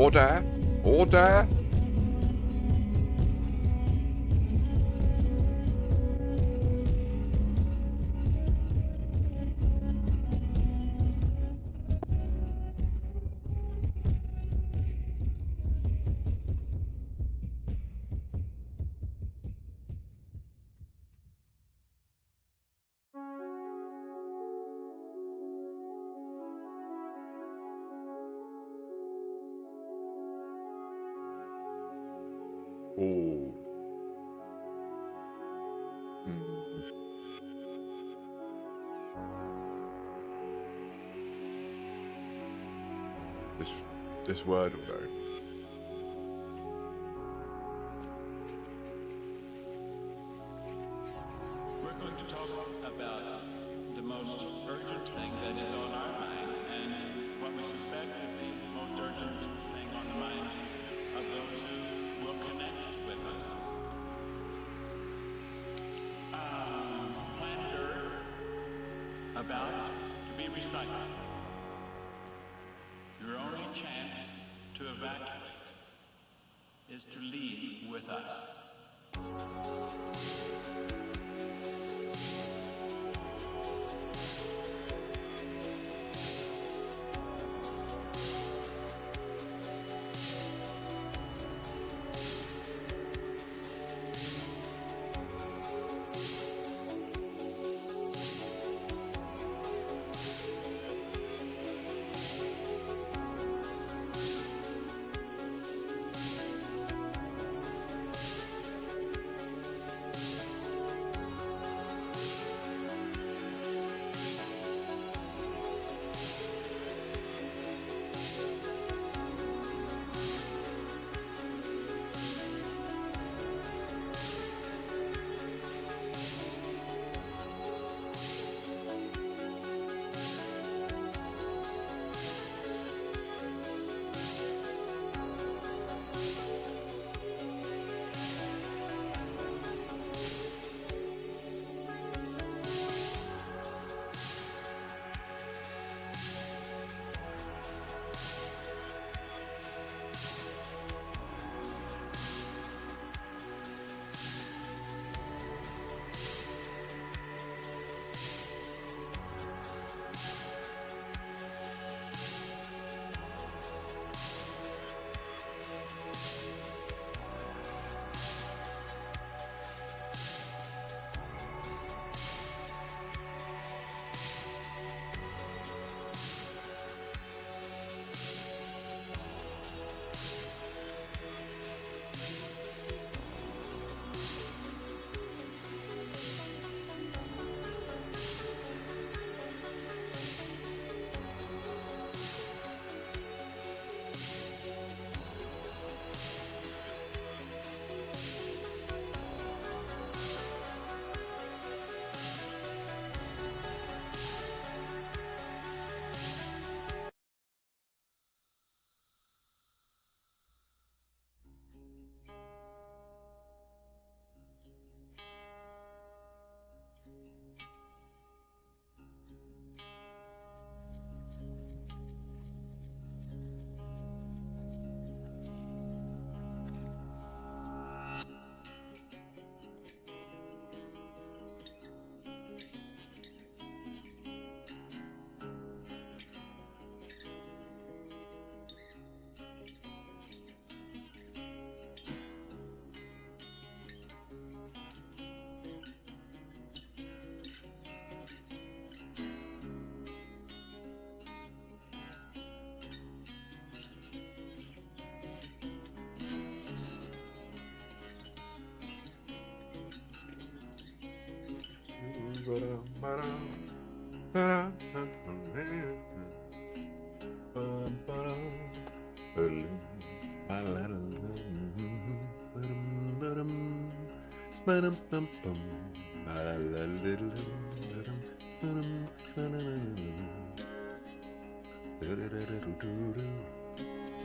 Order! Order! Oh. This Wordle though. We're going to talk about the most urgent thing that is on our mind and what we suspect is the most urgent thing on the minds of those who will connect with us. Planet Earth about to be recycled. Your only chance to evacuate is to leave with us.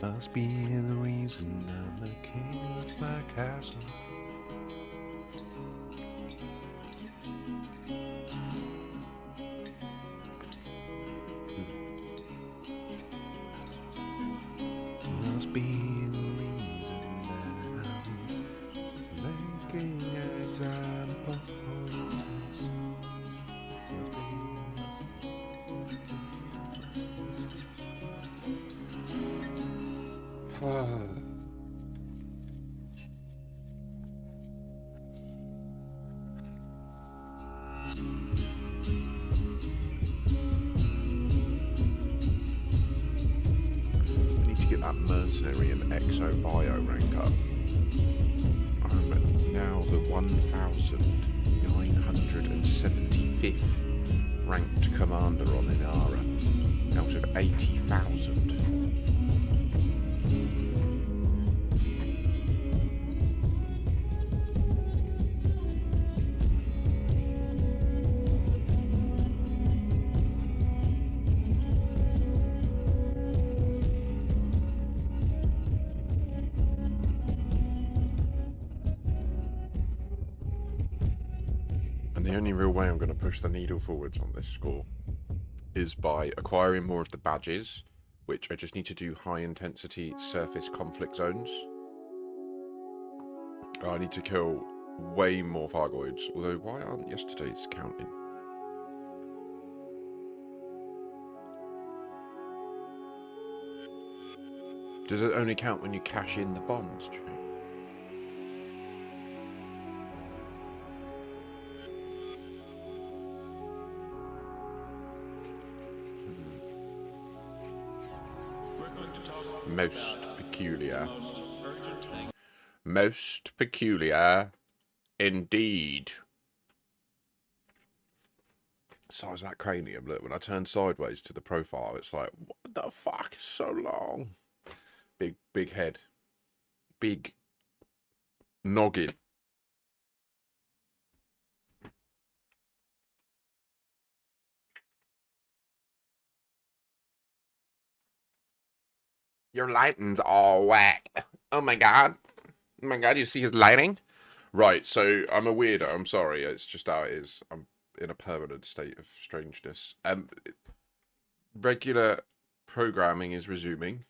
Must be the reason I'm the king of my castle. Must be living examples. Must be the I need to get that mercenary and exo bio rank up. I'm now the 1975th ranked commander on Inara out of 80,000. And the only real way I'm going to push the needle forwards on this score is by acquiring more of the badges, which I just need to do high intensity surface conflict zones. I need to kill way more Fargoids, although why aren't yesterday's counting? Does it only count when you cash in the bonds, do you think? Most peculiar. Most peculiar indeed. Size that cranium, look, when I turn sideways to the profile, it's like, what the fuck, it's so long. Big head. Big noggin. Your lighting's all whack. Oh my god. Oh my god, you see his lighting? Right, so I'm a weirdo, I'm sorry, it's just how it is. I'm in a permanent state of strangeness. Regular programming is resuming.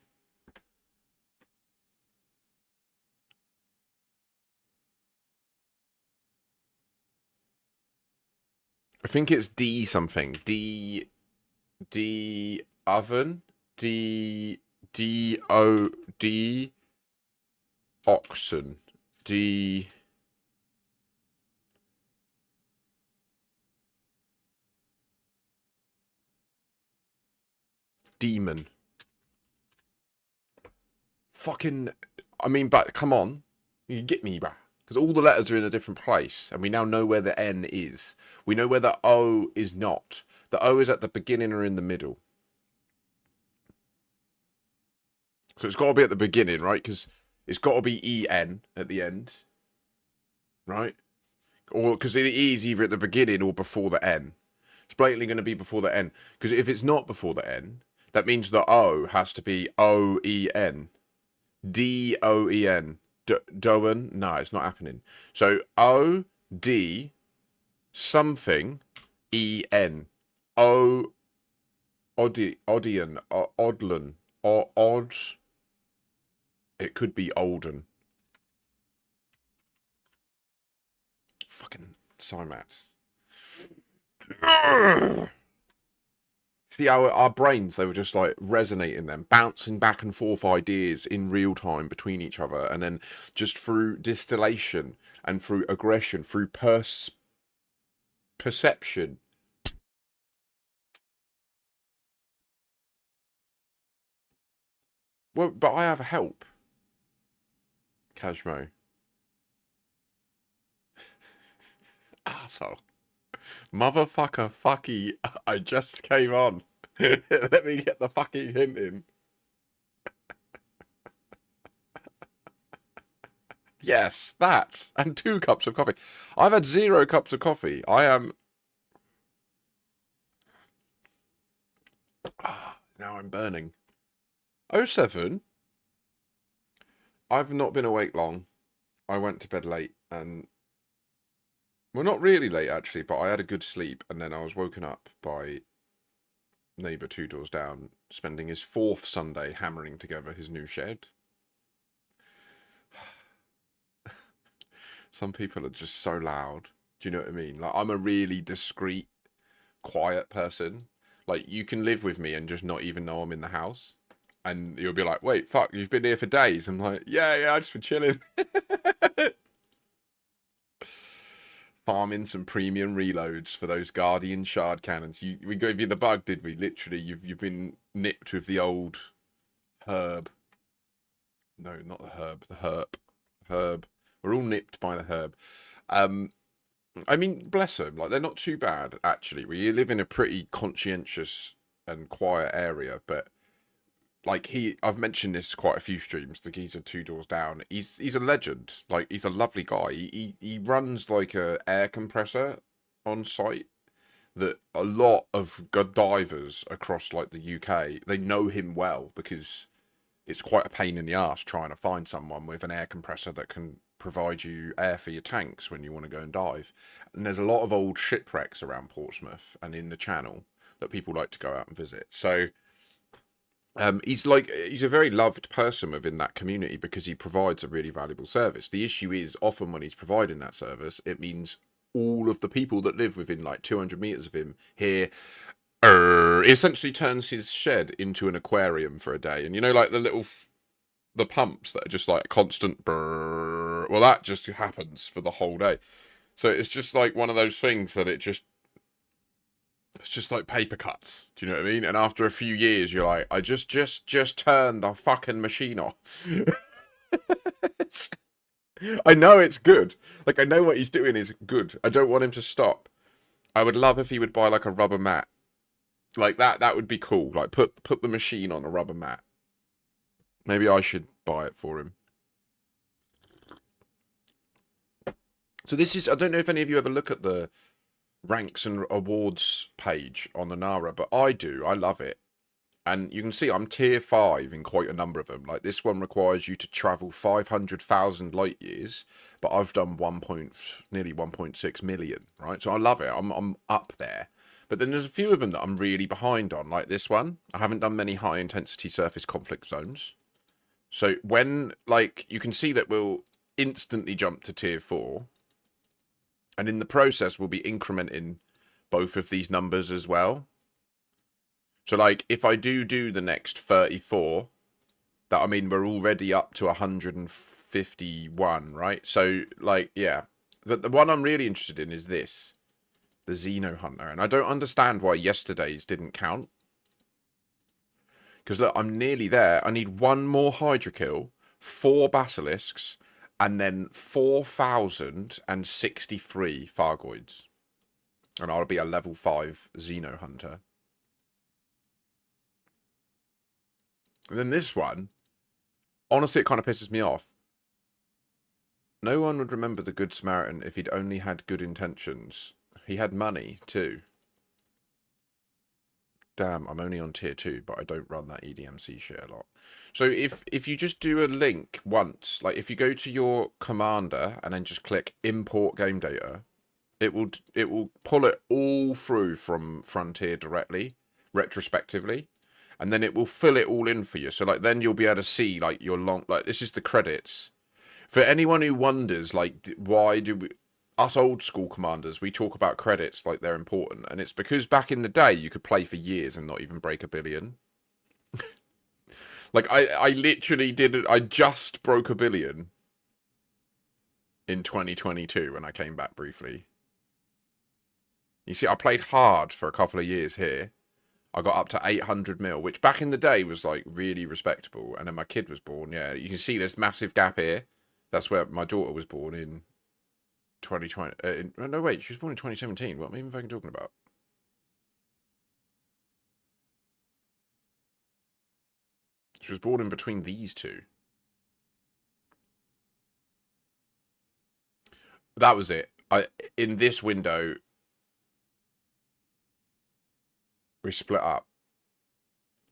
I think it's D something. D oven. D oxen. Demon. Fucking, I mean, but come on. You get me, bruh. Because all the letters are in a different place, and we now know where the N is. We know where the O is not. The O is at the beginning or in the middle. So it's got to be at the beginning, right? Because it's got to be EN at the end, right? Or because the E is either at the beginning or before the N. It's blatantly going to be before the N. Because if it's not before the N, that means the O has to be O-E-N. D-O-E-N. Doen? No, it's not happening. So O-D something E-N. O... Odian. Odlan. Or Odd... It could be Olden. Fucking Cymats. See how our brains, they were just like resonating them, bouncing back and forth ideas in real time between each other, and then just through distillation and through aggression, through perception. Well, but I have help. Kashmo. Asshole. Motherfucker, fucky. I just came on. Let me get the fucking hint in. Yes, that. And 2 cups of coffee. I've had 0 cups of coffee. I am... now I'm burning. 07. I've not been awake long. I went to bed late and... Well, not really late, actually, but I had a good sleep, and then I was woken up by neighbour 2 doors down, spending his 4th Sunday hammering together his new shed. Some people are just so loud. Do you know what I mean? Like, I'm a really discreet, quiet person. Like, you can live with me and just not even know I'm in the house. And you'll be like, wait, fuck, you've been here for days. I'm like, yeah, I just been chilling. Farming some premium reloads for those Guardian shard cannons. We gave you the bug, did we? Literally, you've been nipped with the old herb. No, not the herb. The herb. Herb. We're all nipped by the herb. I mean, bless them. Like, they're not too bad, actually. We live in a pretty conscientious and quiet area, but like I've mentioned this quite a few streams. The geezer 2 doors down. He's a legend. Like, he's a lovely guy. He runs like a air compressor on site that a lot of good divers across like the UK, they know him well because it's quite a pain in the arse trying to find someone with an air compressor that can provide you air for your tanks when you want to go and dive. And there's a lot of old shipwrecks around Portsmouth and in the Channel that people like to go out and visit. So he's a very loved person within that community because he provides a really valuable service. The issue is often when he's providing that service, it means all of the people that live within like 200 meters of him here essentially turns his shed into an aquarium for a day. And you know, like the little the pumps that are just like constant brrr, well, that just happens for the whole day. So it's just like one of those things that it's just like paper cuts. Do you know what I mean? And after a few years, you're like, I just turned the fucking machine off. I know it's good. Like, I know what he's doing is good. I don't want him to stop. I would love if he would buy like a rubber mat. Like that would be cool. Like put the machine on a rubber mat. Maybe I should buy it for him. So this is, I don't know if any of you ever look at the ranks and awards page on the Nara, but I do. I love it. And you can see I'm tier 5 in quite a number of them. Like, this one requires you to travel 500,000 light years, but I've done nearly 1.6 million, right? So I love it. I'm up there. But then there's a few of them that I'm really behind on, like this one. I haven't done many high intensity surface conflict zones. So when, like, you can see that we'll instantly jump to tier 4. And in the process, we'll be incrementing both of these numbers as well. So, like, if I do the next 34, that, I mean, we're already up to 151, right? So, like, yeah. The one I'm really interested in is this. The Xeno Hunter. And I don't understand why yesterday's didn't count. Because, look, I'm nearly there. I need one more Hydra kill, 4 Basilisks, and then 4,063 Fargoids. And I'll be a level 5 Xeno Hunter. And then this one, honestly, it kind of pisses me off. No one would remember the Good Samaritan if he'd only had good intentions. He had money, too. Damn, I'm only on tier 2, but I don't run that EDMC shit a lot. So if you just do a link once, like if you go to your commander and then just click import game data, it will pull it all through from Frontier directly, retrospectively, and then it will fill it all in for you. So like then you'll be able to see like your like this is the credits. For anyone who wonders like why do we, us old school commanders, we talk about credits like they're important, and it's because back in the day you could play for years and not even break 1 billion. Like I literally I just broke 1 billion in 2022 when I came back briefly. You see, I played hard for a couple of years here. I got up to 800 mil, which back in the day was like really respectable. And then my kid was born. Yeah, you can see this massive gap here. That's where my daughter was born in 2020. No, wait, she was born in 2017. What am I even fucking talking about? She was born in between these two. That was it. In this window, we split up.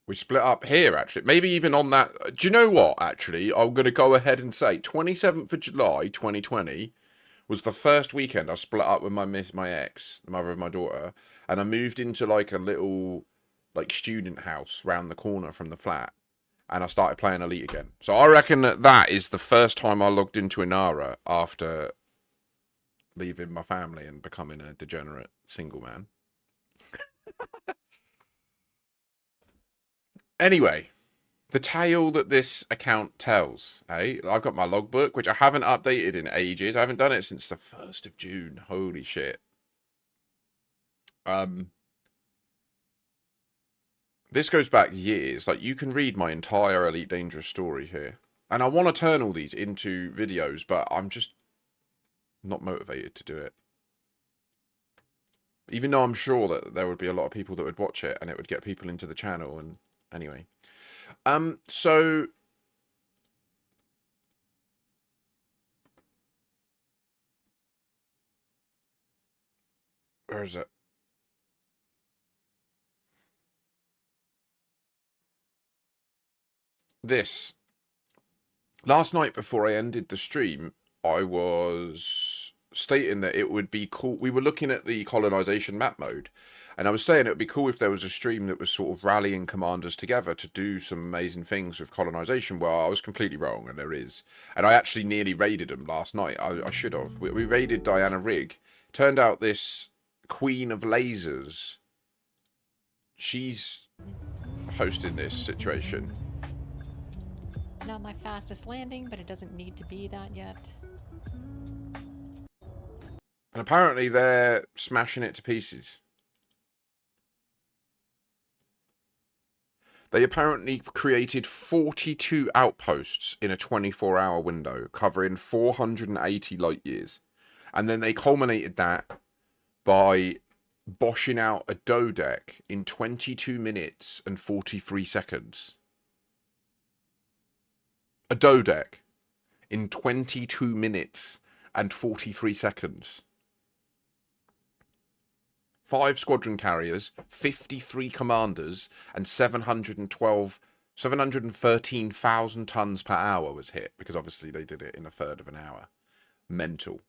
We split up here, actually. Maybe even on that. Do you know what, actually? I'm going to go ahead and say 27th of July, 2020 was the first weekend I split up with my ex, the mother of my daughter. And I moved into like a little like student house round the corner from the flat. And I started playing Elite again. So I reckon that is the first time I logged into Inara after leaving my family and becoming a degenerate single man. Anyway, the tale that this account tells, eh? I've got my logbook, which I haven't updated in ages. I haven't done it since the 1st of June. Holy shit. This goes back years. Like, you can read my entire Elite Dangerous story here. And I want to turn all these into videos, but I'm just not motivated to do it. Even though I'm sure that there would be a lot of people that would watch it and it would get people into the channel. And anyway. So where is it? This. Last night before I ended the stream, I was stating that it would be cool. We were looking at the colonization map mode, and I was saying it would be cool if there was a stream that was sort of rallying commanders together to do some amazing things with colonization. Well, I was completely wrong, and there is. And I actually nearly raided them last night. I should have. We raided Diana Rigg. Turned out this Queen of Lasers, she's hosting this situation. Not my fastest landing, but it doesn't need to be that yet. And apparently they're smashing it to pieces. They apparently created 42 outposts in a 24-hour window, covering 480 light years. And then they culminated that by boshing out a dodeck in 22 minutes and 43 seconds. A dodeck in 22 minutes and 43 seconds. 5 squadron carriers, 53 commanders, and 713,000 tons per hour was hit, because obviously they did it in a third of an hour. Mental.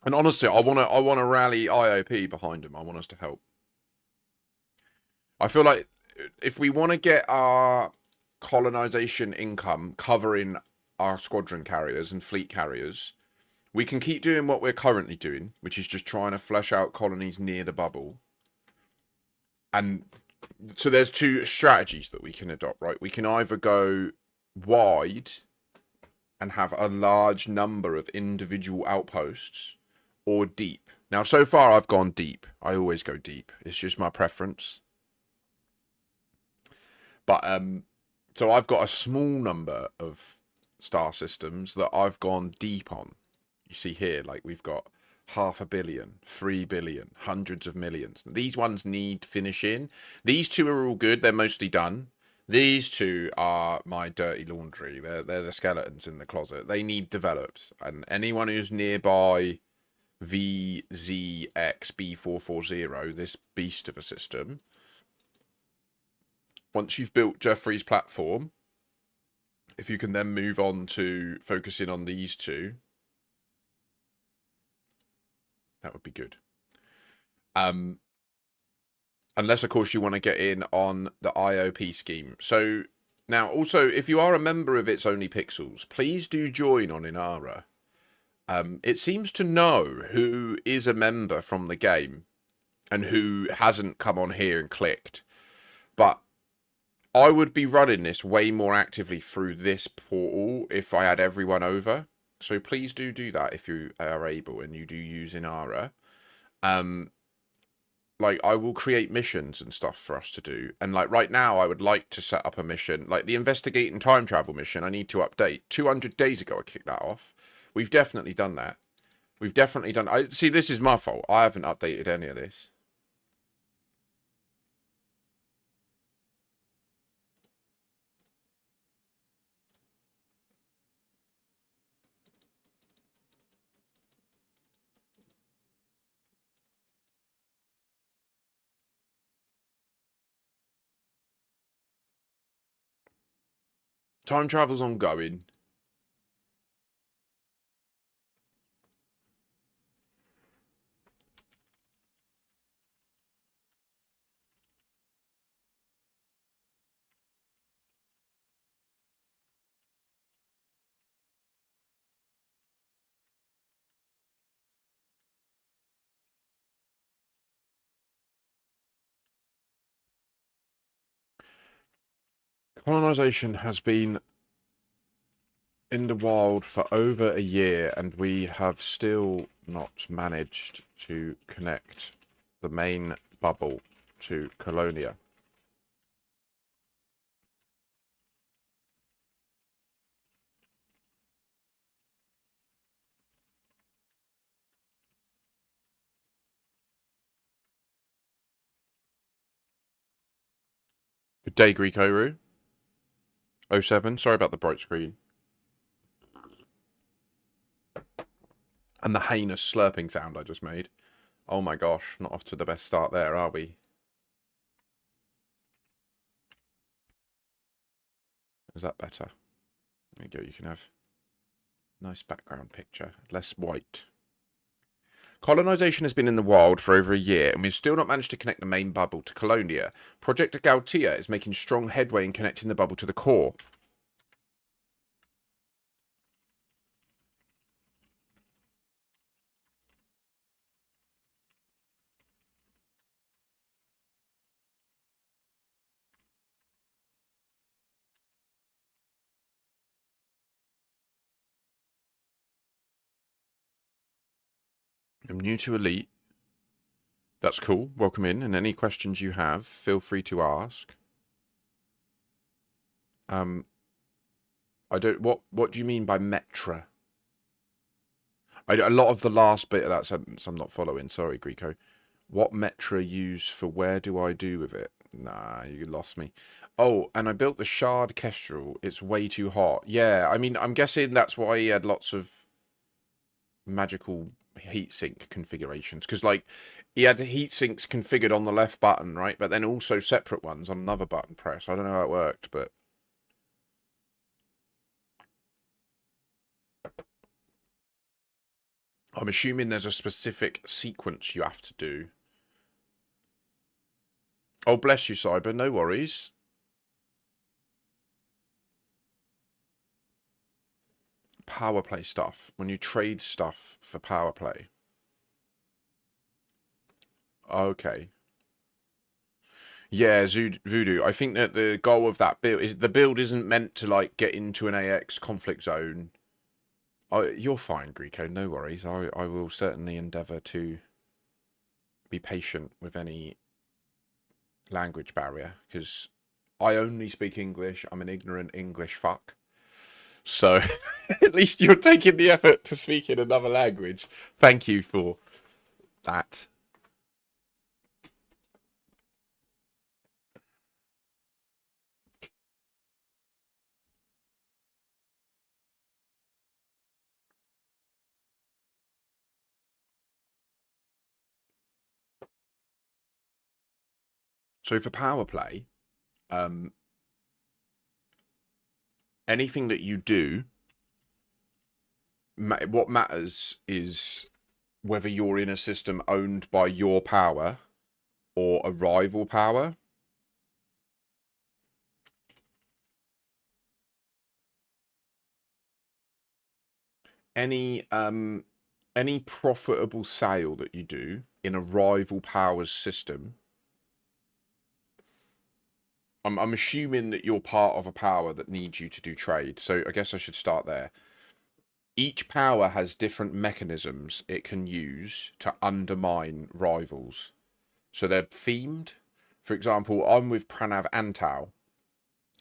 And honestly, I want to rally IOP behind them. I want us to help. I feel like if we want to get our colonization income covering our squadron carriers and fleet carriers, we can keep doing what we're currently doing, which is just trying to flesh out colonies near the bubble. And so there's 2 strategies that we can adopt, right? We can either go wide and have a large number of individual outposts, or deep. Now, so far I've gone deep. I always go deep. It's just my preference. But so I've got a small number of star systems that I've gone deep on. You see here, like, we've got 500 million, 3 billion, hundreds of millions. These ones need finishing. These 2 are all good. They're mostly done. These 2 are my dirty laundry. They're the skeletons in the closet. They need developed. And anyone who's nearby VZXB440, this beast of a system, once you've built Jeffrey's platform, if you can then move on to focusing on these 2, that would be good. Unless, of course, you want to get in on the IOP scheme. So, now, also, if you are a member of It's Only Pixels, please do join on Inara. It seems to know who is a member from the game and who hasn't come on here and clicked. But I would be running this way more actively through this portal if I had everyone over. So please do that if you are able and you do use Inara. Like, I will create missions and stuff for us to do. And like right now, I would like to set up a mission. Like the investigating time travel mission, I need to update. 200 days ago, I kicked that off. We've definitely done that. We've definitely done... See, this is my fault. I haven't updated any of this. Time travel's ongoing. Colonization has been in the wild for over a year, and we have still not managed to connect the main bubble to Colonia. Good day, Greek Oru. 07, sorry about the bright screen. And the heinous slurping sound I just made. Oh my gosh, not off to the best start there, are we? Is that better? There you go, you can have nice background picture, less white. Colonization has been in the wild for over a year, and we've still not managed to connect the main bubble to Colonia. Project Gautia is making strong headway in connecting the bubble to the core. I'm new to Elite. That's cool. Welcome in, and any questions you have, feel free to ask. I don't. What do you mean by metra? A lot of the last bit of that sentence I'm not following. Sorry, Greco. What metra use for where do I do with it? Nah, you lost me. Oh, and I built the shard kestrel. It's way too hot. Yeah, I mean, I'm guessing that's why he had lots of magical heatsink configurations. Because, like, he had heat sinks configured on the left button, right? But then also separate ones on another button press. I don't know how it worked, but... I'm assuming there's a specific sequence you have to do. Oh, bless you, Cyber. No worries. Power play stuff. When you trade stuff for power play. Okay. Yeah, Voodoo. I think that the goal of that build is the build isn't meant to like get into an AX conflict zone. You're fine, Greco. No worries. I will certainly endeavour to be patient with any language barrier because I only speak English. I'm an ignorant English fuck. So at least you're taking the effort to speak in another language. Thank you for that. So for power play, anything that you do, what matters is whether you're in a system owned by your power or a rival power. Any profitable sale that you do in a rival power's system, I'm assuming that you're part of a power that needs you to do trade. So I guess I should start there. Each power has different mechanisms it can use to undermine rivals. So they're themed. For example, I'm with Pranav Antal.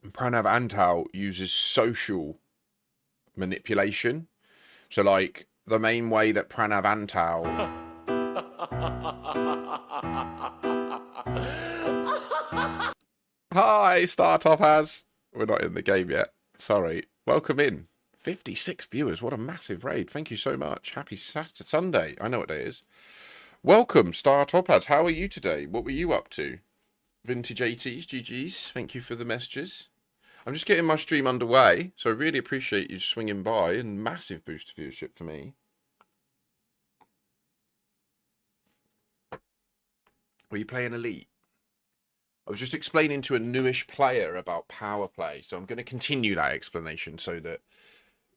And Pranav Antal uses social manipulation. So, like, the main way that Pranav Antal... Hi, Startop has. We're not in the game yet. Sorry. Welcome in. 56 viewers. What a massive raid. Thank you so much. Happy Saturday. Sunday. I know what day it is. Welcome, Startop has. How are you today? What were you up to? Vintage 80s, GG's. Thank you for the messages. I'm just getting my stream underway, so I really appreciate you swinging by, and massive boost of viewership for me. Were you playing Elite? I was just explaining to a newish player about power play, so I'm going to continue that explanation so that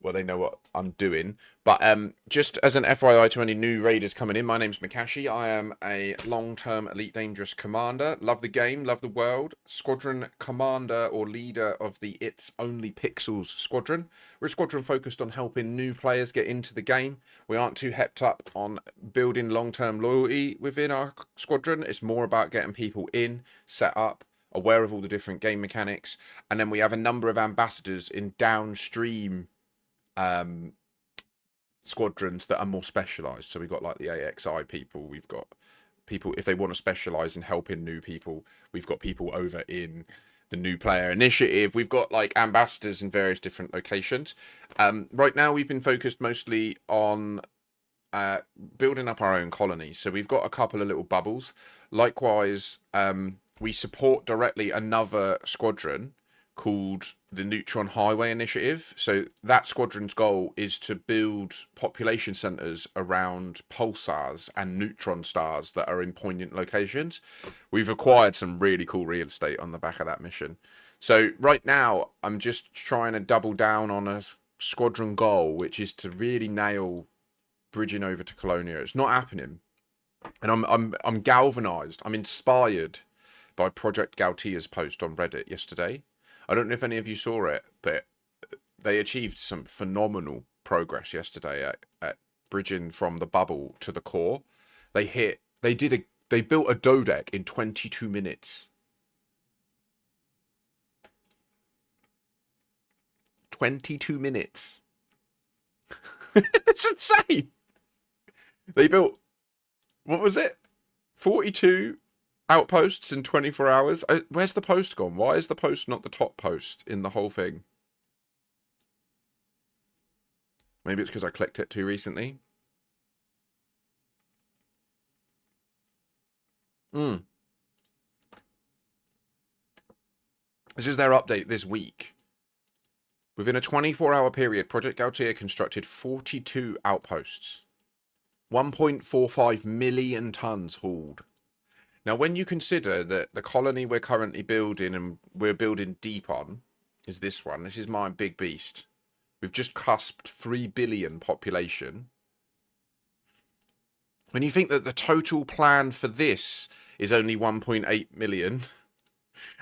well, they know what I'm doing. But just as an FYI to any new raiders coming in, my name's Makashi. I am a long-term Elite Dangerous commander. Love the game, love the world. Squadron commander or leader of the It's Only Pixels squadron. We're a squadron focused on helping new players get into the game. We aren't too hepped up on building long-term loyalty within our squadron. It's more about getting people in, set up, aware of all the different game mechanics. And then we have a number of ambassadors in downstream squadrons that are more specialized. So we've got like the AXI people, we've got people if they want to specialize in helping new people, we've got people over in the new player initiative, we've got like ambassadors in various different locations. Right now we've been focused mostly on building up our own colonies. So we've got a couple of little bubbles. Likewise, we support directly another squadron called the Neutron Highway Initiative. So that squadron's goal is to build population centers around pulsars and neutron stars that are in poignant locations. We've acquired some really cool real estate on the back of that mission. So right now, I'm just trying to double down on a squadron goal, which is to really nail bridging over to Colonia. It's not happening. And I'm galvanized. I'm inspired by Project Gautia's post on Reddit yesterday. I don't know if any of you saw it, but they achieved some phenomenal progress yesterday at bridging from the bubble to the core. They built a dodeck in 22 minutes. 22 minutes. It's insane. They built, what was it? 42 outposts in 24 hours. Where's the post gone? Why is the post not the top post in the whole thing? Maybe it's because I clicked it too recently. This is their update this week. Within a 24-hour period, Project Gautia constructed 42 outposts. 1.45 million tons hauled. Now, when you consider that the colony we're currently building and we're building deep on is this one. This is my big beast. We've just cusped 3 billion population. When you think that the total plan for this is only 1.8 million,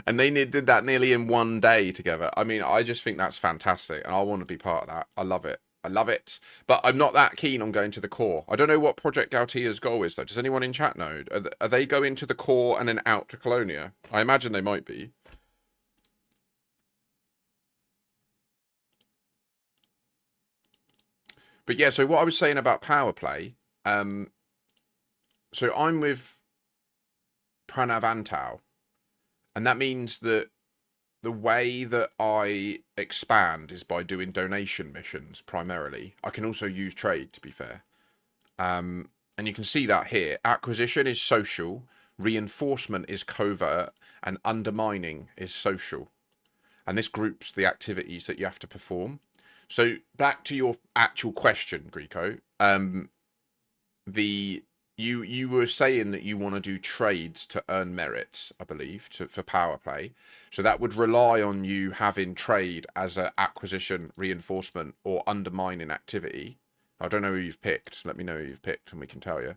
and they did that nearly in one day together. I mean, I just think that's fantastic, and I want to be part of that. I love it. I love it. But I'm not that keen on going to the core. I don't know what Project Gautia's goal is, though. Does anyone in chat know? Are they going to the core and then out to Colonia? I imagine they might be. But yeah, so what I was saying about power play. So I'm with Pranav Antau. And that means that the way that I expand is by doing donation missions primarily. I can also use trade, to be fair. And you can see that here. Acquisition is social, reinforcement is covert, and undermining is social. And this groups the activities that you have to perform. So back to your actual question, Greco. You were saying that you want to do trades to earn merits, I believe, for power play. So that would rely on you having trade as an acquisition, reinforcement, or undermining activity. I don't know who you've picked. Let me know who you've picked and we can tell you.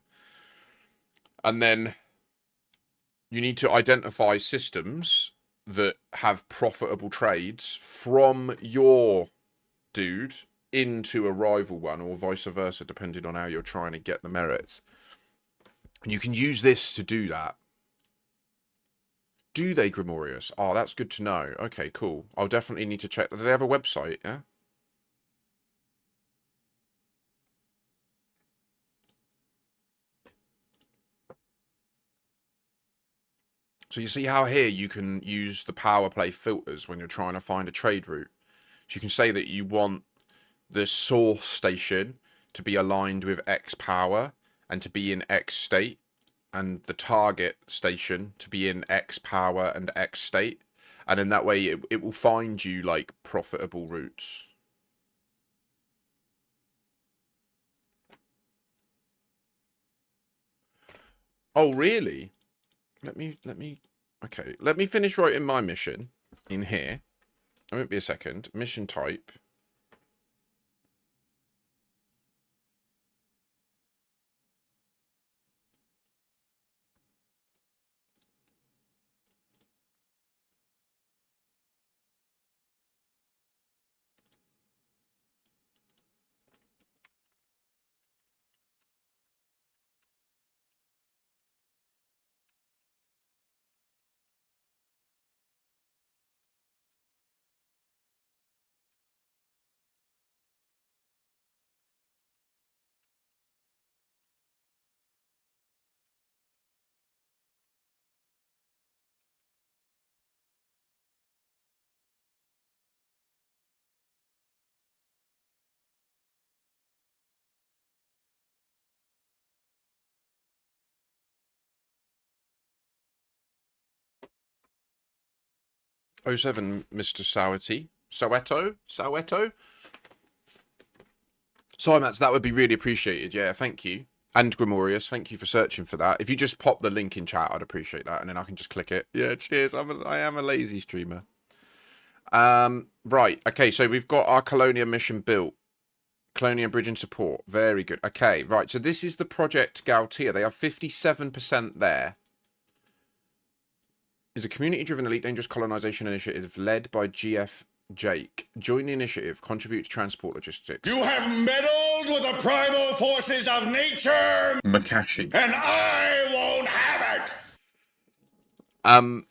And then you need to identify systems that have profitable trades from your dude into a rival one, or vice versa, depending on how you're trying to get the merits. And you can use this to do that. Do they, Grimorius? Oh, that's good to know. Okay, cool. I'll definitely need to check. Do they have a website, yeah? So you see how here you can use the power play filters when you're trying to find a trade route. So you can say that you want the source station to be aligned with X power and to be in X state, and the target station to be in X power and X state. And in that way, it will find you like profitable routes. Oh, really? Let me, okay. Let me finish writing my mission in here. It won't be a second. Mission type. 07, Mr. Soweto? Cymats, that would be really appreciated. Yeah, thank you. And Grimorius, thank you for searching for that. If you just pop the link in chat, I'd appreciate that, and then I can just click it. Yeah, cheers. I am a lazy streamer. Right. Okay, so we've got our Colonia mission built. Colonia Bridge and support. Very good. Okay, right. So this is the Project Gautier. They are 57% there. Is a community-driven elite dangerous colonization initiative led by GF Jake. Join the initiative. Contribute to transport logistics. You have meddled with the primal forces of nature, Makashi. and I won't have it.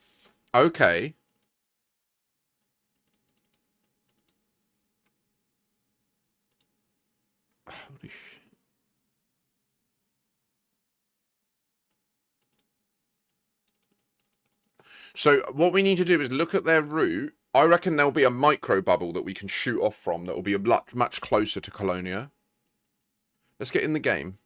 Okay. Holy shit. So what we need to do is look at their route. I reckon there'll be a micro bubble that we can shoot off from that will be much closer to Colonia. Let's get in the game.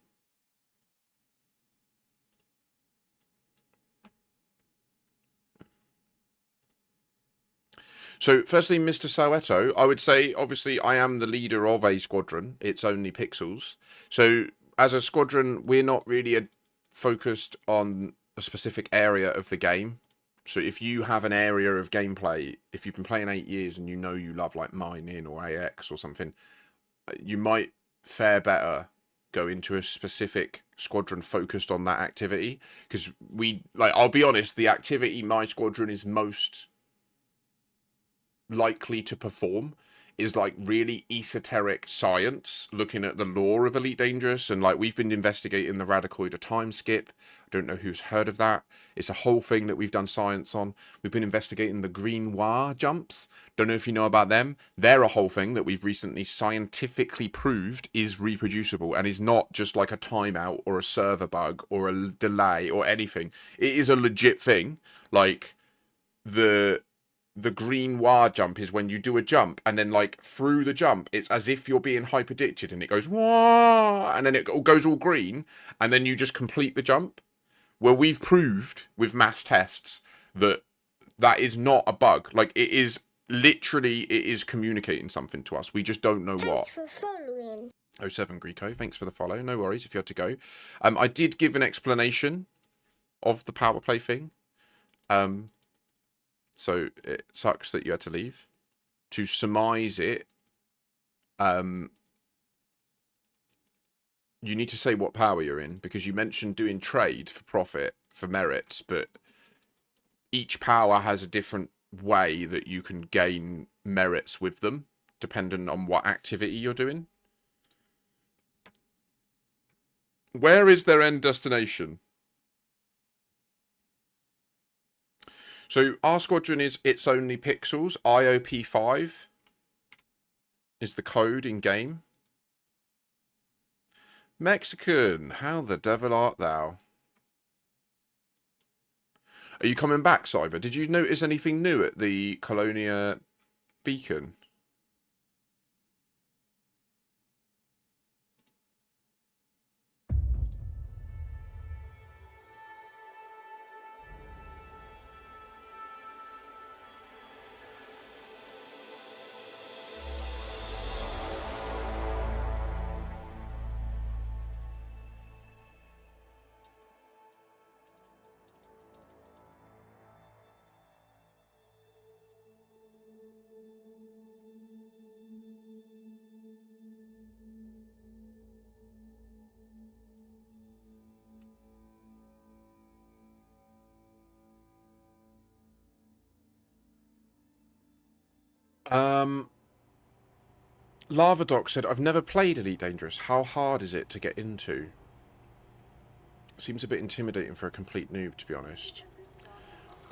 So, firstly, Mr. Soweto, I would say, obviously, I am the leader of a squadron. It's only pixels. So, as a squadron, we're not really focused on a specific area of the game. So, if you have an area of gameplay, if you've been playing 8 years and you know you love, like, mining or AX or something, you might fare better go into a specific squadron focused on that activity. Because I'll be honest, the activity my squadron is most likely to perform is like really esoteric science, looking at the lore of Elite Dangerous, and like we've been investigating the Radicoid time skip. I don't know who's heard of that. It's a whole thing that we've done science on. We've been investigating the green noir jumps. Don't know if you know about them. They're a whole thing that we've recently scientifically proved is reproducible and is not just like a timeout or a server bug or a delay or anything. It is a legit thing. Like the green wire jump is when you do a jump and then like through the jump it's as if you're being hyperdicted and it goes wah, and then it goes all green and then you just complete the jump. Well, we've proved with mass tests that that is not a bug. Like it is literally, it is communicating something to us. We just don't know what. Thanks for following. 07 Greco, thanks for the follow. No worries if you had to go. I did give an explanation of the power play thing. So it sucks that you had to leave. To surmise it, you need to say what power you're in, because you mentioned doing trade for profit, for merits, but each power has a different way that you can gain merits with them, depending on what activity you're doing. Where is their end destination? So our squadron is It's Only Pixels. IOP5 is the code in game. Mexican, how the devil art thou? Are you coming back, Cyber? Did you notice anything new at the Colonia beacon? Lavadoc said, I've never played Elite Dangerous. How hard is it to get into? Seems a bit intimidating for a complete noob, to be honest.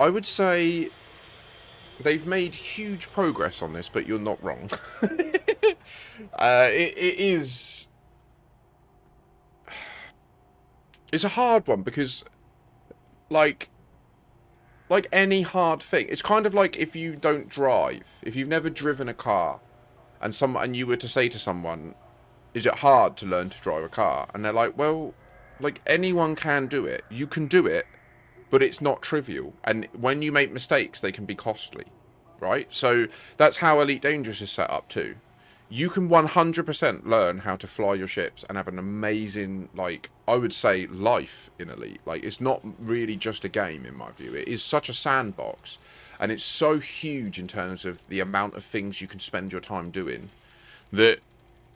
I would say they've made huge progress on this, but you're not wrong. It is... It's a hard one because, like any hard thing, it's kind of like if you don't drive, if you've never driven a car, and you were to say to someone, is it hard to learn to drive a car? And they're like, well, like anyone can do it. You can do it, but it's not trivial. And when you make mistakes, they can be costly. right? So that's how Elite Dangerous is set up too. You can 100% learn how to fly your ships and have an amazing, like, I would say, life in Elite. Like, it's not really just a game, in my view. It is such a sandbox, and it's so huge in terms of the amount of things you can spend your time doing that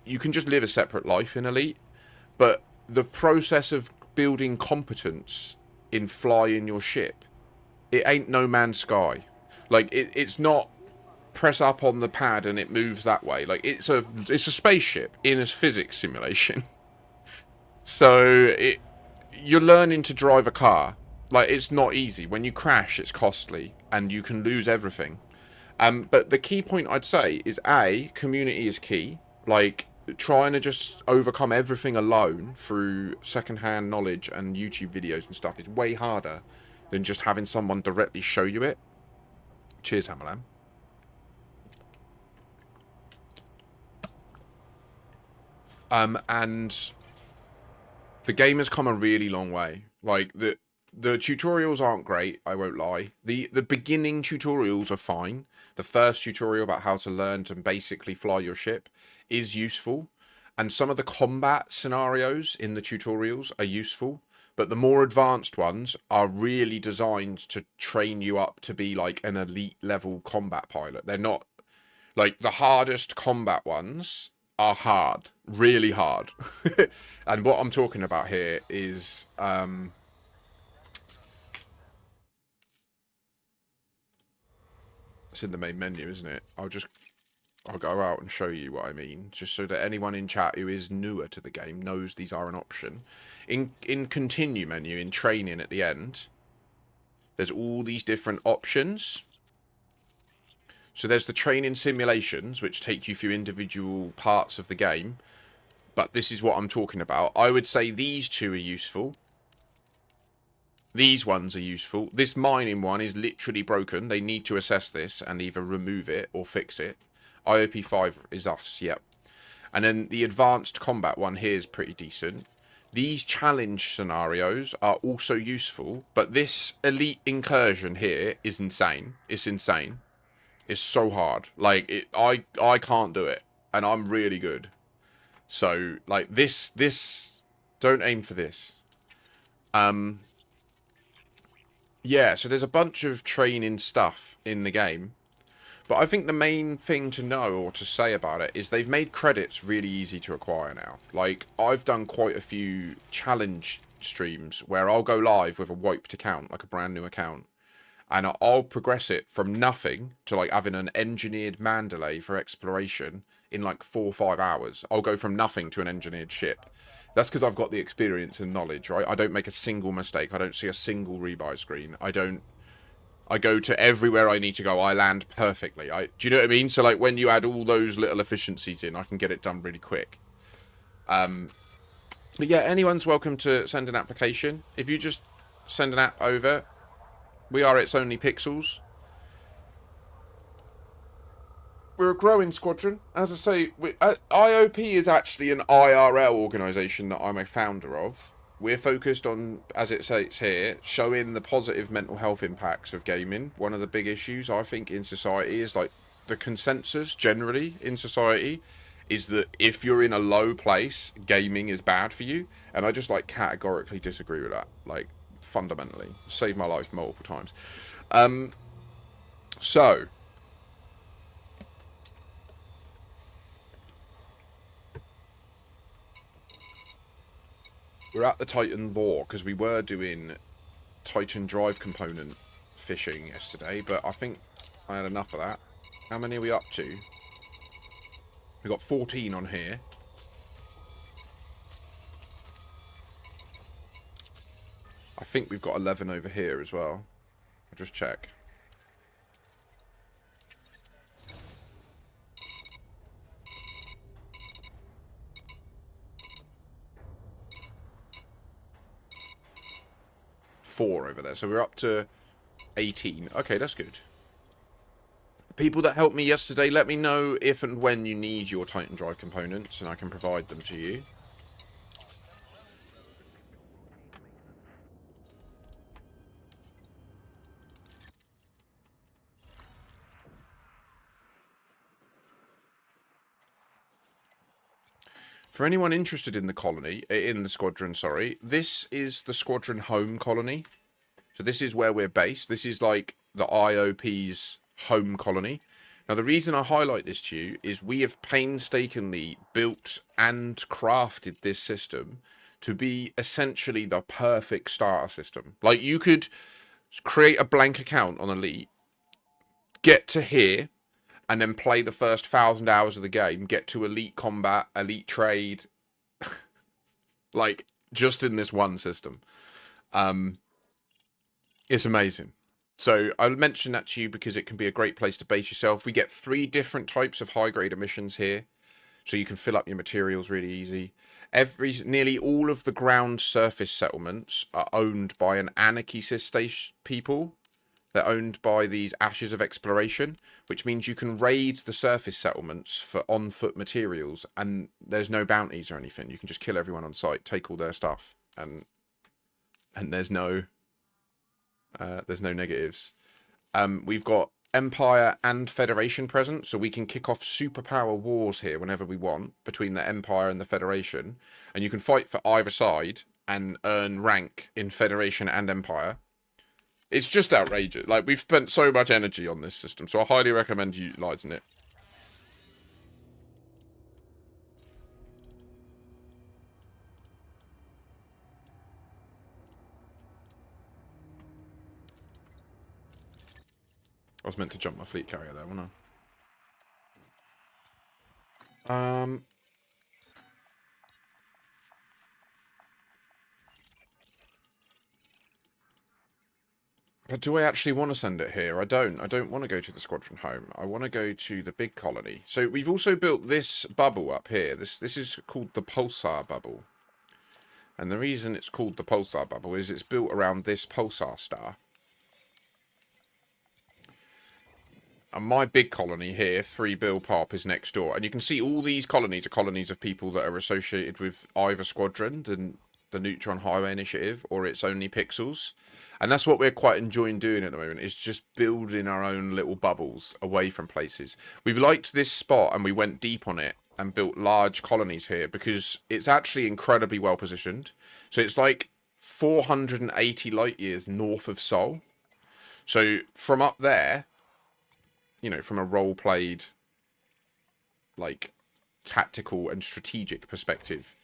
you can just live a separate life in Elite. But the process of building competence in flying your ship, it ain't No Man's Sky. Like, it's not press up on the pad and it moves that way. Like, it's a spaceship in a physics simulation. So you're learning to drive a car. Like, it's not easy. When you crash, it's costly and you can lose everything. But the key point I'd say is community is key. Like, trying to just overcome everything alone through secondhand knowledge and YouTube videos and stuff is way harder than just having someone directly show you it. Cheers, Hammerlam. And the game has come a really long way. Like, the tutorials aren't great, I won't lie. The beginning tutorials are fine. The first tutorial about how to learn to basically fly your ship is useful. And some of the combat scenarios in the tutorials are useful. But the more advanced ones are really designed to train you up to be like an elite level combat pilot. They're not, like, the hardest combat ones are hard, really hard. And what I'm talking about here is it's in the main menu, isn't it? I'll go out and show you what I mean, just so that anyone in chat who is newer to the game knows these are an option. In continue menu, in training at the end, there's all these different options. So there's the training simulations, which take you through individual parts of the game. But this is what I'm talking about. I would say these two are useful. These ones are useful. This mining one is literally broken. They need to assess this and either remove it or fix it. IOP5 is us, yep. And then the advanced combat one here is pretty decent. These challenge scenarios are also useful, but this elite incursion here is insane. It's insane. It's so hard. Like, I can't do it, and I'm really good. So, like, this don't aim for this. Yeah, so there's a bunch of training stuff in the game. But I think the main thing to know or to say about it is they've made credits really easy to acquire now. Like, I've done quite a few challenge streams where I'll go live with a wiped account, like a brand new account. And I'll progress it from nothing to, like, having an engineered Mandalay for exploration in, like, 4 or 5 hours. I'll go from nothing to an engineered ship. That's because I've got the experience and knowledge, right? I don't make a single mistake. I don't see a single rebuy screen. I go to everywhere I need to go. I land perfectly. Do you know what I mean? So, like, when you add all those little efficiencies in, I can get it done really quick. But yeah, anyone's welcome to send an application. If you just send an app over, we are It's Only Pixels. We're a growing squadron. As I say, IOP is actually an IRL organisation that I'm a founder of. We're focused on, as it says here, showing the positive mental health impacts of gaming. One of the big issues, I think, in society is, like, the consensus generally in society is that if you're in a low place, gaming is bad for you. And I just, like, categorically disagree with that. Like, fundamentally. Saved my life multiple times. So... we're at the Titan lore, because we were doing Titan drive component fishing yesterday, but I think I had enough of that. How many are we up to? We've got 14 on here. I think we've got 11 over here as well. I'll just check. Four over there, so we're up to 18. Okay, that's good. People that helped me yesterday, let me know if and when you need your Titan drive components, and I can provide them to you. For anyone interested in the colony, in the squadron, sorry, this is the squadron home colony. So this is where we're based. This is like the IOP's home colony. Now, the reason I highlight this to you is we have painstakingly built and crafted this system to be essentially the perfect starter system. Like, you could create a blank account on Elite, get to here, and then play the first 1,000 hours of the game, get to Elite Combat, Elite Trade, like, just in this one system. It's amazing. So I'll mention that to you because it can be a great place to base yourself. We get 3 different types of high-grade emissions here, so you can fill up your materials really easy. Nearly all of the ground surface settlements are owned by an anarchy station people. They're owned by these Ashes of Exploration, which means you can raid the surface settlements for on-foot materials, and there's no bounties or anything. You can just kill everyone on site, take all their stuff, and there's no negatives. We've got Empire and Federation present, so we can kick off superpower wars here whenever we want between the Empire and the Federation, and you can fight for either side and earn rank in Federation and Empire. It's just outrageous. Like, we've spent so much energy on this system, so I highly recommend utilising it. I was meant to jump my fleet carrier there, wasn't I? But do I actually want to send it here? I don't. I don't want to go to the squadron home. I want to go to the big colony. So we've also built this bubble up here. This is called the Pulsar bubble. And the reason it's called the Pulsar bubble is it's built around this Pulsar star. And my big colony here, 3 Bill Pop, is next door. And you can see all these colonies are colonies of people that are associated with either squadron, the Neutron Highway Initiative, or it's only Pixels. And that's what we're quite enjoying doing at the moment, is just building our own little bubbles away from places. We liked this spot and we went deep on it and built large colonies here because it's actually incredibly well positioned. So it's like 480 light years north of Sol. So from up there, you know, from a role-played, like, tactical and strategic perspective,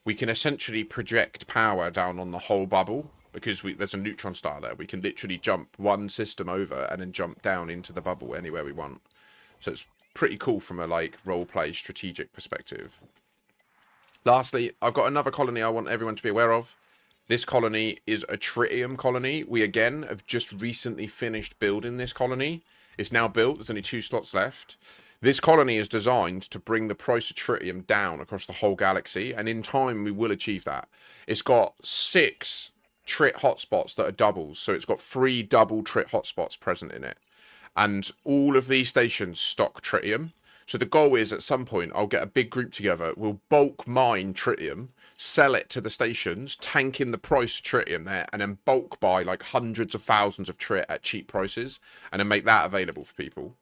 we can essentially project power down on the whole bubble because there's a neutron star there. We can literally jump one system over and then jump down into the bubble anywhere we want. So it's pretty cool from a, like, role-play strategic perspective. Lastly, I've got another colony I want everyone to be aware of. This colony is a tritium colony. We, again, have just recently finished building this colony. It's now built. There's only 2 slots left. This colony is designed to bring the price of tritium down across the whole galaxy, and in time we will achieve that. It's got 6 trit hotspots that are doubles, so it's got 3 double trit hotspots present in it. And all of these stations stock tritium. So the goal is, at some point, I'll get a big group together, we'll bulk mine tritium, sell it to the stations, tank in the price of tritium there, and then bulk buy like hundreds of thousands of trit at cheap prices, and then make that available for people.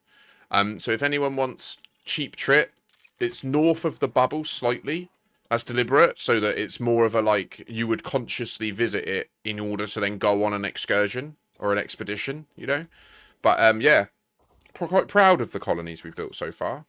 So if anyone wants cheap trit, it's north of the bubble slightly. That's deliberate, so that it's more of a, like, you would consciously visit it in order to then go on an excursion or an expedition, you know? But, yeah, quite proud of the colonies we've built so far.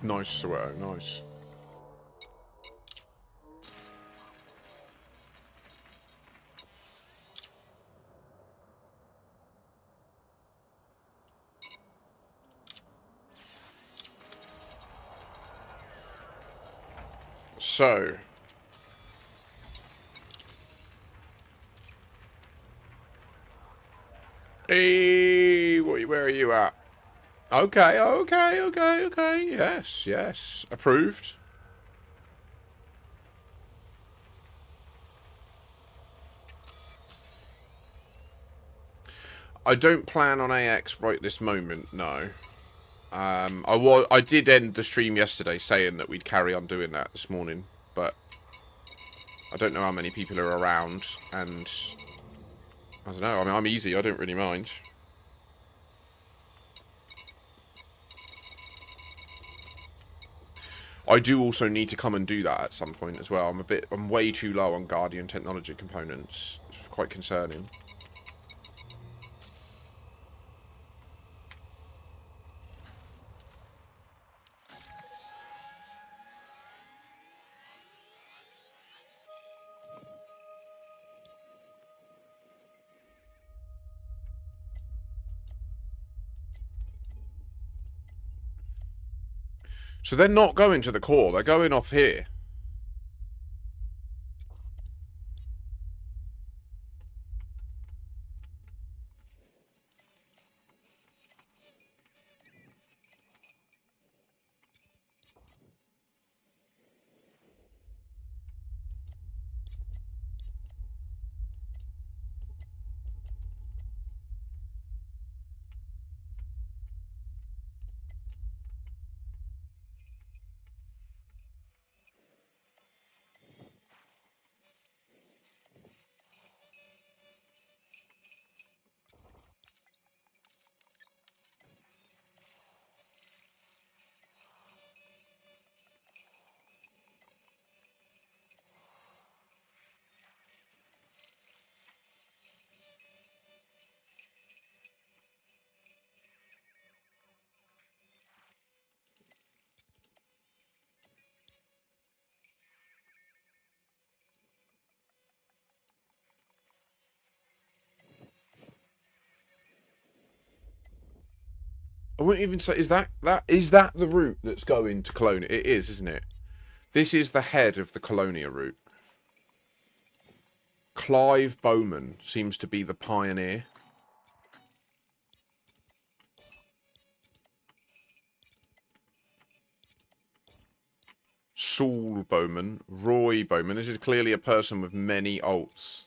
Nice, Sweater, nice. So, hey, where are you at? Okay, okay, okay, okay. Yes, yes. Approved. I don't plan on AX right this moment, no. I did end the stream yesterday saying that we'd carry on doing that this morning, but I don't know how many people are around, and I don't know. I mean, I'm easy. I don't really mind. I do also need to come and do that at some point as well. I'm way too low on Guardian technology components. It's quite concerning. So they're not going to the core. They're going off here. I wouldn't even say, is that the route that's going to Colonia? It is, isn't it? This is the head of the Colonia route. Clive Bowman seems to be the pioneer. Saul Bowman, Roy Bowman. This is clearly a person with many alts.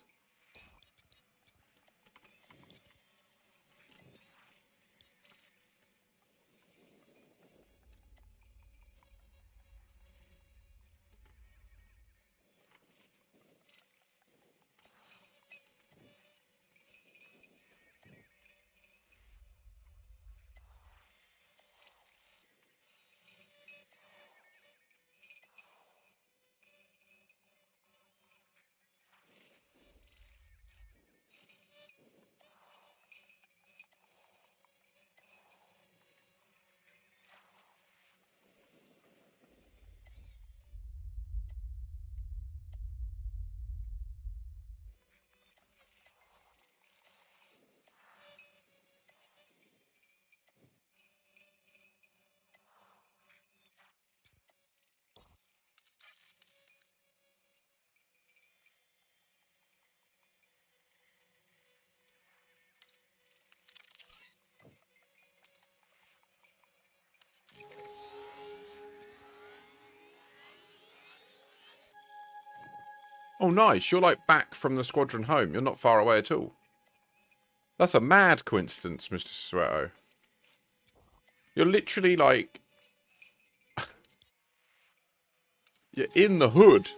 Oh, nice. You're like back from the squadron home. You're not far away at all. That's a mad coincidence, Mr. Soweto. You're literally like... You're in the hood.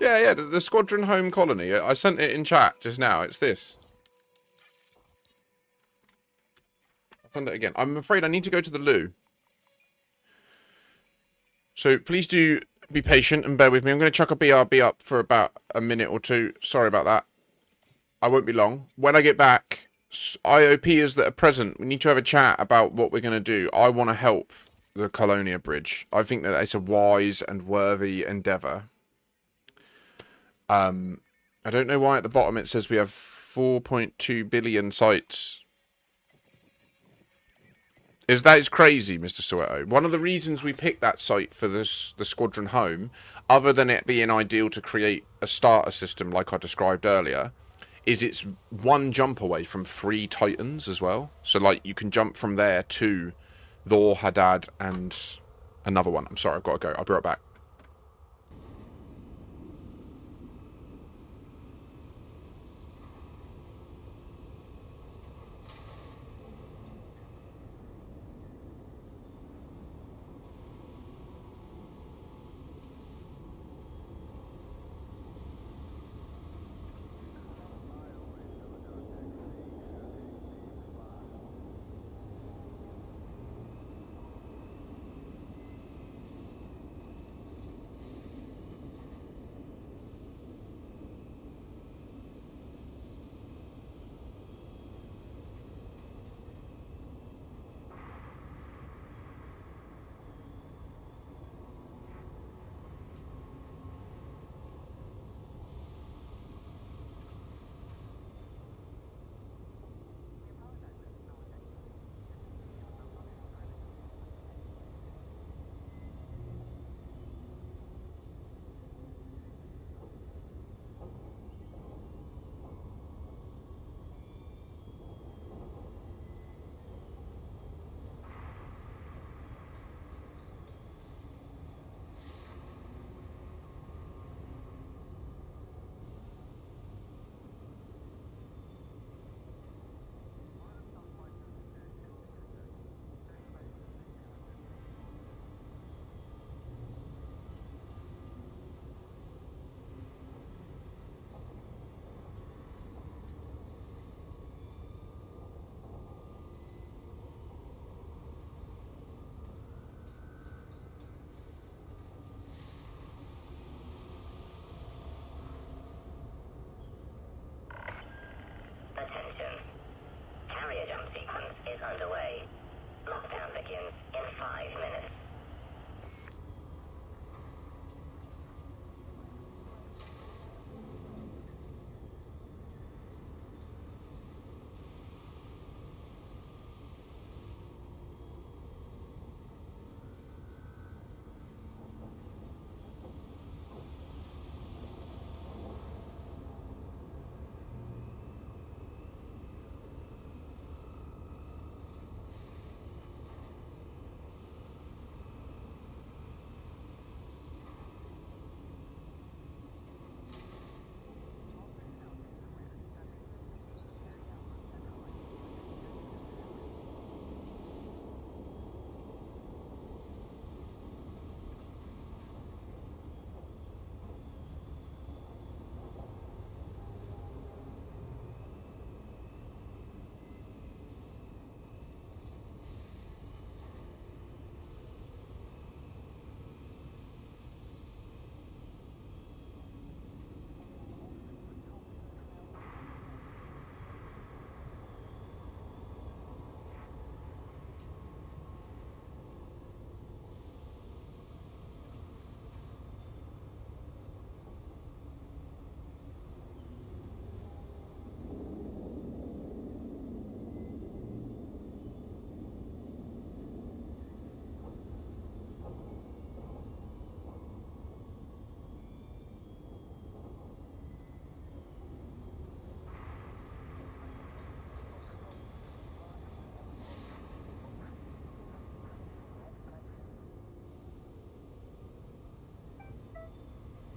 Yeah, yeah, the squadron home colony. I sent it in chat just now. It's this. I'll send it again. I'm afraid I need to go to the loo. So please do be patient and bear with me. I'm going to chuck a BRB up for about a minute or two. Sorry about that. I won't be long. When I get back, IOPers that are present, we need to have a chat about what we're going to do. I want to help the Colonia Bridge. I think that it's a wise and worthy endeavour. I don't know why at the bottom it says we have 4.2 billion sites. That is crazy, Mr. Soweto. One of the reasons we picked that site for the squadron home, other than it being ideal to create a starter system like I described earlier, is it's one jump away from 3 Titans as well. So, like, you can jump from there to Thor, Hadad, and another one. I'm sorry, I've got to go. I'll be right back. Attention. Carrier jump sequence is underway. Lockdown begins in 5 minutes.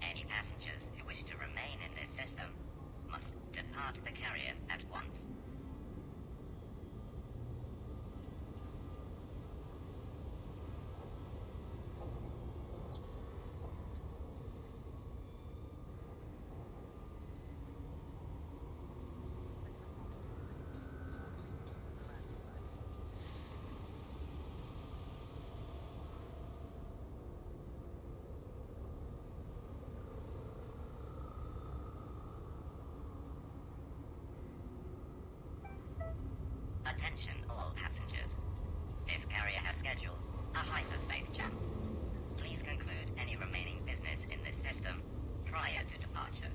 Any passengers who wish to remain in this system must depart the carrier at once. Attention all passengers. This carrier has scheduled a hyperspace jump. Please conclude any remaining business in this system prior to departure.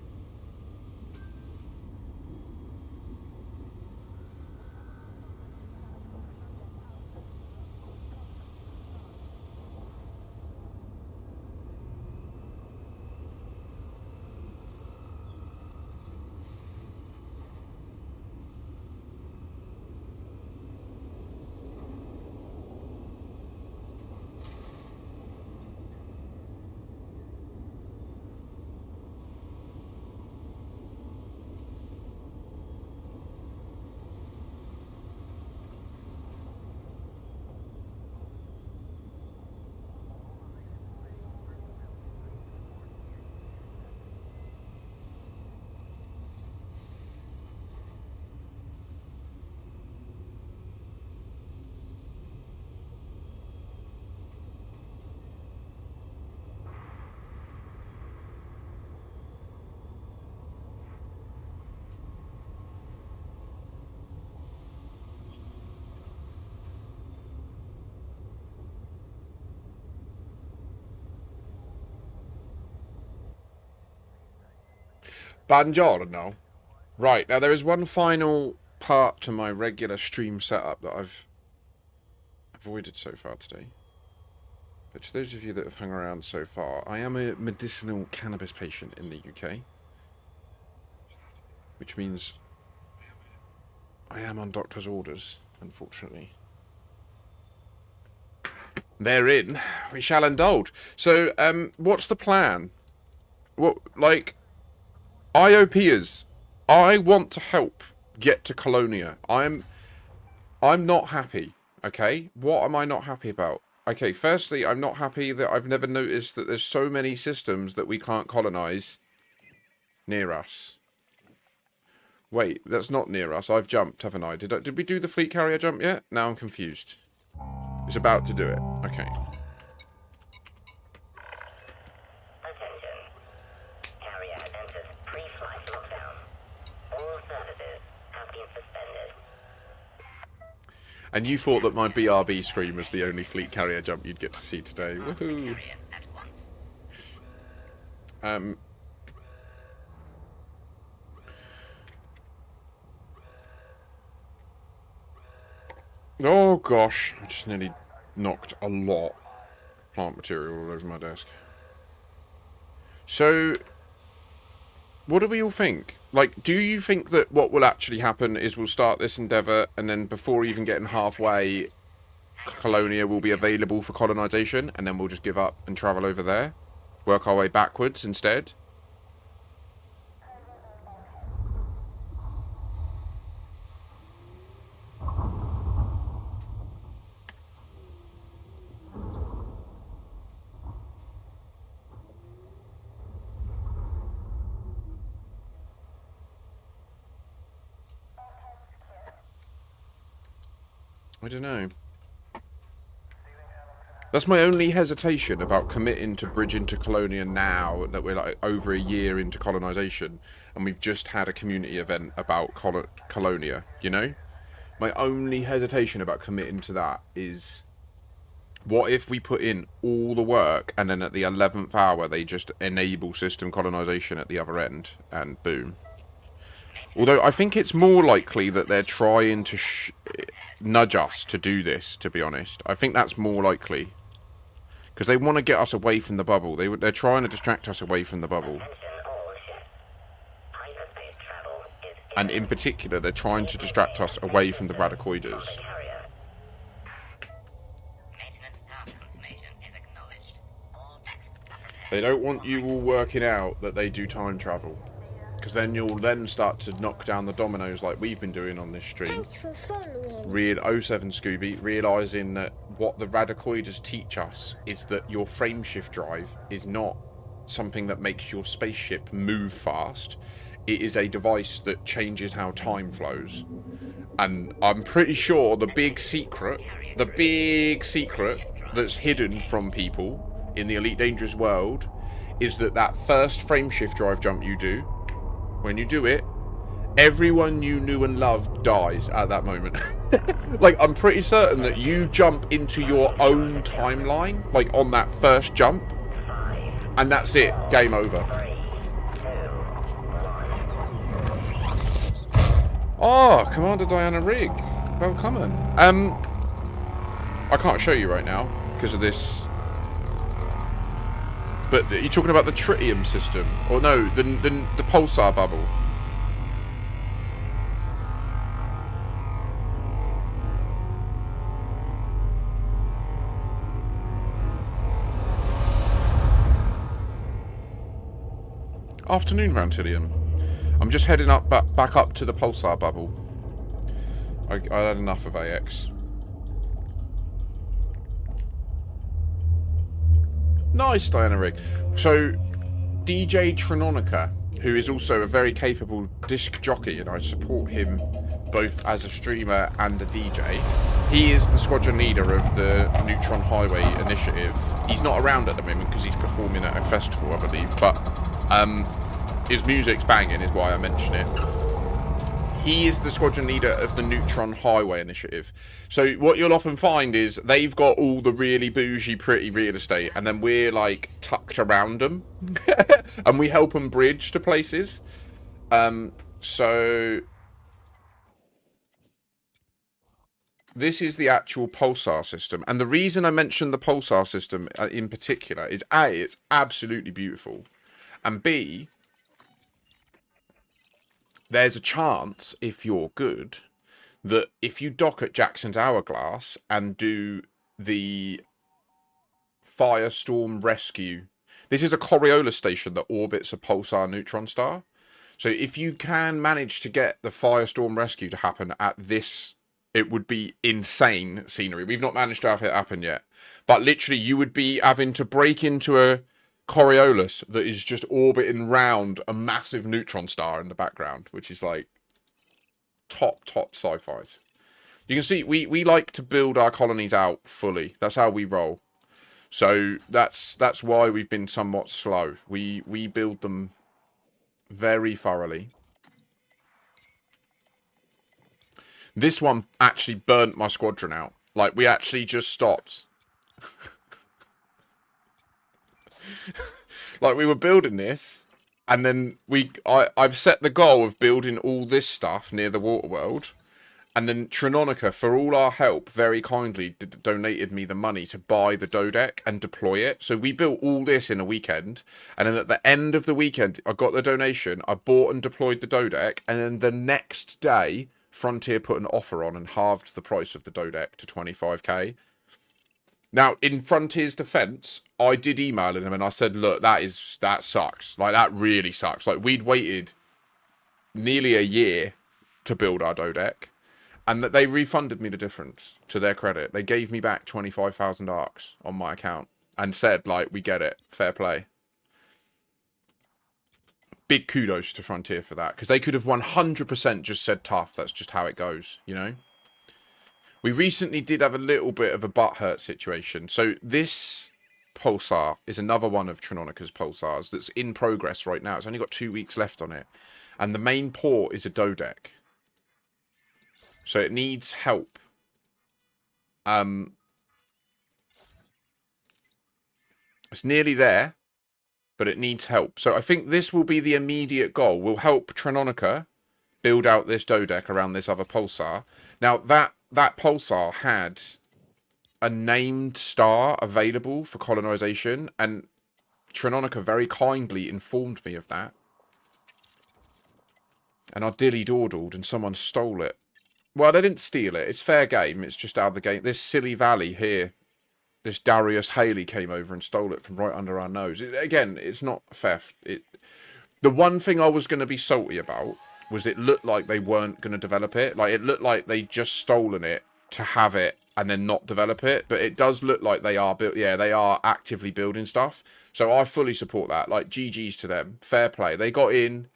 Buongiorno. Right, now there is one final part to my regular stream setup that I've avoided so far today. But to those of you that have hung around so far, I am a medicinal cannabis patient in the UK. Which means I am on doctor's orders, unfortunately. Therein, we shall indulge. So, what's the plan? What, like, IOPers, I want to help get to Colonia. I'm not happy, okay? What am I not happy about? Okay, firstly, I'm not happy that I've never noticed that there's so many systems that we can't colonize near us. Wait, that's not near us. I've jumped, haven't I? Did we do the fleet carrier jump yet? Now I'm confused. It's about to do it. Okay. Attention. Carrier has entered pre-flight lockdown. All services have been suspended. And you thought that my BRB screen was the only fleet carrier jump you'd get to see today. Woohoo! Carrier at once. Oh gosh, I just nearly knocked a lot of plant material all over my desk. So, what do we all think? Like, do you think that what will actually happen is we'll start this endeavour and then before even getting halfway, Colonia will be available for colonisation and then we'll just give up and travel over there? Work our way backwards instead? I don't know. That's my only hesitation about committing to bridge into Colonia now that we're like over a year into colonisation and we've just had a community event about Colonia, you know? My only hesitation about committing to that is what if we put in all the work and then at the 11th hour they just enable system colonisation at the other end and boom. Although I think it's more likely that they're trying to nudge us to do this, to be honest. I think that's more likely. Because they want to get us away from the bubble. They're trying to distract us away from the bubble. And in particular, they're trying to distract us away from the radicoides. They don't want you all working out that they do time travel. Because then you'll then start to knock down the dominoes like we've been doing on this stream. Thanks for following. Real 07 Scooby, realising that what the radicoides teach us is that your frameshift drive is not something that makes your spaceship move fast. It is a device that changes how time flows. And I'm pretty sure the big secret that's hidden from people in the Elite Dangerous world is that first frameshift drive jump you do, when you do it, everyone you knew and loved dies at that moment. Like, I'm pretty certain that you jump into your own timeline, like on that first jump, and that's it, game over. Oh, Commander Diana Rigg, welcome. I can't show you right now because of this. But you're talking about the tritium system, or no, the pulsar bubble. Afternoon, Vantilium. I'm just heading up back up to the pulsar bubble. I had enough of AX. Nice, Diana Rigg. So, DJ Trinonica, who is also a very capable disc jockey, and I support him both as a streamer and a DJ. He is the squadron leader of the Neutron Highway Initiative. He's not around at the moment because he's performing at a festival, I believe, but his music's banging is why I mention it. He is the squadron leader of the Neutron Highway Initiative. So what you'll often find is they've got all the really bougie, pretty real estate, and then we're like tucked around them, and we help them bridge to places. So this is the actual pulsar system, and the reason I mentioned the pulsar system in particular is A, it's absolutely beautiful, and B, there's a chance, if you're good, that if you dock at Jackson's Hourglass and do the Firestorm Rescue, this is a Coriolis station that orbits a pulsar neutron star. So if you can manage to get the Firestorm Rescue to happen at this, it would be insane scenery. We've not managed to have it happen yet. But literally, you would be having to break into a Coriolis that is just orbiting round a massive neutron star in the background, which is like top sci-fis. You can see we like to build our colonies out fully. That's how we roll. So that's why we've been somewhat slow. We build them very thoroughly. This one actually burnt my squadron out. Like, we actually just stopped. Like, we were building this, and then I've set the goal of building all this stuff near the water world, and then Trinonica, for all our help, very kindly donated me the money to buy the Dodec and deploy it. So we built all this in a weekend. And then at the end of the weekend, I got the donation. I bought and deployed the Dodec. And then the next day, Frontier put an offer on and halved the price of the Dodec to 25k. Now, in Frontier's defense, I did email him and I said, look, that sucks. Like, that really sucks. Like, we'd waited nearly a year to build our Dodec. And that they refunded me the difference, to their credit. They gave me back 25,000 ARCs on my account and said, like, we get it. Fair play. Big kudos to Frontier for that. Because they could have 100% just said tough. That's just how it goes, you know? We recently did have a little bit of a butthurt situation. So this pulsar is another one of Trinonica's pulsars that's in progress right now. It's only got 2 weeks left on it. And the main port is a Dodec. So it needs help. It's nearly there, but it needs help. So I think this will be the immediate goal. We'll help Trinonica build out this Dodec around this other pulsar. Now, that pulsar had a named star available for colonization, and Trinonica very kindly informed me of that. And I dilly-dawdled, and someone stole it. Well, they didn't steal it. It's fair game. It's just out of the game. This silly valley here, this Darius Haley came over and stole it from right under our nose. Again, it's not theft. The one thing I was going to be salty about was it looked like they weren't going to develop it. Like, it looked like they just stolen it to have it and then not develop it. But it does look like they are they are actively building stuff. So I fully support that. Like, GG's to them. Fair play. They got in.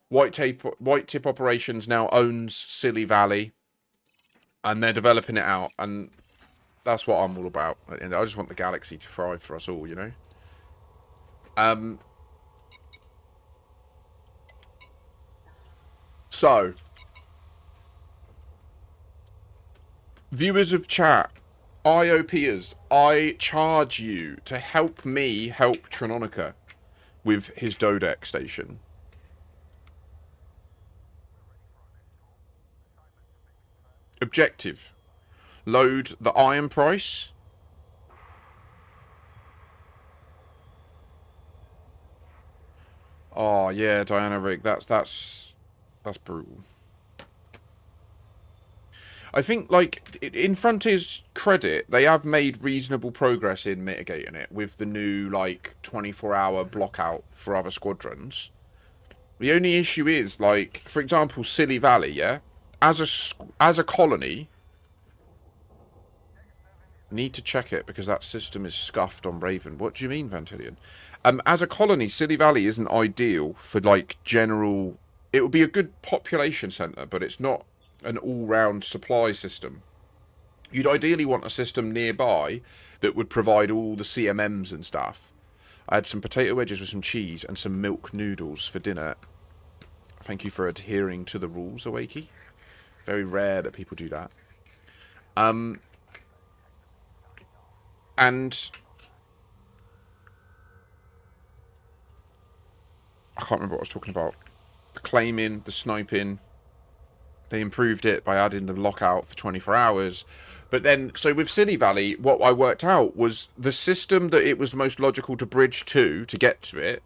White Tip Operations now owns Silly Valley. And they're developing it out, and that's what I'm all about. And I just want the galaxy to thrive for us all, you know? So, viewers of chat, IOPers, I charge you to help me help Trinonica with his Dodec station. Objective. Load the iron price. Oh yeah, Diana Rig. That's brutal. I think, like, in Frontier's credit, they have made reasonable progress in mitigating it with the new, like, 24-hour blockout for other squadrons. The only issue is, like, for example, Silly Valley, yeah? As a colony, need to check it because that system is scuffed on Raven. What do you mean, Vantilion? As a colony, Silly Valley isn't ideal for, like, general... It would be a good population centre, but it's not an all-round supply system. You'd ideally want a system nearby that would provide all the CMMs and stuff. I had some potato wedges with some cheese and some milk noodles for dinner. Thank you for adhering to the rules, Awakey. Very rare that people do that. And I can't remember what I was talking about. the claiming, the sniping. They improved it by adding the lockout for 24 hours. But then, so with Silly Valley, what I worked out was the system that it was most logical to bridge to get to it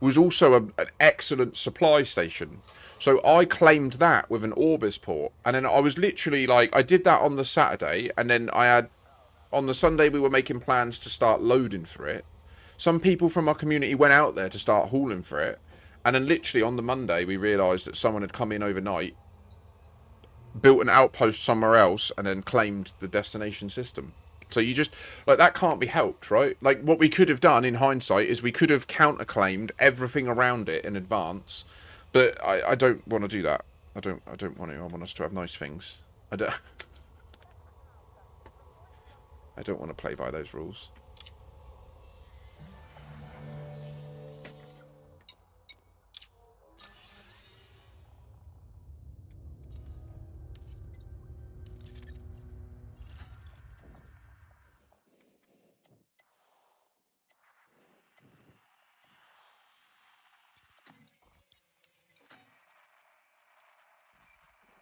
was also an excellent supply station. So I claimed that with an Orbis port. And then I was literally like, I did that on the Saturday. And then I had, on the Sunday, we were making plans to start loading for it. Some people from our community went out there to start hauling for it. And then literally on the Monday, we realised that someone had come in overnight, built an outpost somewhere else, and then claimed the destination system. So you just, like, that can't be helped, right? Like, what we could have done in hindsight is we could have counterclaimed everything around it in advance, but I don't want to do that. I don't want to. I want us to have nice things. I don't want to play by those rules.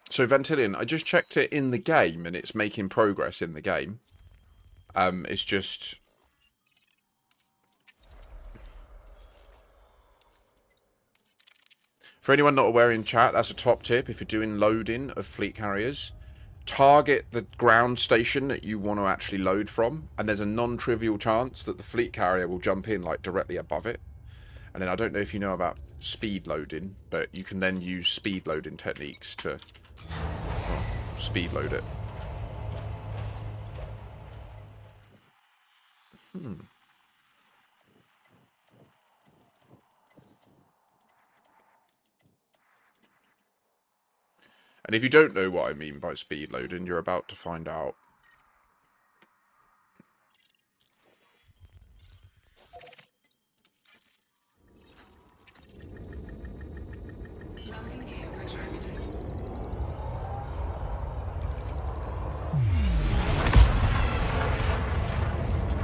So Ventilian, I just checked it in the game, and it's making progress in the game. It's just... For anyone not aware in chat, that's a top tip. If you're doing loading of fleet carriers, target the ground station that you want to actually load from, and there's a non-trivial chance that the fleet carrier will jump in like directly above it. And then I don't know if you know about speed loading, but you can then use speed loading techniques to speed load it. And if you don't know what I mean by speed loading, you're about to find out.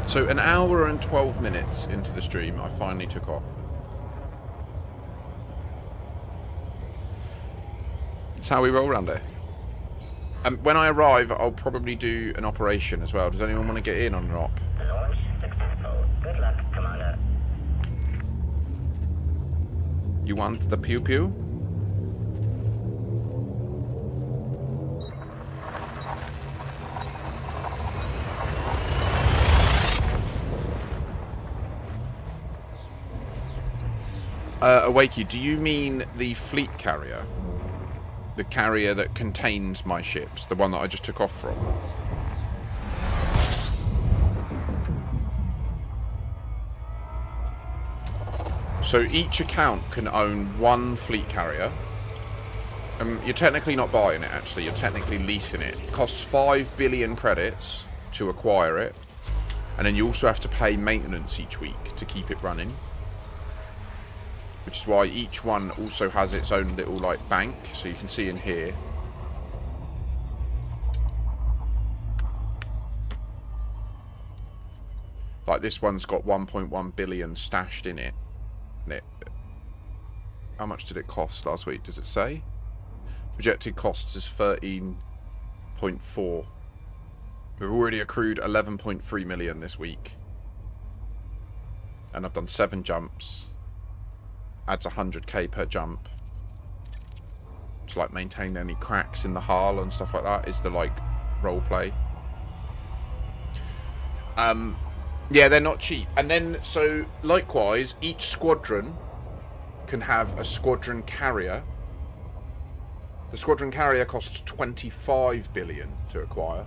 So an hour and 12 minutes into the stream, I finally took off. That's how we roll around here. When I arrive, I'll probably do an operation as well. Does anyone want to get in on an op? Launch successful. Good luck, Commander. You want the pew-pew? Awakey, do you mean the fleet carrier? The carrier that contains my ships? The one that I just took off from? So each account can own one fleet carrier. You're technically not buying it, actually. You're technically leasing it. It costs 5 billion credits to acquire it. And then you also have to pay maintenance each week to keep it running. Which is why each one also has its own little, like, bank. So you can see in here. Like, this one's got 1.1 billion stashed in it. And how much did it cost last week? Does it say? Projected costs is 13.4. We've already accrued 11.3 million this week. And I've done 7 jumps. Adds 100k per jump. To like maintain any cracks in the hull and stuff like that is the like role play. Yeah, they're not cheap. And then so likewise, each squadron can have a squadron carrier. The squadron carrier costs 25 billion to acquire.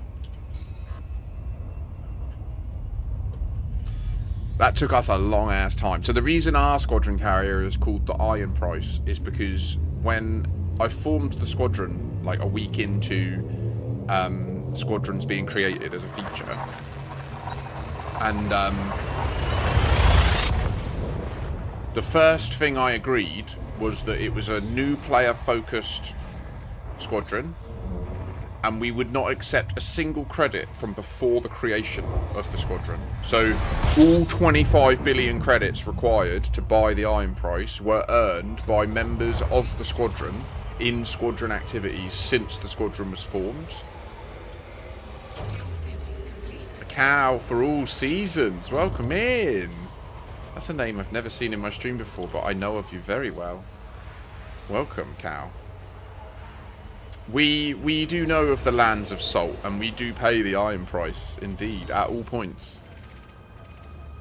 That took us a long ass time. So the reason our squadron carrier is called the Iron Price is because when I formed the squadron like a week into squadrons being created as a feature, and the first thing I agreed was that it was a new player focused squadron, and we would not accept a single credit from before the creation of the squadron. So all 25 billion credits required to buy the iron price were earned by members of the squadron in squadron activities since the squadron was formed. A cow for all seasons. Welcome in. That's a name I've never seen in my stream before, but I know of you very well. Welcome, cow. We do know of the lands of salt, and we do pay the iron price, indeed, at all points.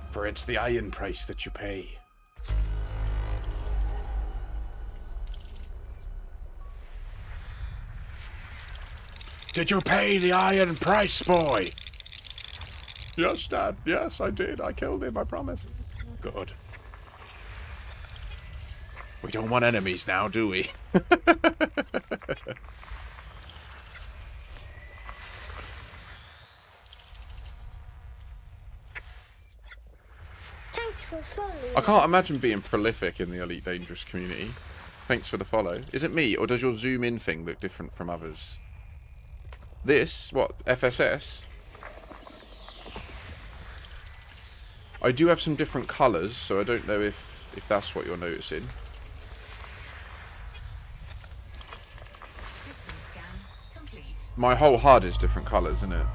For it's the iron price that you pay. Did you pay the iron price, boy? Yes, Dad. Yes, I did. I killed him, I promise. Good. We don't want enemies now, do we? Thanks for following. I can't imagine being prolific in the Elite Dangerous community. Thanks for the follow. Is it me, or does your zoom in thing look different from others? This? What? FSS? I do have some different colours, so I don't know if that's what you're noticing. System scan complete. My whole HUD is different colours, isn't it?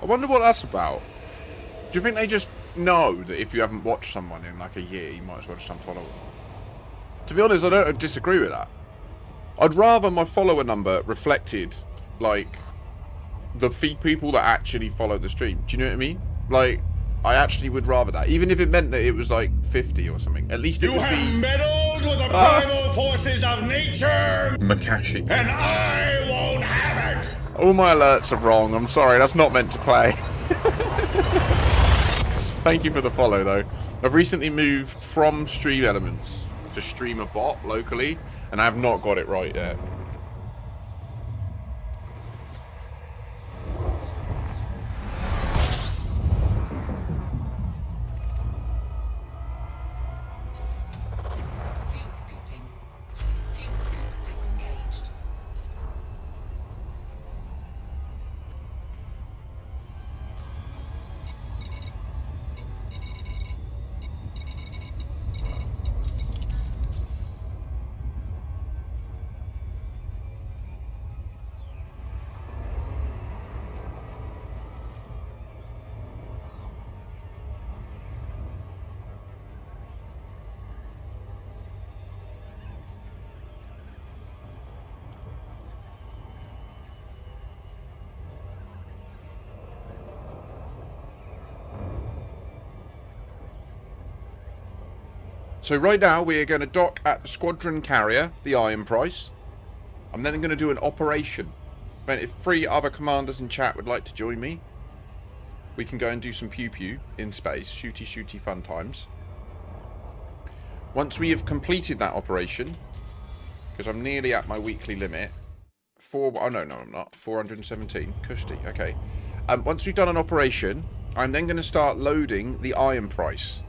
I wonder what that's about. Do you think they just know that if you haven't watched someone in like a year, you might as well just unfollow them? To be honest, I don't disagree with that. I'd rather my follower number reflected, like, the people that actually follow the stream. Do you know what I mean? Like, I actually would rather that. Even if it meant that it was like 50 or something. At least it You would have be... meddled with the primal forces of nature, Makashi. and I won't have it! All my alerts are wrong. I'm sorry, that's not meant to play. Thank you for the follow, though. I've recently moved from Stream Elements to Stream a Bot locally, and I have not got it right yet. Fuel scooping. Fuel scoop disengaged. So right now we are going to dock at the squadron carrier, the Iron Price. I'm then going to do an operation. But if 3 other commanders in chat would like to join me, we can go and do some pew pew in space, shooty shooty fun times. Once we have completed that operation, because I'm nearly at my weekly limit, oh no I'm not, 417, cushy, okay. Once we've done an operation, I'm then going to start loading the Iron Price.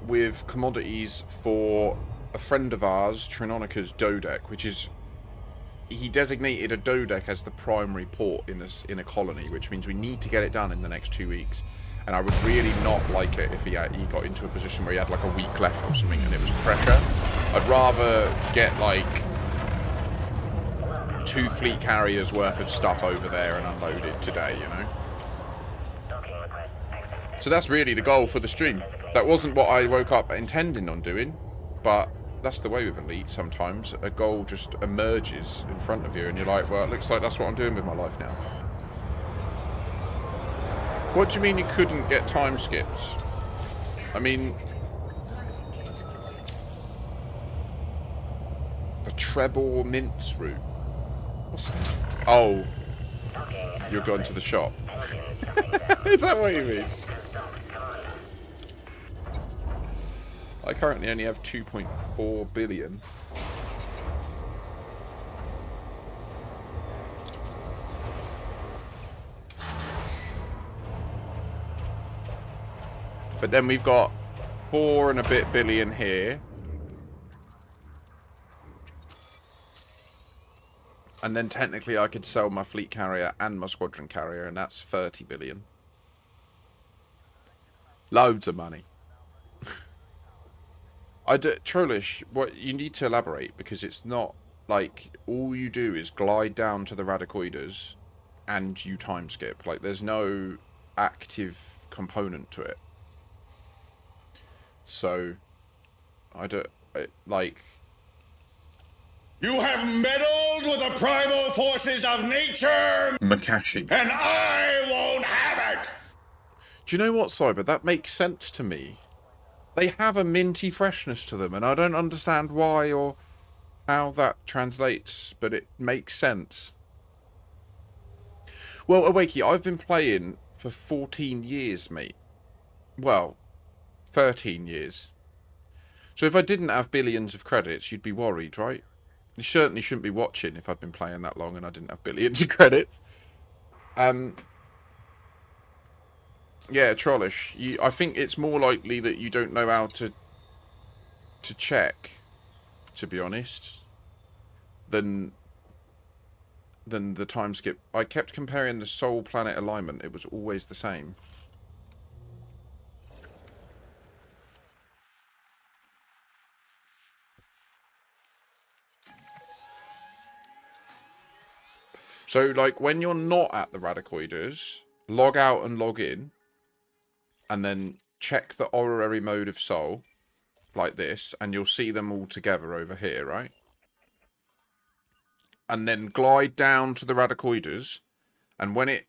With commodities for a friend of ours, Trinonica's Dodec, which is... He designated a Dodec as the primary port in a colony, which means we need to get it done in the next 2 weeks. And I would really not like it if he got into a position where he had like a week left or something and it was pressure. I'd rather get like 2 fleet carriers worth of stuff over there and unload it today, you know? So that's really the goal for the stream. That wasn't what I woke up intending on doing, but that's the way with Elite sometimes. A goal just emerges in front of you and you're like, well, it looks like that's what I'm doing with my life now. What do you mean you couldn't get time skips? I mean... The treble mince route. What's... Oh. You're going to the shop. Is that what you mean? I currently only have 2.4 billion. But then we've got 4 and a bit billion here. And then technically I could sell my fleet carrier and my squadron carrier, and that's 30 billion. Loads of money. Trollish, what you need to elaborate, because it's not like all you do is glide down to the radicoides and you time skip. Like, there's no active component to it. So, like... You have meddled with the primal forces of nature, Makashi. and I won't have it! Do you know what, Cyber? That makes sense to me. They have a minty freshness to them, and I don't understand why or how that translates, but it makes sense. Well, Awakey, I've been playing for 14 years, mate. Well, 13 years. So if I didn't have billions of credits, you'd be worried, right? You certainly shouldn't be watching if I'd been playing that long and I didn't have billions of credits. Yeah, Trollish. I think it's more likely that you don't know how to check, to be honest, than the time skip. I kept comparing the Sol planet alignment. It was always the same. So, like, when you're not at the radicoides, log out and log in, and then check the honorary mode of Sol, like this, and you'll see them all together over here, right? And then glide down to the radicoides, and when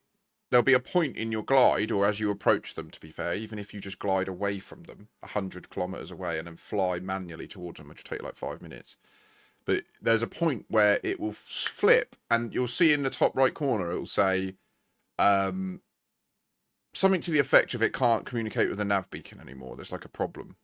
there'll be a point in your glide, or as you approach them, to be fair, even if you just glide away from them, 100 kilometers away, and then fly manually towards them, which will take like 5 minutes. But there's a point where it will flip, and you'll see in the top right corner, it will say something to the effect of it can't communicate with the nav beacon anymore. There's like a problem.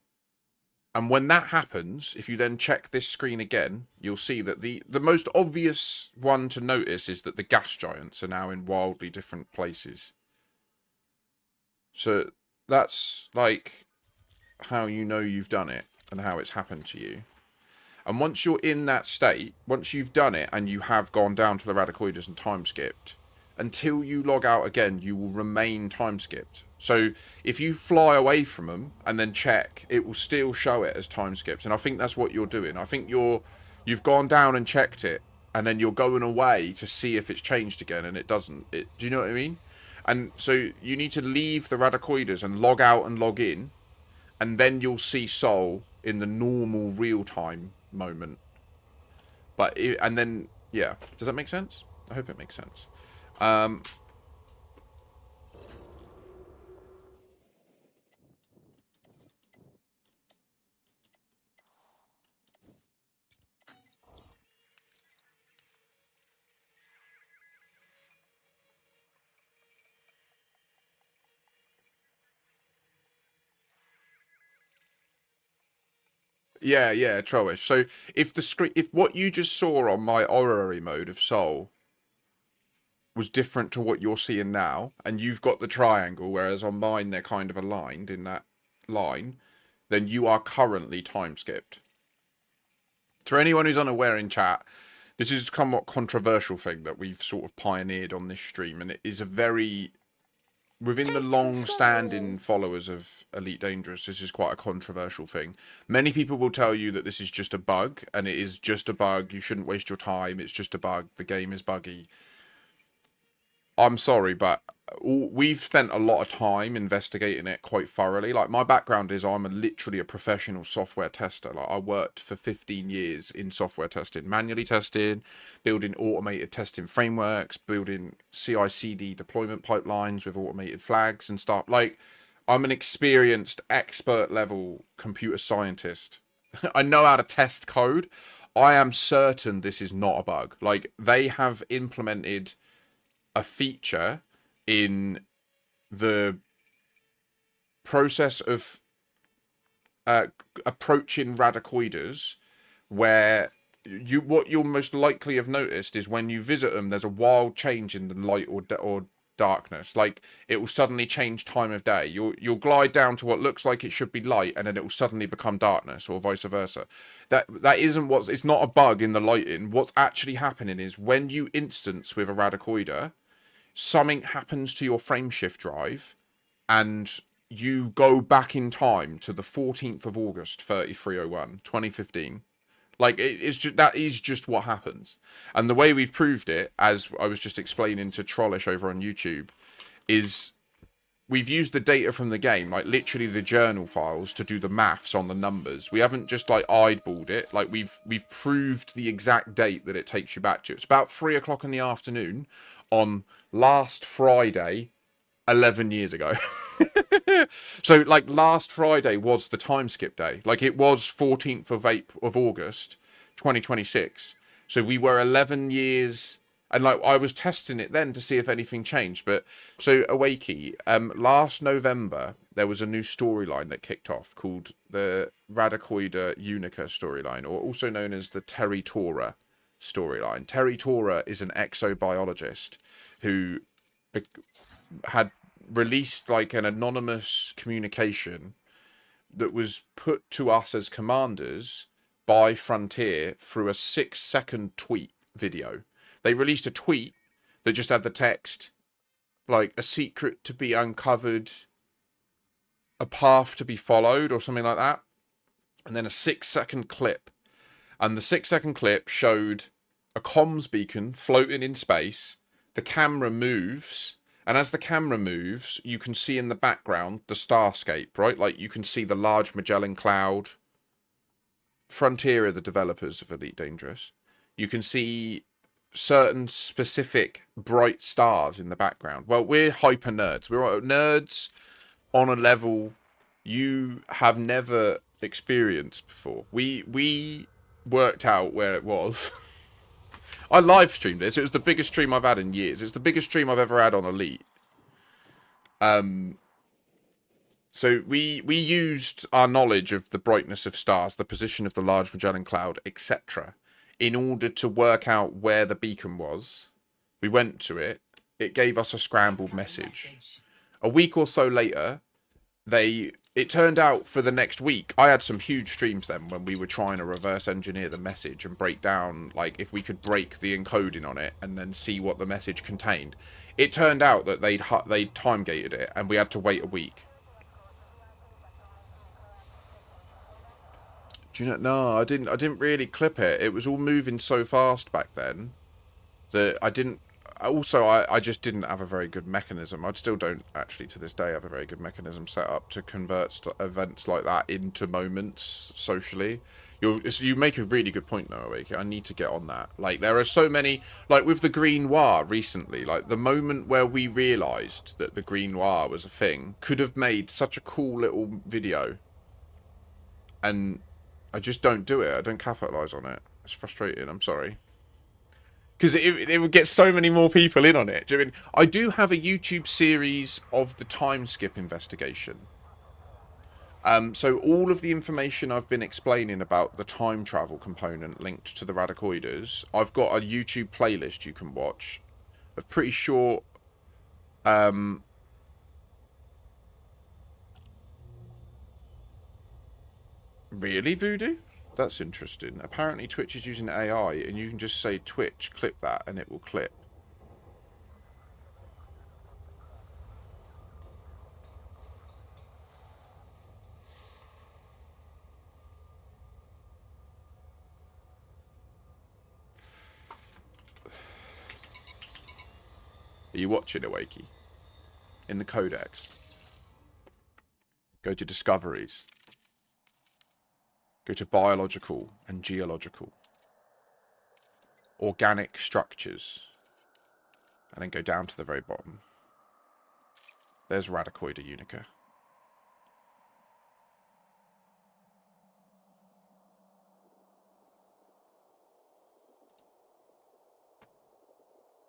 And when that happens, if you then check this screen again, you'll see that the most obvious one to notice is that the gas giants are now in wildly different places. So that's like how you know you've done it and how it's happened to you. And once you're in that state, once you've done it and you have gone down to the radicoides and time skipped, until you log out again, you will remain time skipped. So if you fly away from them and then check, it will still show it as time skipped. And I think that's what you're doing. I think you've gone down and checked it, and then you're going away to see if it's changed again, and it doesn't. Do you know what I mean? And so you need to leave the radicoides and log out and log in, and then you'll see Sol in the normal real-time moment. And then, yeah. Does that make sense? I hope it makes sense. Yeah, Trowish. So if what you just saw on my honorary mode of Sol was different to what you're seeing now, and you've got the triangle, whereas on mine they're kind of aligned in that line, then you are currently time skipped. To anyone who's unaware in chat, this is a somewhat controversial thing that we've sort of pioneered on this stream, and it is a very... Within the long-standing followers of Elite Dangerous, this is quite a controversial thing. Many people will tell you that this is just a bug, and it is just a bug. You shouldn't waste your time. It's just a bug. The game is buggy. I'm sorry, but we've spent a lot of time investigating it quite thoroughly. Like, my background is literally a professional software tester. Like, I worked for 15 years in software testing, manually testing, building automated testing frameworks, building CI/CD deployment pipelines with automated flags and stuff. Like, I'm an experienced expert level computer scientist. I know how to test code. I am certain this is not a bug. Like, they have implemented a feature in the process of approaching radicoides where what you'll most likely have noticed is when you visit them, there's a wild change in the light or darkness. Like it will suddenly change time of day. You'll glide down to what looks like it should be light, and then it will suddenly become darkness, or vice versa. That isn't what's. It's not a bug in the lighting. What's actually happening is when you instance with a radicoider, something happens to your frameshift drive, and you go back in time to the 14th of August, 3301, 2015. Like it's just that is just what happens, and the way we've proved it, as I was just explaining to Trollish over on YouTube, is we've used the data from the game, like literally the journal files, to do the maths on the numbers. We haven't just like eyeballed it. Like we've proved the exact date that it takes you back to. It's about 3 o'clock in the afternoon on last Friday, 11 years ago. So like last Friday was the time skip day. Like it was 14th of August 2026. So we were 11 years, and like I was testing it then to see if anything changed. But so Awakey, last November there was a new storyline that kicked off called the Radicoida Unica storyline, or also known as the Terry Tora storyline. Terry Tora is an exobiologist who had released like an anonymous communication that was put to us as commanders by Frontier through a 6-second tweet video. They released a tweet that just had the text like a secret to be uncovered, a path to be followed, or something like that, and then a 6-second clip. And the 6-second clip showed a comms beacon floating in space. The camera moves, and as the camera moves, you can see in the background the starscape, right? Like you can see the large Magellan Cloud. Frontier are the developers of Elite Dangerous. You can see certain specific bright stars in the background. Well, we're hyper nerds. We're nerds on a level you have never experienced before. We worked out where it was. I live streamed this. It was the biggest stream I've had in years. It's the biggest stream I've ever had on Elite. So we used our knowledge of the brightness of stars, the position of the Large Magellan Cloud, etc., in order to work out where the beacon was. We went to it. It gave us a scrambled message. A week or so later, it turned out for the next week, I had some huge streams then when we were trying to reverse engineer the message and break down, like, if we could break the encoding on it and then see what the message contained. It turned out that they'd time gated it and we had to wait a week. Do you know? No, I didn't really clip it. It was all moving so fast back then that I didn't. Also, I just didn't have a very good mechanism. I still don't actually to this day have a very good mechanism set up to convert events like that into moments socially. You make a really good point though, Awake. I need to get on that. Like there are so many, like with the Green Noir recently, like the moment where we realised that the Green Noir was a thing could have made such a cool little video. And I just don't do it. I don't capitalise on it. It's frustrating. I'm sorry. Because it would get so many more people in on it. I do have a YouTube series of the time skip investigation. So all of the information I've been explaining about the time travel component linked to the Radicoides, I've got a YouTube playlist you can watch. A pretty short... Really, Voodoo? That's interesting. Apparently Twitch is using AI and you can just say Twitch, clip that, and it will clip. Are you watching, Awakey? In the codex. Go to discoveries. Go to biological and geological. Organic structures. And then go down to the very bottom. There's Radicoida Unica.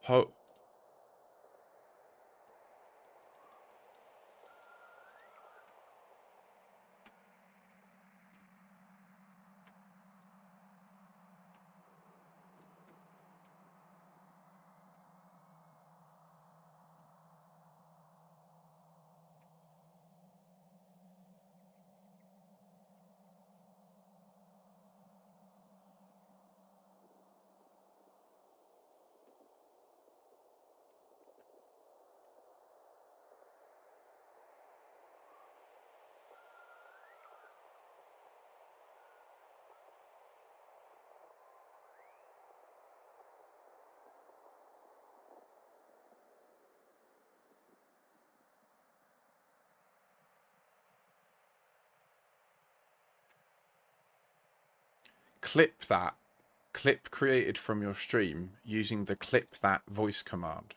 Ho. clip that. Clip created from your stream using the clip that voice command.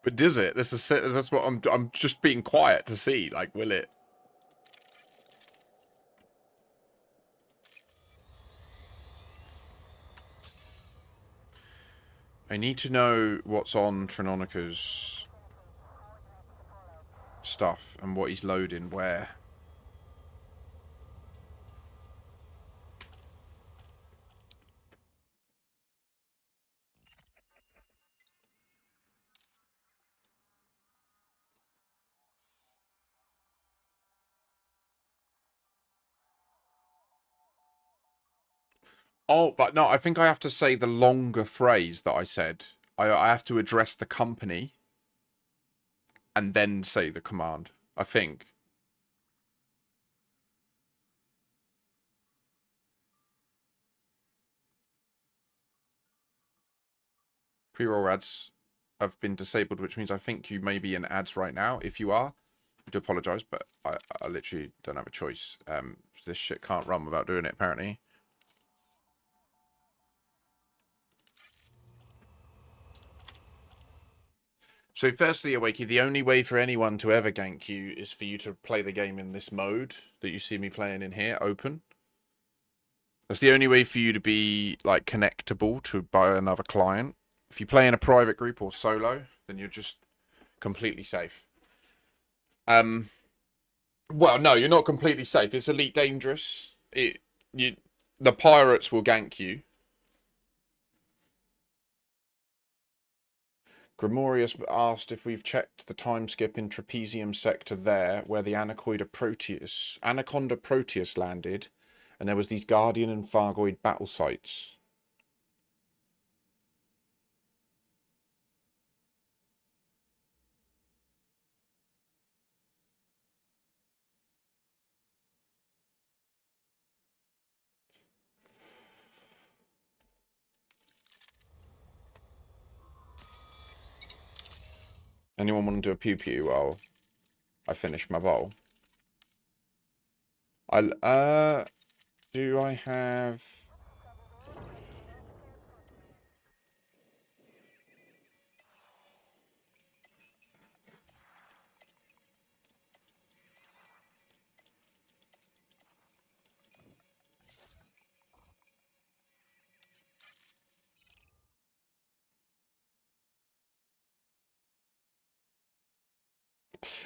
But does it? That's what I'm just being quiet to see. Like, will it? I need to know what's on Trinonica's stuff and what he's loading where. Oh, but no, I think I have to say the longer phrase that I said. I have to address the company and then say the command, I think. Pre-roll ads have been disabled, which means I think you may be in ads right now. If you are, I do apologise, but I literally don't have a choice. This shit can't run without doing it, apparently. So firstly, Awakey, the only way for anyone to ever gank you is for you to play the game in this mode that you see me playing in here, open. That's the only way for you to be, like, connectable to by another client. If you play in a private group or solo, then you're just completely safe. Well, no, you're not completely safe. It's Elite Dangerous. The pirates will gank you. Gregorius asked if we've checked the time skip in Trapezium sector there, where the Anaconda Proteus landed, and there was these Guardian and Fargoid battle sites. Anyone want to do a pew pew while I finish my bowl? Do I have...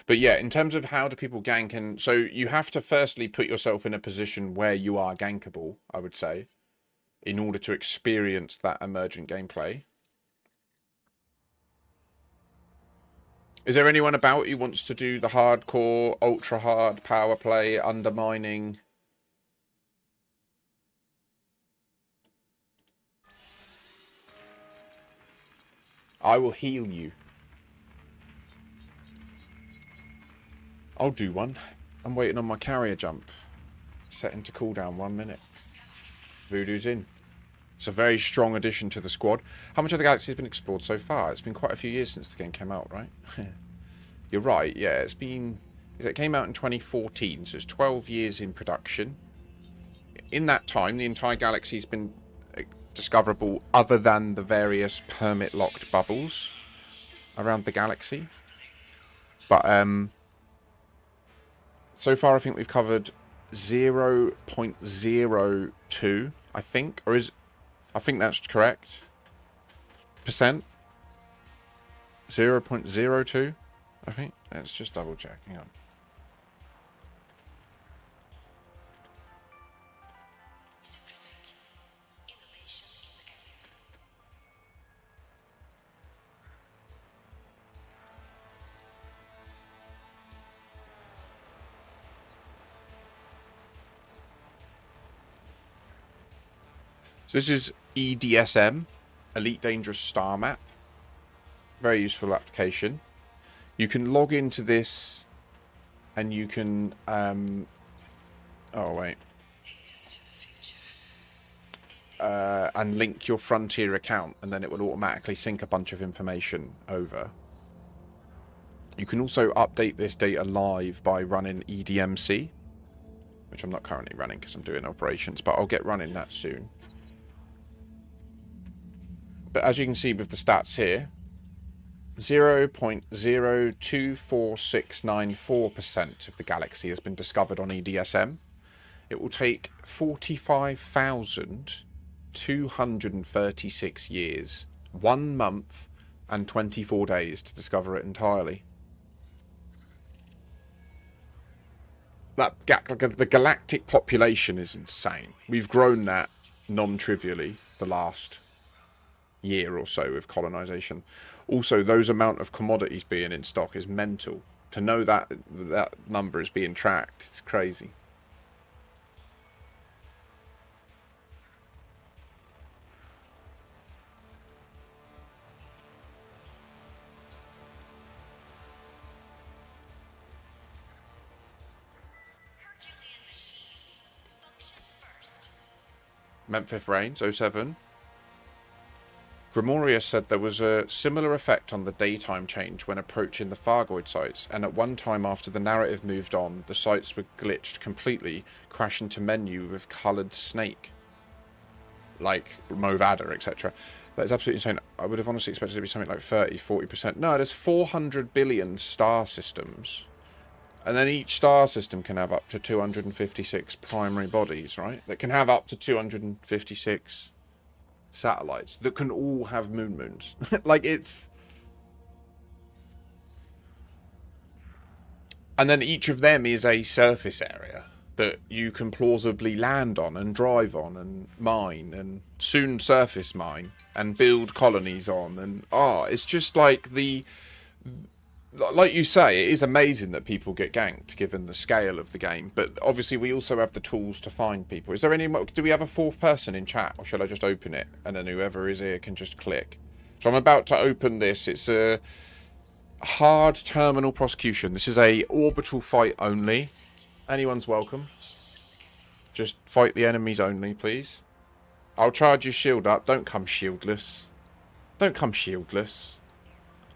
But yeah, in terms of how do people gank, and so you have to firstly put yourself in a position where you are gankable, I would say, in order to experience that emergent gameplay. Is there anyone about who wants to do the hardcore, ultra hard power play, undermining? I will heal you. I'll do one. I'm waiting on my carrier jump. Setting to cooldown 1 minute. Voodoo's in. It's a very strong addition to the squad. How much of the galaxy has been explored so far? It's been quite a few years since the game came out, right? You're right, yeah. It came out in 2014, so it's 12 years in production. In that time, the entire galaxy has been discoverable other than the various permit-locked bubbles around the galaxy. But, so far I think we've covered 0.02, I think. Or is... I think that's correct. Percent? 0.02, I think. Let's just double check. Hang on. So this is EDSM, Elite Dangerous Star Map. Very useful application. You can log into this and you can... oh, wait. And link your Frontier account, and then it will automatically sync a bunch of information over. You can also update this data live by running EDMC, which I'm not currently running because I'm doing operations, but I'll get running that soon. But as you can see with the stats here, 0.024694% of the galaxy has been discovered on EDSM. It will take 45,236 years, 1 month, and 24 days to discover it entirely. The galactic population is insane. We've grown that non-trivially the last year or so with colonization. Also, those amount of commodities being in stock is mental. To know that that number is being tracked is crazy. Herculean machines. Function first. Memphis Reigns, 07. Grimoria said there was a similar effect on the daytime change when approaching the Fargoid sites, and at one time after the narrative moved on, the sites were glitched completely, crashing to menu with coloured snake. Like Movada, etc. That is absolutely insane. I would have honestly expected it to be something like 30-40%. No, there's 400 billion star systems. And then each star system can have up to 256 primary bodies, right? That can have up to 256 satellites that can all have moons. Like, it's... And then each of them is a surface area that you can plausibly land on and drive on and mine and soon surface mine and build colonies on. And it's just like the... Like you say, it is amazing that people get ganked given the scale of the game, but obviously we also have the tools to find people. Is there any... Do we have a fourth person in chat, or shall I just open it and then whoever is here can just click? So I'm about to open this. It's a hard terminal prosecution. This is a orbital fight only. Anyone's welcome. Just fight the enemies only, please. I'll charge your shield up. Don't come shieldless. Don't come shieldless.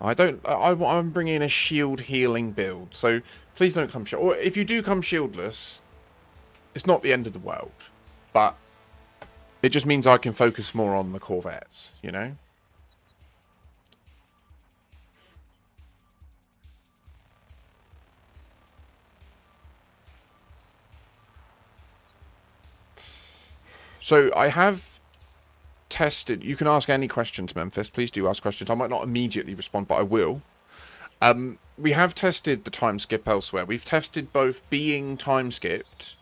I'm bringing a shield healing build, so please don't come shield. Or if you do come shieldless, it's not the end of the world, but it just means I can focus more on the corvettes, you know? So I have tested. You can ask any questions, Memphis. Please do ask questions. I might not immediately respond, but I will. We have tested the time skip elsewhere. We've tested both being time skipped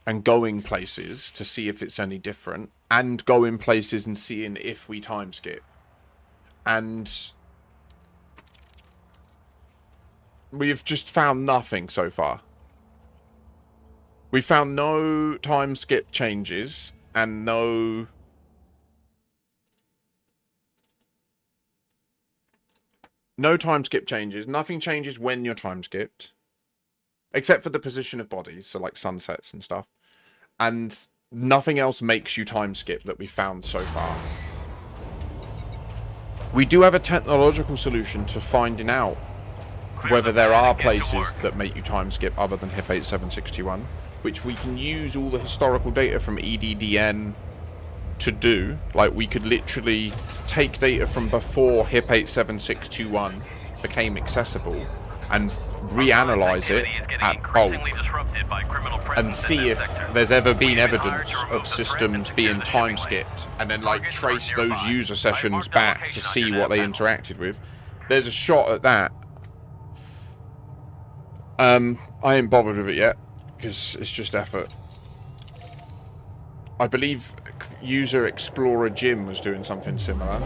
and going places to see if it's any different, and going places and seeing if we time skip. And we've just found nothing so far. We found no time skip changes and no time skip changes. Nothing changes when you're time skipped. Except for the position of bodies, so like sunsets and stuff. And nothing else makes you time skip that we found so far. We do have a technological solution to finding out whether there are places that make you time skip other than HIP 87621, which we can use all the historical data from EDDN to do. Like, we could literally take data from before HIP 87621 became accessible and reanalyze it at bulk and see if there's ever been evidence of systems being time skipped, and then like trace those user sessions back to see what they interacted with. There's a shot at that. I ain't bothered with it yet because it's just effort. I believe user Explorer Jim was doing something similar.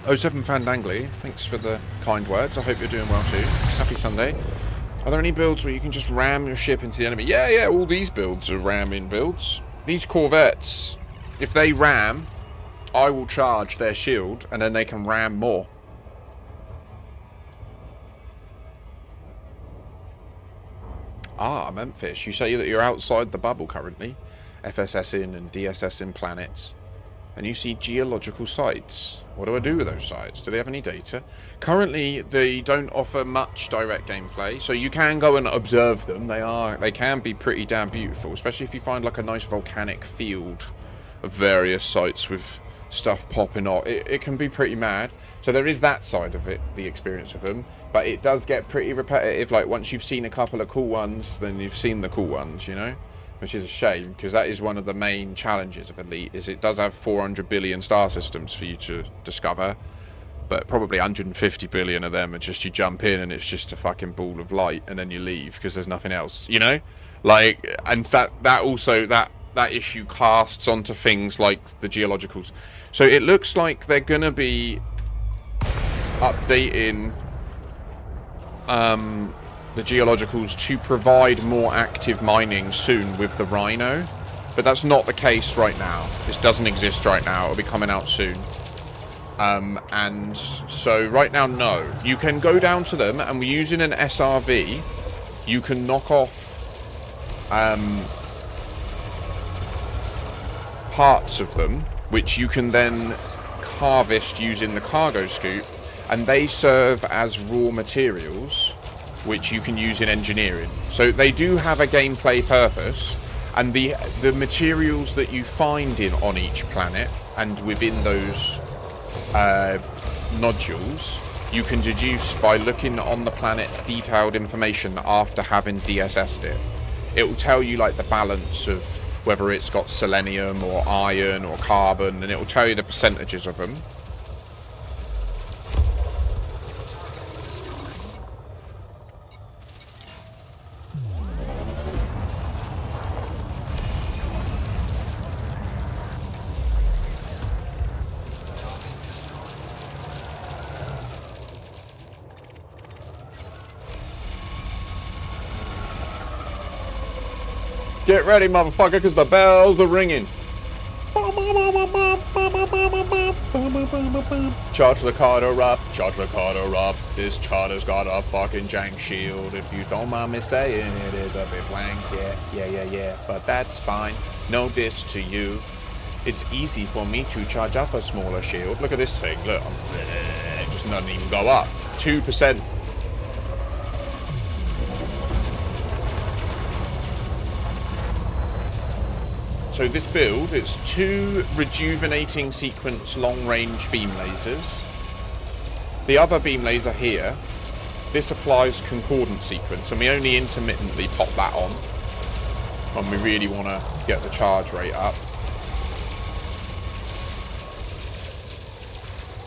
07 Fandangly, thanks for the kind words. I hope you're doing well too. Happy Sunday. Are there any builds where you can just ram your ship into the enemy? Yeah, all these builds are ramming builds. These corvettes, if they ram, I will charge their shield, and then they can ram more. Ah, Memphis, you say that you're outside the bubble currently, FSSing and DSSing planets, and you see geological sites. What do I do with those sites? Do they have any data? Currently, they don't offer much direct gameplay, so you can go and observe them. They can be pretty damn beautiful, especially if you find like a nice volcanic field of various sites with stuff popping off. It can be pretty mad. So there is that side of it, the experience of them, but it does get pretty repetitive. Like once you've seen a couple of cool ones, then you've seen the cool ones, you know, which is a shame, because that is one of the main challenges of Elite, is it does have 400 billion star systems for you to discover, but probably 150 billion of them are just you jump in and it's just a fucking ball of light and then you leave because there's nothing else, you know, like, and that issue casts onto things like the geologicals. So it looks like they're gonna be updating the geologicals to provide more active mining soon with the Rhino, but that's not the case right now. This doesn't exist right now. It'll be coming out soon. And so right now, no. You can go down to them, and we're using an SRV. You can knock off parts of them, which you can then harvest using the cargo scoop, and they serve as raw materials which you can use in engineering. So they do have a gameplay purpose, and the materials that you find on each planet and within those nodules, you can deduce by looking on the planet's detailed information after having DSS'd it. It will tell you like the balance of whether it's got selenium or iron or carbon, and it will tell you the percentages of them. Get ready, motherfucker, because the bells are ringing. Charge the Carter up, charge the Carter up. This charter's got a fucking jank shield. If you don't mind me saying, it is a bit blank. Yeah. But that's fine. No diss to you. It's easy for me to charge up a smaller shield. Look at this thing. Look, it just doesn't even go up. 2%. So this build, it's 2 rejuvenating sequence long-range beam lasers. The other beam laser here, this applies concordant sequence, and we only intermittently pop that on when we really want to get the charge rate up.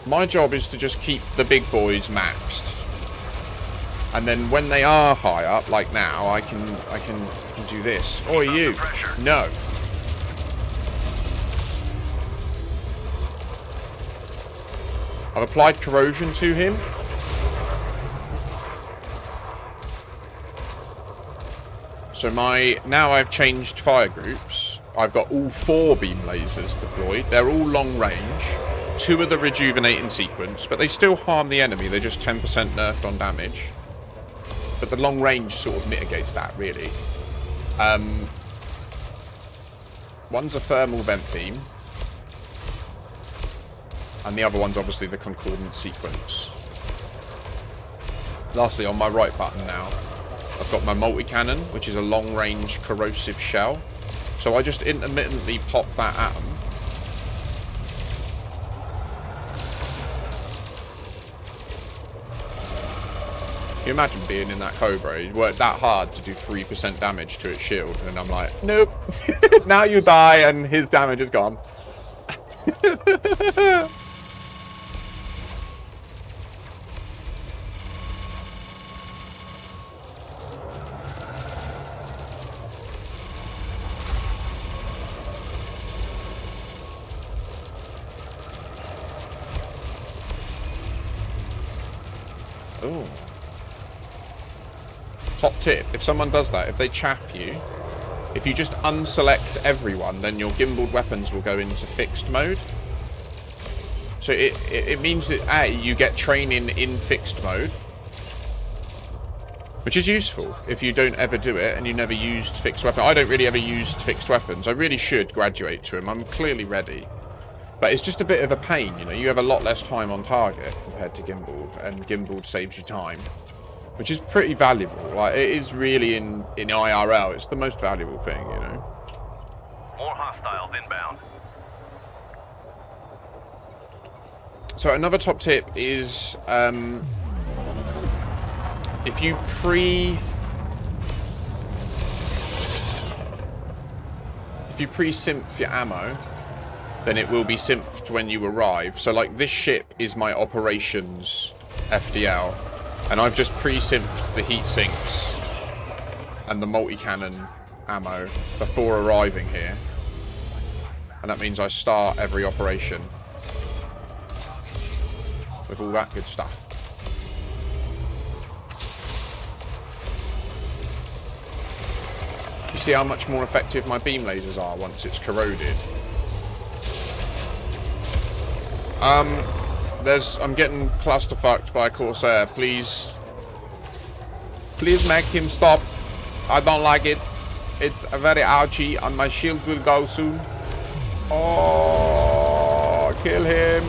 My job is to just keep the big boys maxed, and then when they are high up, like now, I can do this. Oi, you! No. I've applied corrosion to him. So now I've changed fire groups. I've got all 4 beam lasers deployed. They're all long range. 2 of the rejuvenating sequence, but they still harm the enemy. They're just 10% nerfed on damage. But the long range sort of mitigates that, really. One's a thermal vent beam, and the other one's obviously the concordant sequence. Lastly, on my right button now, I've got my multi-cannon, which is a long-range corrosive shell. So I just intermittently pop that at them. You imagine being in that Cobra, you worked that hard to do 3% damage to its shield, and I'm like, nope, now you die and his damage is gone. Oh. Top tip, if someone does that, if they chaff you, if you just unselect everyone, then your gimbaled weapons will go into fixed mode. So it means that A, you get training in fixed mode, which is useful if you don't ever do it and you never used fixed weapon. I don't really ever use fixed weapons. I really should graduate to them. I'm clearly ready. But it's just a bit of a pain, you know. You have a lot less time on target compared to gimbaled, and gimbaled saves you time, which is pretty valuable. Like, it is really in IRL, it's the most valuable thing, you know. More hostiles inbound. So another top tip is if you pre-synth your ammo, then it will be synthed when you arrive. So like this ship is my operations FDL, and I've just pre-synthed the heat sinks and the multi-cannon ammo before arriving here. And that means I start every operation with all that good stuff. You see how much more effective my beam lasers are once it's corroded. I'm getting clusterfucked by a Corsair. Please make him stop. I don't like it. It's very ouchy, and my shield will go soon. Oh, kill him.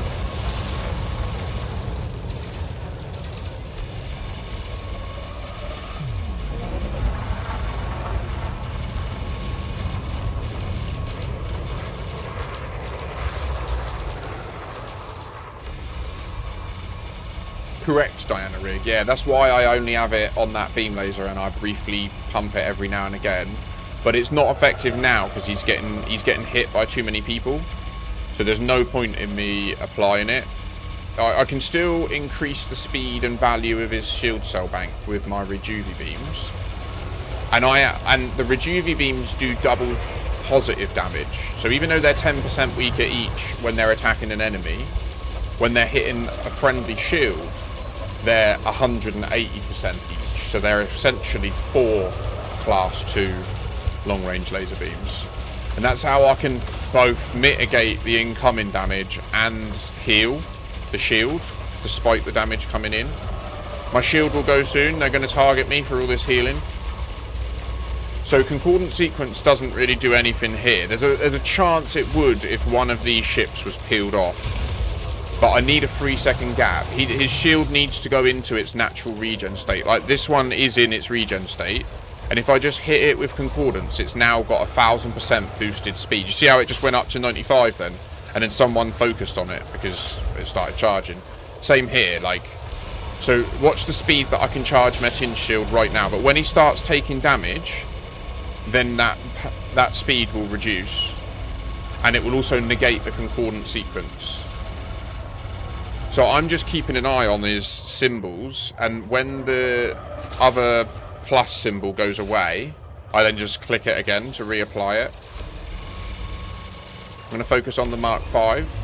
Correct, Diana Rig. Yeah, that's why I only have it on that beam laser and I briefly pump it every now and again. But it's not effective now because he's getting hit by too many people. So there's no point in me applying it. I can still increase the speed and value of his shield cell bank with my Rejuvi beams. And the Rejuvi beams do double positive damage. So even though they're 10% weaker each when they're attacking an enemy, when they're hitting a friendly shield, they're 180% each. So they're essentially 4 class 2 long-range laser beams. And that's how I can both mitigate the incoming damage and heal the shield, despite the damage coming in. My shield will go soon. They're going to target me for all this healing. So Concordant Sequence doesn't really do anything here. There's a chance it would if one of these ships was peeled off. But I need a 3-second gap. His shield needs to go into its natural regen state. Like, this one is in its regen state. And if I just hit it with Concordance, it's now got 1000% boosted speed. You see how it just went up to 95 then? And then someone focused on it because it started charging. Same here, like... So, watch the speed that I can charge Metin's shield right now. But when he starts taking damage, then that speed will reduce. And it will also negate the Concordant Sequence. So I'm just keeping an eye on his symbols, and when the other plus symbol goes away, I then just click it again to reapply it. I'm going to focus on the Mark 5.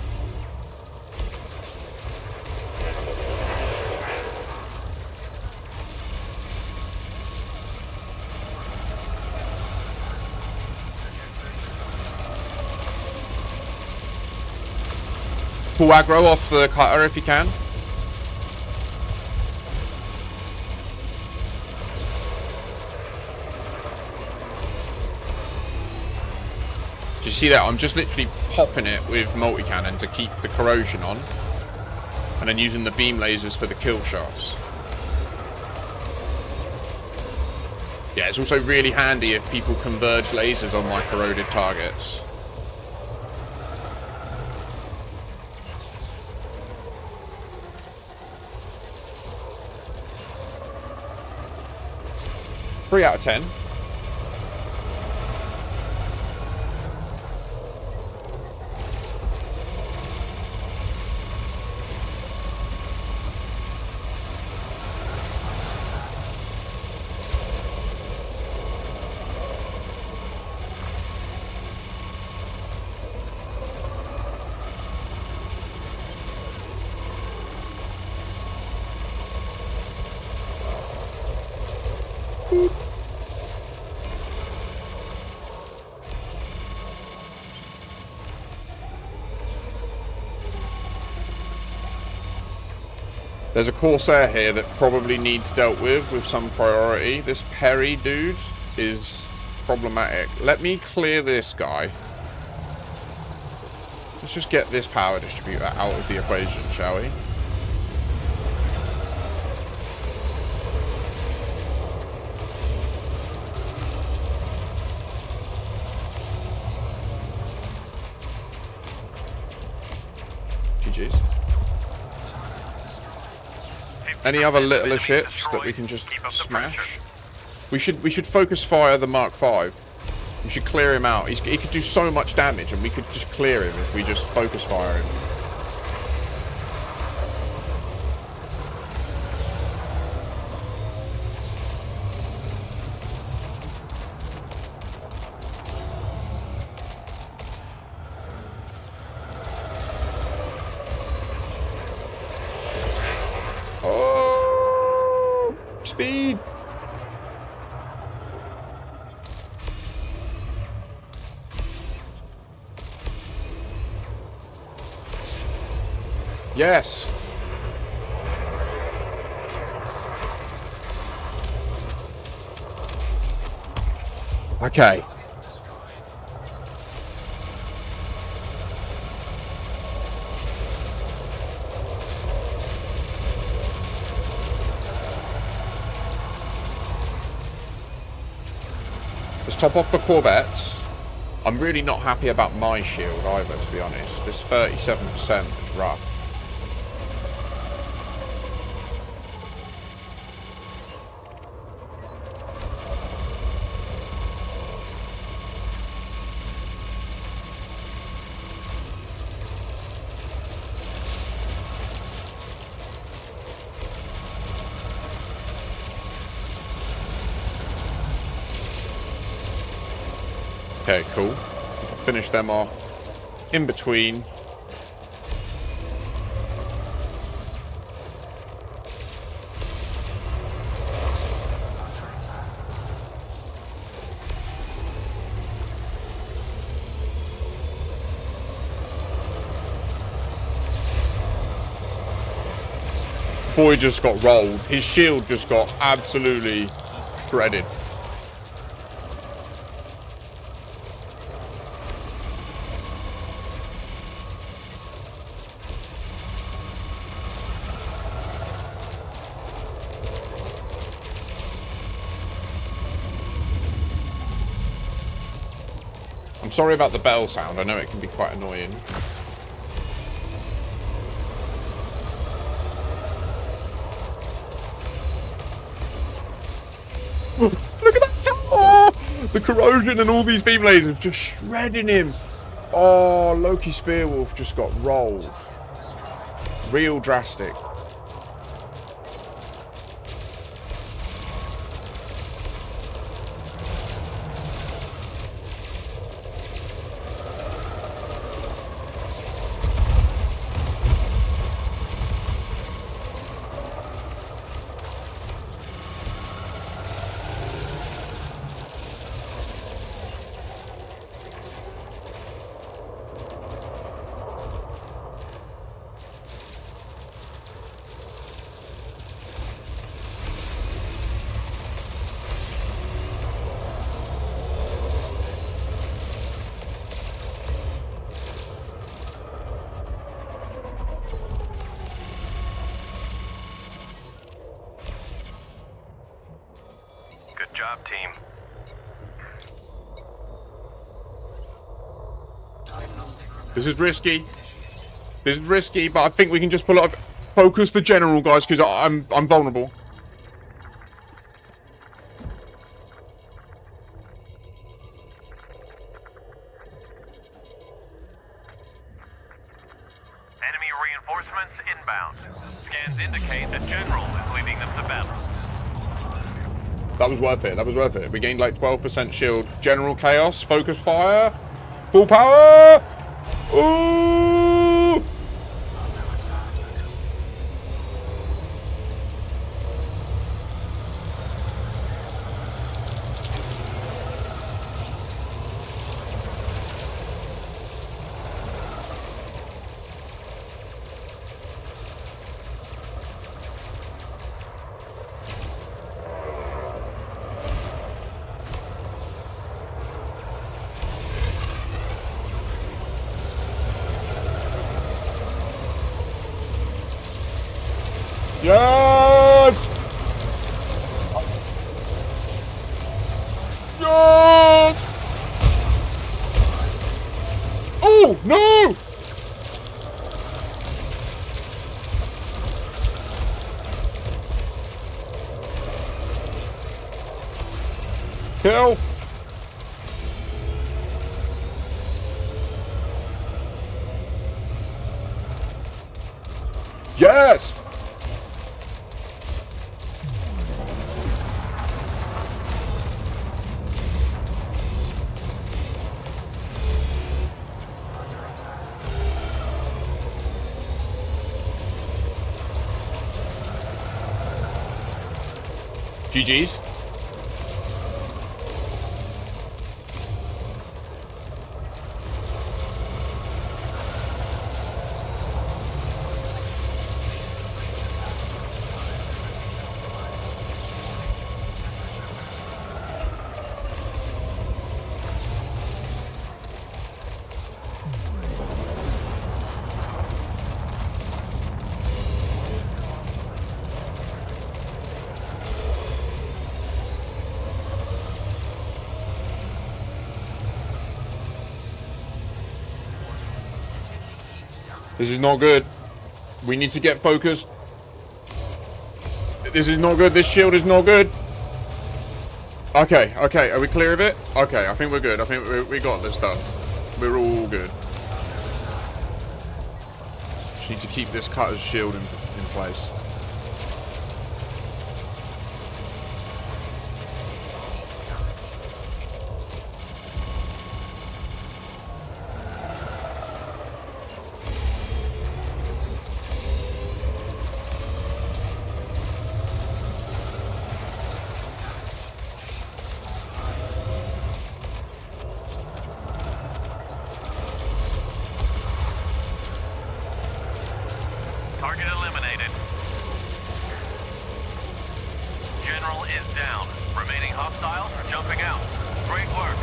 Pull aggro off the cutter if you can. Do you see that? I'm just literally popping it with multi-cannon to keep the corrosion on. And then using the beam lasers for the kill shots. Yeah, it's also really handy if people converge lasers on my corroded targets. Three out of 10. There's a Corsair here that probably needs dealt with some priority. This Perry dude is problematic. Let me clear this guy. Let's just get this power distributor out of the equation, shall we? GG's. Any other littler ships that we can just smash? We should focus fire the Mark V. We should clear him out. He could do so much damage, and we could just clear him if we just focus fire him. Oh, speed! Yes. Okay. Let's top off the Corvettes. I'm really not happy about my shield either, to be honest. This 37% is rough. Okay, cool. Finish them off. In between. Boy just got rolled. His shield just got absolutely shredded. I'm sorry about the bell sound. I know it can be quite annoying. Look at that! Oh, the corrosion and all these beam lasers just shredding him. Oh, Loki Spearwolf just got rolled. Real drastic. Good job, team. This is risky. This is risky, but I think we can just pull it up. Focus the general, guys, because I'm vulnerable. Enemy reinforcements inbound. Scans indicate a general is leading them to battle. That was worth it. That was worth it. We gained like 12% shield. General chaos. Focus fire. Full power. Ooh. Yes! Yes! Oh, no! Kill! Yes! GG's. This is not good. We need to get focused. This is not good. This shield is not good. Okay, okay. Are we clear of it? Okay, I think we're good. I think we got this done. We're all good. Just need to keep this cutter's shield in place. Target eliminated. General is down. Remaining hostiles are jumping out. Great work.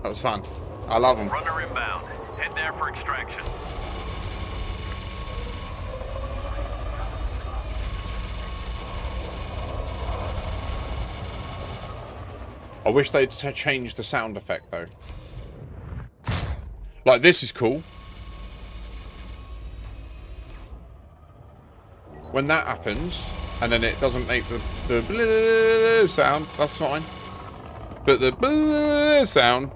That was fun. I love them. Runner inbound. Head there for extraction. I wish they'd changed the sound effect though. Like, this is cool. When that happens, and then it doesn't make the bleh sound, that's fine. But the bleh sound,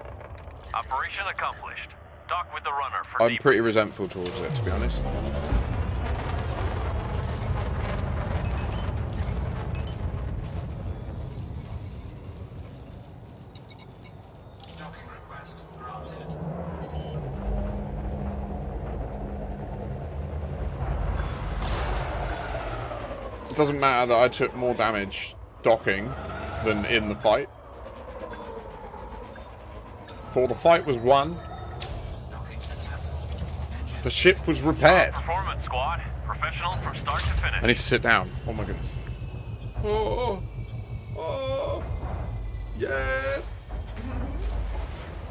Operation accomplished. Dock with the runner for I'm pretty resentful towards it, to be honest. It doesn't matter that I took more damage docking than in the fight. For the fight was won. The ship was repaired. Performance squad. Professional from start to finish. I need to sit down. Oh my goodness. Oh. Oh. Yes.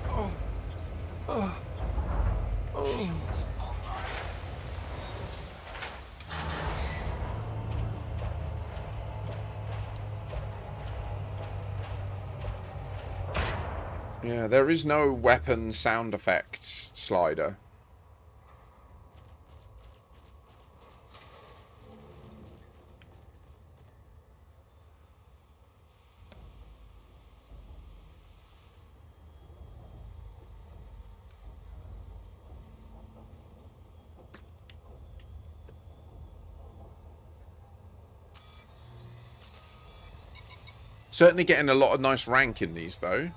Oh. Oh. Oh. Yeah, there is no weapon sound effect slider. Certainly getting a lot of nice rank in these though.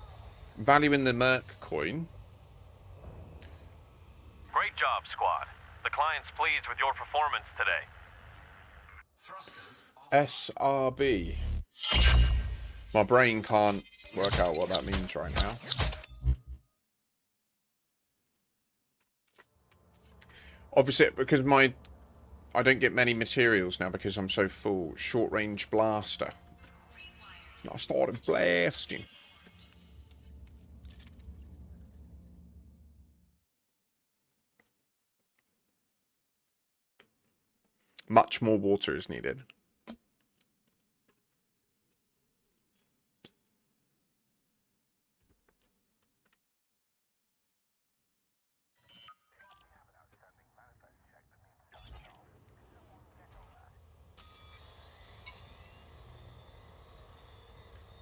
Value in the Merc coin. Great job, squad. The client's pleased with your performance today. SRB. My brain can't work out what that means right now. Obviously, because I don't get many materials now because I'm so full. Short range blaster. I started blasting. Much more water is needed.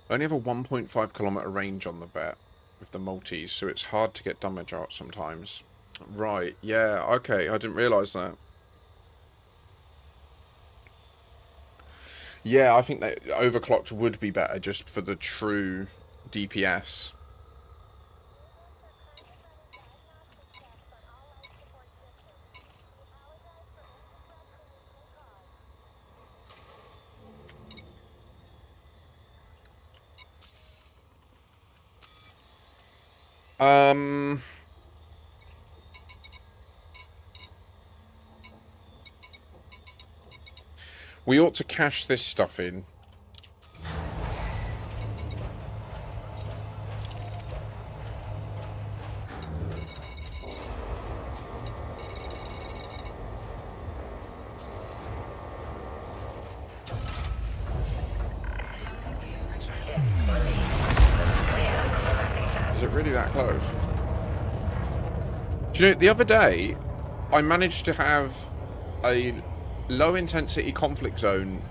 I only have a 1.5 kilometer range on the vet with the multis, so it's hard to get damage out sometimes. Right, yeah, okay, I didn't realise that. Yeah, I think that overclocked would be better just for the true DPS. We ought to cash this stuff in. Is it really that close? Do you know, the other day, I managed to have a low intensity conflict zone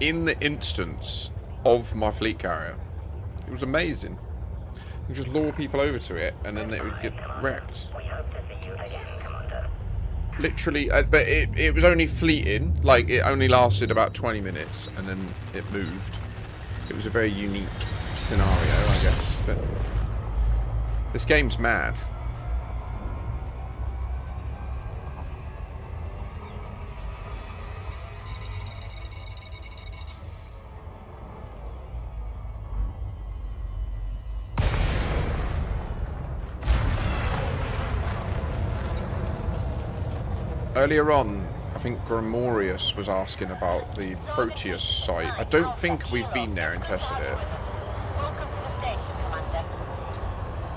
in the instance of my fleet carrier. It was amazing. You just lure people over to it and then it would get wrecked. Literally, but it was only fleeting. Like, it only lasted about 20 minutes and then it moved. It was a very unique scenario, I guess. But this game's mad. Earlier on, I think Grimorius was asking about the Proteus site. I don't think we've been there and tested it. Welcome to the station, Commander.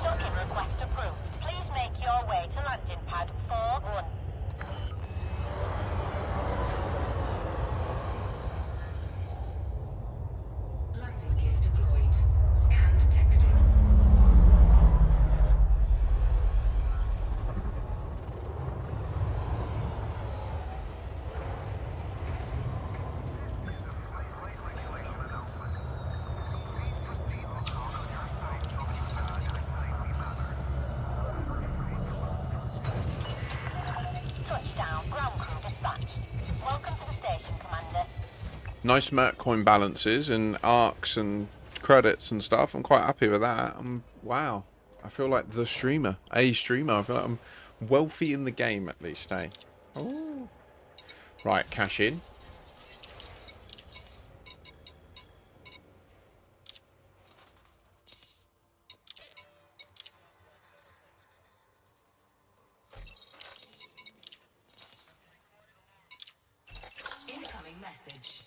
Docking request approved. Please make your way to landing pad 4-1. Landing gear deployed. Scan detected. Touchdown. Ground crew dispatched. Welcome to the station, Commander. Nice Merc coin balances and arcs and credits and stuff. I'm quite happy with that. Wow. I feel like the streamer. A streamer. I feel like I'm wealthy in the game at least, eh? Oh. Right, cash in. Incoming message.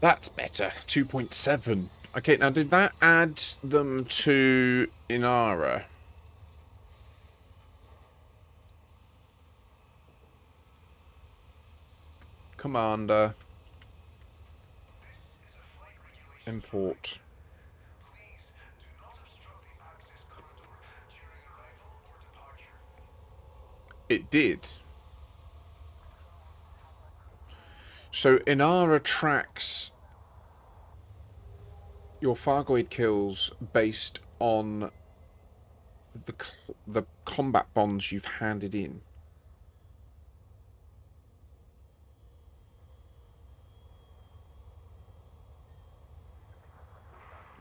That's better. 2.7. Okay, now did that add them to Inara? Commander. Import. It did. So Inara tracks your Fargoid kills based on the combat bonds you've handed in.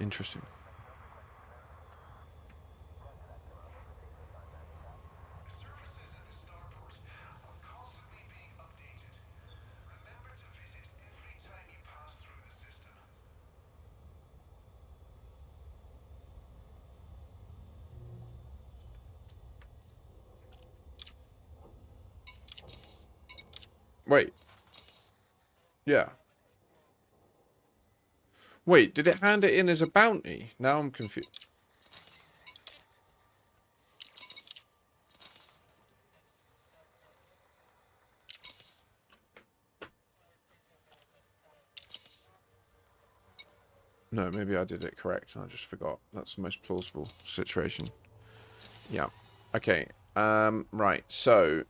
Interesting. Wait. Yeah. Wait, did it hand it in as a bounty? Now I'm confused. No, maybe I did it correct and I just forgot. That's the most plausible situation. Yeah. Okay. Right. So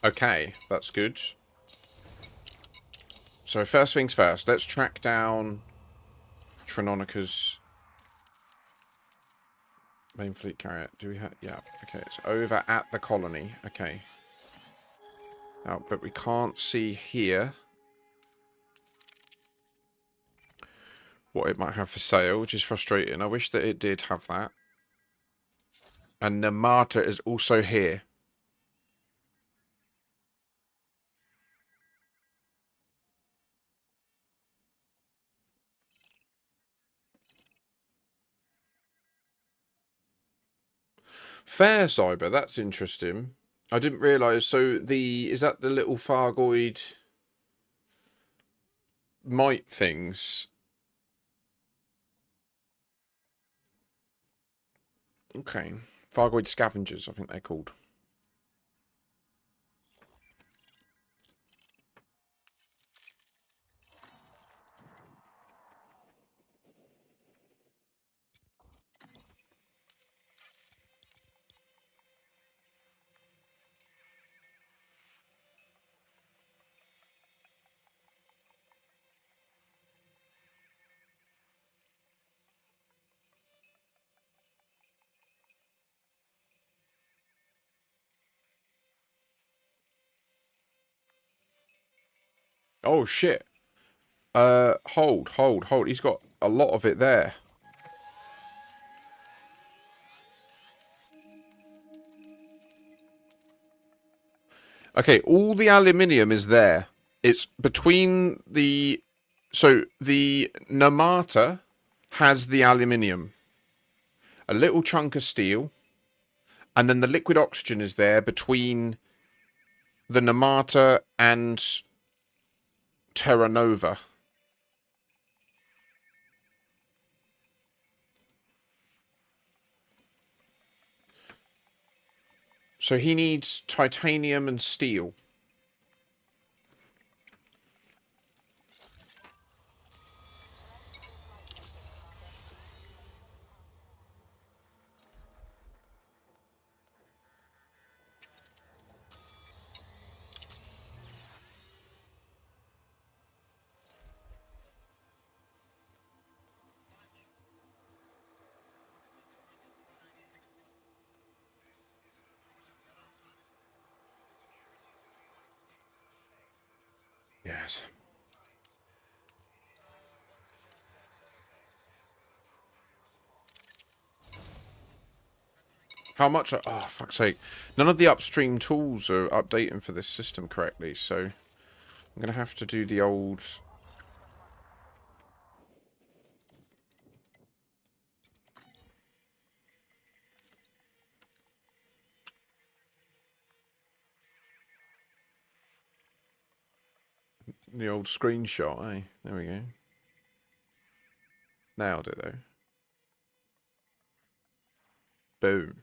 okay, that's good. So first things first, let's track down Trinonica's main fleet carrier. Do we have... Yeah, okay, it's over at the colony. Okay. Now, but we can't see here what it might have for sale, which is frustrating. I wish that it did have that. And Namata is also here. Fair Cyber, that's interesting. I didn't realise. So is that the little Fargoid mite things? Okay. Fargoid scavengers, I think they're called. Oh, shit. Hold. He's got a lot of it there. Okay, all the aluminium is there. It's between the... So, the Namata has the aluminium. A little chunk of steel. And then the liquid oxygen is there between the Namata and Terra Nova. So he needs titanium and steel. Yes. How much? Oh, fuck's sake. None of the upstream tools are updating for this system correctly, so I'm going to have to do the old... The old screenshot, eh? There we go. Nailed it, though. Boom.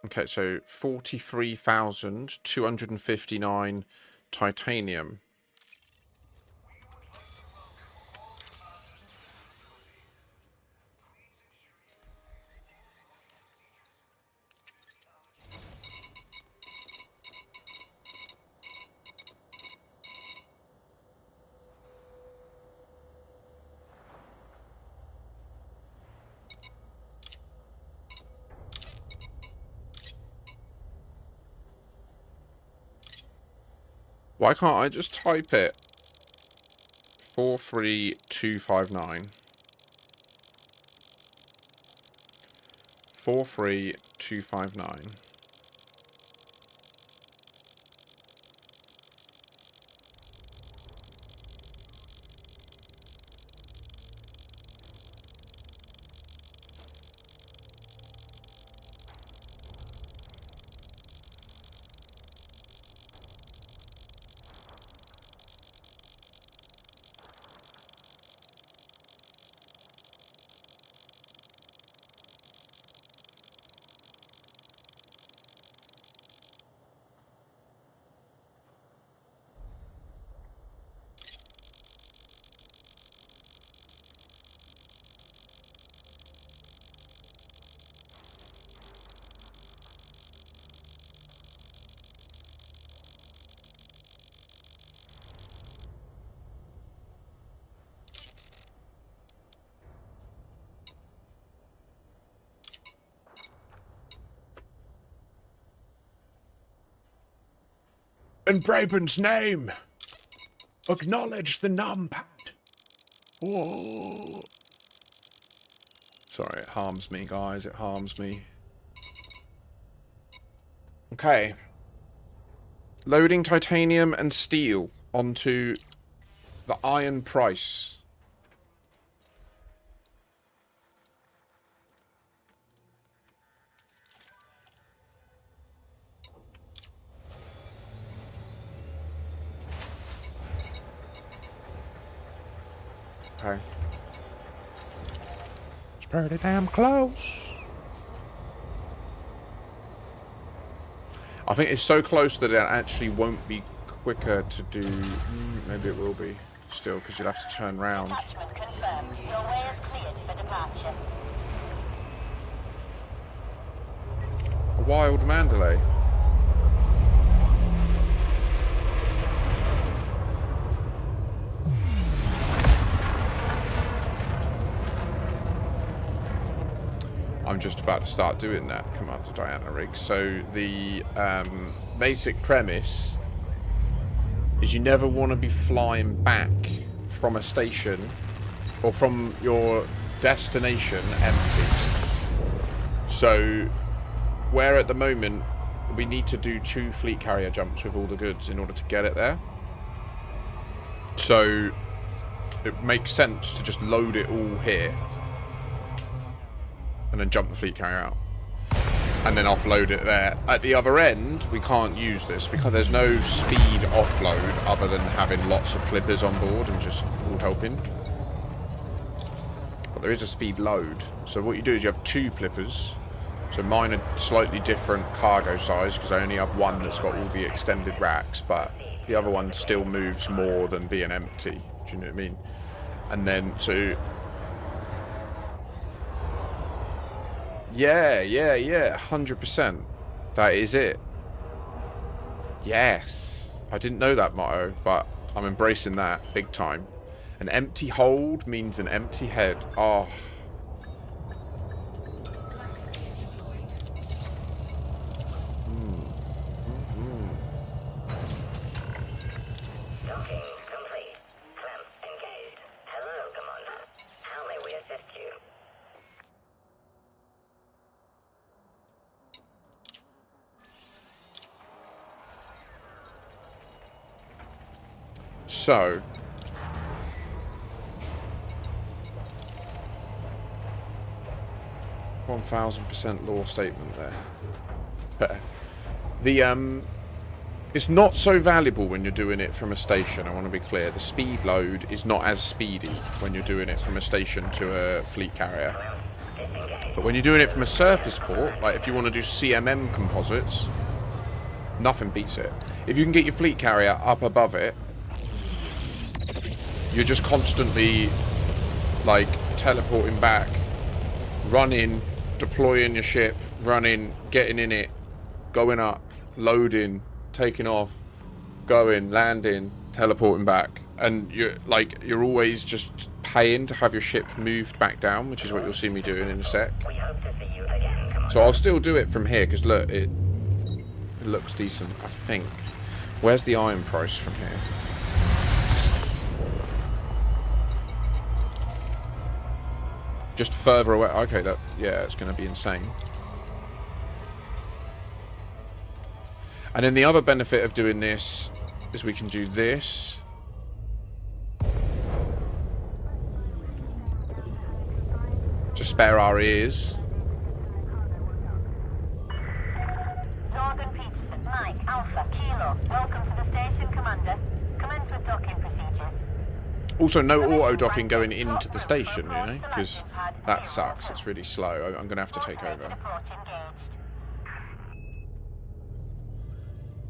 Okay, so 43,259 titanium. Why can't I just type it? 43259. 43259. In Braben's name, acknowledge the numpad. Whoa. Sorry, it harms me, guys. It harms me. Okay. Loading titanium and steel onto the iron price. Okay. It's pretty damn close. I think it's so close that it actually won't be quicker to do. Maybe it will be still, because you'll have to turn round. Attachment confirmed. Your way is cleared for departure. A wild Mandalay. I'm just about to start doing that, Commander Diana Riggs. So the basic premise is you never want to be flying back from a station or from your destination empty. So where at the moment we need to do 2 fleet carrier jumps with all the goods in order to get it there. So it makes sense to just load it all here and then jump the fleet carrier out and then offload it there. At the other end, we can't use this because there's no speed offload other than having lots of flippers on board and just all helping. But there is a speed load. So what you do is you have 2 flippers. So mine are slightly different cargo size because I only have one that's got all the extended racks, but the other one still moves more than being empty. Do you know what I mean? And then so yeah, 100%. That is it. Yes. I didn't know that motto, but I'm embracing that big time. An empty hold means an empty head. Oh. Docking complete. Clamps engaged. Hello, Commander. How may we assist you? So 1000% law statement there. The it's not so valuable when you're doing it from a station. I want to be clear. The speed load is not as speedy when you're doing it from a station to a fleet carrier. But when you're doing it from a surface port, like if you want to do CMM composites, nothing beats it. If you can get your fleet carrier up above it, you're just constantly like teleporting back, running, deploying your ship, running, getting in it, going up, loading, taking off, going, landing, teleporting back, and you're always just paying to have your ship moved back down, which is what you'll see me doing in a sec. We hope to see you again, Commander. So I'll still do it from here because look, it looks decent, I think. Where's the iron price from here? Just further away. Okay, that, yeah, it's going to be insane. And then the other benefit of doing this is we can do this. To spare our ears. Northern Peterson, Mike, Alpha, Kilo. Welcome to the station, Commander. Commence with docking procedures. Also, no auto-docking going into the station, you know, because that sucks. It's really slow. I'm going to have to take over.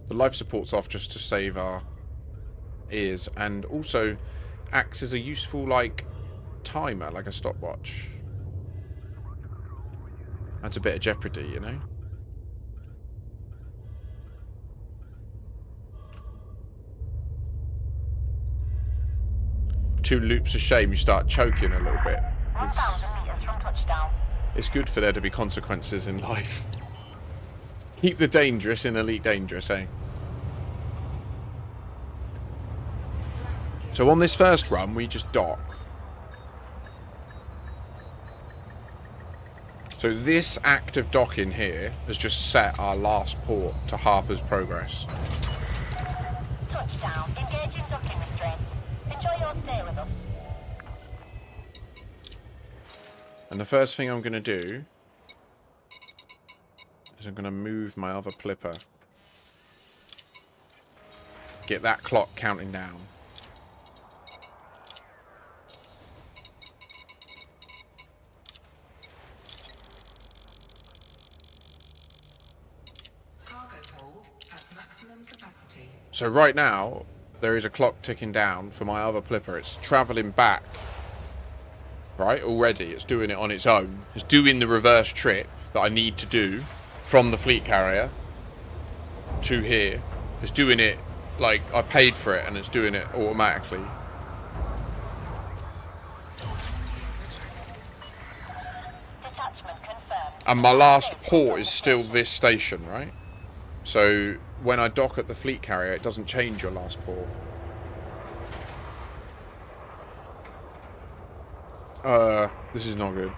The life support's off just to save our ears, and also acts as a useful, like, timer, like a stopwatch. That's a bit of jeopardy, you know? Two loops of shame, you start choking a little bit. 1,000 meters from touchdown. It's good for there to be consequences in life. Keep the dangerous in elite dangerous, eh? So on this first run, we just dock. So this act of docking here has just set our last port to Harper's Progress. Touchdown. Engaging docking restraints. Enjoy your stay with us. And the first thing I'm going to do is I'm going to move my other flipper. Get that clock counting down. Cargo hold at maximum capacity. So right now, there is a clock ticking down for my other flipper. It's travelling back. Right, already. It's doing it on its own. It's doing the reverse trip that I need to do from the fleet carrier to here. It's doing it like I paid for it, and it's doing it automatically. Detachment confirmed. And my last port is still this station, right? So when I dock at the fleet carrier, it doesn't change your last port. This is not good.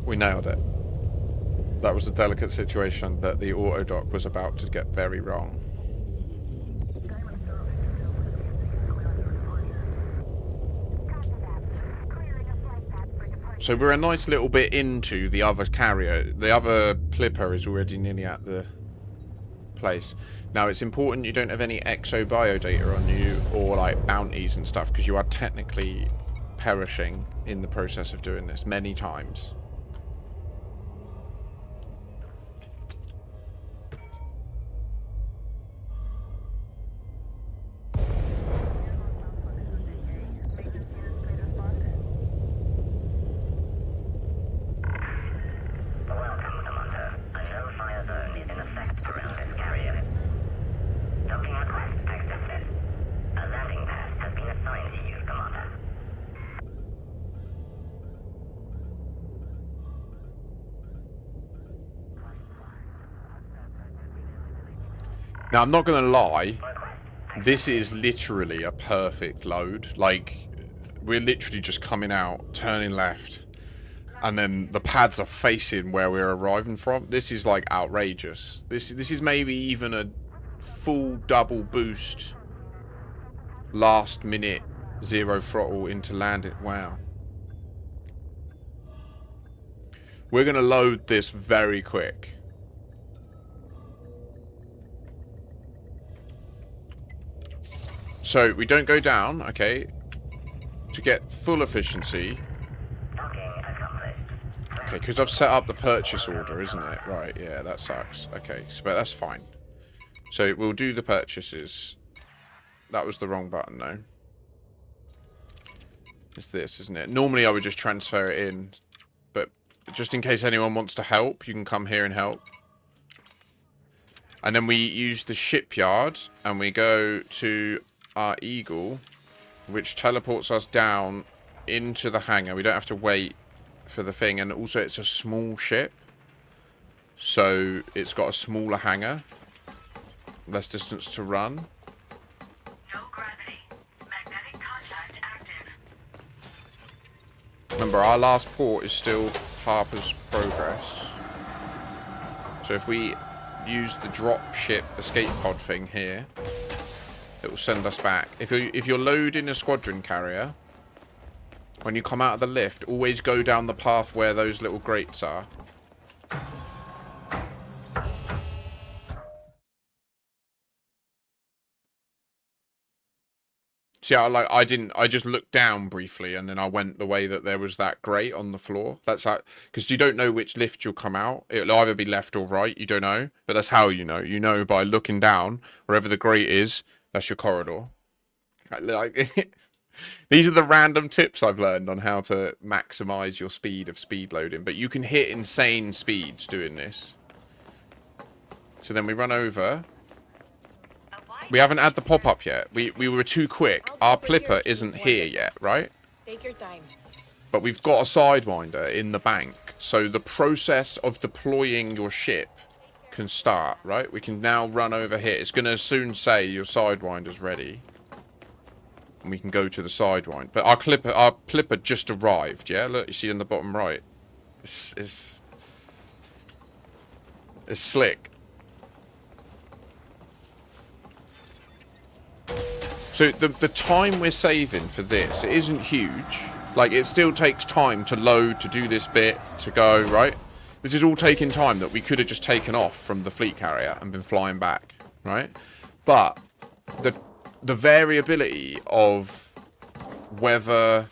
We nailed it. That was a delicate situation that the auto-dock was about to get very wrong. So we're a nice little bit into the other carrier. The other flipper is already nearly at the place. Now it's important you don't have any exo-bio data on you or like bounties and stuff, because you are technically perishing in the process of doing this many times. Now, I'm not going to lie, this is literally a perfect load. Like, we're literally just coming out, turning left, and then the pads are facing where we're arriving from. This is, like, outrageous. This is maybe even a full double boost last minute zero throttle into landing. Wow. We're going to load this very quick. So we don't go down, okay, to get full efficiency. Okay, because I've set up the purchase order, isn't it? Right, yeah, that sucks. Okay, so, but that's fine. So we'll do the purchases. That was the wrong button, though. It's this, isn't it? Normally I would just transfer it in. But just in case anyone wants to help, you can come here and help. And then we use the shipyard. And we go to our Eagle. Which teleports us down into the hangar. We don't have to wait for the thing. And also it's a small ship. So it's got a smaller hangar. Less distance to run. No gravity. Magnetic contact active. Remember, our last port is still Harper's Progress. So if we use the drop ship escape pod thing here, it will send us back. If you're loading a squadron carrier, when you come out of the lift, always go down the path where those little grates are. See, I just looked down briefly and then I went the way that there was that grate on the floor. That's how, because you don't know which lift you'll come out. It'll either be left or right, you don't know. But that's how you know. You know by looking down, wherever the grate is, that's your corridor. Like, these are the random tips I've learned on how to maximize your speed of speed loading. But you can hit insane speeds doing this. So then we run over. We haven't had the pop-up yet. We were too quick. Our Plipper isn't here yet, right? Take your time. But we've got a Sidewinder in the bank. So the process of deploying your ship can start, right? We can now run over here. It's going to soon say your Sidewinder's ready. And we can go to the Sidewinder. But our Plipper just arrived, yeah? Look, you see in the bottom right. It's slick. So the time we're saving for this, it isn't huge. Like, it still takes time to load, to do this bit, to go, right? This is all taking time that we could have just taken off from the fleet carrier and been flying back, right? But the variability of whether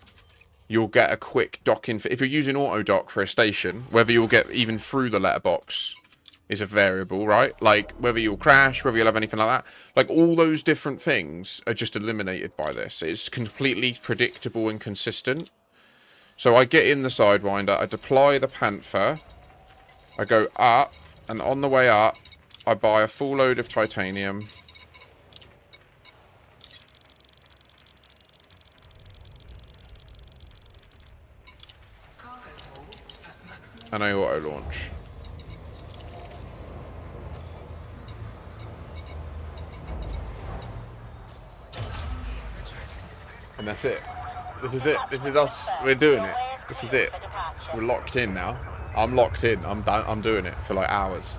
you'll get a quick docking... If you're using auto dock for a station, whether you'll get even through the letterbox is a variable, right? Like, whether you'll crash, whether you'll have anything like that. Like, all those different things are just eliminated by this. It's completely predictable and consistent. So I get in the Sidewinder, I deploy the Panther, I go up, and on the way up, I buy a full load of titanium. And I auto-launch. And that's it. This is it. This is us. We're doing it. This is it. We're locked in now. I'm locked in. I'm done. I'm doing it for like hours.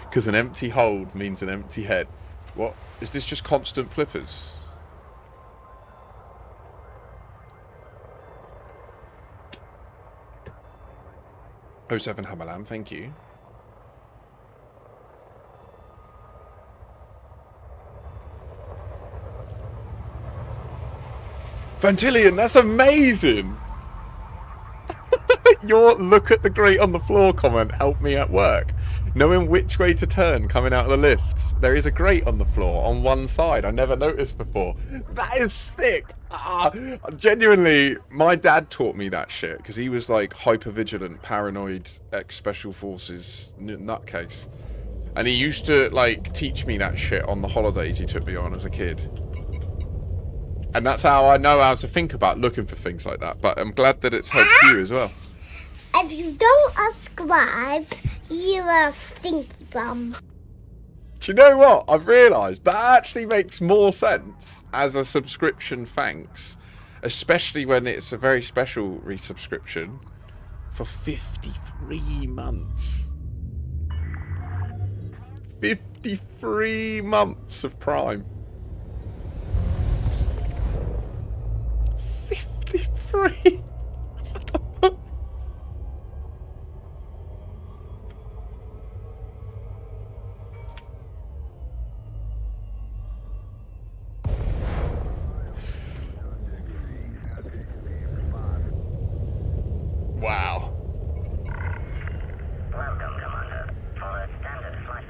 Because an empty hold means an empty head. What? Is this just constant flippers? Oh, 07 Hamalam, thank you. Vantillion, that's amazing! Your look at the grate on the floor comment helped me at work. Knowing which way to turn coming out of the lifts. There is a grate on the floor on one side. I never noticed before. That is sick! Genuinely, my dad taught me that shit because he was like hyper-vigilant, paranoid, ex-special forces nutcase. And he used to like teach me that shit on the holidays he took me on as a kid. And that's how I know how to think about looking for things like that. But I'm glad that it's helped you as well. If you don't subscribe, you're a stinky bum. Do you know what? I've realised that actually makes more sense as a subscription thanks. Especially when it's a very special resubscription for 53 months. 53 months of Prime. 53. Wow. Welcome, Commander. For a standard flight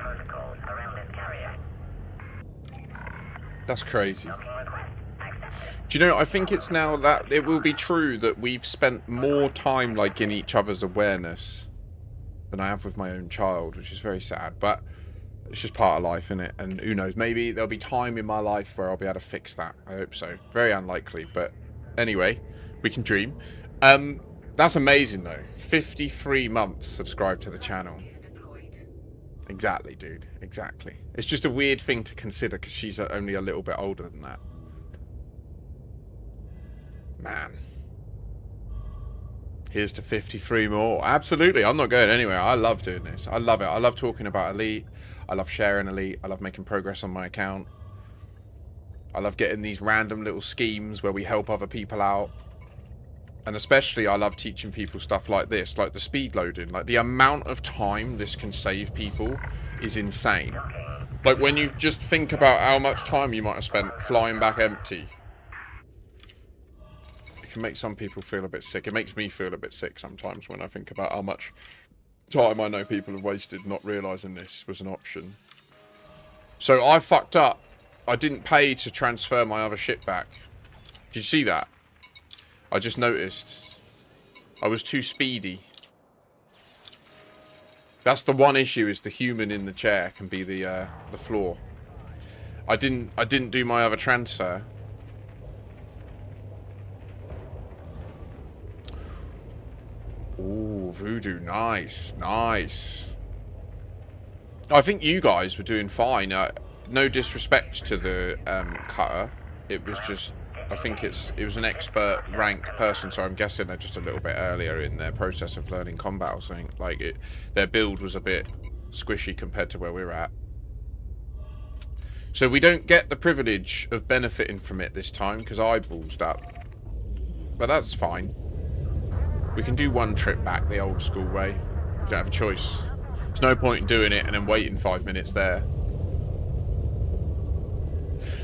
That's crazy. Do you know, I think it's now that it will be true that we've spent more time like in each other's awareness than I have with my own child, which is very sad, but it's just part of life, isn't it? And who knows, maybe there'll be time in my life where I'll be able to fix that. I hope so. Very unlikely, but anyway, we can dream. That's amazing though. 53 months subscribed to the channel. Exactly, dude. Exactly. It's just a weird thing to consider because she's only a little bit older than that. Man. Here's to 53 more. Absolutely. I'm not going anywhere. I love doing this. I love it. I love talking about Elite. I love sharing Elite. I love making progress on my account. I love getting these random little schemes where we help other people out. And especially I love teaching people stuff like this, like the speed loading. Like the amount of time this can save people is insane. Like when you just think about how much time you might have spent flying back empty. It can make some people feel a bit sick. It makes me feel a bit sick sometimes when I think about how much time I know people have wasted not realising this was an option. So I fucked up. I didn't pay to transfer my other ship back. Did you see that? I just noticed. I was too speedy. That's the one issue, is the human in the chair can be the floor. I didn't do my other transfer. Ooh, voodoo, nice, nice. I think you guys were doing fine. No disrespect to the cutter. It was just, I think it was an expert rank person, so I'm guessing they're just a little bit earlier in their process of learning combat or something. Like their build was a bit squishy compared to where we're at. So we don't get the privilege of benefiting from it this time because I ballsed up. But that's fine. We can do one trip back the old school way. We don't have a choice. There's no point in doing it and then waiting 5 minutes there.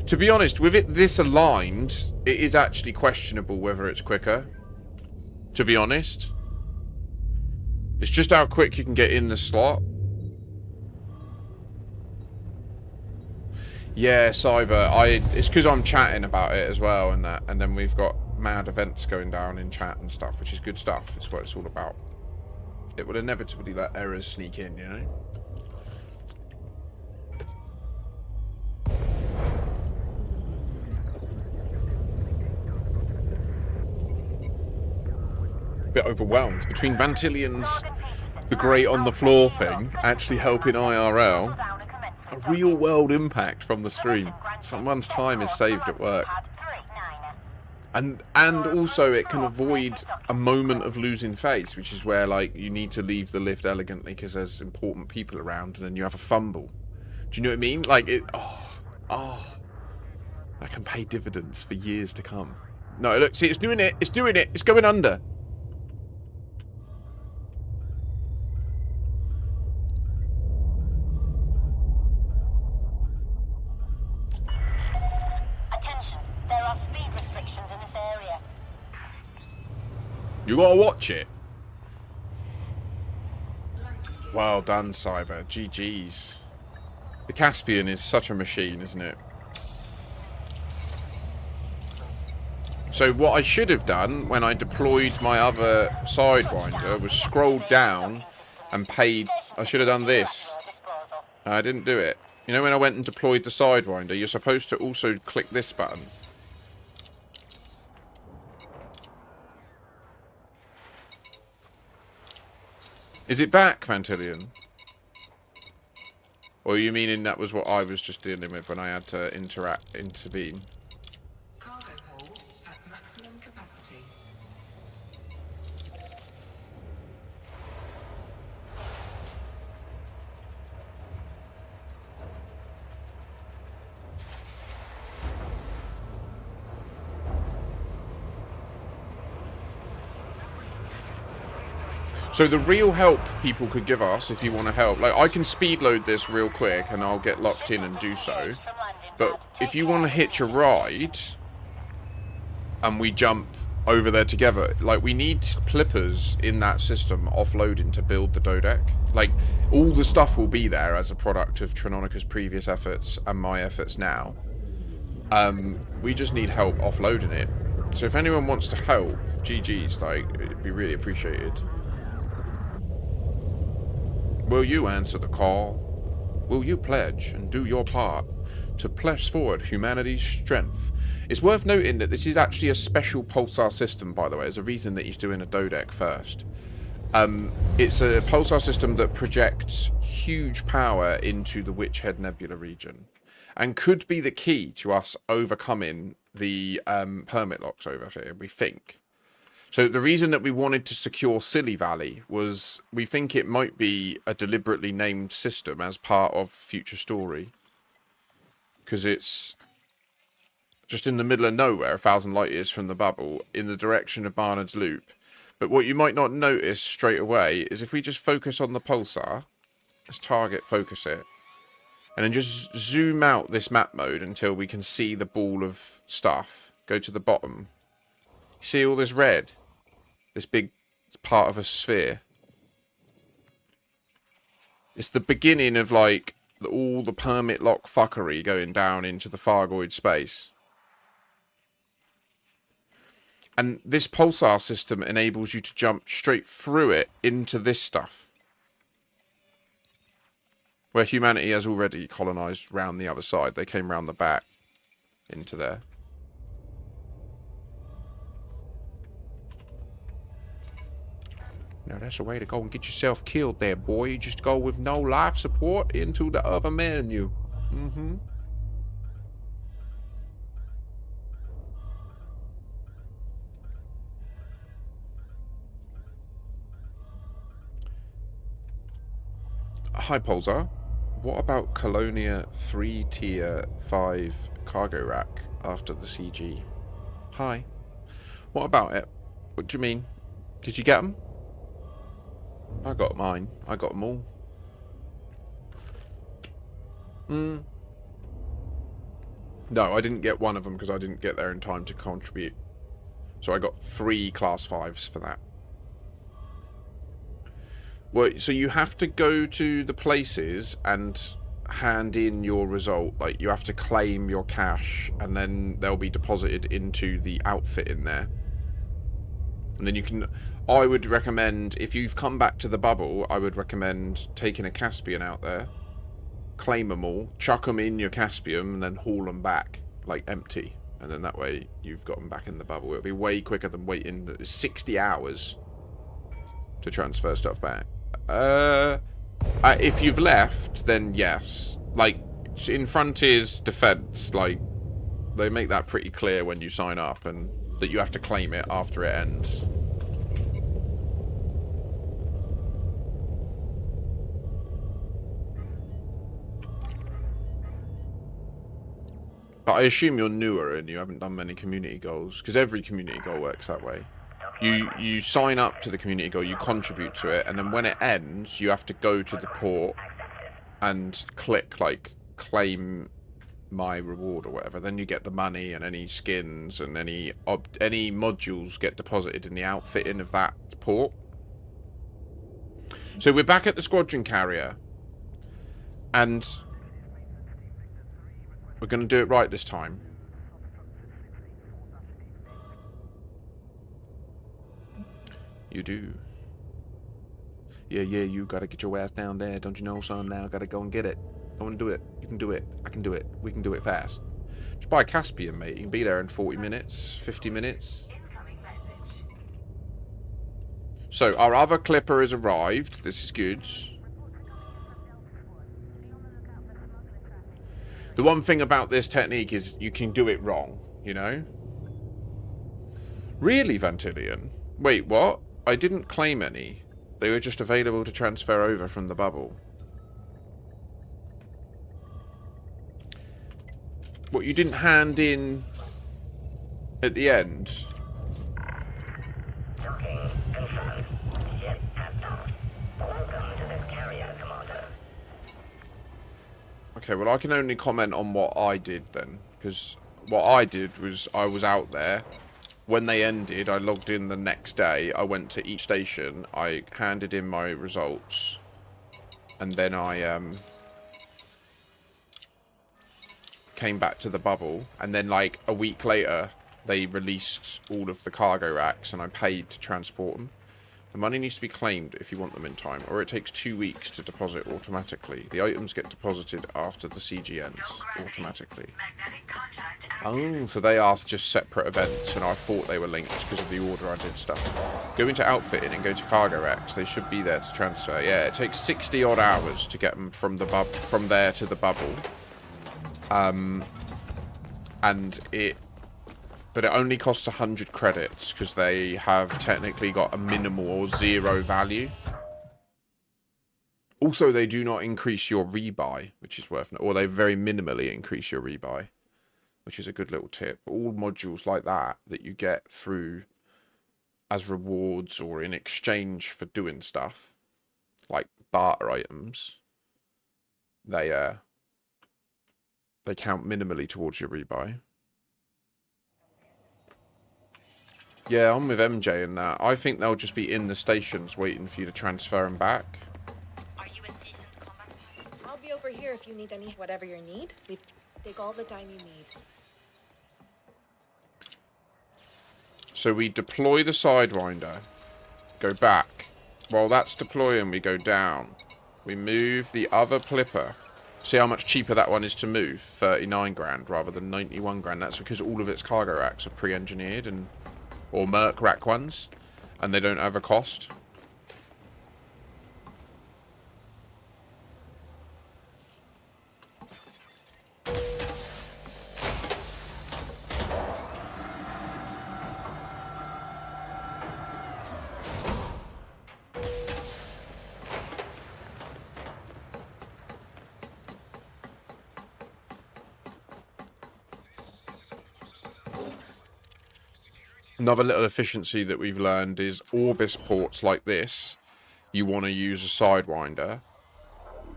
To be honest, with it this aligned, it is actually questionable whether it's quicker. To be honest. It's just how quick you can get in the slot. Yeah, Cyber. It's because I'm chatting about it as well, and that, and then we've got mad events going down in chat and stuff, which is good stuff. It's what it's all about. It will inevitably let errors sneak in, you know. Bit overwhelmed between Vantilion's the great on the floor thing actually helping IRL, a real world impact from the stream. Someone's time is saved at work, and also it can avoid a moment of losing face, which is where like you need to leave the lift elegantly because there's important people around and then you have a fumble. Do you know what I mean? Like it, that can pay dividends for years to come. No, look, see, it's doing it, it's going under. You gotta watch it. Well done, Cyber. GG's. The Caspian is such a machine, isn't it? So what I should have done when I deployed my other Sidewinder was scrolled down and paid. I should have done this. I didn't do it. You know when I went and deployed the Sidewinder, you're supposed to also click this button. Is it back, Vantilion? Or are you meaning that was what I was just dealing with when I had to intervene? Cargo hold at maximum capacity. So the real help people could give us, if you want to help, like I can speed load this real quick and I'll get locked in and do so. But if you want to hitch a ride and we jump over there together, like we need plippers in that system offloading to build the Dodec. Like all the stuff will be there as a product of Trinonica's previous efforts and my efforts now. We just need help offloading it. So if anyone wants to help, GG's, like, it'd be really appreciated. Will you answer the call? Will you pledge and do your part to press forward humanity's strength? It's worth noting that this is actually a special pulsar system, by the way. There's a reason that he's doing a dodec first. It's a pulsar system that projects huge power into the Witch Head Nebula region, and could be the key to us overcoming the permit locks over here, we think. So the reason that we wanted to secure Silly Valley was we think it might be a deliberately named system as part of future story. Because it's just in the middle of nowhere, 1,000 light years from the bubble, in the direction of Barnard's Loop. But what you might not notice straight away is if we just focus on the pulsar, let's target focus it, and then just zoom out this map mode until we can see the ball of stuff. Go to the bottom. See all this red? This big part of a sphere. It's the beginning of, like, all the permit lock fuckery going down into the Fargoid space. And this pulsar system enables you to jump straight through it into this stuff, where humanity has already colonized round the other side. They came round the back into there. Now that's a way to go and get yourself killed there, boy. You just go with no life support into the other menu. Mm-hmm. Hi, Pulsar. What about Colonia 3 Tier 5 cargo rack after the CG? Hi. What about it? What do you mean? Did you get them? I got mine. I got them all. No, I didn't get one of them because I didn't get there in time to contribute. So I got 3 class 5s for that. Well, so you have to go to the places and hand in your result. Like, you have to claim your cash, and then they'll be deposited into the outfit in there. And then you can... I would recommend, if you've come back to the bubble, I would recommend taking a Caspian out there, claim them all, chuck them in your Caspian, and then haul them back, like, empty. And then that way, you've got them back in the bubble. It'll be way quicker than waiting 60 hours to transfer stuff back. If you've left, then yes. Like, in Frontier's defense, like, they make that pretty clear when you sign up, and that you have to claim it after it ends. But I assume you're newer and you haven't done many community goals, because every community goal works that way. You sign up to the community goal, you contribute to it, and then when it ends, you have to go to the port and click, like, claim my reward or whatever. Then you get the money and any skins and any modules get deposited in the outfitting of that port. So we're back at the squadron carrier, and we're going to do it right this time. You do. Yeah, you gotta get your ass down there. Don't you know, son? Now gotta go and get it. Go and do it. You can do it. I can do it. We can do it fast. Just buy Caspian, mate. You can be there in 40 minutes, 50 minutes. So, our other clipper has arrived. This is good. The one thing about this technique is you can do it wrong, you know? Really, Vantillion? Wait, what? I didn't claim any. They were just available to transfer over from the bubble. What, you didn't hand in at the end? Okay, confirmed. Ship has docked. Welcome to this carrier, Commander. Okay, well, I can only comment on what I did then. Because what I did was I was out there. When they ended, I logged in the next day. I went to each station. I handed in my results. And then I came back to the bubble, and then like a week later they released all of the cargo racks and I paid to transport them. The money needs to be claimed if you want them in time, or it takes 2 weeks to deposit automatically. The items get deposited after the CG ends automatically. Oh, so they are just separate events, and I thought they were linked because of the order I did stuff. Go into outfitting and go to cargo racks. They should be there to transfer. Yeah, it takes 60 odd hours to get them from the from there to the bubble. But it only costs 100 credits because they have technically got a minimal or 0 value. Also, they do not increase your rebuy, which is worth noting, or they very minimally increase your rebuy, which is a good little tip. All modules like that you get through as rewards or in exchange for doing stuff, like barter items, they count minimally towards your rebuy. Yeah, I'm with MJ in that. I think they'll just be in the stations waiting for you to transfer them back. Are you in decent combat? I'll be over here if you need whatever you need. We take all the time you need. So we deploy the Sidewinder, go back. While that's deploying, we go down. We move the other Plipper. See how much cheaper that one is to move? 39 grand rather than 91 grand. That's because all of its cargo racks are pre-engineered and or Merc rack ones, and they don't have a cost. Another little efficiency that we've learned is Orbis ports like this, you want to use a Sidewinder,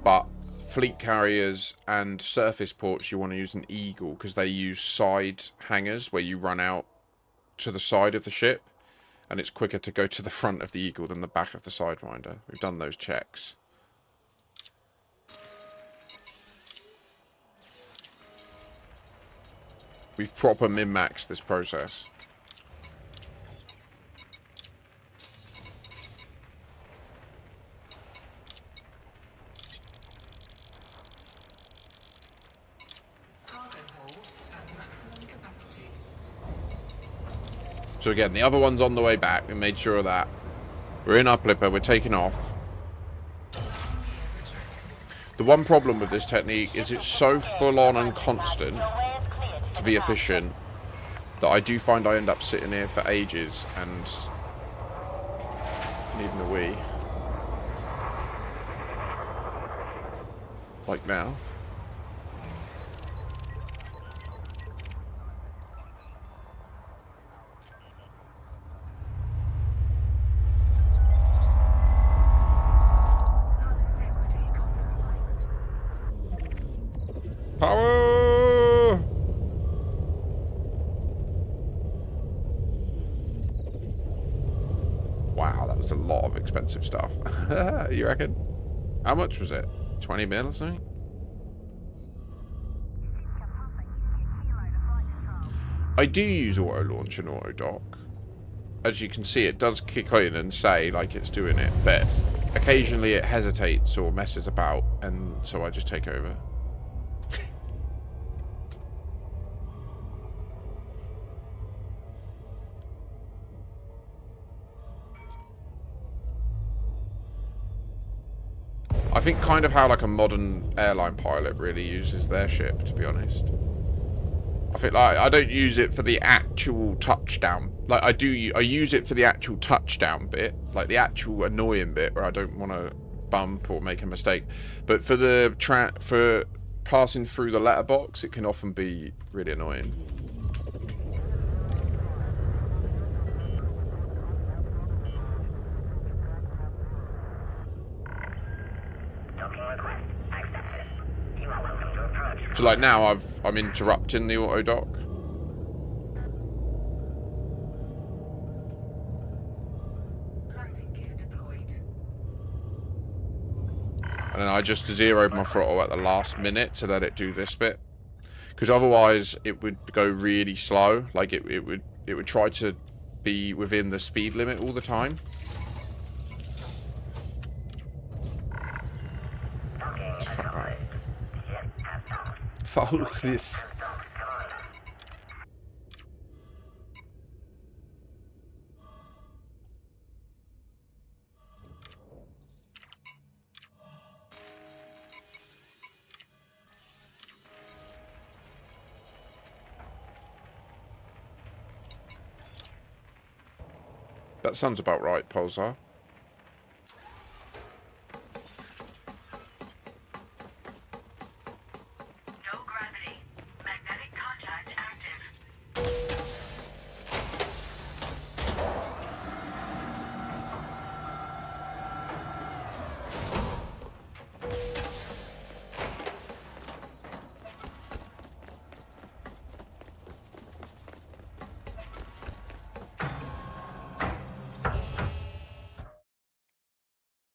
but fleet carriers and surface ports you want to use an Eagle because they use side hangars where you run out to the side of the ship, and it's quicker to go to the front of the Eagle than the back of the Sidewinder. We've done those checks. We've proper min-maxed this process. So again, the other one's on the way back. We made sure of that. We're in our Plipper. We're taking off. The one problem with this technique is it's so full-on and constant to be efficient that I do find I end up sitting here for ages and needing a wee. Like now. Power! Wow, that was a lot of expensive stuff. You reckon? How much was it? 20 mil or something? I do use auto launch and auto dock. As you can see, it does kick in and say like it's doing it, but occasionally it hesitates or messes about, and so I just take over. I think kind of how like a modern airline pilot really uses their ship, to be honest. I think like I don't use it for the actual touchdown. Like I use it for the actual touchdown bit, like the actual annoying bit where I don't want to bump or make a mistake. But for the for passing through the letterbox, it can often be really annoying. So like now I'm interrupting the auto dock. And then I just zeroed my throttle at the last minute to let it do this bit. Because otherwise it would go really slow. Like it would try to be within the speed limit all the time. Fuck, look at this. That sounds about right, Pulsar. No gravity. Magnetic contact active.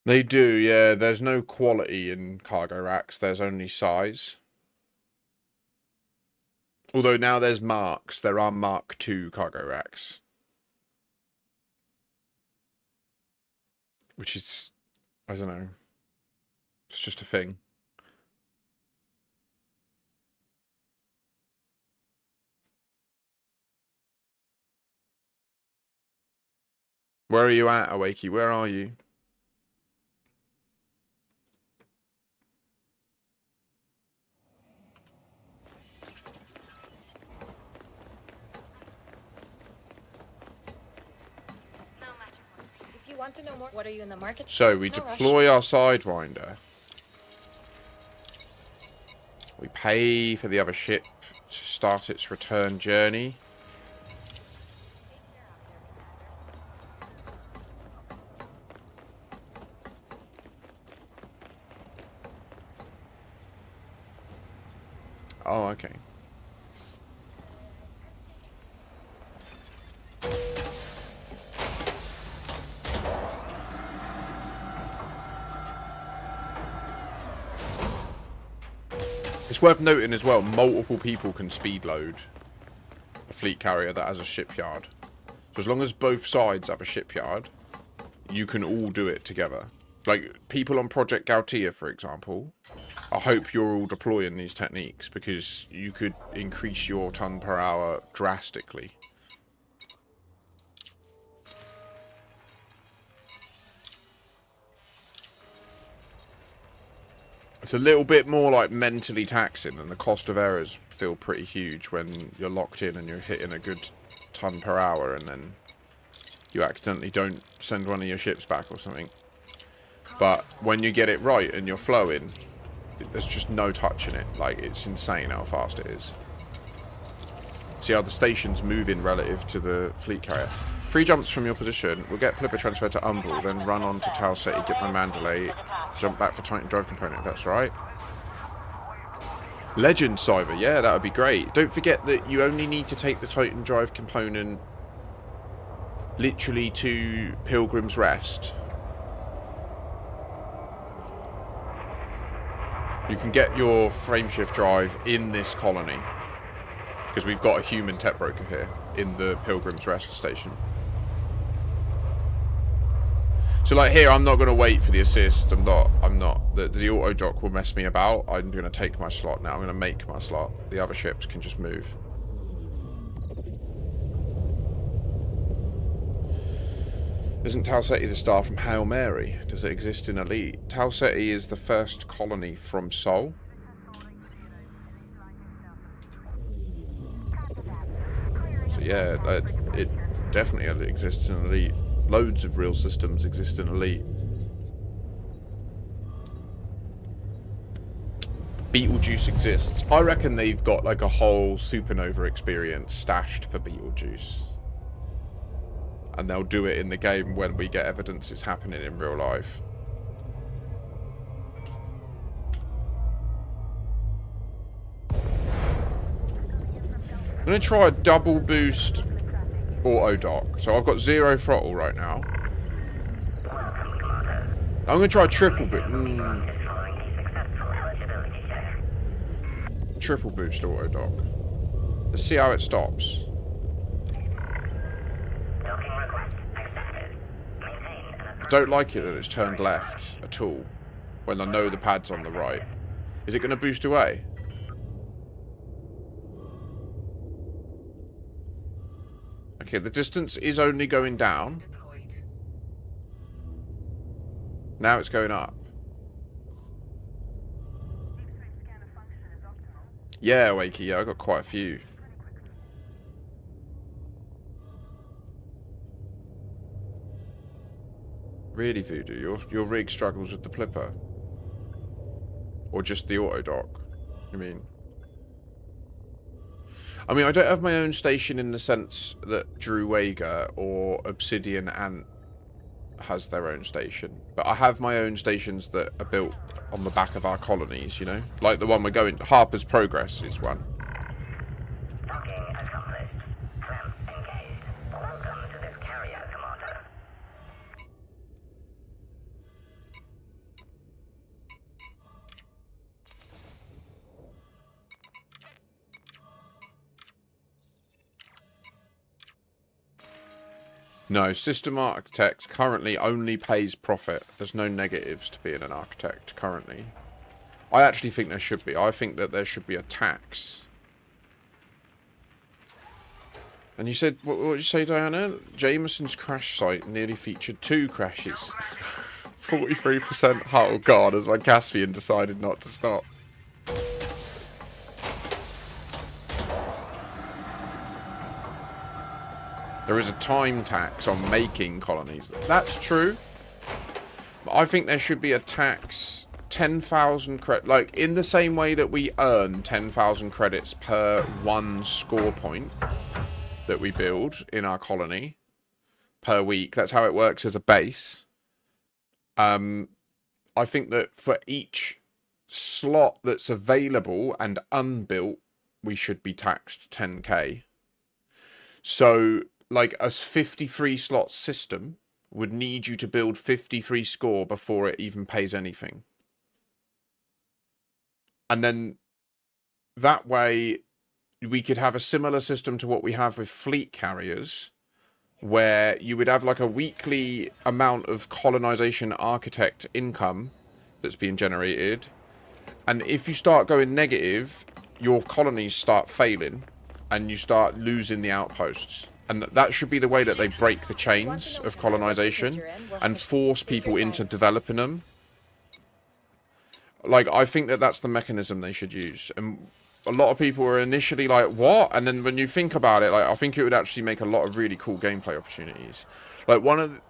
They do, yeah. There's no quality in cargo racks. There's only size. Although now there's marks. There are Mark II cargo racks. Which is, I don't know. It's just a thing. Where are you at, Awakey? Where are you? If you want to know more, what are you in the market? So we No deploy our Sidewinder. We pay for the other ship to start its return journey. Oh, okay. It's worth noting as well, multiple people can speed load a fleet carrier that has a shipyard. So as long as both sides have a shipyard, you can all do it together. Like, people on Project Gautia, for example, I hope you're all deploying these techniques, because you could increase your ton per hour drastically. It's a little bit more like mentally taxing, and the cost of errors feel pretty huge when you're locked in and you're hitting a good ton per hour and then you accidentally don't send one of your ships back or something. But when you get it right and you're flowing, there's just no touching it. Like, it's insane how fast it is. See how the station's moving relative to the fleet carrier. 3 jumps from your position. We'll get Pilipper transferred to Umbral, then run on to Tal City, get my Mandalay, jump back for Titan drive component, if that's right. Legend Cyber, yeah, that would be great. Don't forget that you only need to take the Titan drive component literally to Pilgrim's Rest. You can get your frameshift drive in this colony, because we've got a human tech broker here in the Pilgrim's Rest station. So like here, I'm not going to wait for the assist. I'm not. The auto dock will mess me about. I'm going to take my slot now. I'm going to make my slot. The other ships can just move. Isn't Tal Ceti the star from Hail Mary? Does it exist in Elite? Tal Ceti is the first colony from Sol. So yeah, it definitely exists in Elite. Loads of real systems exist in Elite. Beetlejuice exists. I reckon they've got like a whole supernova experience stashed for Beetlejuice. And they'll do it in the game when we get evidence it's happening in real life. I'm going to try a double boost auto dock. So I've got 0 throttle right now. I'm going to try a triple boost. triple boost auto dock. Let's see how it stops. Docking request accepted. Maintain an I don't like it that it's turned left at all when I know the pad's on the right. Is it going to boost away? Okay, the distance is only going down. Now it's going up. Yeah, Wakey, yeah, I got quite a few. Really, Voodoo? Your rig struggles with the flipper? Or just the auto dock? You mean? I mean, I don't have my own station in the sense that Drew Wager or Obsidian Ant has their own station. But I have my own stations that are built on the back of our colonies, you know? Like the one we're going to. Harper's Progress is one. docking accomplished. Clamp engaged. Welcome to this carrier, Commander. No, System Architect currently only pays profit. There's no negatives to being an architect currently. I actually think there should be. I think that there should be a tax. And you said, what did you say, Diana? Jameson's crash site nearly featured 2 crashes. 43%. Oh, God, as my Caspian decided not to stop. There is a time tax on making colonies. That's true. But I think there should be a tax, 10,000 credit, like in the same way that we earn 10,000 credits per 1 score point that we build in our colony per week. That's how it works as a base. I think that for each slot that's available and unbuilt, we should be taxed 10k. So, like a 53 slot system would need you to build 53 score before it even pays anything. And then that way we could have a similar system to what we have with fleet carriers, where you would have like a weekly amount of colonization architect income that's being generated. And if you start going negative, your colonies start failing and you start losing the outposts. And that should be the way that they break the chains of colonization and force people into developing them. Like, I think that that's the mechanism they should use. And a lot of people are initially like, what? And then when you think about it, like, I think it would actually make a lot of really cool gameplay opportunities. Like,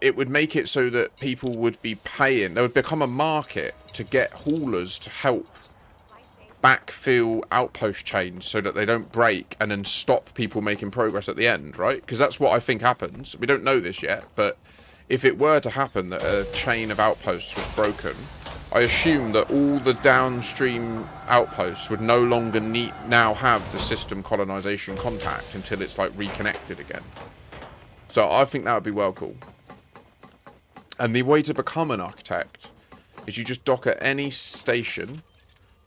it would make it so that people would be paying. There would become a market to get haulers to help backfill outpost chains so that they don't break and then stop people making progress at the end, right? Because that's what I think happens. We don't know this yet, but if it were to happen that a chain of outposts was broken, I assume that all the downstream outposts would no longer now have the system colonization contact until it's like reconnected again. So I think that would be well cool. And the way to become an architect is you just dock at any station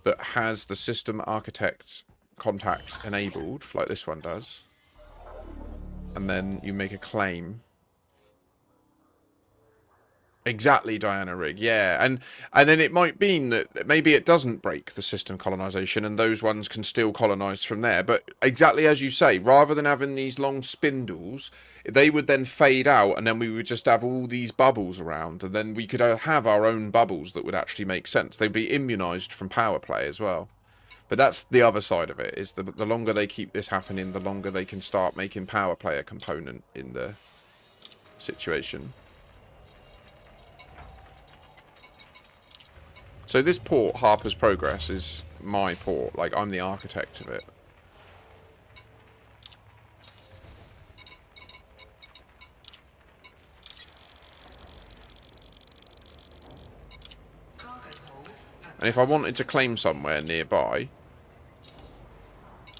that has the system architect contact enabled, like this one does. And then you make a claim. Exactly, Diana Rigg, yeah. And then it might mean that maybe it doesn't break the system colonization and those ones can still colonize from there. But exactly as you say, rather than having these long spindles, they would then fade out and then we would just have all these bubbles around. And then we could have our own bubbles that would actually make sense. They'd be immunized from power play as well. But that's the other side of it, is the longer they keep this happening, the longer they can start making power play a component in the situation. So this port, Harper's Progress, is my port. Like, I'm the architect of it. And if I wanted to claim somewhere nearby,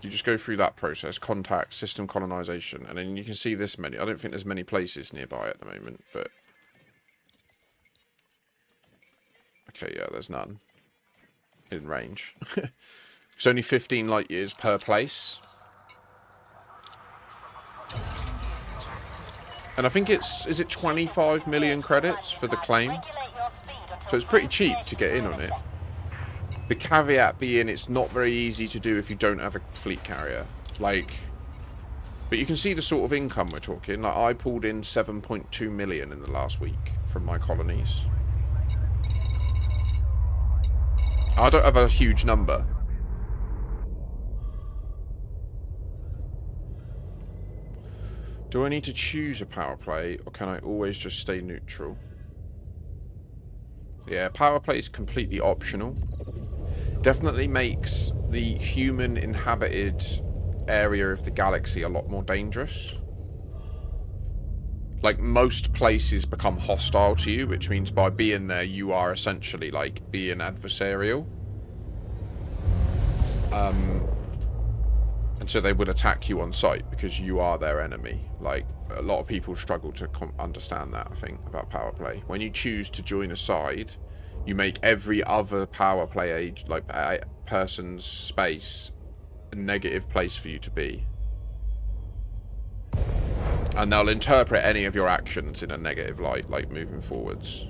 you just go through that process, contact, system colonization, and then you can see this many. I don't think there's many places nearby at the moment, but... Okay, yeah, there's none. In range. It's only 15 light years per place. And I think is it 25 million credits for the claim? So it's pretty cheap to get in on it. The caveat being it's not very easy to do if you don't have a fleet carrier. Like, but you can see the sort of income we're talking. Like, I pulled in 7.2 million in the last week from my colonies. I don't have a huge number. Do I need to choose a power play, or can I always just stay neutral? Yeah, power play is completely optional. Definitely makes the human inhabited area of the galaxy a lot more dangerous. Like, most places become hostile to you, which means by being there you are essentially like being adversarial. And so they would attack you on sight because you are their enemy. Like, a lot of people struggle to understand that, I think, about power play. When you choose to join a side, you make every other power play person's space a negative place for you to be. And they'll interpret any of your actions in a negative light, like moving forwards.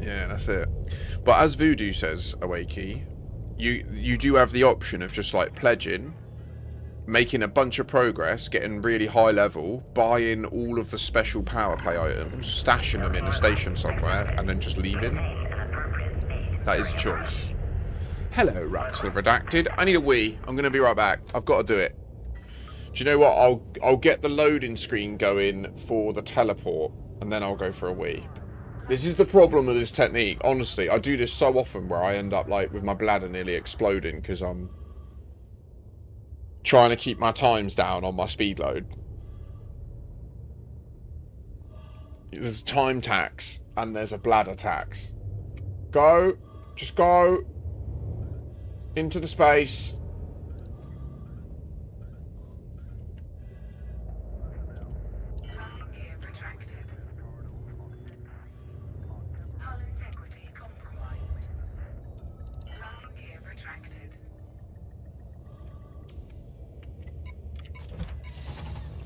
Yeah, that's it. But as Voodoo says, Awakey, you do have the option of just like pledging, making a bunch of progress, getting really high level, buying all of the special power play items, stashing them in a station somewhere, and then just leaving. That is a choice. Hello, Raxler Redacted. I need a wee. I'm going to be right back. I've got to do it. Do you know what? I'll get the loading screen going for the teleport, and then I'll go for a wee. This is the problem with this technique. Honestly, I do this so often where I end up like with my bladder nearly exploding because I'm trying to keep my times down on my speed load. There's a time tax and there's a bladder tax. Go. Just go. Into the space.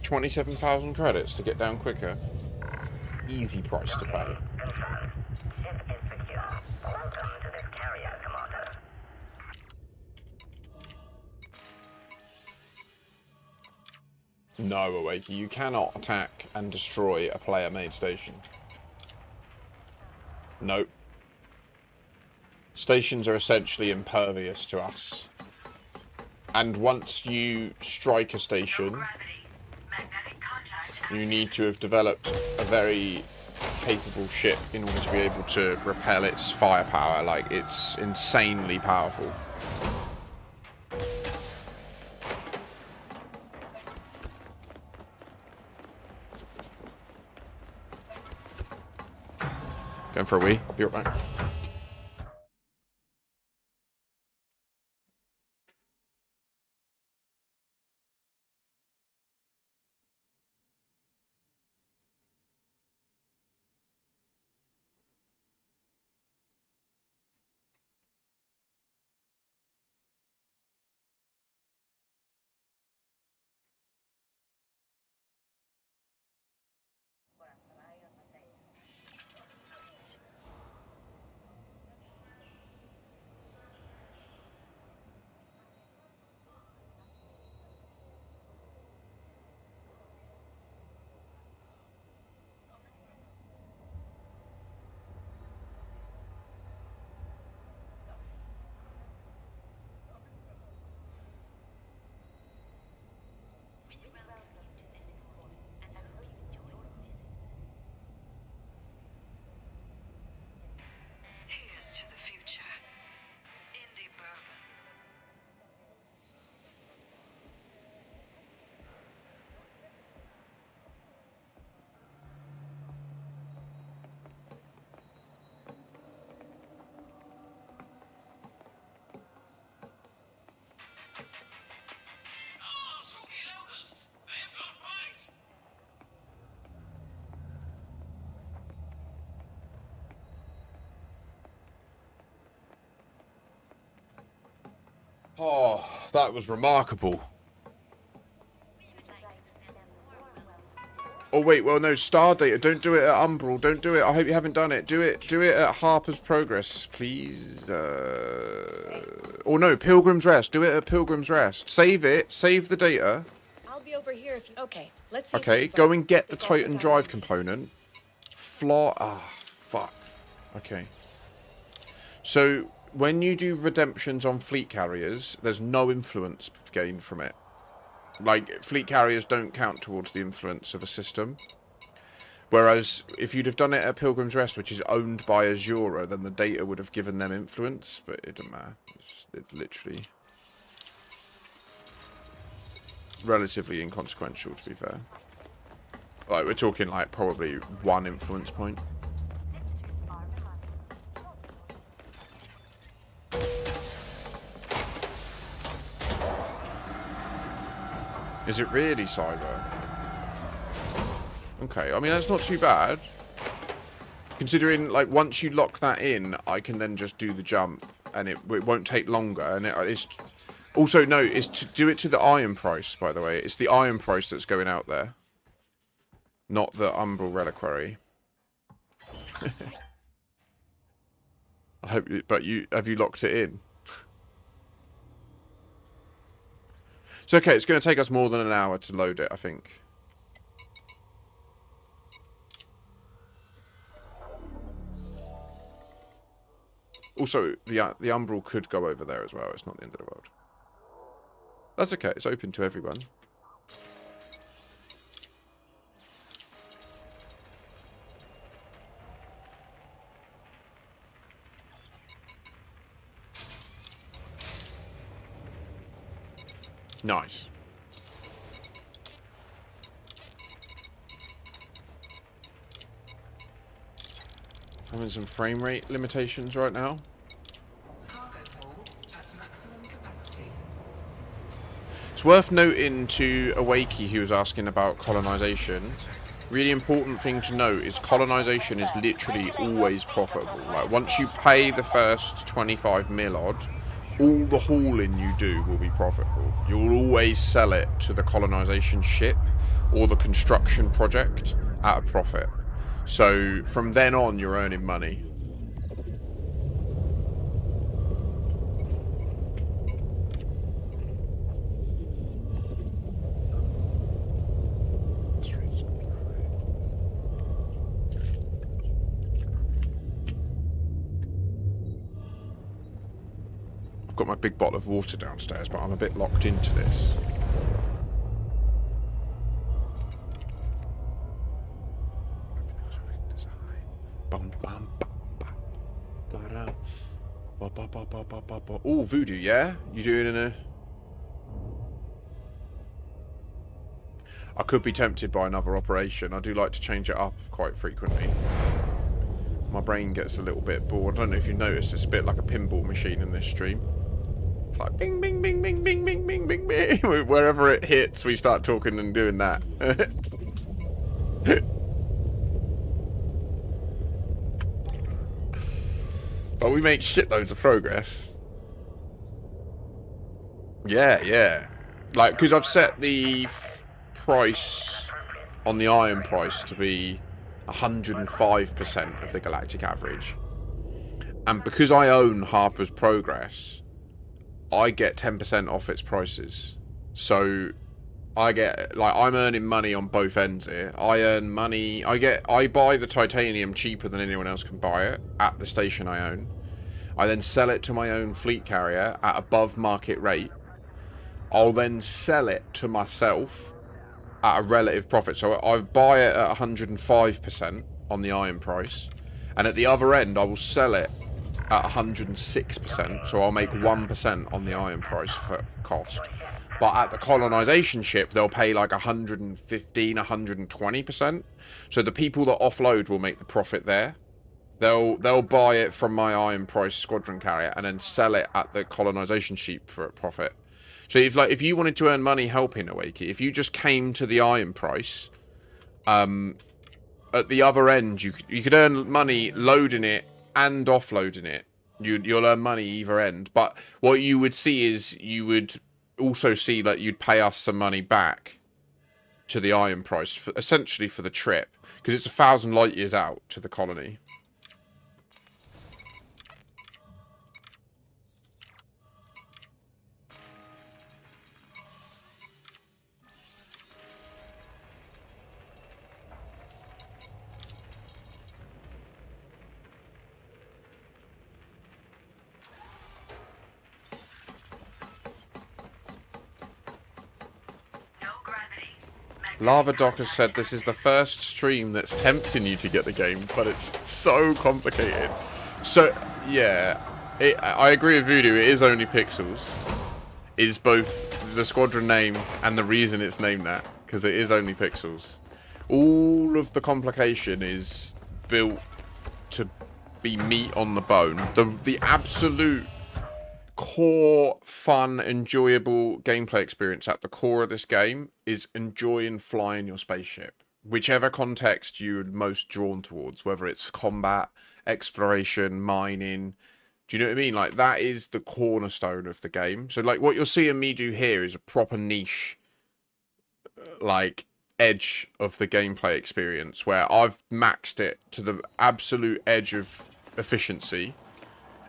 $27,000 credits to get down quicker. Easy price to pay. No, Awakey, you cannot attack and destroy a player-made station. Nope. Stations are essentially impervious to us. And once you strike a station, you need to have developed a very capable ship in order to be able to repel its firepower. Like, it's insanely powerful. Going for a wee. I'll be right back. Oh, that was remarkable. Oh wait, well no, Star Data. Don't do it at Umbral. Don't do it. I hope you haven't done it. Do it at Harper's Progress, please. Or no, Pilgrim's Rest. Do it at Pilgrim's Rest. Save it. Save the data. I'll be over here if you... Okay, let's see. Okay, go and get the Titan Drive component. Fuck. Okay. So when you do redemptions on fleet carriers, there's no influence gained from it. Like, fleet carriers don't count towards the influence of a system. Whereas, if you'd have done it at Pilgrim's Rest, which is owned by Azura, then the data would have given them influence, but it doesn't matter. It's literally relatively inconsequential, to be fair. Like, we're talking, like, probably 1 influence point. Is it really cyber? Okay, I mean, that's not too bad. Considering, like, once you lock that in, I can then just do the jump, and it won't take longer. And it's... Also, no, it's to do it to the iron price, by the way. It's the iron price that's going out there. Not the Umbral Reliquary. I hope you... But have you locked it in? It's okay, it's going to take us more than an hour to load it, I think. Also, the Umbral could go over there as well. It's not the end of the world. That's okay, it's open to everyone. Nice. Having some frame rate limitations right now. Cargo hold at maximum capacity. It's worth noting to Awakey, who was asking about colonization. Really important thing to note is colonization is literally always profitable. Like, once you pay the first 25 mil odd, all the hauling you do will be profitable. You'll always sell it to the colonization ship or the construction project at a profit. So from then on, you're earning money. I've got my big bottle of water downstairs, but I'm a bit locked into this. Oh, voodoo, yeah? You doing in a... I could be tempted by another operation. I do like to change it up quite frequently. My brain gets a little bit bored. I don't know if you noticed, it's a bit like a pinball machine in this stream. It's like bing, bing, bing, bing, bing, bing, bing, bing, bing. Wherever it hits, we start talking and doing that. But we make shitloads of progress. Yeah. Like, because I've set the price on the iron price to be 105% of the galactic average. And because I own Harper's Progress, I get 10% off its prices. So I get, like, I'm earning money on both ends here. I earn money, I buy the titanium cheaper than anyone else can buy it at the station I own. I then sell it to my own fleet carrier at above market rate. I'll then sell it to myself at a relative profit. So I buy it at 105% on the iron price. And at the other end, I will sell it at 106%. So I'll make 1% on the iron price for cost. But at the colonization ship, they'll pay like 115, 120%. So the people that offload will make the profit there. They'll buy it from my iron price squadron carrier and then sell it at the colonization ship for a profit. So if you wanted to earn money helping Awakey, if you just came to the iron price, at the other end you could earn money loading it and offloading it. You'll earn money either end. But what you would see is you would also see that you'd pay us some money back to the iron price, essentially for the trip, because it's 1,000 light years out to the colony. Lava Doc has said this is the first stream that's tempting you to get the game, but it's so complicated. So, yeah, I agree with Voodoo. It is only pixels. It is both the squadron name and the reason it's named that, because it is only pixels. All of the complication is built to be meat on the bone. The absolute core, fun, enjoyable gameplay experience at the core of this game is enjoying flying your spaceship. Whichever context you're most drawn towards, whether it's combat, exploration, mining. Do you know what I mean? Like, that is the cornerstone of the game. So, like, what you're seeing me do here is a proper niche, like, edge of the gameplay experience, where I've maxed it to the absolute edge of efficiency.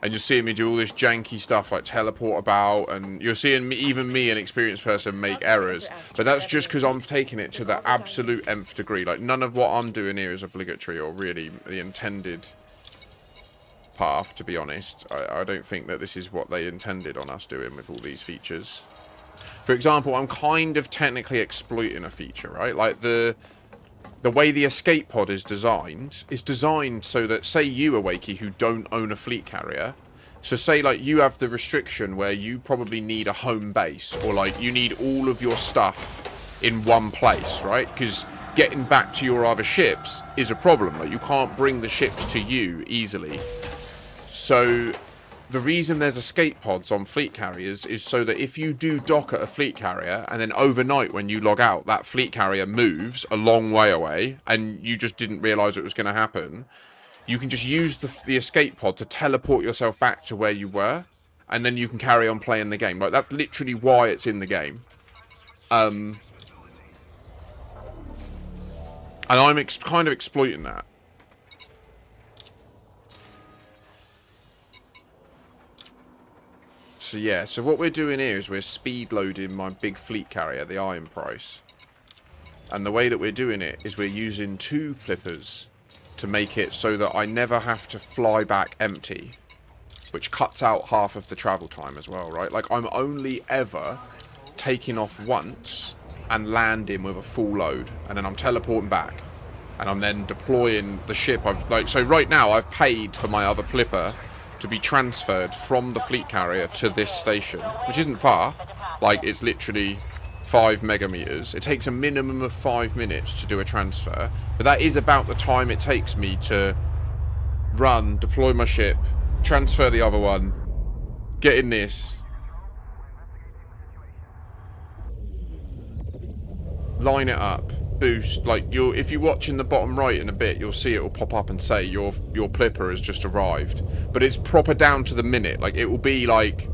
And you're seeing me do all this janky stuff like teleport about, and you're seeing me, even me, an experienced person, make errors. But that's just because I'm taking it to the absolute nth degree. Like, none of what I'm doing here is obligatory or really the intended path, to be honest. I don't think that this is what they intended on us doing with all these features. For example, I'm kind of technically exploiting a feature, right? Like, the way the escape pod is designed so that, say you, Awakey, who don't own a fleet carrier, so say, like, you have the restriction where you probably need a home base, or, like, you need all of your stuff in one place, right? Because getting back to your other ships is a problem. Like, you can't bring the ships to you easily. So the reason there's escape pods on fleet carriers is so that if you do dock at a fleet carrier and then overnight when you log out, that fleet carrier moves a long way away and you just didn't realize it was going to happen, you can just use the escape pod to teleport yourself back to where you were, and then you can carry on playing the game. Like, that's literally why it's in the game. And I'm kind of exploiting that. So yeah, so what we're doing here is we're speed loading my big fleet carrier, the Iron Price. And the way that we're doing it is we're using 2 flippers to make it so that I never have to fly back empty, which cuts out half of the travel time as well, right? Like, I'm only ever taking off once and landing with a full load, and then I'm teleporting back, and I'm then deploying the ship. So right now I've paid for my other flipper to be transferred from the fleet carrier to this station, which isn't far. Like, it's literally 5 megameters. It takes a minimum of 5 minutes to do a transfer, but that is about the time it takes me to run, deploy my ship, transfer the other one, get in this, line it up, boost. Like, if you watch in the bottom right in a bit, you'll see it will pop up and say your plipper has just arrived, but it's proper down to the minute. Like, it will be like,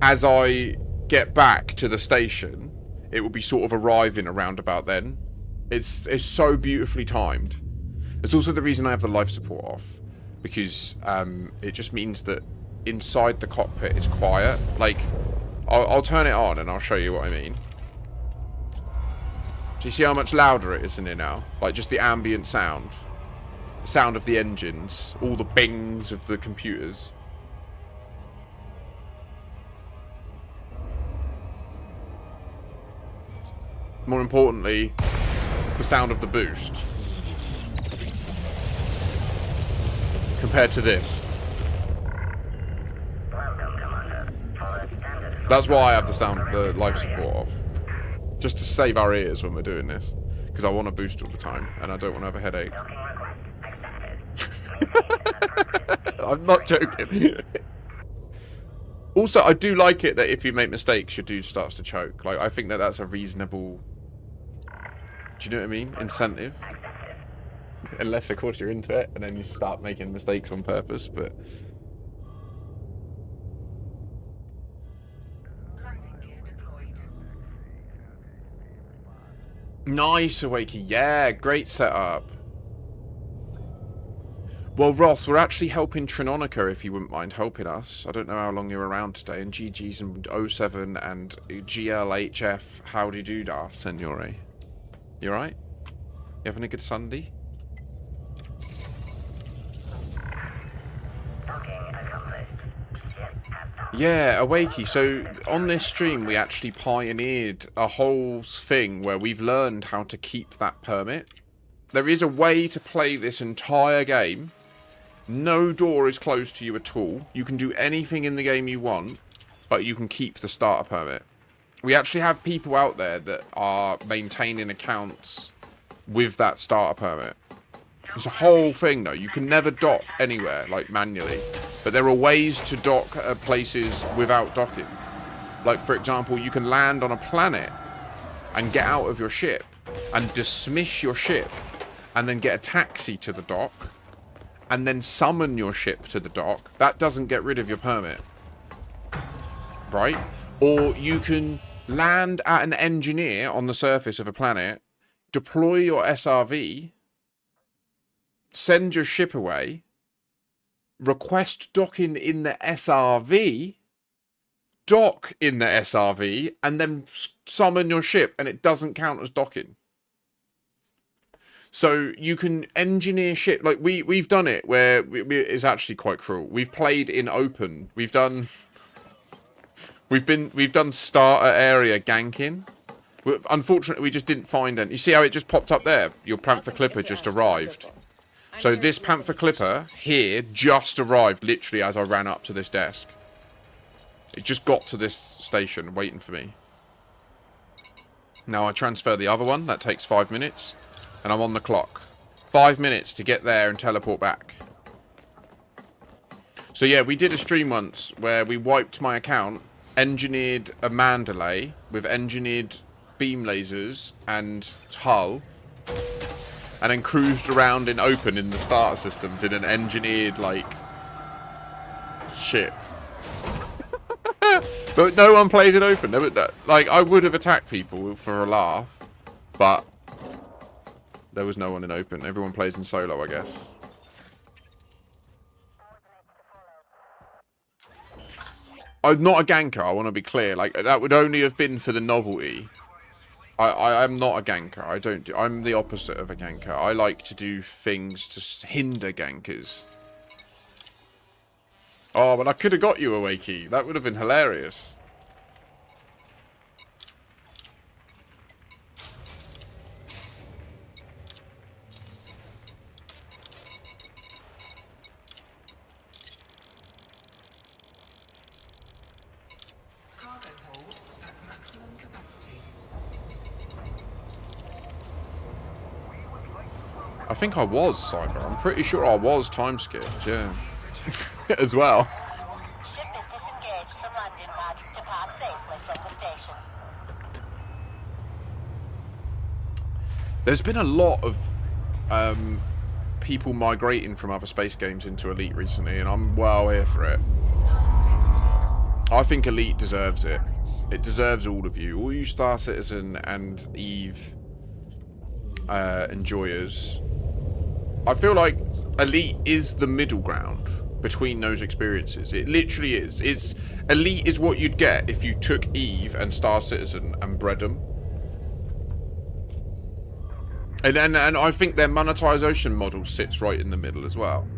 as I get back to the station, it will be sort of arriving around about then. It's so beautifully timed. It's also the reason I have the life support off, because it just means that inside the cockpit is quiet. Like, I'll turn it on and I'll show you what I mean. So you see how much louder it is in here now? Like, just the ambient sound. The sound of the engines. All the bings of the computers. More importantly, the sound of the boost. Compared to this. That's why I have the life support off. Just to save our ears when we're doing this. Because I want to boost all the time. And I don't want to have a headache. I'm not joking. Also, I do like it that if you make mistakes, your dude starts to choke. Like, I think that that's a reasonable... Do you know what I mean? Incentive. Unless, of course, you're into it. And then you start making mistakes on purpose. But... Nice, Awakey. Yeah, great setup. Well, Ross, we're actually helping Trinonica, if you wouldn't mind helping us. I don't know how long you're around today. And GG's and 07 and GLHF. Howdy do da, Senore. You alright? You having a good Sunday? Yeah, Awakey. So on this stream, we actually pioneered a whole thing where we've learned how to keep that permit. There is a way to play this entire game. No door is closed to you at all. You can do anything in the game you want, but you can keep the starter permit. We actually have people out there that are maintaining accounts with that starter permit. It's a whole thing, though. You can never dock anywhere, like, manually. But there are ways to dock at places without docking. Like, for example, you can land on a planet and get out of your ship and dismiss your ship and then get a taxi to the dock and then summon your ship to the dock. That doesn't get rid of your permit. Right? Or you can land at an engineer on the surface of a planet, deploy your SRV, send your ship away, request docking in the SRV, dock in the SRV, and then summon your ship, and it doesn't count as docking. So you can engineer ship, like we've done it where it's actually quite cruel. We've played in open. We've done starter area ganking. Unfortunately, we just didn't find any. You see how it just popped up there? Your Panther Clipper just arrived. So this Panther Clipper here just arrived literally as I ran up to this desk. It just got to this station waiting for me. Now I transfer the other one. That takes 5 minutes. And I'm on the clock. 5 minutes to get there and teleport back. So yeah, we did a stream once where we wiped my account, engineered a Mandalay with engineered beam lasers and hull, and then cruised around in open in the starter systems in an engineered, like, ship. But no one plays it open. Like, I would have attacked people for a laugh, but there was no one in open. Everyone plays in solo, I guess. I'm not a ganker, I want to be clear. Like, that would only have been for the novelty. I'm not a ganker. I'm the opposite of a ganker. I like to do things to hinder gankers. Oh, but I could have got you a Wakey. That would have been hilarious. Cargo hold at maximum capacity. I think I was Cyber. I'm pretty sure I was time skipped, yeah. As well. Ship is disengaged from landing pad. Depart safely from the station. There's been a lot of people migrating from other space games into Elite recently, and I'm well here for it. I think Elite deserves it. It deserves all of you. All you Star Citizen and Eve enjoyers. I feel like Elite is the middle ground between those experiences. It literally is. Elite is what you'd get if you took Eve and Star Citizen and bred them. And I think their monetization model sits right in the middle as well.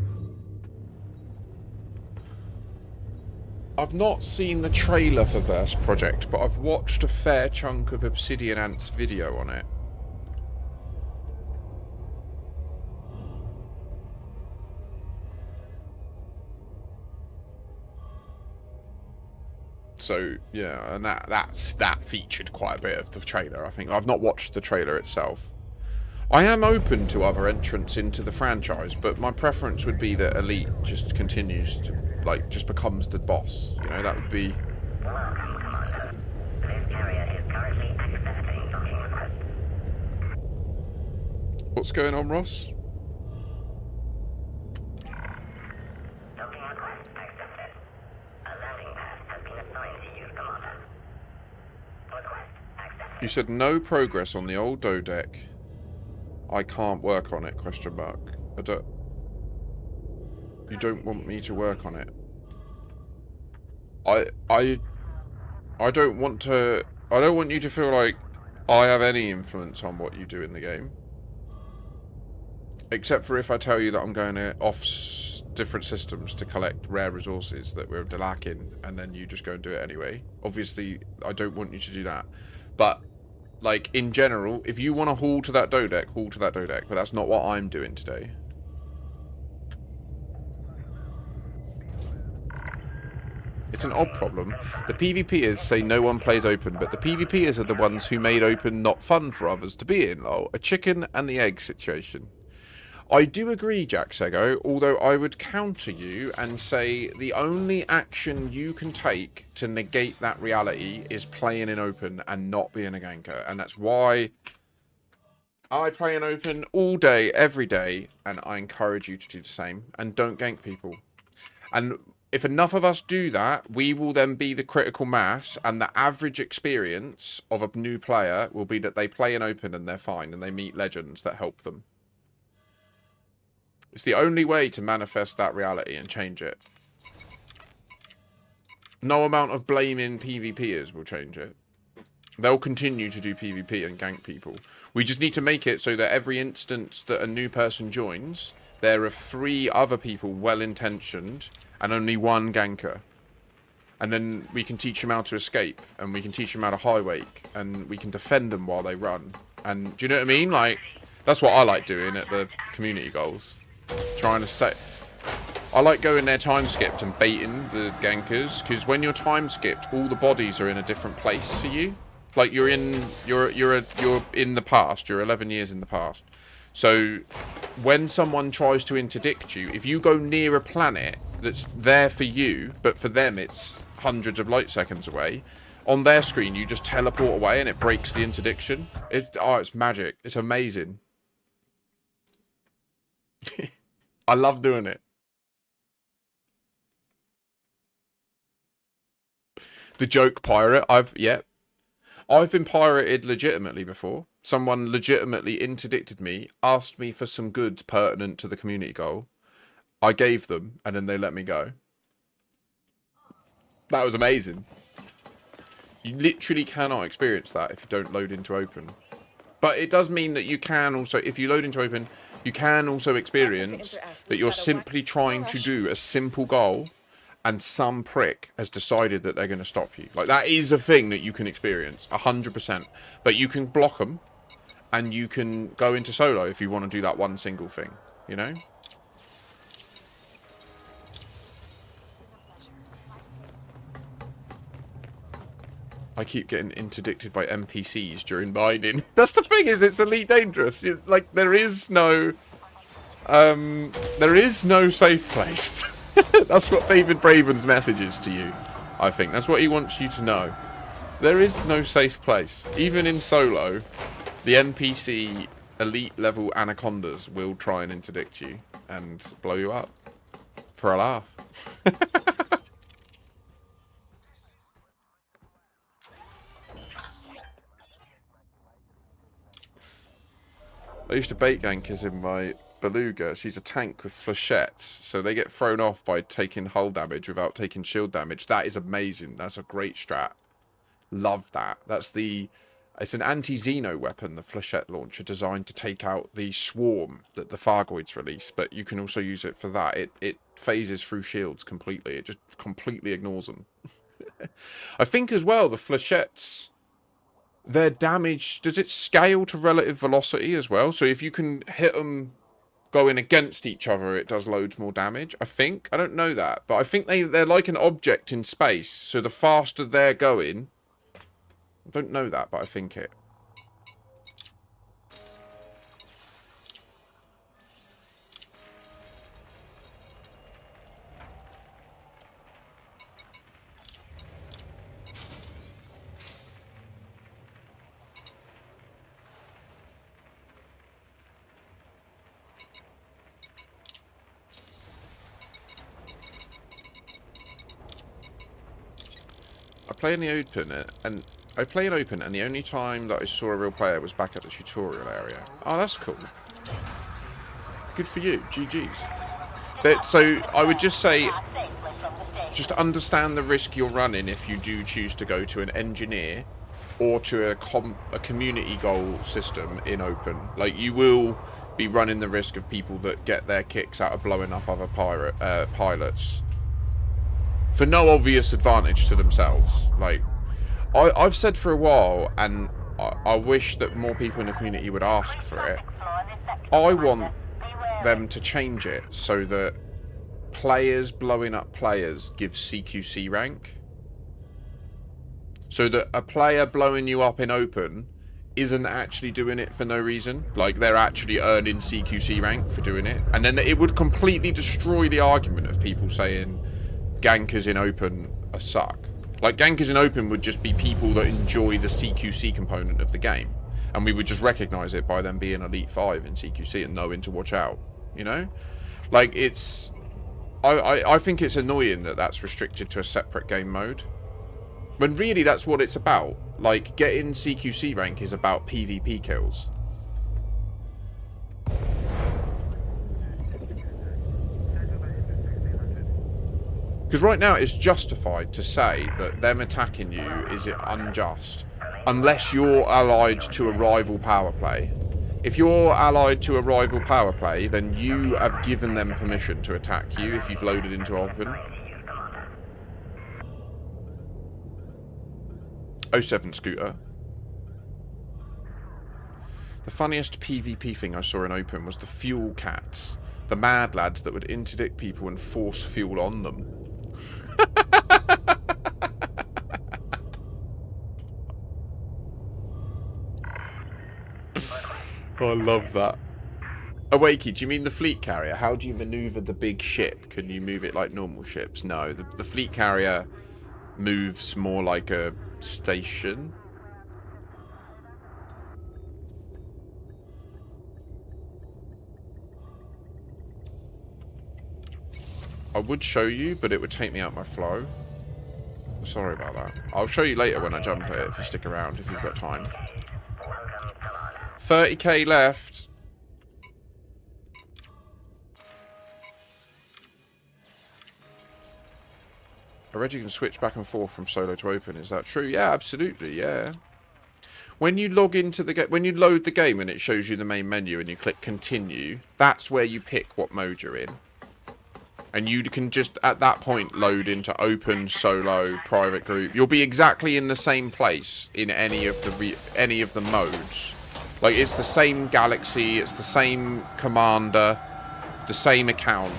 I've not seen the trailer for Verse Project, but I've watched a fair chunk of Obsidian Ant's video on it. So yeah, and that featured quite a bit of the trailer. I think I've not watched the trailer itself. I am open to other entrants into the franchise, but my preference would be that Elite just continues to, like, just becomes the boss. You know, that would be. Welcome, Commander. This carrier is currently accepting docking requests. What's going on, Ross? Docking request accepted. A landing pad has been assigned to you, Commander. Request accepted. You said no progress on the old dodeck. I can't work on it, question mark. You don't want me to work on it. I don't want to... I don't want you to feel like I have any influence on what you do in the game. Except for if I tell you that I'm going to different systems to collect rare resources that we're lacking, and then you just go and do it anyway. Obviously, I don't want you to do that. But, like, in general, if you want to haul to that dodeck, haul to that dodeck. But that's not what I'm doing today. It's an odd problem. The PvPers say no one plays open, but the PvPers are the ones who made open not fun for others to be in, lol. A chicken and the egg situation. I do agree, Jack Sego, although I would counter you and say the only action you can take to negate that reality is playing in open and not being a ganker. And that's why I play in open all day, every day, and I encourage you to do the same. And don't gank people. And if enough of us do that, we will then be the critical mass, and the average experience of a new player will be that they play in open and they're fine, and they meet legends that help them. It's the only way to manifest that reality and change it. No amount of blaming PvPers will change it. They'll continue to do PvP and gank people. We just need to make it so that every instance that a new person joins, there are 3 other people well-intentioned and only 1 ganker. And then we can teach them how to escape, and we can teach them how to high wake, and we can defend them while they run. And do you know what I mean? Like, that's what I like doing at the community goals. Trying to say, I like going there time skipped and baiting the gankers, because when you're time skipped, all the bodies are in a different place for you. Like you're in the past. You're 11 years in the past. So when someone tries to interdict you, if you go near a planet that's there for you, but for them it's hundreds of light seconds away, on their screen you just teleport away and it breaks the interdiction. It's magic. It's amazing. I love doing it. The joke pirate. I've been pirated legitimately before. Someone legitimately interdicted me, asked me for some goods pertinent to the community goal. I gave them, and then they let me go. That was amazing. You literally cannot experience that if you don't load into open. But it does mean that you can also, if you load into open, you can also experience that you're simply trying to do a simple goal and some prick has decided that they're going to stop you. Like, that is a thing that you can experience, 100%. But you can block them and you can go into solo if you want to do that one single thing, you know? I keep getting interdicted by NPCs during mining. That's the thing, is it's Elite Dangerous. Like, there is no safe place. That's what David Braben's message is to you, I think. That's what he wants you to know. There is no safe place. Even in solo, the NPC elite level anacondas will try and interdict you and blow you up for a laugh. I used to bait gankers in my beluga. She's a tank with flechettes, so they get thrown off by taking hull damage without taking shield damage. That is amazing. That's a great strat. Love that. It's an anti-Xeno weapon, the flechette launcher, designed to take out the swarm that the Thargoids release, but you can also use it for that. It phases through shields completely. It just completely ignores them. I think as well, the flechettes, their damage, does it scale to relative velocity as well? So if you can hit them going against each other, it does loads more damage, I think. I don't know that, but I think they're like an object in space. So the faster they're going, I don't know that, but I think it. I play in the open, and I play in open, and the only time that I saw a real player was back at the tutorial area. Oh, that's cool. Good for you. GG's. So I would just say, just understand the risk you're running if you do choose to go to an engineer or to a community goal system in open. Like, you will be running the risk of people that get their kicks out of blowing up other pilots for no obvious advantage to themselves. Like, I've said for a while, and I wish that more people in the community would ask for it, I want them to change it so that players blowing up players give CQC rank. So that a player blowing you up in open isn't actually doing it for no reason. Like, they're actually earning CQC rank for doing it. And then it would completely destroy the argument of people saying gankers in open are suck. Like, gankers in open would just be people that enjoy the CQC component of the game. And we would just recognise it by them being Elite 5 in CQC and knowing to watch out. You know? Like, it's... I think it's annoying that that's restricted to a separate game mode. When really that's what it's about. Like, getting CQC rank is about PvP kills. Because right now it's justified to say that them attacking you is unjust. Unless you're allied to a rival power play. If you're allied to a rival power play, then you have given them permission to attack you if you've loaded into open. 07 Scooter. The funniest PvP thing I saw in open was the fuel cats. The mad lads that would interdict people and force fuel on them. I love that. Awakey, do you mean the fleet carrier? How do you maneuver the big ship? Can you move it like normal ships? No, the fleet carrier moves more like a station. I would show you, but it would take me out my flow. Sorry about that. I'll show you later when I jump it, if you stick around, if you've got time. 30k left. I read you can switch back and forth from solo to open. Is that true? Yeah, absolutely. Yeah. When you log into the game, when you load the game and it shows you the main menu and you click continue, that's where you pick what mode you're in. And you can just at that point load into open, solo, private group. You'll be exactly in the same place in any of the modes. Like, it's the same galaxy, it's the same commander, the same account.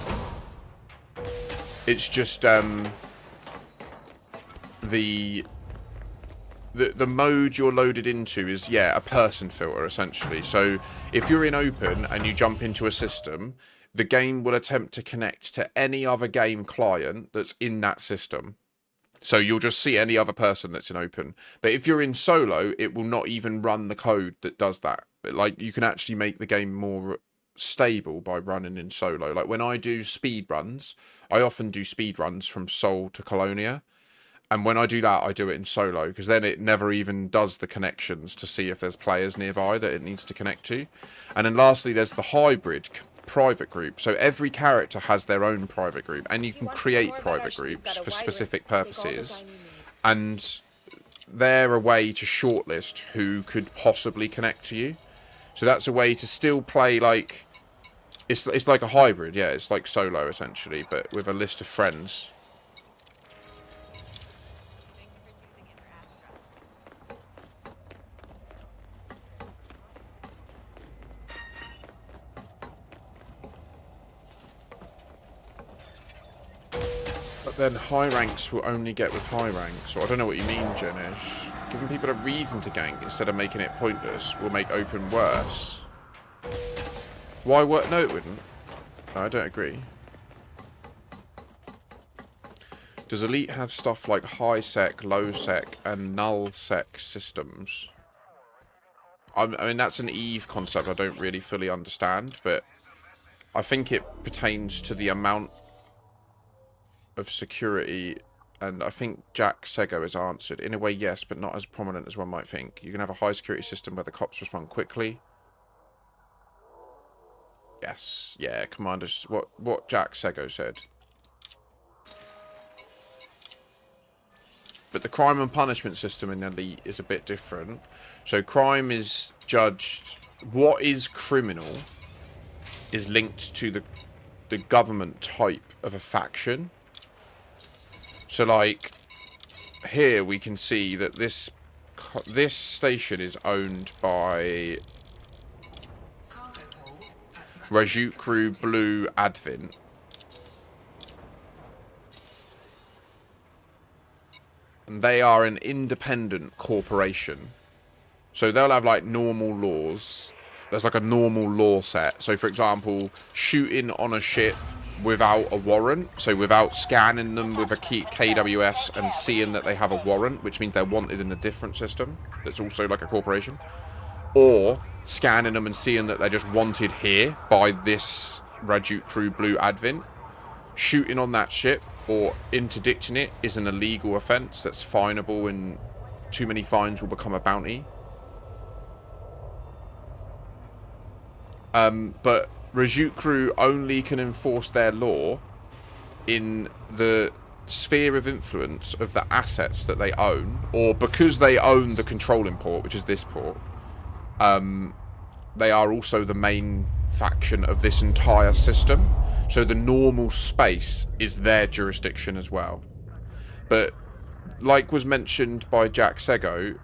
It's just the mode you're loaded into is, yeah, a person filter, essentially. So if you're in open and you jump into a system, the game will attempt to connect to any other game client that's in that system. So you'll just see any other person that's in open. But if you're in solo, it will not even run the code that does that. Like, you can actually make the game more stable by running in solo. Like, when I do speed runs, I often do speed runs from Seoul to Colonia. And when I do that, I do it in solo, because then it never even does the connections to see if there's players nearby that it needs to connect to. And then lastly, there's the hybrid private group. So every character has their own private group, and you can create private groups for specific purposes. And they're a way to shortlist who could possibly connect to you. So that's a way to still play like... It's like a hybrid, yeah. It's like solo, essentially, but with a list of friends. But then high ranks will only get with high ranks. So I don't know what you mean, Jenish. Giving people a reason to gank instead of making it pointless will make open worse. Why work? No, it wouldn't. No, I don't agree. Does Elite have stuff like high sec, low sec, and null sec systems? I mean, that's an Eve concept I don't really fully understand, but I think it pertains to the amount of security and I think Jack Sego has answered. In a way, yes, but not as prominent as one might think. You can have a high security system where the cops respond quickly. Yes, yeah, Commander's what Jack Sego said. But the crime and punishment system in Elite is a bit different. So crime is judged... What is criminal is linked to the government type of a faction. So, like, here we can see that this station is owned by Rajukru Blue Advent. And they are an independent corporation. So they'll have, like, normal laws. There's, like, a normal law set. So, for example, shooting on a ship without a warrant. So without scanning them with a KWS and seeing that they have a warrant, which means they're wanted in a different system. That's also, like, a corporation. Or scanning them and seeing that they're just wanted here by this Rajukru Blue Advent. Shooting on that ship or interdicting it is an illegal offence that's finable, and too many fines will become a bounty. But Rajukru only can enforce their law in the sphere of influence of the assets that they own, or because they own the controlling port, which is this port. They are also the main faction of this entire system. So the normal space is their jurisdiction as well. But like was mentioned by Jack Sego,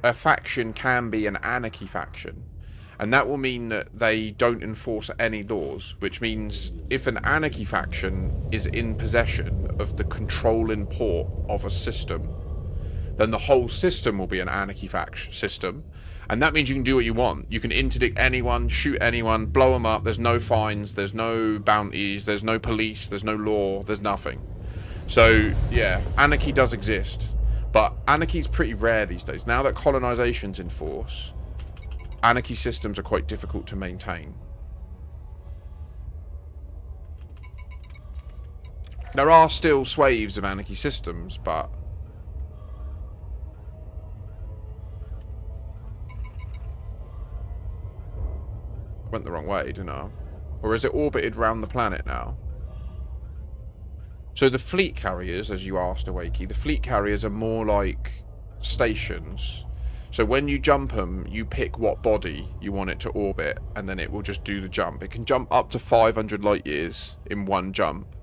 a faction can be an anarchy faction. And that will mean that they don't enforce any laws, which means if an anarchy faction is in possession of the controlling port of a system, then the whole system will be an anarchy faction system. And that means you can do what you want. You can interdict anyone, shoot anyone, blow them up. There's no fines, there's no bounties, there's no police, there's no law, there's nothing. So, yeah, anarchy does exist. But anarchy's pretty rare these days. Now that colonization's in force, anarchy systems are quite difficult to maintain. There are still sways of anarchy systems, but went the wrong way, didn't I? Or is it orbited round the planet now? So the fleet carriers, as you asked, Awakey, the fleet carriers are more like stations. So when you jump them, you pick what body you want it to orbit, and then it will just do the jump. It can jump up to 500 light years in one jump.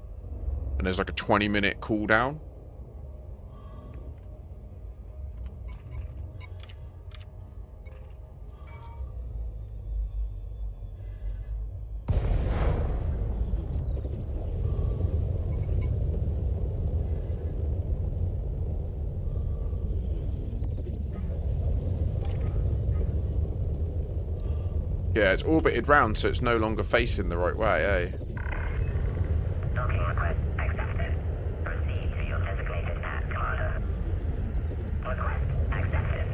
And there's like a 20-minute cooldown. Yeah, it's orbited round, so it's no longer facing the right way, eh? Docking request accepted. Proceed to your designated path, Commander. Request accepted.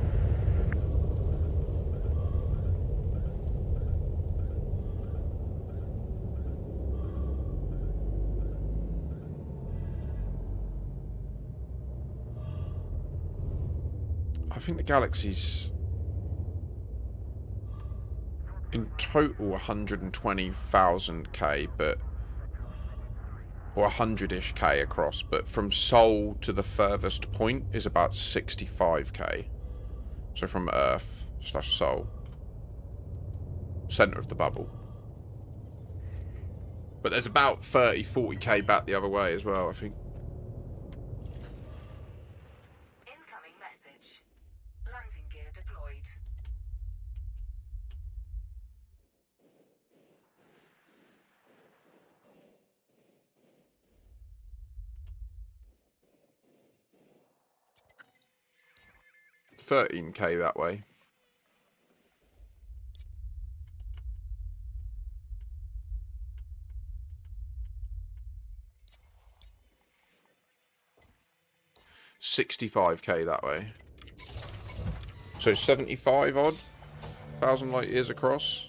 I think the galaxy's in total 120,000 K, but or 100-ish K across, but from Sol to the furthest point is about 65K. So from Earth / Sol, center of the bubble. But there's about 30-40K back the other way as well, I think. Incoming message. Landing gear deployed. $13K that way. $65K that way. So 75 odd thousand light years across.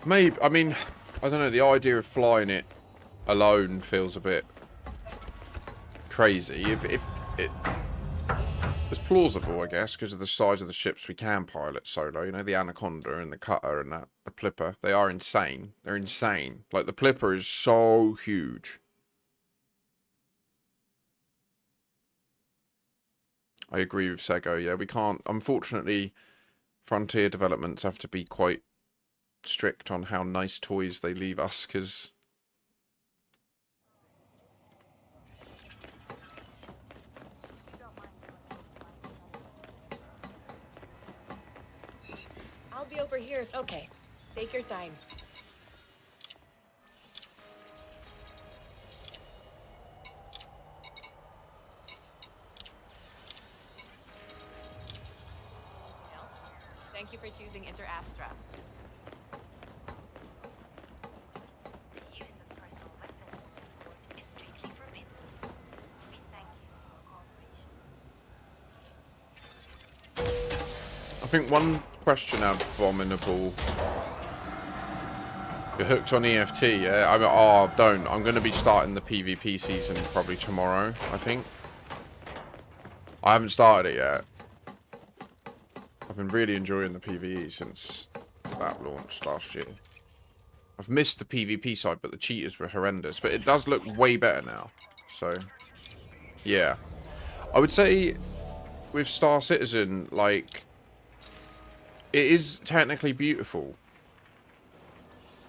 Maybe, I mean, I don't know, the idea of flying it alone feels a bit crazy. If it was plausible, I guess, because of the size of the ships we can pilot solo. You know, the Anaconda and the Cutter and that, the Plipper. They are insane. They're insane. Like, the Plipper is so huge. I agree with Sego, yeah. We can't, unfortunately, Frontier developments have to be quite strict on how nice toys they leave us, because I'll be over here. Okay, take your time. Thank you for choosing Interastra. The use of personal weapons in this sport is strictly forbidden. We thank you for your cooperation. I think one question, Abominable. You're hooked on EFT, yeah? I mean, oh, don't. I'm going to be starting the PvP season probably tomorrow, I think. I haven't started it yet. I've been really enjoying the PvE since that launched last year. I've missed the PvP side, but the cheaters were horrendous. But it does look way better now. So, yeah. I would say with Star Citizen, like, it is technically beautiful.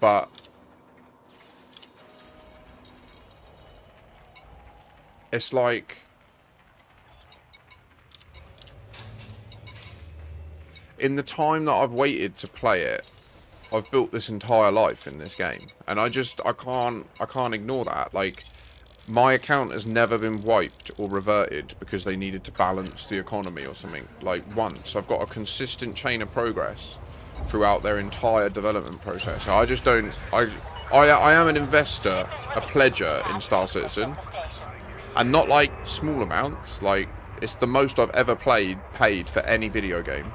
But it's like, in the time that I've waited to play it, I've built this entire life in this game, and I can't ignore that. Like, my account has never been wiped or reverted because they needed to balance the economy or something. Like, once. I've got a consistent chain of progress throughout their entire development process. I just don't. I am an investor, a pledger in Star Citizen, and not like small amounts. Like, it's the most I've ever paid for any video game.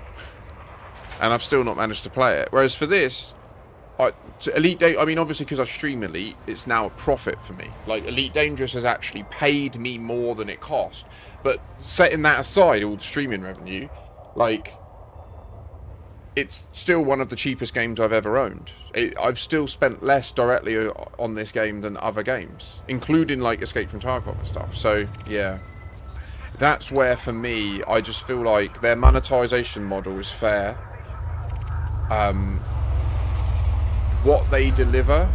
And I've still not managed to play it. Whereas for this, Elite Dangerous, I mean, obviously because I stream Elite, it's now a profit for me. Like, Elite Dangerous has actually paid me more than it cost. But setting that aside, all the streaming revenue, like, it's still one of the cheapest games I've ever owned. I've still spent less directly on this game than other games, including, like, Escape from Tarkov and stuff. So, yeah. That's where, for me, I just feel like their monetization model is fair. What they deliver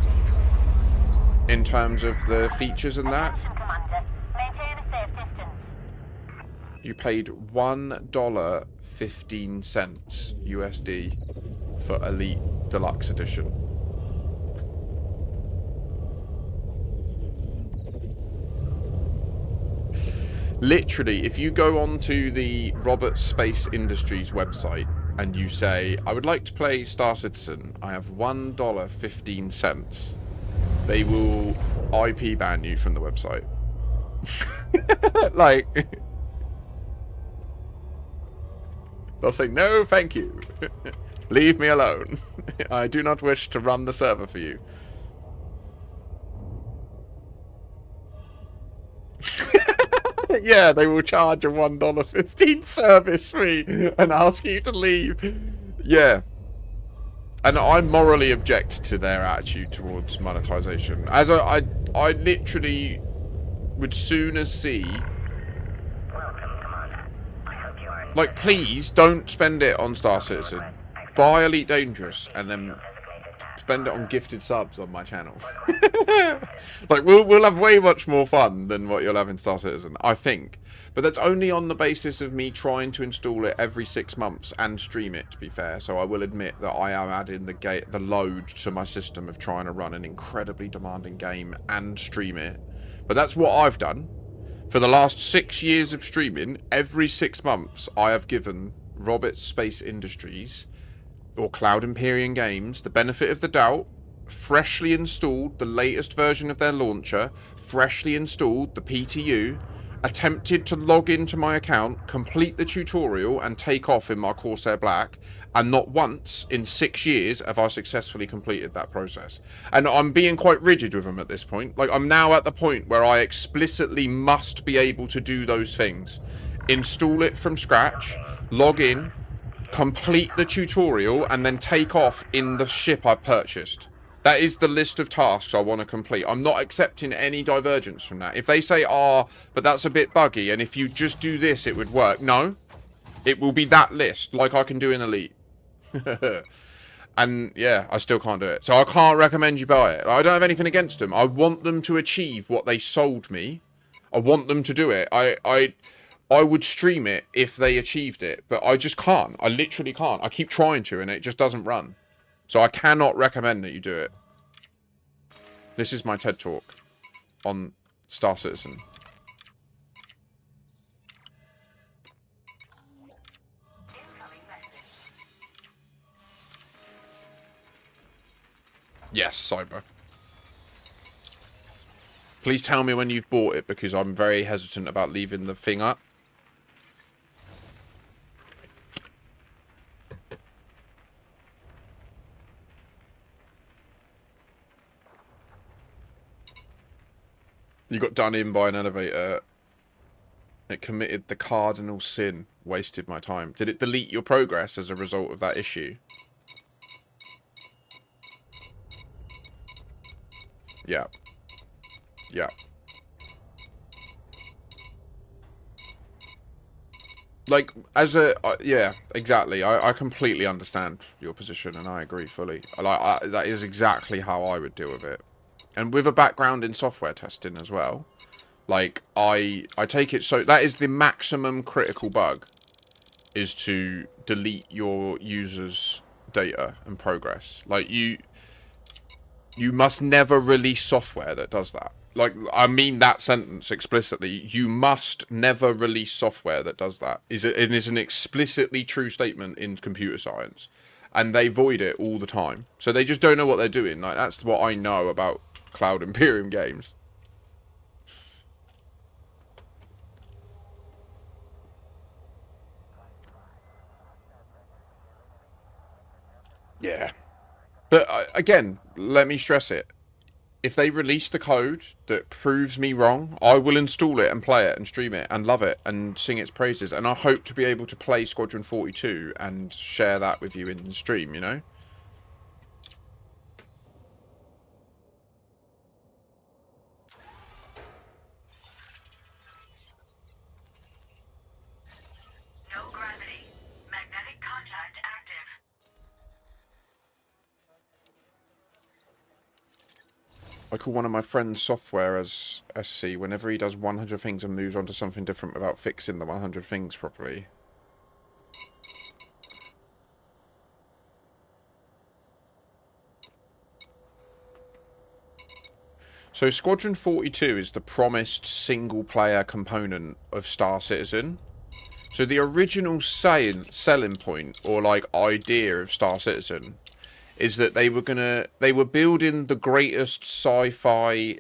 in terms of the features and that, you paid $1.15 USD for Elite Deluxe Edition. Literally, if you go onto the Robert Space Industries website and you say, I would like to play Star Citizen, I have $1.15, they will IP ban you from the website. Like, they'll say, no, thank you. Leave me alone. I do not wish to run the server for you. Yeah, they will charge a $1.15 service fee and ask you to leave. Yeah. And I morally object to their attitude towards monetization. As I literally would sooner see, like, please don't spend it on Star Citizen. Buy Elite Dangerous and then spend it on gifted subs on my channel. Like, we'll have way much more fun than what you'll have in Star Citizen, I think. But that's only on the basis of me trying to install it every 6 months and stream it, to be fair. So I will admit that I am adding the load to my system of trying to run an incredibly demanding game and stream it. But that's what I've done. For the last 6 years of streaming, every 6 months, I have given Robert Space Industries or Cloud Empyrean Games the benefit of the doubt freshly installed the latest version of their launcher, freshly installed the PTU, attempted to log into my account, complete the tutorial, and take off in my Corsair Black, and not once in 6 years have I successfully completed that process. And I'm being quite rigid with them at this point. Like, I'm now at the point where I explicitly must be able to do those things. Install it from scratch, log in, complete the tutorial, and then take off in the ship I purchased. That is the list of tasks I want to complete. I'm not accepting any divergence from that. If they say, but that's a bit buggy, and if you just do this, it would work. No. It will be that list, like I can do in Elite. And, yeah, I still can't do it. So I can't recommend you buy it. I don't have anything against them. I want them to achieve what they sold me. I want them to do it. I would stream it if they achieved it, but I just can't. I literally can't. I keep trying to, and it just doesn't run. So I cannot recommend that you do it. This is my TED Talk on Star Citizen. Yes, Cyber. Please tell me when you've bought it, because I'm very hesitant about leaving the thing up. You got done in by an elevator. It committed the cardinal sin. Wasted my time. Did it delete your progress as a result of that issue? Yeah. Yeah. Like, as a... yeah, exactly. I completely understand your position, and I agree fully. That is exactly how I would deal with it. And with a background in software testing as well, like, I take it, so that is the maximum critical bug, is to delete your users' data and progress. Like, you must never release software that does that. Like, I mean that sentence explicitly. You must never release software that does that. It is an explicitly true statement in computer science. And they void it all the time. So they just don't know what they're doing. Like, that's what I know about Cloud Imperium games. Yeah. But again, let me stress it. If they release the code that proves me wrong, I will install it and play it and stream it and love it and sing its praises. And I hope to be able to play Squadron 42 and share that with you in the stream, you know? No gravity. Magnetic contact active. I call one of my friends software as SC whenever he does 100 things and moves on to something different without fixing the 100 things properly. So Squadron 42 is the promised single-player component of Star Citizen. So the original selling point, or like idea of Star Citizen, is that they were building the greatest sci-fi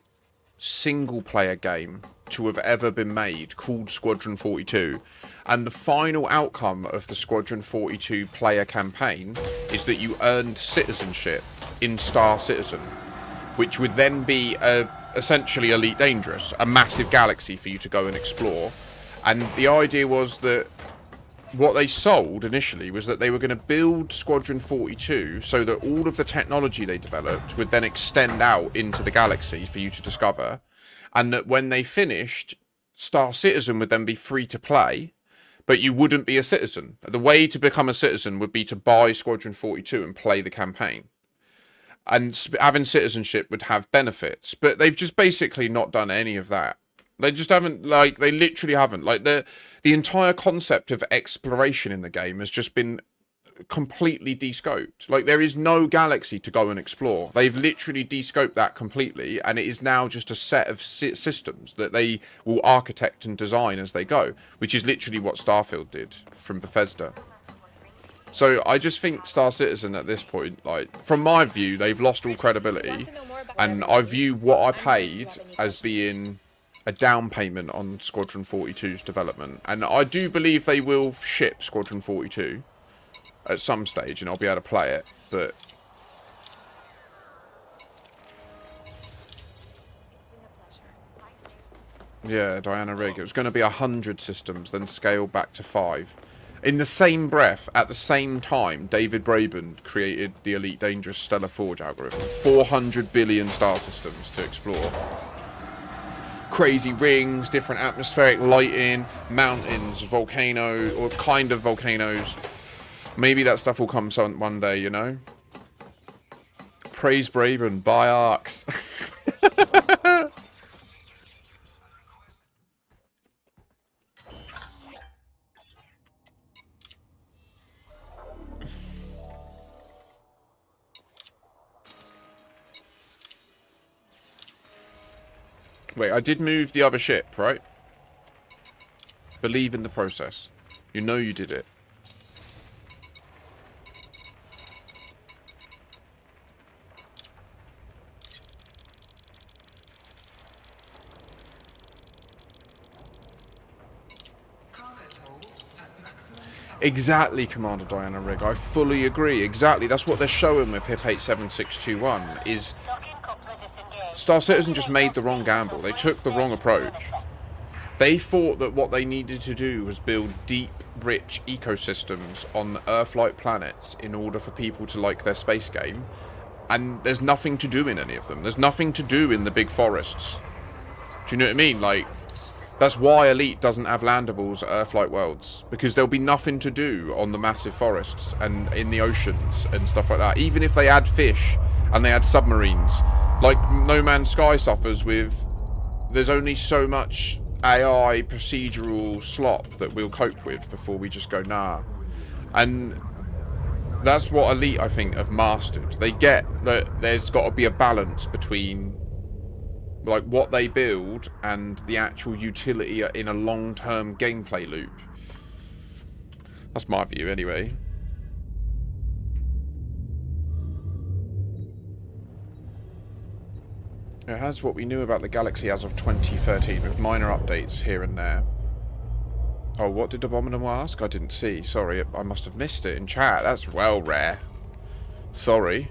single-player game to have ever been made, called Squadron 42. And the final outcome of the Squadron 42 player campaign is that you earned citizenship in Star Citizen, which would then be essentially Elite Dangerous, a massive galaxy for you to go and explore. And the idea was that what they sold initially was that they were going to build Squadron 42 so that all of the technology they developed would then extend out into the galaxy for you to discover, and that when they finished, Star Citizen would then be free to play, but you wouldn't be a citizen. The way to become a citizen would be to buy Squadron 42 and play the campaign. And having citizenship would have benefits, but they've just basically not done any of that. They just haven't, like, they literally haven't. Like, the entire concept of exploration in the game has just been completely de-scoped. Like, there is no galaxy to go and explore. They've literally de-scoped that completely, and it is now just a set of systems that they will architect and design as they go, which is literally what Starfield did from Bethesda. So I just think Star Citizen at this point, like, from my view, they've lost all credibility. And I view what I paid as being a down payment on Squadron 42's development. And I do believe they will ship Squadron 42 at some stage, and I'll be able to play it. But yeah, Diana Rigg. It was going to be 100 systems, then scaled back to 5. In the same breath, at the same time, David Braben created the Elite Dangerous Stellar Forge algorithm. 400 billion star systems to explore. Crazy rings, different atmospheric lighting, mountains, volcano, or kind of volcanoes. Maybe that stuff will come one day, you know? Praise Braben, buy arcs. Wait, I did move the other ship, right? Believe in the process. You know you did it. Exactly, Commander Diana Rigg. I fully agree. Exactly. That's what they're showing with HIP 87621 is Star Citizen just made the wrong gamble. They took the wrong approach. They thought that what they needed to do was build deep, rich ecosystems on Earth-like planets in order for people to like their space game. And there's nothing to do in any of them. There's nothing to do in the big forests. Do you know what I mean? Like, that's why Elite doesn't have landables at Earth-like worlds. Because there'll be nothing to do on the massive forests and in the oceans and stuff like that. Even if they add fish and they add submarines. Like, No Man's Sky suffers with... There's only so much AI procedural slop that we'll cope with before we just go, nah. And that's what Elite, I think, have mastered. They get that there's got to be a balance between like what they build and the actual utility in a long-term gameplay loop. That's my view anyway. It has what we knew about the galaxy as of 2013 with minor updates here and there. Oh, what did Abominable ask? I didn't see. Sorry, I must have missed it in chat. That's well rare. Sorry.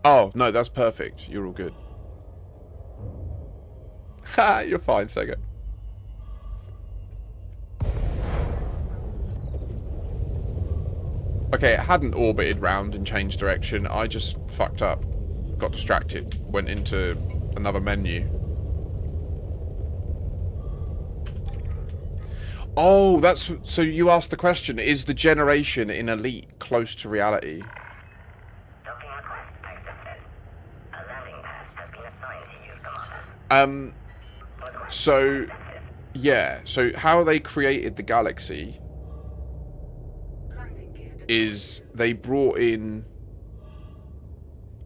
Oh, no, that's perfect. You're all good. Ha, you're fine, Sega. Okay, it hadn't orbited round and changed direction. I just fucked up. Got distracted. Went into another menu. Oh, that's... So you asked the question, is the generation in Elite close to reality? Docking request accepted. A landing pad has been assigned to you, Commander. So... Yeah, so how they created the galaxy is they brought in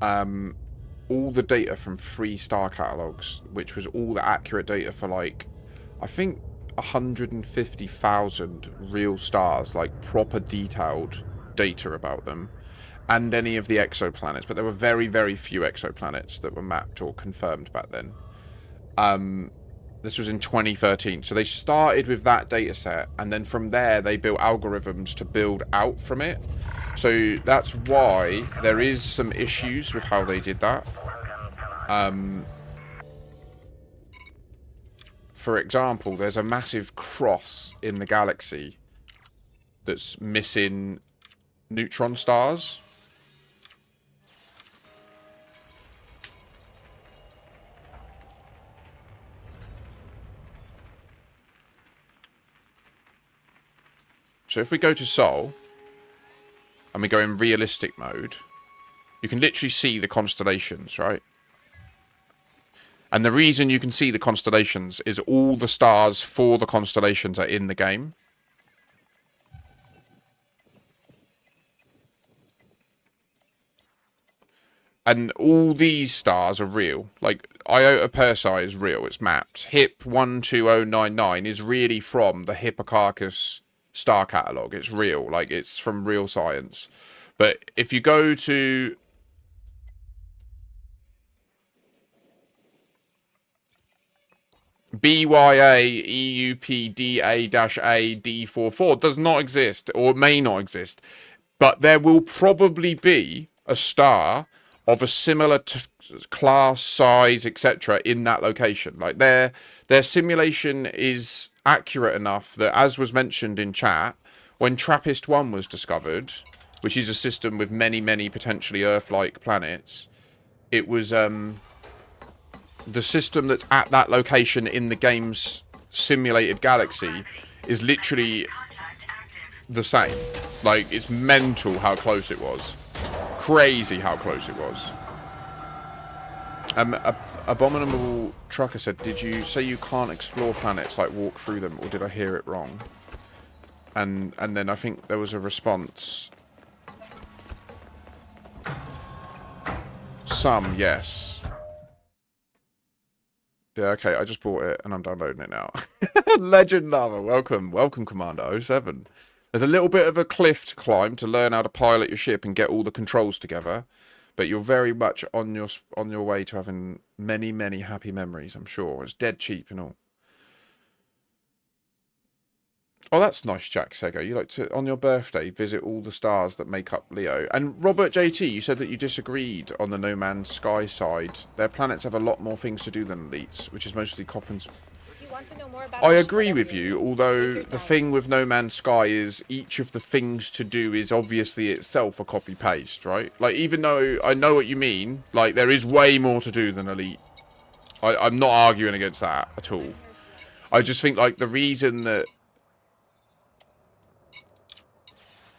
all the data from 3 star catalogs, which was all the accurate data for, like, I think 150,000 real stars, like proper detailed data about them, and any of the exoplanets. But there were very, very few exoplanets that were mapped or confirmed back then. This was in 2013. So they started with that data set, and then from there they built algorithms to build out from it. So that's why there is some issues with how they did that. For example, there's a massive cross in the galaxy that's missing neutron stars. So if we go to Sol, and we go in realistic mode, you can literally see the constellations, right? And the reason you can see the constellations is all the stars for the constellations are in the game. And all these stars are real. Like, Iota Persei is real. It's mapped. HIP 12099 is really from the Hipparchus star catalogue. It's real. Like, it's from real science. But if you go to... BYA EUPDA-A D44 does not exist, or may not exist. But there will probably be a star of a similar class, size, etc. in that location. Like their simulation is accurate enough that, as was mentioned in chat, when TRAPPIST-1 was discovered, which is a system with many, many potentially Earth-like planets, it was the system that's at that location in the game's simulated galaxy is literally the same. Like, it's mental how close it was. Crazy how close it was. Abominable Trucker said, did you say you can't explore planets, like walk through them, or did I hear it wrong? And then I think there was a response. Some, yes. Yeah, okay, I just bought it and I'm downloading it now. Legend Lava, welcome. Welcome, Commander 07. There's a little bit of a cliff to climb to learn how to pilot your ship and get all the controls together. But you're very much on your way to having many, many happy memories, I'm sure. It's dead cheap and all. Oh, that's nice, Jack Sego. You like to, on your birthday, visit all the stars that make up Leo. And Robert JT, you said that you disagreed on the No Man's Sky side. Their planets have a lot more things to do than elites, which is mostly Coppins. I agree with you, although the thing with No Man's Sky is each of the things to do is obviously itself a copy-paste, right? Like, even though I know what you mean, like, there is way more to do than Elite. I'm not arguing against that at all. I just think, like, the reason that...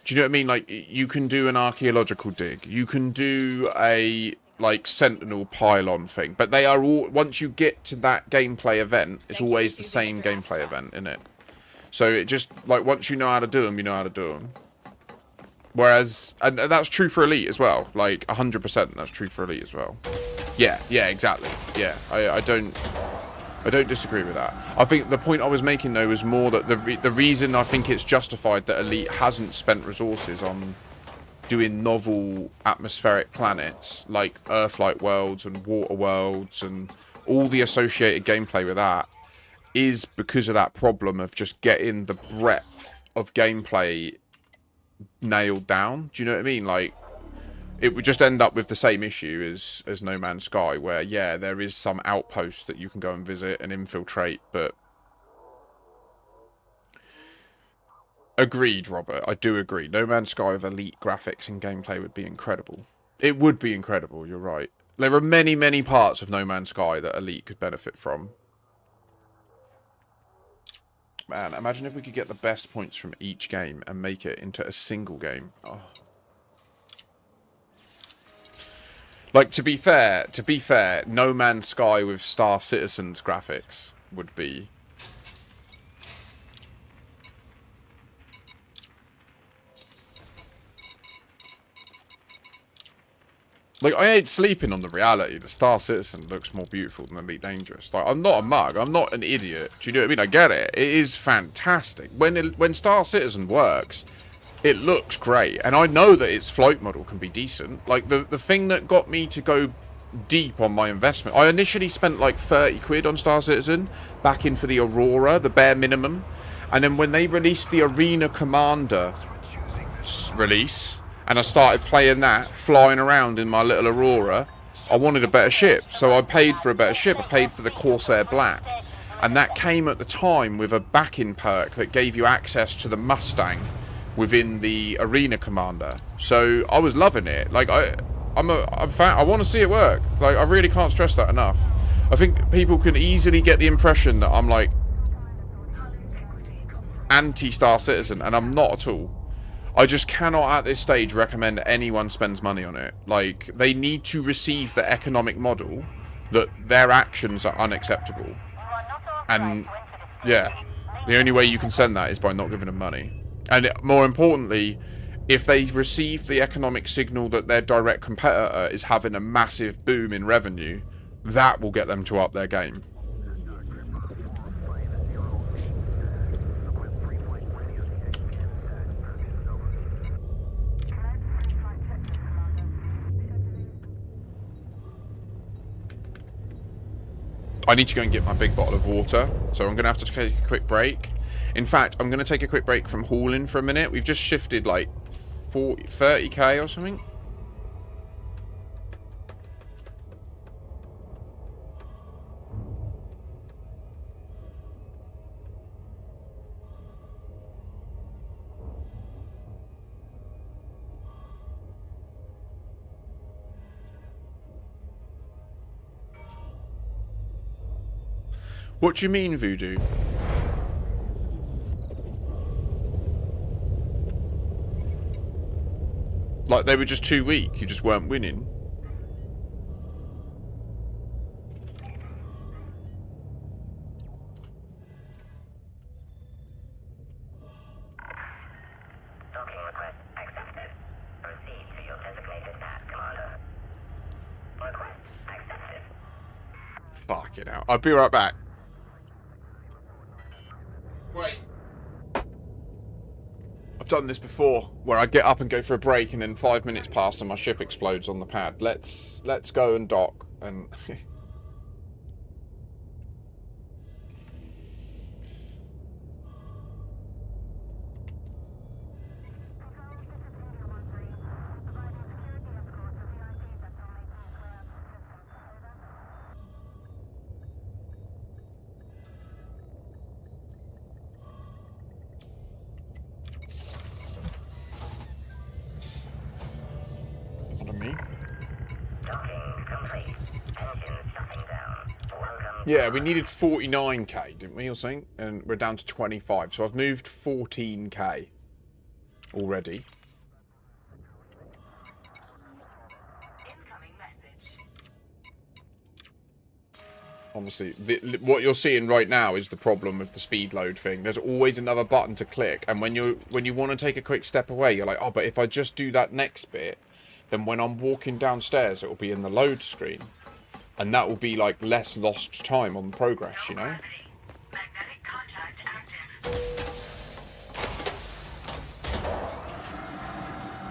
Do you know what I mean? Like, you can do an archaeological dig. You can do a, like, sentinel pylon thing. But they are all... Once you get to that gameplay event, it's always the same gameplay event, isn't it? So it just... Like, once you know how to do them, you know how to do them. Whereas... And that's true for Elite as well. Like, 100% that's true for Elite as well. Yeah, exactly. Yeah, I don't disagree with that. I think the point I was making, though, was more that the reason I think it's justified that Elite hasn't spent resources on doing novel atmospheric planets like Earth-like worlds and water worlds and all the associated gameplay with that is because of that problem of just getting the breadth of gameplay nailed down. Do you know what I mean? Like, it would just end up with the same issue as No Man's Sky, where, yeah, there is some outpost that you can go and visit and infiltrate, but... Agreed, Robert. I do agree. No Man's Sky with Elite graphics and gameplay would be incredible. It would be incredible, you're right. There are many, many parts of No Man's Sky that Elite could benefit from. Man, imagine if we could get the best points from each game and make it into a single game. Oh. Like, to be fair, No Man's Sky with Star Citizen's graphics would be... Like, I ain't sleeping on the reality. The Star Citizen looks more beautiful than Elite Dangerous. Like, I'm not a mug. I'm not an idiot. Do you know what I mean? I get it. It is fantastic. When Star Citizen works... It looks great, and I know that its flight model can be decent. Like, the thing that got me to go deep on my investment... I initially spent, like, 30 quid on Star Citizen, back in for the Aurora, the bare minimum. And then when they released the Arena Commander release, and I started playing that, flying around in my little Aurora, I wanted a better ship. So I paid for a better ship. I paid for the Corsair Black. And that came at the time with a backing perk that gave you access to the Mustang within the Arena Commander. So I was loving it. Like, I'm a fan. I want to see it work. Like, I really can't stress that enough. I think people can easily get the impression that I'm like anti-Star Citizen, and I'm not at all. I just cannot at this stage recommend anyone spends money on it. Like, they need to receive the economic model that their actions are unacceptable. And yeah, the only way you can send that is by not giving them money. And more importantly, if they receive the economic signal that their direct competitor is having a massive boom in revenue, that will get them to up their game. I need to go and get my big bottle of water, so I'm going to have to take a quick break. In fact, I'm going to take a quick break from hauling for a minute. We've just shifted like 30k or something. What do you mean, Voodoo? Like they were just too weak, you just weren't winning? Docking request accepted. Proceed to your designated path, Commander. Request accepted. Fucking hell. I'll be right back. Wait. I've done this before, where I get up and go for a break, and then 5 minutes pass and my ship explodes on the pad. Let's go and dock and. Me. Yeah, we needed 49k, didn't we, or something? And we're down to 25, so I've moved 14k already. Honestly, what you're seeing right now is the problem with the speed load thing. There's always another button to click, and when you want to take a quick step away, you're like, oh, but if I just do that next bit, then when I'm walking downstairs, it will be in the load screen. And that will be, like, less lost time on progress, you know? Magnetic contact active.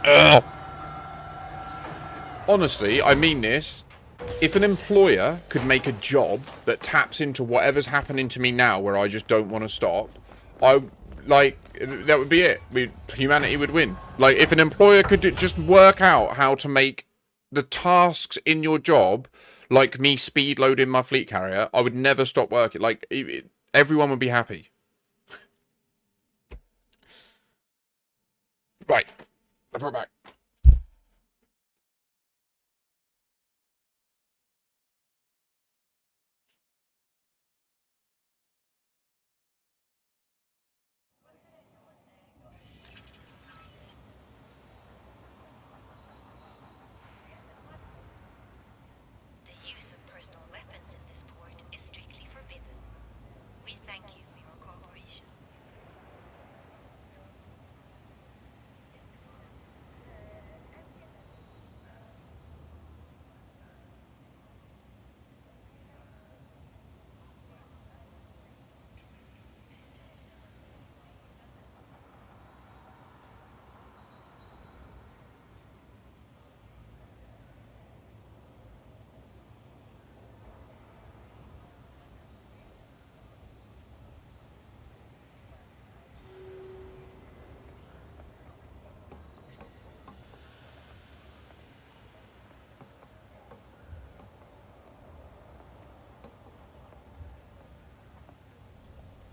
Ugh. Honestly, I mean this. If an employer could make a job that taps into whatever's happening to me now where I just don't want to stop, that would be it. Humanity would win. Like, if an employer could just work out how to make the tasks in your job, like me speed loading my fleet carrier, I would never stop working. Like, everyone would be happy. Right. I'll be right back. The use of personal weapons in this port is strictly forbidden. We thank you for your cooperation.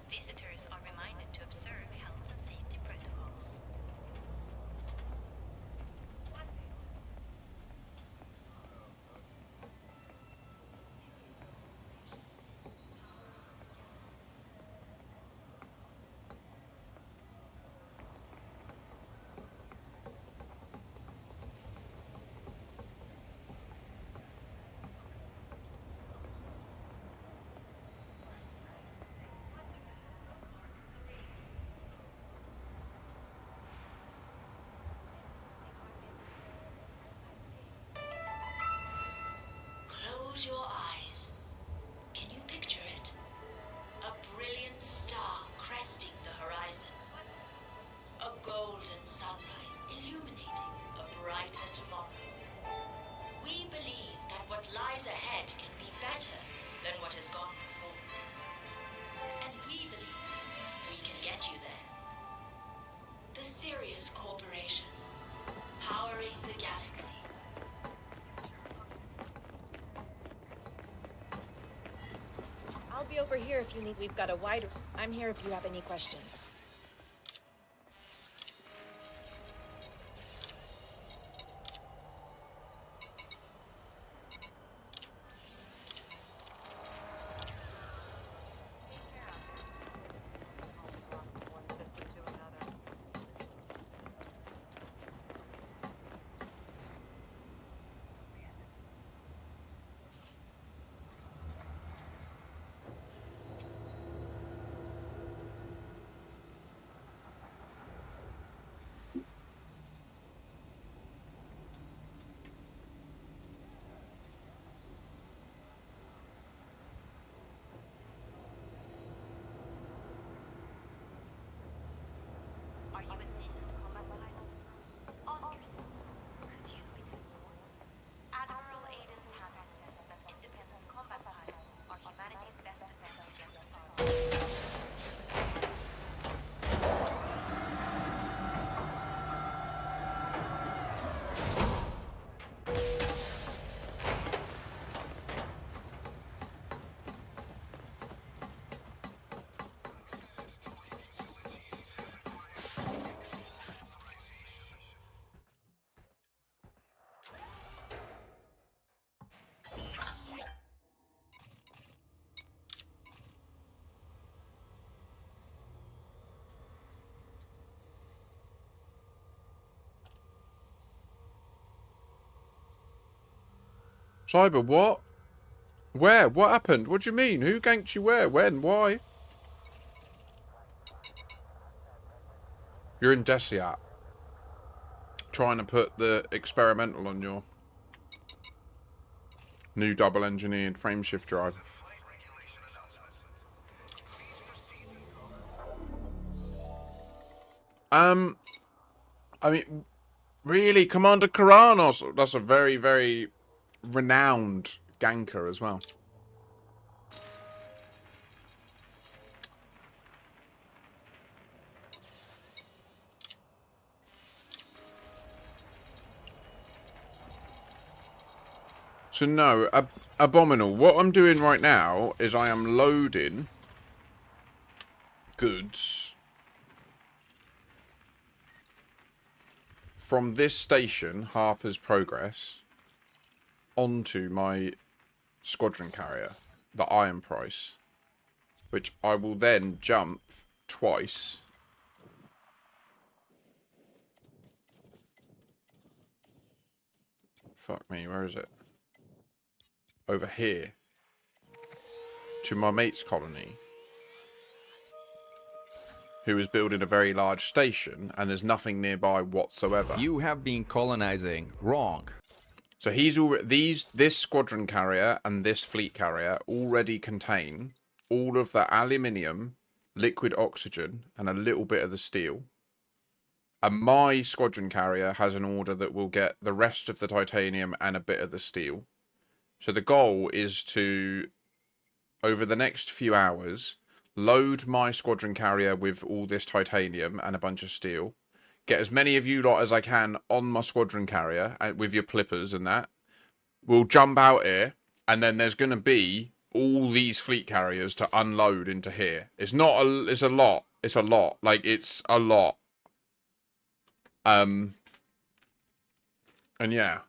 Visitors are reminded to observe health and safety protocols. Close your eyes. Can you picture it? A brilliant star cresting the horizon. A golden sunrise illuminating a brighter tomorrow. We believe that what lies ahead can be better than what has gone before. And we believe we can get you there. The Sirius Corporation, powering the galaxy. I'll be over here if you need. We've got a wide. I'm here if you have any questions. Are you a seasoned combat pilot? Ask yourself, could you be doing more? Admiral Aiden Tanner says that independent combat pilots are humanity's best defense against foes. Cyber, what? Where? What happened? What do you mean? Who ganked you where? When? Why? You're in Desiat. Trying to put the experimental on your new double engineered frameshift drive. I mean, really, Commander Karanos. That's a very, very renowned ganker as well. So no, Abominal. What I'm doing right now is I am loading goods from this station, Harper's Progress, onto my squadron carrier, the Iron Price, which I will then jump twice. Fuck me, where is it? Over here. To my mate's colony, who is building a very large station, and there's nothing nearby whatsoever. You have been colonizing wrong. So he's this squadron carrier and this fleet carrier already contain all of the aluminium, liquid oxygen, and a little bit of the steel. And my squadron carrier has an order that will get the rest of the titanium and a bit of the steel. So the goal is to, over the next few hours, load my squadron carrier with all this titanium and a bunch of steel. Get as many of you lot as I can on my squadron carrier with your flippers and that. We'll jump out here, and then there's going to be all these fleet carriers to unload into here. It's not a, it's a lot. It's a lot. Like, it's a lot. And yeah.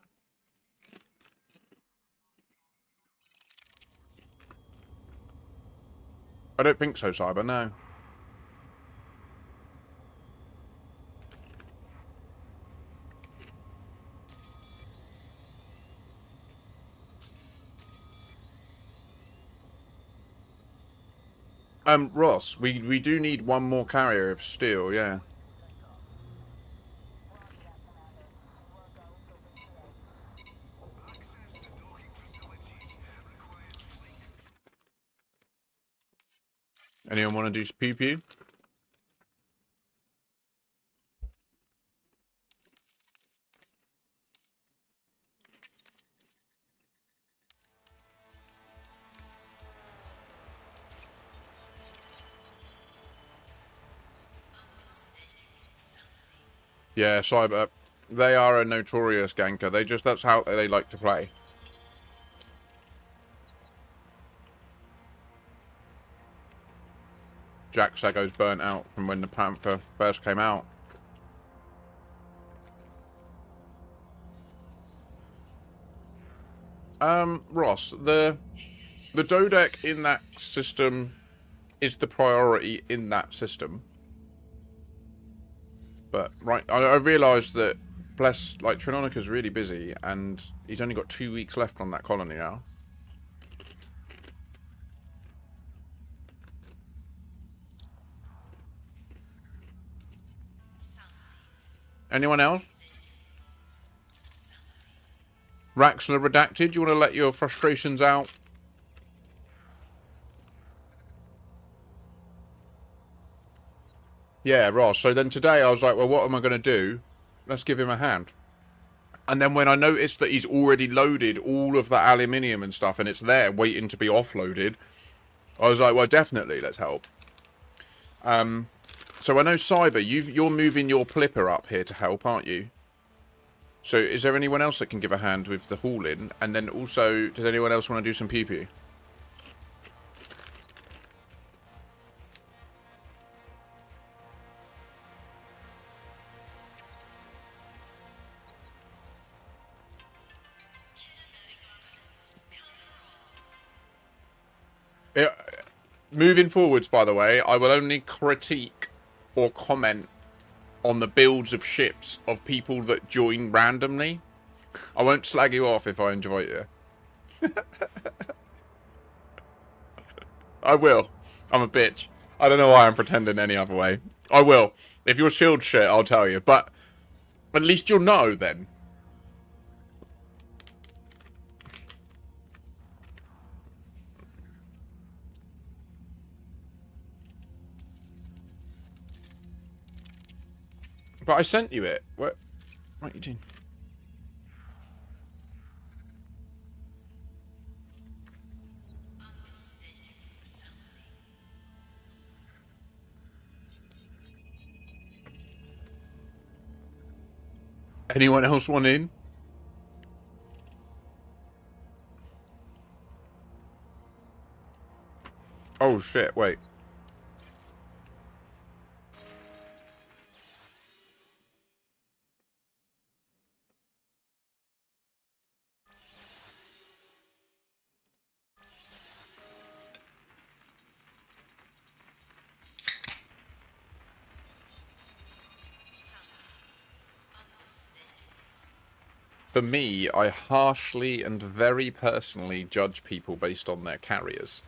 I don't think so, Cyber, no. Ross, we do need one more carrier of steel, yeah. Anyone want to do pew pew? Yeah, Cyber. They are a notorious ganker. That's how they like to play. Jack Sago's burnt out from when the Panther first came out. Ross, the Dodec in that system is the priority in that system. But, right, I realised that, bless, like, Trinonica's really busy, and he's only got 2 weeks left on that colony now. Anyone else? Raxler Redacted, you want to let your frustrations out? Yeah, Ross. So then today I was like, well, what am I going to do? Let's give him a hand. And then when I noticed that he's already loaded all of that aluminium and stuff, and it's there waiting to be offloaded, I was like, well, definitely, let's help. So I know Cyber, you're moving your Plipper up here to help, aren't you? So is there anyone else that can give a hand with the hauling? And then also, does anyone else want to do some pee-pee? Yeah, moving forwards, by the way, I will only critique or comment on the builds of ships of people that join randomly. I won't slag you off if I invite you. I will. I'm a bitch. I don't know why I'm pretending any other way. I will. If you're shield shit, I'll tell you. But at least you'll know then. But I sent you it. What are you doing? Anyone else want in? Oh shit, wait. For me, I harshly and very personally judge people based on their carriers.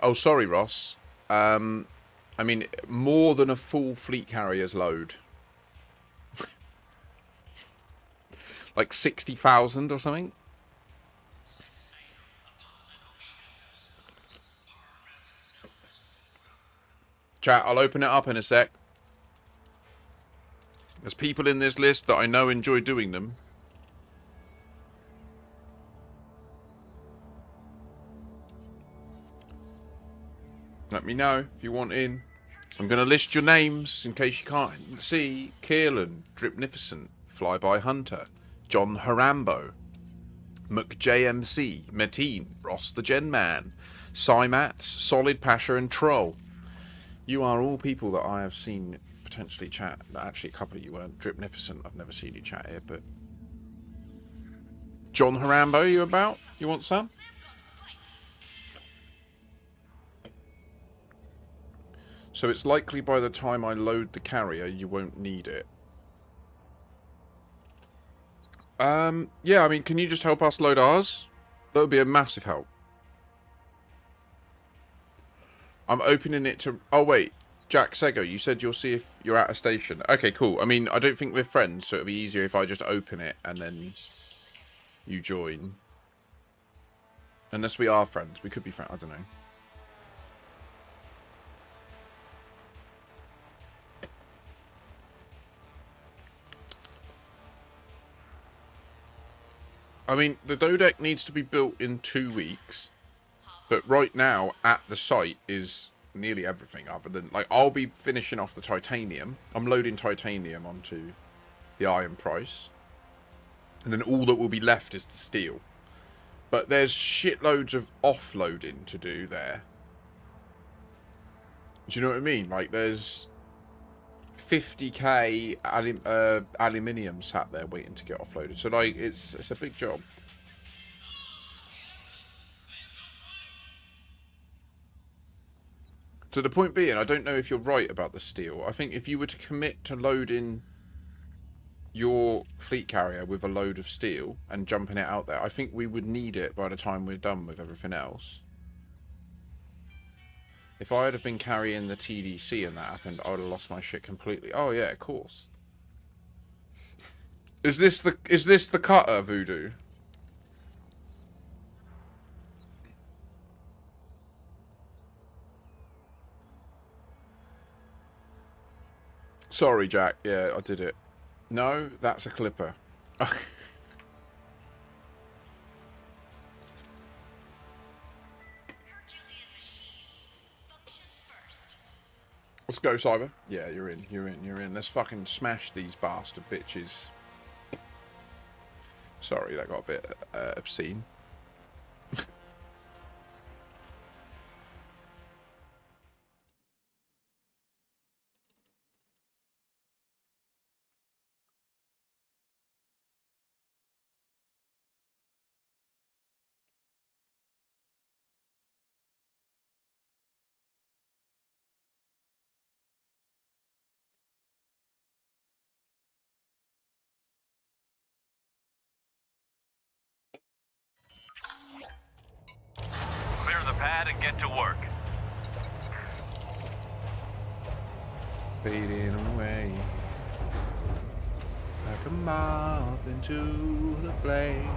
Oh, sorry, Ross. I mean, more than a full fleet carrier's load. Like 60,000 or something? Chat, I'll open it up in a sec. There's people in this list that I know enjoy doing them. Let me know if you want in. I'm going to list your names in case you can't see. Kieran, Dripnificent, Flyby Hunter, John Harambo, McJMC, Meteen, Ross the Gen Man, Cymats, Solid Pasha and Troll. You are all people that I have seen potentially chat. Actually, a couple of you weren't. Dripnificent, I've never seen you chat here, but... John Harambo, you about? You want some? So it's likely by the time I load the carrier, you won't need it. Yeah, I mean, can you just help us load ours? That would be a massive help. I'm opening it to... Oh, wait. Jack Sego, you said you'll see if you're at a station. Okay, cool. I mean, I don't think we're friends, so it'll be easier if I just open it and then you join. Unless we are friends. We could be friends. I don't know. I mean, the Dodec needs to be built in 2 weeks. But right now, at the site, is nearly everything other than... Like, I'll be finishing off the titanium. I'm loading titanium onto the iron price. And then all that will be left is the steel. But there's shitloads of offloading to do there. Do you know what I mean? Like, there's 50k aluminium sat there waiting to get offloaded. So, like, it's a big job. So the point being, I don't know if you're right about the steel. I think if you were to commit to loading your fleet carrier with a load of steel and jumping it out there, I think we would need it by the time we're done with everything else. If I had have been carrying the TDC and that happened, I would have lost my shit completely. Oh yeah, of course. Is this the cutter, Voodoo? Sorry, Jack. Yeah, I did it. No, that's a clipper. Let's go, Cyber. Yeah, you're in. You're in. You're in. Let's fucking smash these bastard bitches. Sorry, that got a bit obscene. Clear the pad and get to work. Fading away like a moth into the flame.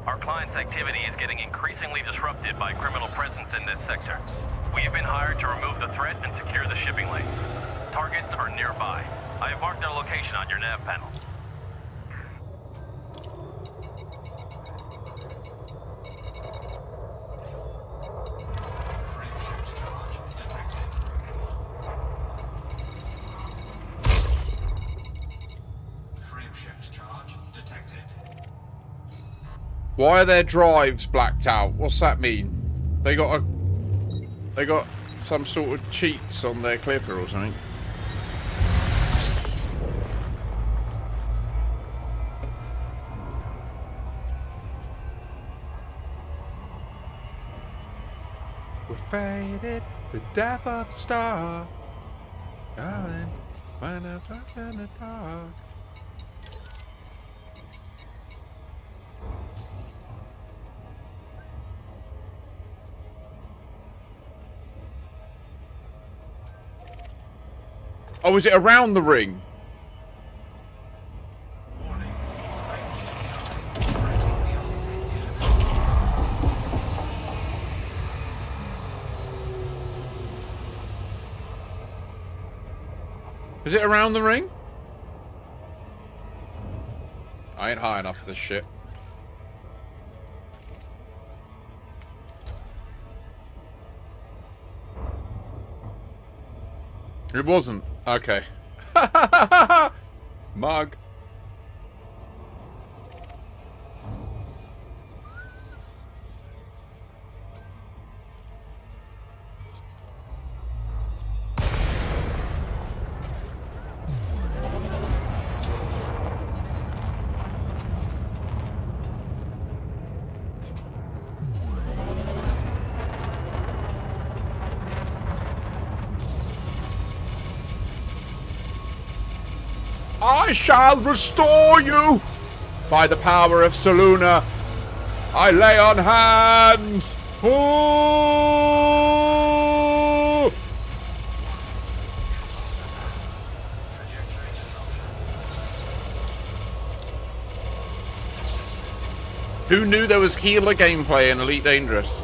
Our client's activity is getting increasingly disrupted by criminal presence in this sector. We have been hired to remove the threat and secure the shipping lane. Targets are nearby. I have marked their location on your nav panel. Why are their drives blacked out? What's that mean? They got some sort of cheats on their clipper or something. We're faded, the death of a star. Darling, when I'm in the dark. Oh, is it around the ring? Is it around the ring? I ain't high enough for this shit. It wasn't. Okay. Mug. I shall restore you by the power of Saluna. I lay on hands. Ooh! Who knew there was healer gameplay in Elite Dangerous?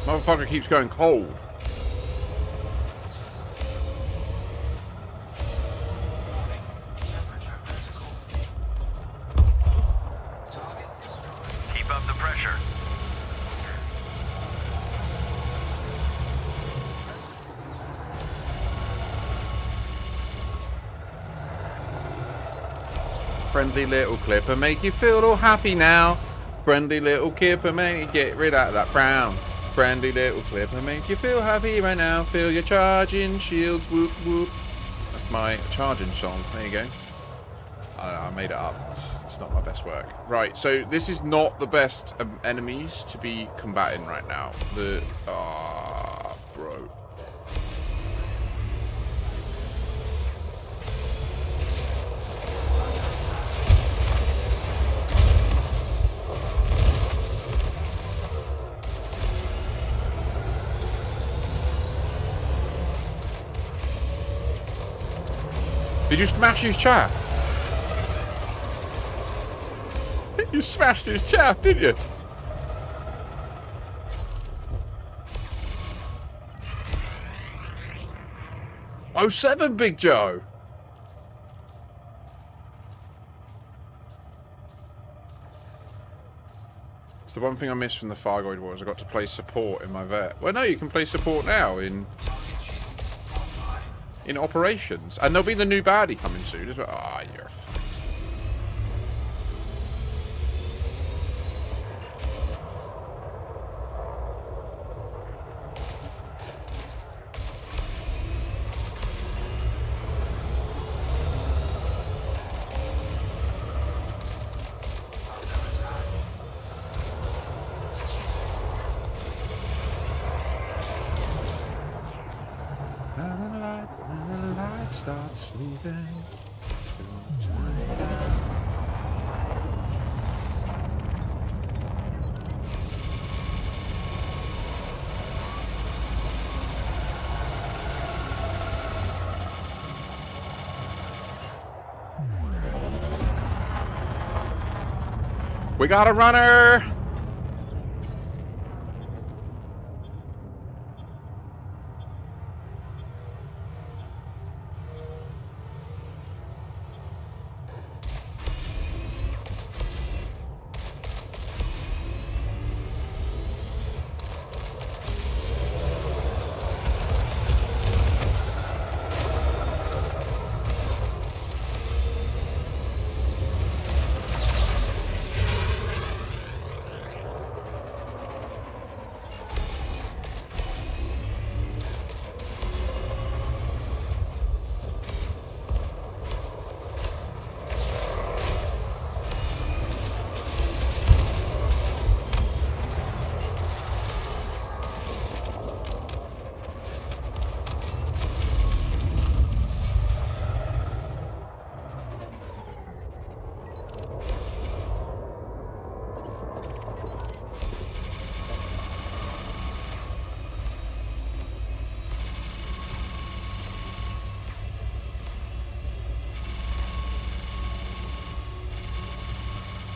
Motherfucker keeps going cold. Keep up the pressure. Friendly little clipper, make you feel all happy now. Friendly little clipper, make you get rid of that frown. Friendly little clipper, make you feel happy right now. Feel your charging shields, whoop whoop. That's my charging song. There you go. I made it up. It's not my best work. Right, so this is not the best enemies to be combating right now. Bro. Did you smash his chaff? You smashed his chaff, didn't you? Oh, 07, Big Joe. It's the one thing I missed from the Fargoid Wars. I got to play support in my vet. Well, no, you can play support now in operations, and there'll be the new baddie coming soon as well. Ah, you're. Starts leaving. We got a runner.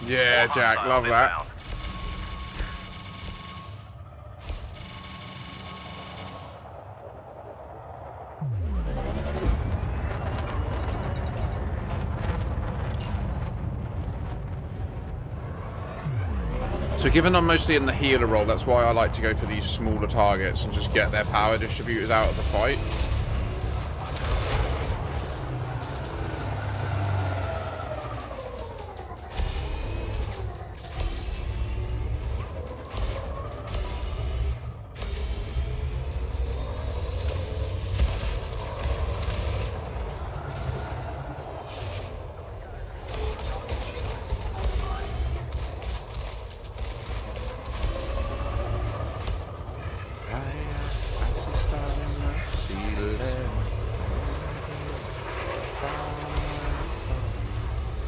Yeah, Jack, love that. So given I'm mostly in the healer role, that's why I like to go for these smaller targets and just get their power distributors out of the fight.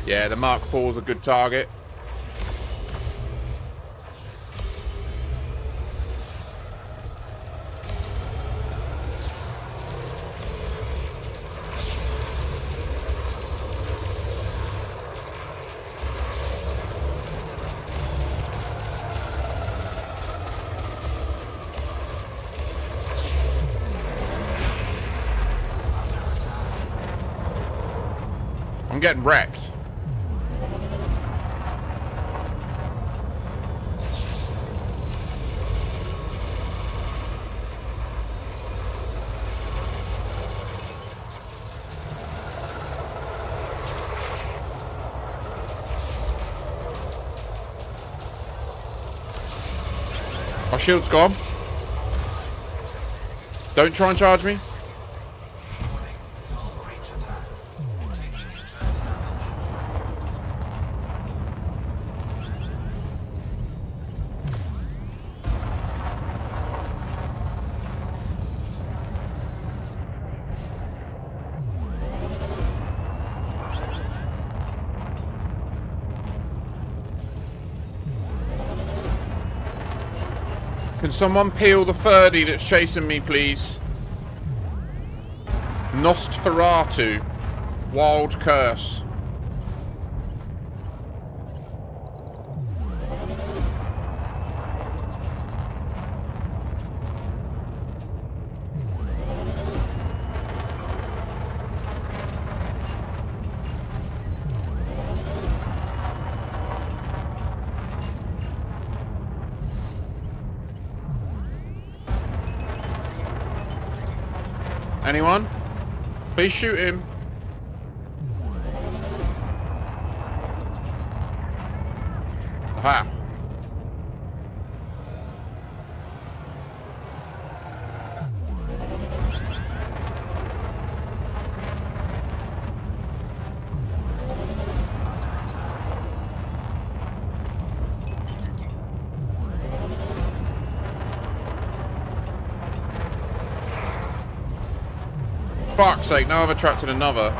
Yeah, the Mark IV is a good target. getting wrecked. My shield's gone. Don't try and charge me. Can someone peel the 30 that's chasing me, please? Nosferatu. Wild Curse. Anyone? Please shoot him. Aha. Fuck's sake, now I've attracted another.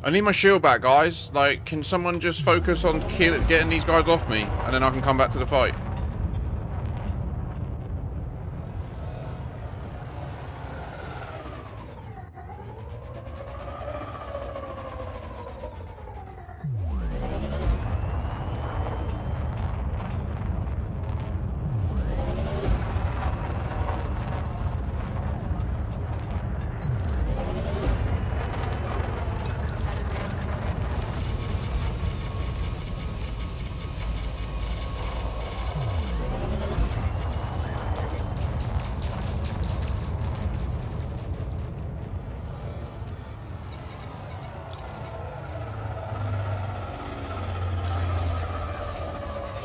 I need my shield back, guys. Like, can someone just focus on getting these guys off me, and then I can come back to the fight?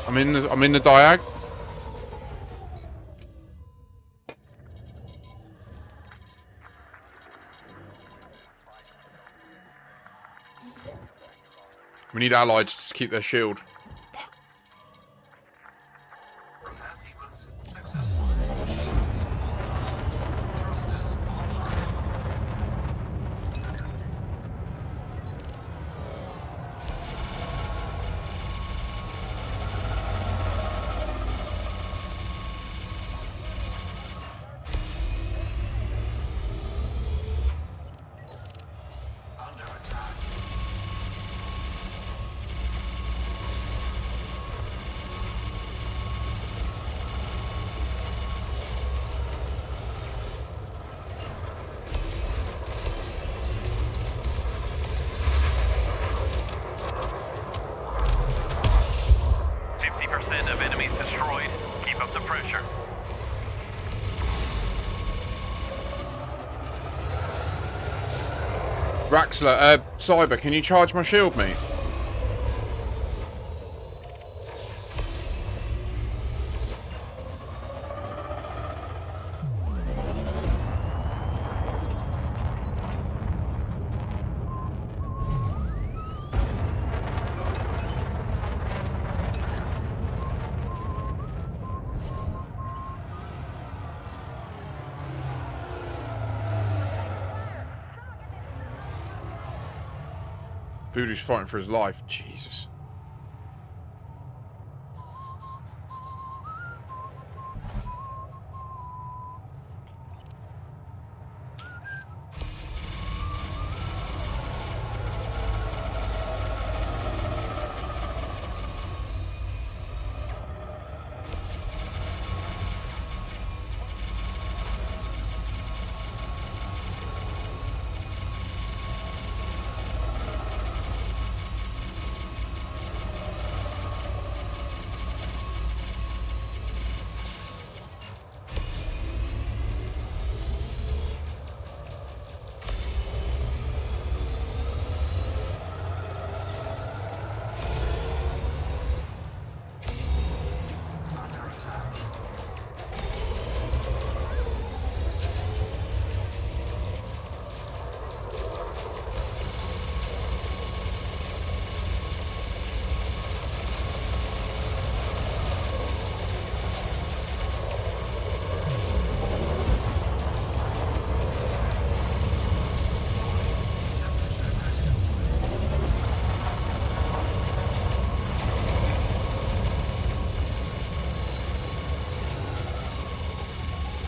I'm in the diag. We need allies to keep their shield. Fuck. Of enemies destroyed. Keep up the pressure. Raxler, Cyber, can you charge my shield, mate? Voodoo's fighting for his life. Jesus.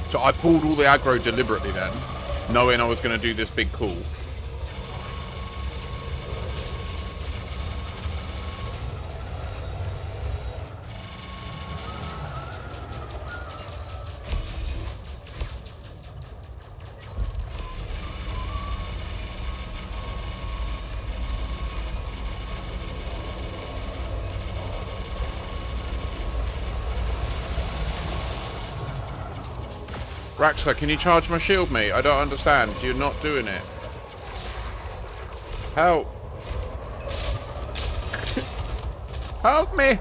So I pulled all the aggro deliberately then, knowing I was going to do this big call. Raxa, can you charge my shield, mate? I don't understand. You're not doing it. Help. Help me.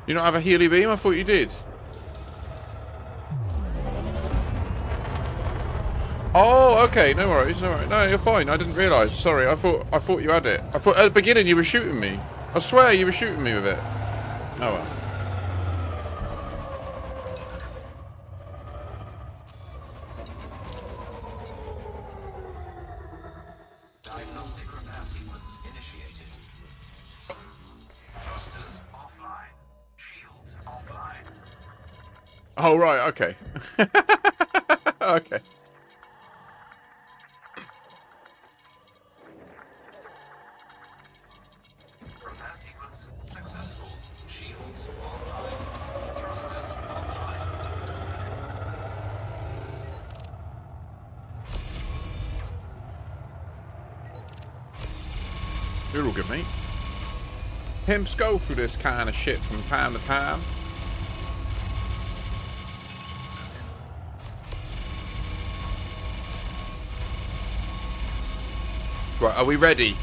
You don't have a Healy beam? I thought you did. Oh, okay. No worries. No worries. No, you're fine. I didn't realise. Sorry. I thought you had it. I thought at the beginning you were shooting me. I swear you were shooting me with it. Oh well. Diagnostic repair sequence initiated. Thrusters offline. Shields offline. Oh right. Okay. Okay. Repair sequence successful. Shields online. Thrusters online. You're all good, mate. Pimps go through this kind of shit from time to time. Right, are we ready?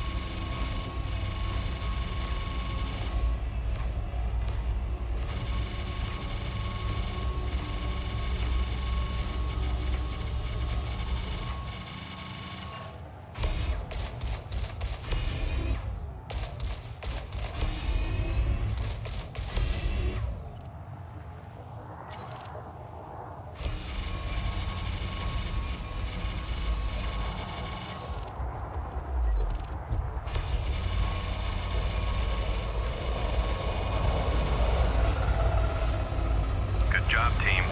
Good job, team.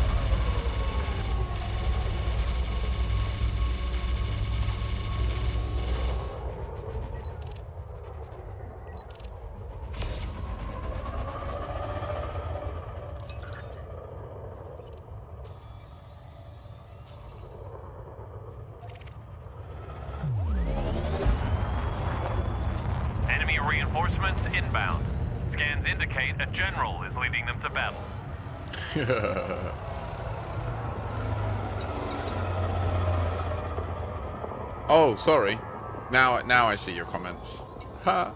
Enemy reinforcements inbound. Scans indicate a general is leading them to battle. Oh, sorry. Now I see your comments. Ha.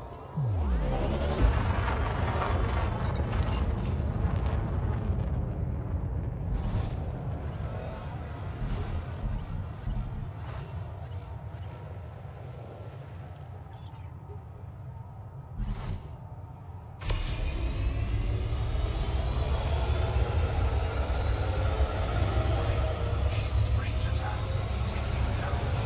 Range attack. Taking damage.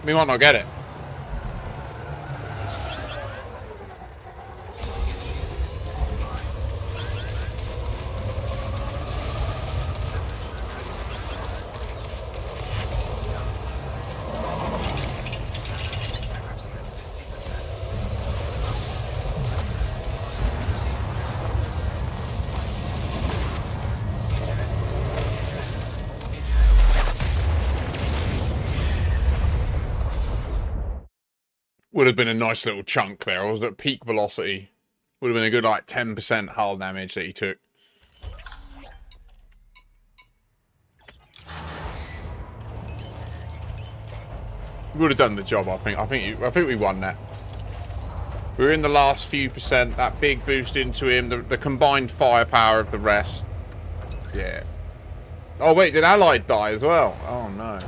We might not get it. Would have been a nice little chunk there. I was at peak velocity. Would have been a good like 10% hull damage that he took. Would have done the job, I think. I think we won that. We were in the last few percent. That big boost into him. The combined firepower of the rest. Yeah. Oh wait, did Allied die as well? Oh no.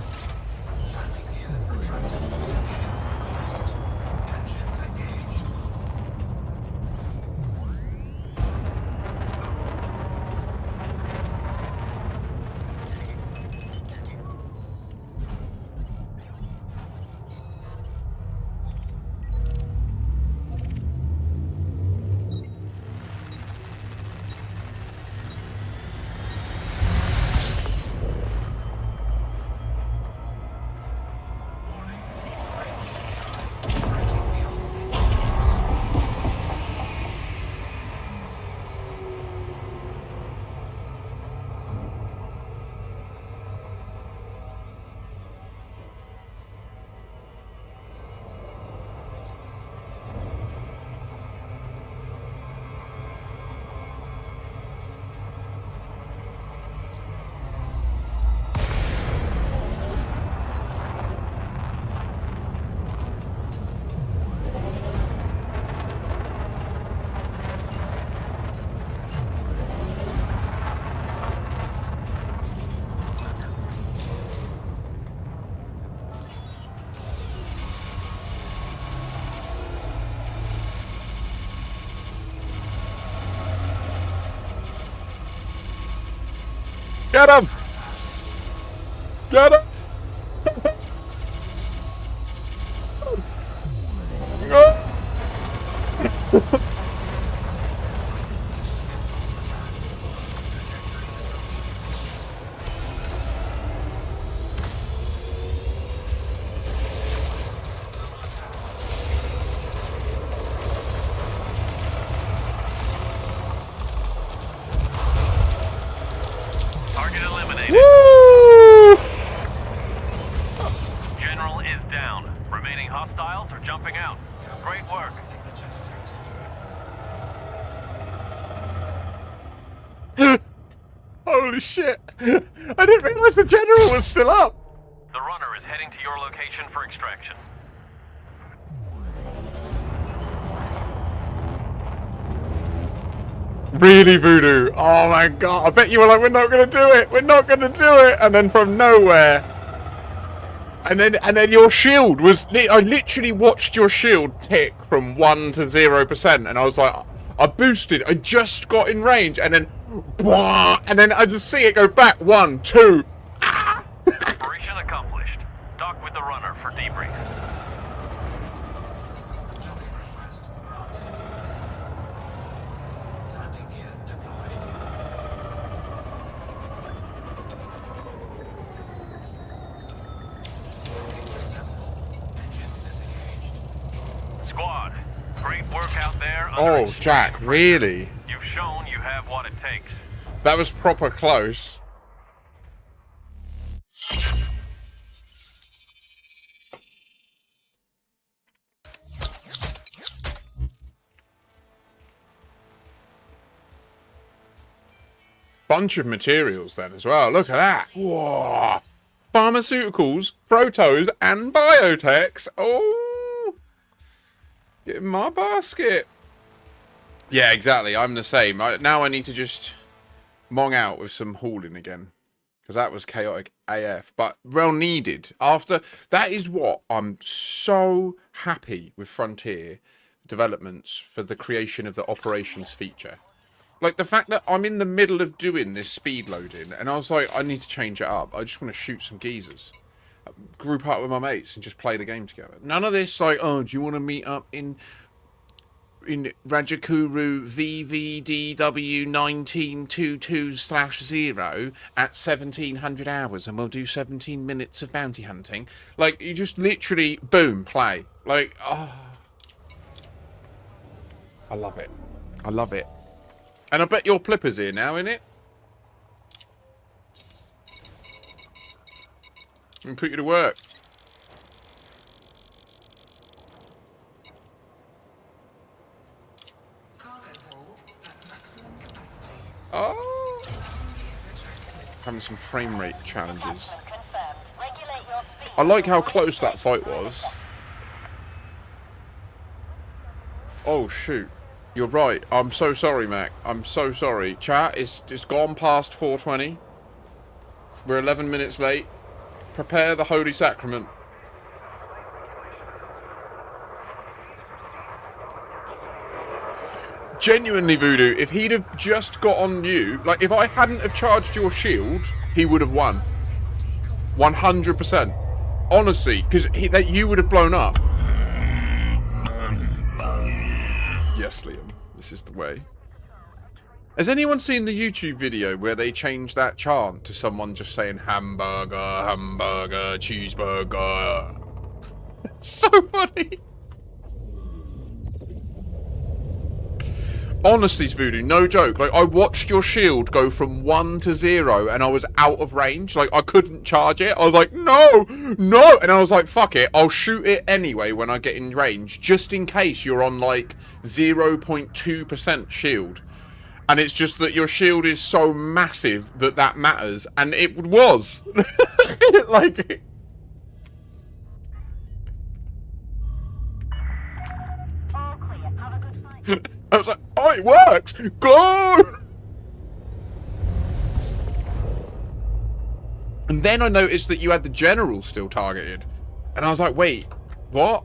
Get him! Get him! Target eliminated. Woo! General is down. Remaining hostiles are jumping out. Great work. Holy shit! I didn't realize the general was still up. The runner is heading to your location for extraction. Really, Voodoo? Oh my god! I bet you were like, "We're not gonna do it. We're not gonna do it." And then from nowhere, and then your shield was. I literally watched your shield tick from 1 to 0%, and I was like, I boosted. I just got in range, and then, and then I just see it go back 1, 2. Operation accomplished. Dock with the runner for debrief. Squad, great work out there. Oh, Jack, really? You've shown you have what it takes. That was proper close. Bunch of materials then as well. Look at that. Whoa. Pharmaceuticals, protos, and biotechs. Oh. Get in my basket. Yeah, exactly. I'm the same. Now I need to just mong out with some hauling again. Because that was chaotic AF. But well needed. After that is what I'm so happy with Frontier developments for the creation of the operations feature. Like, the fact that I'm in the middle of doing this speed loading, and I was like, I need to change it up. I just want to shoot some geezers. group up with my mates and just play the game together. None of this like, oh, do you want to meet up in Rajakuru VVDW 1922/0 at 1700 hours and we'll do 17 minutes of bounty hunting? Like, you just literally, boom, play. Like, oh. I love it. I love it. And I bet your Plipper's here now, innit? We can put you to work. Oh! Having some frame rate challenges. I like how close that fight was. Oh, shoot. You're right. I'm so sorry, Mac. I'm so sorry. Chat, it's gone past 4:20. We're 11 minutes late. Prepare the Holy Sacrament. Genuinely, Voodoo, if he'd have just got on you, like, if I hadn't have charged your shield, he would have won. 100%. Honestly, because you would have blown up. Yes, Liam, this is the way. Has anyone seen the YouTube video where they changed that chant to someone just saying hamburger, hamburger, cheeseburger? It's so funny. Honestly, Voodoo, no joke. Like, I watched your shield go from 1 to 0 and I was out of range. Like, I couldn't charge it. I was like, no, no. And I was like, fuck it. I'll shoot it anyway when I get in range, just in case you're on like 0.2% shield. And it's just that your shield is so massive that that matters. And it was. Like... I was like, oh, it works! Go! And then I noticed that you had the general still targeted. And I was like, wait, what?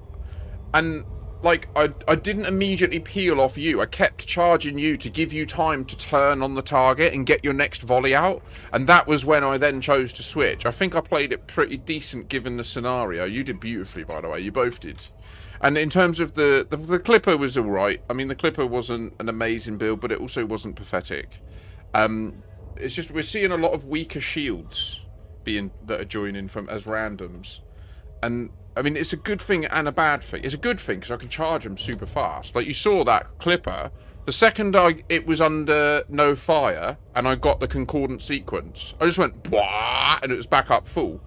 And, like, I didn't immediately peel off you. I kept charging you to give you time to turn on the target and get your next volley out. And that was when I then chose to switch. I think I played it pretty decent given the scenario. You did beautifully, by the way. You both did. And in terms of the Clipper was alright. I mean, the Clipper wasn't an amazing build, but it also wasn't pathetic. It's just we're seeing a lot of weaker shields that are joining from as randoms. And, I mean, it's a good thing and a bad thing. It's a good thing because I can charge them super fast. Like, you saw that Clipper. The second it was under no fire and I got the concordant sequence, I just went, blah, and it was back up full.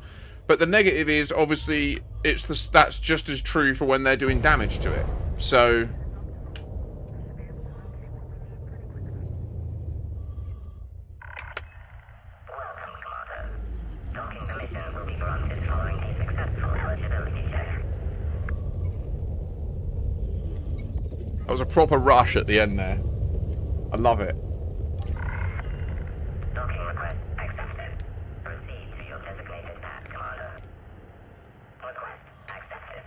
But the negative is, obviously, that's just as true for when they're doing damage to it. So... That was a proper rush at the end there. I love it. Docking request accepted. Proceed to your designated path, Commander. Request accepted.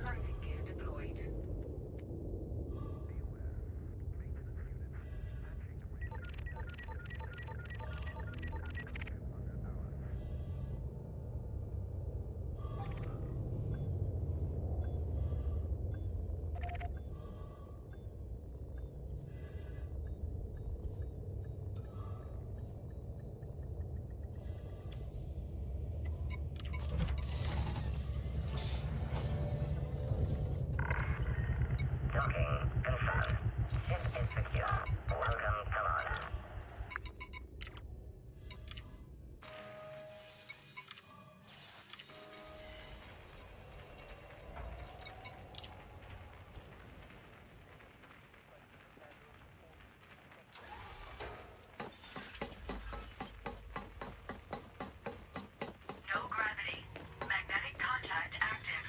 Landing gear deployed. Docking confirmed. Ship is secure. Welcome, Colonia. No gravity. Magnetic contact active.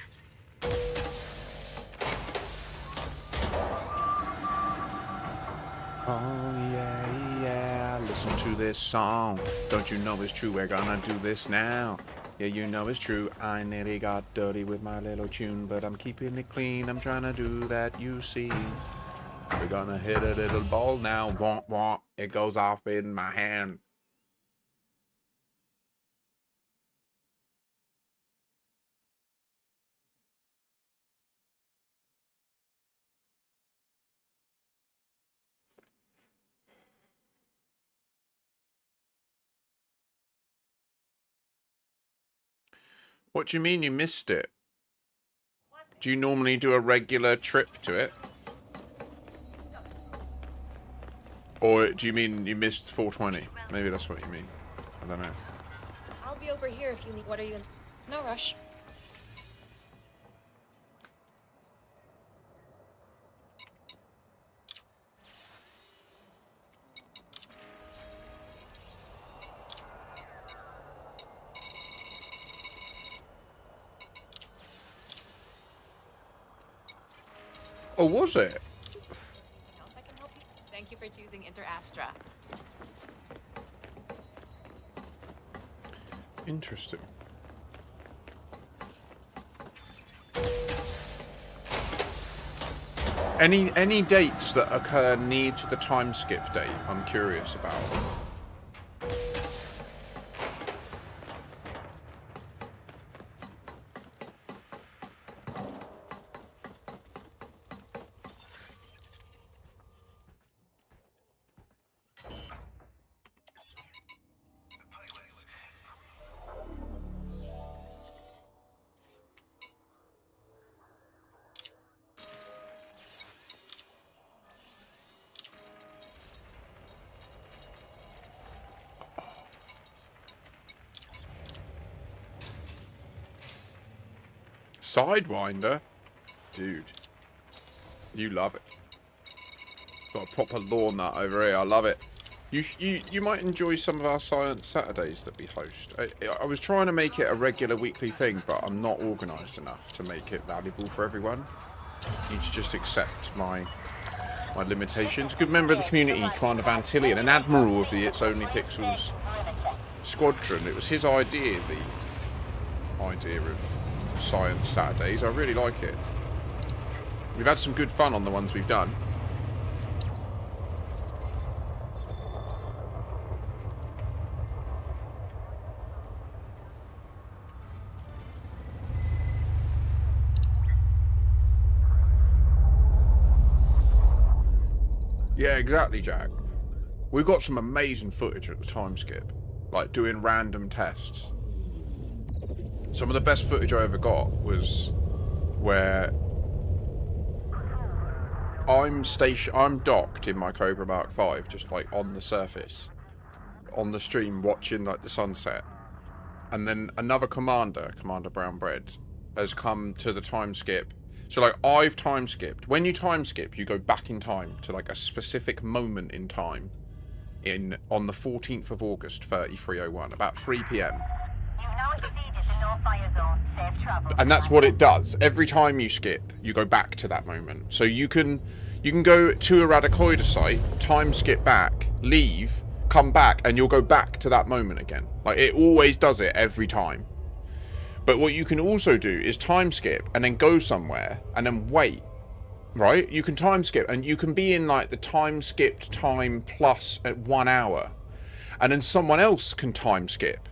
Oh, yeah, yeah, listen to this song. Don't you know it's true? We're gonna do this now. Yeah, you know it's true. I nearly got dirty with my little tune, but I'm keeping it clean. I'm trying to do that, you see. We're gonna hit a little ball now. Womp womp. It goes off in my hand. What do you mean you missed it? Do you normally do a regular trip to it? Or do you mean you missed 420? Maybe that's what you mean. I don't know. I'll be over here if you need. What are you in? No rush. Oh, was it? Anything else I can help you? Thank you for choosing InterAstra. Interesting. Any dates that occur near to the time skip date, I'm curious about. Sidewinder? Dude. You love it. Got a proper lawn nut over here. I love it. You might enjoy some of our Science Saturdays that we host. I was trying to make it a regular weekly thing, but I'm not organised enough to make it valuable for everyone. You just accept my limitations. A good member of the community, Commander Van Tillian, an admiral of the It's Only Pixels squadron. It was his idea, the idea of Science Saturdays. I really like it. We've had some good fun on the ones we've done. Yeah, exactly, Jack. We've got some amazing footage at the time skip, like doing random tests. Some of the best footage I ever got was where I'm docked in my Cobra Mark 5, just like on the surface, on the stream, watching like the sunset, and then another Commander Brown Bread, has come to the time skip. So like I've time skipped. When you time skip, you go back in time to like a specific moment in time, on the 14th of August, 3301, about 3 p.m. And that's what it does. Every time you skip, you go back to that moment. So you can go to a Radicoida site, time skip back, leave, come back, and you'll go back to that moment again. Like, it always does it every time. But what you can also do is time skip and then go somewhere and then wait. Right? You can time skip and you can be in like the time skipped time plus at 1 hour. And then someone else can time skip.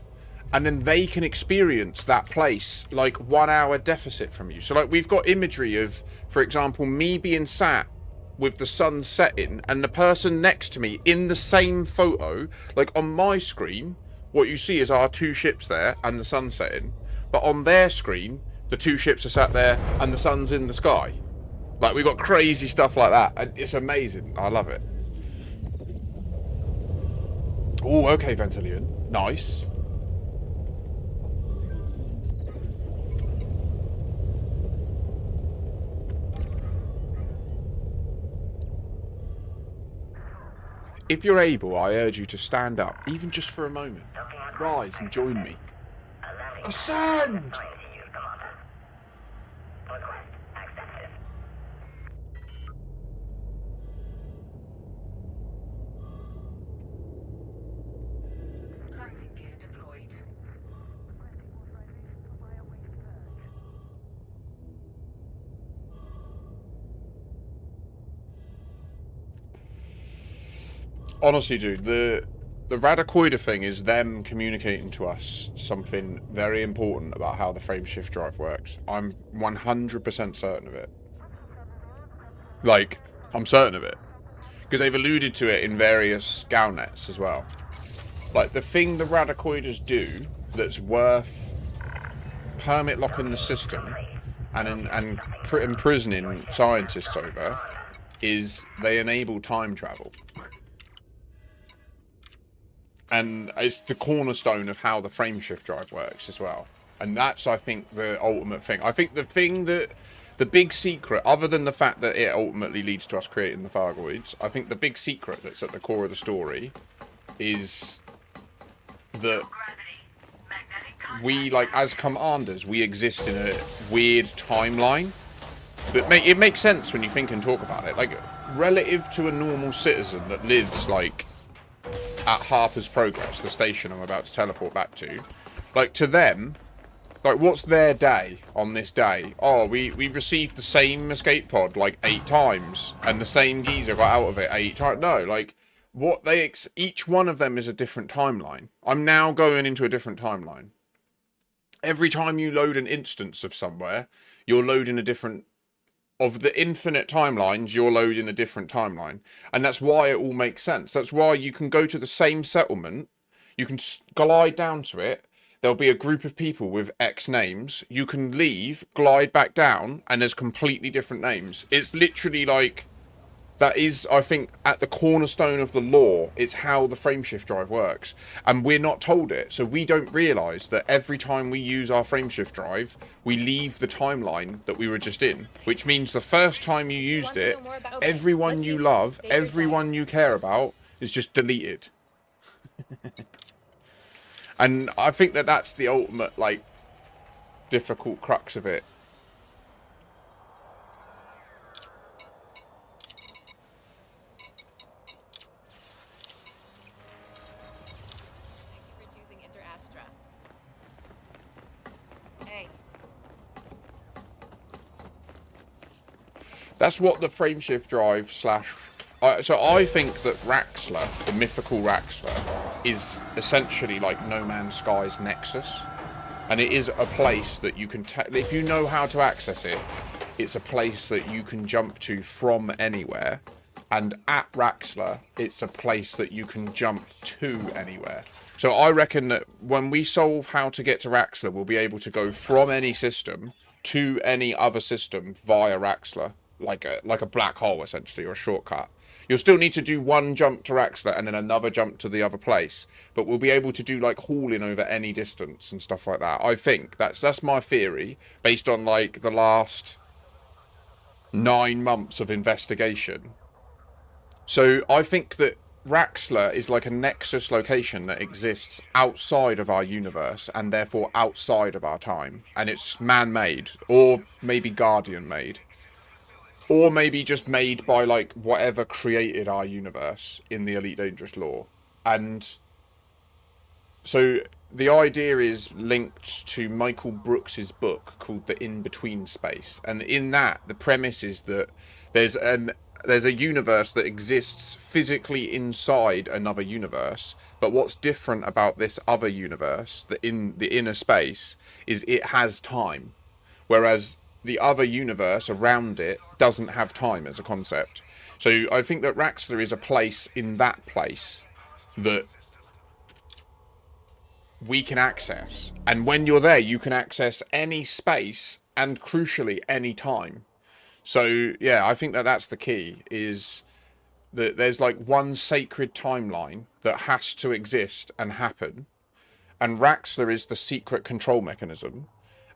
And then they can experience that place like 1 hour deficit from you. So like we've got imagery of, for example, me being sat with the sun setting and the person next to me in the same photo. Like on my screen, what you see is our two ships there and the sun setting. But on their screen, the two ships are sat there and the sun's in the sky. Like, we've got crazy stuff like that. And it's amazing. I love it. Oh, okay, Ventilian. Nice. If you're able, I urge you to stand up, even just for a moment. Rise and join me. Ascend! honestly, dude, the Radicoider thing is them communicating to us something very important about how the frameshift drive works. I'm 100% certain of it. Like, I'm certain of it. Because they've alluded to it in various Galnets as well. Like, the thing the Radicoiders do that's worth permit locking the system and imprisoning scientists over is they enable time travel. And it's the cornerstone of how the frameshift drive works as well. And that's, I think, the ultimate thing. I think the thing that... The big secret, other than the fact that it ultimately leads to us creating the Thargoids, I think the big secret that's at the core of the story is that we, like, as commanders, we exist in a weird timeline. But it makes sense when you think and talk about it. Like, relative to a normal citizen that lives, like, at Harper's Progress, the station I'm about to teleport back to, like, to them... Like, what's their day on this day? Oh, we received the same escape pod, like, 8 times. And the same geezer got out of it 8 times. No, like, what they... Each one of them is a different timeline. I'm now going into a different timeline. Every time you load an instance of somewhere, you're loading a different... Of the infinite timelines, you're loading a different timeline. And that's why it all makes sense. That's why you can go to the same settlement. You can glide down to it. There'll be a group of people with X names. You can leave, glide back down, and there's completely different names. It's literally like... That is, I think, at the cornerstone of the lore. It's how the frameshift drive works. And we're not told it. So we don't realise that every time we use our frameshift drive, we leave the timeline that we were just in. Which means the first time you used it, everyone you love, everyone you care about, is just deleted. And I think that that's the ultimate, like, difficult crux of it. Thank you for choosing Inter-Astra. Hey. That's what the frameshift drive slash... so I think that Raxxla, the mythical Raxxla, is essentially like No Man's Sky's Nexus. And it is a place that you can... If you know how to access it, it's a place that you can jump to from anywhere. And at Raxxla, it's a place that you can jump to anywhere. So I reckon that when we solve how to get to Raxxla, we'll be able to go from any system to any other system via Raxxla. Like a black hole, essentially, or a shortcut. You'll still need to do one jump to Raxxla and then another jump to the other place. But we'll be able to do, like, hauling over any distance and stuff like that. I think that's my theory, based on, like, the last 9 months of investigation. So I think that Raxxla is like a nexus location that exists outside of our universe and therefore outside of our time. And it's man-made, or maybe Guardian-made. Or maybe just made by, like, whatever created our universe in the Elite Dangerous lore. And so the idea is linked to Michael Brooks's book called The In-Between Space. And in that, the premise is that there's a universe that exists physically inside another universe. But what's different about this other universe, the inner space, is it has time. Whereas the other universe around it doesn't have time as a concept. So I think that Raxxla is a place in that place that we can access. And when you're there, you can access any space and, crucially, any time. So, yeah, I think that that's the key, is that there's, like, one sacred timeline that has to exist and happen. And Raxxla is the secret control mechanism.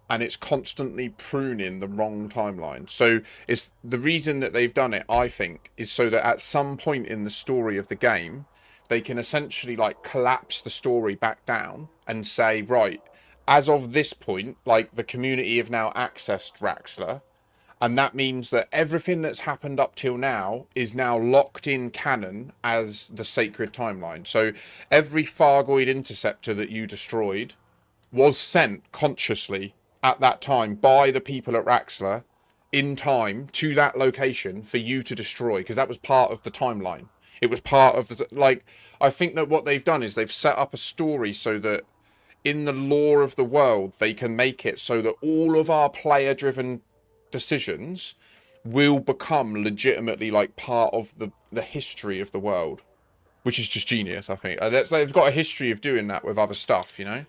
And it's constantly pruning the wrong timeline. So it's the reason that they've done it, I think, is so that at some point in the story of the game, they can essentially, like, collapse the story back down and say, right, as of this point, like, the community have now accessed Raxxla. And that means that everything that's happened up till now is now locked in canon as the sacred timeline. So every Thargoid interceptor that you destroyed was sent consciously at that time by the people at Raxxla in time to that location for you to destroy, because that was part of the timeline. It was part of the, like, I think that what they've done is they've set up a story so that in the lore of the world, they can make it so that all of our player-driven decisions will become legitimately like part of the history of the world, which is just genius, I think. And they've got a history of doing that with other stuff, you know?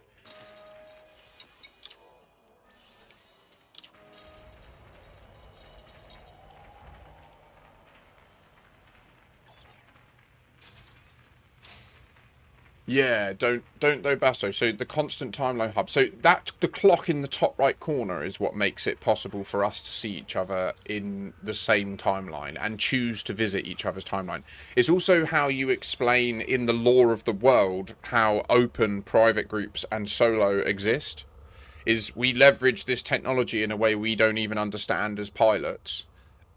Yeah, don't though, Basso. So the constant timeline hub. So that the clock in the top right corner is what makes it possible for us to see each other in the same timeline and choose to visit each other's timeline. It's also how you explain in the lore of the world how open private groups and solo exist. Is we leverage this technology in a way we don't even understand as pilots.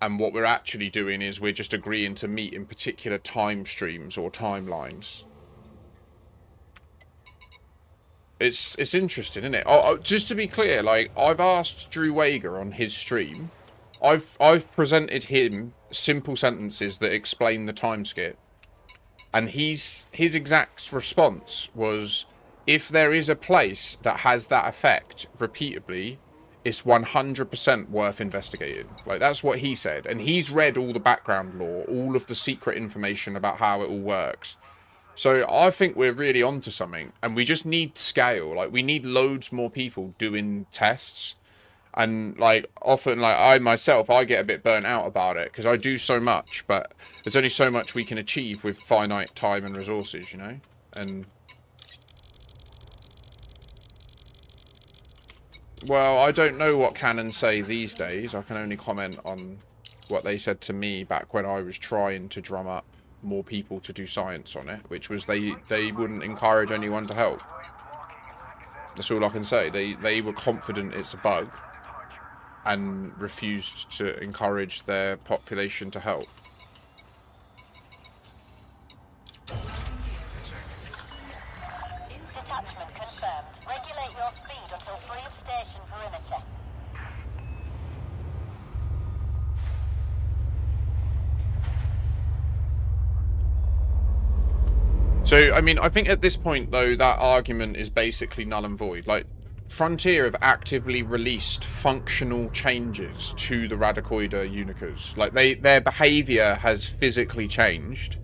And what we're actually doing is we're just agreeing to meet in particular time streams or timelines. It's interesting, isn't it? Just to be clear, like, I've asked Drew Wager on his stream. I've presented him simple sentences that explain the time skip. And his exact response was, if there is a place that has that effect repeatedly, it's 100% worth investigating. Like, that's what he said. And he's read all the background lore, all of the secret information about how it all works. So I think we're really onto something, and we just need scale. Like, we need loads more people doing tests, and like often, like I myself, I get a bit burnt out about it because I do so much, but there's only so much we can achieve with finite time and resources, you know. And well, I don't know what canons say these days. I can only comment on what they said to me back when I was trying to drum up more people to do science on it, which was they wouldn't encourage anyone to help. That's all I can say. They were confident it's a bug and refused to encourage their population to help. Detachment confirmed. Regulate your speed until free of station perimeter. So, I mean, I think at this point, though, that argument is basically null and void. Like, Frontier have actively released functional changes to the Radicoida Unicas. Like, their behavior has physically changed.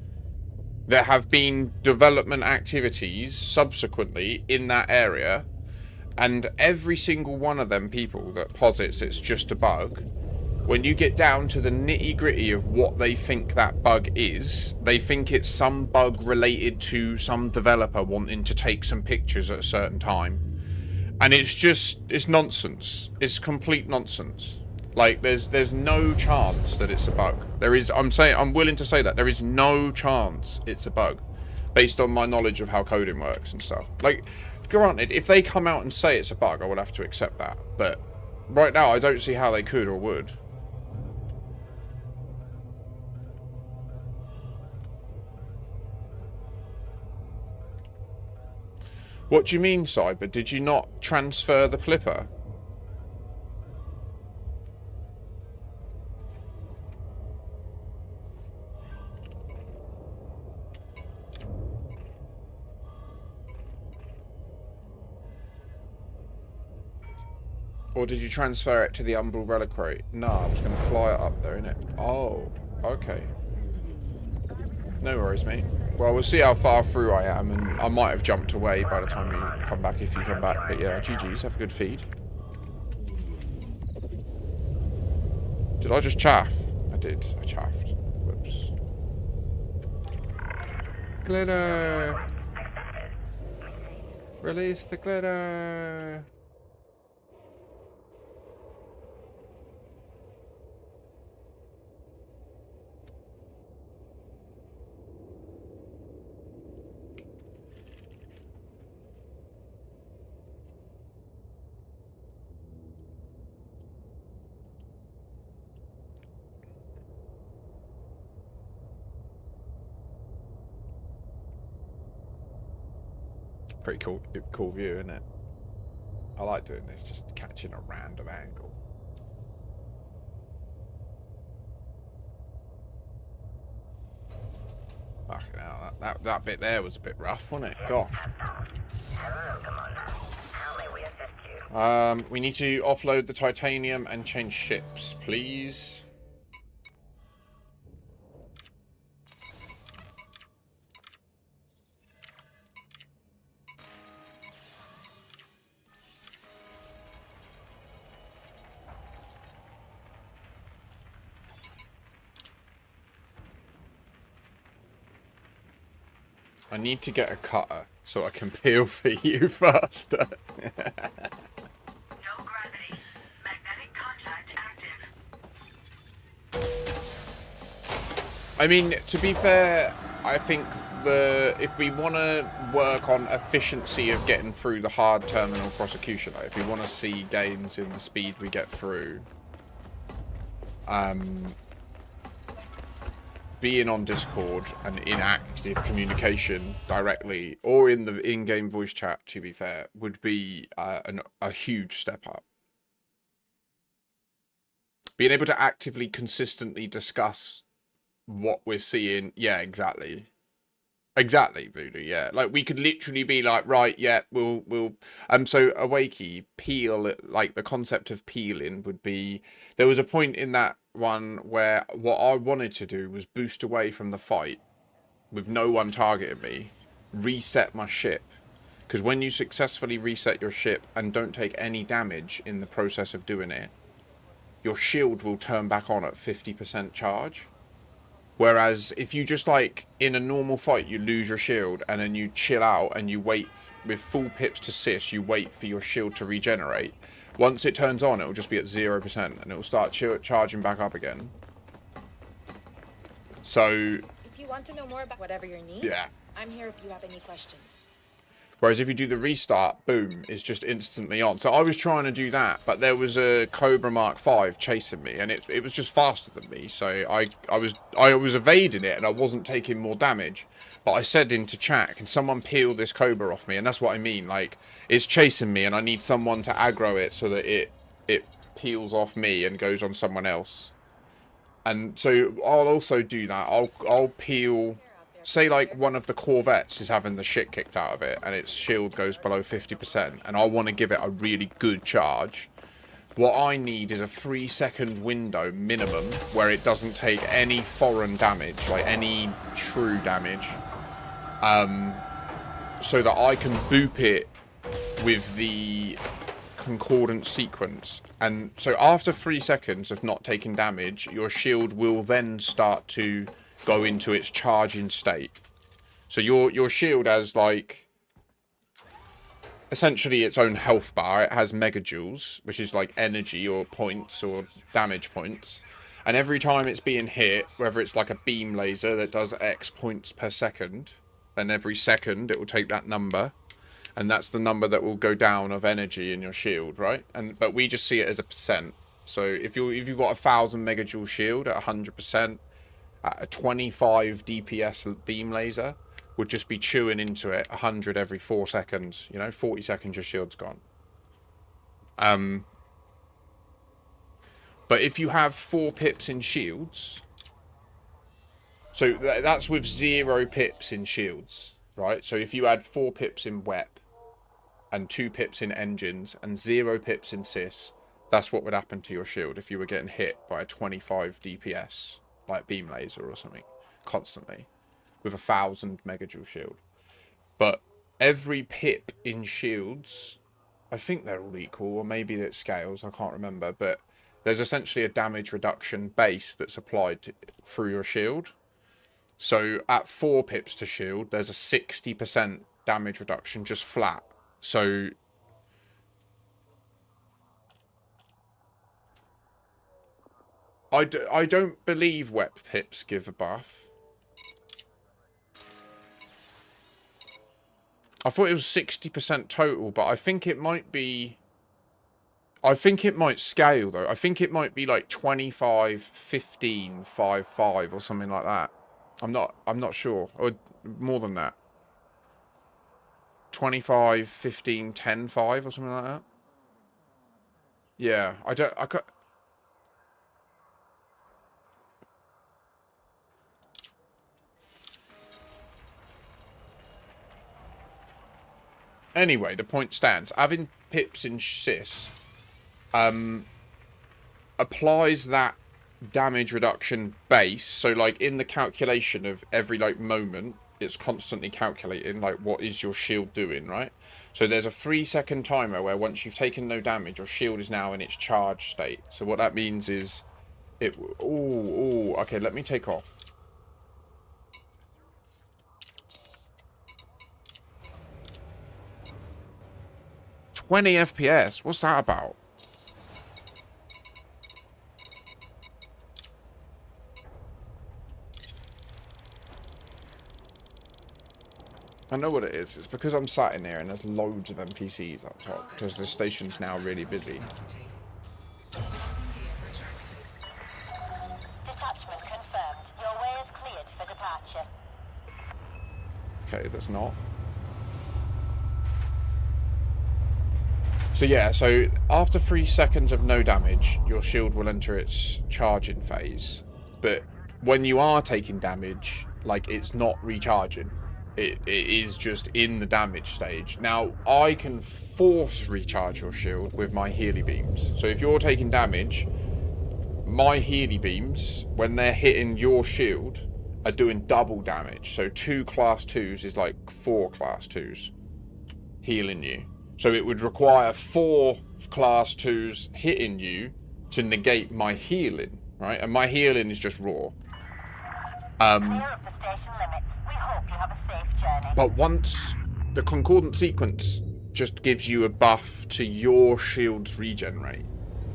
There have been development activities subsequently in that area, and every single one of them people that posits it's just a bug, when you get down to the nitty-gritty of what they think that bug is, they think it's some bug related to some developer wanting to take some pictures at a certain time. And it's nonsense. It's complete nonsense. Like, there's no chance that it's a bug. I'm willing to say that. There is no chance it's a bug, based on my knowledge of how coding works and stuff. Like, granted, if they come out and say it's a bug, I would have to accept that. But right now, I don't see how they could or would. What do you mean, Cyber? Did you not transfer the flipper? Or did you transfer it to the Umbral Reliquary? No, I was going to fly it up there, innit? Oh, okay. No worries, mate. Well, we'll see how far through I am, and I might have jumped away by the time you come back, if you come back. But yeah, GG's, have a good feed. Did I just chaff? I did, I chaffed. Whoops. Glitter! Release the glitter! Pretty cool view, isn't it? I like doing this, just catching a random angle. That bit there was a bit rough, wasn't it? Gosh. We need to offload the titanium and change ships, please. I need to get a cutter so I can peel for you faster. No gravity. Magnetic contact active. I mean, to be fair, I think if we want to work on efficiency of getting through the hard terminal prosecution, like if we want to see gains in the speed we get through, being on Discord and in active communication directly or in the in-game voice chat, to be fair, would be a huge step up. Being able to actively, consistently discuss what we're seeing. Yeah, exactly. Exactly, Voodoo, yeah. Like, we could literally be like, right, yeah, we'll so, Awakey, peel, like, the concept of peeling would be, there was a point in that one where what I wanted to do was boost away from the fight with no one targeting me, reset my ship, because when you successfully reset your ship and don't take any damage in the process of doing it, your shield will turn back on at 50% charge. Whereas if you just, like, in a normal fight, you lose your shield and then you chill out and you wait with full pips to sis, you wait for your shield to regenerate. Once it turns on, it'll just be at 0% and it'll start charging back up again. So... If you want to know more about whatever your needs, yeah. I'm here if you have any questions. Whereas if you do the restart, boom, it's just instantly on. So I was trying to do that, but there was a Cobra Mark 5 chasing me, and it was just faster than me. So I was evading it, and I wasn't taking more damage. But I said into chat, can someone peel this Cobra off me? And that's what I mean. Like, it's chasing me, and I need someone to aggro it so that it peels off me and goes on someone else. And so I'll also do that. I'll peel. Say, like, one of the Corvettes is having the shit kicked out of it and its shield goes below 50% and I want to give it a really good charge. What I need is a 3-second window minimum where it doesn't take any foreign damage, like any true damage, so that I can boop it with the concordant sequence. And so after 3 seconds of not taking damage, your shield will then start to go into its charging state. So your shield has, like, essentially its own health bar. It has megajoules, which is like energy or points or damage points. And every time it's being hit, whether it's like a beam laser that does X points per second, then every second it will take that number. And that's the number that will go down of energy in your shield, right? But we just see it as a percent. So if you've got 1,000 megajoule shield at 100%, at a 25 DPS beam laser would just be chewing into it 100 every 4 seconds. You know, 40 seconds your shield's gone. But if you have 4 pips in shields, so that's with 0 pips in shields, right? So if you had 4 pips in WEP and 2 pips in engines and 0 pips in sys, that's what would happen to your shield if you were getting hit by a 25 DPS, like beam laser or something, constantly, with 1,000 megajoule shield. But every pip in shields, I think they're all equal, or maybe it scales, I can't remember, but there's essentially a damage reduction base that's applied through your shield. So at 4 pips to shield, there's a 60% damage reduction just flat. So I don't believe WEP pips give a buff. I thought it was 60% total, but I think it might be... I think it might scale, though. I think it might be like 25, 15, 5, 5 or something like that. I'm not sure. Or more than that. 25, 15, 10, 5 or something like that. Yeah, I can't... Anyway, the point stands. Having pips in sys applies that damage reduction base. So, like, in the calculation of every, like, moment, it's constantly calculating, like, what is your shield doing, right? So there's a 3-second timer where once you've taken no damage, your shield is now in its charge state. So what that means is it... Ooh, okay, let me take off. $20 FPS? What's that about? I know what it is. It's because I'm sat in here and there's loads of NPCs up top because the station's now really busy. Detachment confirmed. Your way is cleared for departure. Okay, there's not. So yeah, so after 3 seconds of no damage, your shield will enter its charging phase. But when you are taking damage, like, it's not recharging. It is just in the damage stage. Now, I can force recharge your shield with my Healy beams. So if you're taking damage, my Healy beams, when they're hitting your shield, are doing double damage. So 2 class 2s is like 4 class 2s healing you. So it would require 4 class 2s hitting you to negate my healing, right? And my healing is just raw. But once the concordant sequence just gives you a buff to your shield's regenerate,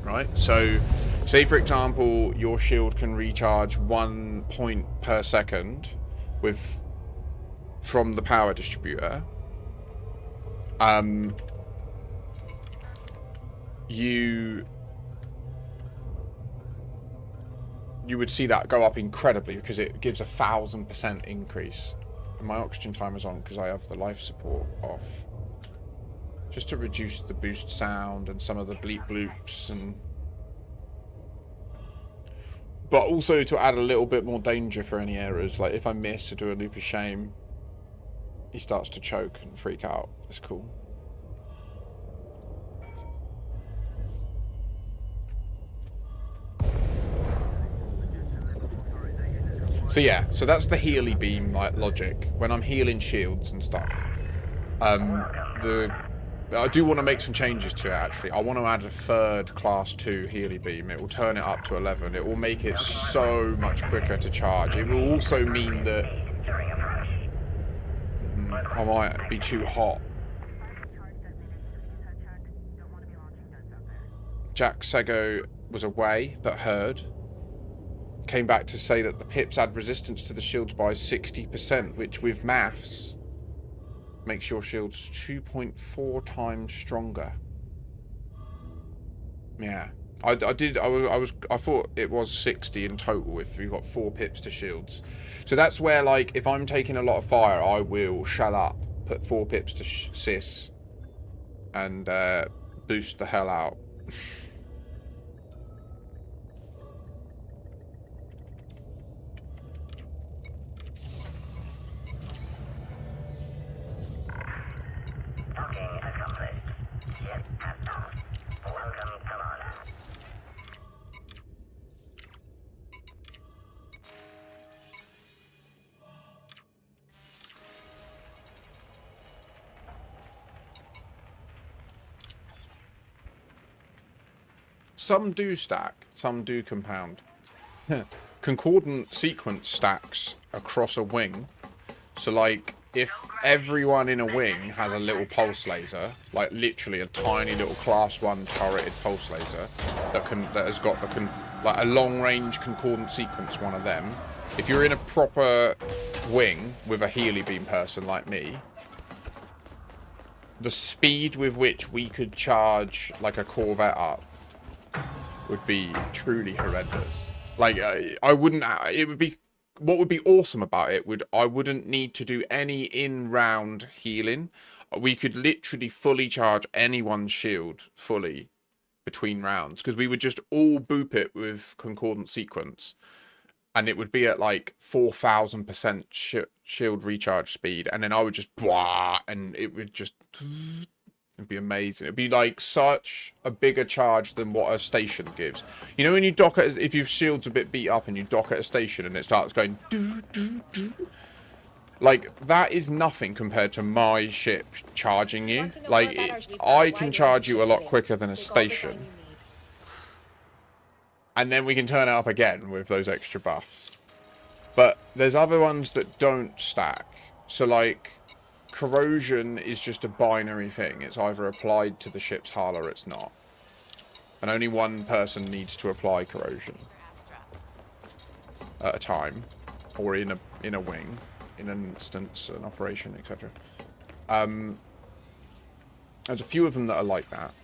right? So say for example your shield can recharge 1 point per second from the power distributor. You would see that go up incredibly because it gives 1,000% increase. And my oxygen timer's on because I have the life support off, just to reduce the boost sound and some of the bleep bloops, but also to add a little bit more danger for any errors. Like if I miss or do a loop of shame, he starts to choke and freak out. That's cool. So yeah, so that's the Healy beam like logic. When I'm healing shields and stuff, I do want to make some changes to it. Actually, I want to add a 3rd class 2 Healy beam. It will turn it up to 11. It will make it so much quicker to charge. It will also mean that I might be too hot. Jack Sego was away, but heard. Came back to say that the pips add resistance to the shields by 60%, which with maths makes your shields 2.4 times stronger. Yeah, I thought it was 60 in total if you've got 4 pips to shields. So that's where, like, if I'm taking a lot of fire, I will shell up, put 4 pips to sys, and boost the hell out. Docking accomplished. Ship has docked. Welcome, Colonia. Some do stack, some do compound. Concordant sequence stacks across a wing. So, like, if everyone in a wing has a little pulse laser, like literally a tiny little class 1 turreted pulse laser that has got like a long range concordant sequence, one of them. If you're in a proper wing with a Healy beam person like me, the speed with which we could charge like a Corvette up would be truly horrendous. Like, I wouldn't. It would be. What would be awesome about it I wouldn't need to do any in-round healing. We could literally fully charge anyone's shield fully between rounds because we would just all boop it with concordant sequence, and it would be at like 4,000% shield recharge speed, and then I would just blah, and it would just, it'd be amazing. It'd be like such a bigger charge than what a station gives. You know when you dock at, if your shield's a bit beat up and you dock at a station and it starts going doo, doo, doo, like that is nothing compared to my ship charging you. Like I can charge you a lot quicker than a station. And then we can turn it up again with those extra buffs. But there's other ones that don't stack. So like, corrosion is just a binary thing. It's either applied to the ship's hull or it's not. And only one person needs to apply corrosion at a time. Or in a wing. In an instance, an operation, etc. There's a few of them that are like that.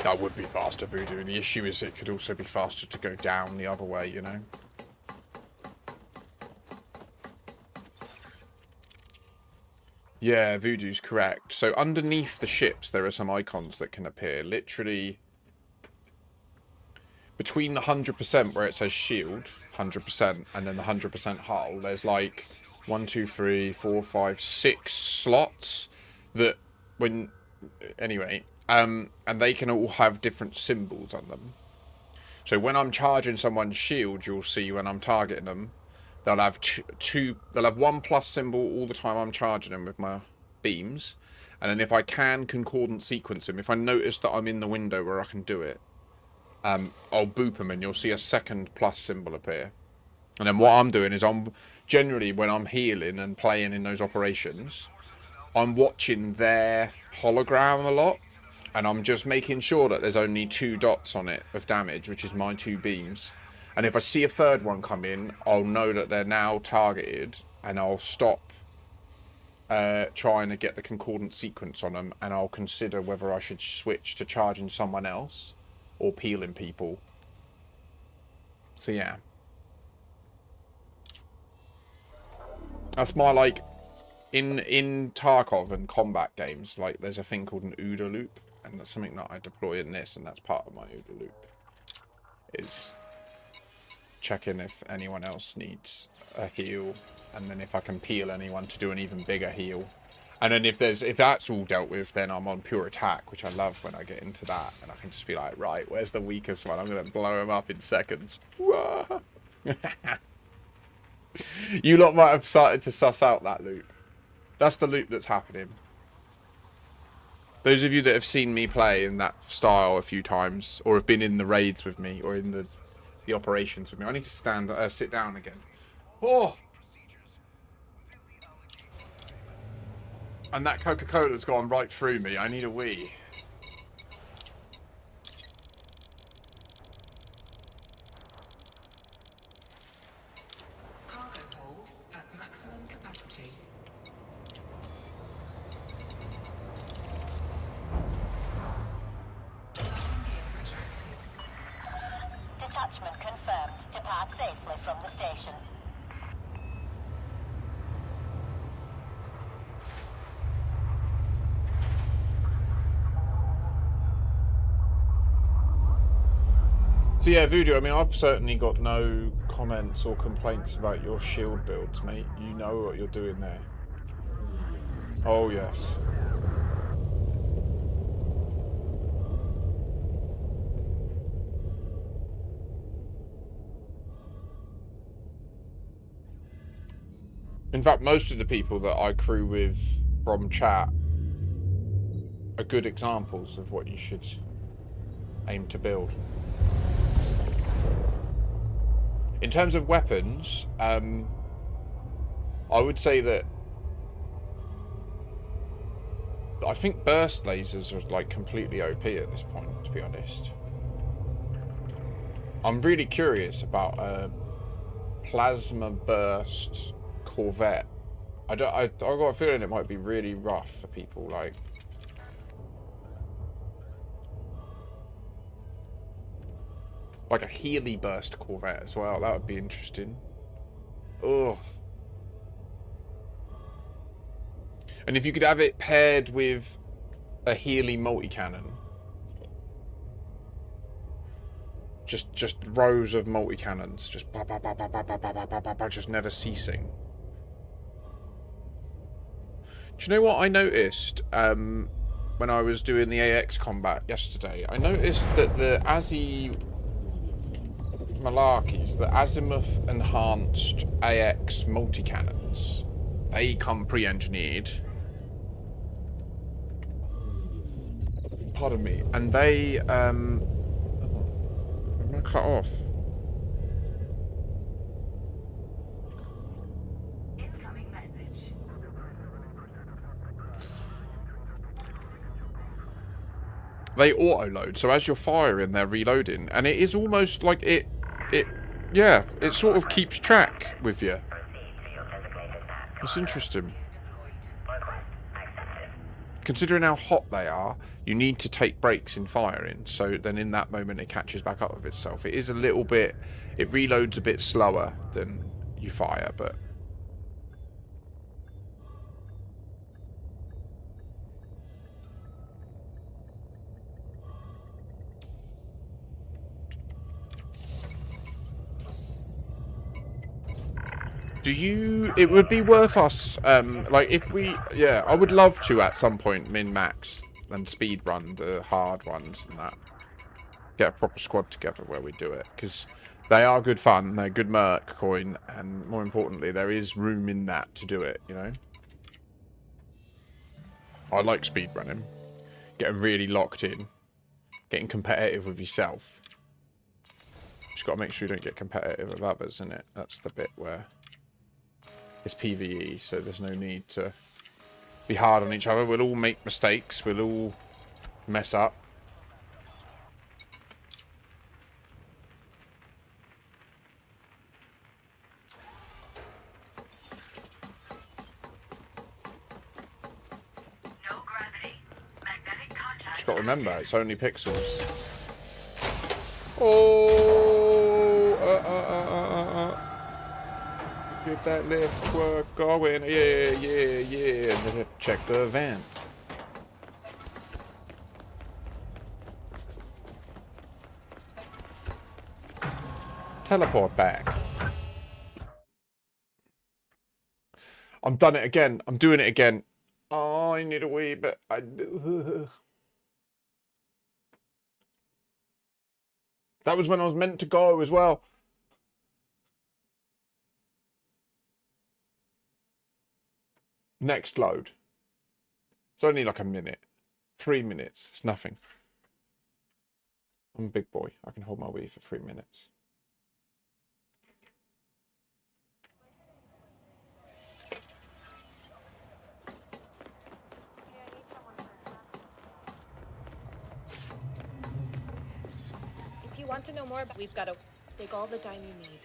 That would be faster, Voodoo, and the issue is it could also be faster to go down the other way, you know? Yeah, Voodoo's correct. So underneath the ships, there are some icons that can appear. Literally, between the 100% where it says shield, 100%, and then the 100% hull, there's like 1, 2, 3, 4, 5, 6 slots that when... Anyway... and they can all have different symbols on them. So when I'm charging someone's shield, you'll see when I'm targeting them, they'll have they'll have 1+ symbol all the time I'm charging them with my beams. And then if I can concordant sequence them, if I notice that I'm in the window where I can do it, I'll boop them and you'll see a second plus symbol appear. And then what I'm doing is I'm generally, when I'm healing and playing in those operations, I'm watching their hologram a lot. And I'm just making sure that there's only 2 dots on it of damage, which is my 2 beams. And if I see a third one come in, I'll know that they're now targeted, and I'll stop trying to get the concordant sequence on them, and I'll consider whether I should switch to charging someone else or peeling people. So yeah. That's my, like, in Tarkov and combat games, like, there's a thing called an OODA loop. And that's something that I deploy in this, and that's part of my OODA loop. Is checking if anyone else needs a heal, and then if I can peel anyone to do an even bigger heal. And then if that's all dealt with, then I'm on pure attack, which I love when I get into that, and I can just be like, right, where's the weakest one? I'm gonna blow him up in seconds. You lot might have started to suss out that loop. That's the loop that's happening. Those of you that have seen me play in that style a few times, or have been in the raids with me, or in the operations with me. I need to sit down again. Oh! And that Coca-Cola's gone right through me. I need a wee. Cargo hold at maximum capacity. Detachment confirmed. Depart safely from the station. So yeah, Voodoo, I mean, I've certainly got no comments or complaints about your shield builds, mate. You know what you're doing there. Oh, yes. In fact, most of the people that I crew with from chat are good examples of what you should aim to build. In terms of weapons, I would say that I think burst lasers are like completely OP at this point, to be honest. I'm really curious about a plasma burst Corvette. I got a feeling it might be really rough for people, like a Healy burst Corvette as well. That would be interesting. Ugh. And if you could have it paired with a Healy multi-cannon, just rows of multi-cannons, just ba, ba, ba, ba, ba, ba, ba, ba, ba, ba, ba, just never ceasing. Do you know what I noticed when I was doing the AX combat yesterday? I noticed that the Azzy Malarkeys, the Azimuth enhanced AX multi-cannons, they come pre-engineered. Pardon me. And they, I'm gonna cut off. Incoming message. They auto-load, so as you're firing, they're reloading. And it is almost like yeah, it sort of keeps track with you. It's interesting. Considering how hot they are, you need to take breaks in firing, so then in that moment it catches back up with itself. It is a little bit, it reloads a bit slower than you fire, but... it would be worth us, like, if we, yeah, I would love to at some point min-max and speed run the hard ones and that. Get a proper squad together where we do it, because they are good fun, they're good merc coin, and more importantly, there is room in that to do it, you know? I like speed running, getting really locked in, getting competitive with yourself. Just got to make sure you don't get competitive with others, innit? That's the bit where... it's PvE, so there's no need to be hard on each other. We'll all make mistakes. We'll all mess up. No gravity. Magnetic contact. Just got to remember, it's only pixels. Oh! Get that left work going. Yeah. And then check the event. Teleport back. I'm done it again. I'm doing it again. Oh, I need a wee bit. That was when I was meant to go as well. Next load. It's only like a minute. 3 minutes. It's nothing. I'm a big boy. I can hold my wee for 3 minutes. If you want to know more about, we've got to take all the time you need.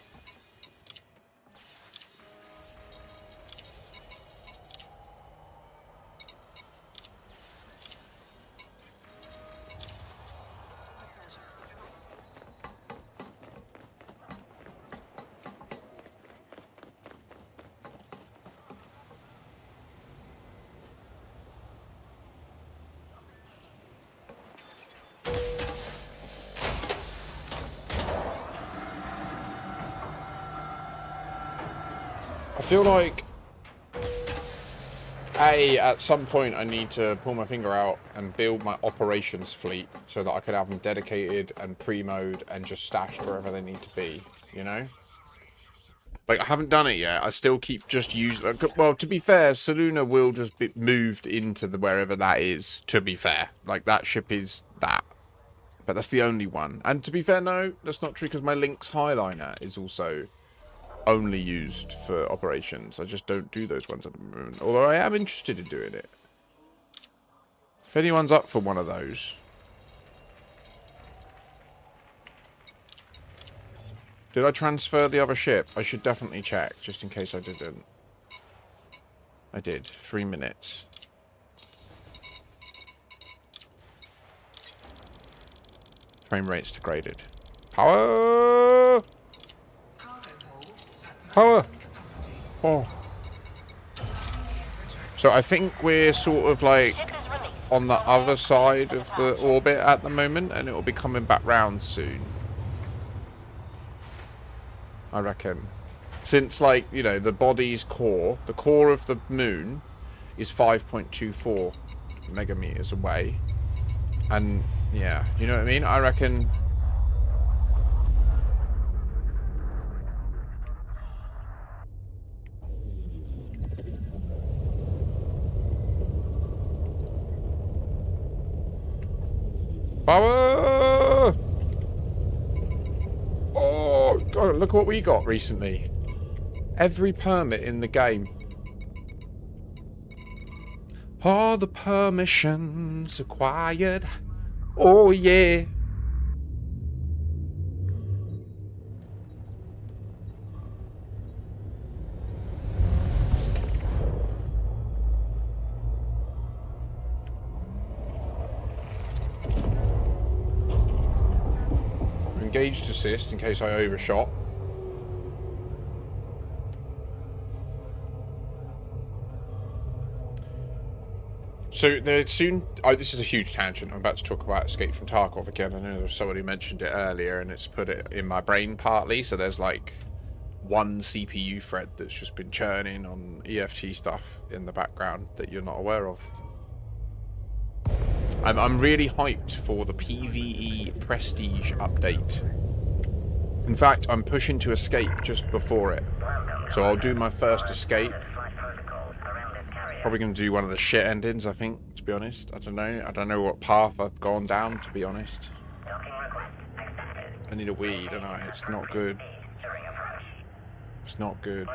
I feel like at some point I need to pull my finger out and build my operations fleet so that I could have them dedicated and pre-mode and just stashed wherever they need to be, you know? Like, I haven't done it yet. I still keep just using... well, to be fair, Saluna will just be moved into the wherever that is, to be fair. Like, that ship is that. But that's the only one. And to be fair, no, that's not true, because my Lynx Highliner is also only used for operations. I just don't do those ones at the moment. Although I am interested in doing it. If anyone's up for one of those... Did I transfer the other ship? I should definitely check, just in case I didn't. I did. 3 minutes. Frame rate's degraded. Power! Power! Oh. So I think we're sort of like on the other side of the orbit at the moment, and it will be coming back round soon. I reckon. Since, like, you know, the body's core, the core of the moon is 5.24 megameters away. And, yeah, you know what I mean? I reckon... Power! Oh, God, look what we got recently. Every permit in the game. All the permissions acquired. Oh, yeah. Engaged assist in case I overshot. So there's soon... Oh, this is a huge tangent. I'm about to talk about Escape from Tarkov again. I know there was someone who mentioned it earlier and it's put it in my brain partly. So there's like one CPU thread that's just been churning on EFT stuff in the background that you're not aware of. I'm really hyped for the PvE Prestige update. In fact, I'm pushing to escape just before it. So I'll do my first escape. Probably going to do one of the shit endings, I think, to be honest. I don't know. I don't know what path I've gone down, to be honest. I need a wee, don't I? It's not good. It's not good.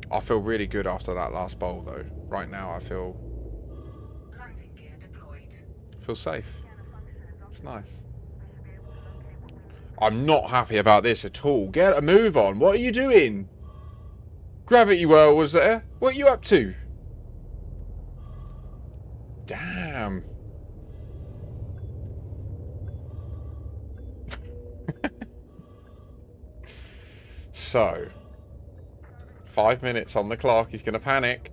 I feel really good after that last bowl, though. Right now, I feel safe. It's nice. I'm not happy about this at all. Get a move on. What are you doing? Gravity Whirl was there. What are you up to? Damn. So, 5 minutes on the clock. He's going to panic.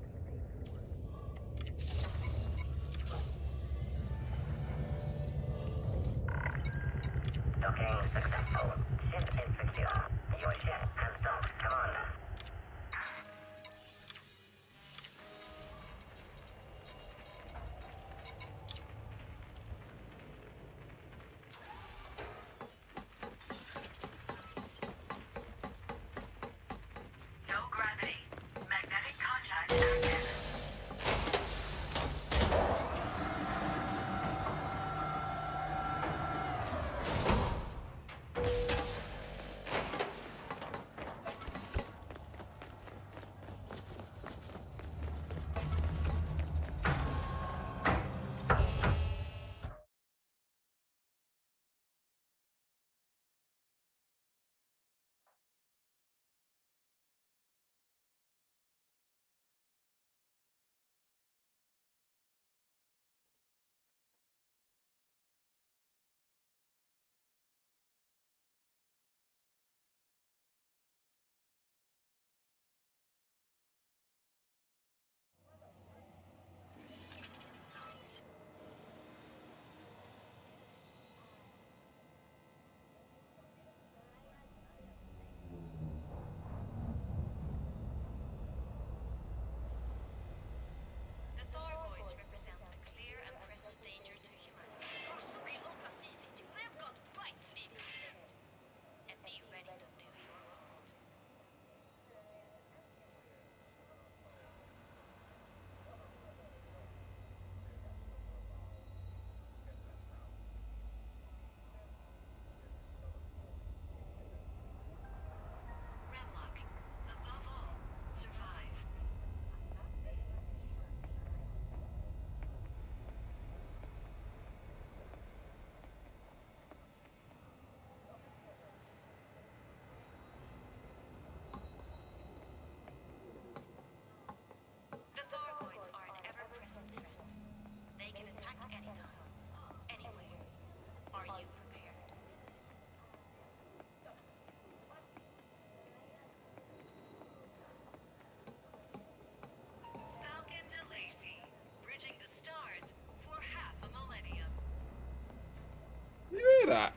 hear that?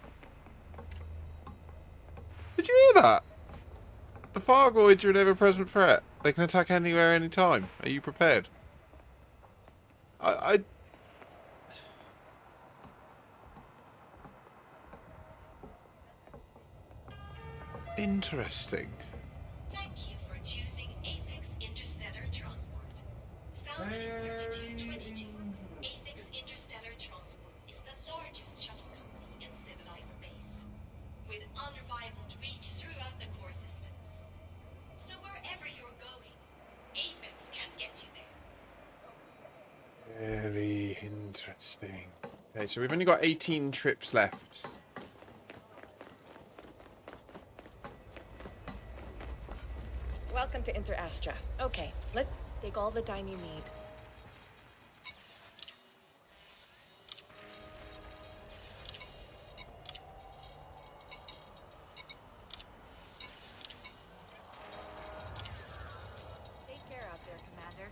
Did you hear that? The Thargoids are an ever-present threat. They can attack anywhere, anytime. Are you prepared? I... Interesting. Thank you for choosing Apex Interstellar Transport. Founded in 3222, Apex Interstellar Transport is the largest shuttle company in civilized space, with unrivaled reach throughout the core systems. So wherever you're going, Apex can get you there. Very interesting. Okay, so we've only got 18 trips left. Welcome to Interastra. Okay, let's take all the time you need. Take care out there, Commander.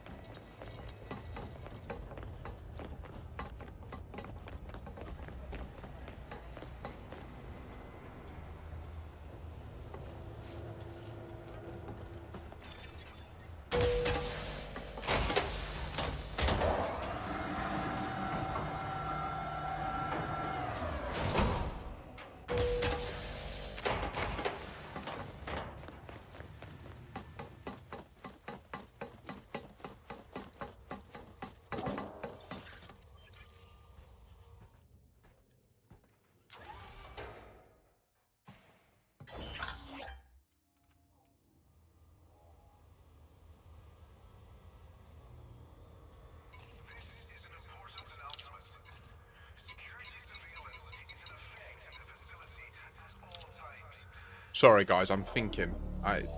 Sorry, guys, I'm thinking.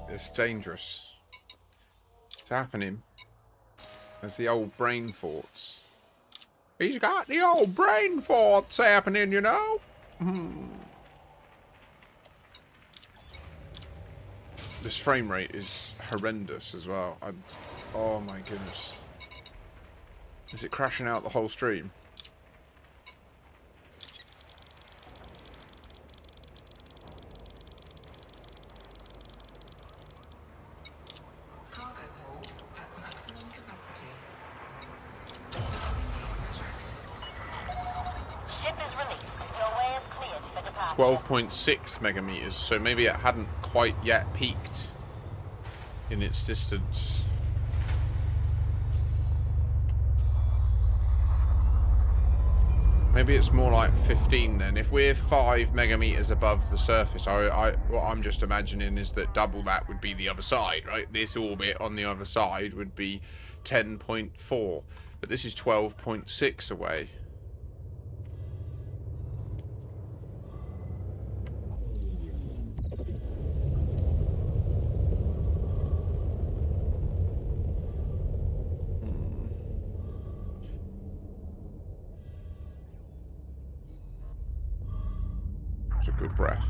It's dangerous. It's happening. There's the old brain thoughts. He's got the old brain thoughts happening, you know? This frame rate is horrendous as well. Oh my goodness. Is it crashing out the whole stream? Cargo hold at maximum capacity. Ship is released. Your way is cleared for departure. 12.6 megameters, so maybe it hadn't quite yet peaked in its distance. Maybe it's more like 15 then. If we're 5 megameters above the surface, what I'm just imagining is that double that would be the other side, right? This orbit on the other side would be 10.4, but this is 12.6 away. It's a good breath.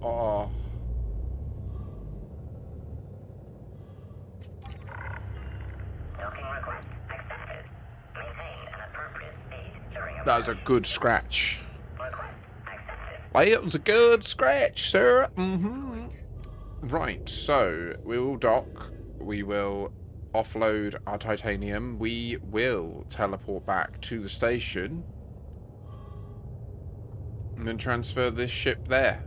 Oh. That was a good scratch. It was a good scratch, sir. Right, so we will dock. We will offload our titanium. We will teleport back to the station. And then transfer this ship there.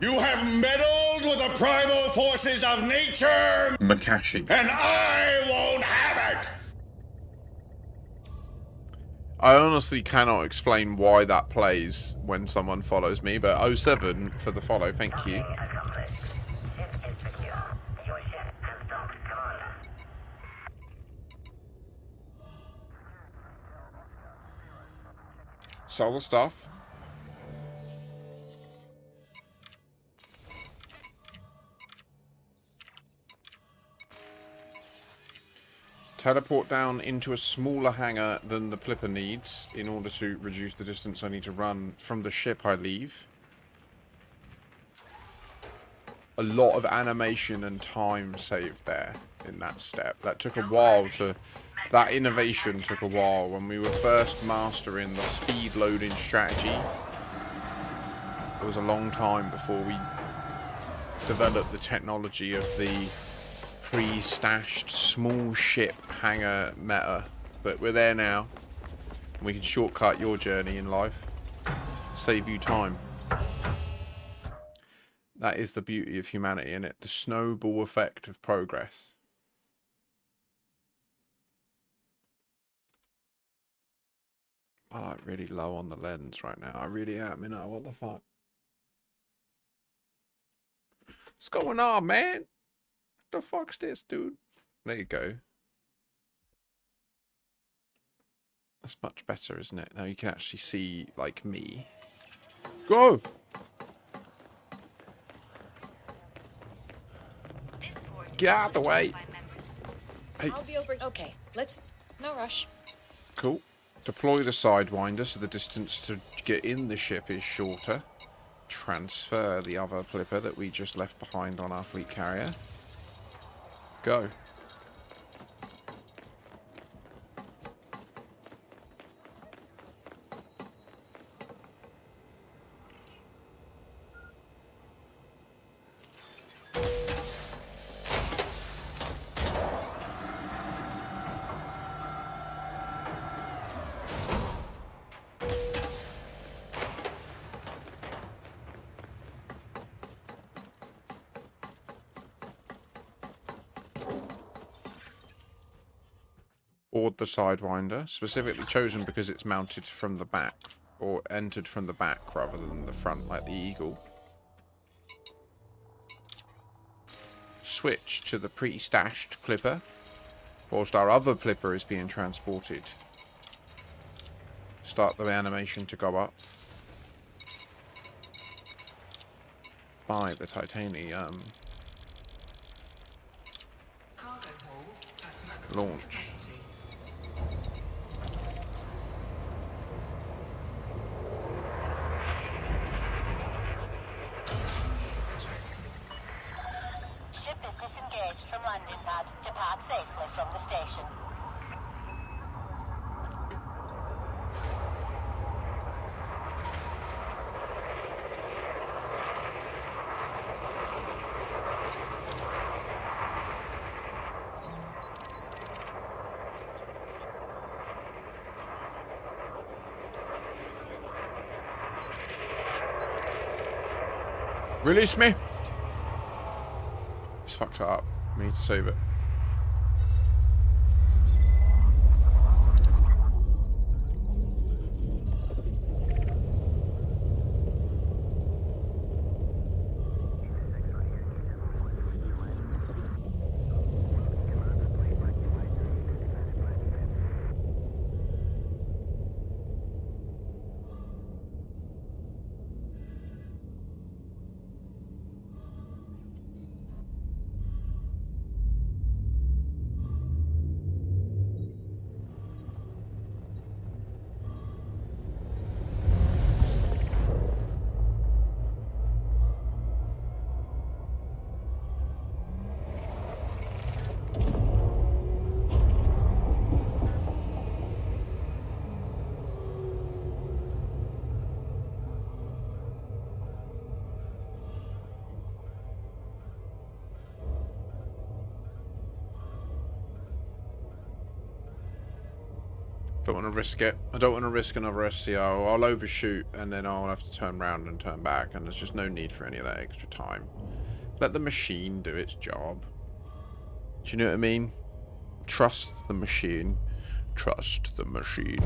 You have meddled with the primal forces of nature, Makashi. and I won't have it! I honestly cannot explain why that plays when someone follows me, but 07 for the follow, thank you. Sell the stuff. Teleport down into a smaller hangar than the Plipper needs in order to reduce the distance I need to run from the ship I leave. A lot of animation and time saved there in that step. That took a while to... That innovation took a while when we were first mastering the speed loading strategy. It was a long time before we developed the technology of the pre-stashed small ship hangar meta, but we're there now. We can shortcut your journey in life, save you time. That is the beauty of humanity, isn't it? The snowball effect of progress. I'm like really low on the lens right now. I really am, you know. What the fuck? What's going on, man? What the fuck's this, dude? There you go. That's much better, isn't it? Now you can actually see, like, me. Go! Get out of the way! Hey. I'll be over. Okay, let's. No rush. Cool. Deploy the Sidewinder so the distance to get in the ship is shorter. Transfer the other Plipper that we just left behind on our fleet carrier. Go. Board the Sidewinder, specifically chosen because it's mounted from the back, or entered from the back rather than the front like the Eagle. Switch to the pre-stashed Plipper, whilst our other Plipper is being transported. Start the animation to go up. Buy the titanium. Cargo hold at maximum Launch. capacity. Ship is disengaged from landing pad. Depart safely from the station. Release me! It's fucked it up. We need to save it. Don't want to risk it. I don't want to risk another SCO. I'll overshoot and then I'll have to turn around and turn back, and there's just no need for any of that extra time. Let the machine do its job. Do you know what I mean? Trust the machine. Trust the machine.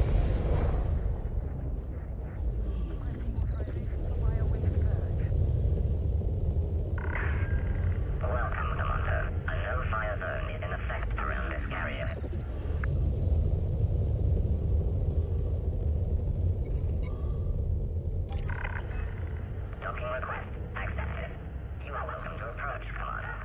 Welcome, Commander. A no-fire zone is in effect around this carrier. Docking request accepted. You are welcome to approach, Commander.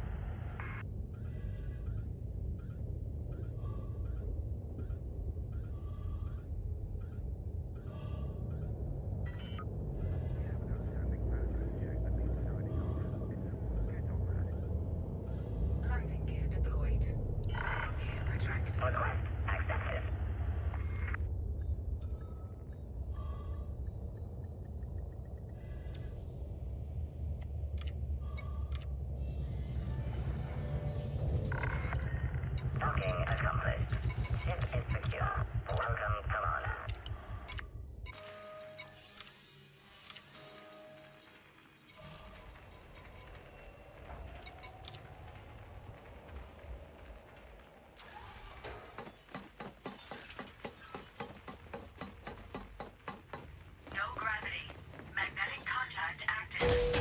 Landing gear deployed. Landing gear retracted. Request accepted. Docking accomplished. Ship is secure. Welcome, Colonia. No gravity. Magnetic contact active.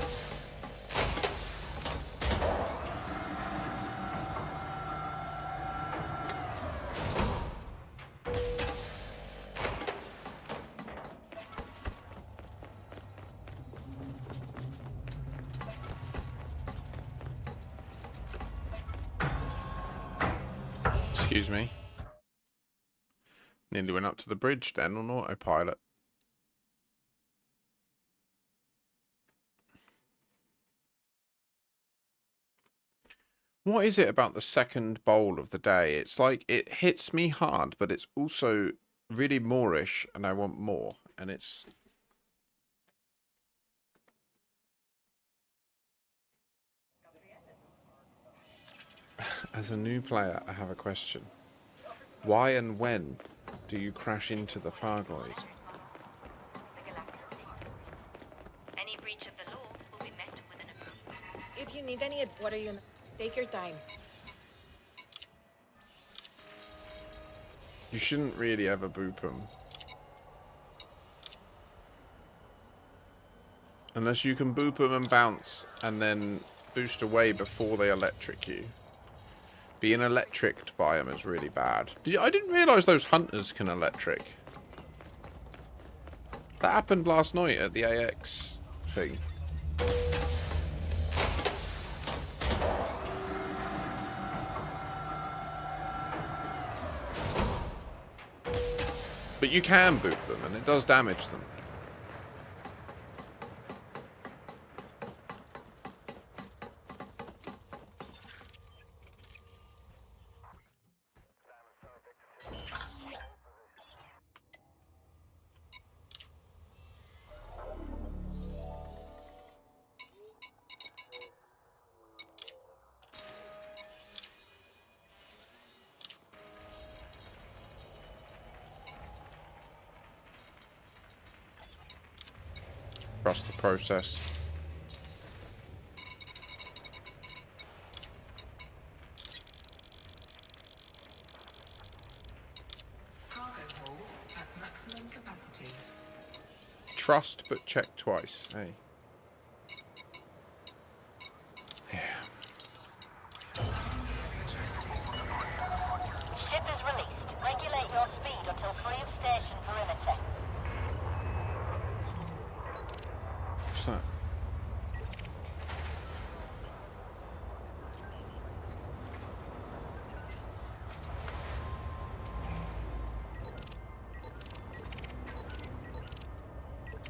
Excuse me. Nearly went up to the bridge then on autopilot. What is it about the second bowl of the day? It's like it hits me hard, but it's also really Moorish and I want more. And it's... As a new player, I have a question. Why and when do you crash into the Fargoid? Any breach of the law will be met with an approval. If you need any, what are you? Take your time. You shouldn't really ever boop them. Unless you can boop them and bounce and then boost away before they electric you. Being electricked by them is really bad. I didn't realise those hunters can electric. That happened last night at the AX thing. But you can boop them and it does damage them. Trust the process. Cargo hold at maximum capacity. Trust but check twice. Hey. Ship is released. Regulate your speed until free of station perimeter. What's that?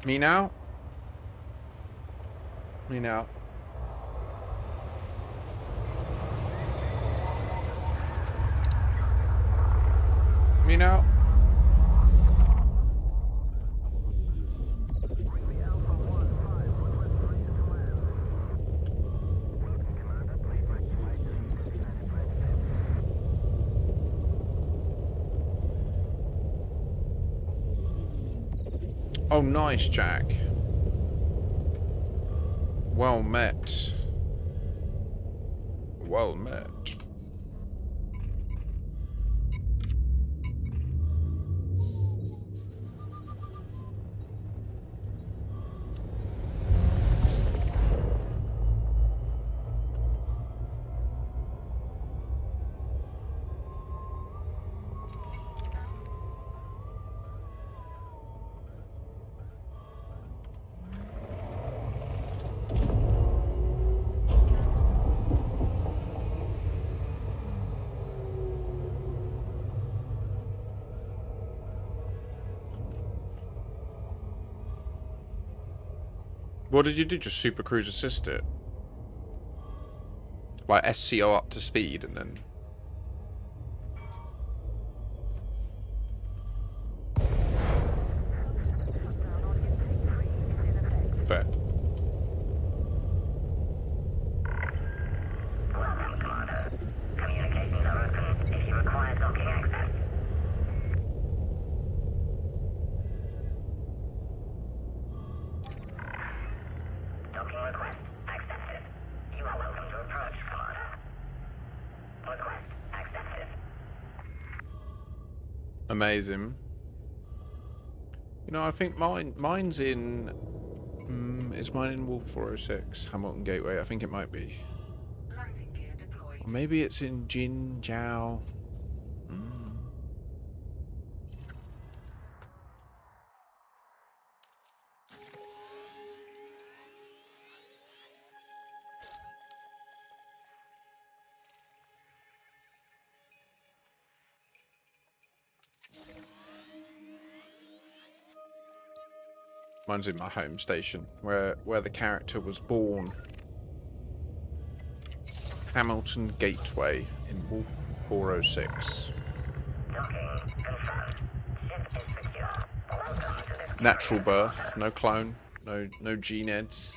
Me now? Me now. Me now. Oh, nice, Jack. Well met. Well met. What did you do? Just Super Cruise assist it? Like SCO up to speed and then... Fair. Welcome, Commander. Communications are open if you require docking access. Docking request accepted. You are welcome to approach, Commander. Request accepted. Amazing. You know, I think mine's in... is mine in Wolf 406? Hamilton Gateway? I think it might be. Landing gear deployed. Or maybe it's in Jin Jiao. Mine's in my home station, where the character was born. Hamilton Gateway in Wolf 406. Natural birth, no clone, no gene eds.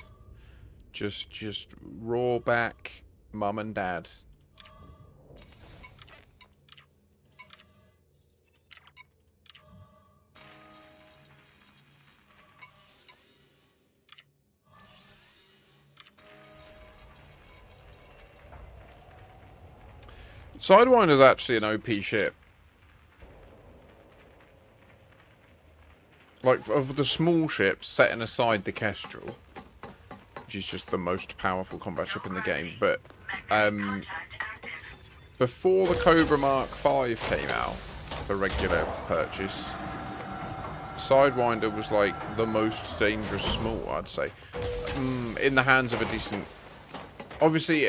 Just raw back mum and dad. Sidewinder's actually an OP ship. Like, of the small ships, setting aside the Kestrel, which is just the most powerful combat ship in the game, but before the Cobra Mark V came out for regular purchase, Sidewinder was like the most dangerous small, I'd say, in the hands of a decent... Obviously,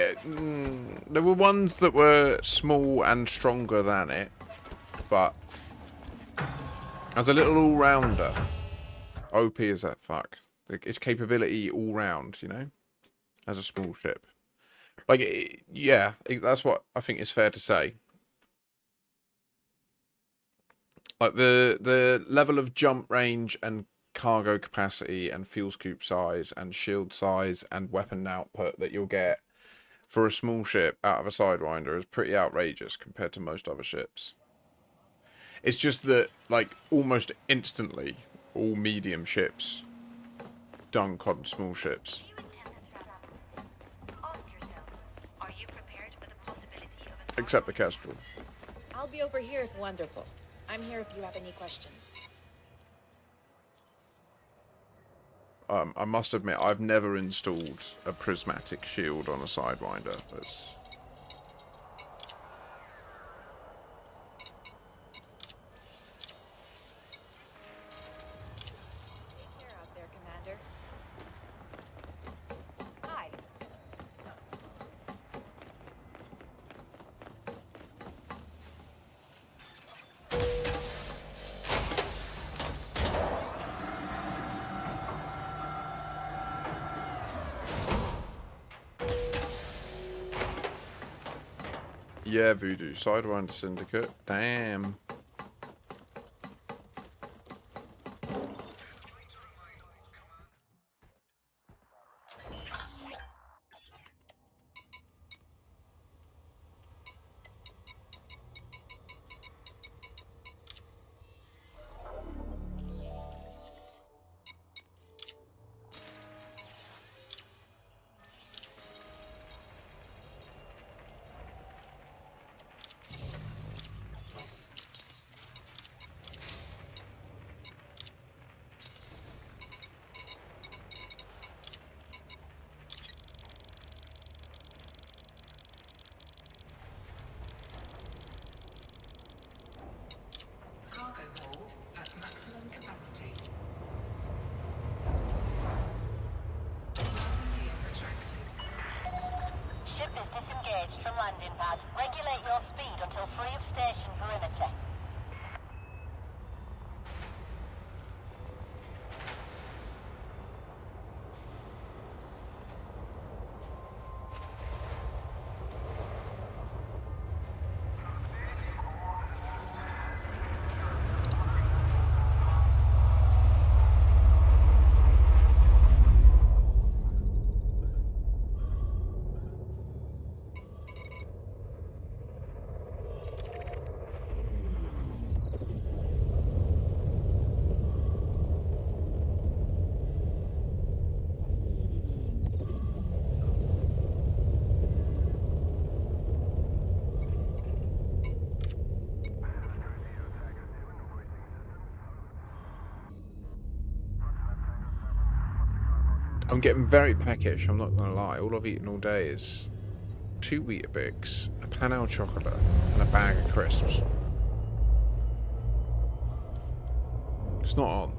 there were ones that were small and stronger than it, but as a little all-rounder, OP as that fuck. Its capability all-round, you know, as a small ship. Like, yeah, that's what I think is fair to say. Like, the level of jump range and cargo capacity and fuel scoop size and shield size and weapon output that you'll get for a small ship out of a Sidewinder is pretty outrageous compared to most other ships. It's just that, like, almost instantly, all medium ships dunk on small ships. Except the Kestrel. I'll be over here if wonderful. I'm here if you have any questions. I must admit, I've never installed a prismatic shield on a Sidewinder. That's... Take care out there, Commander. Hi. Yeah, Voodoo. Sidewinder Syndicate. Damn. landing pad. Regulate your speed until free of station perimeter. I'm getting very peckish, I'm not gonna lie. All I've eaten all day is 2 Weetabix, a pan au chocolate, and a bag of crisps. It's not on.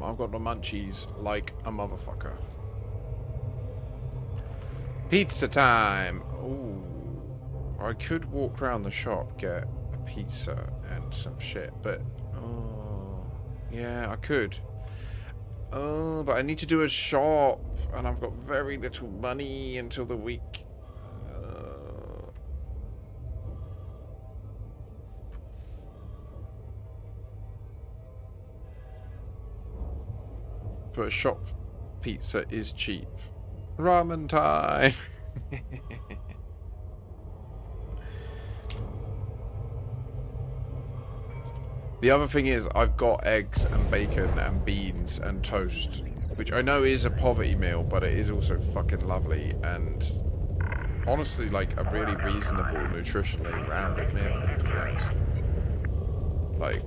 I've got the munchies like a motherfucker. Pizza time! Ooh. I could walk around the shop, get a pizza and some shit, but... Oh... Yeah, I could. Oh, but I need to do a shop, and I've got very little money until the week. But a shop pizza is cheap. Ramen time! The other thing is, I've got eggs and bacon and beans and toast, which I know is a poverty meal, but it is also fucking lovely and honestly like a really reasonable, nutritionally rounded meal, to be honest. Like,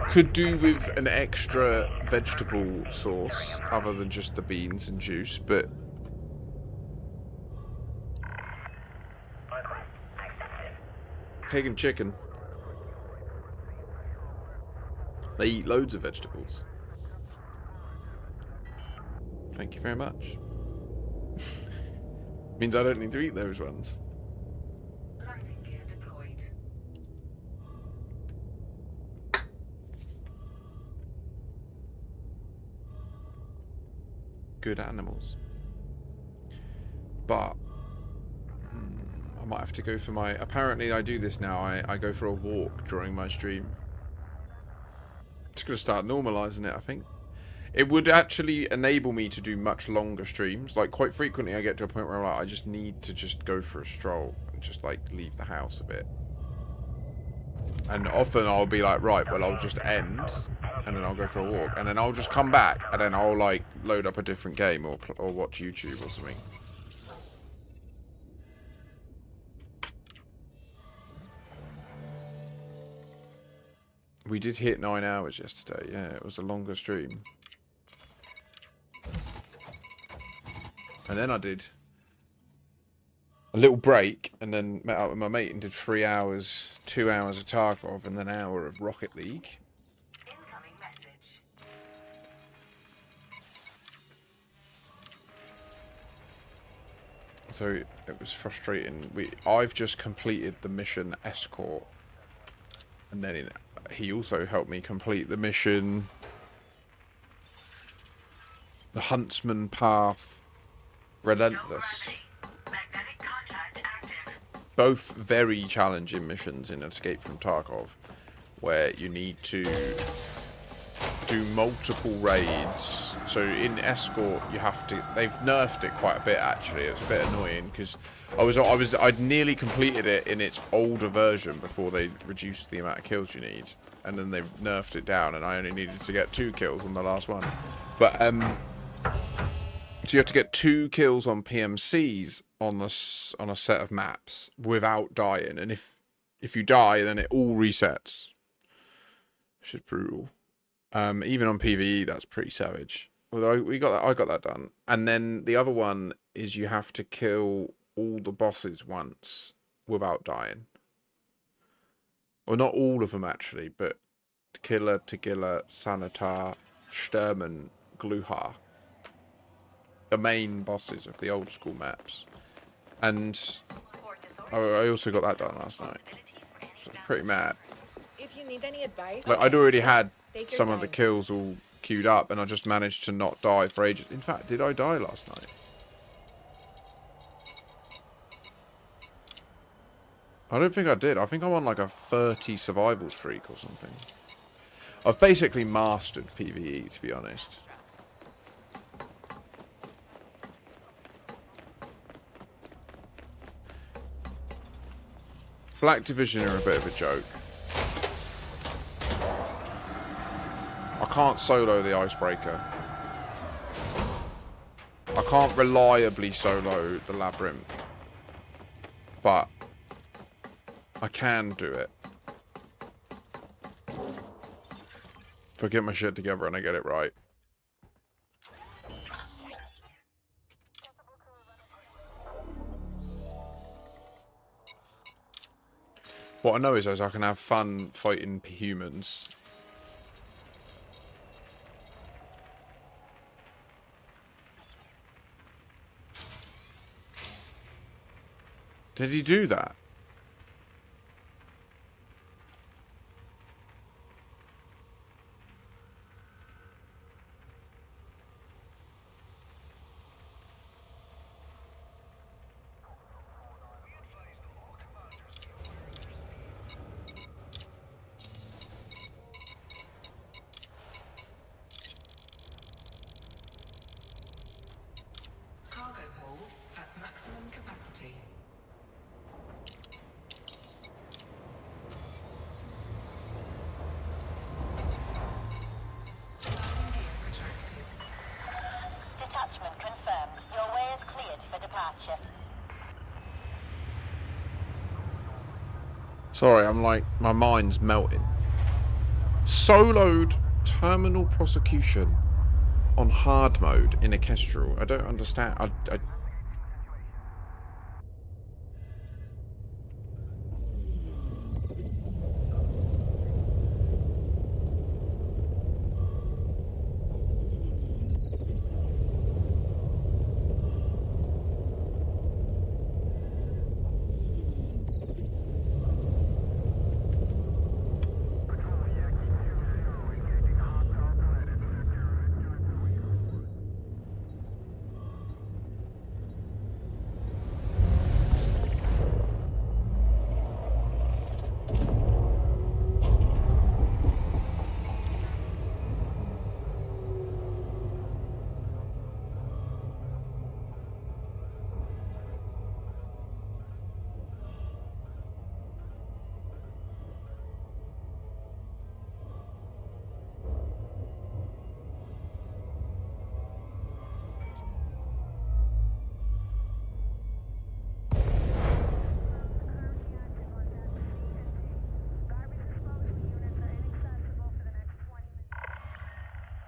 could do with an extra vegetable sauce other than just the beans and juice, but pig and chicken. They eat loads of vegetables. Thank you very much. Means I don't need to eat those ones. Landing gear deployed. Good animals. But I might have to go for my... Apparently I do this now. I go for a walk during my stream. Just going to start normalizing it, I think. It would actually enable me to do much longer streams. Like, quite frequently I get to a point where I'm like, I just need to just go for a stroll and just, like, leave the house a bit. And often I'll be like, right, well, I'll just end, and then I'll go for a walk, and then I'll just come back, and then I'll, like, load up a different game or watch YouTube or something. We did hit 9 hours yesterday. Yeah, it was a longer stream. And then I did a little break and then met up with my mate and did 3 hours, 2 hours of Tarkov and then an hour of Rocket League. Incoming message. So it was frustrating. I've just completed the mission Escort. And then he also helped me complete the mission, the Huntsman Path, Relentless. Both very challenging missions in Escape from Tarkov, where you need to do multiple raids. So in Escort, you have to... They've nerfed it quite a bit, actually. It was a bit annoying, because I'd nearly completed it in its older version before they reduced the amount of kills you need. And then they've nerfed it down, and I only needed to get 2 kills on the last one. But, so you have to get 2 kills on PMCs on a set of maps without dying. And if you die, then it all resets. Which is brutal. Even on PvE, that's pretty savage. Although I got that done. And then the other one is you have to kill all the bosses once without dying. Well, not all of them actually, but Killer, Tagilla, Sanitar, Sturman, Gluhar. the main bosses of the old school maps. And I also got that done last night. So it's pretty mad. If you need any advice, Like, I'd already had take your some of the time. kills all queued up, and I just managed to not die for ages. In fact, did I die last night? I don't think I did. I think I'm on like a 30 survival streak or something. I've basically mastered PvE, to be honest. Black Division are a bit of a joke. I can't solo the Icebreaker. I can't reliably solo the Labyrinth. But I can do it. If I get my shit together and I get it right. What I know is I can have fun fighting humans. Did he do that? Cargo hold at maximum capacity. Landing gear retracted. Detachment confirmed. Your way is cleared for departure. Sorry, I'm like, my mind's melting. Soloed terminal prosecution on hard mode in a Kestrel. I don't understand. I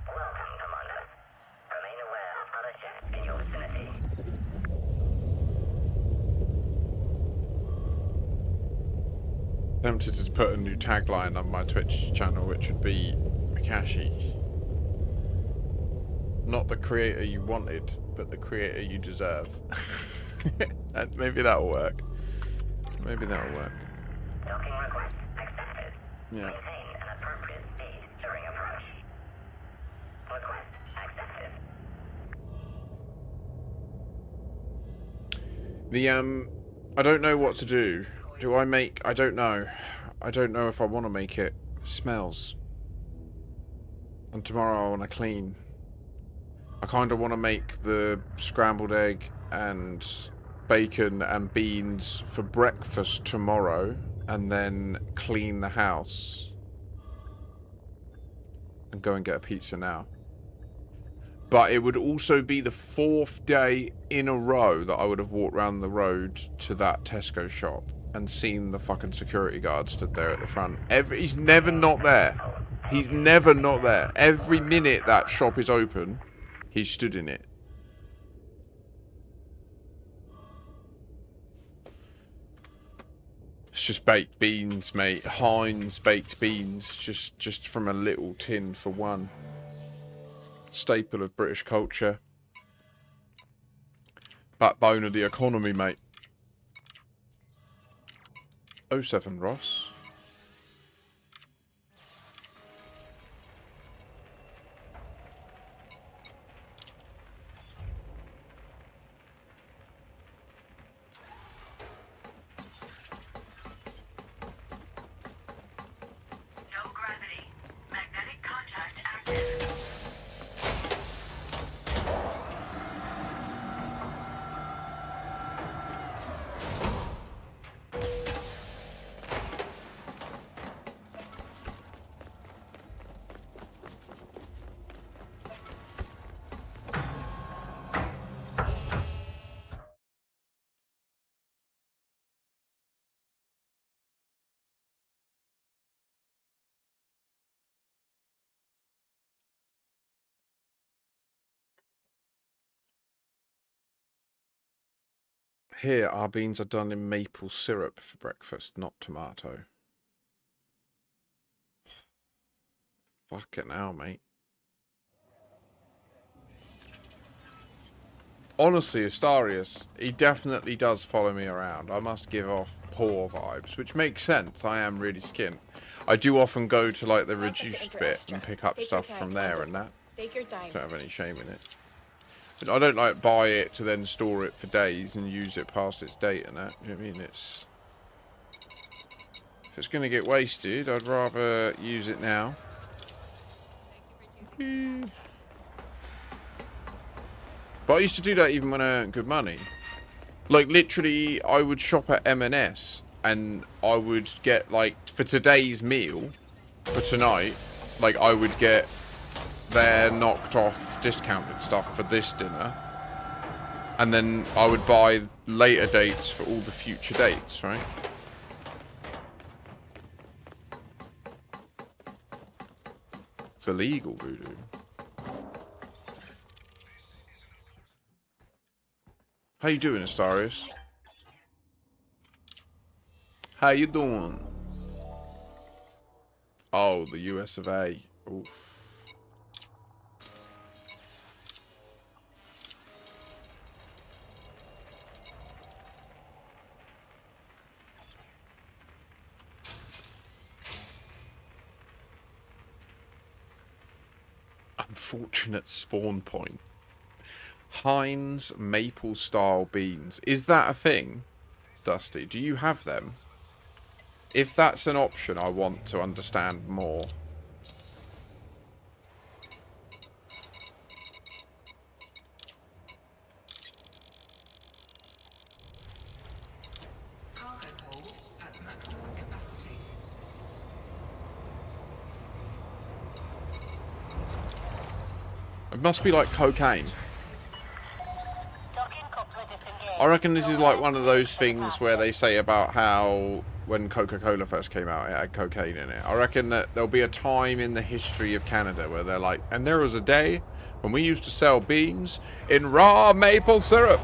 Welcome, Commander. Remain aware of other ships in your vicinity. tempted to put a new tagline on my Twitch channel, which would be Mikashi. Not the creator you wanted, but the creator you deserve. And maybe that'll work. Maybe that'll work. Docking request accepted. Yeah. Maintain an appropriate speed during approach. Request accepted. The I don't know what to do. Do I make? I don't know. I don't know if I want to make it. It smells. And tomorrow I want to clean. I kind of want to make the scrambled egg and bacon and beans for breakfast tomorrow, and then clean the house and go and get a pizza now. But it would also be the 4th day in a row that I would have walked around the road to that Tesco shop and seen the fucking security guard stood there at the front. He's never not there. He's never not there. Every minute that shop is open, he stood in it. It's just baked beans, mate. Heinz baked beans, just from a little tin for one. Staple of British culture. Backbone of the economy, mate. 07 Ross. No gravity. Magnetic contact active. Here, our beans are done in maple syrup for breakfast, not tomato. Fucking hell, mate. Honestly, Astarius, he definitely does follow me around. I must give off poor vibes, which makes sense. I am really skint. I do often go to, like, the reduced bit and pick up stuff from there and that. Take your time. Don't have any shame in it. But I don't, like, buy it to then store it for days and use it past its date and that. You know what I mean? It's... If it's going to get wasted, I'd rather use it now. But I used to do that even when I earned good money. Like, literally, I would shop at M&S and I would get, like, for today's meal, for tonight, like, I would get their knocked off discounted stuff for this dinner. And then I would buy later dates for all the future dates, right? It's illegal, voodoo. How you doing, Astarius? How you doing? Oh, the US of A. Oof. Unfortunate spawn point. Heinz maple style beans. Is that a thing, Dusty? Do you have them? If that's an option, I want to understand more. Cargo hold at maximum capacity. It must be like cocaine. I reckon this is like one of those things where they say about how when Coca-Cola first came out, it had cocaine in it. I reckon that there'll be a time in the history of Canada where they're like, and there was a day when we used to sell beans in raw maple syrup.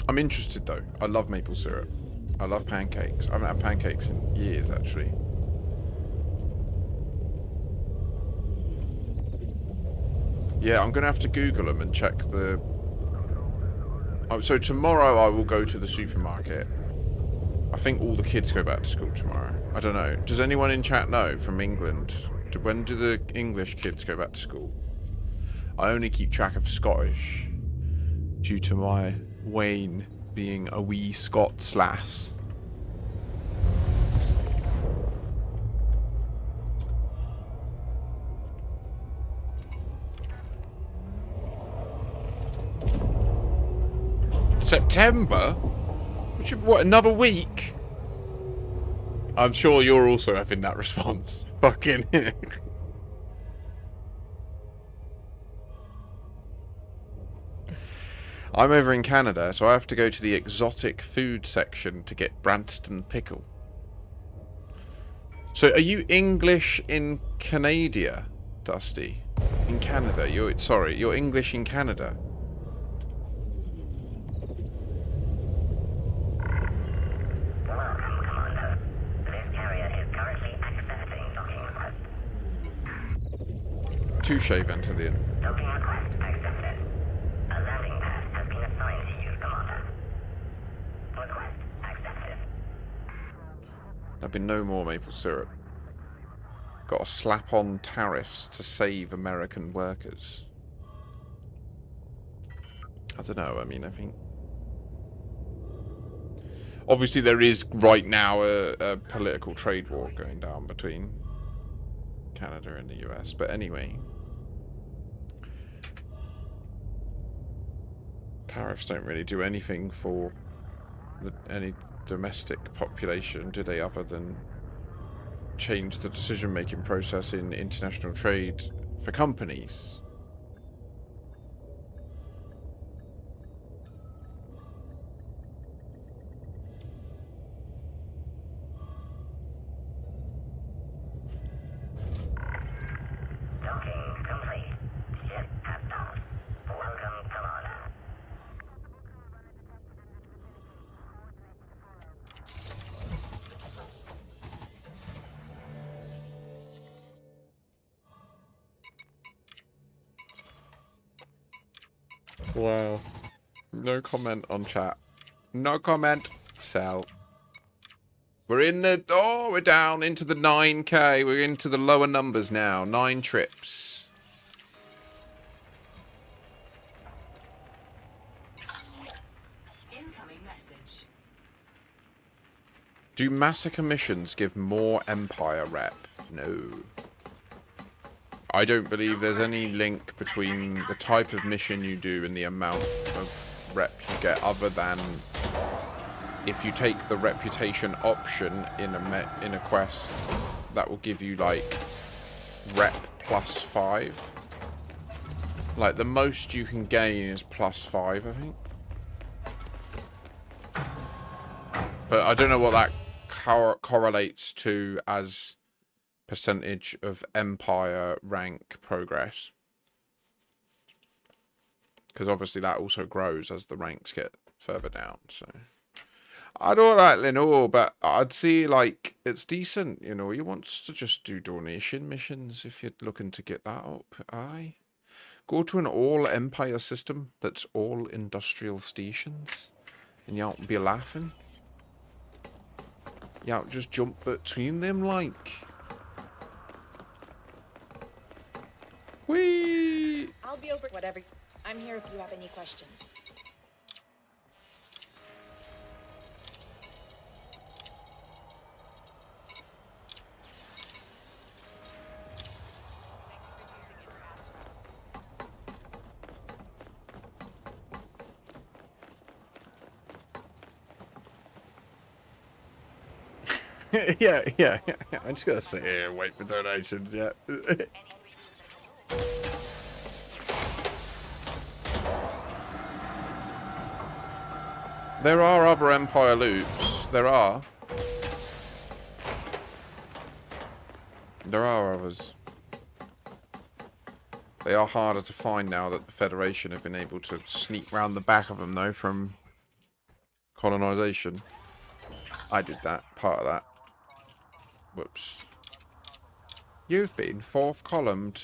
I'm interested though. I love maple syrup. I love pancakes. I haven't had pancakes in years, actually. Yeah, I'm going to have to Google them and check the... Oh, so tomorrow I will go to the supermarket. I think all the kids go back to school tomorrow. I don't know. Does anyone in chat know from England? When do the English kids go back to school? I only keep track of Scottish due to my Wayne being a wee Scots lass. September? What, another week? I'm sure you're also having that response. Fucking I'm over in Canada, so I have to go to the exotic food section to get Branston pickle. So are you English in Canada, Dusty? In Canada? You're English in Canada. Welcome, Commander. This carrier is currently Touche, Ventilian. Docking request accepted. A landing pad has been assigned to you, Commander. Request accepted. There'll be no more maple syrup. Got to slap on tariffs to save American workers. I don't know, I mean, I think... Obviously there is right now a political trade war going down between Canada and the US, but anyway. Tariffs don't really do anything for any domestic population, do they, other than change the decision-making process in international trade for companies. Docking complete. Ship has docked. Welcome, Colonia. Wow. No comment on chat. No comment. Sell. We're in the... Oh, we're down into the 9k. We're into the lower numbers now. 9 trips. Incoming message. Do massacre missions give more Empire rep? No. I don't believe there's any link between the type of mission you do and the amount of rep you get, other than if you take the reputation option in a quest, that will give you like rep +5. Like the most you can gain is +5, I think. But I don't know what that correlates to as percentage of Empire rank progress, because obviously that also grows as the ranks get further down. So I'd alright, Lenore, but I'd see like it's decent, you know. You want to just do donation missions if you're looking to get that up. Aye, go to an all Empire system that's all industrial stations, and you won't be laughing. You won't just jump between them like. Whee! I'll be over whatever. I'm here if you have any questions. yeah. I'm just gonna sit here and wait for donations, yeah. There are other Empire loops. There are. There are others. They are harder to find now that the Federation have been able to sneak round the back of them, though, from colonization. I did that. Part of that. Whoops. You've been 4th columned.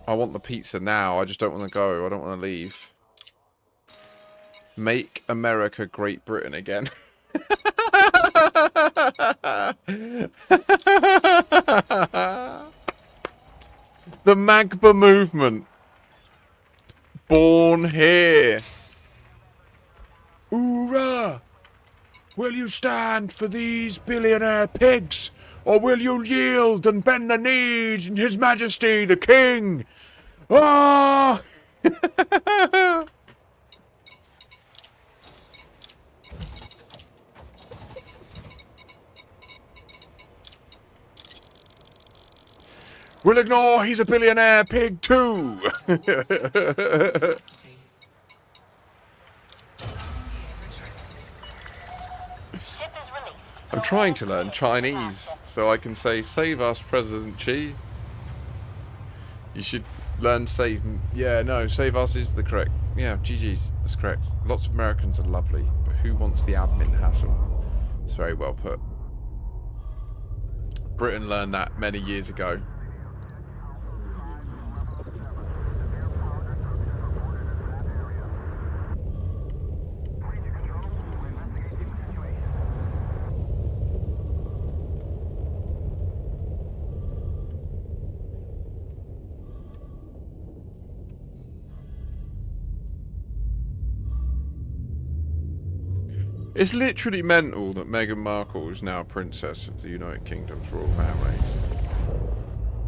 I want the pizza now. I just don't want to go. I don't want to leave. Make America Great Britain again. The Magba movement. Born here. Hoorah! Will you stand for these billionaire pigs? Or will you yield and bend the knees in His Majesty the King? Ah! We'll ignore he's a billionaire pig too. I'm trying to learn Chinese so I can say, save us, President Xi. You should learn save... Yeah, no, save us is the correct... Yeah, GG's, that's correct. Lots of Americans are lovely, but who wants the admin hassle? It's very well put. Britain learned that many years ago. It's literally mental that Meghan Markle is now a princess of the United Kingdom's royal family.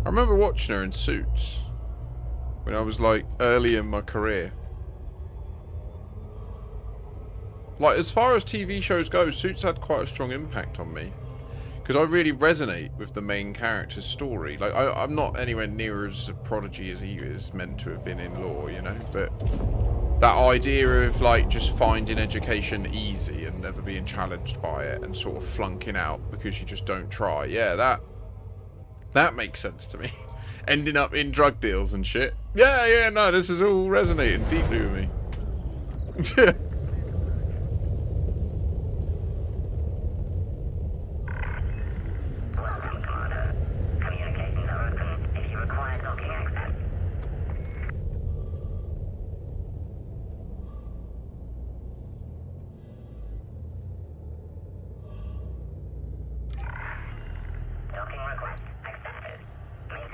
I remember watching her in Suits when I was like early in my career. Like, as far as TV shows go, Suits had quite a strong impact on me. Because I really resonate with the main character's story. Like, I'm not anywhere near as a prodigy as he is meant to have been in Law, you know? But that idea of, like, just finding education easy and never being challenged by it and sort of flunking out because you just don't try. Yeah, that makes sense to me. Ending up in drug deals and shit. Yeah, no, this is all resonating deeply with me.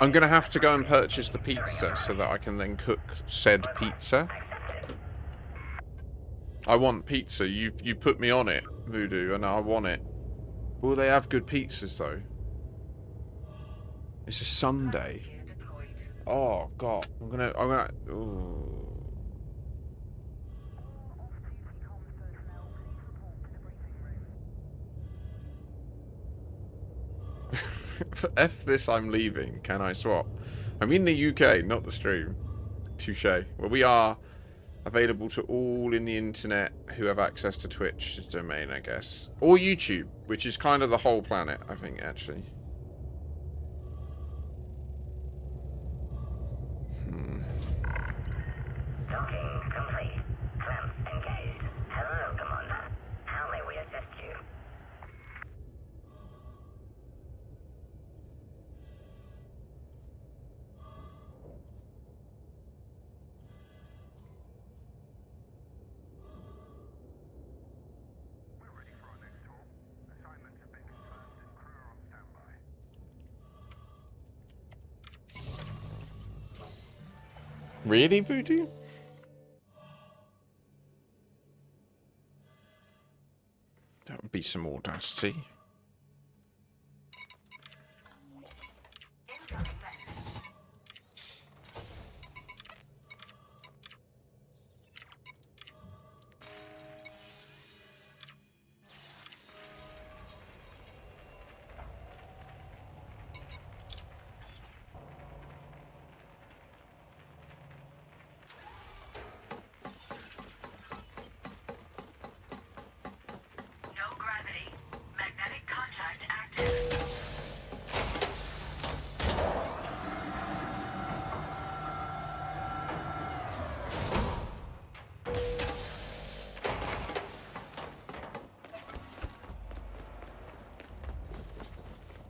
I'm going to have to go and purchase the pizza so that I can then cook said pizza. I want pizza. You put me on it, Voodoo, and I want it. Will they have good pizzas, though? It's a Sunday. Oh, God. I'm gonna... Ooh. F this, I'm leaving. Can I swap? I'm in the UK, not the stream. Touche. Well, we are available to all in the internet who have access to Twitch's domain, I guess. Or YouTube, which is kind of the whole planet, I think, actually. Docking complete. Clamps engaged. Hello, Commander. How may we assist you? Really, Voodoo? That would be some audacity.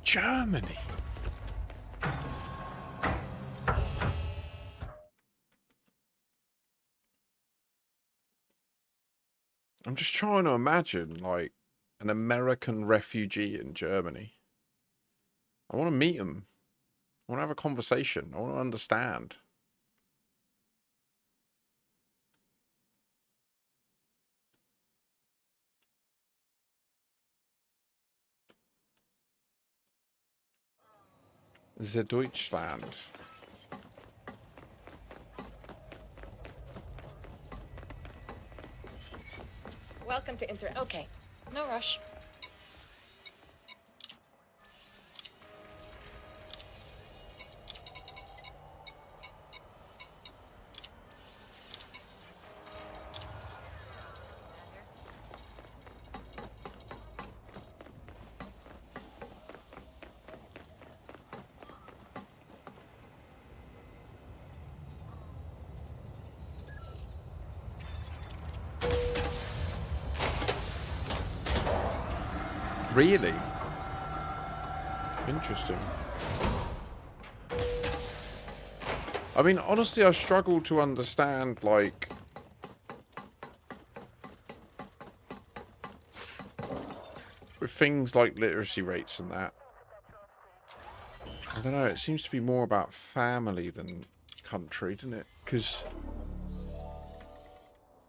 Germany. I'm just trying to imagine, like, an American refugee in Germany. I want to meet him. I want to have a conversation. I want to understand. The Deutschland. Welcome to Okay, no rush. Really? Interesting. I mean, honestly, I struggle to understand, like, with things like literacy rates and that. I don't know, it seems to be more about family than country, doesn't it? Because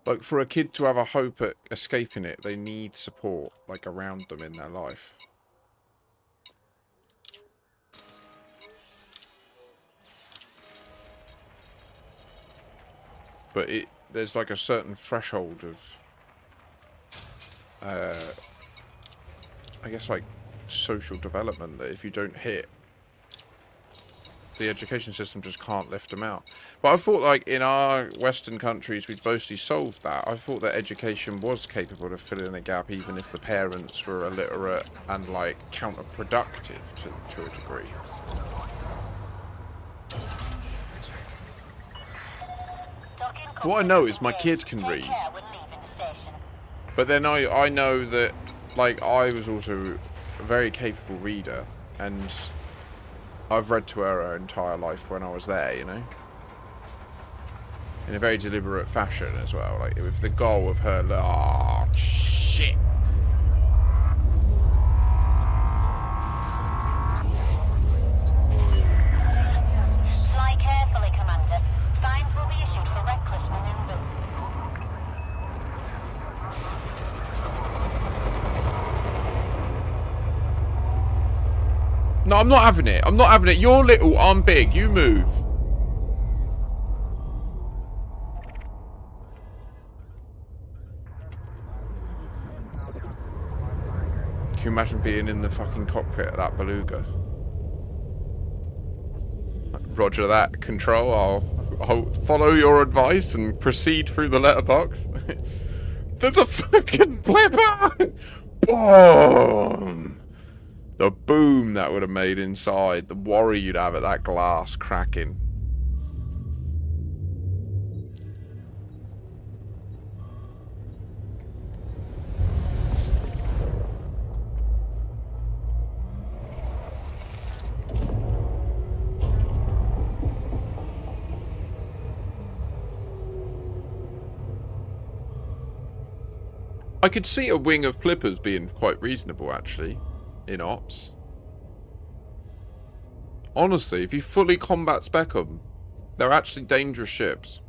Like, for a kid to have a hope at escaping it, they need support, like, around them in their life. But there's, like, a certain threshold of, I guess, like, social development that if you don't hit, the education system just can't lift them out. But I thought, like, in our Western countries, we've mostly solved that. I thought that education was capable of filling a gap, even if the parents were illiterate and, like, counterproductive to a degree. What I know is my kid can read. But then I know that, like, I was also a very capable reader, and I've read to her entire life when I was there, you know? In a very deliberate fashion as well, like, with the goal of her, oh, shit. Fly carefully, Commander. Fines will be issued for reckless maneuvers. No, I'm not having it. I'm not having it. You're little, I'm big. You move. Can you imagine being in the fucking cockpit of that beluga? Roger that, Control. I'll follow your advice and proceed through the letterbox. There's a fucking blipper! Boom! The boom that would have made inside. The worry you'd have at that glass cracking. I could see a wing of Clippers being quite reasonable, actually, in ops. Honestly, if you fully combat spec them, they're actually dangerous ships.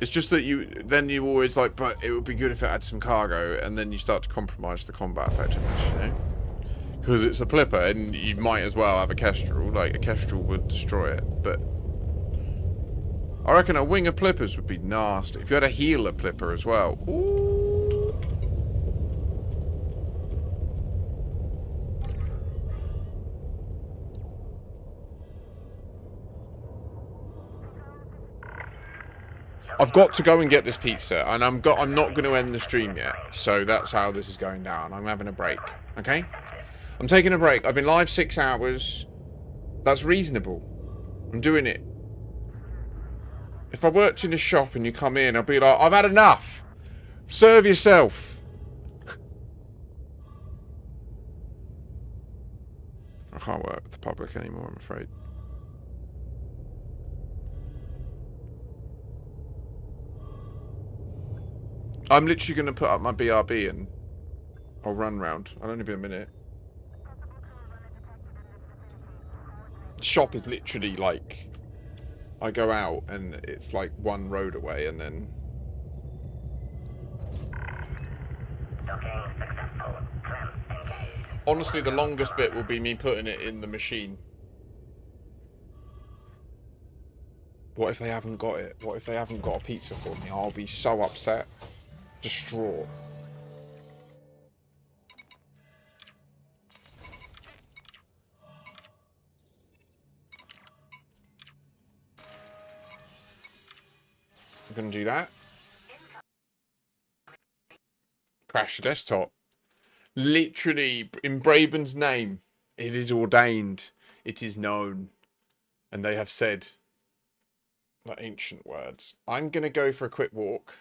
It's just that you always like, but it would be good if it had some cargo, and then you start to compromise the combat effectiveness, you know? Because it's a Plipper, and you might as well have a Kestrel. Like, a Kestrel would destroy it, but I reckon a wing of Plippers would be nasty. If you had a healer Plipper as well. Ooh. I've got to go and get this pizza, and I'm not going to end the stream yet. So that's how this is going down. I'm having a break, okay? I'm taking a break. I've been live 6 hours. That's reasonable. I'm doing it. If I worked in a shop and you come in, I'll be like, I've had enough. Serve yourself. I can't work with the public anymore, I'm afraid. I'm literally going to put up my BRB and I'll run round. I'll only be a minute. The shop is literally like, I go out and it's like one road away, and then honestly the longest bit will be me putting it in the machine. What if they haven't got it? What if they haven't got a pizza for me? I'll be so upset. Distraught. I'm gonna do that. Crash the desktop. Literally, in Braben's name, it is ordained, it is known, and they have said the ancient words. I'm gonna go for a quick walk.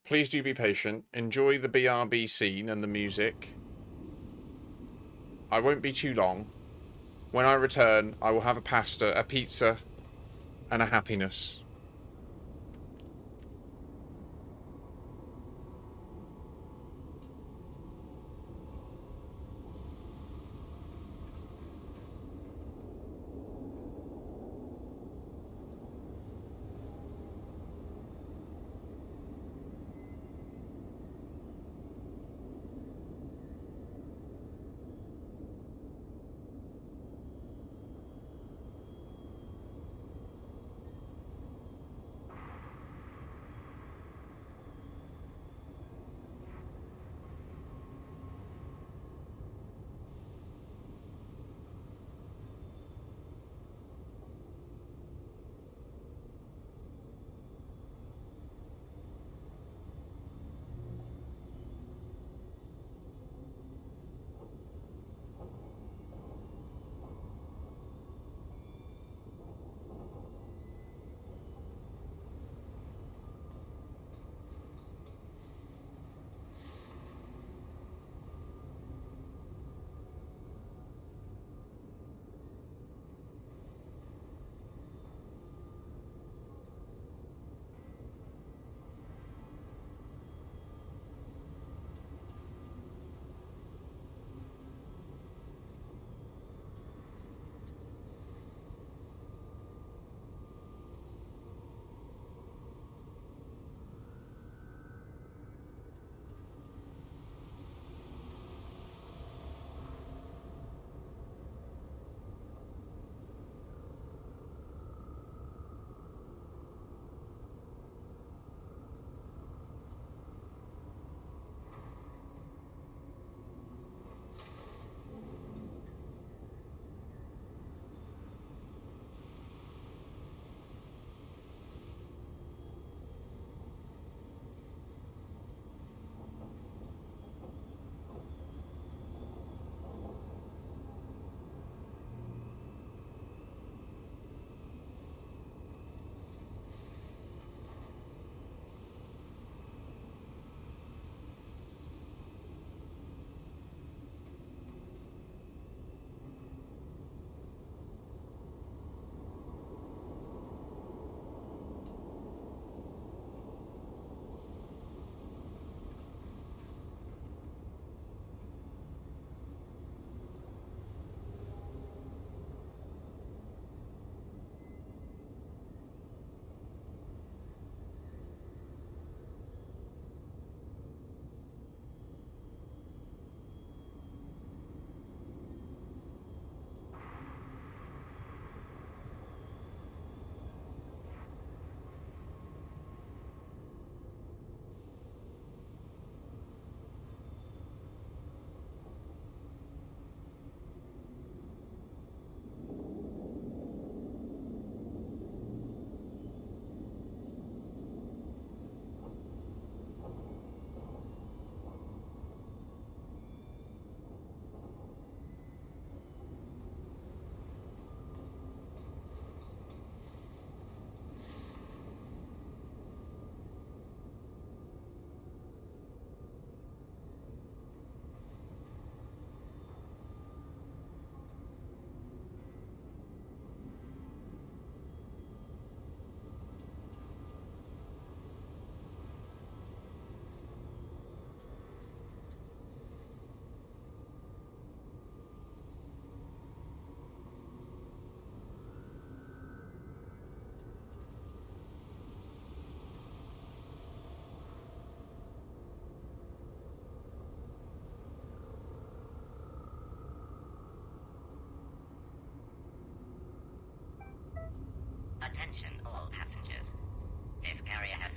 Please do be patient. Enjoy the BRB scene and the music. I won't be too long. When I return, I will have a pasta, a pizza, and a happiness.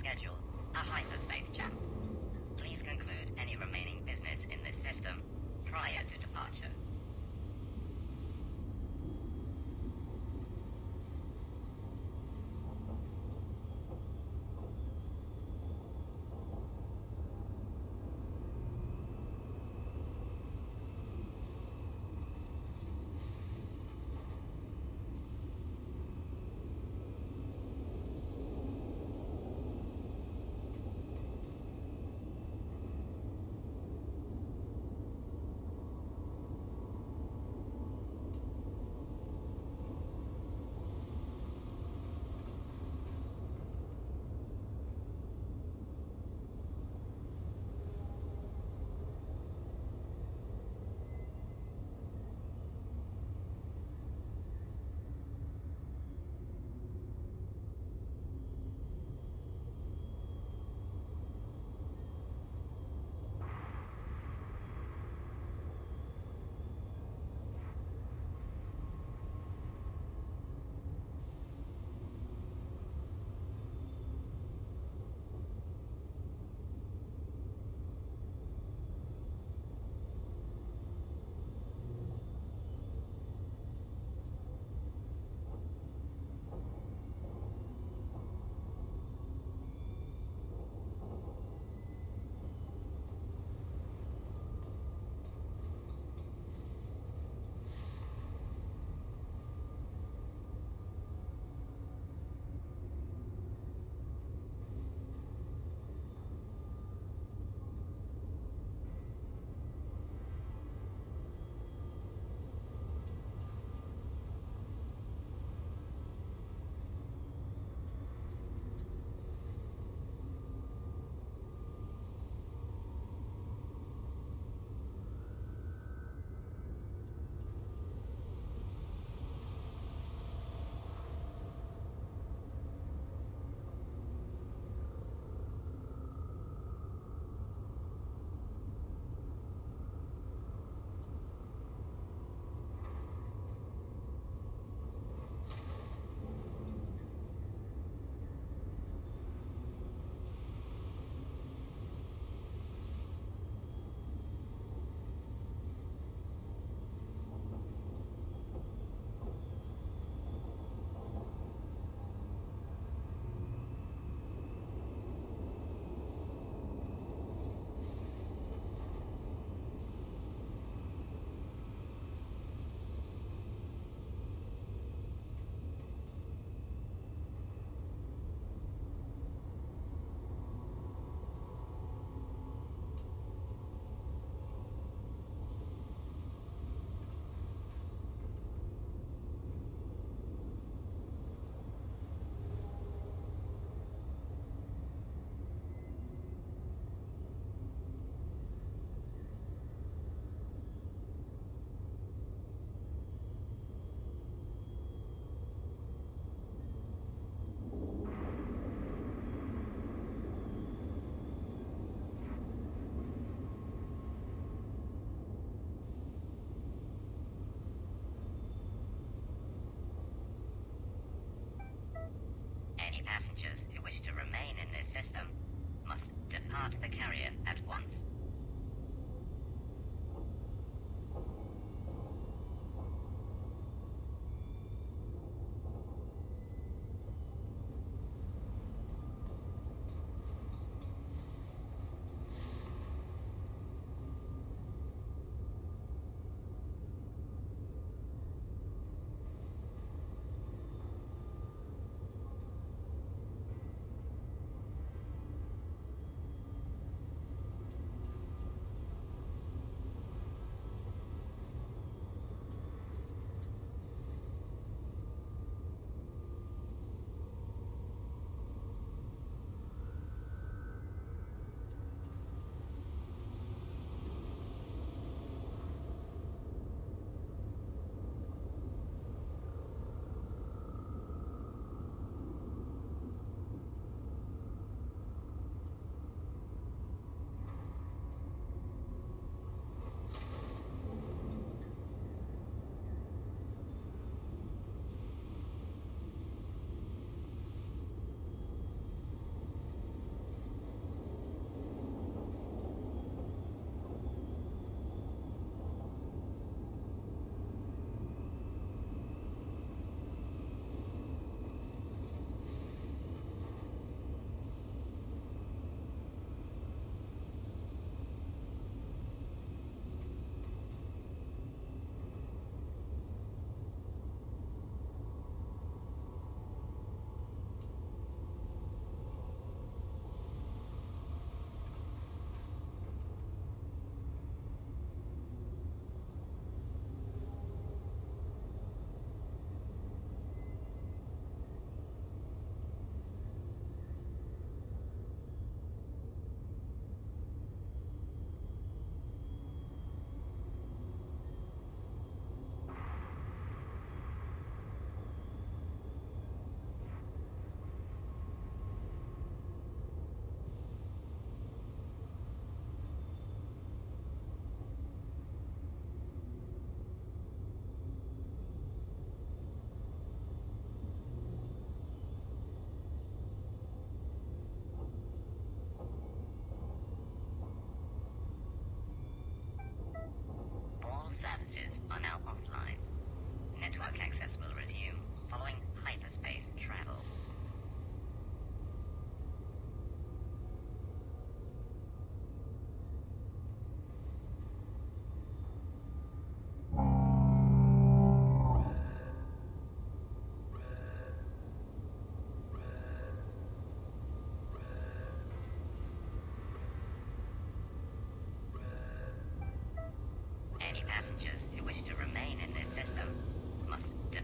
schedule a hyperspace jump. Please conclude any remaining business in this system prior to departure.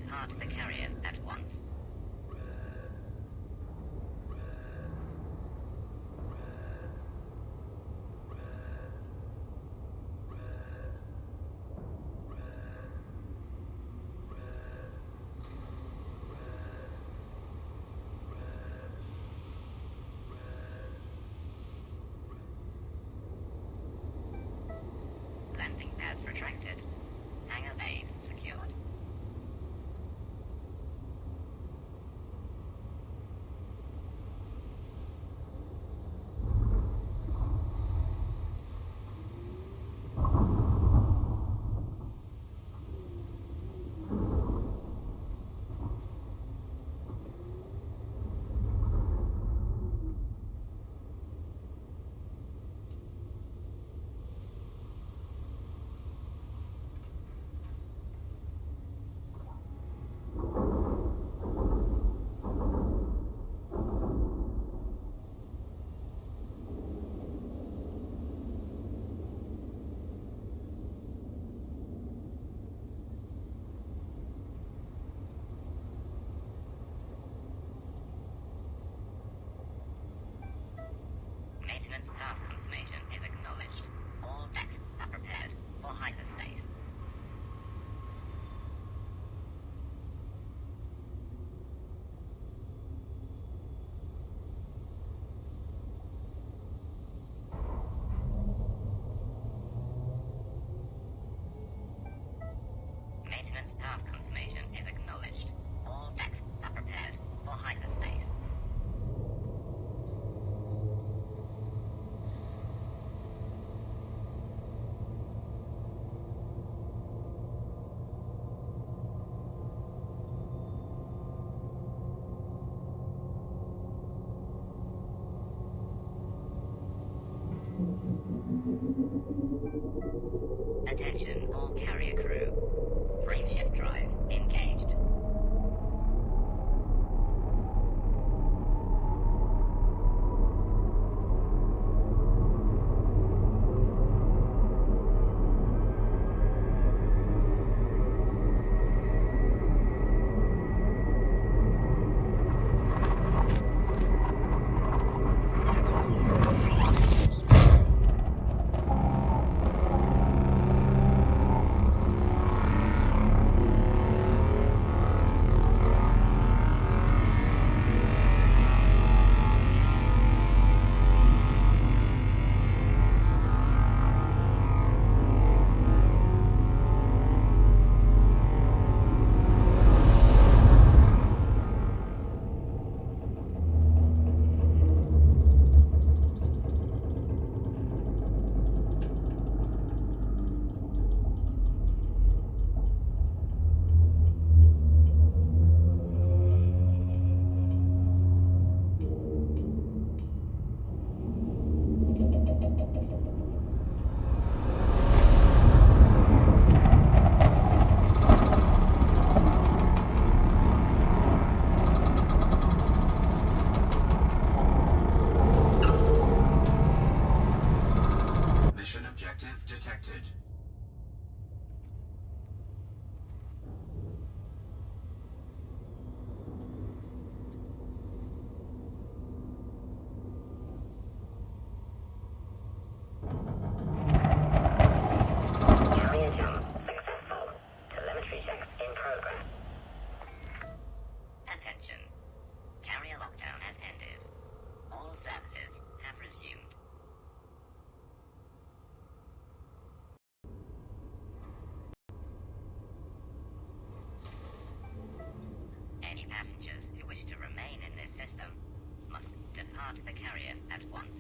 Depart the carrier at once. Landing pads retracted. Hangar bays secured. Maintenance task confirmation is acknowledged. All decks are prepared for hyperspace. Maintenance task confirmation is acknowledged. All decks are prepared for hyperspace. Attention, all carrier crew. Frameshift drive engaged. Mission objective detected. Carrier jump successful. Telemetry checks in progress. Attention. Carrier lockdown has ended. All services have resumed. Any passengers who wish to remain in this system must depart the carrier at once.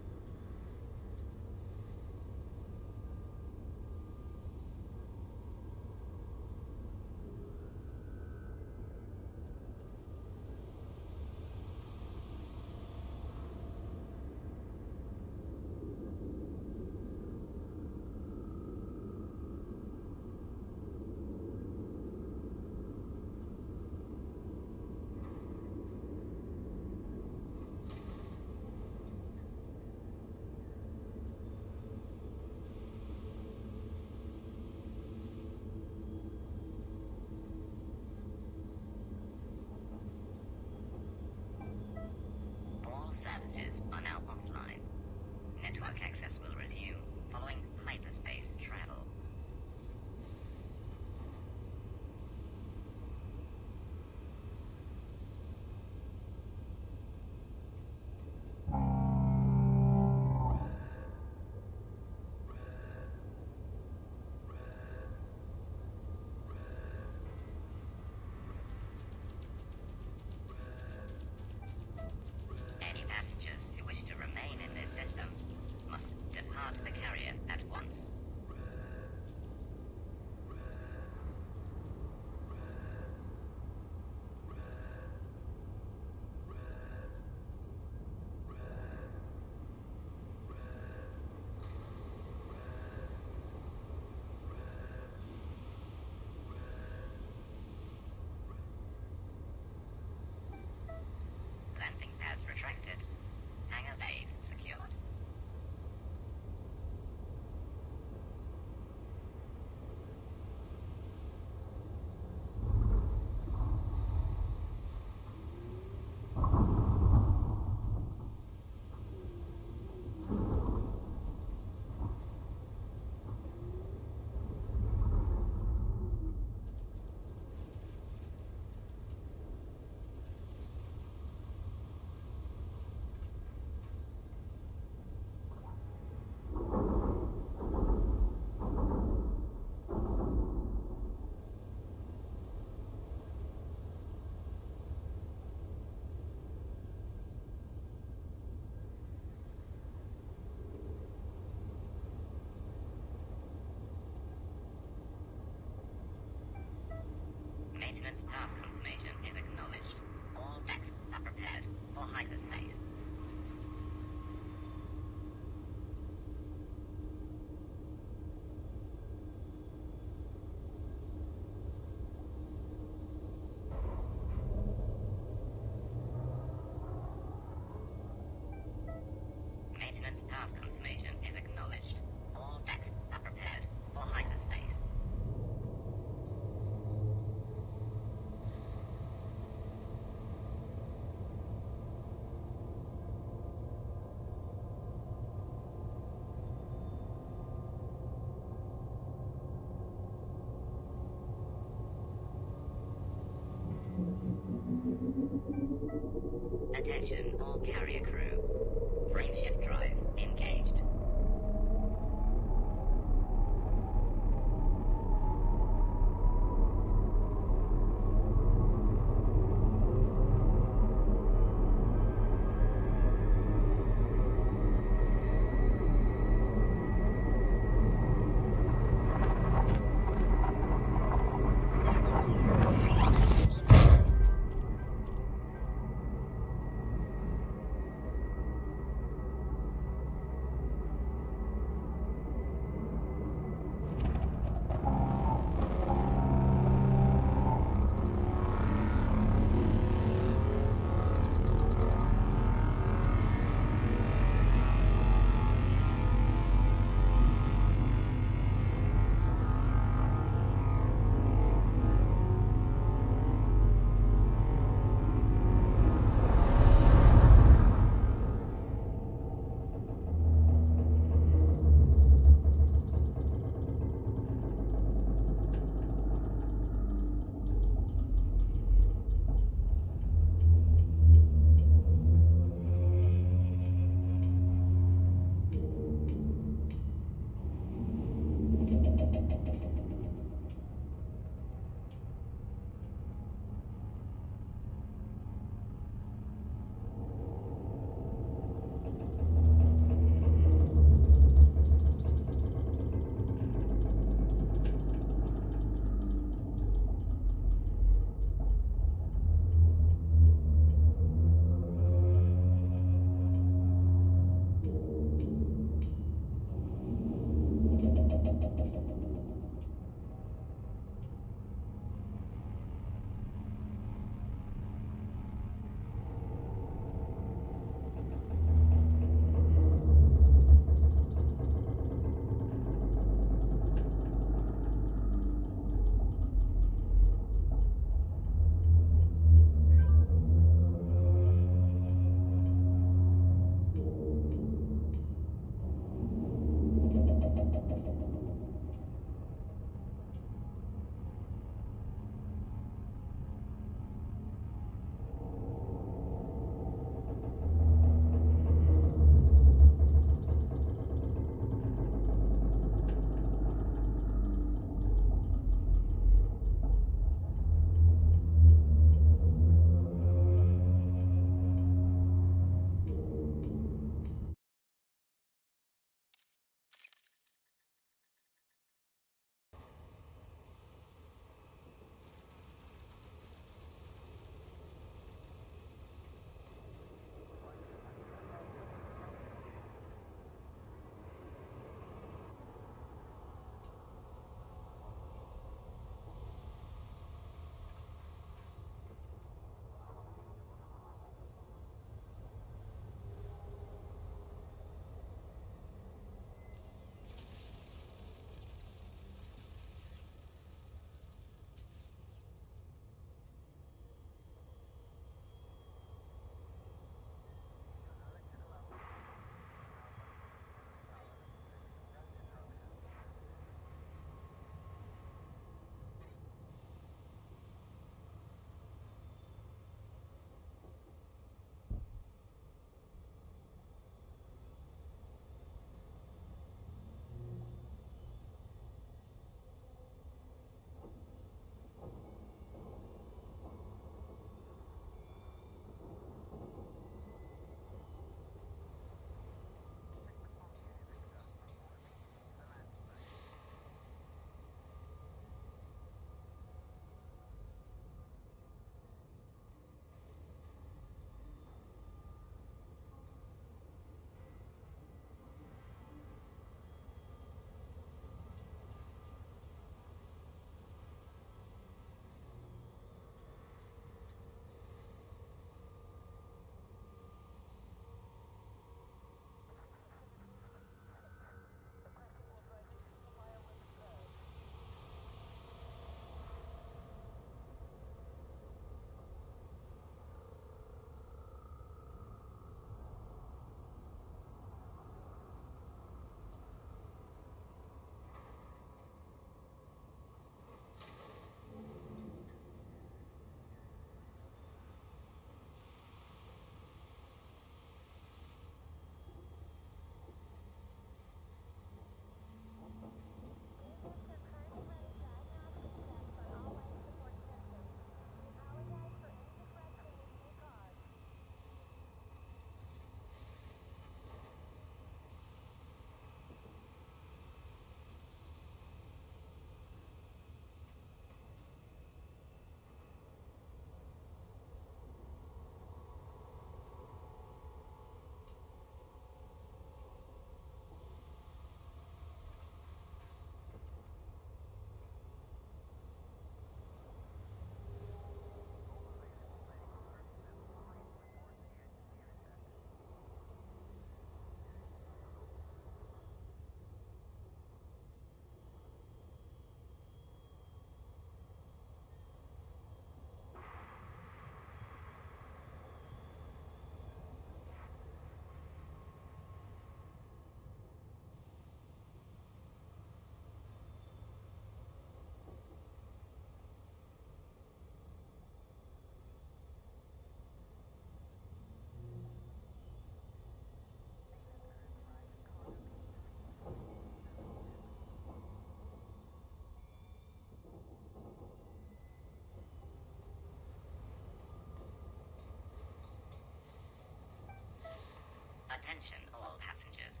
Attention all passengers.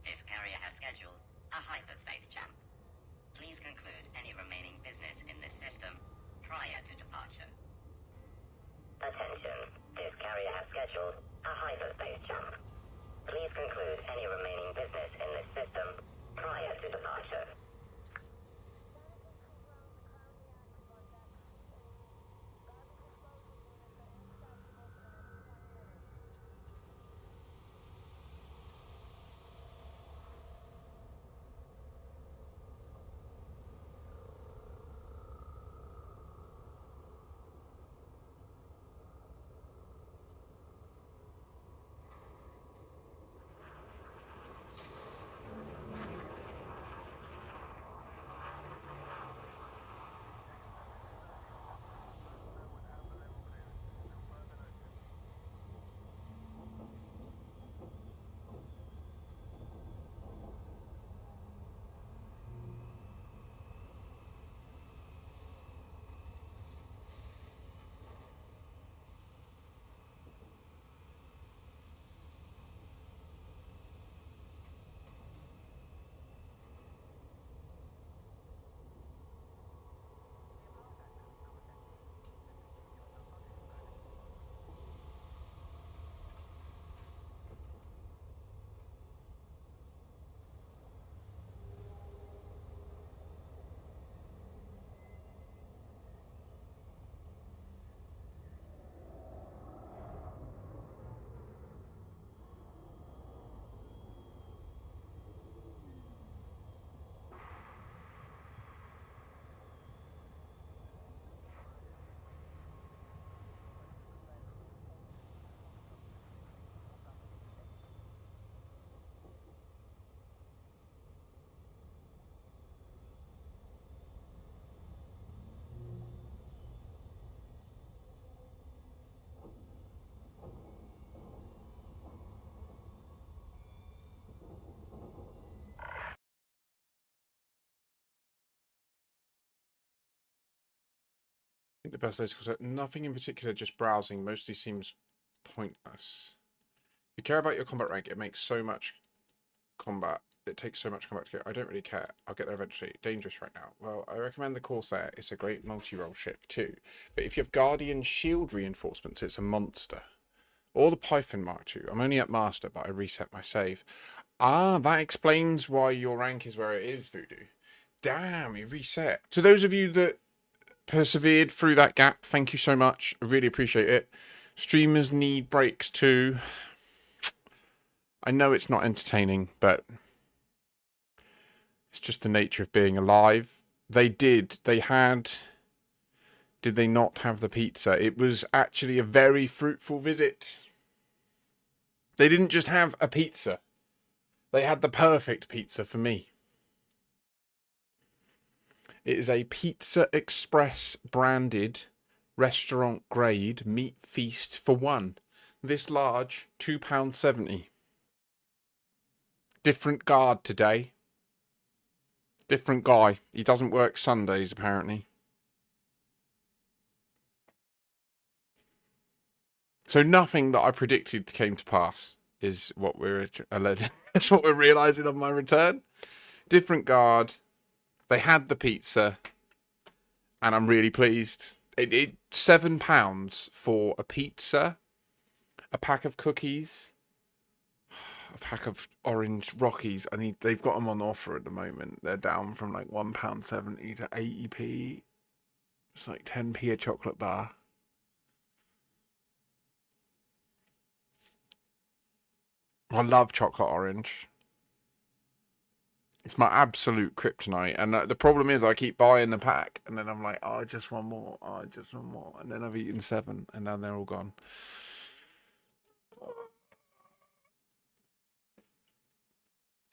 This carrier has scheduled a hyperspace jump. Please conclude any remaining business in this system prior to departure. Attention. This carrier has scheduled a hyperspace jump. Please conclude any remaining business in this system prior to departure. I think the best way to call it, nothing in particular, just browsing mostly seems pointless. If you care about your combat rank, it makes so much combat. It takes so much combat to get. I don't really care. I'll get there eventually. Dangerous right now. Well, I recommend the Corsair. It's a great multi-role ship too. But if you have Guardian shield reinforcements, it's a monster. Or the Python Mark II. I'm only at Master, but I reset my save. Ah, that explains why your rank is where it is, Voodoo. Damn, you reset. To those of you that persevered through that gap, thank you so much. I really appreciate it. Streamers need breaks too. I know it's not entertaining, but it's just the nature of being alive. They had... Did they not have the pizza? It was actually a very fruitful visit. They didn't just have a pizza. They had the perfect pizza for me. It is a Pizza Express branded restaurant grade meat feast for one. This large, £2.70. Different guard today. Different guy. He doesn't work Sundays apparently. So nothing that I predicted came to pass is what we're that's what we're realizing on my return. Different guard. They had the pizza, and I'm really pleased. £7 for a pizza, a pack of cookies, a pack of orange Rockies. They've got them on offer at the moment. They're down from like £1.70 to 80p. It's like 10p a chocolate bar. I love chocolate orange. It's my absolute kryptonite. And the problem is I keep buying the pack. And then I'm like, oh, just one more. Oh, just one more. And then I've eaten 7. And now they're all gone.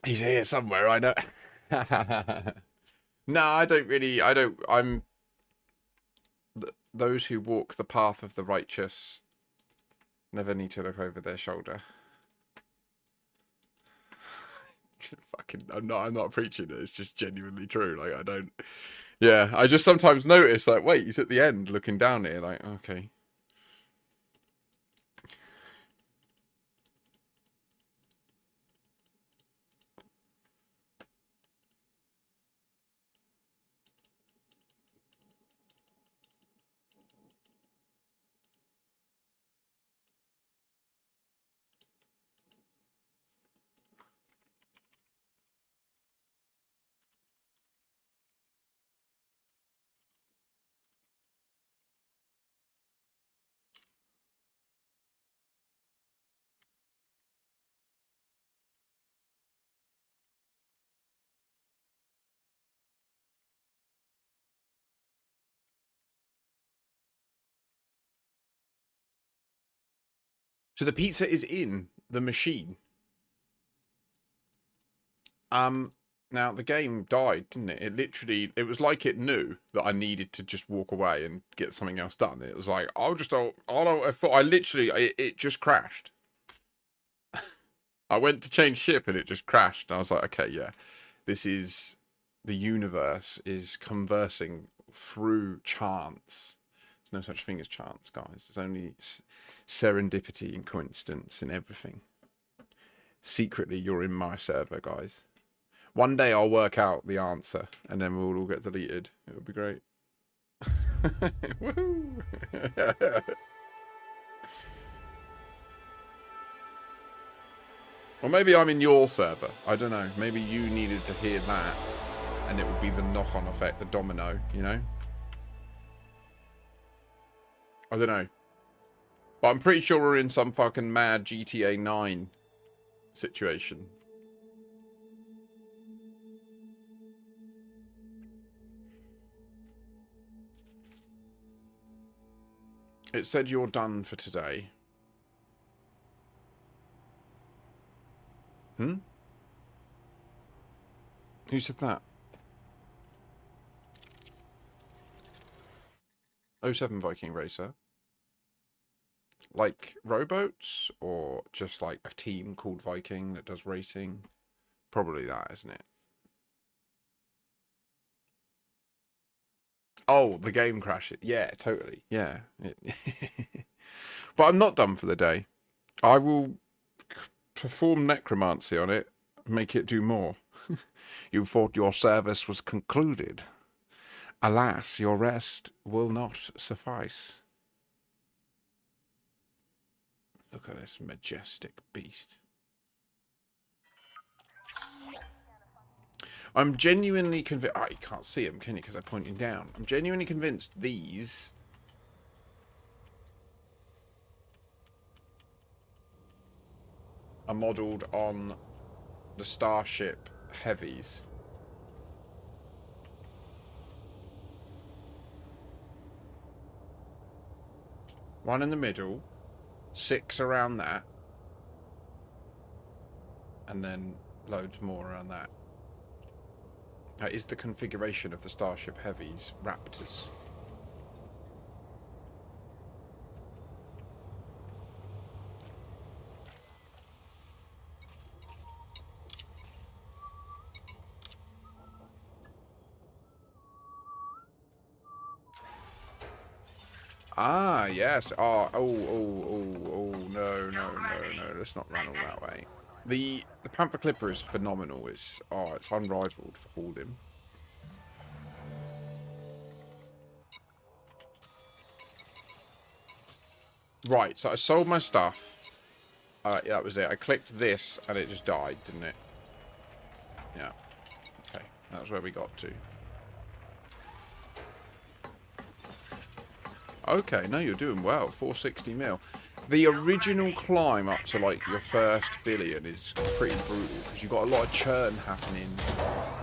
He's here somewhere, I know. No, I don't really. I'm... Those who walk the path of the righteous never need to look over their shoulder. Fucking, I'm not preaching it. It's just genuinely true. Like I don't. Yeah, I just sometimes notice like, wait, he's at the end looking down here. Like, okay. So the pizza is in the machine. Now the game died, didn't it? It was like it knew that I needed to just walk away and get something else done. It was like, it just crashed. I went to change ship and it just crashed. And I was like, okay, yeah, the universe is conversing through chance. There's no such thing as chance, guys. There's only serendipity and coincidence in everything. Secretly, you're in my server, guys. One day I'll work out the answer and then we'll all get deleted. It'll be great. Woohoo! Or maybe I'm in your server. I don't know. Maybe you needed to hear that and it would be the knock-on effect, the domino, you know? I don't know. But I'm pretty sure we're in some fucking mad GTA 9 situation. It said you're done for today. Hmm? Who said that? 07 Viking Racer. Like rowboats? Or just like a team called Viking that does racing? Probably that, isn't it? Oh, the game crashed. Yeah, totally. Yeah. But I'm not done for the day. I will perform necromancy on it, make it do more. You thought your service was concluded. Alas, your rest will not suffice. Look at this majestic beast. I'm genuinely convinced... Oh, you can't see them, can you? Because I'm pointing down. I'm genuinely convinced these... are modelled on the Starship Heavies. One in the middle, 6 around that, and then loads more around that. That is the configuration of the Starship Heavies Raptors. Ah, yes. Oh, no. Let's not run all that way. The Panther Clipper is phenomenal. It's unrivaled for hauling. Right, so I sold my stuff. Yeah, that was it. I clicked this and it just died, didn't it? Yeah. Okay, that's where we got to. Okay, no, you're doing well. 460 mil. The original climb up to like your first billion is pretty brutal because you've got a lot of churn happening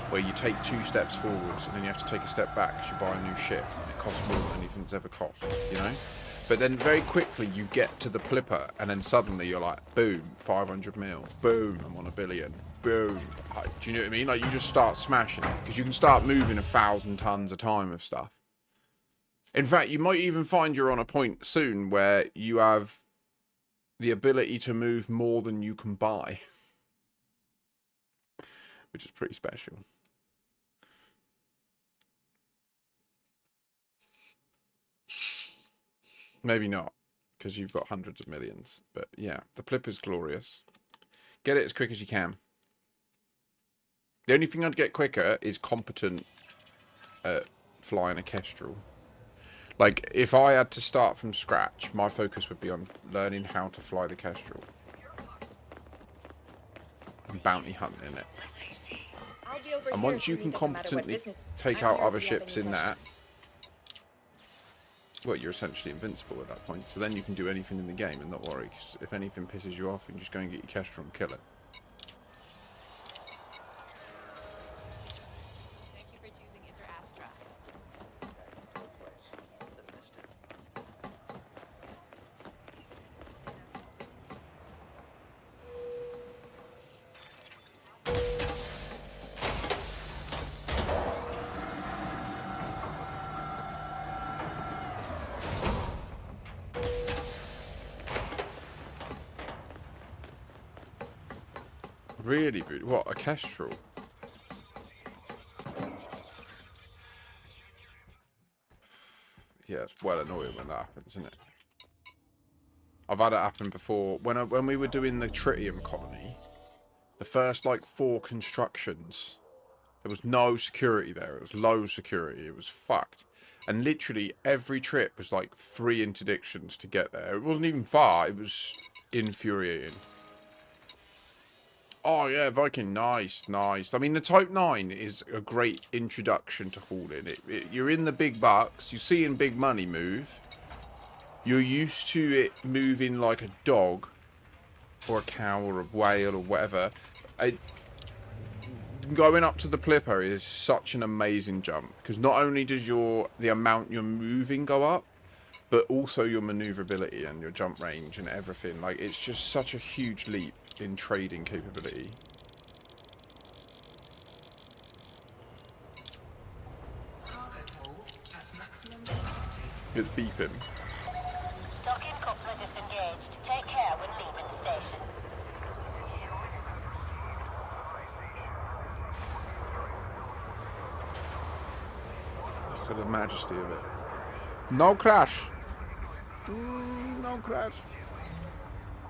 where you take 2 steps forwards and then you have to take a step back because you buy a new ship and it costs more than anything's ever cost, you know? But then very quickly you get to the Plipper and then suddenly you're like, boom, 500 mil. Boom, I'm on a billion. Boom. Like, do you know what I mean? Like you just start smashing it because you can start moving 1,000 tons a time of stuff. In fact, you might even find you're on a point soon where you have the ability to move more than you can buy. Which is pretty special. Maybe not, because you've got hundreds of millions. But yeah, the Plipper's glorious. Get it as quick as you can. The only thing I'd get quicker is competent at flying a Kestrel. Like, if I had to start from scratch, my focus would be on learning how to fly the Kestrel. And bounty hunting it. And once you can competently take out other ships in that, well, you're essentially invincible at that point. So then you can do anything in the game and not worry. 'Cause if anything pisses you off, you can just go and get your Kestrel and kill it. Really beautiful. What, a kestrel? Yeah, it's well annoying when that happens, isn't it? I've had it happen before. When we were doing the tritium colony, the first like 4 constructions, there was no security there. It was low security. It was fucked. And literally every trip was like 3 interdictions to get there. It wasn't even far. It was infuriating. Oh yeah, Viking, nice, nice. I mean, the Type 9 is a great introduction to hauling. You're in the big bucks. You're seeing big money move. You're used to it moving like a dog or a cow or a whale or whatever. Going up to the Plipper is such an amazing jump because not only does the amount you're moving go up, but also your maneuverability and your jump range and everything. Like, it's just such a huge leap in trading capability. Cargo hold at maximum capacity. It's beeping. Docking coupler disengaged. Take care when leaving the station. Look at the majesty of it. No crash. No crash.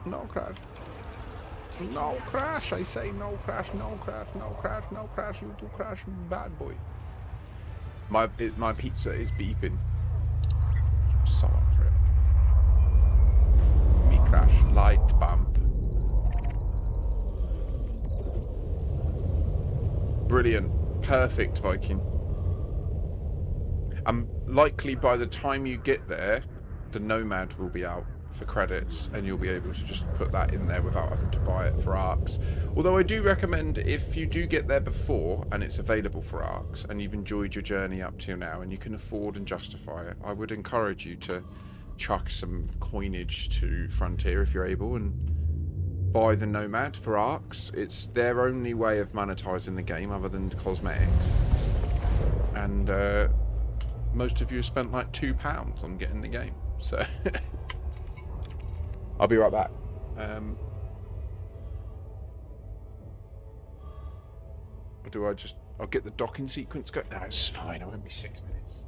No crash. No crash. I say no crash. No crash. No crash. No crash. You do crash, bad boy. My pizza is beeping. I'm so up for it. Me crash. Light bump. Brilliant. Perfect, Viking. Likely by the time you get there, the Nomad will be out for credits, and you'll be able to just put that in there without having to buy it for ARX. Although I do recommend, if you do get there before and it's available for ARX, and you've enjoyed your journey up till now, and you can afford and justify it, I would encourage you to chuck some coinage to Frontier if you're able, and buy the Nomad for ARX. It's their only way of monetizing the game other than the cosmetics. And most of you have spent like £2 on getting the game, so I'll be right back. Or do I'll get the docking sequence go? No, it's fine, it won't be 6 minutes.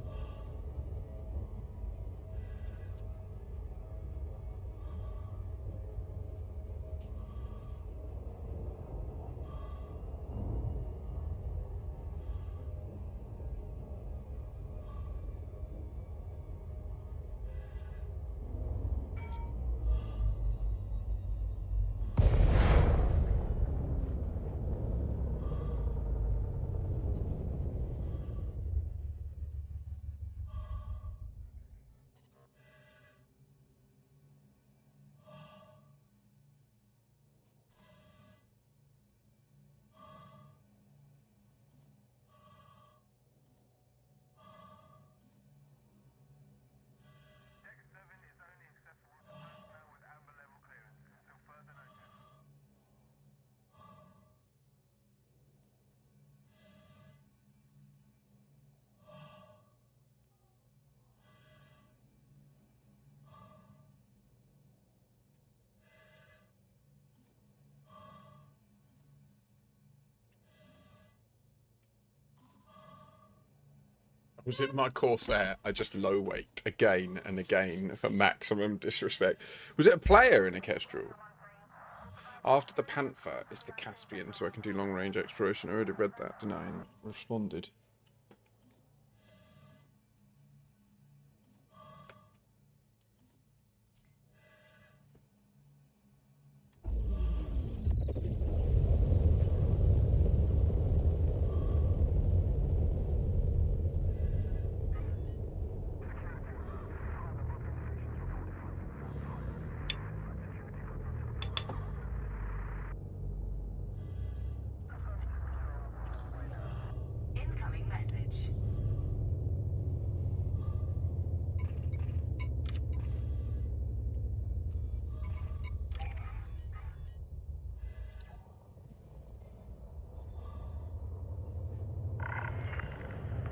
Was it my Corsair? I just low weight again and again for maximum disrespect. Was it a player in a Kestrel? After the Panther is the Caspian, so I can do long range exploration. I already read that, didn't I? And responded. Incoming message.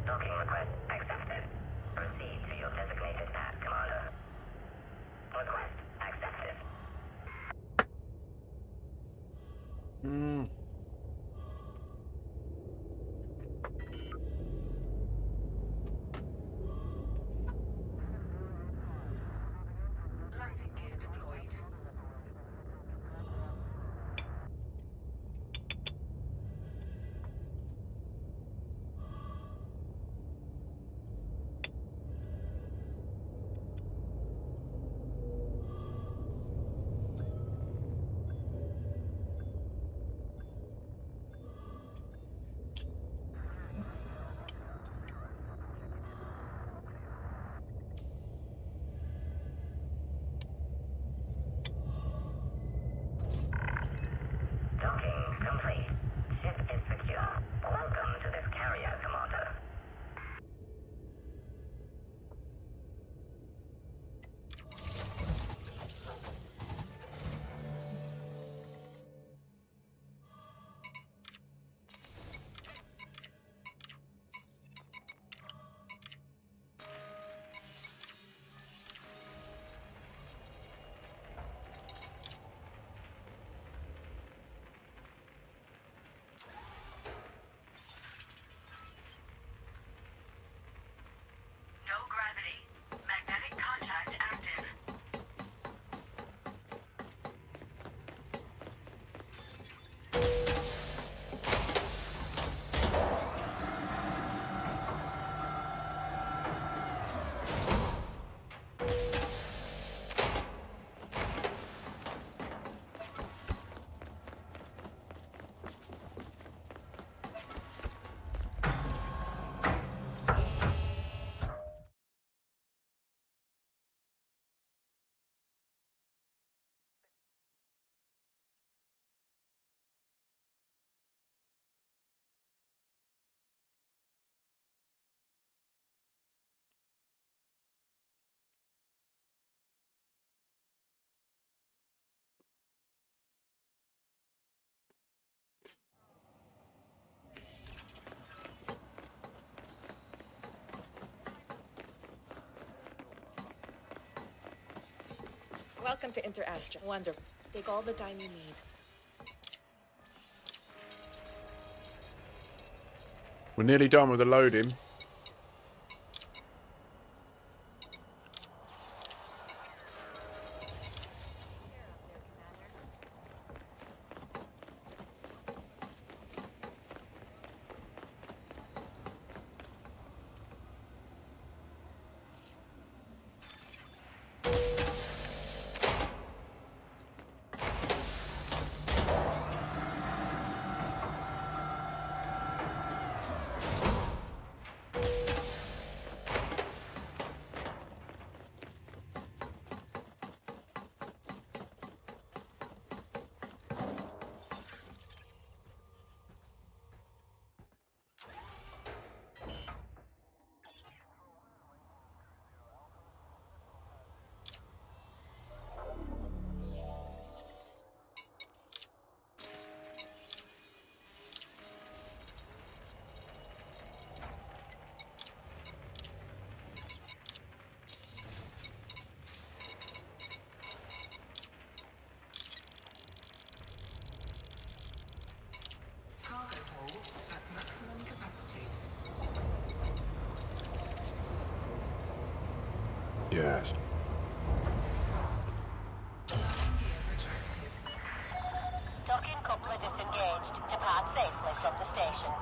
Docking request accepted. Proceed to your designated pad, Commander. Request accepted. Welcome to Interastra. Wonderful. Take all the time you need. We're nearly done with the loading. Cargo hold at maximum capacity. Yes. Landing gear retracted. Docking coupler disengaged. Depart safely from the station.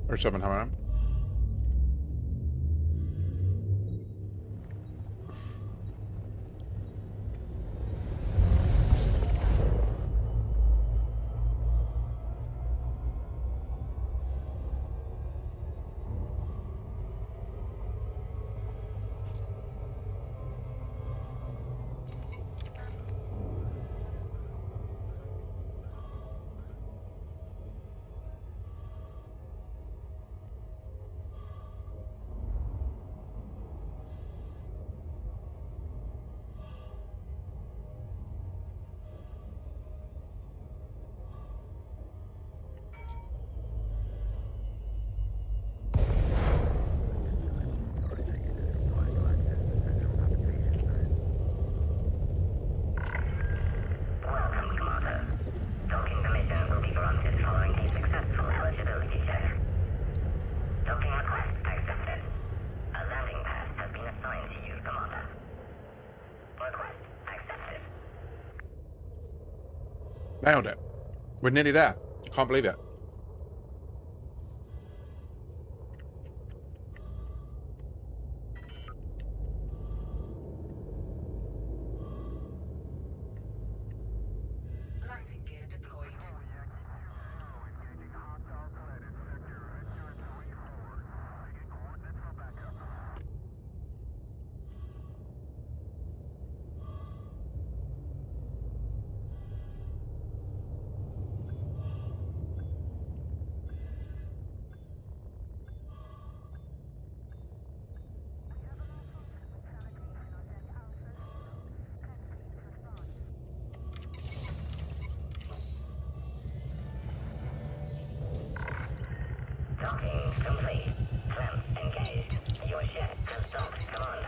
Or something, how am? Welcome, Commander. Docking permission will be granted following a successful eligibility check. Docking request accepted. A landing pad has been assigned to you, Commander. Request accepted. Nailed it. We're nearly there. I can't believe it. Landing gear deployed. Docking complete. Clamps engaged. Your ship has docked, Commander.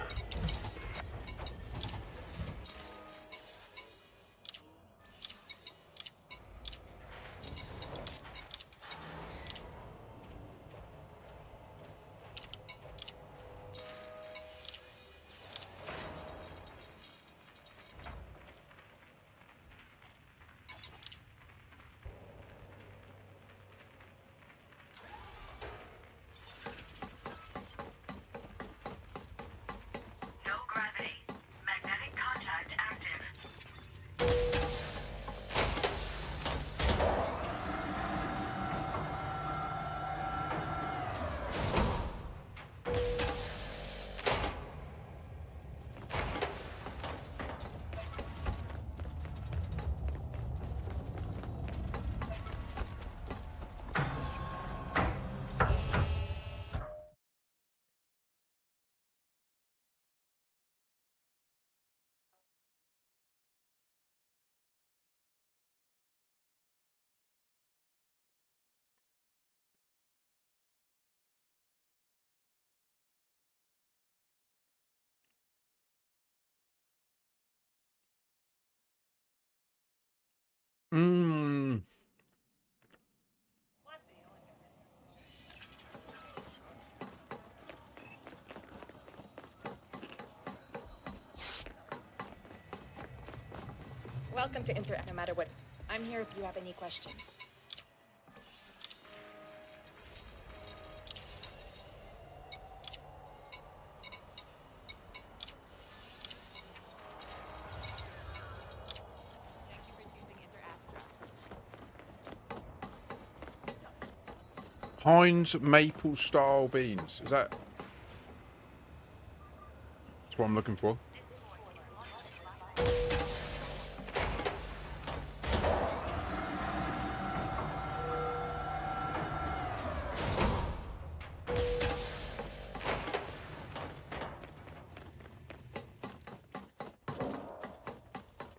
Mmm. Welcome to Interact, no matter what. I'm here if you have any questions. Thank you for choosing Interact. Heinz maple style beans. Is that? That's what I'm looking for.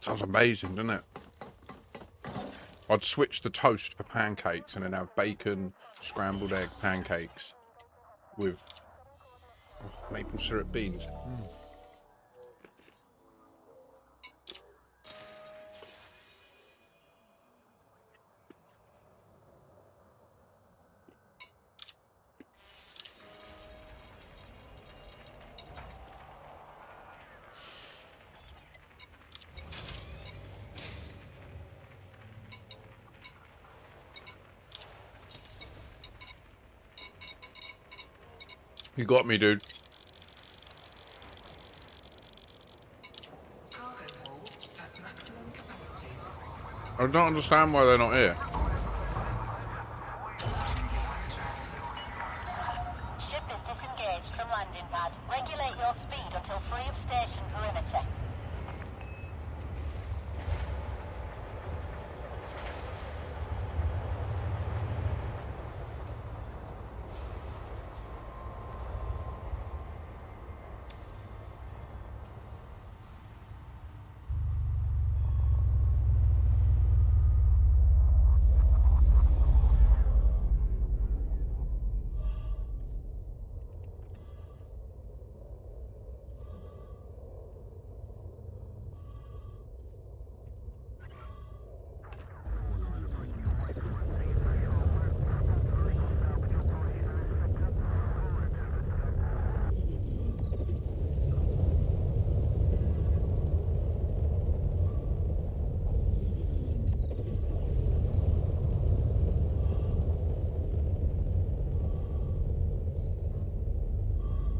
Sounds amazing, doesn't it? I'd switch the toast for pancakes and then have bacon, scrambled egg pancakes with maple syrup beans. Mm. You got me, dude. Cargo hold at maximum capacity. I don't understand why they're not here. Ship is disengaged from landing pad. Regulate your speed until free of station perimeter.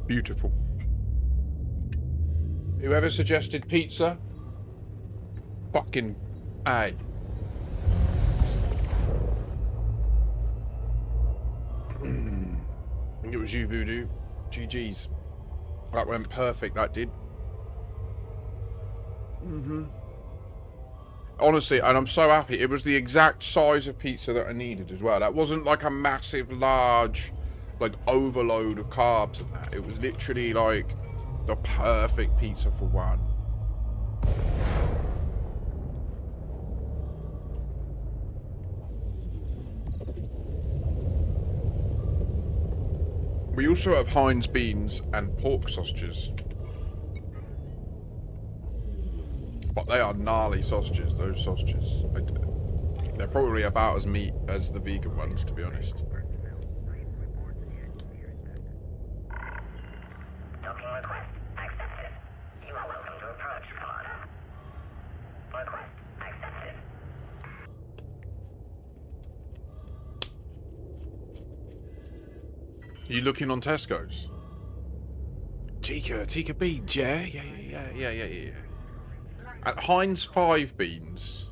Beautiful. Whoever suggested pizza, fucking A. I think it was you, Voodoo. GG's. That went perfect, that did. Honestly, and I'm so happy. It was the exact size of pizza that I needed as well. That wasn't like a massive, large, like overload of carbs and that. It was literally like the perfect pizza for one. We also have Heinz beans and pork sausages. But they are gnarly sausages, those sausages. They're probably about as meat as the vegan ones, to be honest. Docking request accepted. You are welcome to approach, Commander. Request accepted. Are you looking on Tesco's? Tika beans, yeah. And Heinz 5 beans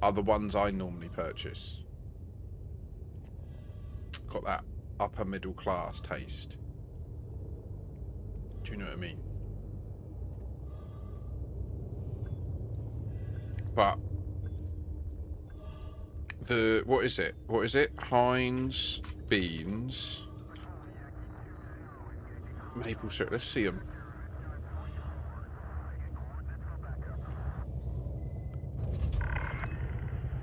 are the ones I normally purchase. Got that upper middle class taste. Do you know what I mean? But the what is it? Heinz beans, maple syrup. Let's see them.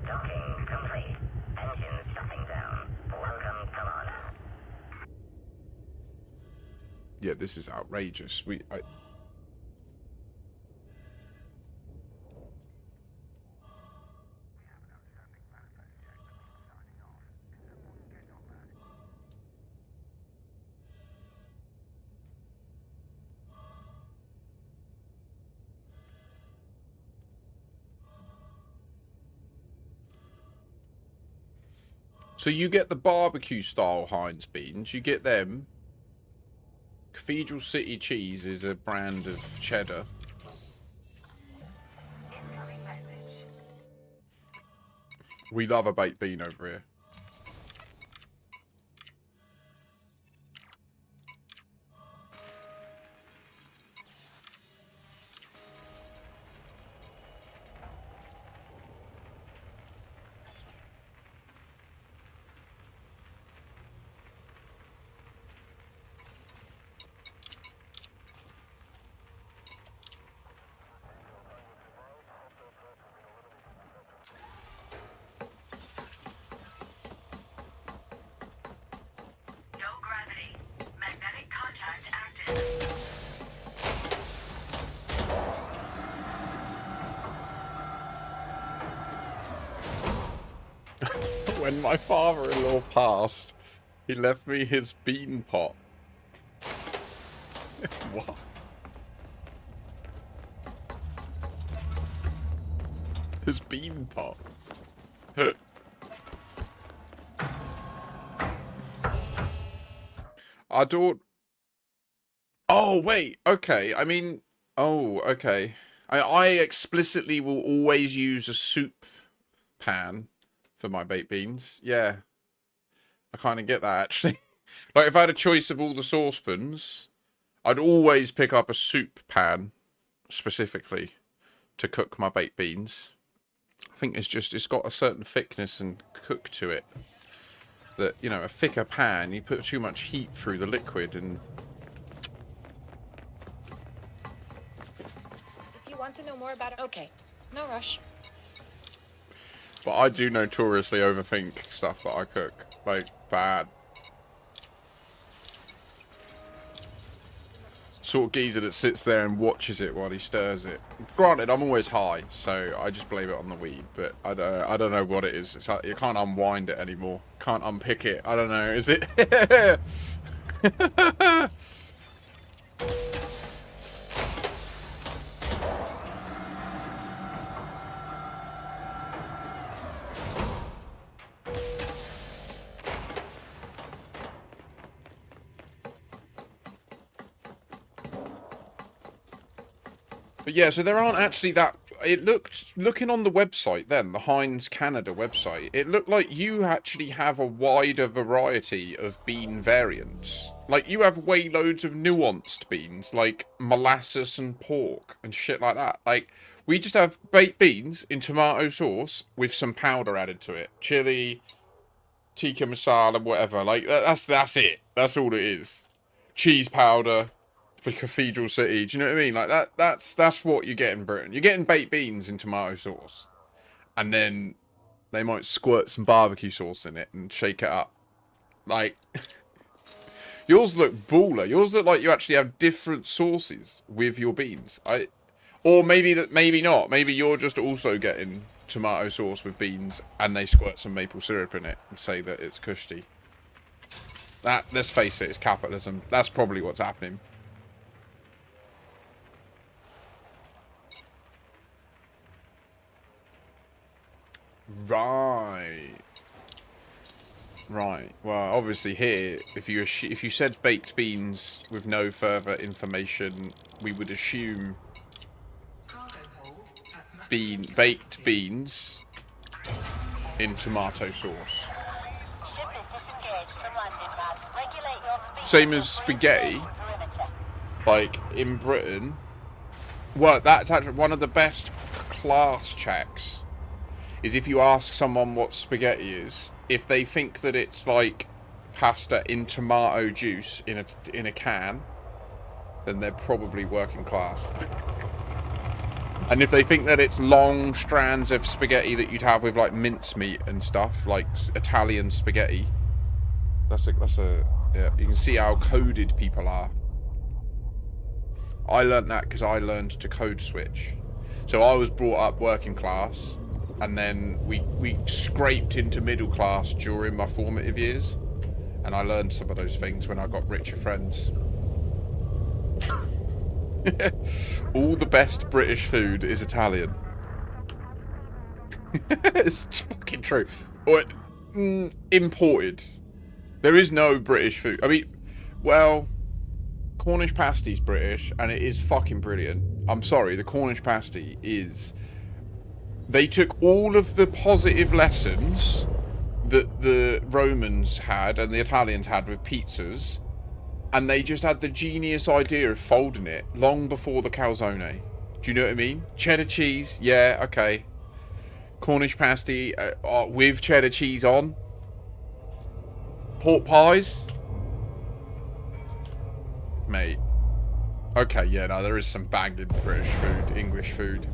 Docking complete. Engines shutting down. Welcome, Commander. Yeah, this is outrageous. So you get the barbecue style Heinz beans. You get them. Cathedral City cheese is a brand of cheddar. We love a baked bean over here. When my father-in-law passed, he left me his bean pot. What? His bean pot. I don't... Oh, wait. Okay. I mean... Oh, okay. I explicitly will always use a soup pan for my baked beans. Yeah. I kind of get that, actually. Like, if I had a choice of all the saucepans, I'd always pick up a soup pan, specifically, to cook my baked beans. I think it's got a certain thickness and cook to it. That, you know, a thicker pan, you put too much heat through the liquid and... If you want to know more about it, okay. No rush. But I do notoriously overthink stuff that I cook. Like, bad. Sort of geezer that sits there and watches it while he stirs it. Granted, I'm always high, so I just blame it on the weed. But I don't know what it is. It's like you can't unwind it anymore. Can't unpick it. I don't know. Is it? But yeah, so there aren't actually that... It looked... Looking on the website then, the Heinz Canada website, it looked like you actually have a wider variety of bean variants. Like, you have way loads of nuanced beans, like molasses and pork and shit like that. Like, we just have baked beans in tomato sauce with some powder added to it. Chili, tikka masala, whatever. Like, that's it. That's all it is. Cheese powder... for Cathedral City, do you know what I mean? Like that's what you get in Britain. You're getting baked beans in tomato sauce, and then they might squirt some barbecue sauce in it and shake it up. Like yours look baller. Yours look like you actually have different sauces with your beans. Or maybe not. Maybe you're just also getting tomato sauce with beans, and they squirt some maple syrup in it and say that it's cushy. That, let's face it, it's capitalism. That's probably what's happening. Right. Well, obviously here, if you said baked beans with no further information, we would assume baked beans in tomato sauce. Same as spaghetti. Like in Britain. Well, that's actually one of the best class checks. Is if you ask someone what spaghetti is, if they think that it's like pasta in tomato juice in a can, then they're probably working class. And if they think that it's long strands of spaghetti that you'd have with like mincemeat and stuff, like Italian spaghetti, yeah, you can see how coded people are. I learnt that because I learned to code switch. So I was brought up working class. And then we scraped into middle class during my formative years. And I learned some of those things when I got richer friends. All the best British food is Italian. It's fucking true. imported. There is no British food. I mean, well, Cornish pasty's British, and it is fucking brilliant. I'm sorry, the Cornish pasty is... They took all of the positive lessons that the Romans had and the Italians had with pizzas, and they just had the genius idea of folding it long before the calzone. Do you know what I mean? Cheddar cheese, yeah, okay. Cornish pasty with cheddar cheese on. Pork pies. Mate. Okay, yeah, no, there is some banging British food, English food.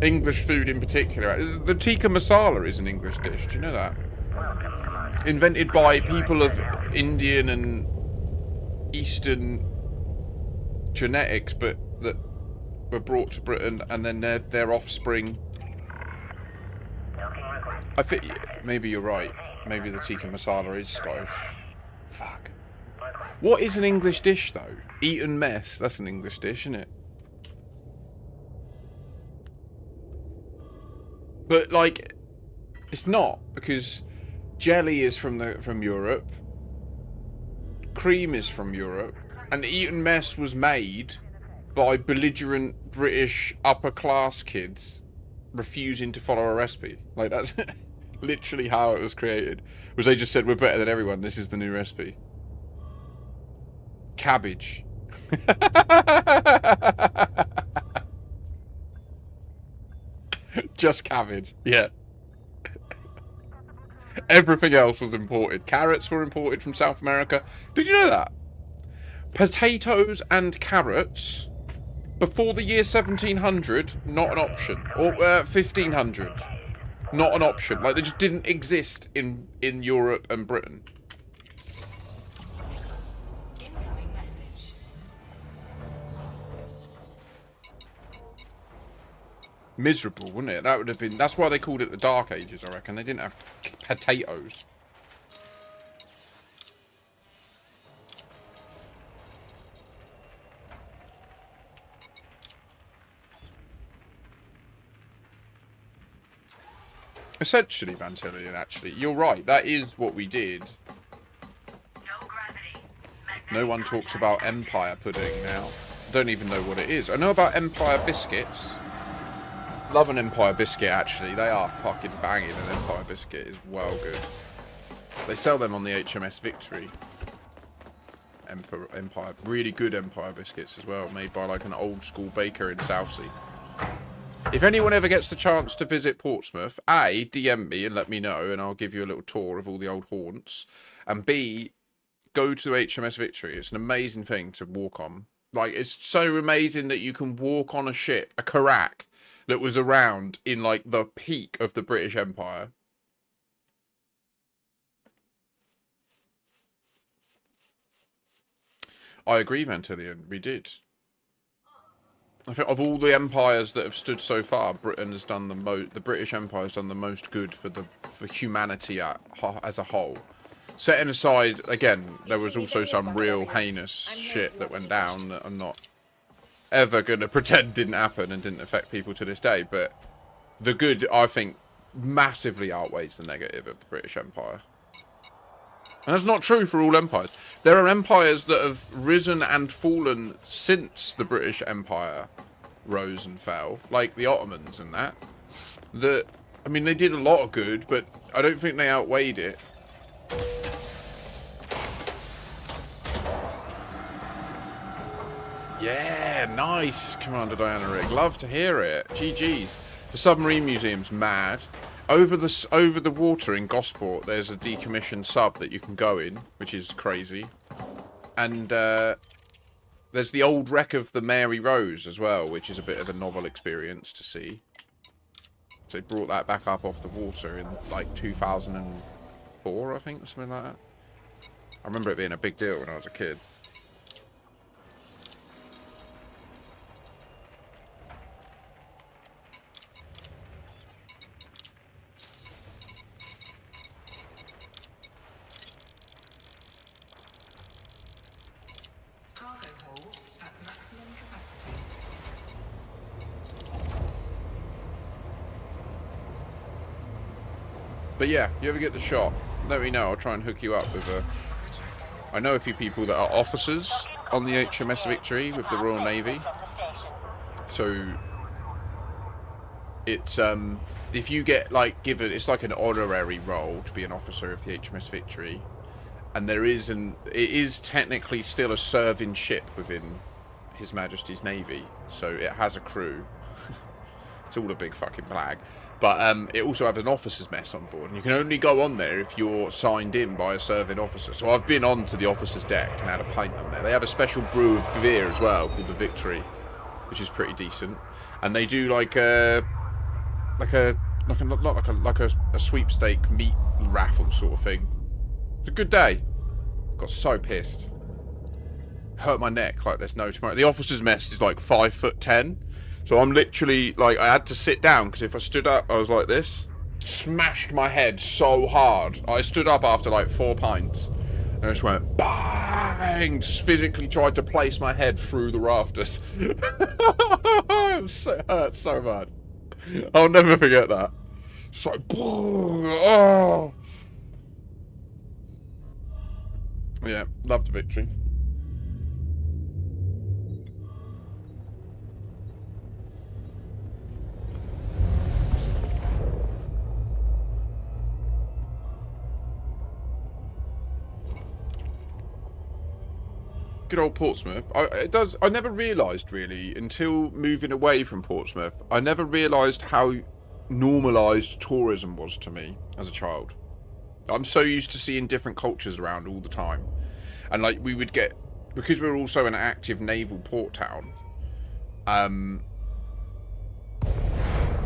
English food in particular. The tikka masala is an English dish, do you know that? Invented by people of Indian and Eastern genetics, but that were brought to Britain, and then their offspring. I think maybe you're right. Maybe the tikka masala is Scottish. Fuck. What is an English dish though? Eton mess. That's an English dish, isn't it? But like, it's not, because jelly is from Europe. Cream is from Europe, and Eton mess was made by belligerent British upper class kids refusing to follow a recipe. Like, that's literally how it was created. Was they just said, we're better than everyone, this is the new recipe. Cabbage. Just cabbage, yeah. Everything else was imported. Carrots were imported from South America. Did you know that? Potatoes and carrots, before the year 1700, not an option. Or 1500, not an option. Like, they just didn't exist in Europe and Britain. Incoming message. Miserable, wouldn't it? That would have been... That's why they called it the Dark Ages, I reckon. They didn't have potatoes. Essentially, Vantillion, actually. You're right. That is what we did. No one talks about Empire pudding now. I don't even know what it is. I know about Empire biscuits. Love an Empire biscuit, actually. They are fucking banging. An Empire biscuit is well good. They sell them on the HMS Victory. Empire. Really good Empire biscuits as well. Made by like an old school baker in Southsea. If anyone ever gets the chance to visit Portsmouth, A, DM me and let me know, and I'll give you a little tour of all the old haunts. And B, go to HMS Victory. It's an amazing thing to walk on. Like, it's so amazing that you can walk on a ship, a carrack, that was around in, like, the peak of the British Empire. I agree, Vantillion. We did. I think of all the empires that have stood so far, Britain has done the most. The British Empire has done the most good for humanity as a whole. Setting aside, again, there was also some real heinous shit that went down that I'm not ever going to pretend didn't happen and didn't affect people to this day. But the good, I think, massively outweighs the negative of the British Empire. And that's not true for all empires. There are empires that have risen and fallen since the British Empire rose and fell, like the Ottomans and that. I mean, they did a lot of good, but I don't think they outweighed it. Yeah, nice, Commander Diana Rigg. Love to hear it. GG's. The Submarine Museum's mad. Over the water in Gosport, there's a decommissioned sub that you can go in, which is crazy. And there's the old wreck of the Mary Rose as well, which is a bit of a novel experience to see. So they brought that back up off the water in like 2004, I think, or something like that. I remember it being a big deal when I was a kid. Cargo hold at maximum capacity. But yeah, you ever get the shot, let me know. I'll try and hook you up with a... I know a few people that are officers on the HMS Victory with the Royal Navy. So it's if you get like given, it's like an honorary role to be an officer of the HMS Victory, and it is technically still a serving ship within His Majesty's Navy, so it has a crew. It's all a big fucking blag. But it also has an officer's mess on board, and you can only go on there if you're signed in by a serving officer. So I've been on to the officer's deck and had a pint on there. They have a special brew of beer as well called the Victory, which is pretty decent. And they do like a sweepstake meat raffle sort of thing. It's a good day. Got so pissed. Hurt my neck like there's no tomorrow. The officer's mess is like 5'10". So I'm literally, like, I had to sit down, because if I stood up, I was like this. Smashed my head so hard. I stood up after, like, 4 pints. And I just went, bang! Just physically tried to place my head through the rafters. It hurt so bad. I'll never forget that. So, oh! Yeah, love the Victory. Good old Portsmouth. I never realised really until moving away from Portsmouth. I never realised how normalised tourism was to me as a child. I'm so used to seeing different cultures around all the time, and like we would get, because we're also an active naval port town.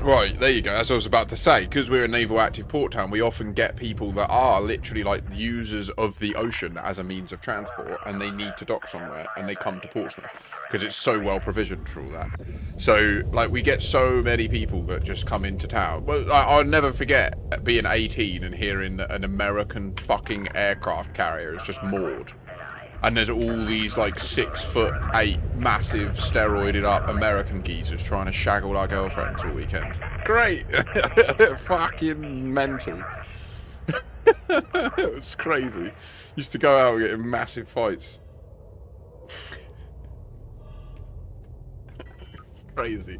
Right, there you go. As I was about to say, because we're a naval active port town, we often get people that are literally like users of the ocean as a means of transport, and they need to dock somewhere, and they come to Portsmouth because it's so well provisioned for all that. So, like, we get so many people that just come into town. Well, I'll never forget being 18 and hearing that an American fucking aircraft carrier is just moored. And there's all these, like, 6'8" massive steroided up American geezers trying to shag all our girlfriends all weekend. Great! Fucking mental. It was crazy. Used to go out and get in massive fights. It's crazy.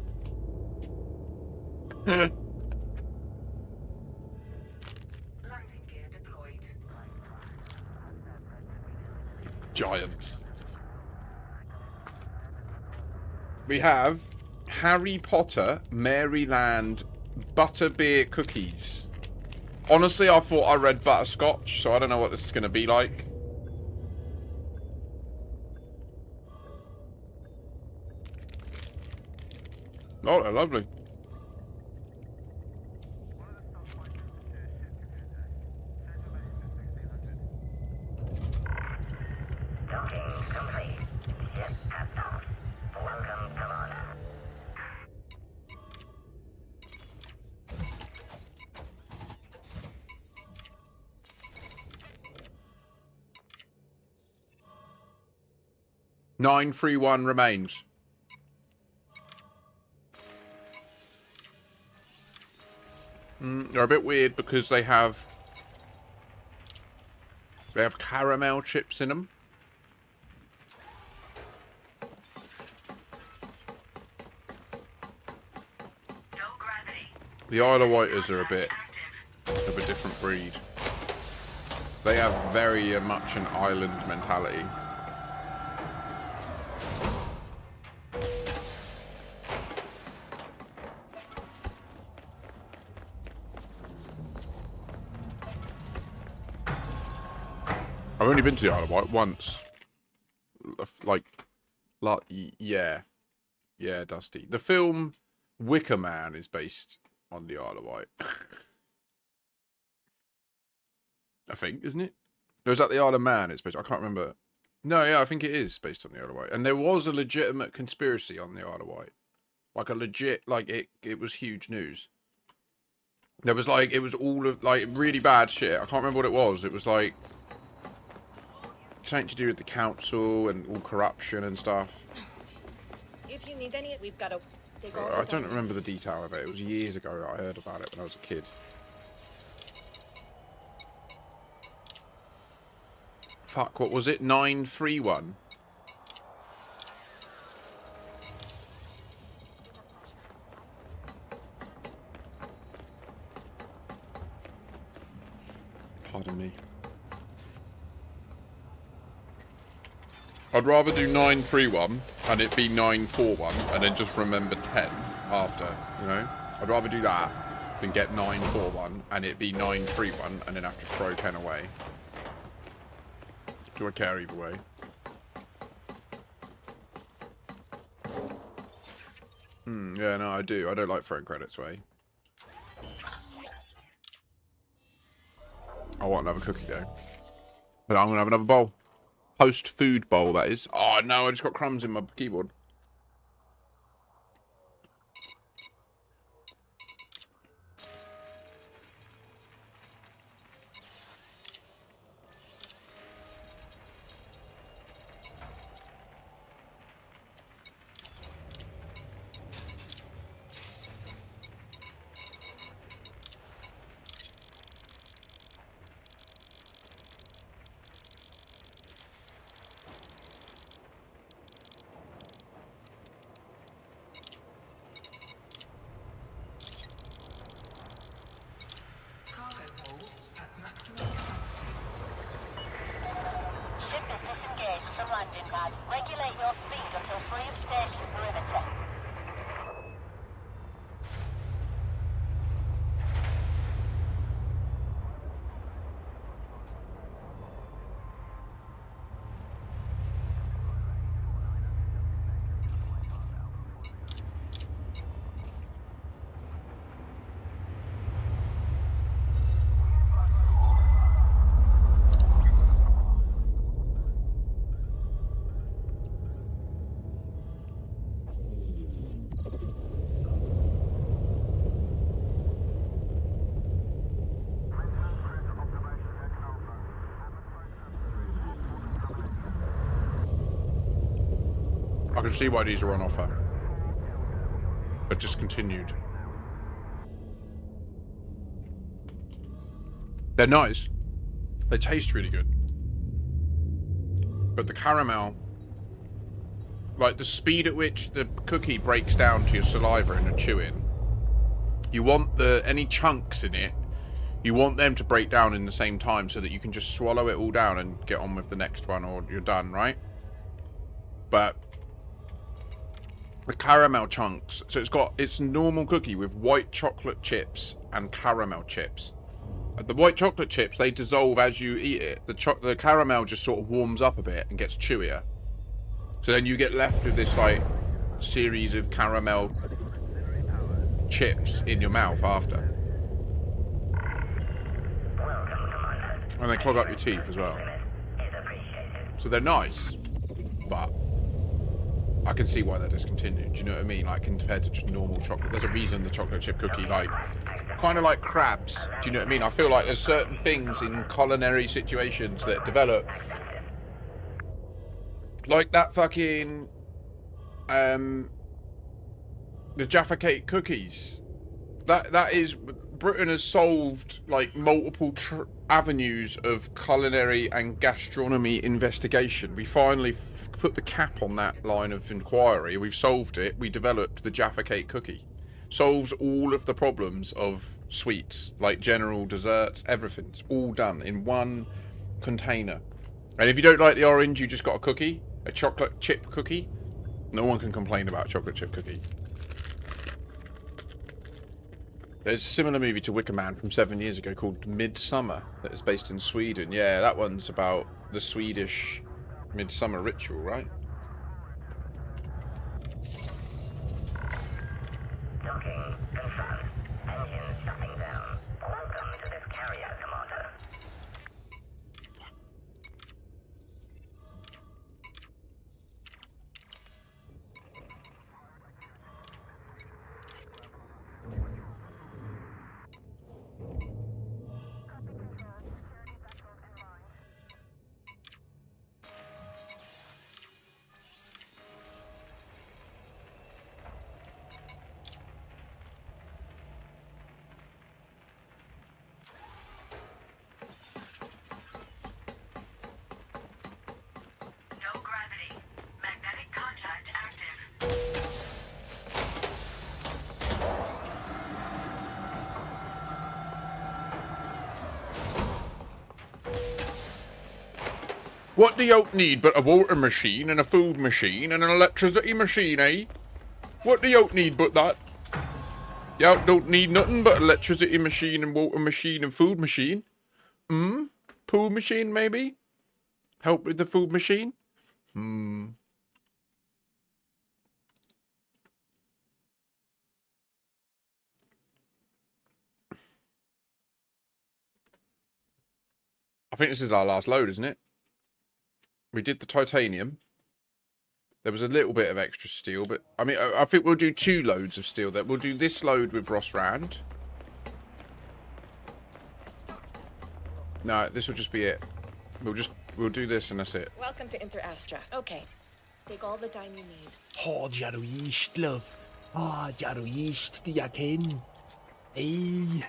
Giants. We have Harry Potter Maryland butterbeer cookies. Honestly, I thought I read butterscotch, so I don't know what this is going to be like. Oh, they're lovely. Docking complete. Ship has docked. Welcome, Colonia. Nine 3-1 remains. They're a bit weird because they have caramel chips in them. The Isle of Wighters are a bit of a different breed. They have very much an island mentality. I've only been to the Isle of Wight once. Yeah, Dusty. The film Wicker Man is based on the Isle of Wight. I think, isn't it? Or is that the Isle of Man? It's based. I can't remember. No, yeah, I think it is based on the Isle of Wight. And there was a legitimate conspiracy on the Isle of Wight, like a legit, like it was huge news. There was like, it was all of like really bad shit. I can't remember what it was. It was like something to do with the council and all corruption and stuff. If you need any, we've got to take all. I don't remember the detail of it. It was years ago that I heard about it when I was a kid. Fuck, what was it? 931. Pardon me. I'd rather do 931 and it be 941 and then just remember 10 after, you know? I'd rather do that than get 941 and it be 931 and then have to throw 10 away. Do I care either way? Yeah, no, I do. I don't like throwing credits away. I want another cookie though. But I'm going to have another bowl. Post-food bowl, that is. Oh, no, I just got crumbs in my keyboard. Cargo hold at maximum capacity. Ship is disengaged from landing pad. Regulate your speed until free of station perimeter. I can see why these are on offer. But just continued. They're nice. They taste really good. But the caramel, like the speed at which the cookie breaks down to your saliva in a chewing, you want any chunks in it, you want them to break down in the same time so that you can just swallow it all down and get on with the next one or you're done, right? But the caramel chunks, so it's normal cookie with white chocolate chips and caramel chips. The white chocolate chips, they dissolve as you eat it. The caramel just sort of warms up a bit and gets chewier. So then you get left with this like series of caramel chips in your mouth after. And they clog up your teeth as well. So they're nice, but I can see why they're discontinued. Do you know what I mean? Like compared to just normal chocolate. There's a reason the chocolate chip cookie, like, kind of like crabs. Do you know what I mean? I feel like there's certain things in culinary situations that develop. Like that fucking, the Jaffa Cake cookies. That is, Britain has solved like multiple avenues of culinary and gastronomy investigation. We finally put the cap on that line of inquiry. We've solved it. We developed the Jaffa Cake cookie. Solves all of the problems of sweets, like general desserts, everything. It's all done in one container. And if you don't like the orange, you just got a cookie, a chocolate chip cookie. No one can complain about a chocolate chip cookie. There's a similar movie to Wicker Man from 7 years ago called Midsummer that is based in Sweden. Yeah, that one's about the Swedish midsummer ritual, right? Docking confirmed. Engine shutting down. Welcome to this carrier, Commander. What do you need but a water machine and a food machine and an electricity machine, eh? What do you need but that? You don't need nothing but electricity machine and water machine and food machine. Pool machine, maybe? Help with the food machine? I think this is our last load, isn't it? We did the titanium. There was a little bit of extra steel, but I mean, I think we'll do 2 loads of steel. That we'll do this load with Ross Rand. No, this will just be it. We'll do this and that's it. Welcome to Interastra. Okay. Take all the time you need. Har du just, love? Har du just, jag kan? Ej.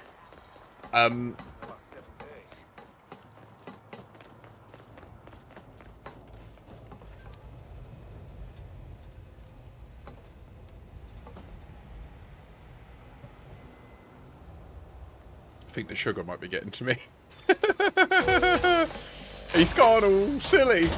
I think the sugar might be getting to me. He's gone all silly.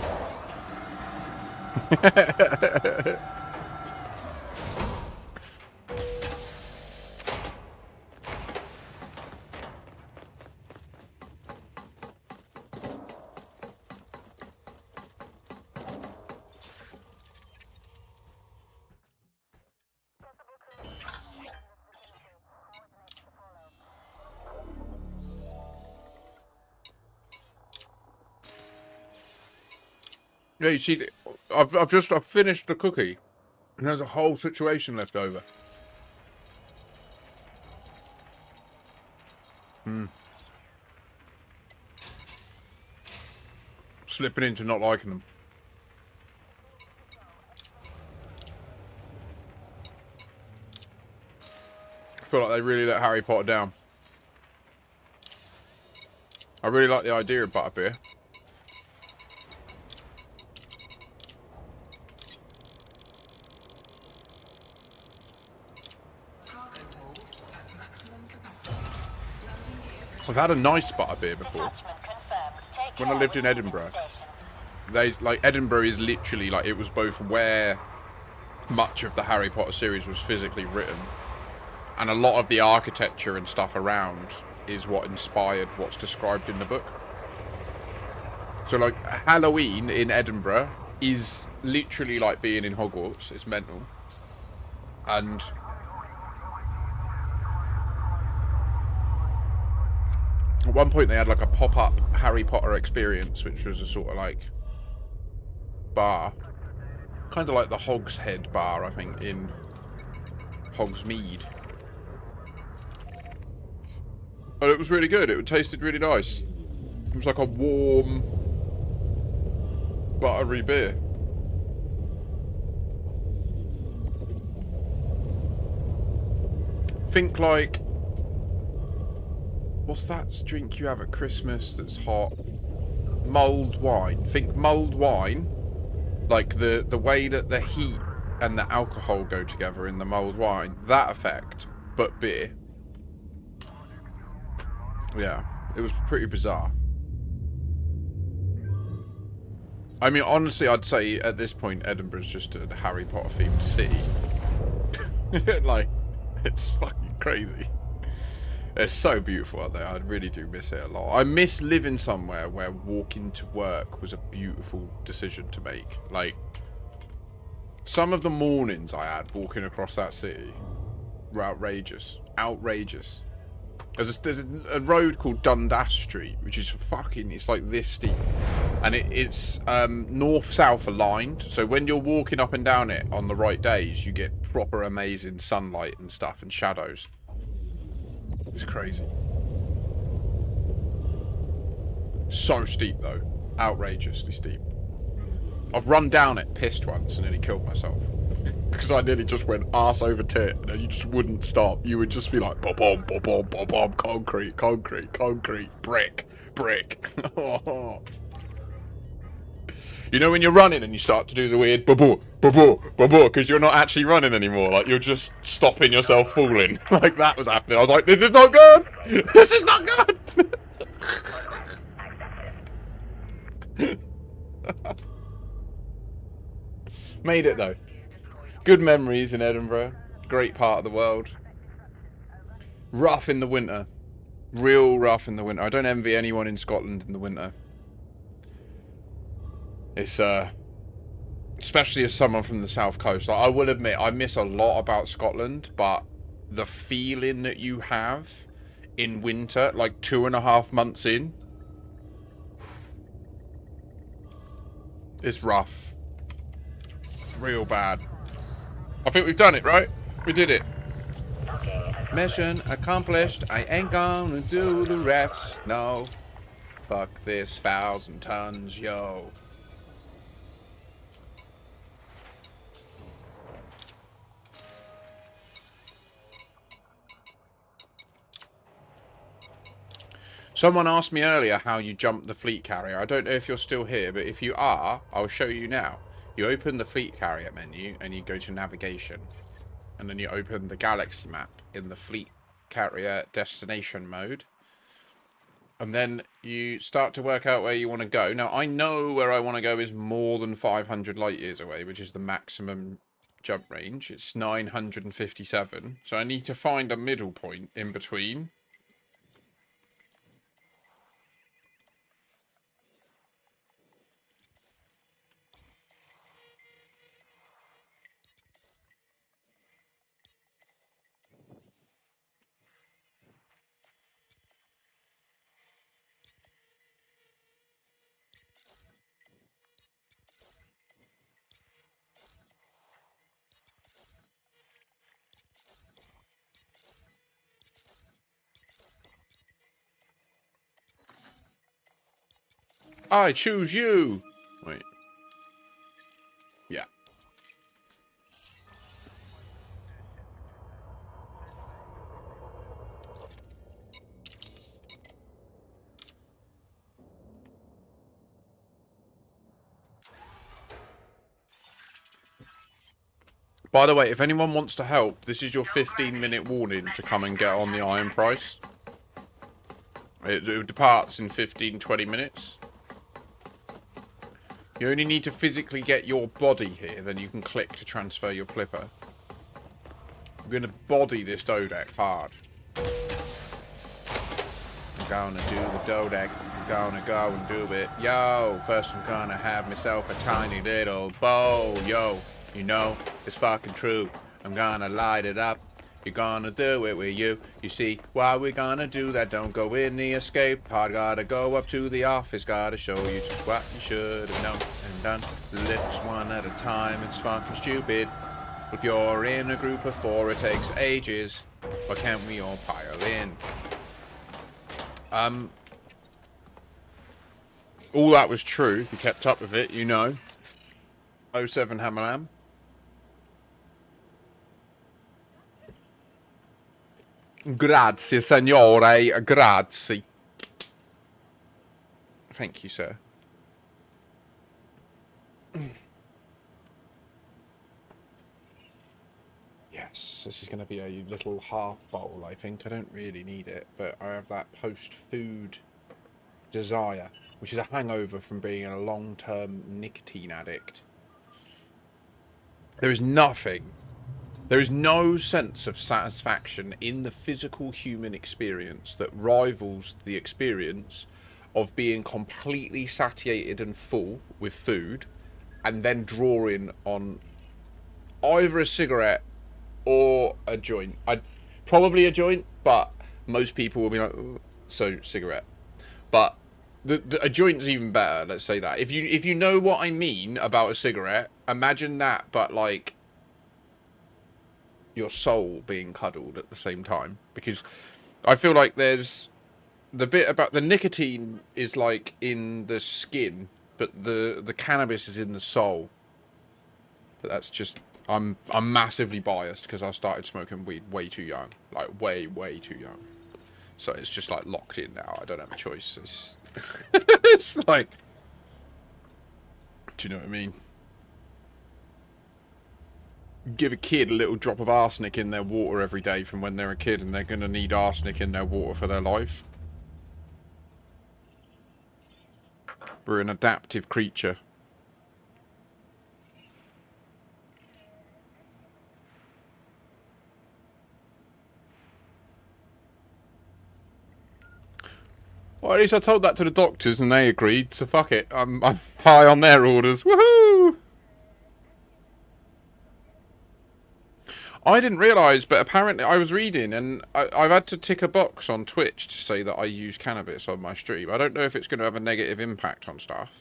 Yeah, you see, I've finished the cookie, and there's a whole situation left over. Slipping into not liking them. I feel like they really let Harry Potter down. I really like the idea of butterbeer. I've had a nice butterbeer before. When I lived in Edinburgh. Edinburgh is literally like, it was both where much of the Harry Potter series was physically written, and a lot of the architecture and stuff around is what inspired what's described in the book. So like Halloween in Edinburgh is literally like being in Hogwarts. It's mental. And at one point they had like a pop-up Harry Potter experience, which was a sort of like bar, kind of like the Hogshead bar, I think, in Hogsmeade. And it was really good. It tasted really nice. It was like a warm, buttery beer. Think like, what's that drink you have at Christmas that's hot? Mulled wine. Think mulled wine. Like the way that the heat and the alcohol go together in the mulled wine. That effect, but beer. Yeah, it was pretty bizarre. I mean, honestly, I'd say at this point, Edinburgh's just a Harry Potter themed city. Like, it's fucking crazy. It's so beautiful out there. I really do miss it a lot. I miss living somewhere where walking to work was a beautiful decision to make. Like, some of the mornings I had walking across that city were outrageous. Outrageous. There's a road called Dundas Street, which is fucking, it's like this steep. And it's north-south aligned. So when you're walking up and down it on the right days, you get proper amazing sunlight and stuff and shadows. It's crazy. So steep though. Outrageously steep. I've run down it pissed once and nearly killed myself. Because I nearly just went arse over tit and you just wouldn't stop. You would just be like, ba-bomb, ba-bomb, ba-bomb, concrete, concrete, concrete, brick, brick. You know when you're running and you start to do the weird ba-boo, ba-boo, ba-boo, because you're not actually running anymore. Like, you're just stopping yourself falling. Like, that was happening. I was like, this is not good! This is not good! Made it though. Good memories in Edinburgh. Great part of the world. Rough in the winter. Real rough in the winter. I don't envy anyone in Scotland in the winter. It's especially as someone from the south coast. Like, I will admit I miss a lot about Scotland, but the feeling that you have in winter, like 2.5 months in, it's rough. Real bad. I think we've done it, right? We did it. Mission accomplished. I ain't gonna do the rest. No. Fuck this 1,000 tons, yo. Someone asked me earlier how you jump the fleet carrier. I don't know if you're still here, but if you are, I'll show you now. You open the fleet carrier menu and you go to navigation. And then you open the galaxy map in the fleet carrier destination mode. And then you start to work out where you want to go. Now, I know where I want to go is more than 500 light years away, which is the maximum jump range. It's 957. So I need to find a middle point in between. I choose you. Wait. Yeah. By the way, if anyone wants to help, this is your 15-minute warning to come and get on the Iron Price. It departs in 15-20 minutes. You only need to physically get your body here, then you can click to transfer your flipper. I'm going to body this Dodec hard. I'm going to do the Dodec. I'm going to go and do it. Yo, first I'm going to have myself a tiny little bow. Yo, you know, it's fucking true. I'm going to light it up. You're gonna do it with you. You see, why we gonna do that? Don't go in the escape pod. Gotta go up to the office. Gotta show you just what you should have known and done. Lifts one at a time. It's fucking stupid. If you're in a group of 4, it takes ages. Why can't we all pile in? All that was true. If you kept up with it, you know. 07 Hammerlam. Grazie, signore. Grazie. Thank you, sir. Yes, this is going to be a little half bowl, I think. I don't really need it, but I have that post-food desire, which is a hangover from being a long-term nicotine addict. There is nothing. There is no sense of satisfaction in the physical human experience that rivals the experience of being completely satiated and full with food and then drawing on either a cigarette or a joint. Probably a joint, but most people will be like, "Ugh," so cigarette. But a joint's even better, let's say that. If you know what I mean about a cigarette, imagine that, but like your soul being cuddled at the same time, because I feel like there's the bit about the nicotine is like in the skin, but the cannabis is in the soul. But that's just I'm massively biased because I started smoking weed way too young, like way too young. So it's just like locked in now. I don't have a choice. It's like, do you know what I mean? Give a kid a little drop of arsenic in their water every day from when they're a kid, and they're going to need arsenic in their water for their life. We're an adaptive creature. Well, at least I told that to the doctors and they agreed, so fuck it. I'm high on their orders. Woohoo! I didn't realise, but apparently I was reading and I've had to tick a box on Twitch to say that I use cannabis on my stream. I don't know if it's going to have a negative impact on stuff.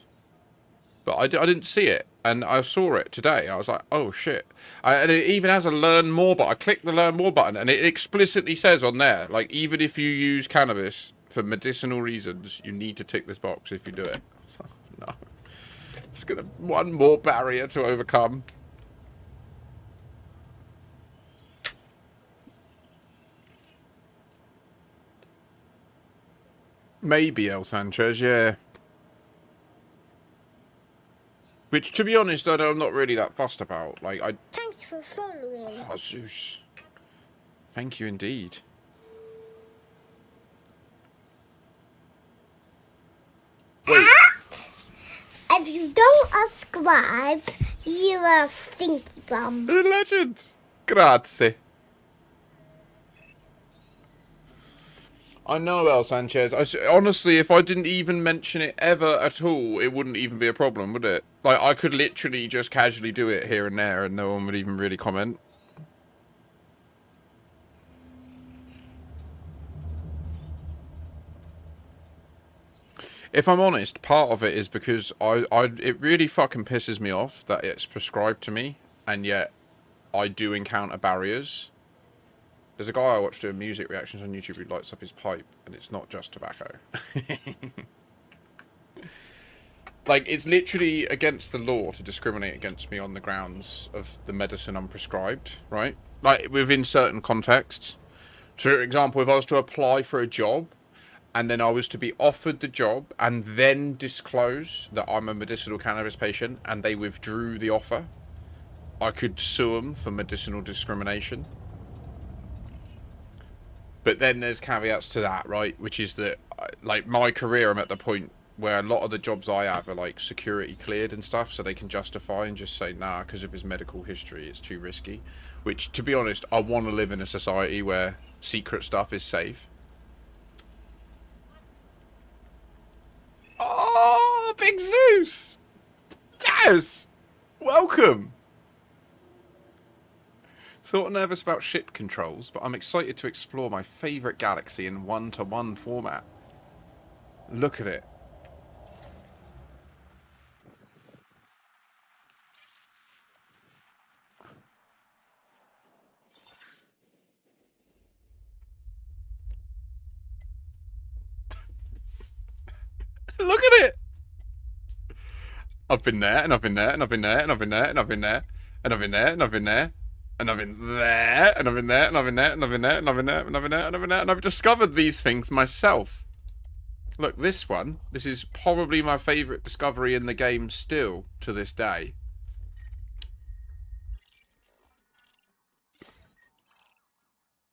But I didn't see it, and I saw it today. I was like, oh shit. And it even has a learn more button. I clicked the learn more button, and it explicitly says on there, like, even if you use cannabis for medicinal reasons, you need to tick this box if you do it. No. It's gonna one more barrier to overcome. Maybe El Sanchez, yeah. Which, to be honest, I'm not really that fussed about. Like, Thanks for following. Oh, Zeus. Thank you indeed. Wait. If you don't subscribe, you're a stinky bum. Legend. Grazie. I know, El Sanchez. Honestly, if I didn't even mention it ever at all, it wouldn't even be a problem, would it? Like, I could literally just casually do it here and there, and no one would even really comment. If I'm honest, part of it is because it really fucking pisses me off that it's prescribed to me, and yet I do encounter barriers. There's a guy I watch doing music reactions on YouTube who lights up his pipe, and it's not just tobacco. Like, it's literally against the law to discriminate against me on the grounds of the medicine I'm prescribed, right? Like, within certain contexts. So, for example, if I was to apply for a job, and then I was to be offered the job, and then disclose that I'm a medicinal cannabis patient, and they withdrew the offer, I could sue them for medicinal discrimination. But then there's caveats to that, right? Which is that, like, my career, I'm at the point where a lot of the jobs I have are, like, security cleared and stuff, so they can justify and just say, nah, because of his medical history, it's too risky. Which, to be honest, I want to live in a society where secret stuff is safe. Oh, Big Zeus! Yes! Welcome! Sort of nervous about ship controls, but I'm excited to explore my favourite galaxy in one-to-one format. Look at it. Look at it! I've been there, and I've been there, and I've been there, and I've been there, and I've been there, and I've been there, and I've been there, and I've been there, and I've been there, and I've been there, and I've been there, and I've been there, and I've been there, and I've been there, and I've discovered these things myself. Look, this one, this is probably my favourite discovery in the game still, to this day.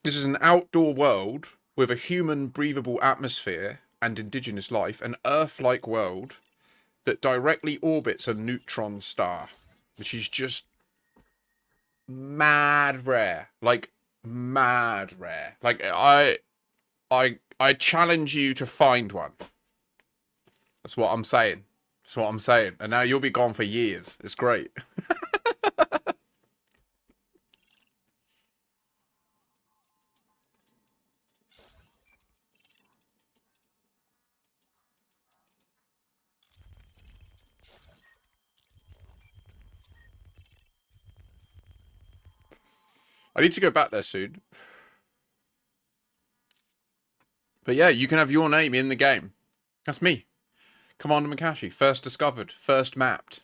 This is an outdoor world with a human breathable atmosphere and indigenous life, an Earth-like world that directly orbits a neutron star, which is just mad rare. Like, mad rare. Like, I challenge you to find one. That's what I'm saying. That's what I'm saying. And now you'll be gone for years. It's great. I need to go back there soon. But yeah, you can have your name in the game. That's me. Commander Makashi. First discovered. First mapped.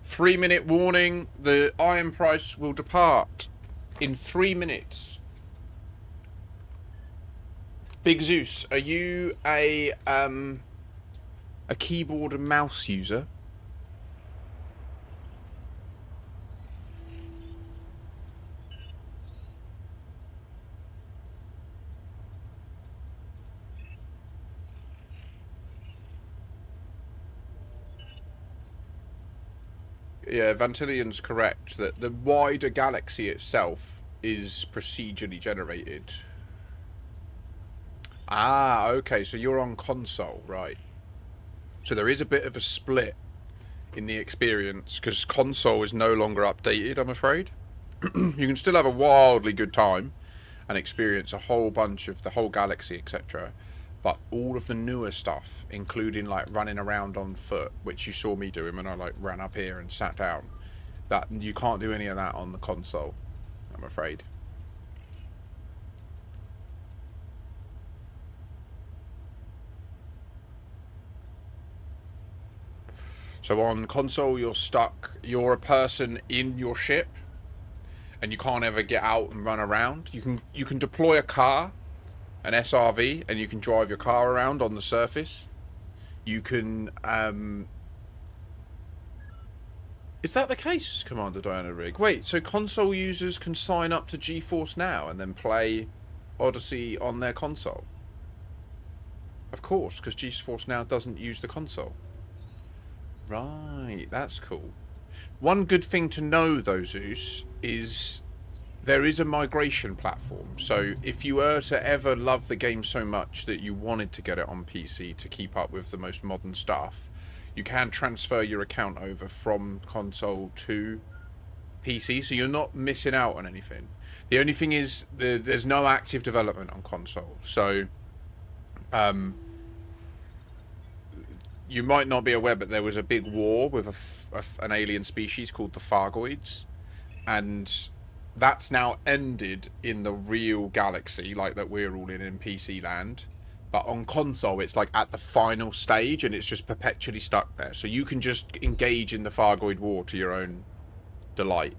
Three-minute warning. The iron price will depart in 3 minutes. Big Zeus, are you a keyboard and mouse user? Yeah, Vantillion's correct that the wider galaxy itself is procedurally generated. Ah, okay, so you're on console, right. So there is a bit of a split in the experience, because console is no longer updated, I'm afraid. You can still have a wildly good time and experience a whole bunch of the whole galaxy, etc. But all of the newer stuff, including like running around on foot, which you saw me doing when I like ran up here and sat down, that you can't do any of that on the console, I'm afraid. So on console, you're stuck. You're a person in your ship, and you can't ever get out and run around. You can deploy a car, an SRV, and you can drive your car around on the surface. You can. Is that the case, Commander Diana Rigg? Wait, so console users can sign up to GeForce Now and then play Odyssey on their console? Of course, because GeForce Now doesn't use the console. Right, that's cool. One good thing to know, though, Zeus, is there is a migration platform. So if you were to ever love the game so much that you wanted to get it on PC to keep up with the most modern stuff, you can transfer your account over from console to PC, so you're not missing out on anything. The only thing is there's no active development on console. So you might not be aware, but there was a big war with an alien species called the Fargoids, and that's now ended in the real galaxy, like that we're all in PC land. But on console, it's like at the final stage, and it's just perpetually stuck there. So you can just engage in the Fargoid war to your own delight,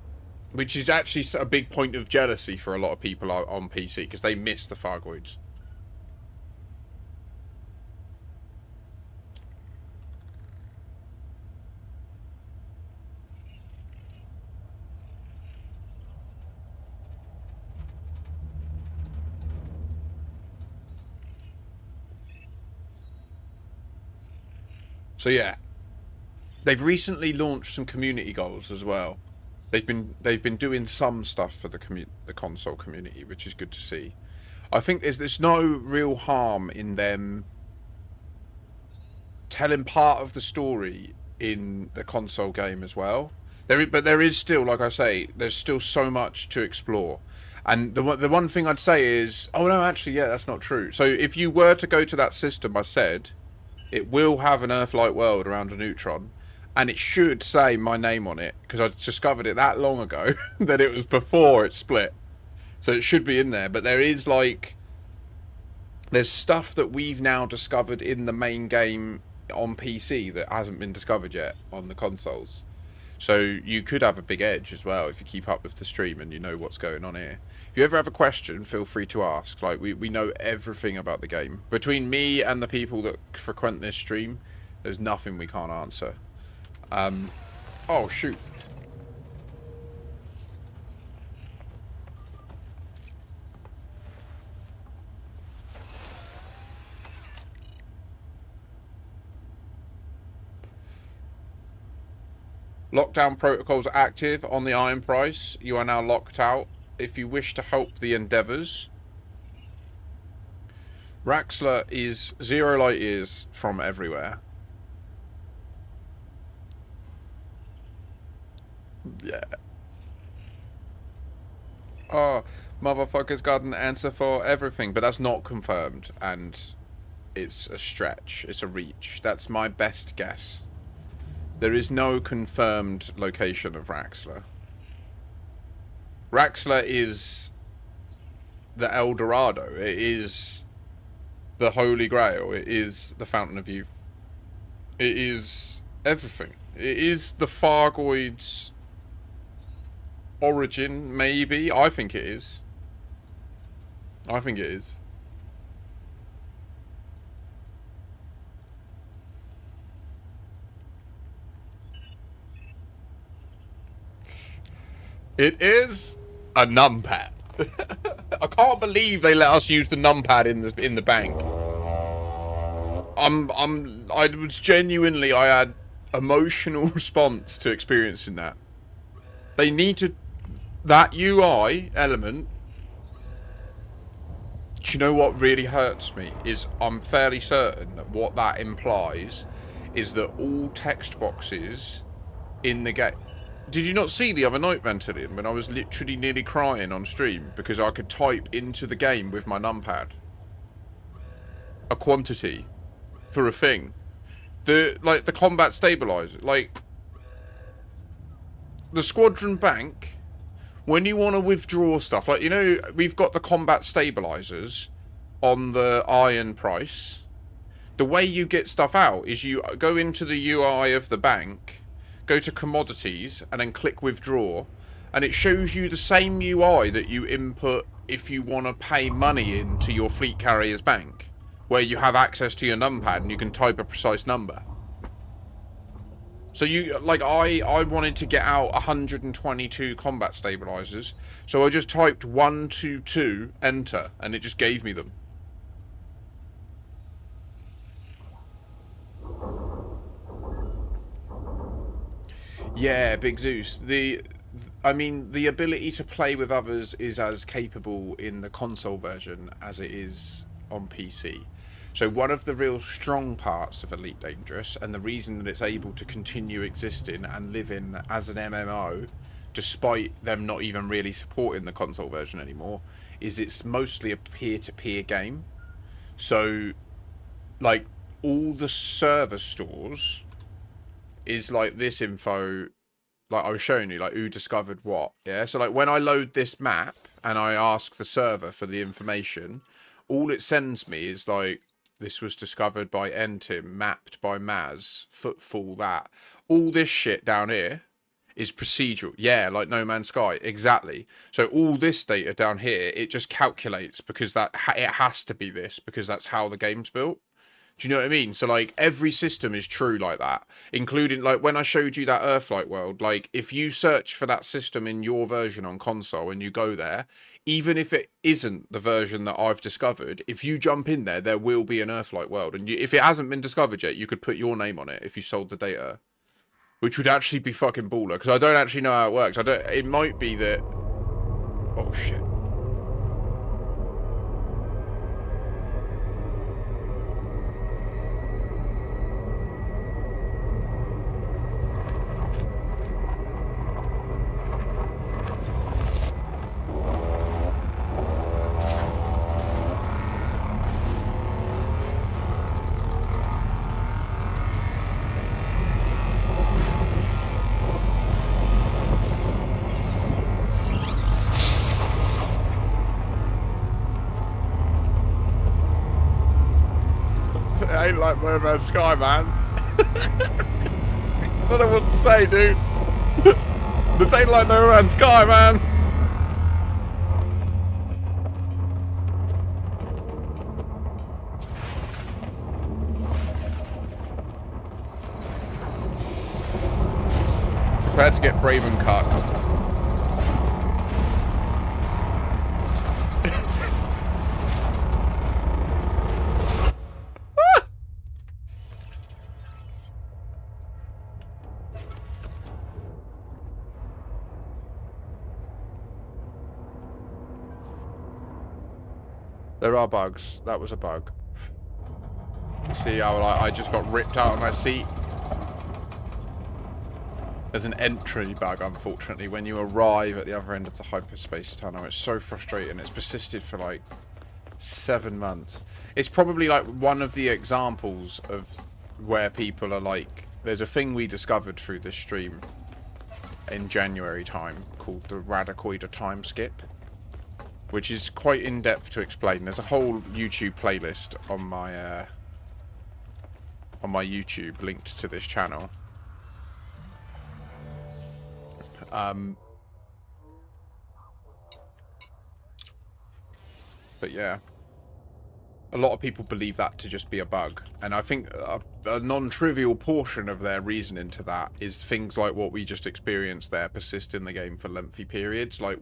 which is actually a big point of jealousy for a lot of people on PC, because they miss the Fargoids. So yeah, they've recently launched some community goals as well. They've been doing some stuff for the console community, which is good to see. I think there's no real harm in them telling part of the story in the console game as well. But there is still, like I say, there's still so much to explore. And the one thing I'd say is, oh no, actually, yeah, that's not true. So if you were to go to that system I said, it will have an Earth-like world around a neutron, and it should say my name on it, because I discovered it that long ago that it was before it split. So it should be in there. But there is there's stuff that we've now discovered in the main game on PC that hasn't been discovered yet on the consoles. So you could have a big edge as well if you keep up with the stream and you know what's going on here. If you ever have a question, feel free to ask. Like, we know everything about the game. Between me and the people that frequent this stream, there's nothing we can't answer. Oh, shoot. Lockdown protocols are active on the Iron Price. You are now locked out. If you wish to help the endeavours, Raxler is 0 light years from everywhere. Yeah. Oh, motherfuckers got an answer for everything, but that's not confirmed, and it's a stretch. It's a reach. That's my best guess. There is no confirmed location of Raxler. Raxler is the El Dorado. It is the Holy Grail. It is the Fountain of Youth. It is everything. It is the Fargoids' origin, maybe. I think it is. I think it is. It is a numpad. I can't believe they let us use the numpad in the bank. I was genuinely, I had emotional response to experiencing that. They need to... That UI element... Do you know what really hurts me? Is I'm fairly certain that what that implies is that all text boxes in the game... Did you not see the other night, Ventilian, when I was literally nearly crying on stream because I could type into the game with my numpad a quantity for a thing? The combat stabilizer, like the squadron bank, when you want to withdraw stuff, like, you know, we've got the combat stabilizers on the iron price. The way you get stuff out is you go into the UI of the bank, go to commodities, and then click withdraw, and it shows you the same UI that you input if you want to pay money into your fleet carrier's bank, where you have access to your numpad and you can type a precise number. So you, like, I wanted to get out 122 combat stabilizers, so I just typed 122 enter, and it just gave me them. Yeah, Big Zeus. I mean, the ability to play with others is as capable in the console version as it is on PC. So one of the real strong parts of Elite Dangerous, and the reason that it's able to continue existing and living as an MMO, despite them not even really supporting the console version anymore, is it's mostly a peer-to-peer game. So, like, all the server stores is like this info, like I was showing you, like who discovered what, yeah? So like when I load this map and I ask the server for the information, all it sends me is like, this was discovered by Entim, mapped by Maz, footfall that. All this shit down here is procedural. Yeah, like No Man's Sky, exactly. So all this data down here, it just calculates because it has to be this, because that's how the game's built. Do you know what I mean? So, like, every system is true like that, including, like, when I showed you that Earthlight world, like, if you search for that system in your version on console and you go there, even if it isn't the version that I've discovered, if you jump in there, there will be an Earthlight world. And if it hasn't been discovered yet, you could put your name on it if you sold the data, which would actually be fucking baller, because I don't actually know how it works. It might be that... Oh, shit. Ain't like No Man's Sky, man. I don't know what to say, dude. This ain't like No Man's Sky, man. Prepare to get brave and cucked. There are bugs. That was a bug. See how I just got ripped out of my seat? There's an entry bug, unfortunately, when you arrive at the other end of the hyperspace tunnel. It's so frustrating. It's persisted for like 7 months. It's probably like one of the examples of where people are like... There's a thing we discovered through this stream in January time called the Radicoid time skip, which is quite in-depth to explain. There's a whole YouTube playlist on my YouTube linked to this channel. But yeah, a lot of people believe that to just be a bug, and I think a non-trivial portion of their reasoning to that is things like what we just experienced there persist in the game for lengthy periods. Like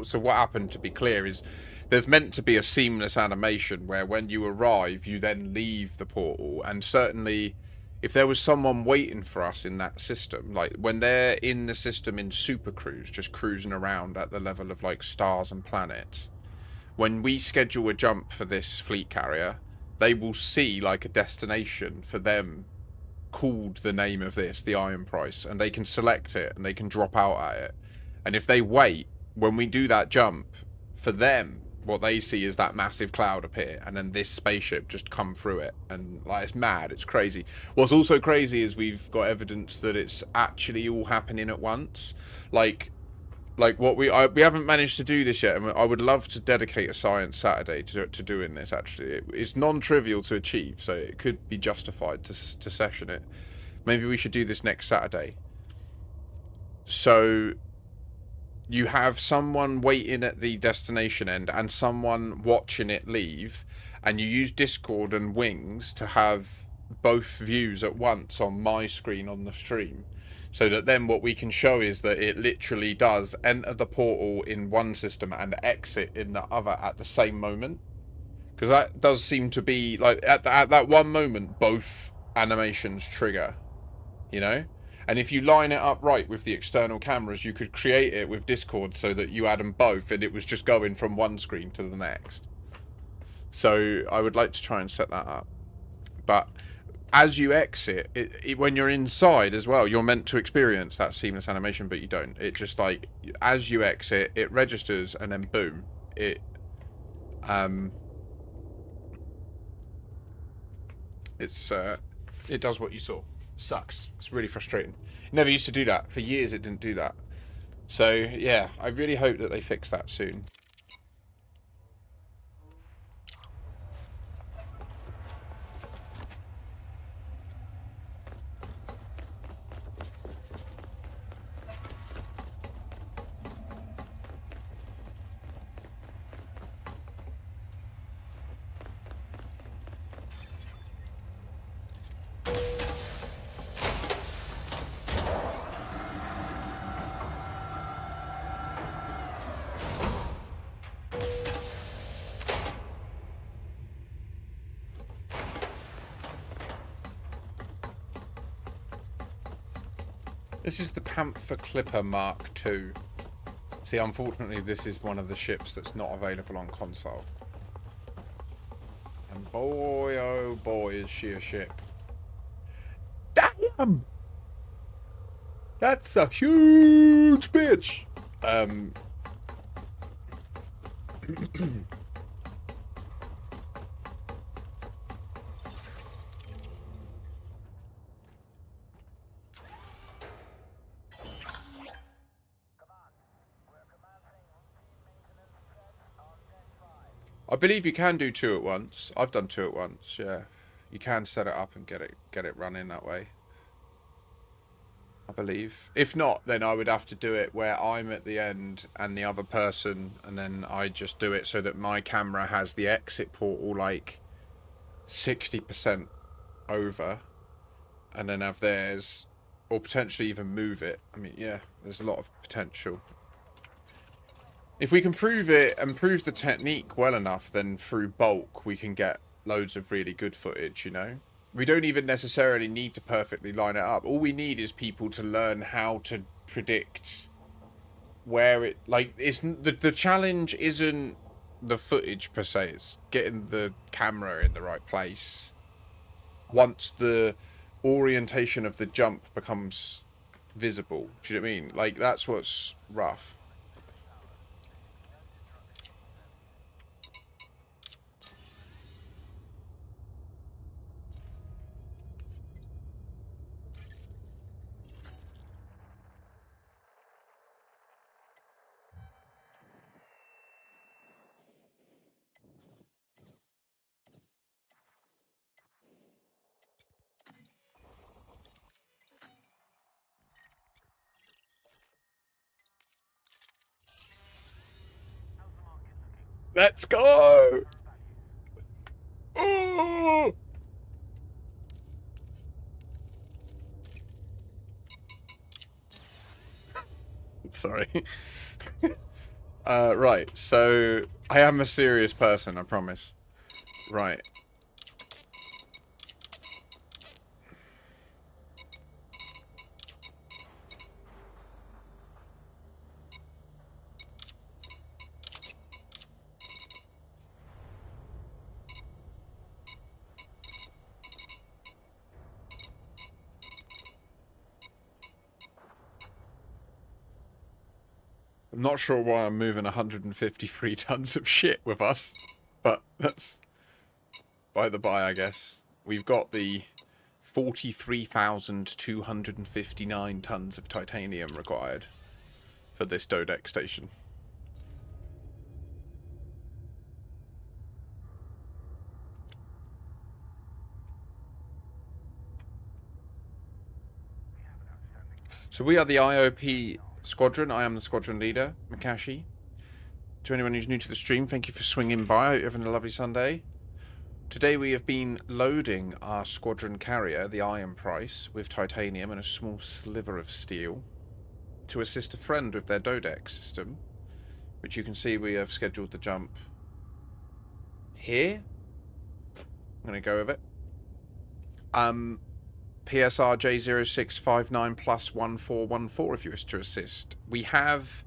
so what happened, to be clear, is there's meant to be a seamless animation where when you arrive, you then leave the portal, and certainly if there was someone waiting for us in that system, like when they're in the system in Super Cruise, just cruising around at the level of like stars and planets, when we schedule a jump for this fleet carrier, they will see like a destination for them called the name of this, the Iron Price, and they can select it and they can drop out at it. And if they wait, when we do that jump, for them, what they see is that massive cloud appear, and then this spaceship just come through it, and like it's mad, it's crazy. What's also crazy is we've got evidence that it's actually all happening at once. Like what we haven't managed to do this yet, and I would love to dedicate a Science Saturday to doing this. Actually, it's non-trivial to achieve, so it could be justified to session it. Maybe we should do this next Saturday. So you have someone waiting at the destination end and someone watching it leave, and you use Discord and Wings to have both views at once on my screen on the stream, so that then what we can show is that it literally does enter the portal in one system and exit in the other at the same moment. Because that does seem to be like at that one moment both animations trigger, you know. And if you line it up right with the external cameras, you could create it with Discord so that you had them both and it was just going from one screen to the next. So I would like to try and set that up. But as you exit, when you're inside as well, you're meant to experience that seamless animation, but you don't. It just like, as you exit, it registers and then boom, it does what you saw. Sucks. It's really frustrating. It never used to do that. For years it didn't do that. So yeah, I really hope that they fix that soon. This is the Panther Clipper Mark II. See, unfortunately, this is one of the ships that's not available on console. And boy, oh boy, is she a ship. Damn! That's a huge bitch! I believe you can do two at once. I've done two at once, yeah. You can set it up and get it running that way, I believe. If not, then I would have to do it where I'm at the end and the other person, and then I just do it so that my camera has the exit portal like 60% over, and then have theirs, or potentially even move it. I mean, yeah, there's a lot of potential. If we can prove it and prove the technique well enough, then through bulk we can get loads of really good footage, you know? We don't even necessarily need to perfectly line it up. All we need is people to learn how to predict where it... Like, it's the challenge isn't the footage per se, it's getting the camera in the right place. Once the orientation of the jump becomes visible, do you know what I mean? Like, that's what's rough. Let's go! Oh! Sorry. Right, so I am a serious person, I promise. Right. I'm not sure why I'm moving 153 tons of shit with us, but that's by the by, I guess. We've got the 43,259 tons of titanium required for this Dodec station. So we are the IOP squadron. I am the squadron leader, Makashi. To anyone who's new to the stream, thank you for swinging by. I hope you're having a lovely Sunday. Today we have been loading our squadron carrier, the Iron Price, with titanium and a small sliver of steel to assist a friend with their Dodec system, which you can see we have scheduled the jump here. I'm going to go with it. PSR J0659 plus 1414 if you wish to assist. We have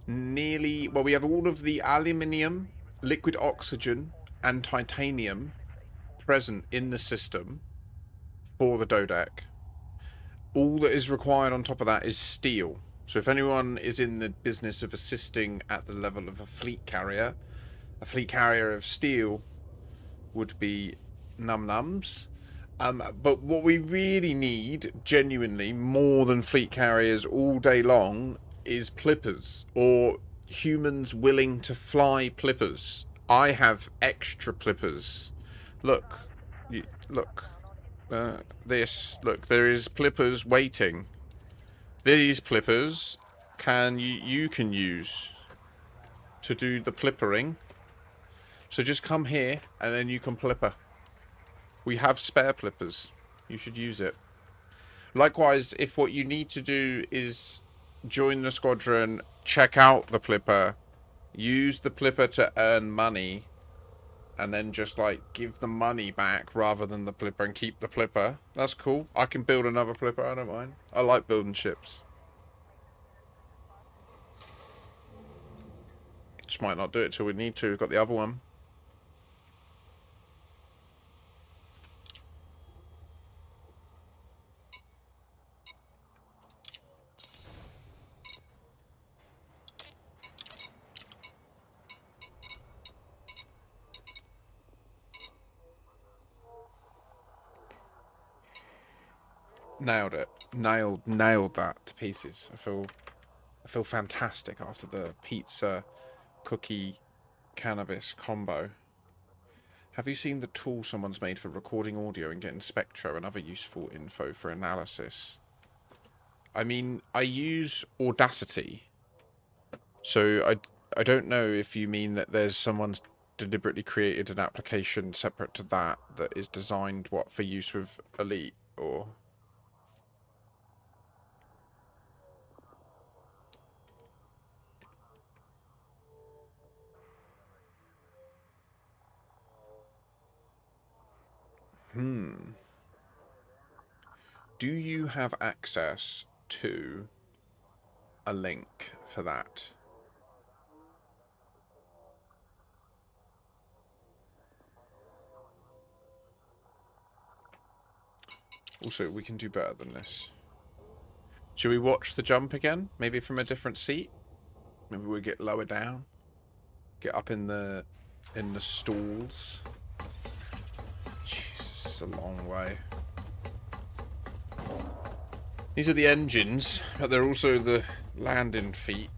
nearly, well, we have all of the aluminium, liquid oxygen, and titanium present in the system for the Dodec. All that is required on top of that is steel. So if anyone is in the business of assisting at the level of a fleet carrier of steel would be num-nums. But what we really need, genuinely, more than fleet carriers all day long, is plippers, or humans willing to fly plippers. I have extra plippers. Look, look, this. Look, there is plippers waiting. These plippers you can use to do the plippering. So just come here, and then you can plipper. We have spare plippers. You should use it. Likewise, if what you need to do is join the squadron, check out the plipper, use the plipper to earn money, and then just like give the money back rather than the plipper and keep the plipper, that's cool. I can build another plipper, I don't mind. I like building ships. Just might not do it till we need to. We've got the other one. Nailed it. Nailed that to pieces. I feel fantastic after the pizza cookie cannabis combo. Have you seen the tool someone's made for recording audio and getting spectra and other useful info for analysis? I mean, I use Audacity, so I don't know if you mean that there's someone's deliberately created an application separate to that is designed for use with Elite, or... Do you have access to a link for that? Also, we can do better than this. Should we watch the jump again? Maybe from a different seat? Maybe we get lower down? Get up in the stalls? Jesus, it's a long way. These are the engines, but they're also the landing feet.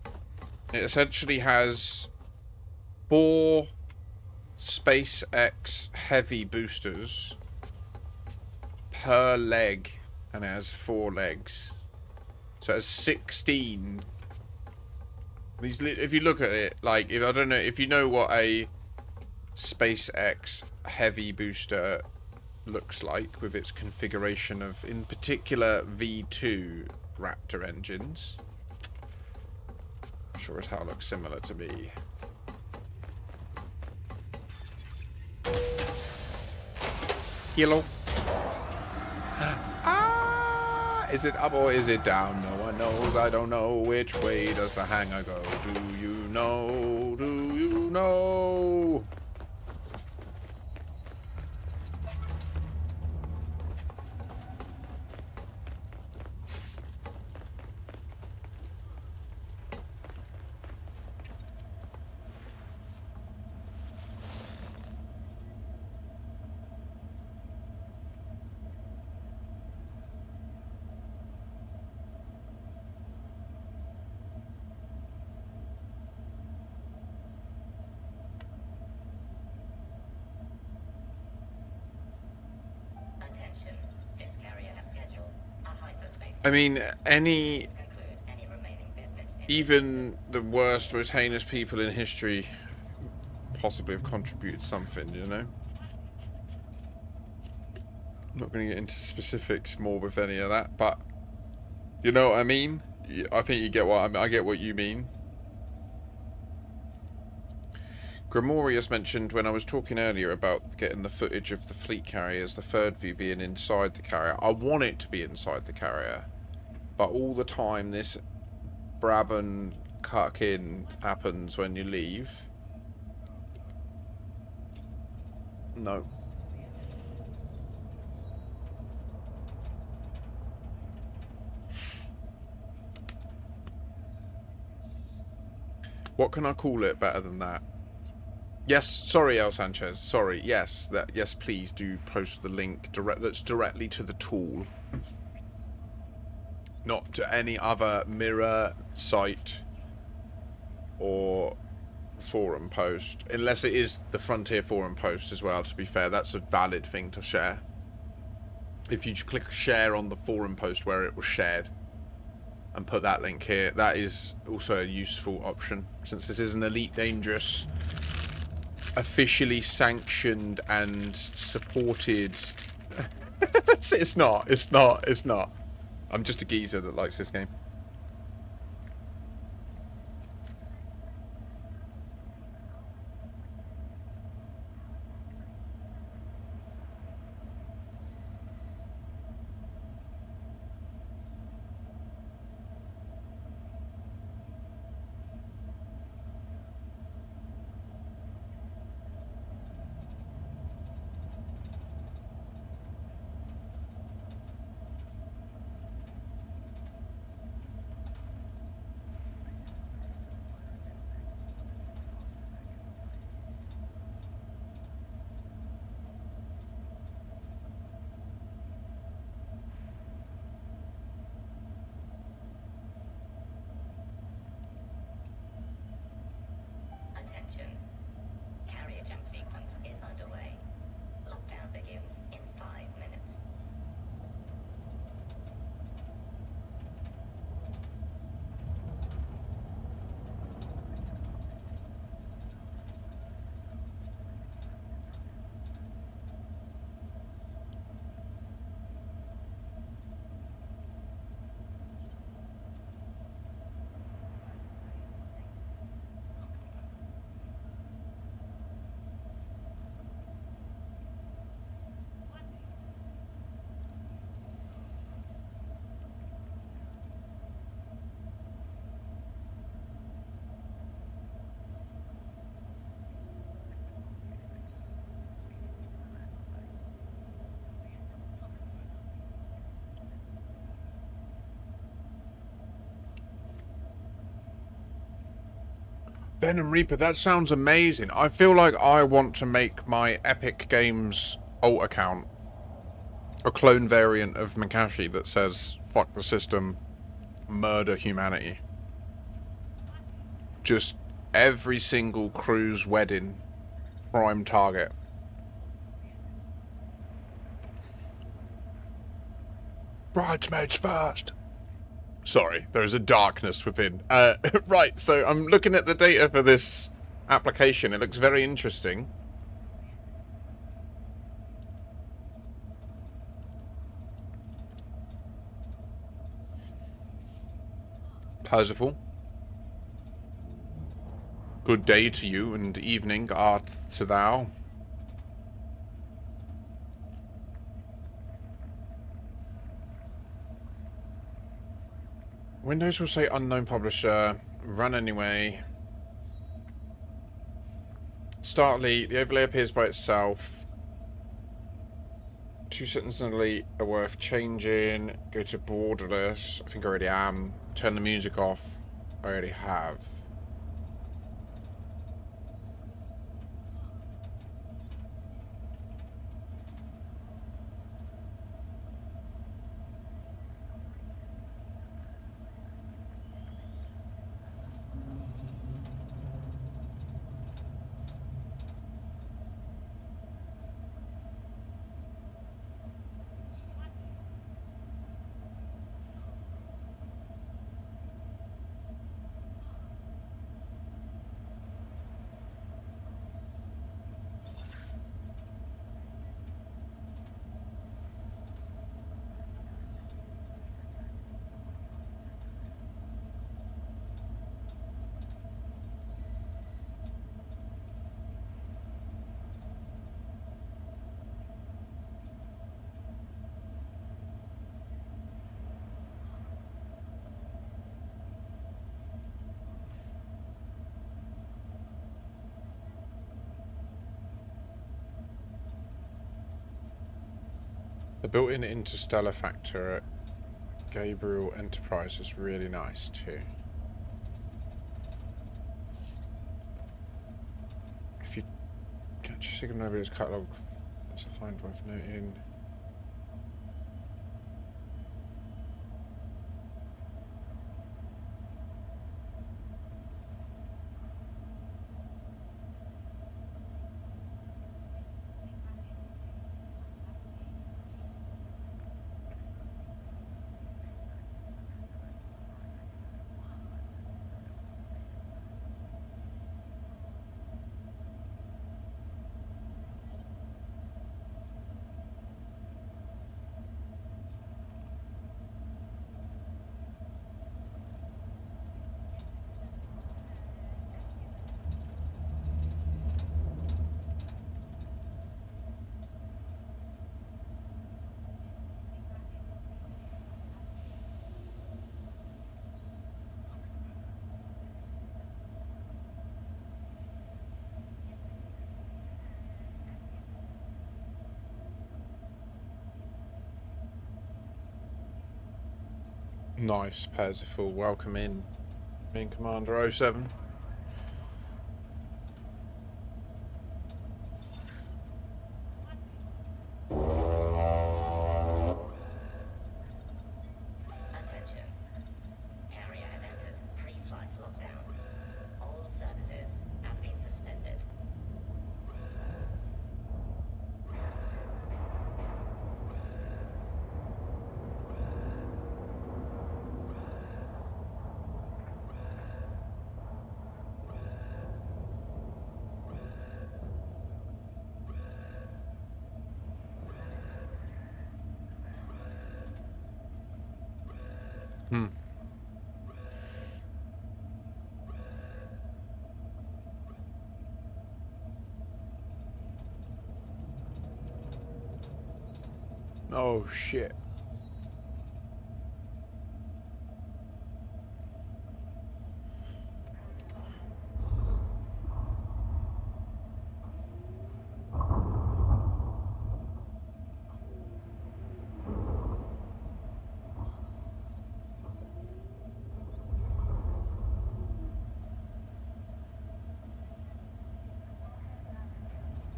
It essentially has 4 SpaceX heavy boosters per leg, and it has 4 legs. So it has 16. These, if you look at it, like, I don't know if you know what a SpaceX heavy booster looks like with its configuration of, in particular, V2 Raptor engines. I'm sure as hell looks similar to me. Hello. Is it up or is it down? No one knows. I don't know. Which way does the hanger go? Do you know? Do you know? I mean, even the worst, most heinous people in history possibly have contributed something, you know? I'm not going to get into specifics more with any of that, but you know what I mean? I think you get what I mean. I get what you mean. Grimorius mentioned when I was talking earlier about getting the footage of the fleet carriers, the third view being inside the carrier. I want it to be inside the carrier, but all the time this Brabham cuck-in happens when you leave. No. What can I call it better than that? Yes, sorry, El Sanchez. Sorry. Yes, that. Yes, please do post the link that's directly to the tool, not to any other mirror site or forum post, unless it is the Frontier forum post as well. To be fair, that's a valid thing to share. If you click share on the forum post where it was shared and put that link here, that is also a useful option, since this is an Elite Dangerous officially sanctioned and supported. It's not. I'm just a geezer that likes this game. Attention. Carrier jump sequence is underway. Lockdown begins in 5 minutes. Venom Reaper, that sounds amazing. I feel like I want to make my Epic Games alt account a clone variant of Makashi that says, fuck the system, murder humanity. Just every single crew's wedding, prime target. Bridesmaids first. Sorry, there is a darkness within. Right, so I'm looking at the data for this application. It looks very interesting. Percival. Good day to you, and evening art to thou. Windows will say unknown publisher, run anyway. Start elite, the overlay appears by itself. 2 settings in elite are worth changing. Go to borderless, I think I already am. Turn the music off, I already have. The built-in interstellar factor at Gabriel Enterprise is really nice too. If you catch a signal over his catalogue, that's a find worth noting. Nice, Percival. Welcome in. Being Commander 07. Attention. Carrier has entered pre-flight lockdown. All services have been suspended. Oh shit.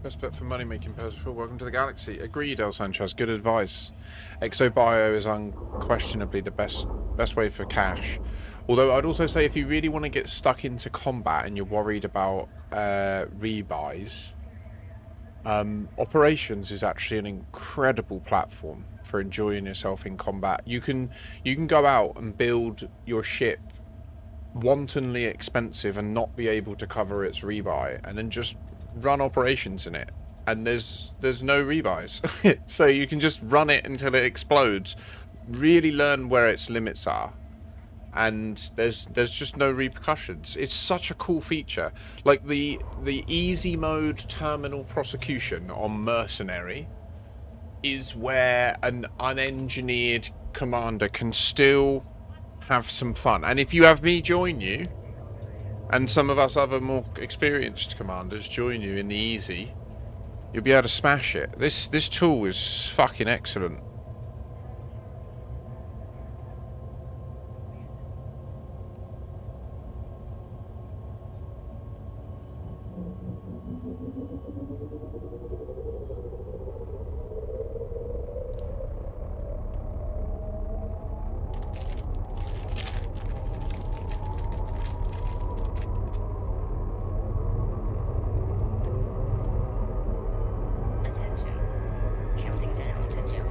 Best bet for money making, Percival. Welcome to the galaxy. Agreed, El Sanchez. Good advice. Exobio is unquestionably the best way for cash. Although I'd also say if you really want to get stuck into combat and you're worried about rebuys, Operations is actually an incredible platform for enjoying yourself in combat. You can go out and build your ship wantonly expensive and not be able to cover its rebuy, and then just run operations in it, and there's no rebuys. So you can just run it until it explodes, really learn where its limits are, and there's just no repercussions. It's such a cool feature. Like the easy mode terminal prosecution on Mercenary is where an unengineered commander can still have some fun. And if you have me join you, and some of us other more experienced commanders join you in the easy, you'll be able to smash it. This tool is fucking excellent. Attention. Counting down to jump.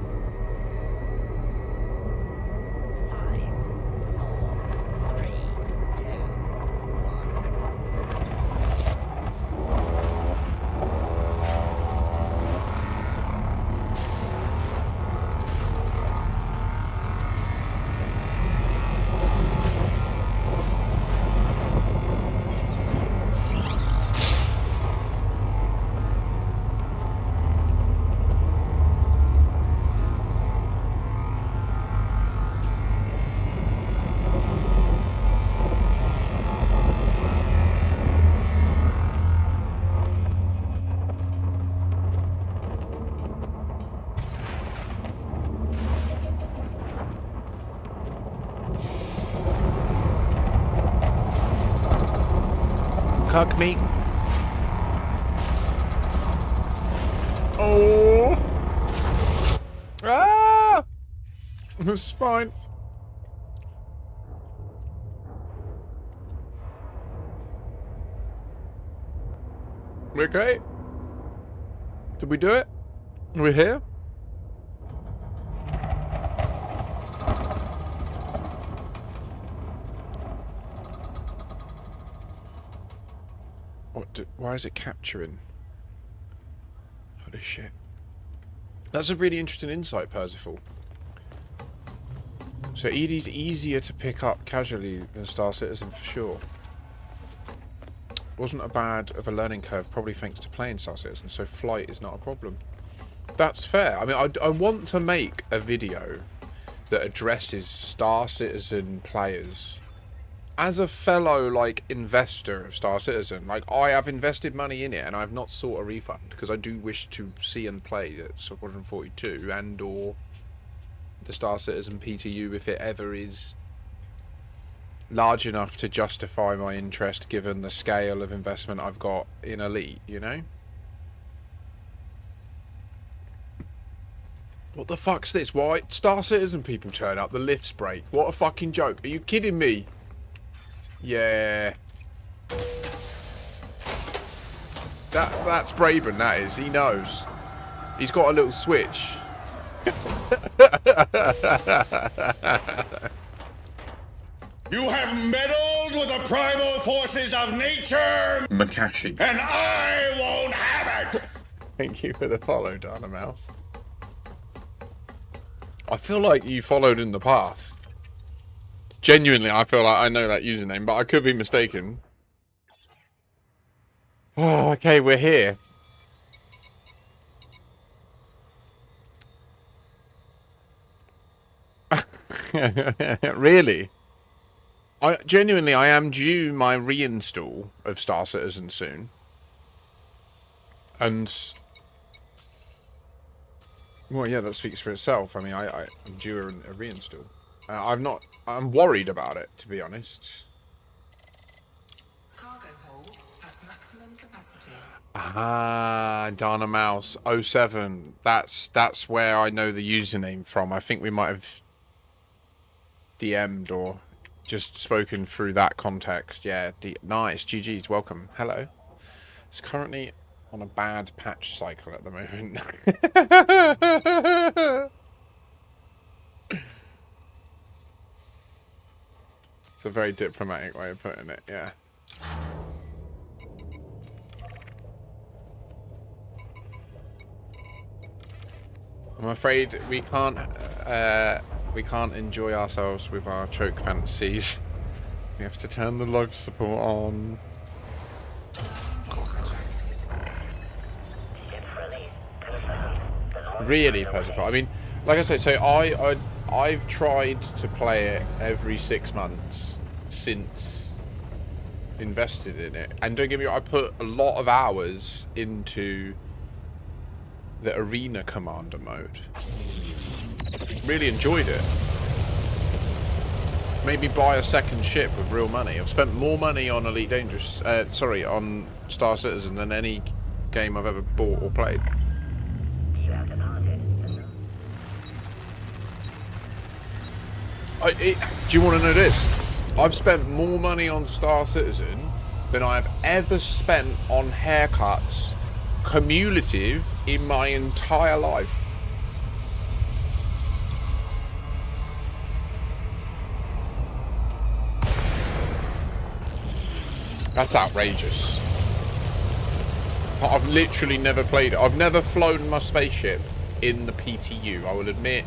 Cuck me. Oh. Ah! This is fine. We okay? Did we do it? Are we here? Why is it capturing? Holy shit. That's a really interesting insight, Percival. So ED's easier to pick up casually than Star Citizen for sure. Wasn't a bad of a learning curve, probably thanks to playing Star Citizen, so flight is not a problem. That's fair. I mean, I want to make a video that addresses Star Citizen players. As a fellow, like, investor of Star Citizen, like, I have invested money in it and I've not sought a refund because I do wish to see and play at Squadron 42 and or the Star Citizen PTU if it ever is large enough to justify my interest given the scale of investment I've got in Elite, you know? What the fuck's this? Why? Star Citizen people turn up, the lifts break. What a fucking joke. Are you kidding me? Yeah. That's Braben, that is. He knows. He's got a little switch. You have meddled with the primal forces of nature, Makashi. and I won't have it! Thank you for the follow, Dana Mouse. I feel like you followed in the path. Genuinely, I feel like I know that username, but I could be mistaken. Oh, okay, we're here. Really? I am due my reinstall of Star Citizen soon. And well, yeah, that speaks for itself. I mean, I'm due a reinstall. I'm worried about it, to be honest. Cargo hold at maximum capacity. Ah, Dana Mouse 07. That's where I know the username from. I think we might have DM'd or just spoken through that context. Yeah, nice. GG's, welcome. Hello. It's currently on a bad patch cycle at the moment. It's a very diplomatic way of putting it, yeah. I'm afraid we can't enjoy ourselves with our choke fantasies. We have to turn the life support on. Really, Percival. I mean, like I said, so I've tried to play it every 6 months since invested in it, and don't get me wrong, I put a lot of hours into the arena commander mode. Really enjoyed it. Made me buy a second ship with real money. I've spent more money on Elite Dangerous, on Star Citizen than any game I've ever bought or played. Do you want to know this? I've spent more money on Star Citizen than I have ever spent on haircuts cumulative in my entire life. That's outrageous. I've literally never played it. I've never flown my spaceship in the PTU. I will admit,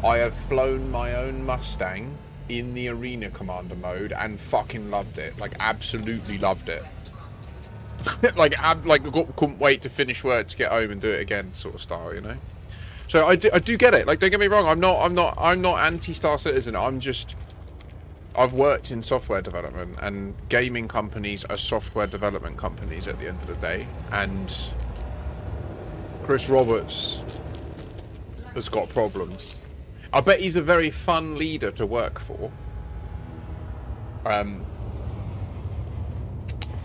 I have flown my own Mustang in the arena commander mode and fucking loved it. Like, absolutely loved it. like couldn't wait to finish work to get home and do it again, sort of style, you know. So I do get it. Like, don't get me wrong. I'm not anti Star Citizen. I've worked in software development, and gaming companies are software development companies at the end of the day. And Chris Roberts has got problems. I bet he's a very fun leader to work for.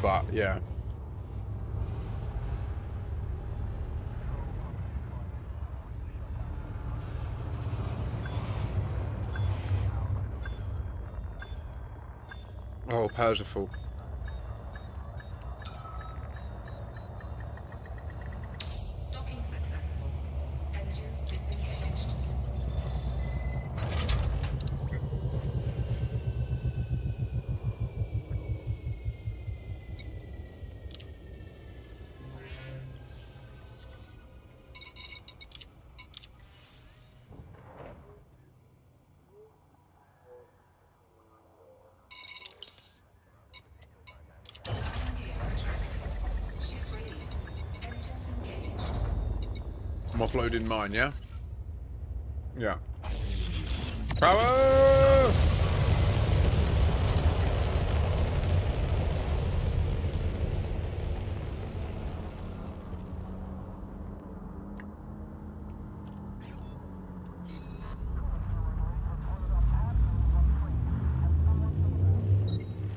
But yeah. Oh, Persifor. Docking successful. Engines disengaged. I'm offloading mine, yeah? Yeah. Power!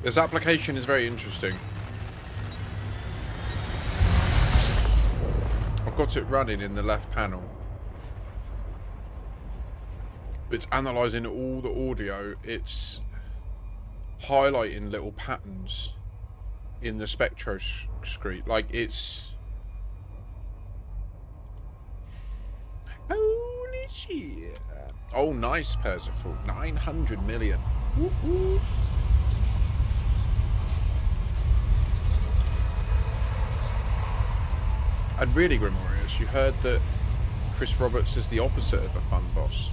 This application is very interesting. I've got it running in the left panel. It's analysing all the audio. It's highlighting little patterns in the spectroscreen. Like, it's... Holy shit. Oh, nice, Persifor. 900 million. Woo-hoo. And really, Grimorius, you heard that Chris Roberts is the opposite of a fun boss.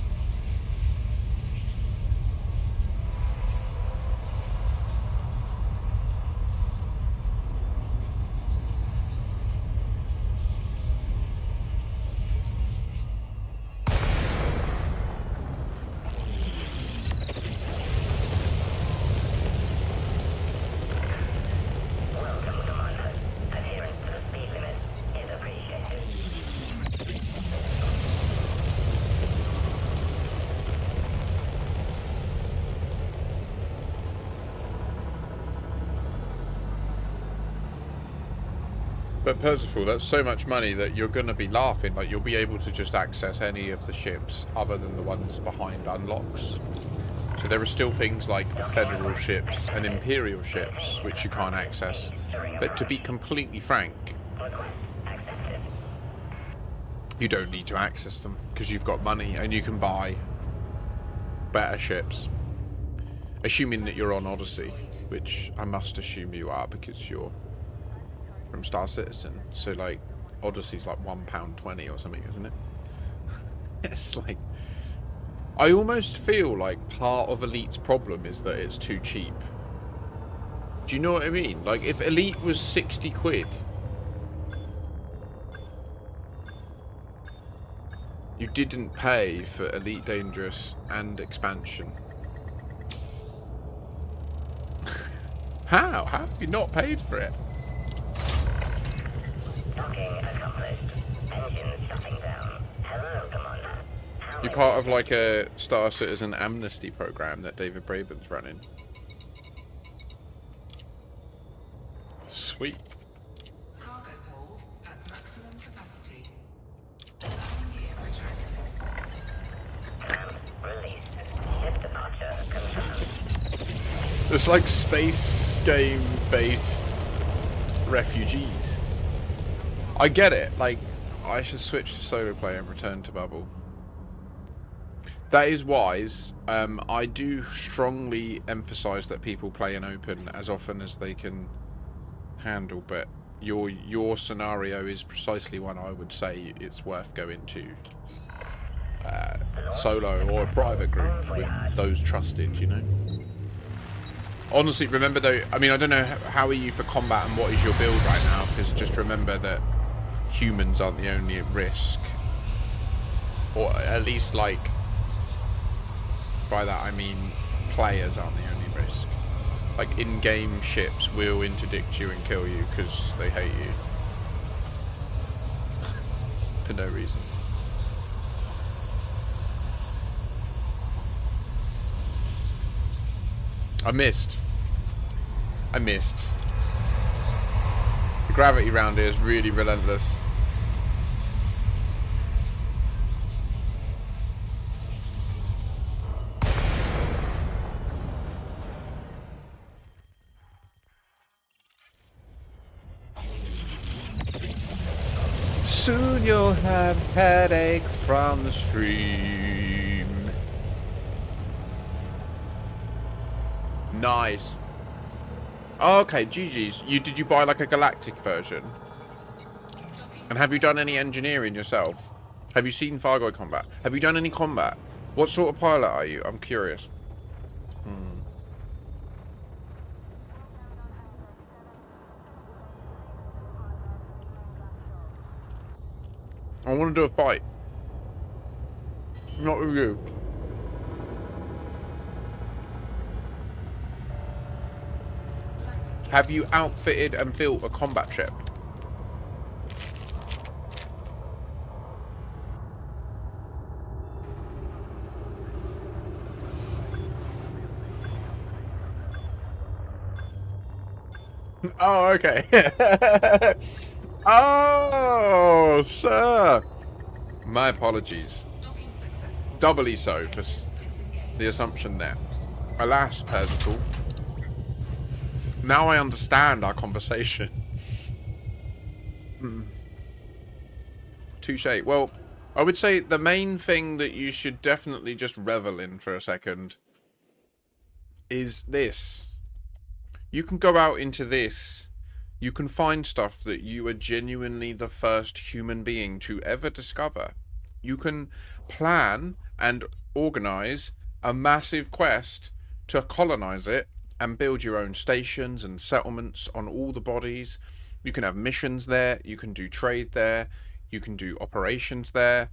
But Persifor, that's so much money that you're going to be laughing. Like, you'll be able to just access any of the ships other than the ones behind unlocks. So there are still things like the Federal ships and Imperial ships, which you can't access. But to be completely frank, you don't need to access them because you've got money and you can buy better ships. Assuming that you're on Odyssey, which I must assume you are because you're from Star Citizen, so like Odyssey's like £1.20 or something, isn't it? It's like, I almost feel like part of Elite's problem is that it's too cheap. Do you know what I mean? Like, if Elite was 60 quid, you didn't pay for Elite Dangerous and expansion. How have you not paid for it? You're part of like a Star Citizen amnesty program that David Braben's running. Sweet. Cargo hold at maximum capacity. Landing gear retracted. Release. Ship departure confirmed. It's like space game based refugees. I get it. Like, I should switch to solo player and return to Bubble. That is wise. I do strongly emphasize that people play in open as often as they can handle, but your scenario is precisely one I would say it's worth going to solo or a private group with those trusted, you know. Honestly, remember though, I mean, I don't know how are you for combat and what is your build right now, because just remember that humans aren't the only risk, or at least, like, by that I mean players aren't the only risk. Like, in-game ships will interdict you and kill you because they hate you for no reason. I missed. gravity around here is really relentless. Soon you'll have headache from the stream. Nice. Oh, okay, GG's. Did you buy like a galactic version? And have you done any engineering yourself? Have you seen Fargo combat? Have you done any combat? What sort of pilot are you? I'm curious. I want to do a fight. Not with you. Have you outfitted and built a combat ship? Oh, okay. Oh, sir. My apologies. Doubly so for the assumption there. Alas, Percival. Now I understand our conversation. Touche. Well, I would say the main thing that you should definitely just revel in for a second is this. You can go out into this. You can find stuff that you are genuinely the first human being to ever discover. You can plan and organize a massive quest to colonize it and build your own stations and settlements on all the bodies. You can have missions there. You can do trade there. You can do operations there.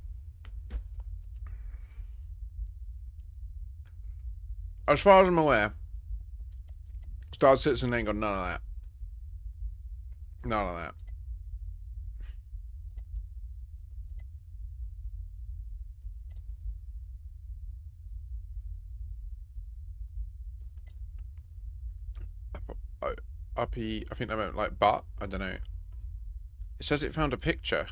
As far as I'm aware, Star Citizen ain't got none of that. None of that. Uppy, I think they meant like butt. I don't know. It says it found a picture.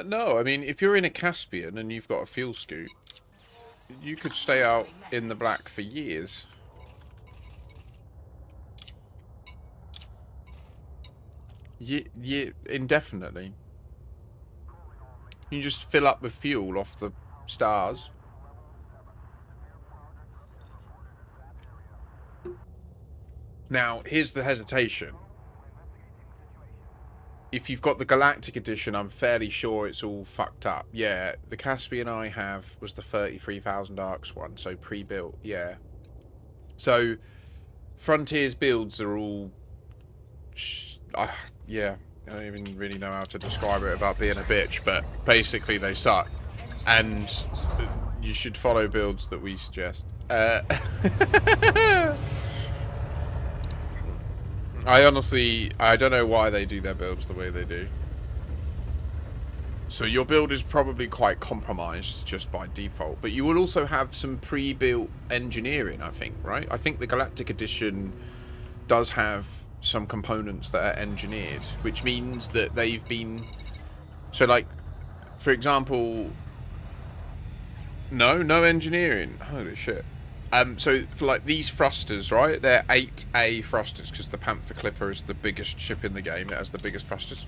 No, I mean, if you're in a Caspian and you've got a fuel scoop, you could stay out in the black for years. Yeah, indefinitely. You just fill up with fuel off the stars. Now, here's the hesitation. If you've got the Galactic Edition, I'm fairly sure it's all fucked up. Yeah, the Caspian I have was the 33,000 ARX one, so pre-built, yeah. So, Frontiers builds are all... yeah, I don't even really know how to describe it about being a bitch, but basically they suck. And you should follow builds that we suggest. I honestly, I don't know why they do their builds the way they do. So your build is probably quite compromised just by default, but you will also have some pre-built engineering, I think, right? I think the Galactic Edition does have some components that are engineered, which means that they've been... So, like, for example... No engineering. Holy shit. So, for like these thrusters, right? They're 8A thrusters because the Panther Clipper is the biggest ship in the game. It has the biggest thrusters.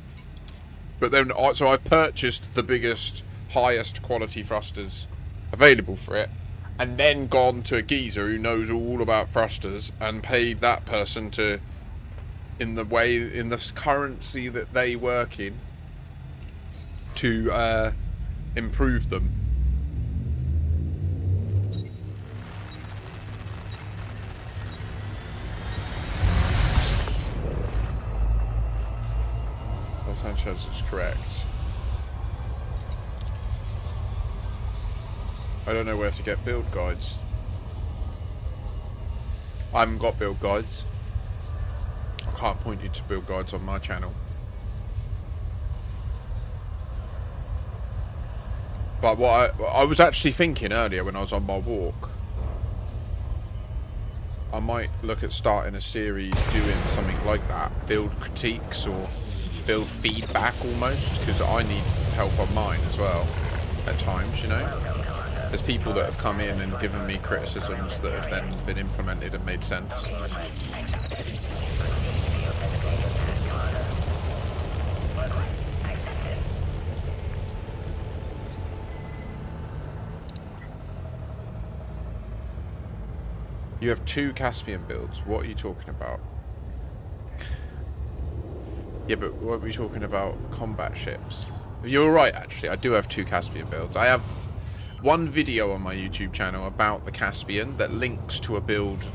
But then, so I've purchased the biggest, highest quality thrusters available for it, and then gone to a geezer who knows all about thrusters and paid that person to, in the currency that they work in, to improve them. Sanchez is correct. I don't know where to get build guides. I haven't got build guides. I can't point you to build guides on my channel. But what I was actually thinking earlier when I was on my walk, I might look at starting a series doing something like that. Build critiques or build feedback almost, because I need help on mine as well at times, you know. There's people that have come in and given me criticisms that have then been implemented and made sense. You have 2 Caspian builds. What are you talking about? Yeah, but what are we talking about? Combat ships. You're right, actually. I do have 2 Caspian builds. I have one video on my YouTube channel about the Caspian that links to a build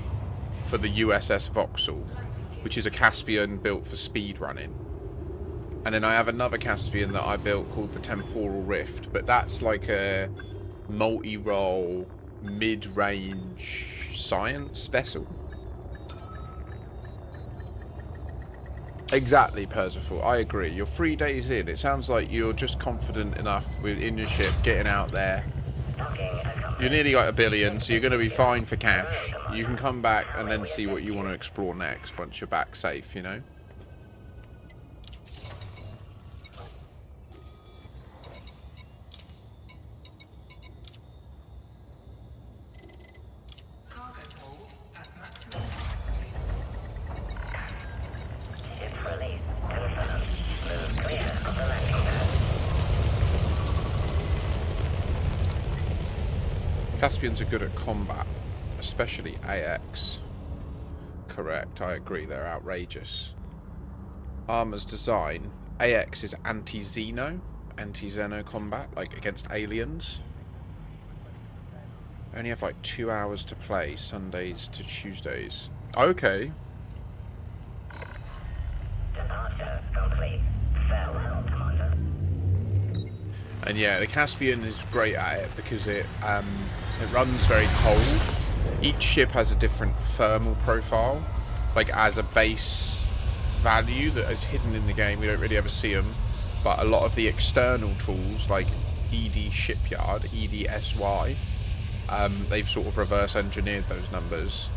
for the USS Vauxhall, which is a Caspian built for speed running. And then I have another Caspian that I built called the Temporal Rift, but that's like a multi-role, mid-range science vessel. Exactly, Percival. I agree. You're 3 days in. It sounds like you're just confident enough in your ship, getting out there. You're nearly like 1 billion, so you're going to be fine for cash. You can come back and then see what you want to explore next once you're back safe, you know? Cargo hold at maximum capacity. Ship release confirmed. Move clear of the landing pad. Caspians are good at combat, especially AX. Correct, I agree, they're outrageous. Armor's design. AX is anti-Xeno combat, like against aliens. Only have like 2 hours to play, Sundays to Tuesdays. Okay. Departure complete. Farewell, Commander. And yeah, the Caspian is great at it because it runs very cold. Each ship has a different thermal profile, like as a base value that is hidden in the game. We don't really ever see them, but a lot of the external tools like ED Shipyard, EDSY, they've sort of reverse engineered those numbers.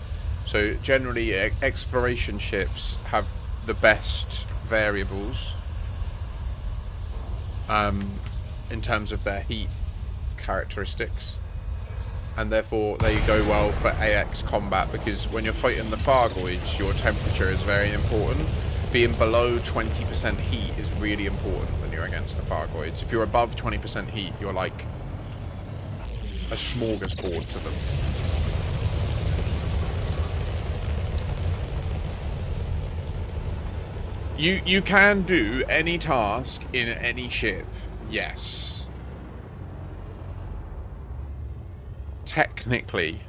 So generally exploration ships have the best variables in terms of their heat characteristics, and therefore they go well for AX combat, because when you're fighting the Fargoids, your temperature is very important. Being below 20% heat is really important when you're against the Fargoids. If you're above 20% heat, you're like a smorgasbord to them. You can do any task in any ship, yes. Technically,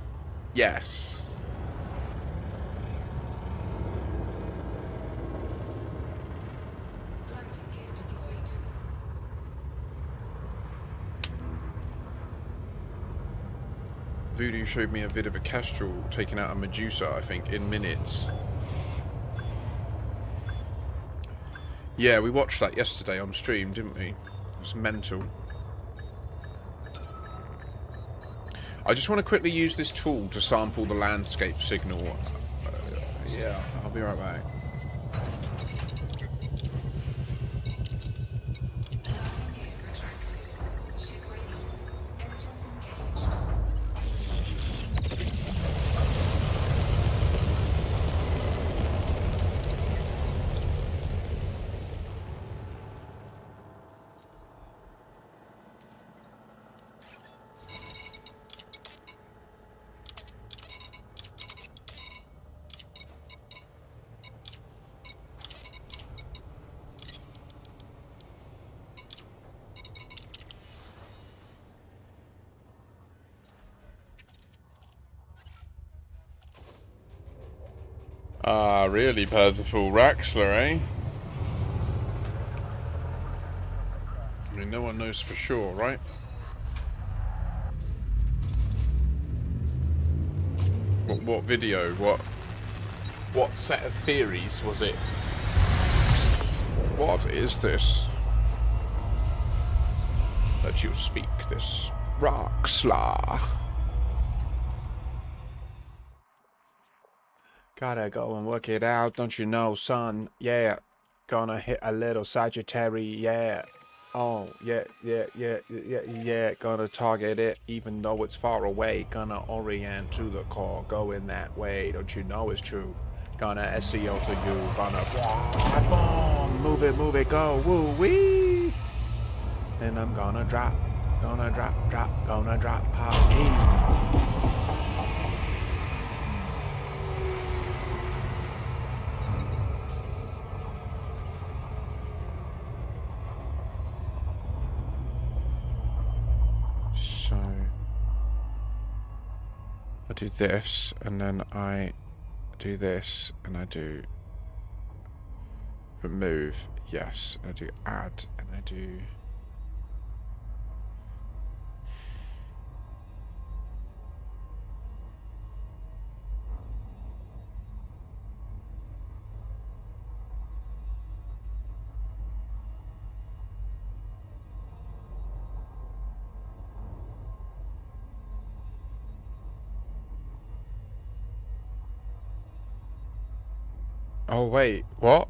yes. Landing gear deployed. Voodoo showed me a vid of a Kestrel taking out a Medusa, I think, in minutes. Yeah, we watched that yesterday on stream, didn't we? It was mental. I just want to quickly use this tool to sample the landscape signal. Yeah, I'll be right back. Landing gear retracted. Ship raised. Engines engaged. Ah, really, Percival Raxler, eh? No one knows for sure, right? What video? What set of theories was it? What is this that you speak, this Roxla? Gotta go and work it out, don't you know, son? Yeah. Gonna hit a little Sagittarius, yeah. Oh, yeah. Gonna target it, even though it's far away. Gonna orient to the core, going that way. Don't you know it's true? Gonna SEO to you. Gonna boom, move it, go, woo wee. And I'm gonna drop, gonna drop, pop. Hey. So I do this, and then I do this, and I do remove, yes, and I do add, and I do oh wait, what?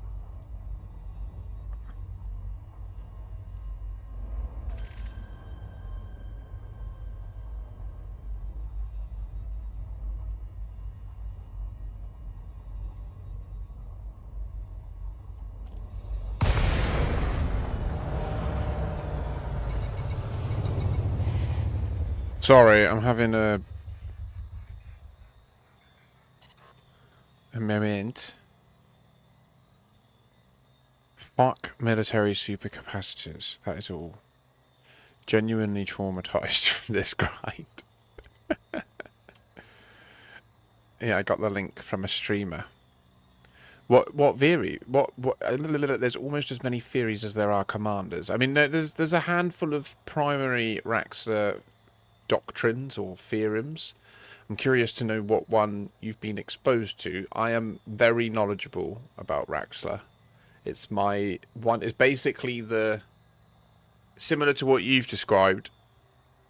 Sorry, I'm having a moment. Fuck military supercapacitors. That is all. Genuinely traumatized from this grind. Yeah, I got the link from a streamer. What theory? What? There's almost as many theories as there are commanders. I mean, there's a handful of primary Raxxla doctrines or theorems. I'm curious to know what one you've been exposed to. I am very knowledgeable about Raxxla. It's my one. It's basically the similar to what you've described.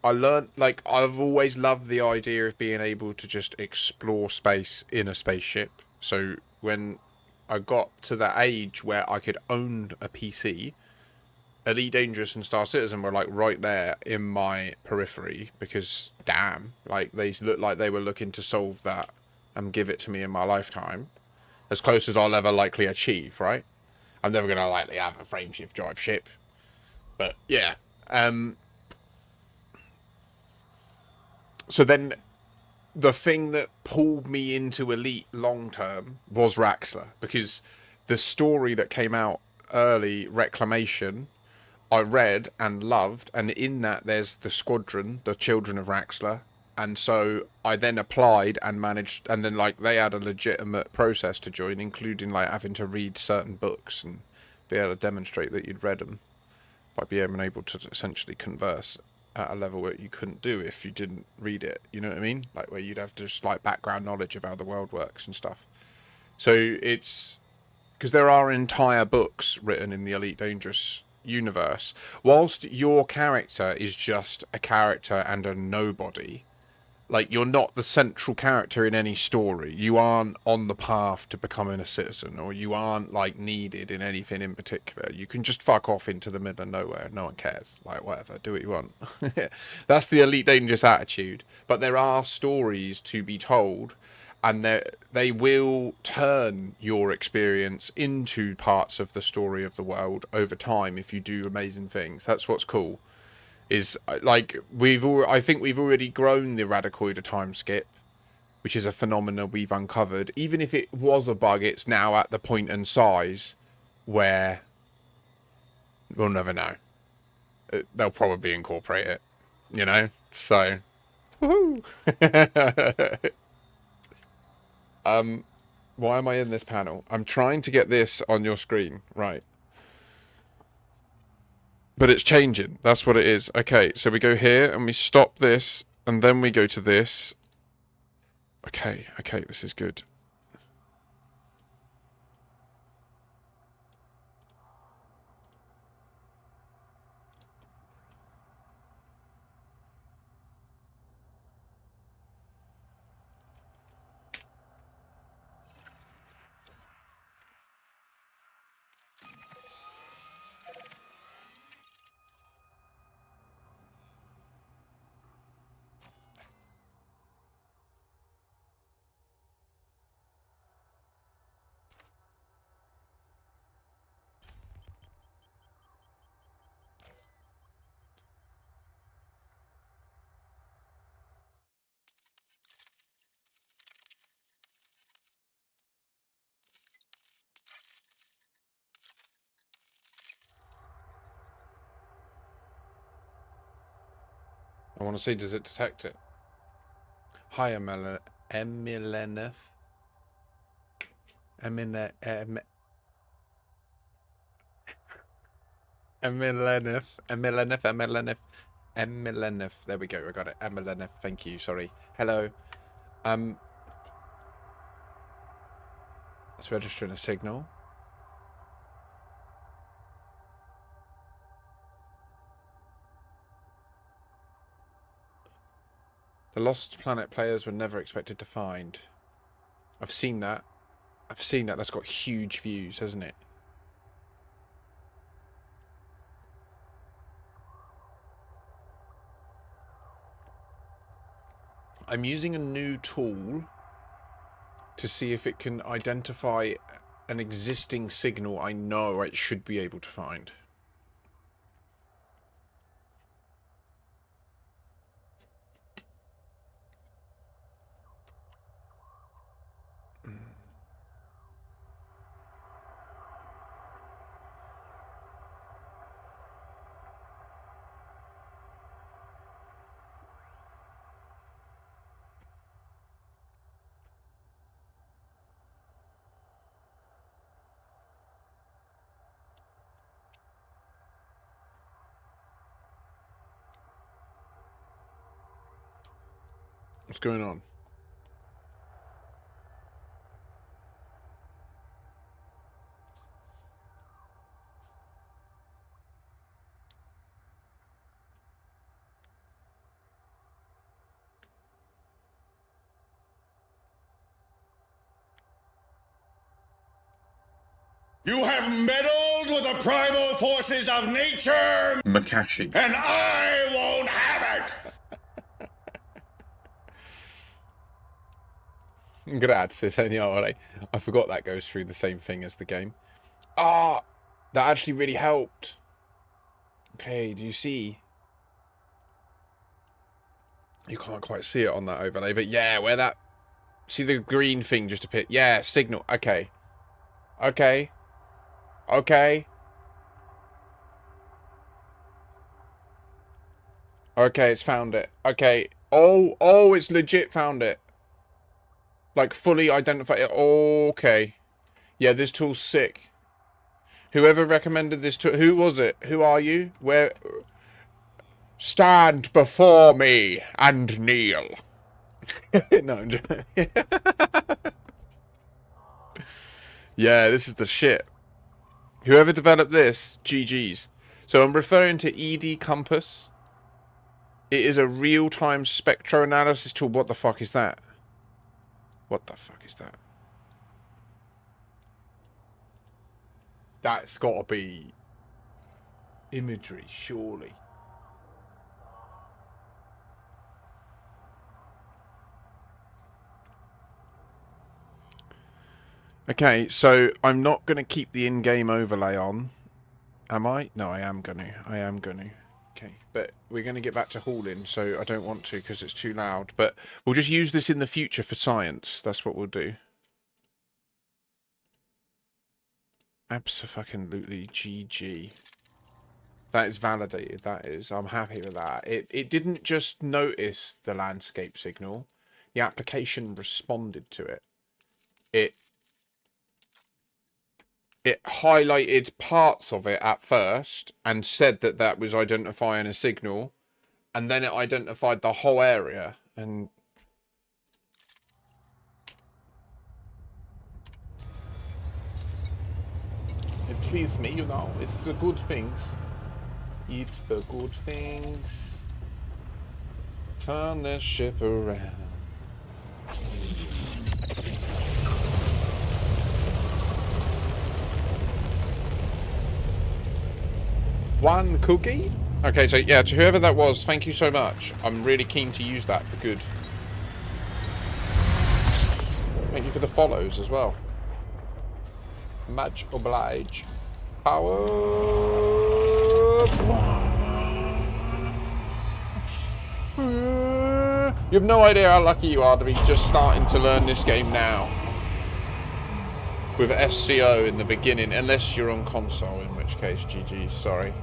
I learned, like, I've always loved the idea of being able to just explore space in a spaceship. So when I got to that age where I could own a PC, Elite Dangerous and Star Citizen were like right there in my periphery because damn, like they looked like they were looking to solve that and give it to me in my lifetime, as close as I'll ever likely achieve. Right? I'm never gonna likely have a frameshift drive ship, but yeah. So then, the thing that pulled me into Elite long term was Raxxla, because the story that came out early, Reclamation, I read and loved, and in that there's the squadron, the Children of Raxxla, and so I then applied and managed, and then like they had a legitimate process to join, including like having to read certain books and be able to demonstrate that you'd read them by being able to essentially converse at a level that you couldn't do if you didn't read it. You know what I mean? Like where you'd have just like background knowledge of how the world works and stuff. So it's because there are entire books written in the Elite Dangerous universe. Whilst your character is just a character and a nobody, like you're not the central character in any story. You aren't on the path to becoming a citizen, or you aren't like needed in anything in particular. You can just fuck off into the middle of nowhere. No one cares. Like whatever, do what you want. That's the Elite Dangerous attitude. But there are stories to be told, and they will turn your experience into parts of the story of the world over time if you do amazing things. That's what's cool. Is like I think we've already grown the Radicoid time skip, which is a phenomenon we've uncovered. Even if it was a bug, it's now at the point and size where we'll never know. They'll probably incorporate it, you know. So, woohoo! Why am I in this panel? I'm trying to get this on your screen, right? But it's changing. That's what it is. Okay, so we go here and we stop this, and then we go to this. Okay, this is good. I want to see, does it detect it? Hi, Emilenef. Emilenef. There we go. I got it. Emilenef. Thank you. Sorry. Hello. It's registering a signal. The Lost Planet players were never expected to find. I've seen that. That's got huge views, hasn't it? I'm using a new tool to see if it can identify an existing signal I know it should be able to find. What's going on? You have meddled with the primal forces of nature, Makashi. and I won't have it! Grazie, signore. I forgot that goes through the same thing as the game. Ah, that actually really helped. Okay, do you see? You can't quite see it on that overlay, but yeah, where that... See the green thing just appeared? Yeah, signal. Okay. Okay. Okay. Okay, it's found it. Okay. Oh, it's legit found it. Like, fully identified it. Okay. Yeah, this tool's sick. Whoever recommended this tool... Who was it? Who are you? Where... Stand before me and kneel. No, I'm just... Yeah, this is the shit. Whoever developed this, GG's. So I'm referring to ED Compass. It is a real-time spectroanalysis tool. What the fuck is that? What the fuck is that? That's got to be imagery, surely. Okay, so I'm not going to keep the in-game overlay on. Am I? No, I am going to. Okay, but we're going to get back to hauling, so I don't want to because it's too loud. But we'll just use this in the future for science. That's what we'll do. Abso-fucking-lutely GG. That is validated, that is. I'm happy with that. It didn't just notice the landscape signal. The application responded to it. it highlighted parts of it at first and said that that was identifying a signal, and then it identified the whole area. And it pleased me, you know. It's the good things. It's the good things. Turn the ship around. One cookie? Okay, so yeah, to whoever that was, thank you so much. I'm really keen to use that for good. Thank you for the follows as well. Much oblige. Power. You have no idea how lucky you are to be just starting to learn this game now. With SCO in the beginning, unless you're on console, in which case, GG, sorry.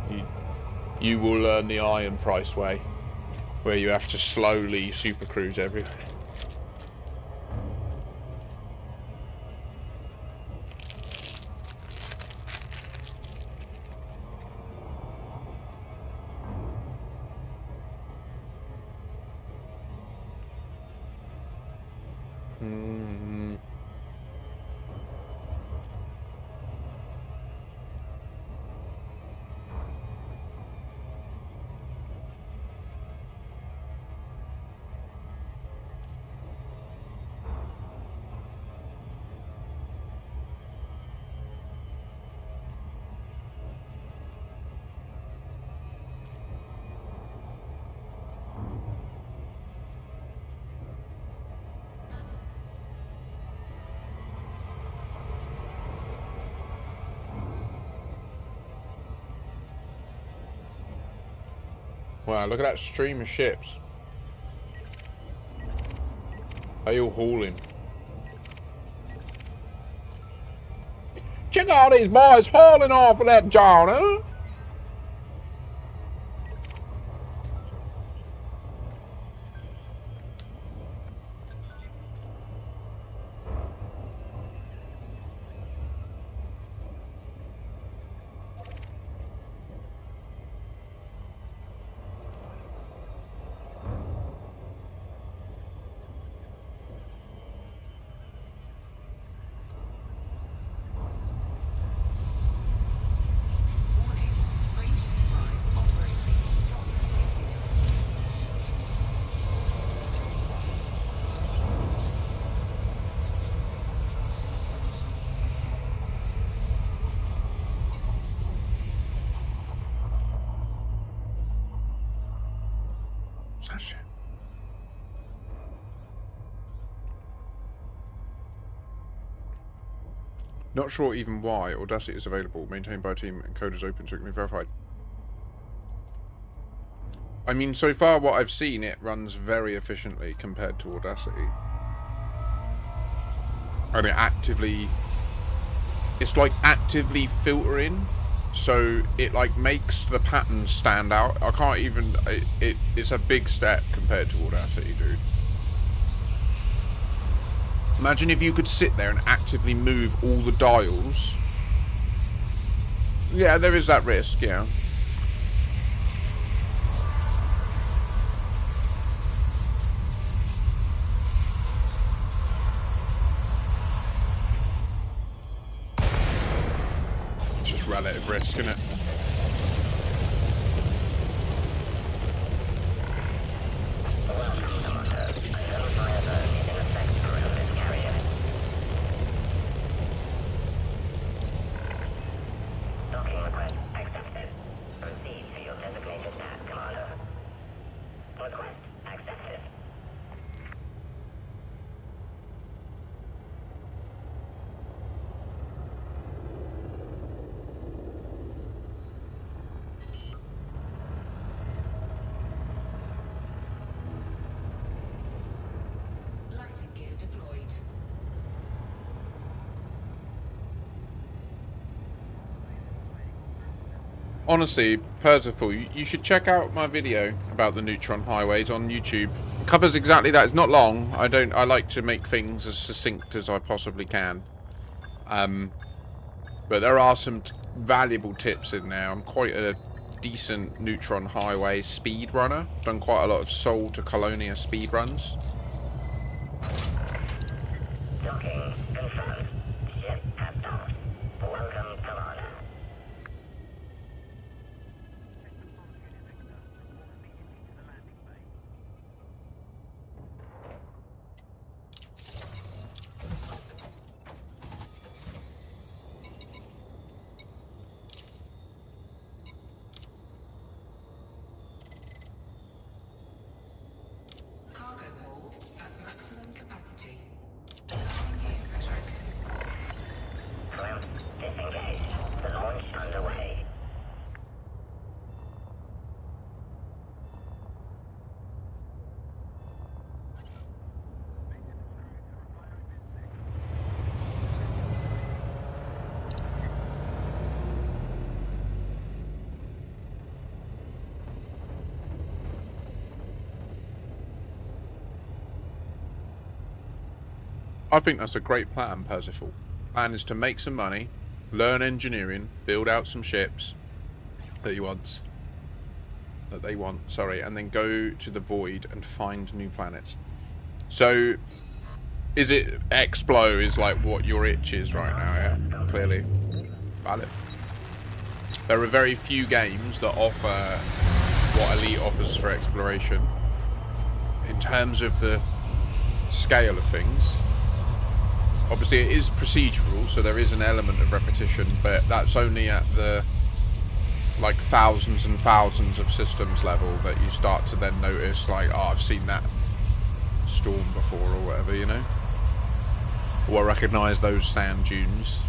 You will learn the Iron Price way, where you have to slowly super cruise everywhere. Wow, look at that stream of ships. They all hauling. Check out these boys hauling off of that John, huh? Sasha. Not sure even why Audacity is available, maintained by a team, and code is open so it can be verified. I mean, so far what I've seen, it runs very efficiently compared to Audacity. And it actively... It's like actively filtering, so it like makes the patterns stand out. I can't even... It's a big step compared to Audacity, dude. Imagine if you could sit there and actively move all the dials. Yeah, there is that risk, yeah. It's just relative risk, isn't it? Honestly, Percival, you should check out my video about the neutron highways on YouTube. It covers exactly that. It's not long. I like to make things as succinct as I possibly can. But there are some valuable tips in there. I'm quite a decent Neutron Highway speed runner. Done quite a lot of Seoul to Colonia speed runs. Docking confirmed. Ship has docked. Welcome, Colonia. Cargo hold at maximum capacity. Landing gear retracted. Clamps disengaged. The launch underway. I think that's a great plan, Percival. Plan is to make some money, learn engineering, build out some ships that they want, and then go to the void and find new planets. So, is it Explo is like what your itch is right now? Yeah, clearly, valid. There are very few games that offer what Elite offers for exploration in terms of the scale of things. Obviously it is procedural, so there is an element of repetition, but that's only at the like thousands and thousands of systems level that you start to then notice like, oh, I've seen that storm before or whatever, you know, or I recognise those sand dunes.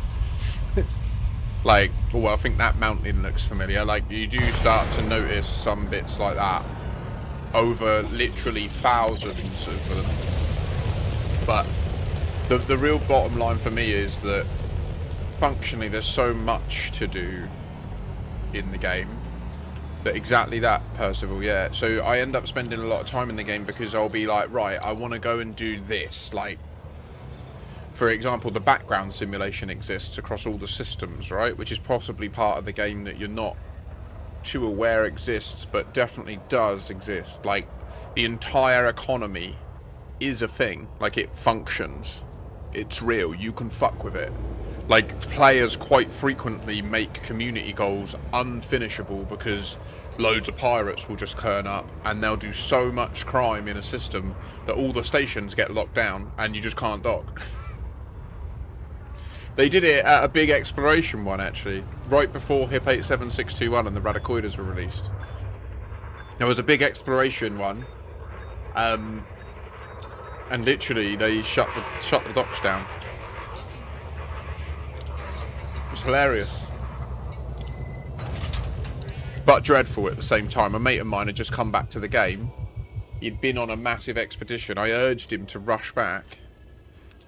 Like, oh, I think that mountain looks familiar. Like, you do start to notice some bits like that over literally thousands of them. But the real bottom line for me is that functionally there's so much to do in the game that exactly that, Percival, yeah. So I end up spending a lot of time in the game because I'll be like, right, I want to go and do this. Like, for example, the background simulation exists across all the systems, right? Which is possibly part of the game that you're not too aware exists, but definitely does exist. Like, the entire economy is a thing. Like, it functions. It's real. You can fuck with it. Like, players quite frequently make community goals unfinishable because loads of pirates will just turn up and they'll do so much crime in a system that all the stations get locked down and you just can't dock. They did it at a big exploration one, actually, right before HIP 87621 and the Radicoidas were released. There was a big exploration one, and literally they shut the docks down. It was hilarious, but dreadful at the same time. A mate of mine had just come back to the game. He'd been on a massive expedition. I urged him to rush back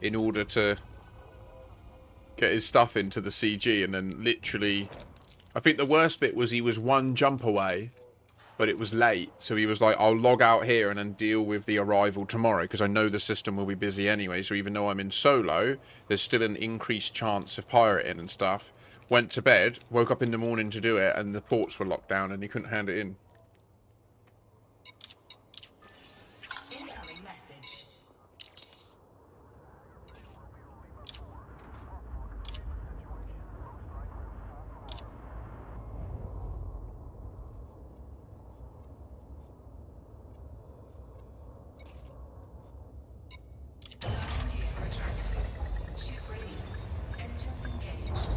in order to get his stuff into the CG, and then literally, I think the worst bit was he was one jump away, but it was late, so he was like, I'll log out here and then deal with the arrival tomorrow, because I know the system will be busy anyway, so even though I'm in solo, there's still an increased chance of pirating and stuff. Went to bed, woke up in the morning to do it, and the ports were locked down and he couldn't hand it in. Incoming message. Landing gear retracted. Ship released. Engines engaged.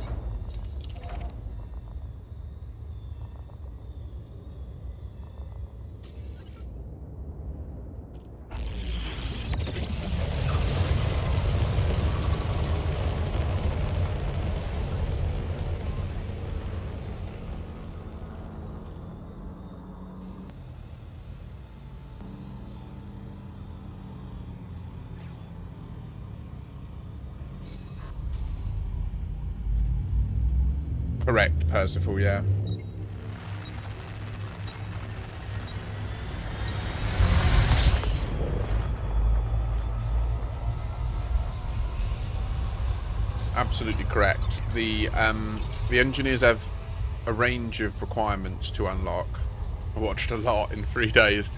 Correct, Percival, yeah. absolutely correct. The engineers have a range of requirements to unlock. I watched a lot in 3 days.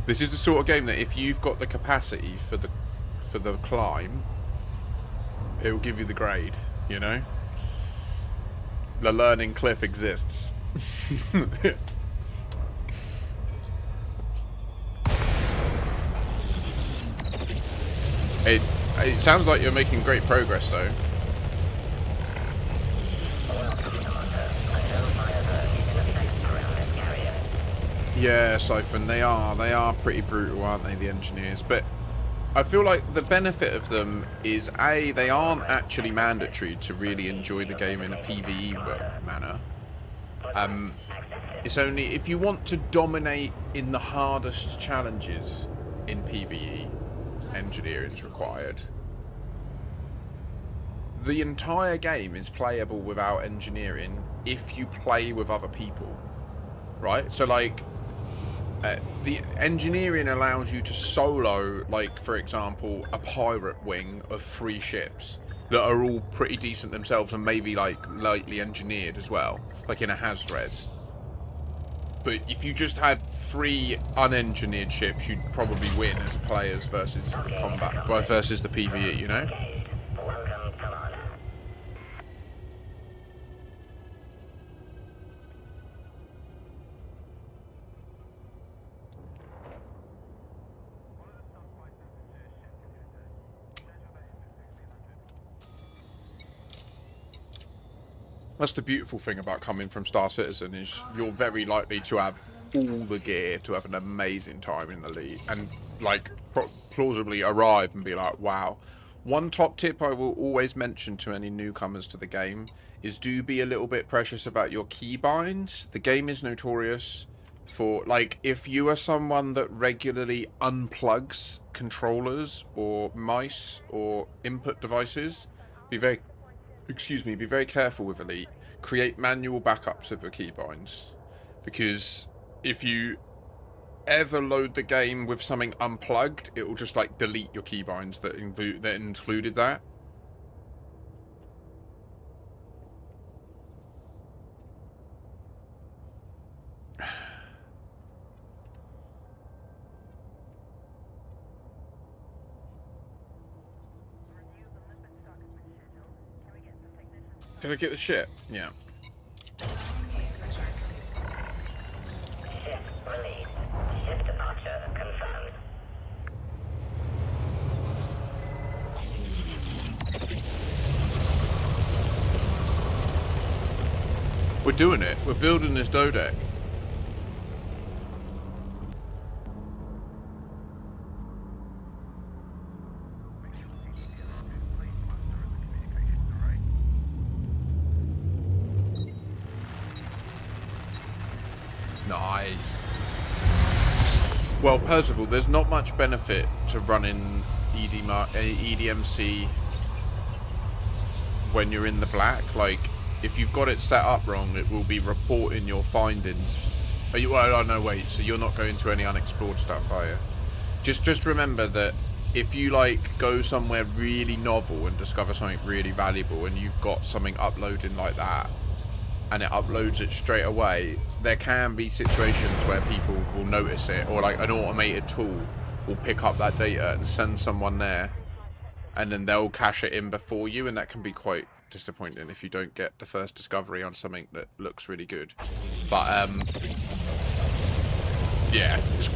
This is the sort of game that if you've got the capacity for the climb, it will give you the grade, you know? The learning cliff exists. It sounds like you're making great progress, though. Yeah, Siphon, they are pretty brutal, aren't they, the engineers? But I feel like the benefit of them is, A, they aren't actually mandatory to really enjoy the game in a PvE manner. It's only if you want to dominate in the hardest challenges in PvE, engineering is required. The entire game is playable without engineering if you play with other people, right? So, like, the engineering allows you to solo, like, for example, a pirate wing of 3 ships that are all pretty decent themselves and maybe, like, lightly engineered as well, like in a Haz-Res. But if you just had 3 unengineered ships, you'd probably win as players versus the combat, versus the PvE, you know? That's the beautiful thing about coming from Star Citizen, is you're very likely to have all the gear to have an amazing time in the league and, like, plausibly arrive and be like, wow. One top tip I will always mention to any newcomers to the game is do be a little bit precious about your keybinds. The game is notorious for, like, if you are someone that regularly unplugs controllers or mice or input devices, be very careful with Elite. Create manual backups of your keybinds, because if you ever load the game with something unplugged, it will just, like, delete your keybinds that included that. Did I get the ship? Yeah. Ship released. Ship departure confirmed. We're doing it. We're building this dodeck. Nice. Well, Percival, there's not much benefit to running EDMC when you're in the black. Like, if you've got it set up wrong, it will be reporting your findings. Are you? Well, no, wait. So you're not going to any unexplored stuff, are you? Just remember that if you, like, go somewhere really novel and discover something really valuable, and you've got something uploading like that, and it uploads it straight away, there can be situations where people will notice it, or, like, an automated tool will pick up that data and send someone there, and then they'll cache it in before you, and that can be quite disappointing if you don't get the first discovery on something that looks really good. But yeah, it's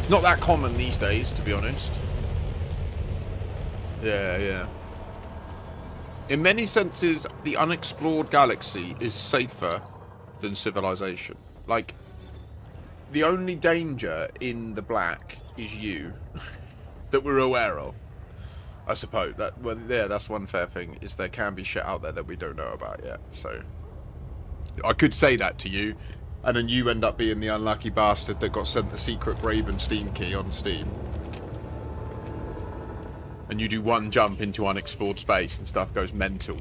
not that common these days, to be honest. Yeah. In many senses, the unexplored galaxy is safer than civilization. Like, the only danger in the black is you that we're aware of. I suppose that, well, yeah, that's one fair thing, is there can be shit out there that we don't know about yet. So I could say that to you, and then you end up being the unlucky bastard that got sent the secret Ravenstein key on Steam. And you do one jump into unexplored space and stuff goes mental.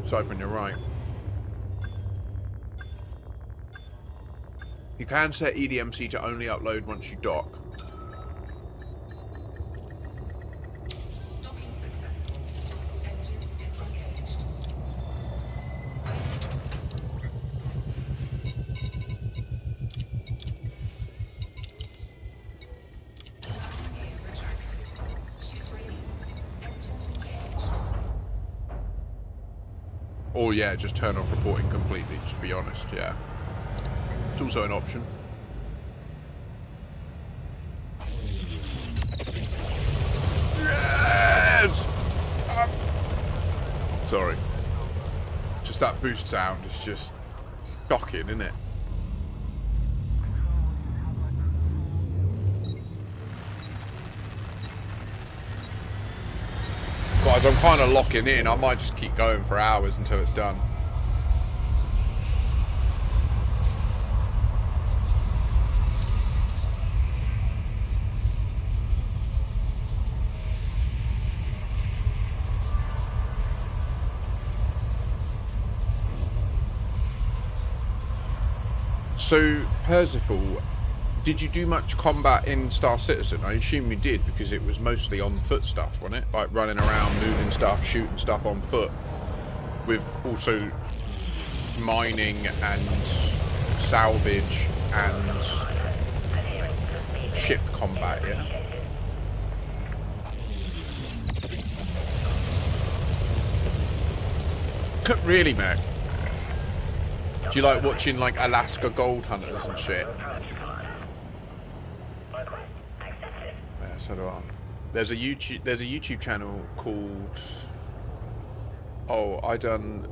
Siphon, you're right. You can set EDMC to only upload once you dock. Docking successful. Engines disengaged. Landing gear retracted. Ship released. Engines engaged. Or yeah, just turn off reporting completely, just to be honest, yeah. It's also an option. Yes! Sorry. Just that boost sound is just shocking, isn't it? Guys, I'm kind of locking in. I might just keep going for hours until it's done. So, Percival, did you do much combat in Star Citizen? I assume you did, because it was mostly on foot stuff, wasn't it? Like running around, moving stuff, shooting stuff on foot. With also mining and salvage and ship combat, yeah? Really, mate? Do you like watching like Alaska gold hunters and shit? Yeah, so do I. There's a YouTube channel called I done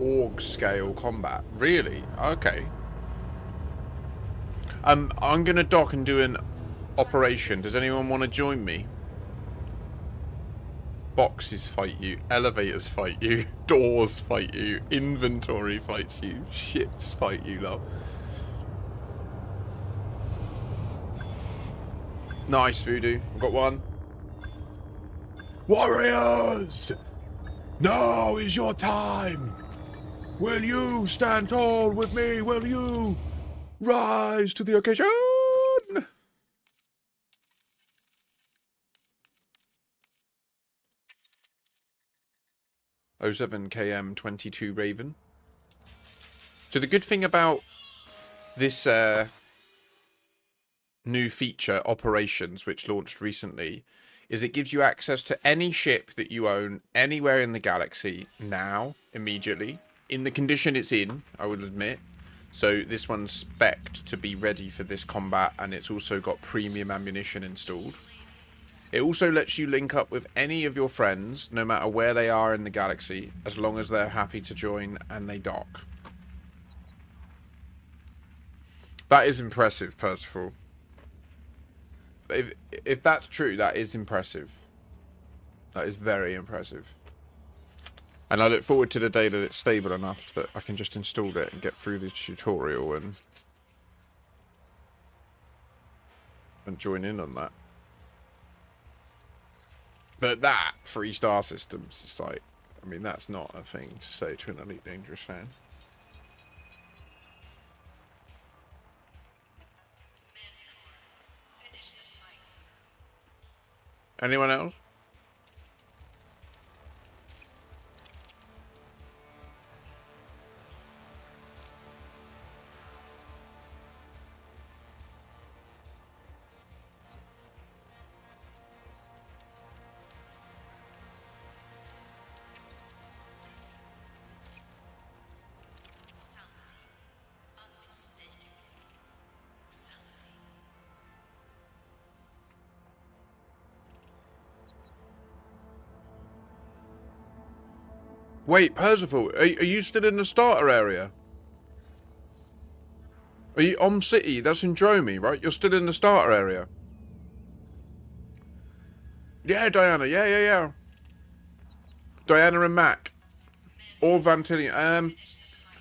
org scale combat. Really? Okay. I'm gonna dock and do an operation. Does anyone want to join me? Boxes fight you, elevators fight you, doors fight you, inventory fights you, ships fight you, love. Nice, Voodoo. I've got one. Warriors! Now is your time! Will you stand tall with me? Will you rise to the occasion? 07 KM 22 Raven. So the good thing about this new feature, Operations, which launched recently, is it gives you access to any ship that you own anywhere in the galaxy now, immediately, in the condition it's in, I would admit. So this one's spec'd to be ready for this combat, and it's also got premium ammunition installed. It also lets you link up with any of your friends, no matter where they are in the galaxy, as long as they're happy to join and they dock. That is impressive, Percival. If that's true, that is impressive. That is very impressive. And I look forward to the day that it's stable enough that I can just install it and get through the tutorial and join in on that. But that, 3-star systems, it's like, I mean, that's not a thing to say to an Elite Dangerous fan. Anyone else? Wait, Percival, are you still in the starter area? Are you City? That's in Dromi, right? You're still in the starter area. Yeah, Diana. Yeah. Diana and Mac. Or Vantillion.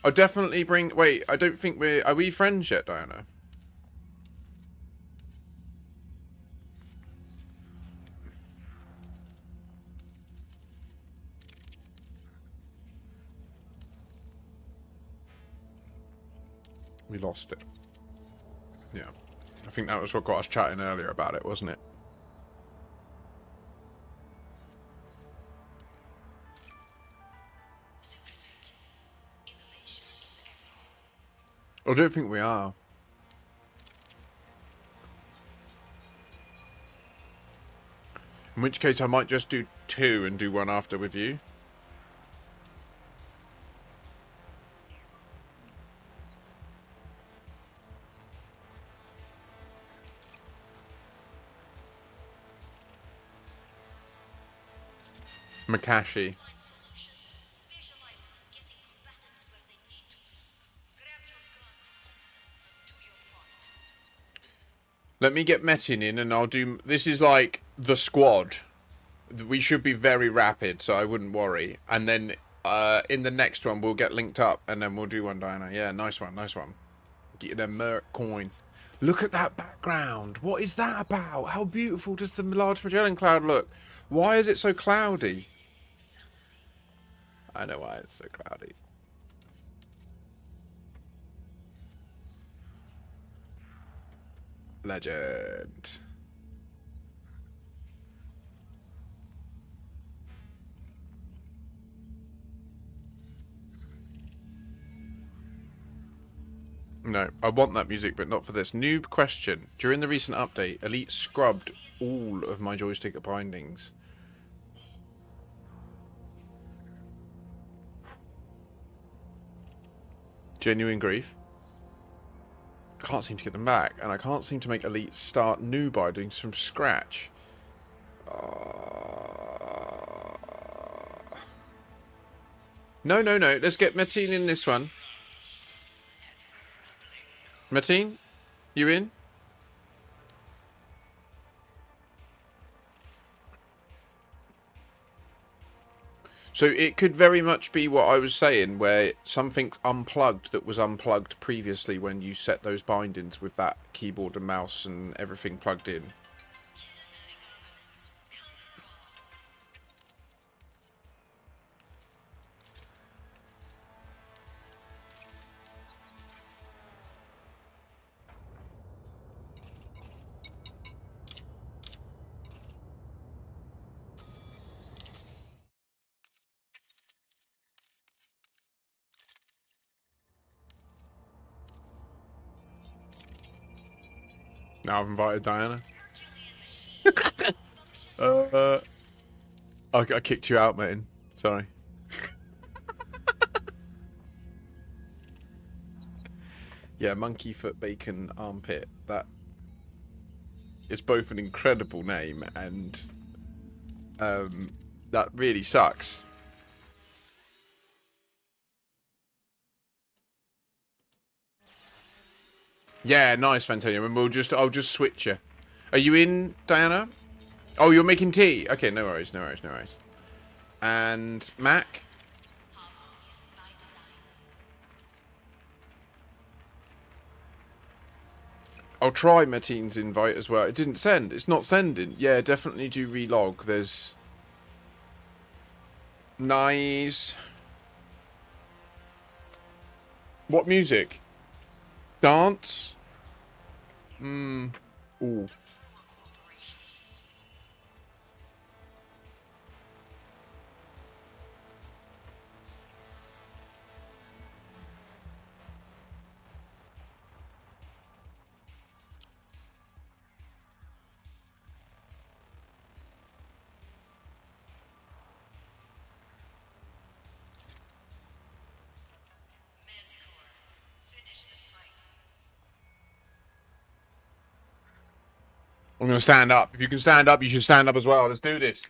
I'll definitely bring... Wait, I don't think we're... Are we friends yet, Diana? We lost it. Yeah. I think that was what got us chatting earlier about it, wasn't it? I don't think we are. In which case I might just do 2 and do 1 after with you. Makashi. Let me get Metin in and I'll do... This is like the squad. We should be very rapid, so I wouldn't worry. And then in the next one, we'll get linked up and then we'll do one, Diana. Yeah, nice one, nice one. Get you the Merc coin. Look at that background. What is that about? How beautiful does the Large Magellan Cloud look? Why is it so cloudy? I know why it's so cloudy. Legend. No, I want that music, but not for this. Noob question. During the recent update, Elite scrubbed all of my joystick bindings. Genuine grief. I can't seem to get them back, and I can't seem to make Elite start new bindings from scratch. No, no, no. Let's get Metin in this one. Metin, you in? So it could very much be what I was saying, where something's unplugged that was unplugged previously when you set those bindings with that keyboard and mouse and everything plugged in. Now I've invited Diana. I kicked you out, Metin. Sorry. Yeah, monkey foot bacon armpit. That is both an incredible name and that really sucks. Yeah, nice, Fantonio. And I'll just switch you. Are you in, Diana? Oh, you're making tea. Okay, no worries, no worries, no worries. And Mac? I'll try Metin's invite as well. It didn't send. It's not sending. Yeah, definitely do relog. There's... Nice. What music? Dance? Ooh. I'm going to stand up. If you can stand up, you should stand up as well. Let's do this.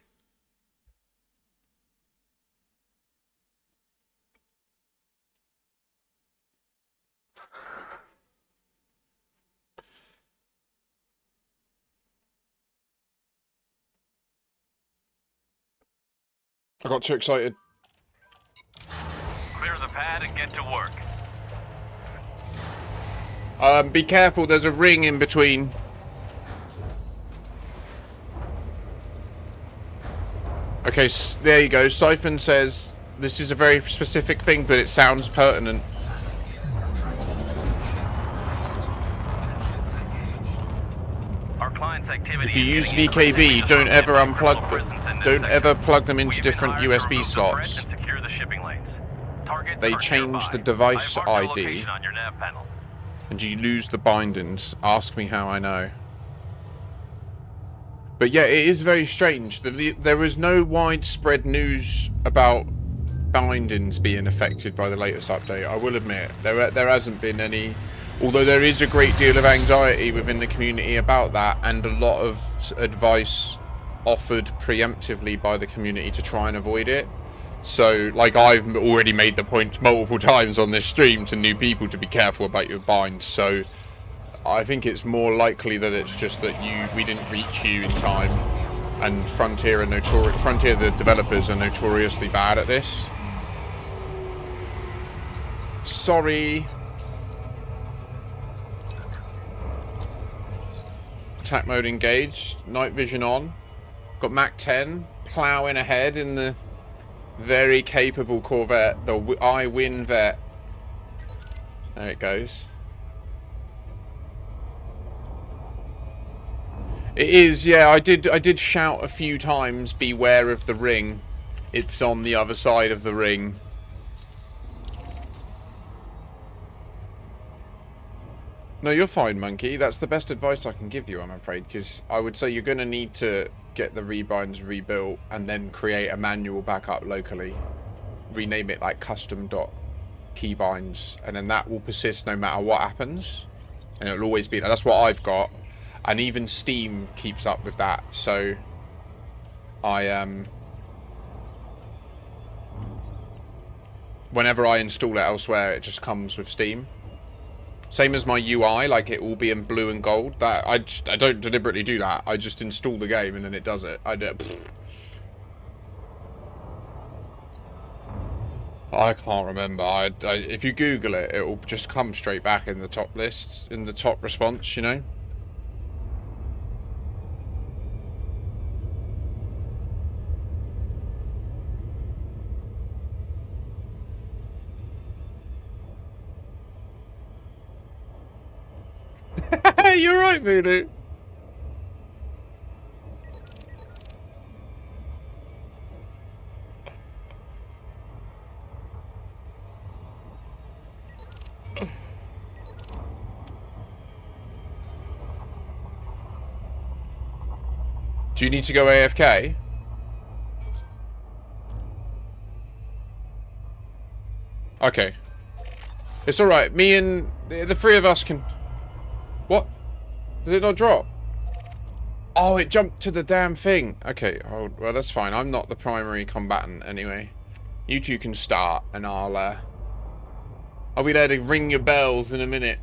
I got too excited. Clear the pad and get to work. Be careful, there's a ring in between. Okay, there you go. Siphon says this is a very specific thing, but it sounds pertinent. If you use VKB, don't ever unplug them. Don't ever plug them into different USB slots. They change the device ID, and you lose the bindings. Ask me how I know. But yeah, it is very strange. There is no widespread news about bindings being affected by the latest update. I will admit, there hasn't been any. Although there is a great deal of anxiety within the community about that, and a lot of advice offered preemptively by the community to try and avoid it. So, like, I've already made the point multiple times on this stream to new people to be careful about your binds. So, I think it's more likely that it's just that we didn't reach you in time, and Frontier, the developers, are notoriously bad at this. Sorry. Attack mode engaged. Night vision on. Got Mach 10 ploughing ahead in the very capable Corvette, the I Win Vet. There it goes. It is, yeah. I did shout a few times, beware of the ring. It's on the other side of the ring. No, you're fine, Monkey. That's the best advice I can give you, I'm afraid, because I would say you're going to need to get the rebinds rebuilt and then create a manual backup locally. Rename it like custom.keybinds, and then that will persist no matter what happens. And it'll always be, that's what I've got. And even Steam keeps up with that, so whenever I install it elsewhere, it just comes with Steam. Same as my UI, like it will be in blue and gold. That I don't deliberately do that. I just install the game and then it does it. I can't remember. If you Google it, it will just come straight back in the top list, in the top response, you know. You're right, Voodoo. Do you need to go AFK? Okay. It's alright. Me and the three of us can... What? Did it not drop? Oh, it jumped to the damn thing. Okay, oh, well, that's fine. I'm not the primary combatant anyway. You two can start, and I'll be there to ring your bells in a minute.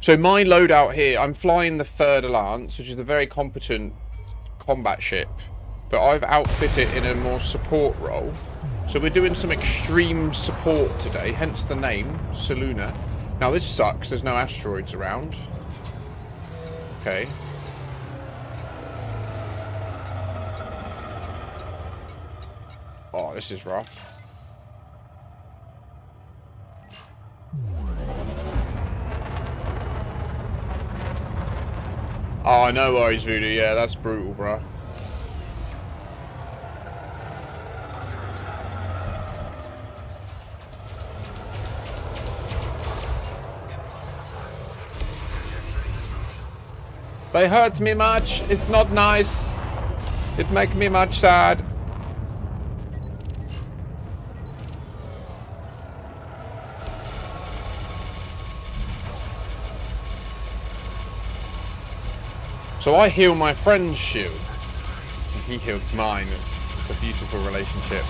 So my loadout here, I'm flying the 3rd Alliance, which is a very competent combat ship. But I've outfitted it in a more support role. So we're doing some extreme support today, hence the name, Saluna. Now this sucks, there's no asteroids around. Okay. Oh, this is rough. Oh, no worries, Voodoo. Yeah, that's brutal, bro. They hurt me much. It's not nice. It makes me much sad. So I heal my friend's shield. And he heals mine. It's a beautiful relationship.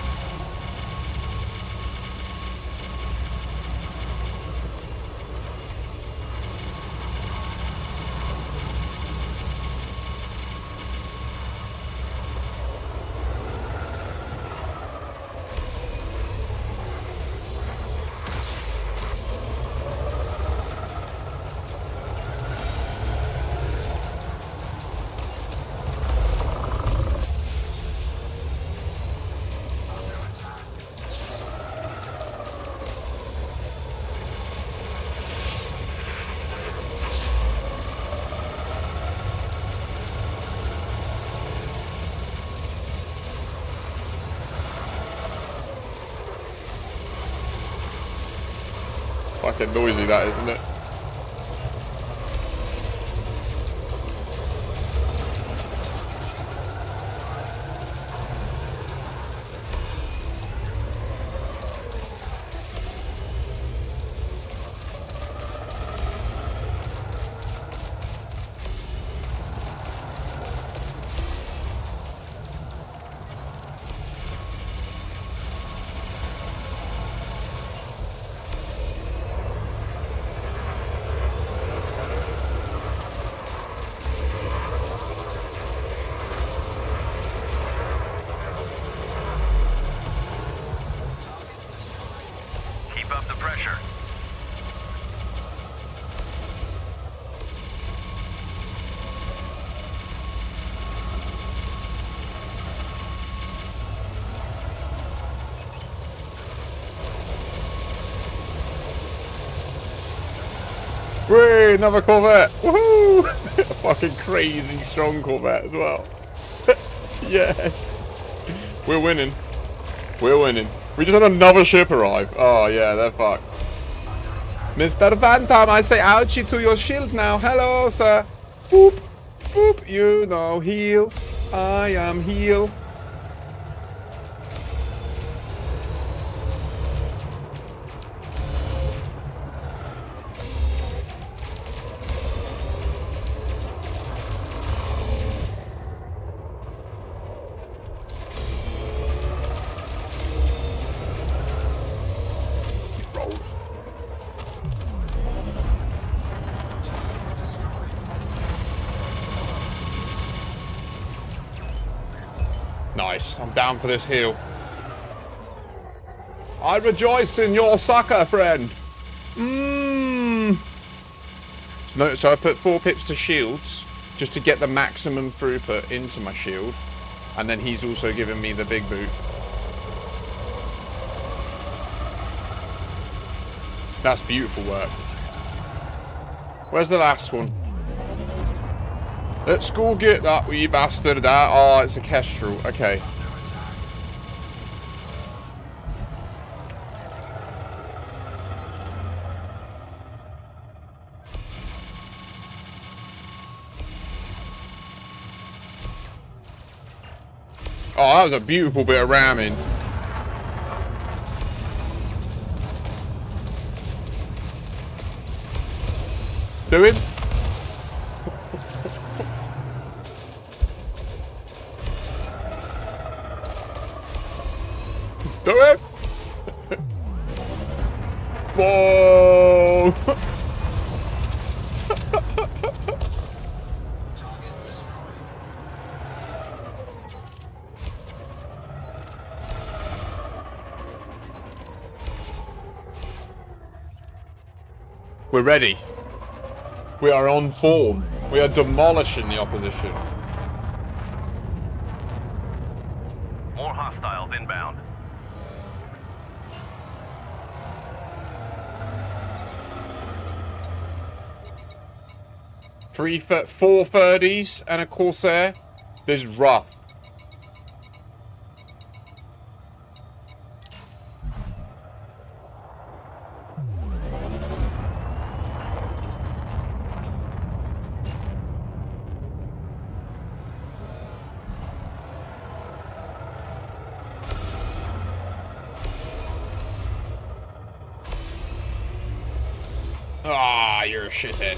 Fucking noisy that is, isn't it? Keep up the pressure. Whee! Another Corvette! Woohoo! A fucking crazy strong Corvette as well. Yes! We're winning. We're winning. We just had another ship arrive. Oh yeah, they're fucked. Mr. Phantom, I say ouchie to your shield now. Hello, sir. Boop. Boop. You know, heal. I am heal. Nice. I'm down for this heal. I rejoice in your succor, friend. No, so I put 4 pips to shields just to get the maximum throughput into my shield. And then he's also given me the big boot. That's beautiful work. Where's the last one? Let's go get that wee bastard out. Oh, it's a Kestrel. Okay. Oh, that was a beautiful bit of ramming. Do it. Do it! Whoa! We're ready. We are on form. We are demolishing the opposition. More hostiles inbound. Four 30s and a Corsair. This is rough. Ah, you're a shithead.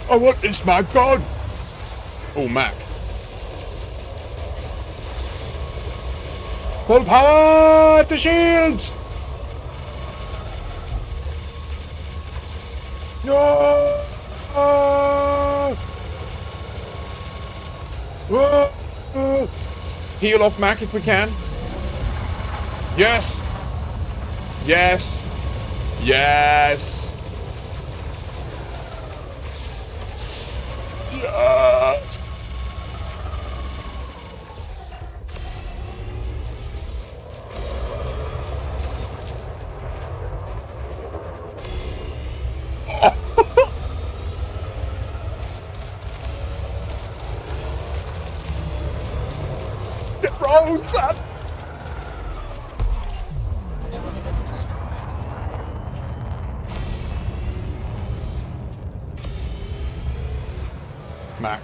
I want this mag gone. Oh, Mac. Full power to shields! No! Heal off Mac if we can. Yes! Yes! Yes! Yes! Don't, son! Mac.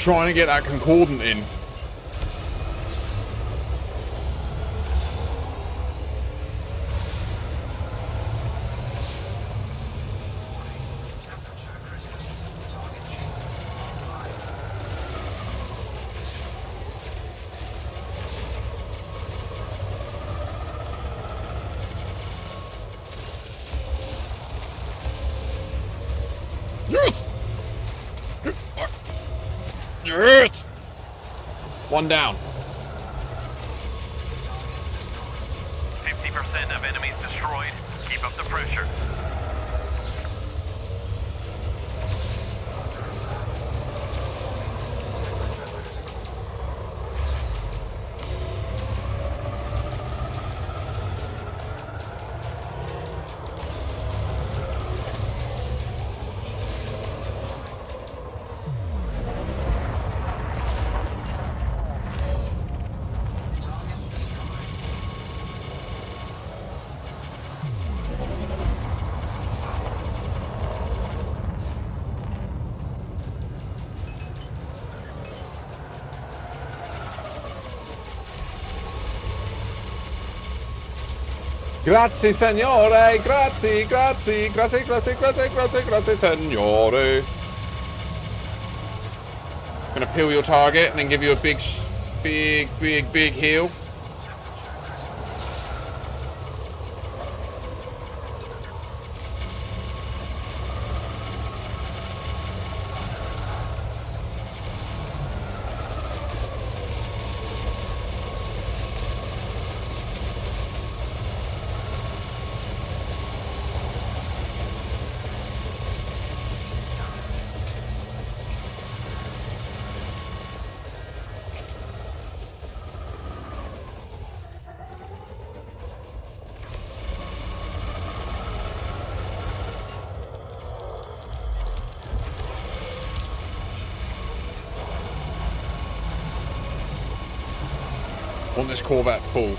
Trying to get that concordant in. Yes! Yes! One down. 50% of enemies destroyed. Keep up the pressure. Grazie, signore. Grazie, grazie, grazie, grazie, grazie, grazie, grazie, signore. Gonna peel your target and then give you a big heal. Want this Corvette full.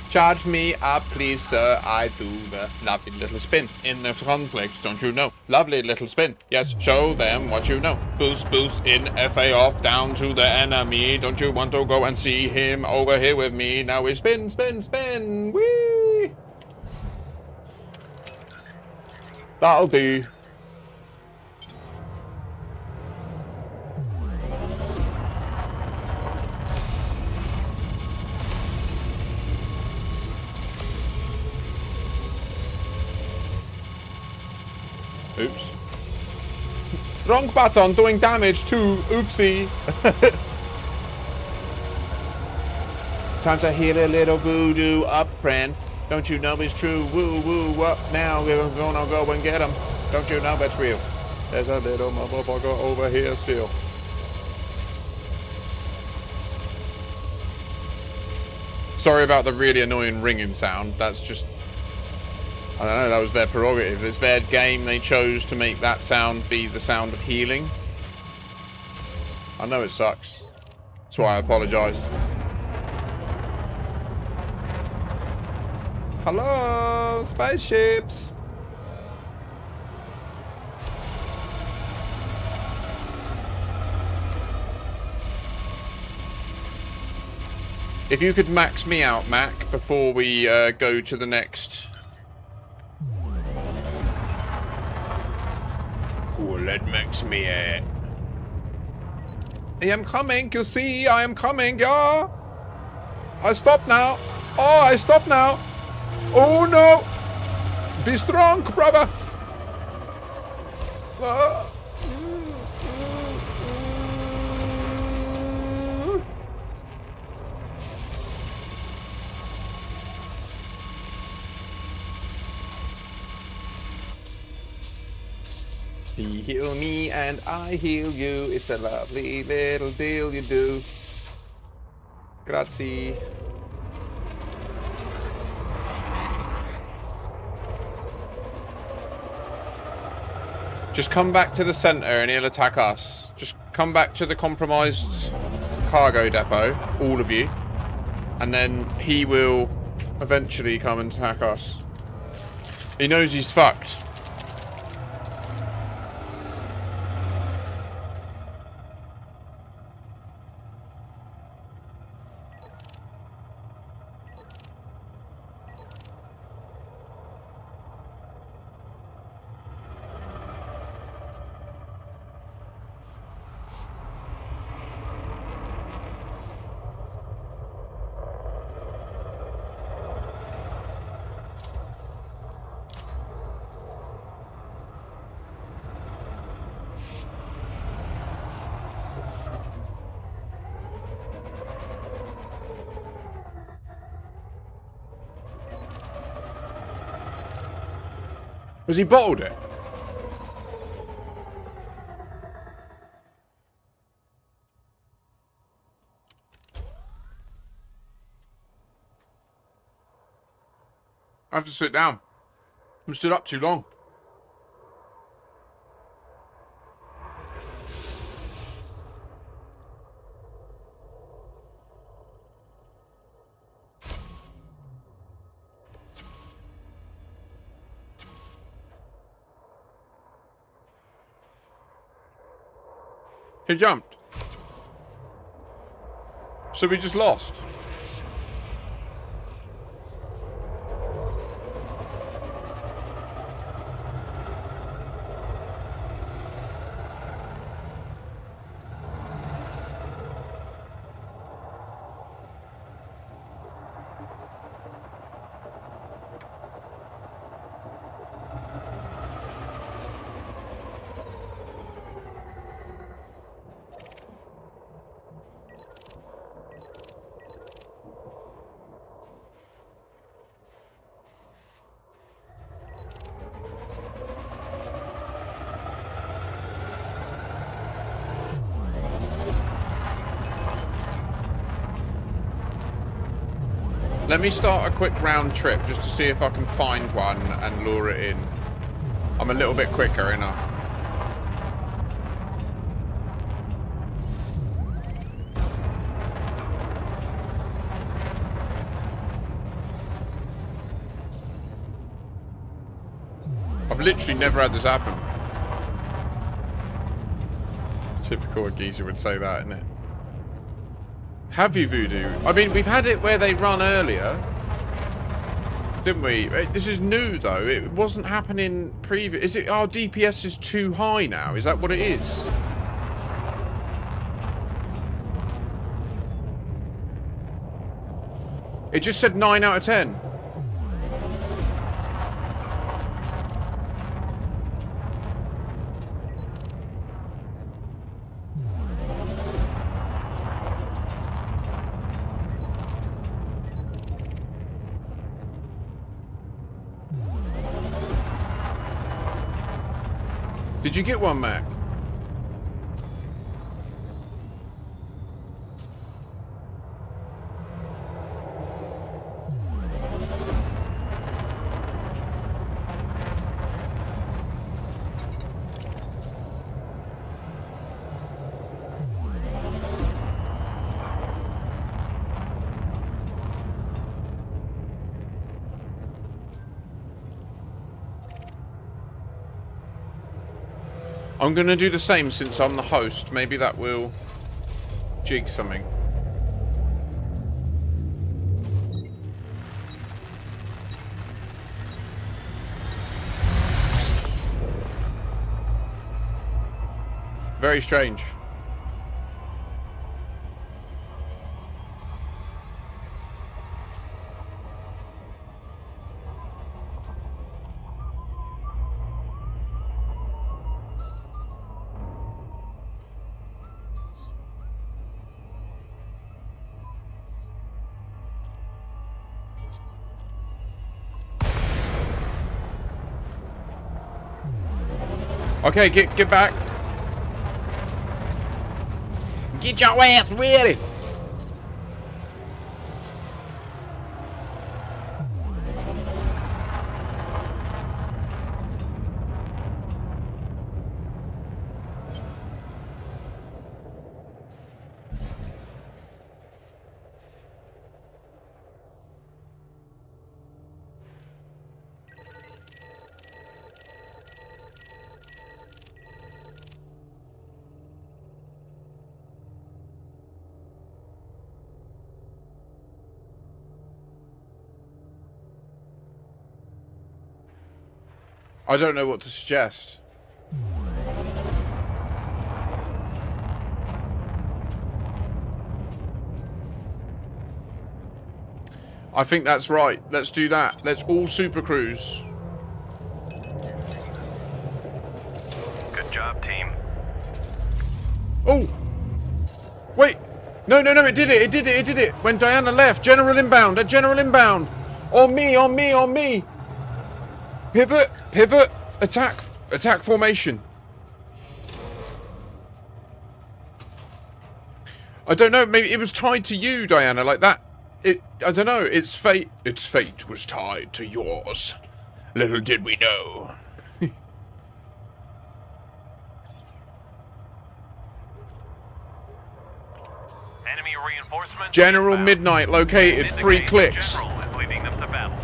Charge me up, please, sir. I do the lovely little spin in the conflicts, don't you know? Lovely little spin. Yes, show them what you know. Boost, boost, in, FA off, down to the enemy. Don't you want to go and see him over here with me? Now we spin, spin, spin. Whee! That'll do. Oops. Wrong button, doing damage too. Oopsie. Time to heal a little voodoo up, friend. Don't you know it's true? Woo woo, what now? We're gonna go and get him. Don't you know it's real? There's a little motherfucker over here still. Sorry about the really annoying ringing sound. That's just... I don't know, that was their prerogative. It's their game. They chose to make that sound be the sound of healing. I know it sucks. That's why I apologise. Hello, spaceships. If you could max me out, Mac, before we go to the next... Oh, let max me out. I am coming, you see, I am coming, yeah. I stop now. Oh, I stop now. Oh no! Be strong, brother! He heal me and I heal you. It's a lovely little deal you do. Grazie. Just come back to the center and he'll attack us. Just come back to the compromised cargo depot, all of you. And then he will eventually come and attack us. He knows he's fucked. Was he bottled it? I have to sit down. I'm stood up too long. He jumped. So we just lost. Let me start a quick round trip just to see if I can find one and lure it in. I'm a little bit quicker, ain't I? I've literally never had this happen. Typical a geezer would say that, isn't it? Have you, Voodoo? I mean, we've had it where they run earlier. Didn't we? This is new, though. It wasn't happening previous. Is it our DPS is too high now? Is that what it is? It just said 9 out of 10. Did you get one, Mac? I'm going to do the same since I'm the host. Maybe that will jig something. Very strange. Okay, get back. Get your ass ready. I don't know what to suggest. I think that's right. Let's do that. Let's all super cruise. Good job, team. Oh! Wait! No, it did it! When Diana left, general inbound, general inbound! On me! Pivot, attack formation. I don't know, maybe it was tied to you, Diana, like that. I don't know, its fate was tied to yours. Little did we know. Enemy reinforcements. General Midnight located, 3 clicks. General is leading them to battle.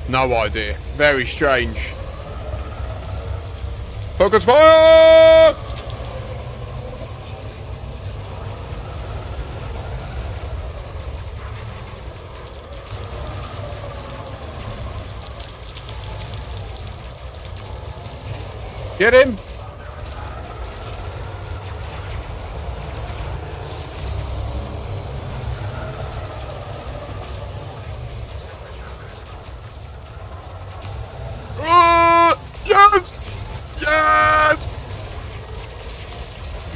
No idea. Very strange. Focus fire! Get him! Yes! Yes!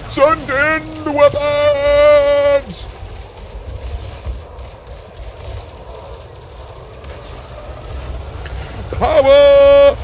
Send in the weapons! Power!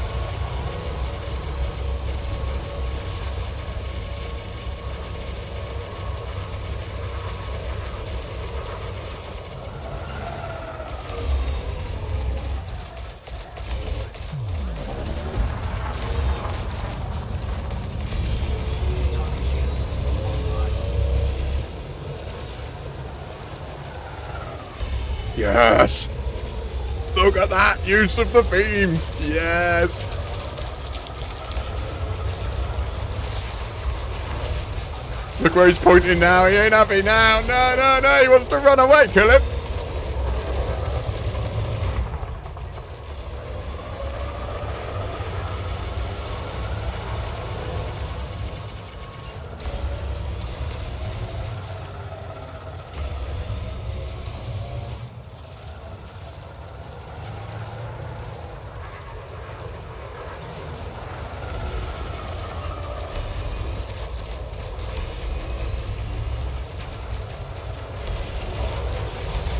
Yes! Look at that use of the beams! Yes! Look where he's pointing now. He ain't happy now. No, no, no. He wants to run away. Kill him.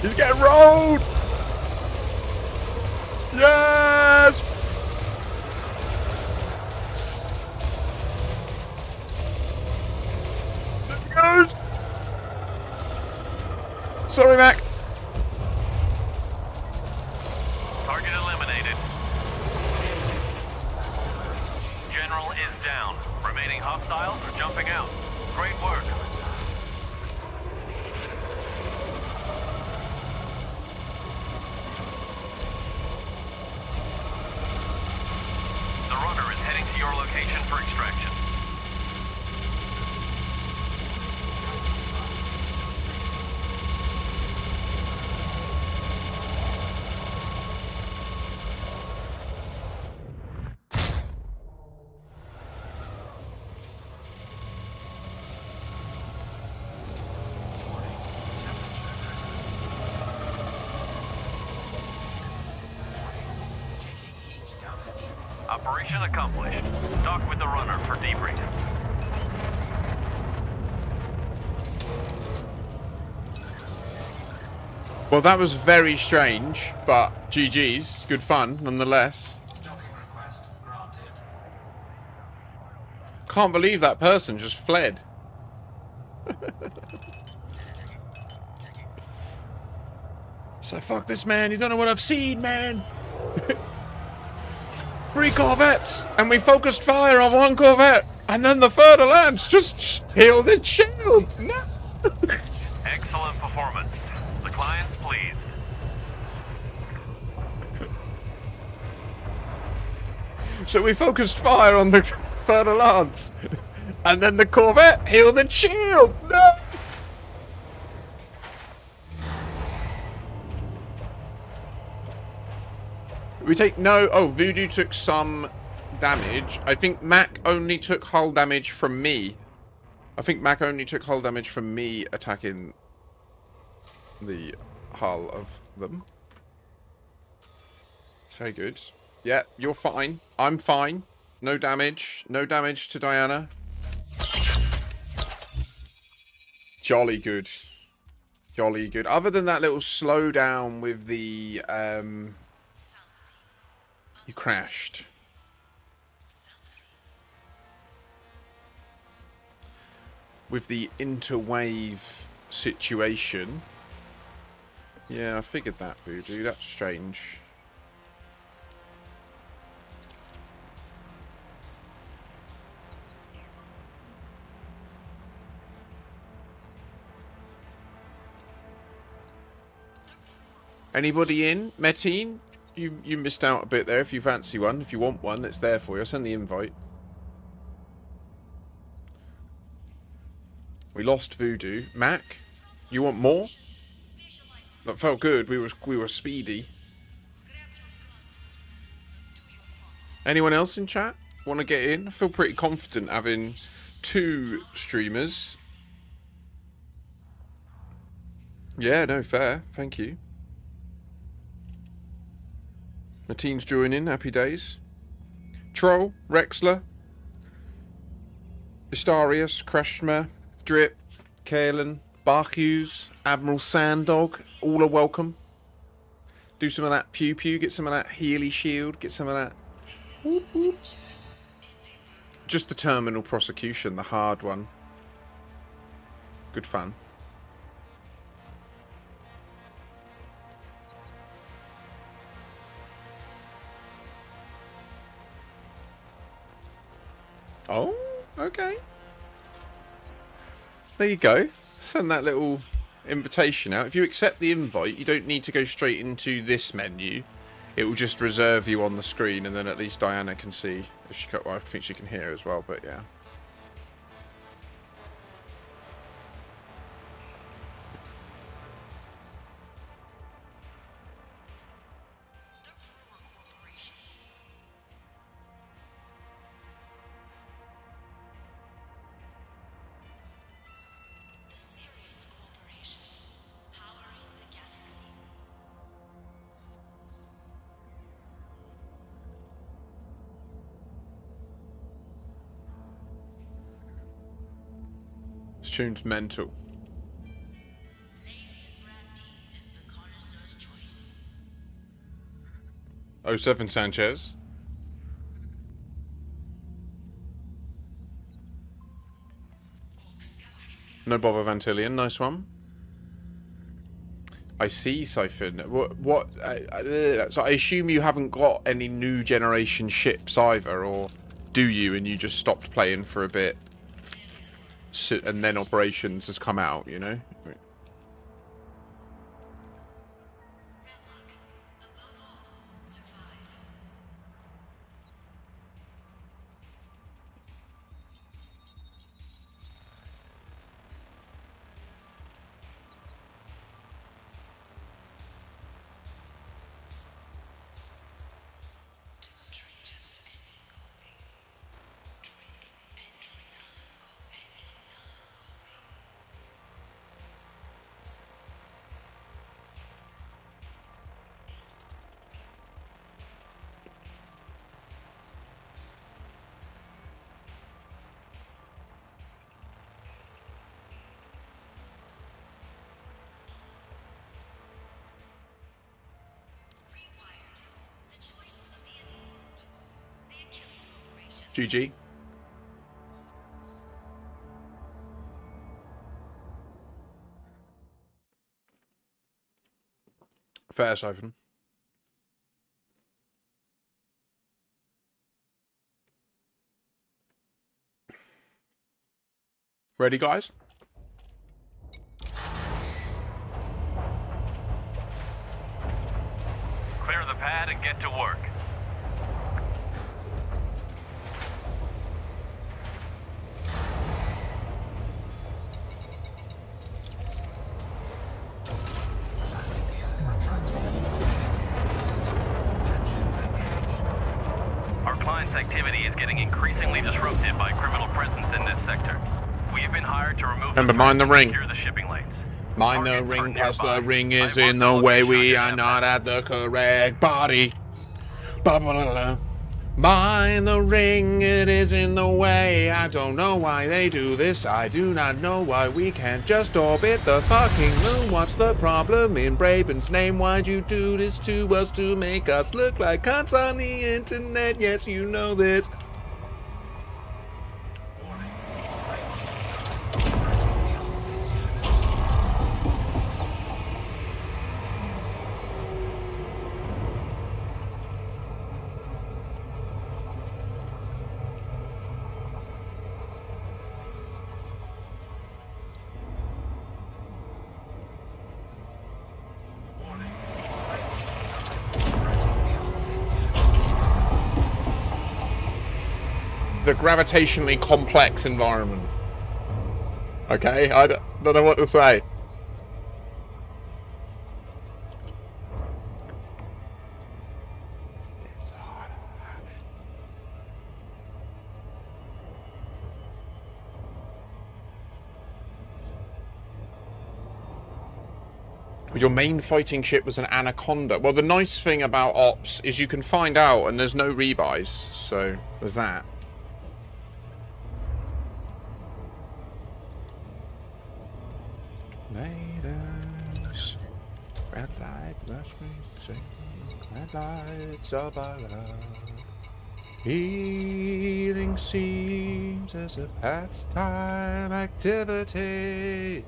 He's getting rolled! Yes! There he goes! Sorry, Mac. Target eliminated. General is down. Remaining hostiles are jumping out. Great work. The runner is heading to your location for extraction. Operation accomplished. Dock with the runner for debrief. Well, that was very strange, but GG's. Good fun, nonetheless. Can't believe that person just fled. So fuck this, man. You don't know what I've seen, man. 3 corvettes, and we focused fire on 1 corvette, and then the further lands just healed and shield. No. Excellent performance. The client's pleased. So we focused fire on the further lands, and then the corvette healed and shield. No. We take no... Oh, Voodoo took some damage. I think Mac only took hull damage from me. I think Mac only took hull damage from me attacking the hull of them. So good. Yeah, you're fine. I'm fine. No damage. No damage to Diana. Jolly good. Jolly good. Other than that little slowdown with the... You crashed. With the interwave situation. Yeah, I figured that, Voodoo. That's strange. Anybody in? Metin? You missed out a bit there. If you fancy one, if you want one, it's there for you. I'll send the invite. We lost Voodoo. Mac, you want more? That felt good. We were speedy. Anyone else in chat want to get in? I feel pretty confident having 2 streamers. Yeah, no, fair. Thank you. Mateen's joining. Happy days. Troll, Rexler, Istarius, Krashma, Drip, Kalen, Barhughes, Admiral Sandog, all are welcome. Do some of that pew pew, get some of that Healy shield, get some of that. Just the terminal prosecution, the hard one. Good fun. Oh, okay. There you go. Send that little invitation out. If you accept the invite, you don't need to go straight into this menu. It will just reserve you on the screen, and then at least Diana can see. If she well, I think she can hear as well, but yeah. This tune's mental. Oh, 07 Sanchez. No bother Vantillion, nice one. I see, Siphon. So I assume you haven't got any new generation ships either, or do you, and you just stopped playing for a bit? And then Operations has come out, you know? GG. Fair, Siphon. Ready, guys? Clear the pad and get to work. Activity is getting increasingly disrupted by criminal presence in this sector. We've been hired to remove Remember, mind the ring. secure the shipping lanes. Mind the ring, cause the ring is in the way. We are not at the correct body. Mind the ring, it is in the way. I don't know why they do this. I do not know why we can't just orbit the fucking moon. What's the problem in Braben's name? Why'd you do this to us to make us look like cunts on the internet? Yes, you know this. The gravitationally complex environment. Okay, I don't know what to say. Your main fighting ship was an Anaconda. Well, the nice thing about Ops is you can find out and there's no rebuys, so there's that. Ladies, red light, rush me, sing, red lights of our love. Healing seems as a pastime activity.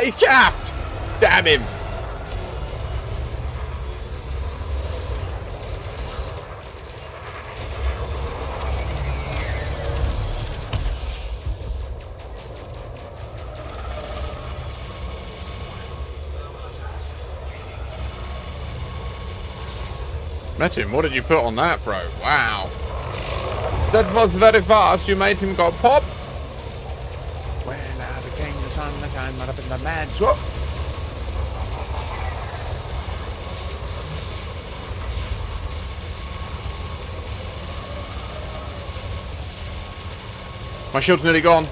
He's chapped! Damn him! Metin, what did you put on that, bro? Wow. That was very fast. You made him go pop. When I became the sun, I shine right up in the mad swap. My shield's nearly gone.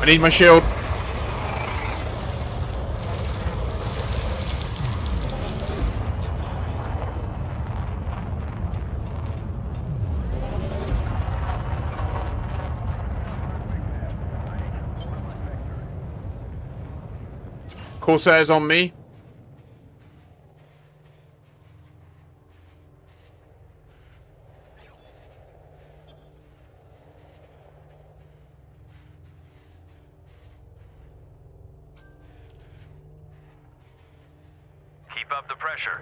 I need my shield. Corsair's on me. Keep up the pressure.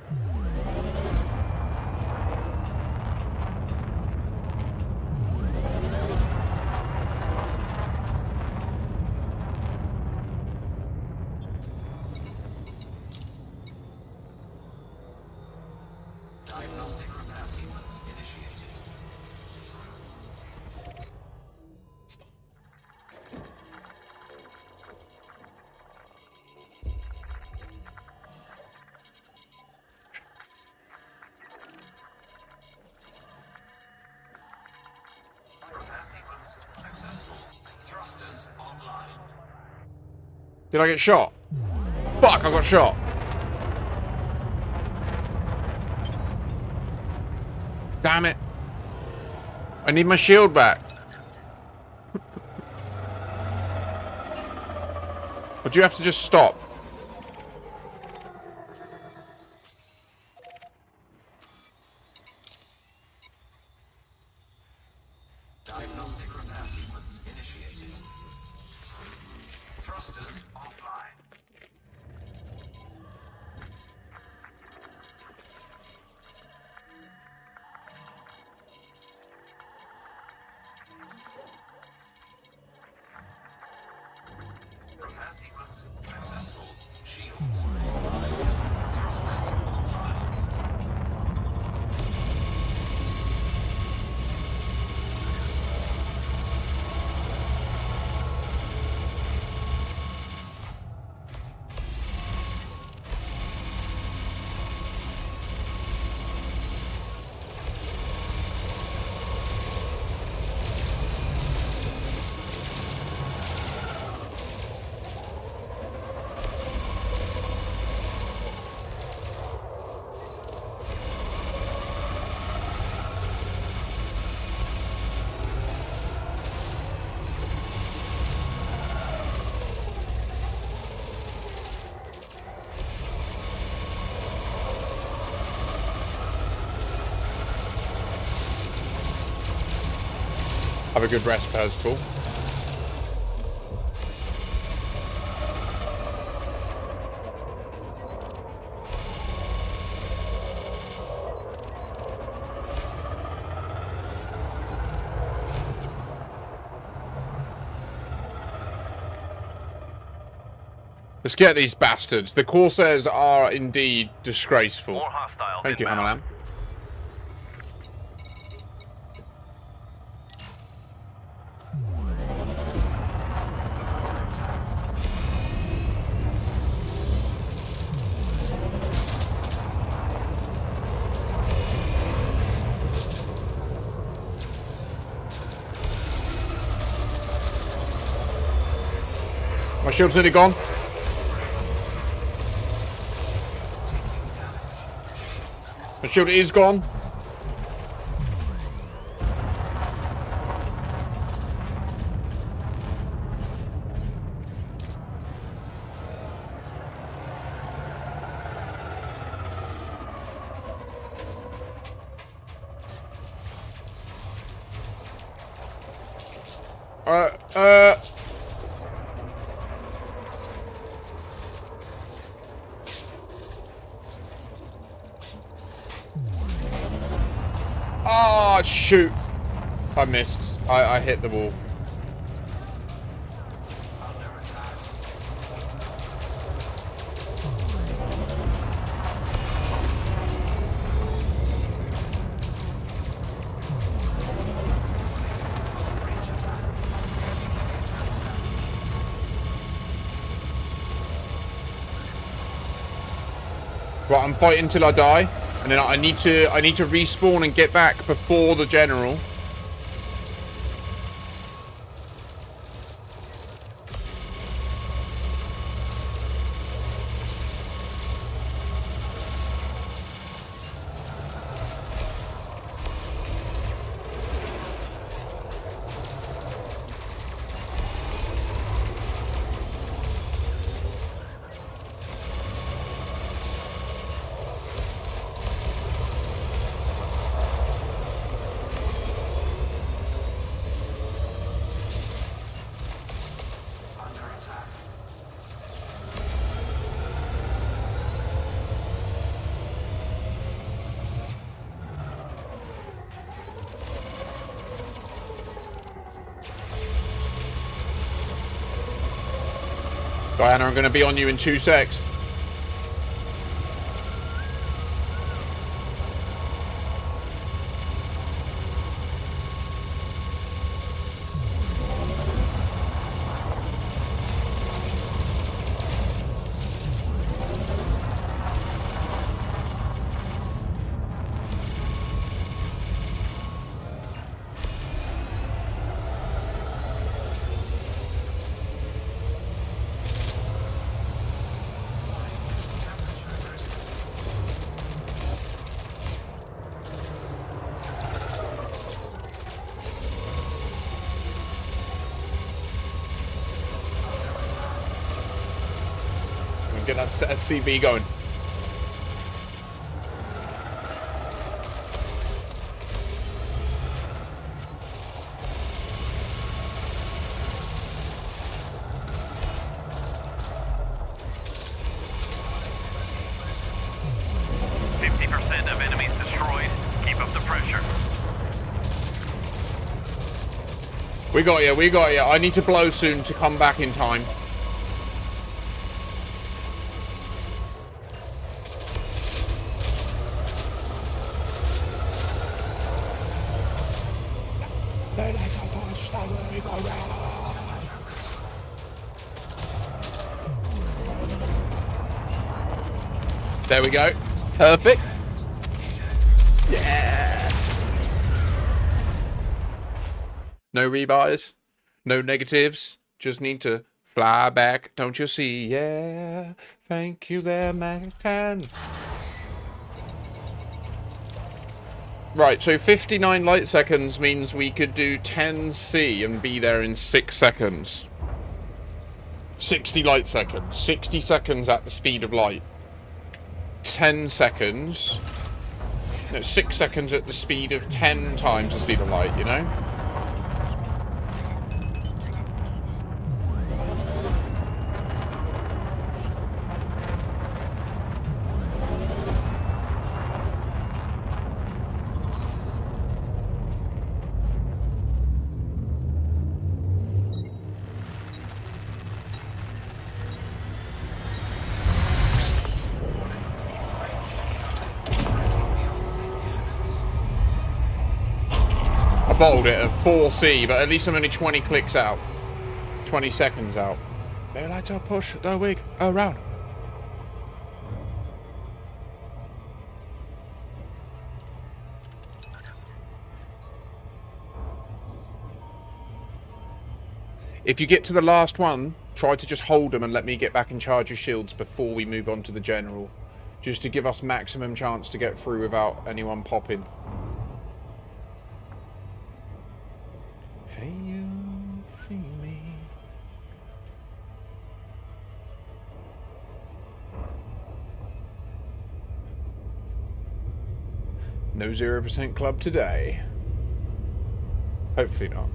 Diagnostic repair sequence initiated. Repair sequence successful. Thrusters online. Did I get shot? Fuck, I got shot. Damn it. I need my shield back. Or do you have to just stop? Diagnostic repair sequence initiated. Thrusters offline. Repair sequence successful. Shields online. Thrusters online. Have a good rest, Percival. Let's get these bastards. The Corsairs are indeed disgraceful. More hostiles Thank you, inbound. Hammerlam. My shield's nearly gone. My shield is gone. Oh, shoot. I missed. I hit the wall. Right, I'm fighting till I die. And then I need to respawn and get back before the general. Diana, I'm going to be on you in 2 secs. Get that SCV going. Of enemies destroyed. Keep up the pressure. We got you, we got you. I need to blow soon to come back in time. There we go. Perfect. Yeah. No rebuys. No negatives. Just need to fly back. Don't you see? Yeah. Thank you there, Mac 10. Right, so 59 light seconds means we could do 10C and be there in 6 seconds. 60 light seconds. 60 seconds at the speed of light. 10 seconds. No, 6 seconds at the speed of 10 times the speed of light, you know? I bottled it at 4C, but at least I'm only 20 clicks out. 20 seconds out. They like to push the wig around. If you get to the last one, try to just hold them and let me get back and charge your shields before we move on to the general. Just to give us maximum chance to get through without anyone popping. Hey, you see me? No 0% club today. Hopefully not.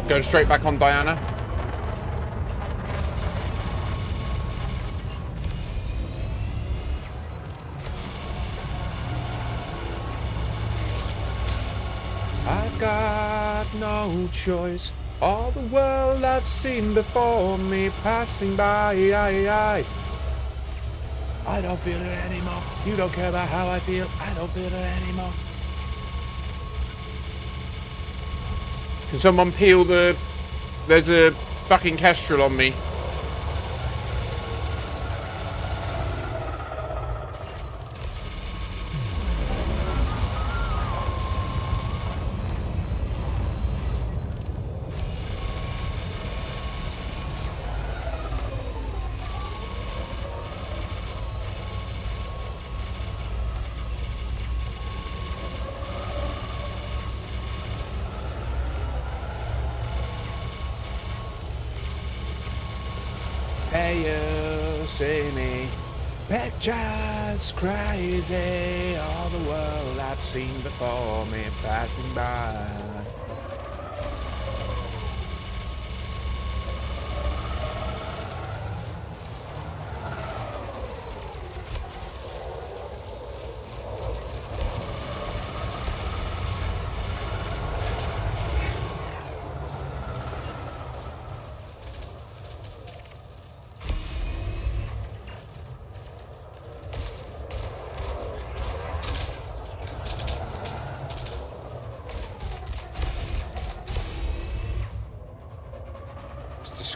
Go straight back on Diana. I've got no choice. All the world I've seen before me passing by. I don't feel it anymore. You don't care about how I feel. I don't feel it anymore. Can someone peel the... There's a fucking kestrel on me. Hey, you see me? Pictures crazy. All the world I've seen before me passing by.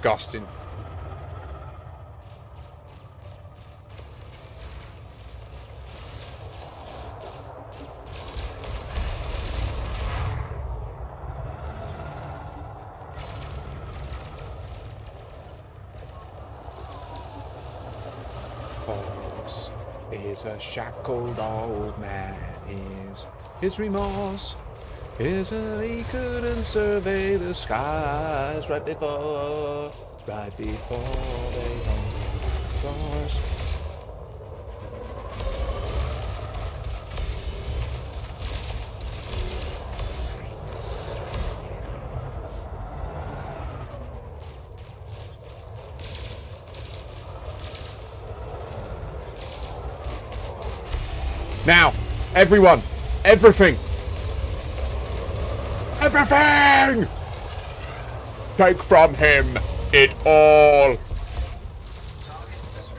Disgusting. Horse is a shackled old man. His remorse isn't he couldn't survey the skies right before they opened doors. Now, everyone, everything! Everything! Take from him it all.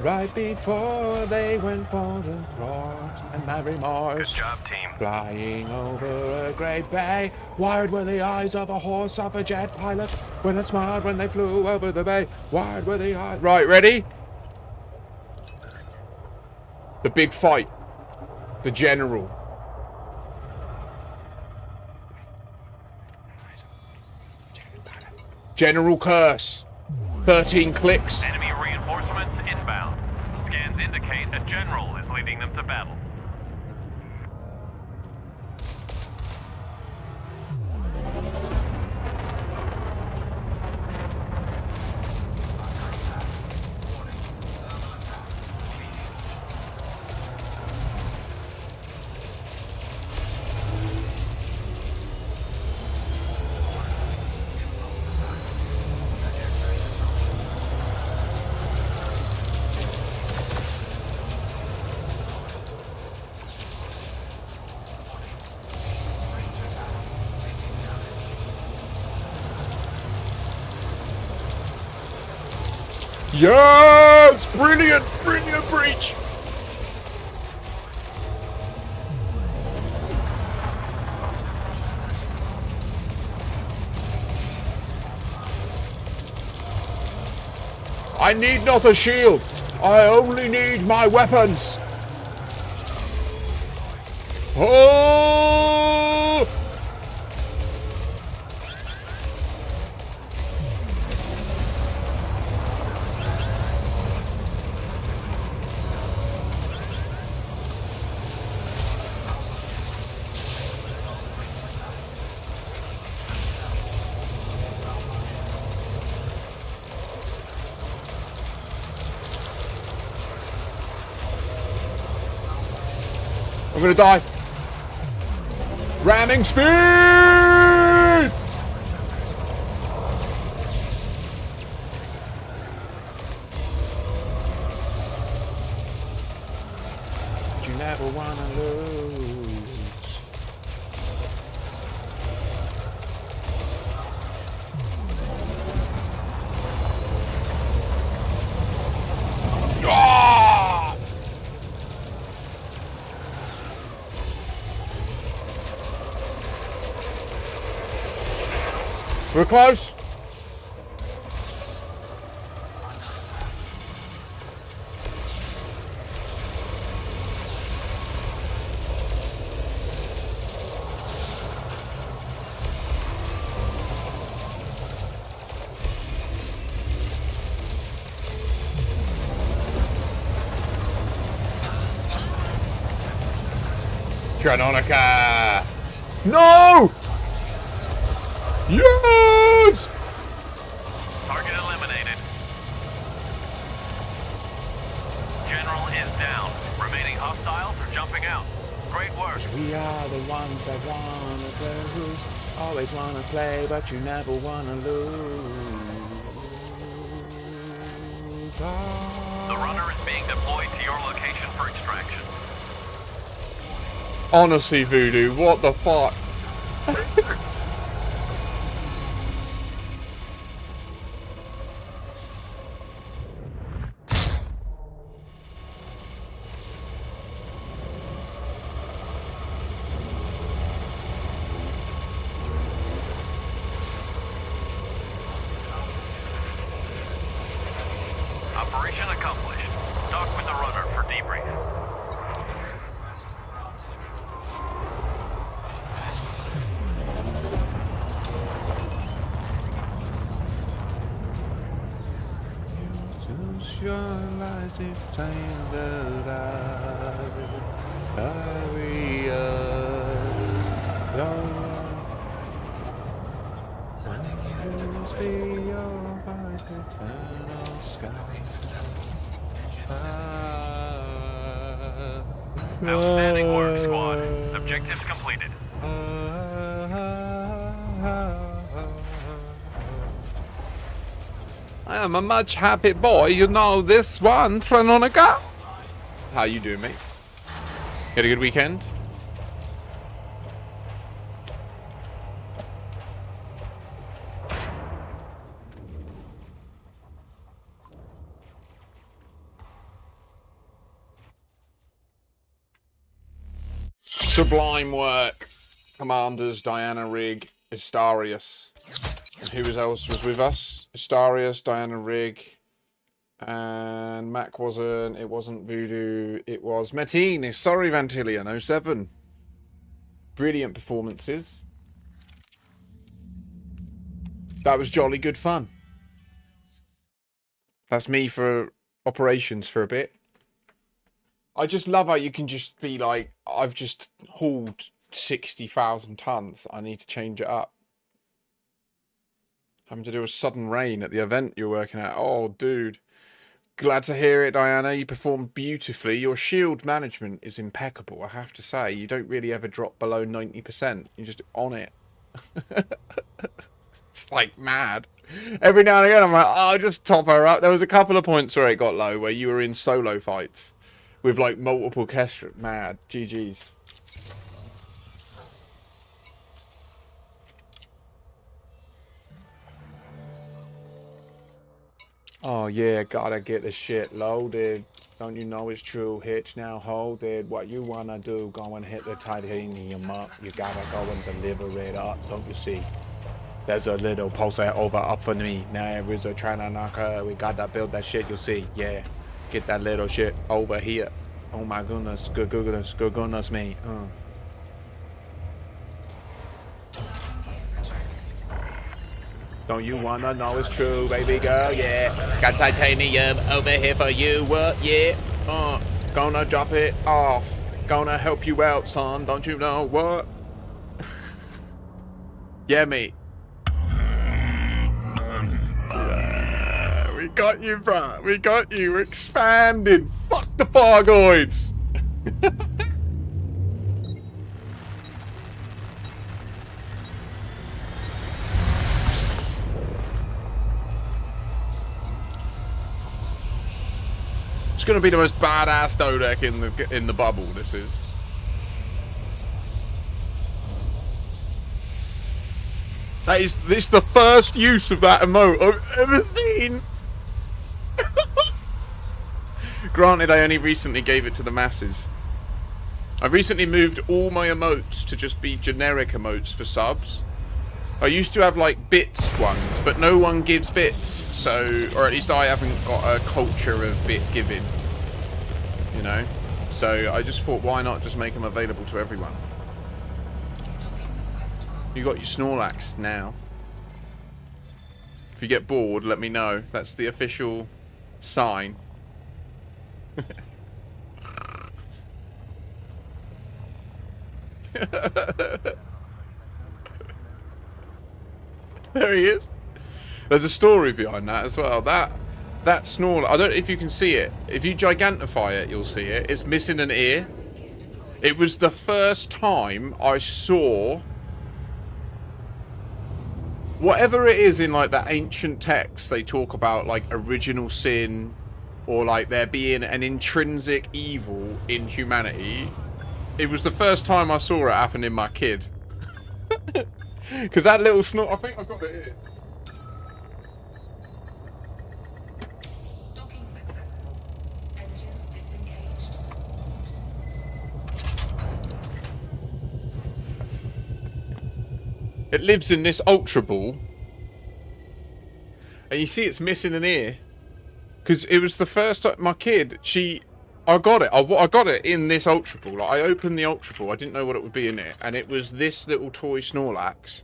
Right before they went for the throat, and my remorse. Good job, team. Flying over a great bay. Wired were the eyes of a horse of a jet pilot. When it smiled when they flew over the bay. Wired were the eyes. Right, ready? The big fight. The general. General Curse. 13 clicks. Enemy reinforcements inbound. Scans indicate a general is leading them to battle. Yes! Brilliant! Brilliant breach! I need not a shield. I only need my weapons. Oh! I'm gonna die. Ramming speed! You never wanna lose. Ah! We're close. Canonica! No! Yes! Target eliminated. General is down. Remaining hostiles are jumping out. Great work. We are the ones that wanna lose. Always wanna play, but you never wanna lose. The runner is being deployed to your location for extraction. Honestly, Voodoo, what the fuck? Operation accomplished. Dock with the runner for debrief. Request granted. Socialize the time that barriers. Outstanding work, squad. Objectives completed. I am a much happy boy, you know this one, Canonica. How you doing, mate? You had a good weekend? Sublime work. Commanders, Diana Rigg, Astarius. And who else was with us? Astarius, Diana Rigg, and Mac wasn't. It wasn't Voodoo. It was Metin. Sorry, Vantilian 07. Brilliant performances. That was jolly good fun. That's me for operations for a bit. I just love how you can just be like, I've just hauled 60,000 tons. I need to change it up. Having to do a sudden rain at the event you're working at. Oh, dude. Glad to hear it, Diana. You performed beautifully. Your shield management is impeccable, I have to say. You don't really ever drop below 90%. You're just on it. It's like mad. Every now and again, I'm like, oh, I'll just top her up. There was a couple of points where it got low, where you were in solo fights with like multiple Kestra. Mad. GG's. Oh yeah, gotta get the shit loaded. Don't you know it's true? Hitch now, hold it. What you wanna do? Go and hit the titanium up. You gotta go and deliver it up. Don't you see? There's a little poster over up for me. Now is a trying to knock her. We gotta build that shit. You'll see. Yeah, get that little shit over here. Oh my goodness, good goodness, good goodness me. Don't you wanna know it's true, baby girl? Yeah. Got titanium over here for you. What? Yeah. Gonna drop it off. Gonna help you out, son. Don't you know what? Yeah, mate. Yeah, we got you, bro. We got you. We're expanding. Fuck the Fargoids. It's gonna be the most badass Dodec in the bubble. This is. This the first use of that emote I've ever seen. Granted, I only recently gave it to the masses. I recently moved all my emotes to just be generic emotes for subs. I used to have like bits ones, but no one gives bits, so, or at least I haven't got a culture of bit giving, you know? So I just thought, why not just make them available to everyone? You got your Snorlax now. If you get bored, let me know. That's the official sign. There he is. There's a story behind that as well. That Snorlax, I don't know if you can see it. If you gigantify it, you'll see it. It's missing an ear. It was the first time I saw whatever it is in like the ancient texts. They talk about like original sin, or like there being an intrinsic evil in humanity. It was the first time I saw it happen in my kid. Because that little snort, I think I've got it here. Docking successful. Engines disengaged. It lives in this Ultra Ball. And you see it's missing an ear. Because it was the first time, my kid, I got it. I got it in this Ultra Ball. Like, I opened the Ultra Ball. I didn't know what it would be in it. And it was this little toy Snorlax.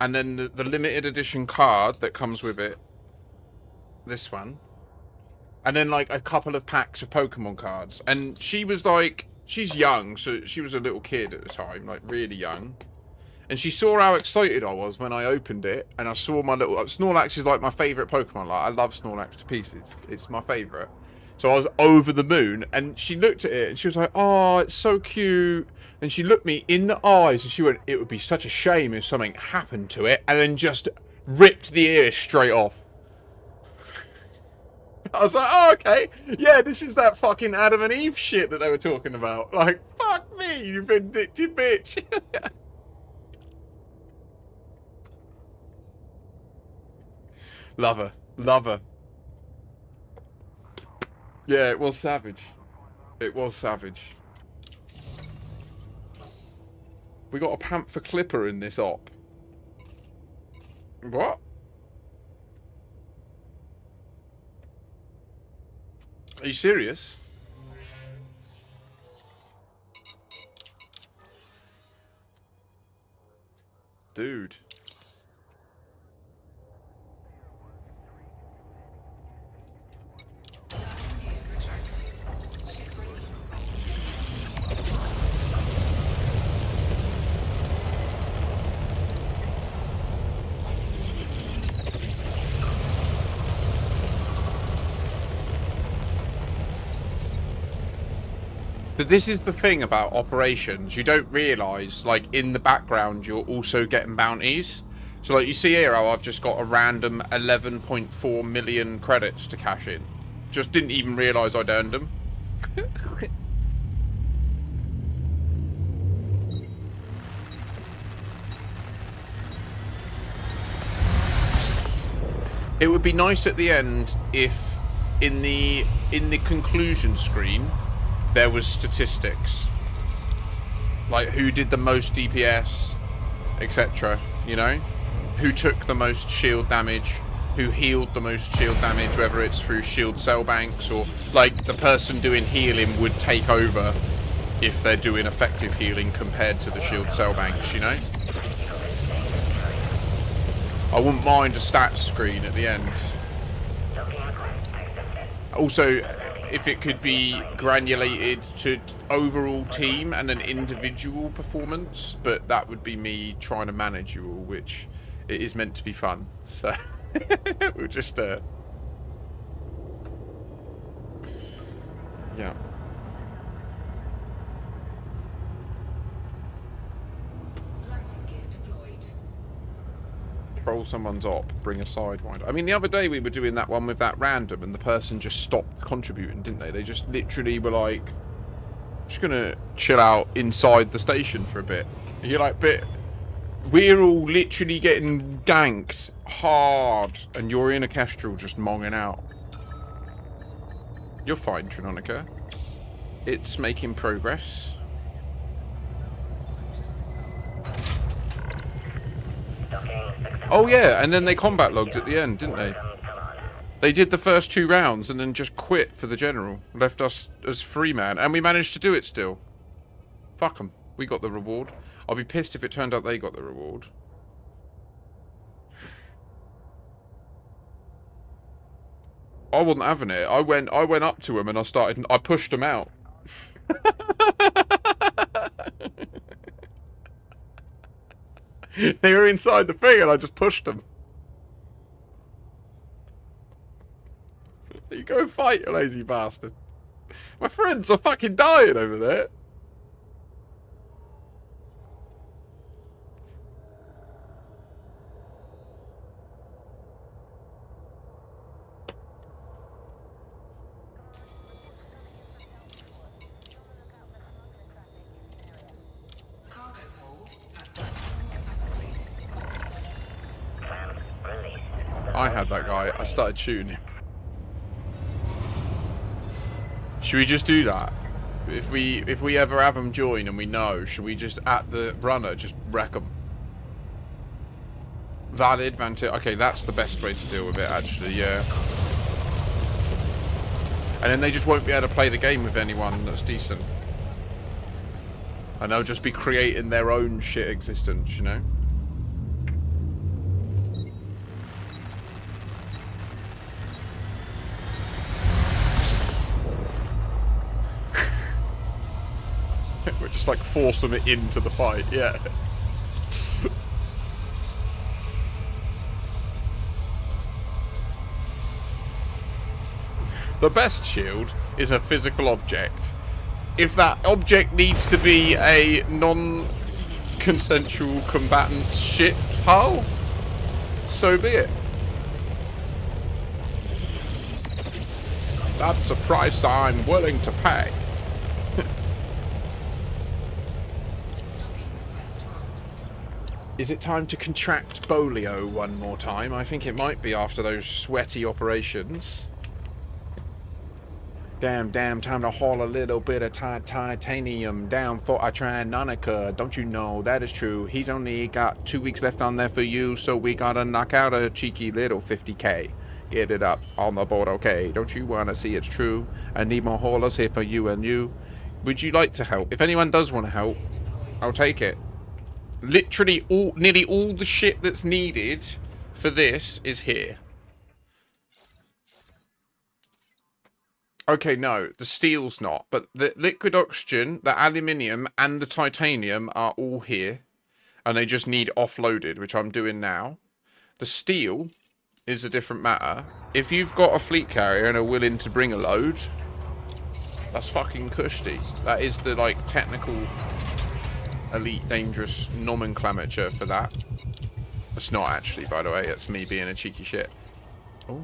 And then the limited edition card that comes with it. This one. And then like a couple of packs of Pokemon cards. And she was like, she's young. So she was a little kid at the time. Like really young. And she saw how excited I was when I opened it. And I saw my little... Snorlax is like my favourite Pokemon. Like I love Snorlax to pieces. It's my favourite. So I was over the moon, and she looked at it, and she was like, oh, it's so cute. And she looked me in the eyes, and she went, it would be such a shame if something happened to it, and then just ripped the ear straight off. I was like, oh, okay. Yeah, this is that fucking Adam and Eve shit that they were talking about. Like, fuck me, you vindictive bitch. Love her. Love her. Yeah, it was savage. It was savage. We got a Panther Clipper in this op. What? Are you serious? Dude. But this is the thing about operations. You don't realise, like, in the background, you're also getting bounties. So, like, you see here how I've just got a random 11.4 million credits to cash in. Just didn't even realise I'd earned them. It would be nice at the end if in the conclusion screen there was statistics. Like who did the most DPS, etc. You know? Who took the most shield damage, who healed the most shield damage, whether it's through shield cell banks or like the person doing healing would take over if they're doing effective healing compared to the shield cell banks, you know? I wouldn't mind a stats screen at the end. Also, if it could be granulated to overall team and an individual performance, but that would be me trying to manage you all, which it is meant to be fun. So we'll just yeah. Troll someone's op, bring a sidewinder. I mean, the other day we were doing that one with that random and the person just stopped contributing, didn't they? They just literally were like, just gonna chill out inside the station for a bit. And you're like, but we're all literally getting ganked hard and you're in a Kestrel just monging out. You're fine, Trinonica. It's making progress. Oh yeah, and then they combat logged at the end, didn't they? They did the first 2 rounds and then just quit for the general. Left us as free man, and we managed to do it still. Fuck them. We got the reward. I'll be pissed if it turned out they got the reward. I wasn't having it. I went up to him and I pushed him out. They were inside the thing and I just pushed them. You go fight, you lazy bastard. My friends are fucking dying over there. I had that guy. I started shooting him. Should we just do that? If we ever have them join and we know, should we just at the runner just wreck them? Valid, Vanti. Okay, that's the best way to deal with it, actually. Yeah. And then they just won't be able to play the game with anyone that's decent. And they'll just be creating their own shit existence, you know? We're just like forcing it into the fight, yeah. The best shield is a physical object. If that object needs to be a non-consensual combatant shit hull, so be it. That's a price I'm willing to pay. Is it time to contract polio one more time? I think it might be after those sweaty operations. Damn, time to haul a little bit of titanium down for a Trinonica. Don't you know that is true? He's only got 2 weeks left on there for you, so we gotta knock out a cheeky little 50k. Get it up on the board, okay? Don't you wanna see it's true? I need more haulers here for you and you. Would you like to help? If anyone does want to help, I'll take it. Literally nearly all the shit that's needed for this is here. Okay, no, the steel's not, but the liquid oxygen, the aluminium, and the titanium are all here, and they just need offloaded, which I'm doing now. The steel is a different matter. If you've got a fleet carrier and are willing to bring a load, that's fucking cushy. That is the, like, technical elite dangerous nomenclature for that. It's not actually, by the way. It's me being a cheeky shit. Oh.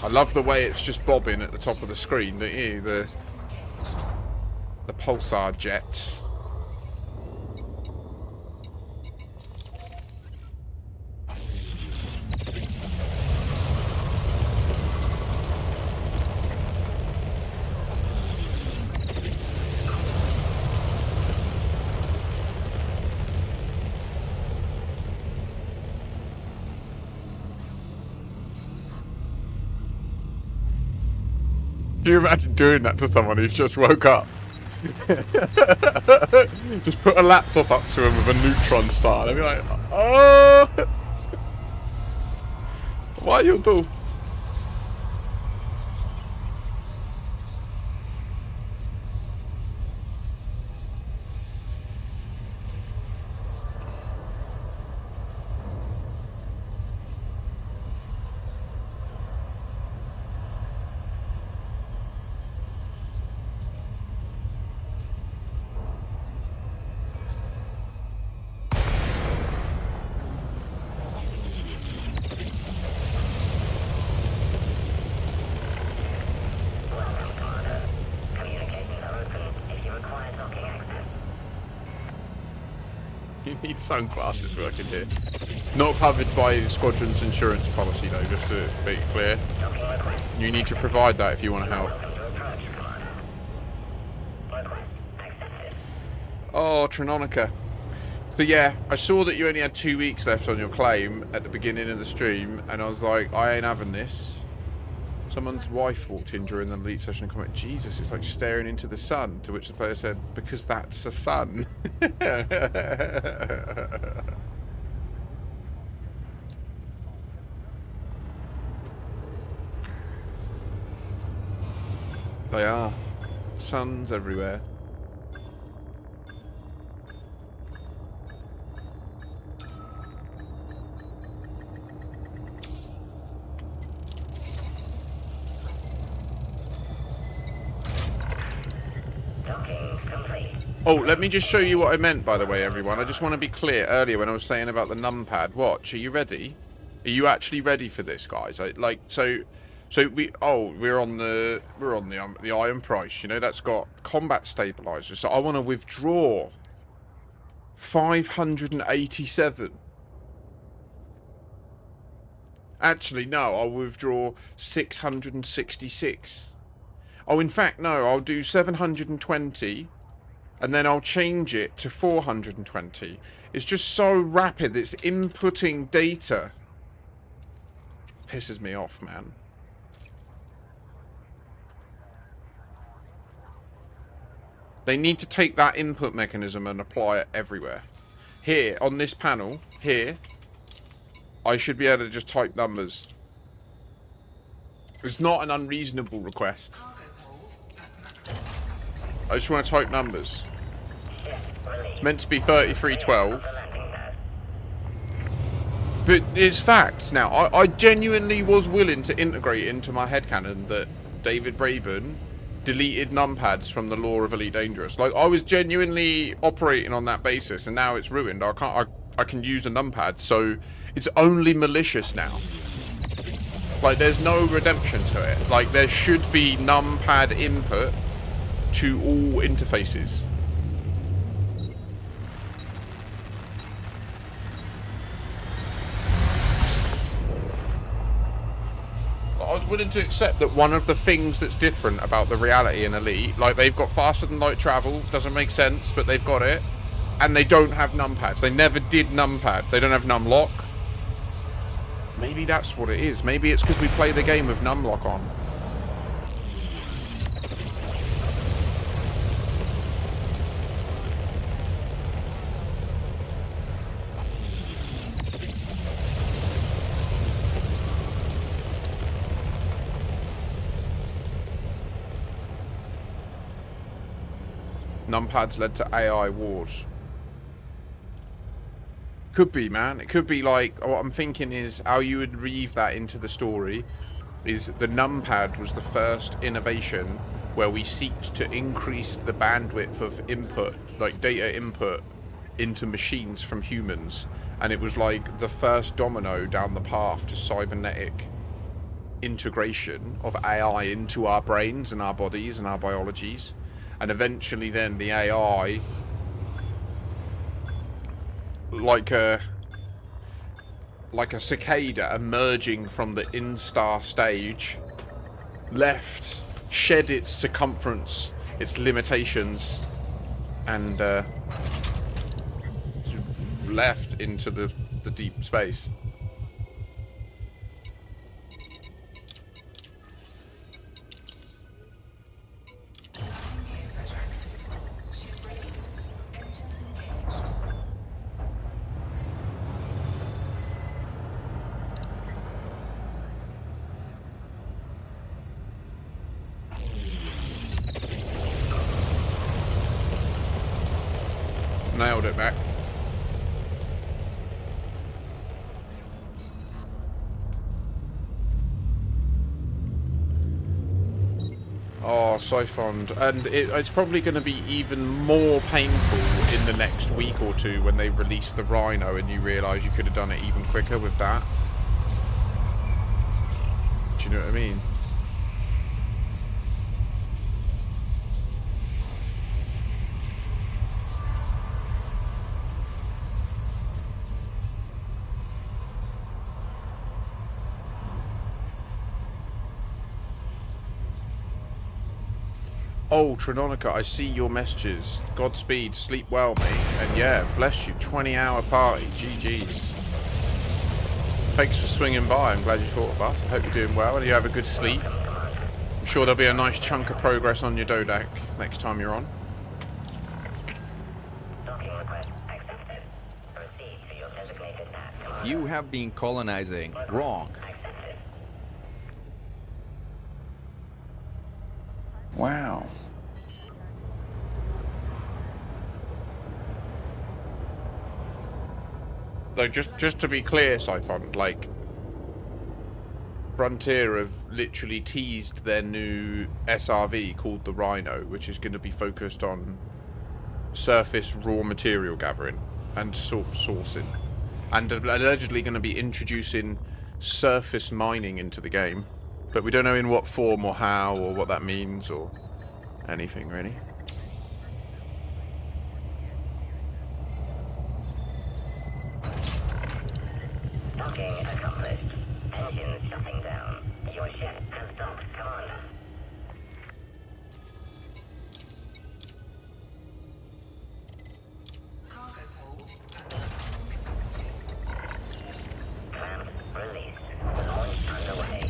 I love the way it's just bobbing at the top of the screen, don't you? The pulsar jets. Do you imagine doing that to someone who's just woke up? Just put a laptop up to him with a neutron star. They'd be like, oh, why you do? You need sunglasses working here. Not covered by the squadron's insurance policy though, just to be clear. You need to provide that if you want to help. Oh, Trinonica. So yeah, I saw that you only had 2 weeks left on your claim at the beginning of the stream, and I was like, I ain't having this. Someone's wife walked in during the elite session and commented, Jesus, it's like staring into the sun, to which the player said, because that's a sun. They are. Suns everywhere. Oh, let me just show you what I meant, by the way, everyone. I just want to be clear earlier when I was saying about the numpad. Watch, are you ready? Are you actually ready for this, guys? We're on the Iron Price. You know, that's got combat stabilizer. So I want to withdraw 587. Actually, no, I'll withdraw 666. Oh, in fact, no, I'll do 720. And then I'll change it to 420. It's just so rapid. It's inputting data. Pisses me off, man. They need to take that input mechanism and apply it everywhere. Here, on this panel, here, I should be able to just type numbers. It's not an unreasonable request. I just want to type numbers. It's meant to be 3312. But it's facts now. I genuinely was willing to integrate into my headcanon that David Braben deleted numpads from the lore of Elite Dangerous. Like, I was genuinely operating on that basis, and now it's ruined. I can use the numpad, so it's only malicious now. Like, there's no redemption to it. Like, there should be numpad input to all interfaces. I was willing to accept that one of the things that's different about the reality in Elite, like, they've got faster than light travel, doesn't make sense, but they've got it, and they don't have numpads. They never did numpad. They don't have numlock. Maybe that's what it is. Maybe it's because we play the game with numlock on. Numpads led to AI wars. Could be, man. It could be like, what I'm thinking is how you would weave that into the story is the numpad was the first innovation where we seeked to increase the bandwidth of input, like data input, into machines from humans. And it was like the first domino down the path to cybernetic integration of AI into our brains and our bodies and our biologies. And eventually then the AI, like a cicada emerging from the instar stage, shed its circumference, its limitations, and left into the deep space. nailed it, Mac. Oh, Siphon. And it's probably going to be even more painful in the next week or two when they release the Rhino and you realise you could have done it even quicker with that. Do you know what I mean? Oh, Trinonica, I see your messages. Godspeed, sleep well, mate. And yeah, bless you, 20-hour party, GG's. Thanks for swinging by, I'm glad you thought of us. I hope you're doing well and you have a good sleep. I'm sure there'll be a nice chunk of progress on your Dodak next time you're on. You have been colonizing wrong. Wow. So just to be clear, Siphon, like Frontier have literally teased their new SRV called the Rhino, which is going to be focused on surface raw material gathering and sourcing, and allegedly going to be introducing surface mining into the game, but we don't know in what form or how or what that means or anything really. Docking accomplished. Engines shutting down. Your ship has docked, Commander. Cargo hold at maximum capacity. Clamps released. Launch underway.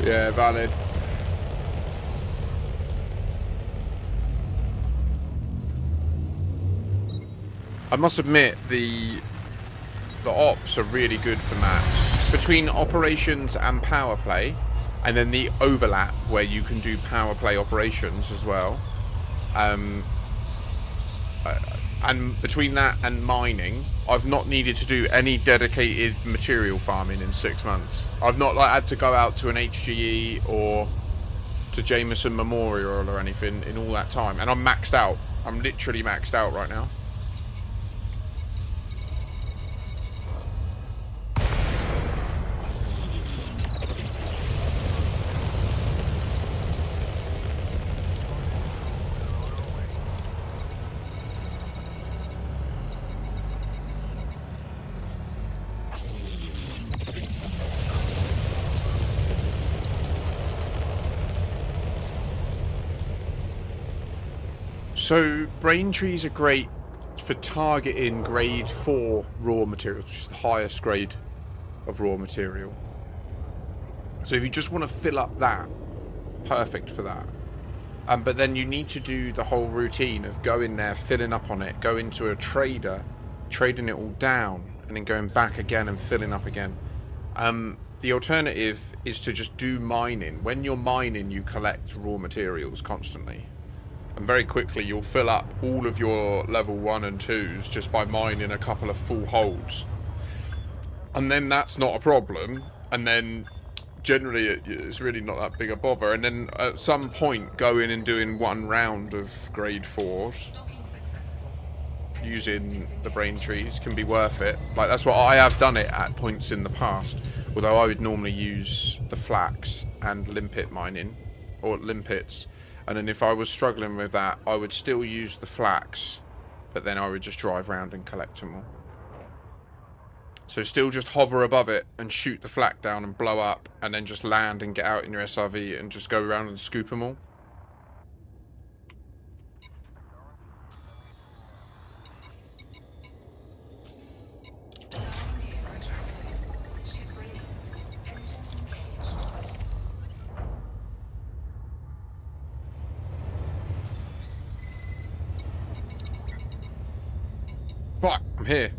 Yeah, valid. I must admit the ops are really good for maps. Between operations and power play, and then the overlap where you can do power play operations as well. And between that and mining, I've not needed to do any dedicated material farming in 6 months. I've not like had to go out to an HGE or to Jameson Memorial or anything in all that time. And I'm maxed out. I'm literally maxed out right now. So brain trees are great for targeting grade 4 raw materials, which is the highest grade of raw material. So if you just want to fill up that, perfect for that. But then you need to do the whole routine of going there, filling up on it, go into a trader, trading it all down, and then going back again and filling up again. The alternative is to just do mining. When you're mining, you collect raw materials constantly. And very quickly you'll fill up all of your level 1 and 2s just by mining a couple of full holds. And then that's not a problem. And then generally it's really not that big a bother. And then at some point going and doing 1 round of grade 4s using the brain trees can be worth it. Like that's what I have done it at points in the past. Although I would normally use the flax and limpet mining, or limpets. And then if I was struggling with that, I would still use the flax, but then I would just drive around and collect them all. So still just hover above it and shoot the flak down and blow up, and then just land and get out in your SRV and just go around and scoop them all. Fuck, I'm here.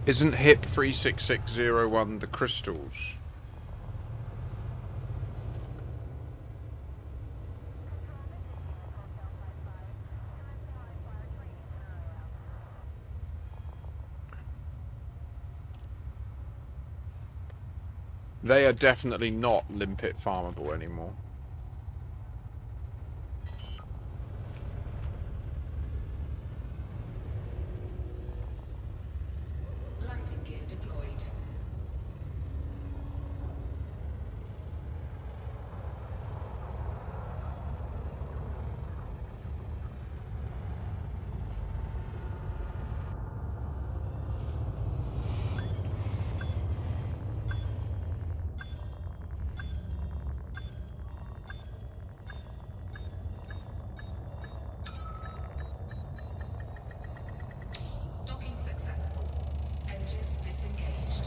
Isn't HIP 36601 the crystals? They are definitely not limpet farmable anymore. Landing gear deployed. Docking successful. Engines disengaged.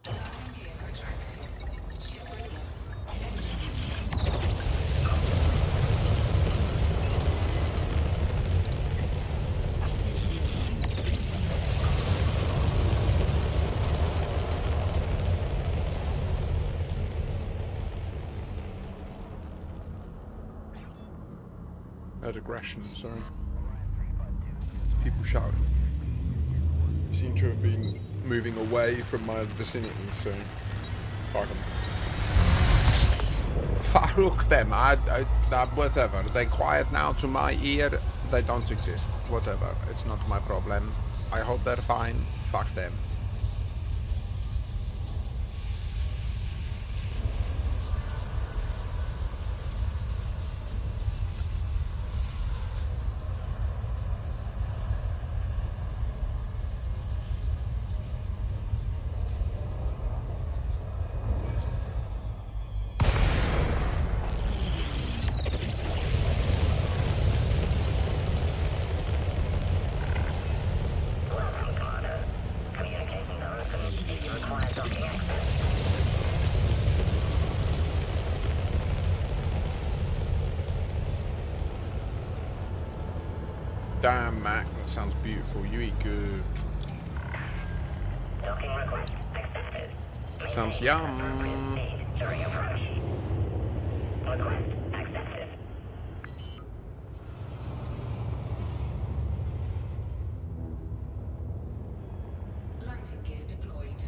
Landing gear retracted. Ship released. Engines engaged. Heard aggression, sorry. It's people shouting. You seem to have been moving away from my vicinity, so fuck them. Farouk them, whatever. They're quiet now to my ear. They don't exist. Whatever. It's not my problem. I hope they're fine. Fuck them. Welcome, Commander. Communication notes if you require docking access. Damn, Mac, that sounds beautiful. You eat good. Docking request accepted. Sounds Maintain yum. appropriate speed during approach. Request accepted. Landing gear deployed.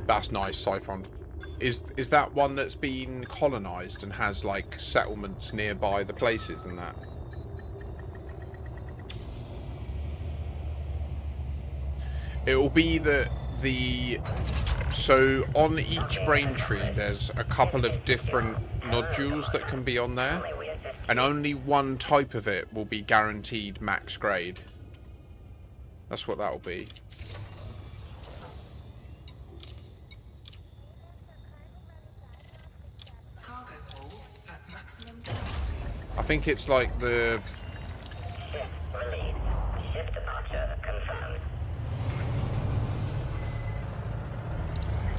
That's nice, Siphon. Is that one that's been colonized and has like settlements nearby the places and that? It will be that so on each brain tree there's a couple of different nodules that can be on there, and only one type of it will be guaranteed max grade. That's what that will be. Cargo hold at maximum capacity. I think it's like the Ship released. Ship departure confirmed.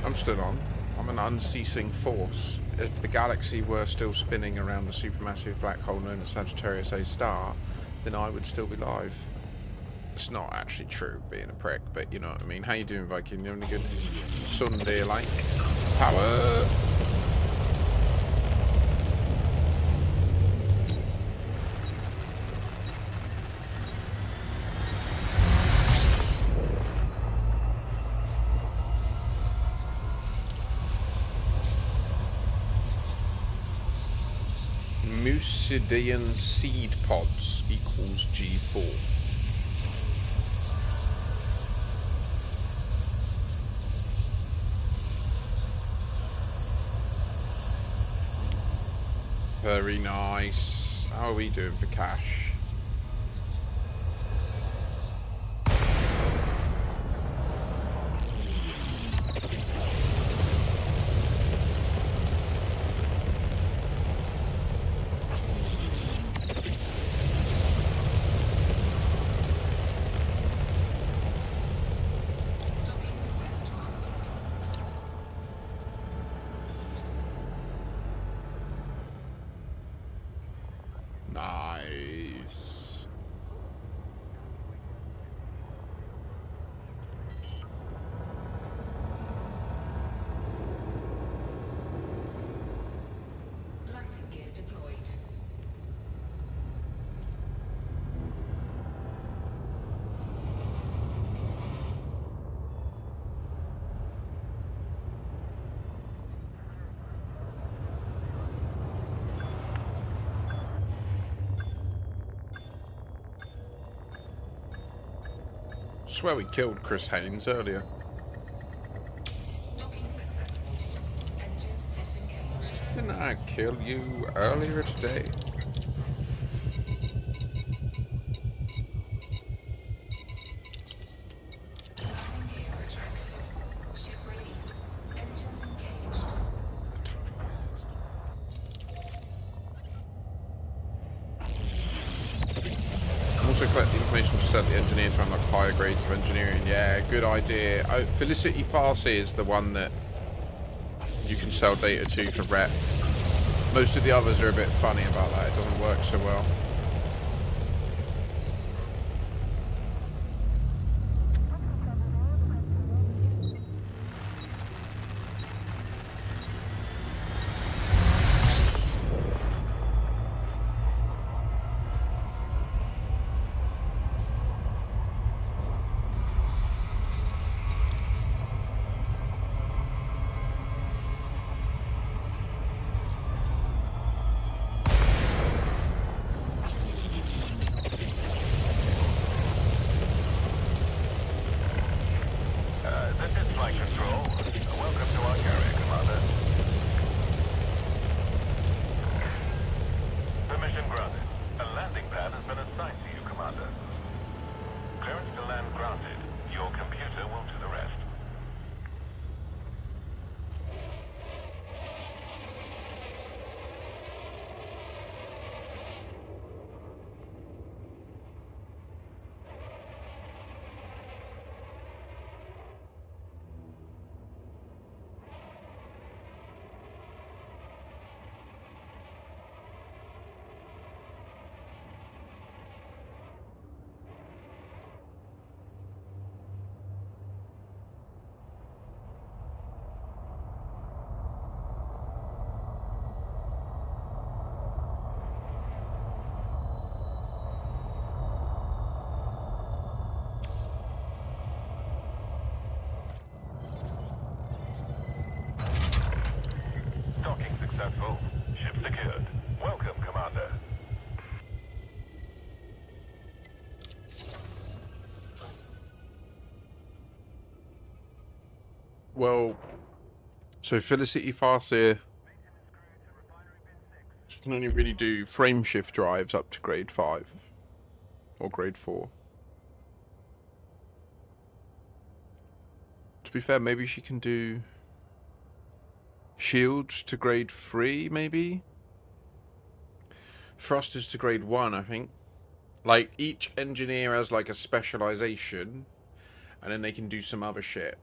I'm still on. I'm an unceasing force. If the galaxy were still spinning around the supermassive black hole known as Sagittarius A star, then I would still be live. It's not actually true, being a prick, but you know what I mean. How you doing, Viking? You having a good Sunday, like? Power! Mucidian seed pods equals G4. Very nice. How are we doing for cash? Docking request granted. Nice. Landing gear deployed. Swear we killed Chris Haynes earlier. Docking successful. Engines disengaged. Didn't I kill you earlier today? Landing gear retracted. Ship released. Engines engaged. Also collect the information to set the engineer to unlock higher grades of engineering. Yeah, good idea. Oh, Felicity Farsi is the one that you can sell data to for rep. Most of the others are a bit funny about that. It doesn't work so well. This is Flight Control. Welcome to our carrier, Commander. Permission granted. A landing pad has been assigned to you, Commander. Clearance to land granted. Your computer will do the rest. Docking successful. Ship secured. Welcome, Commander. Well, so Felicity Farsi, she can only really do frame shift drives up to grade 5 or grade 4. To be fair, maybe she can do shields to grade 3, maybe? Thrusters to grade 1, I think. Like, each engineer has like a specialization, and then they can do some other shit.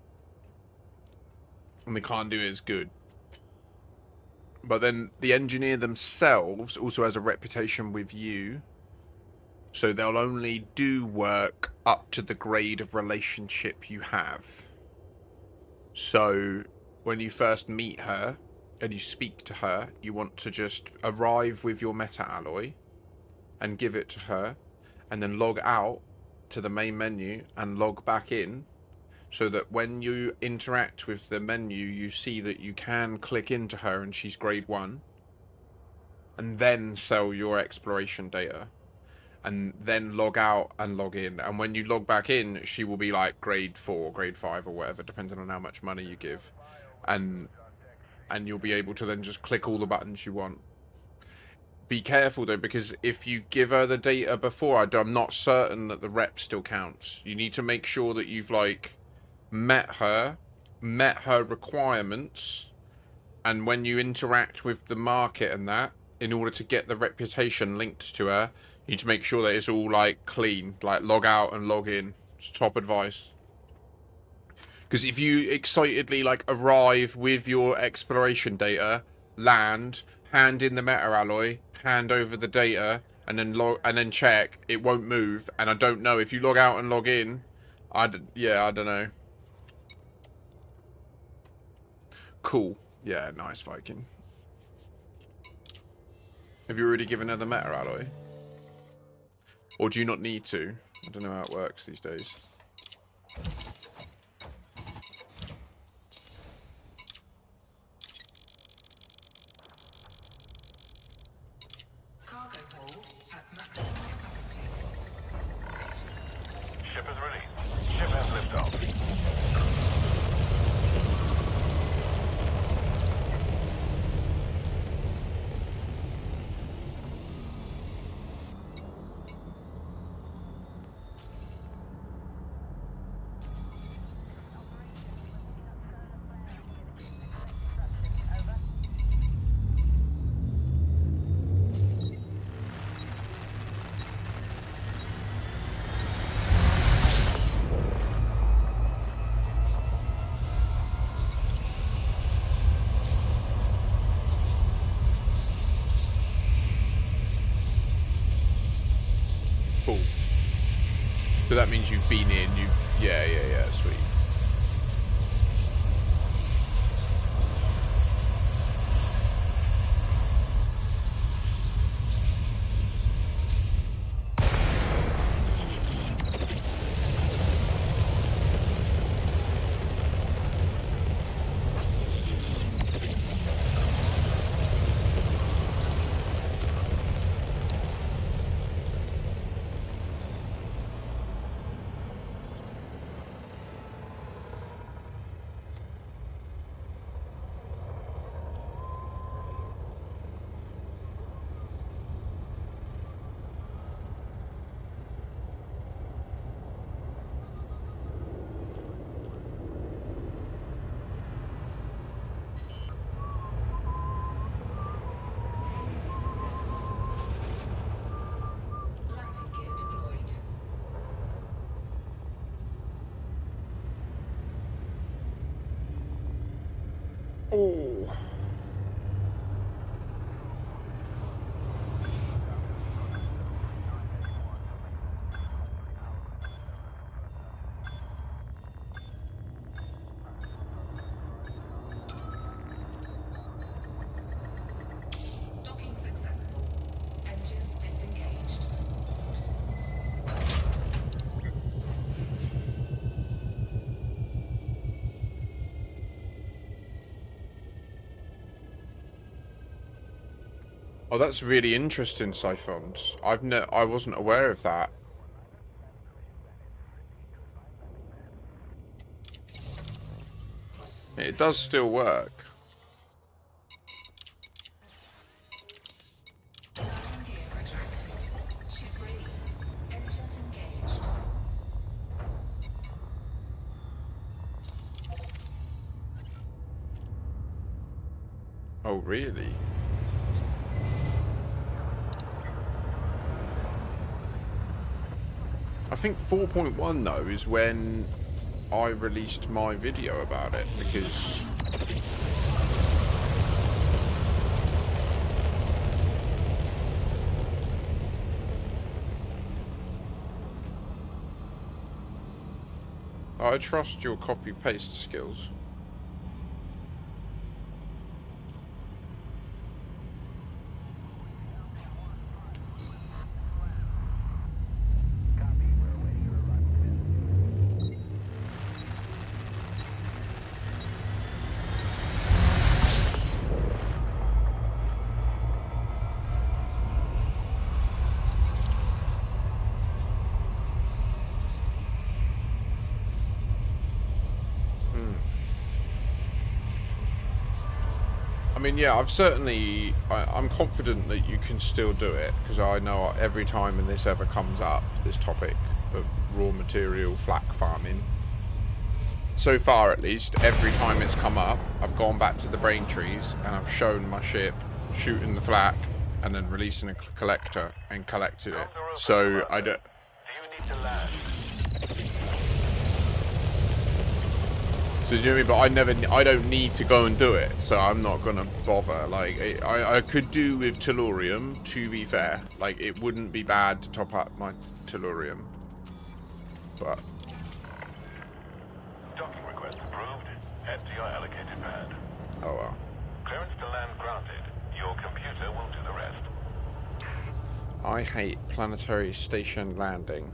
And they can't do it as good. But then the engineer themselves also has a reputation with you. So they'll only do work up to the grade of relationship you have. So when you first meet her and you speak to her, you want to just arrive with your meta alloy and give it to her, and then log out to the main menu and log back in, so that when you interact with the menu, you see that you can click into her and she's grade 1, and then sell your exploration data, and then log out and log in. And when you log back in, she will be like grade 4, grade 5 or whatever, depending on how much money you give. And you'll be able to then just click all the buttons you want. Be careful though, because if you give her the data before, I'm not certain that the rep still counts. You need to make sure that you've like met her requirements, and when you interact with the market and that, in order to get the reputation linked to her, you need to make sure that it's all like clean, like log out and log in. It's top advice. Because if you excitedly like arrive with your exploration data, land, hand in the meta alloy, hand over the data, and then check, it won't move. And I don't know if you log out and log in. Yeah, I don't know. Cool. Yeah, nice, Viking. Have you already given her the meta alloy? Or do you not need to? I don't know how it works these days. Cargo hold at maximum capacity. Ship is ready. Ship has liftoff. Cool. So that means you've been in, yeah, sweet. Landing gear deployed. Oh. Docking successful. Engines disengaged. Oh, that's really interesting, Siphons. I wasn't aware of that. It does still work. Landing gear retracted. Ship raised. Engines engaged. Oh, really? I think 4.1 though is when I released my video about it, because I trust your copy paste skills. mean, yeah, I'm confident that you can still do it, because I know every time when this ever comes up, this topic of raw material flak farming, so far at least, every time it's come up, I've gone back to the brain trees and I've shown my ship shooting the flak and then releasing a collector and collected it. So I don't... So do you know what I mean? But I don't need to go and do it, so I'm not gonna bother. Like, I could do with tellurium, to be fair. Like, it wouldn't be bad to top up my tellurium. But... Docking request approved. Head to your allocated pad. Oh well. Clearance to land granted. Your computer will do the rest. I hate planetary station landing.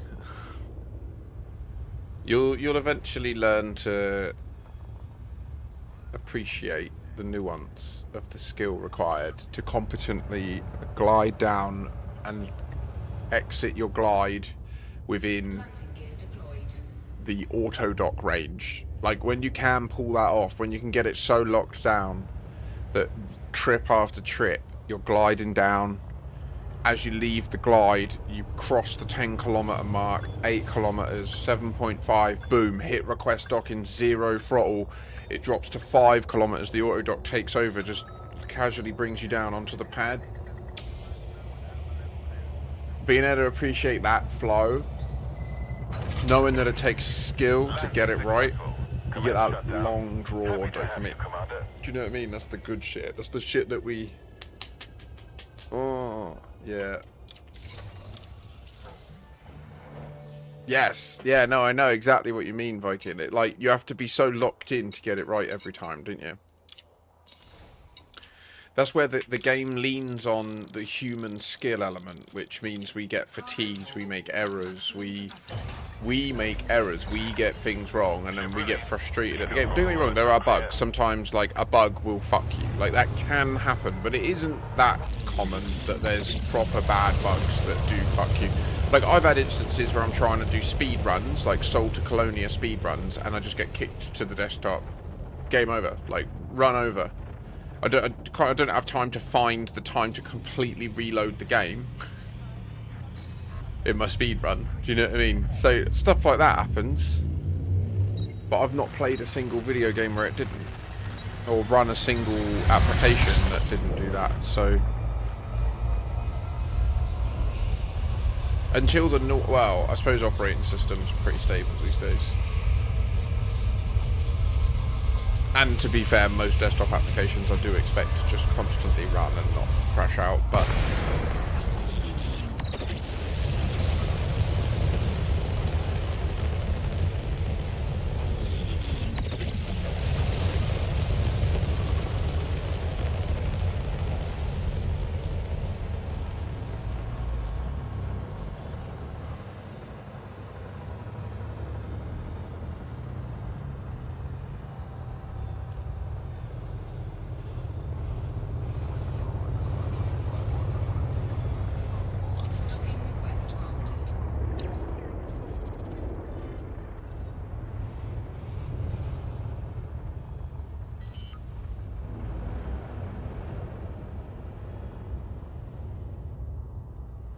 You'll eventually learn to appreciate the nuance of the skill required to competently glide down and exit your glide within the auto dock range. Like, when you can pull that off, when you can get it so locked down that trip after trip you're gliding down. As you leave the glide, you cross the 10-kilometer mark, 8 kilometers, 7.5, boom, hit request docking, 0 throttle. It drops to 5 kilometers. The auto dock takes over, just casually brings you down onto the pad. Being able to appreciate that flow, knowing that it takes skill to get it right, you get that long draw dopamine. Do you know what I mean? That's the good shit. That's the shit that we... Oh... Yeah. Yes. Yeah, no, I know exactly what you mean, Viking. It, like, you have to be so locked in to get it right every time, don't you? That's where the game leans on the human skill element, which means we get fatigued, we make errors, we make errors, we get things wrong, and then we get frustrated at the game. Don't get me wrong, there are bugs. Sometimes, like, a bug will fuck you. Like, that can happen, but it isn't that common that there's proper bad bugs that do fuck you. Like, I've had instances where I'm trying to do speed runs, like Soul to Colonia speed runs, and I just get kicked to the desktop. Game over. Like, run over. I don't have time to find the time to completely reload the game in my speed run. Do you know what I mean? So stuff like that happens, but I've not played a single video game where it didn't, or run a single application that didn't do that. So until the well, I suppose operating systems are pretty stable these days. And to be fair, most desktop applications I do expect to just constantly run and not crash out, but...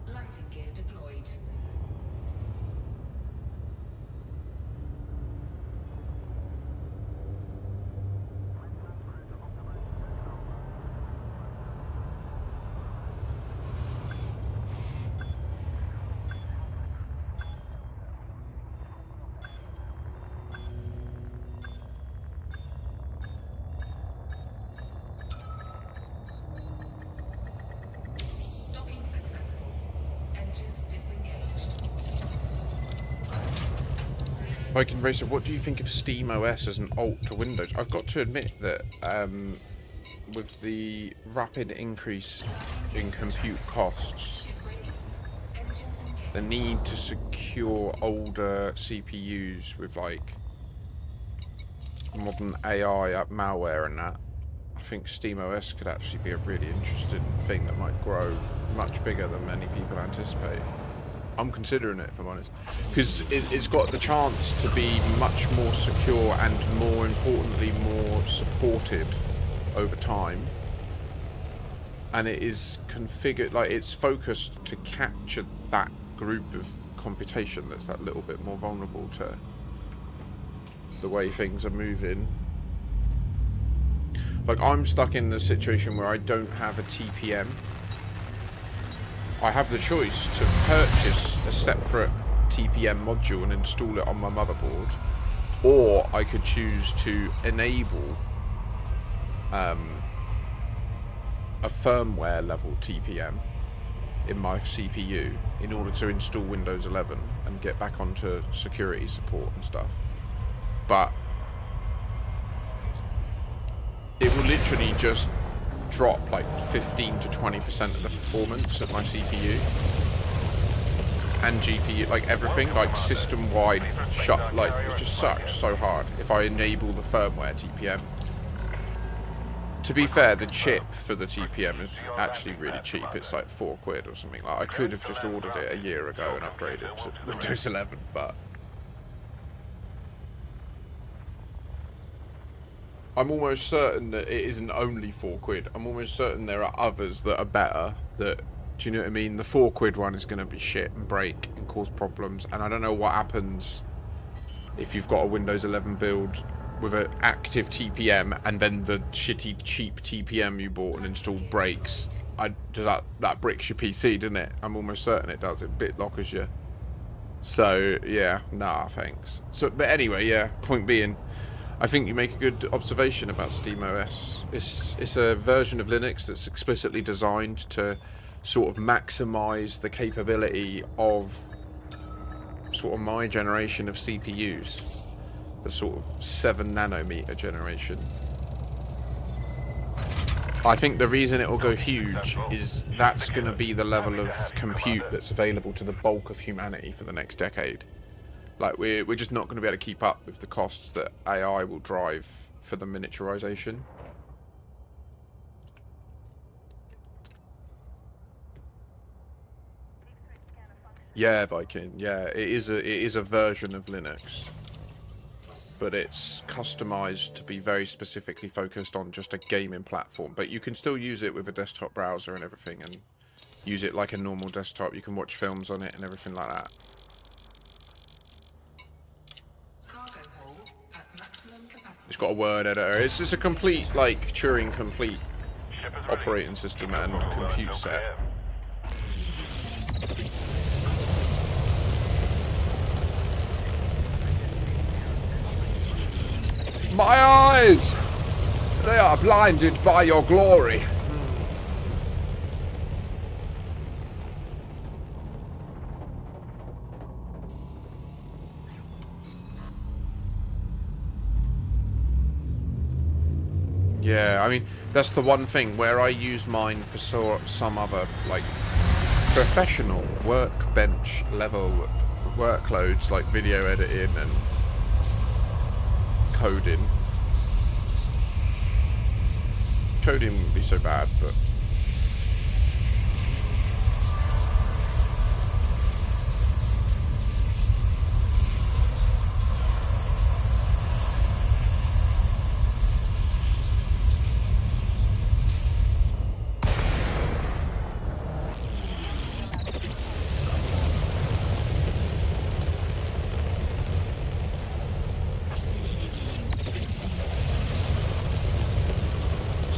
Landing gear deployed. Docking successful. Engines disengaged. Viking Racer, what do you think of Steam OS as an alt to Windows? I've got to admit that with the rapid increase in compute costs, the need to secure older CPUs with like modern AI malware and that, I think Steam OS could actually be a really interesting thing that might grow much bigger than many people anticipate. I'm considering it, if I'm honest, because it's got the chance to be much more secure and, more importantly, more supported over time and it is configured, like it's focused to capture that group of computation that's that little bit more vulnerable to the way things are moving. Like, I'm stuck in a situation where I don't have a TPM. I have the choice to purchase a separate TPM module and install it on my motherboard, or I could choose to enable a firmware level TPM in my CPU in order to install Windows 11 and get back onto security support and stuff. But it will literally just drop like 15 to 20% of the performance of my CPU and GPU, like everything, like system-wide shut, like it just sucks so hard if I enable the firmware TPM. To be fair, the chip for the TPM is actually really cheap. It's like £4 or something. Like, I could have just ordered it a year ago and upgraded to Windows 11, but I'm almost certain that it isn't only £4. I'm almost certain there are others that are better. That, do you know what I mean? The £4 one is going to be shit and break and cause problems, and I don't know what happens if you've got a Windows 11 build with an active TPM and then the shitty cheap TPM you bought and installed breaks. That bricks your PC, doesn't it? I'm almost certain it does. It BitLockers you. So yeah, nah, thanks. So, but anyway, yeah. Point being, I think you make a good observation about SteamOS. It's a version of Linux that's explicitly designed to sort of maximize the capability of sort of my generation of CPUs. The sort of 7 nanometer generation. I think the reason it will go huge is that's going to be the level of compute that's available to the bulk of humanity for the next decade. Like, we're just not going to be able to keep up with the costs that AI will drive for the miniaturization. Yeah, Viking. Yeah, it is a version of Linux, but it's customized to be very specifically focused on just a gaming platform. But you can still use it with a desktop browser and everything, and use it like a normal desktop. You can watch films on it and everything like that. It's got a word editor. It's just a complete, like, Turing complete operating system and compute set. My eyes! They are blinded by your glory. Yeah, I mean, that's the one thing where I use mine for some other, like, professional workbench level workloads, like video editing and coding. Coding wouldn't be so bad, but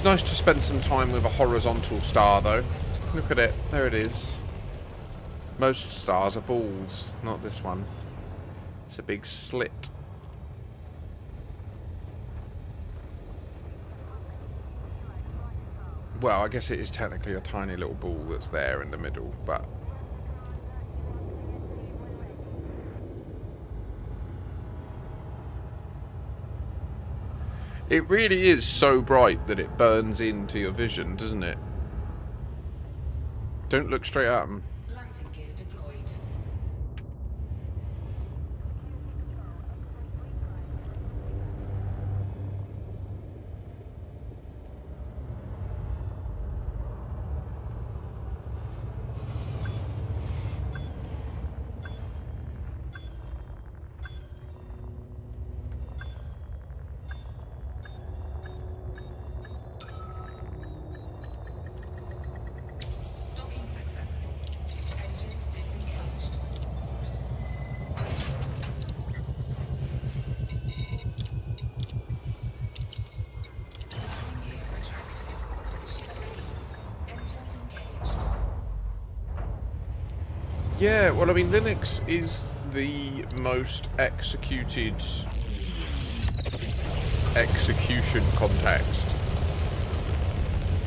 nice to spend some time with a horizontal star, though. Look at it. There it is. Most stars are balls, not this one. It's a big slit. Well, I guess it is technically a tiny little ball that's there in the middle, but it really is so bright that it burns into your vision, doesn't it? Don't look straight at them. Landing gear deployed. Yeah, well, I mean, Linux is the most executed execution context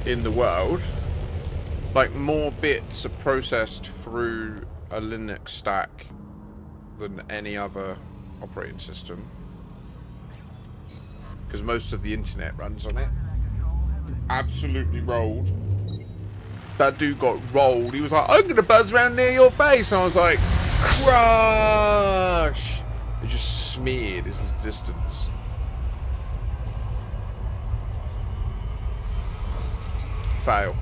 in the world. Like, more bits are processed through a Linux stack than any other operating system. Because most of the internet runs on it. Absolutely rolled. That dude got rolled. He was like, I'm gonna buzz around near your face. And I was like, crush! It just smeared his existence. Fail.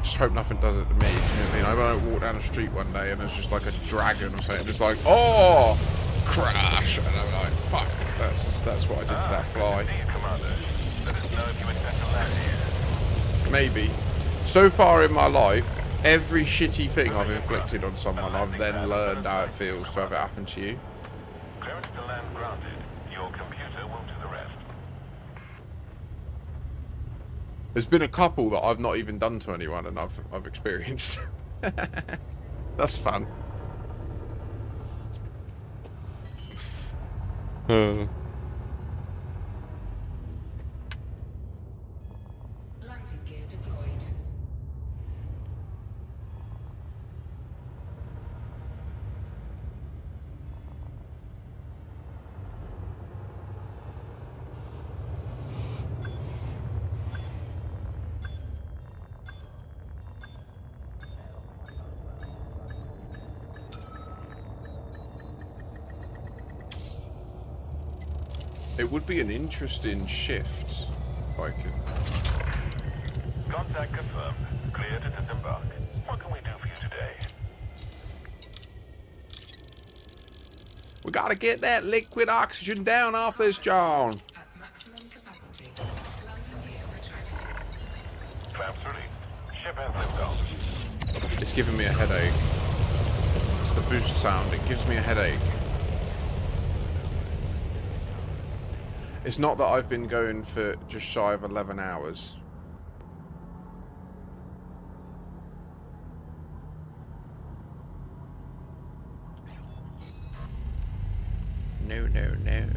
Just hope nothing does it to me. Do you know what I mean? I might walk down the street one day and there's just like a dragon or something. It's like, oh, crash! And I'm like, fuck. That's what I did to that fly. Maybe. So far in my life, every shitty thing I've inflicted on someone, I've then learned how it feels to have it happen to you. Clearance to land granted. Your computer will do the rest. There's been a couple that I've not even done to anyone, and I've experienced. That's fun. Landing gear deployed. It would be an interesting shift if I could. Contact confirmed. Clear to disembark. What can we do for you today? We gotta get that liquid oxygen down off this John. At maximum capacity. Landing gear retracted. Clamps released. Ship has liftoff. It's giving me a headache. It's the boost sound. It gives me a headache. It's not that I've been going for just shy of 11 hours. No, no, no.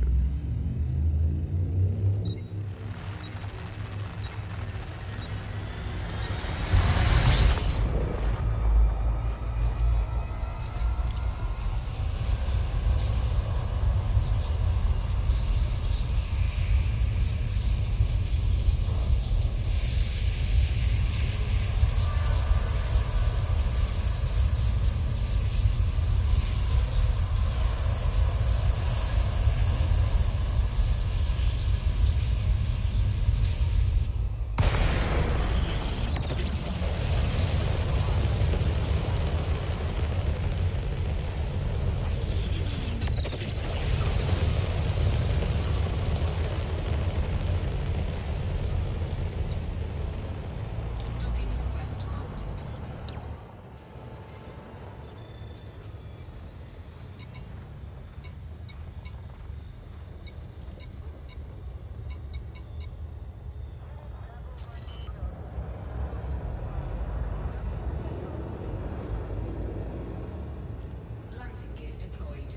Docking request granted. Landing gear deployed.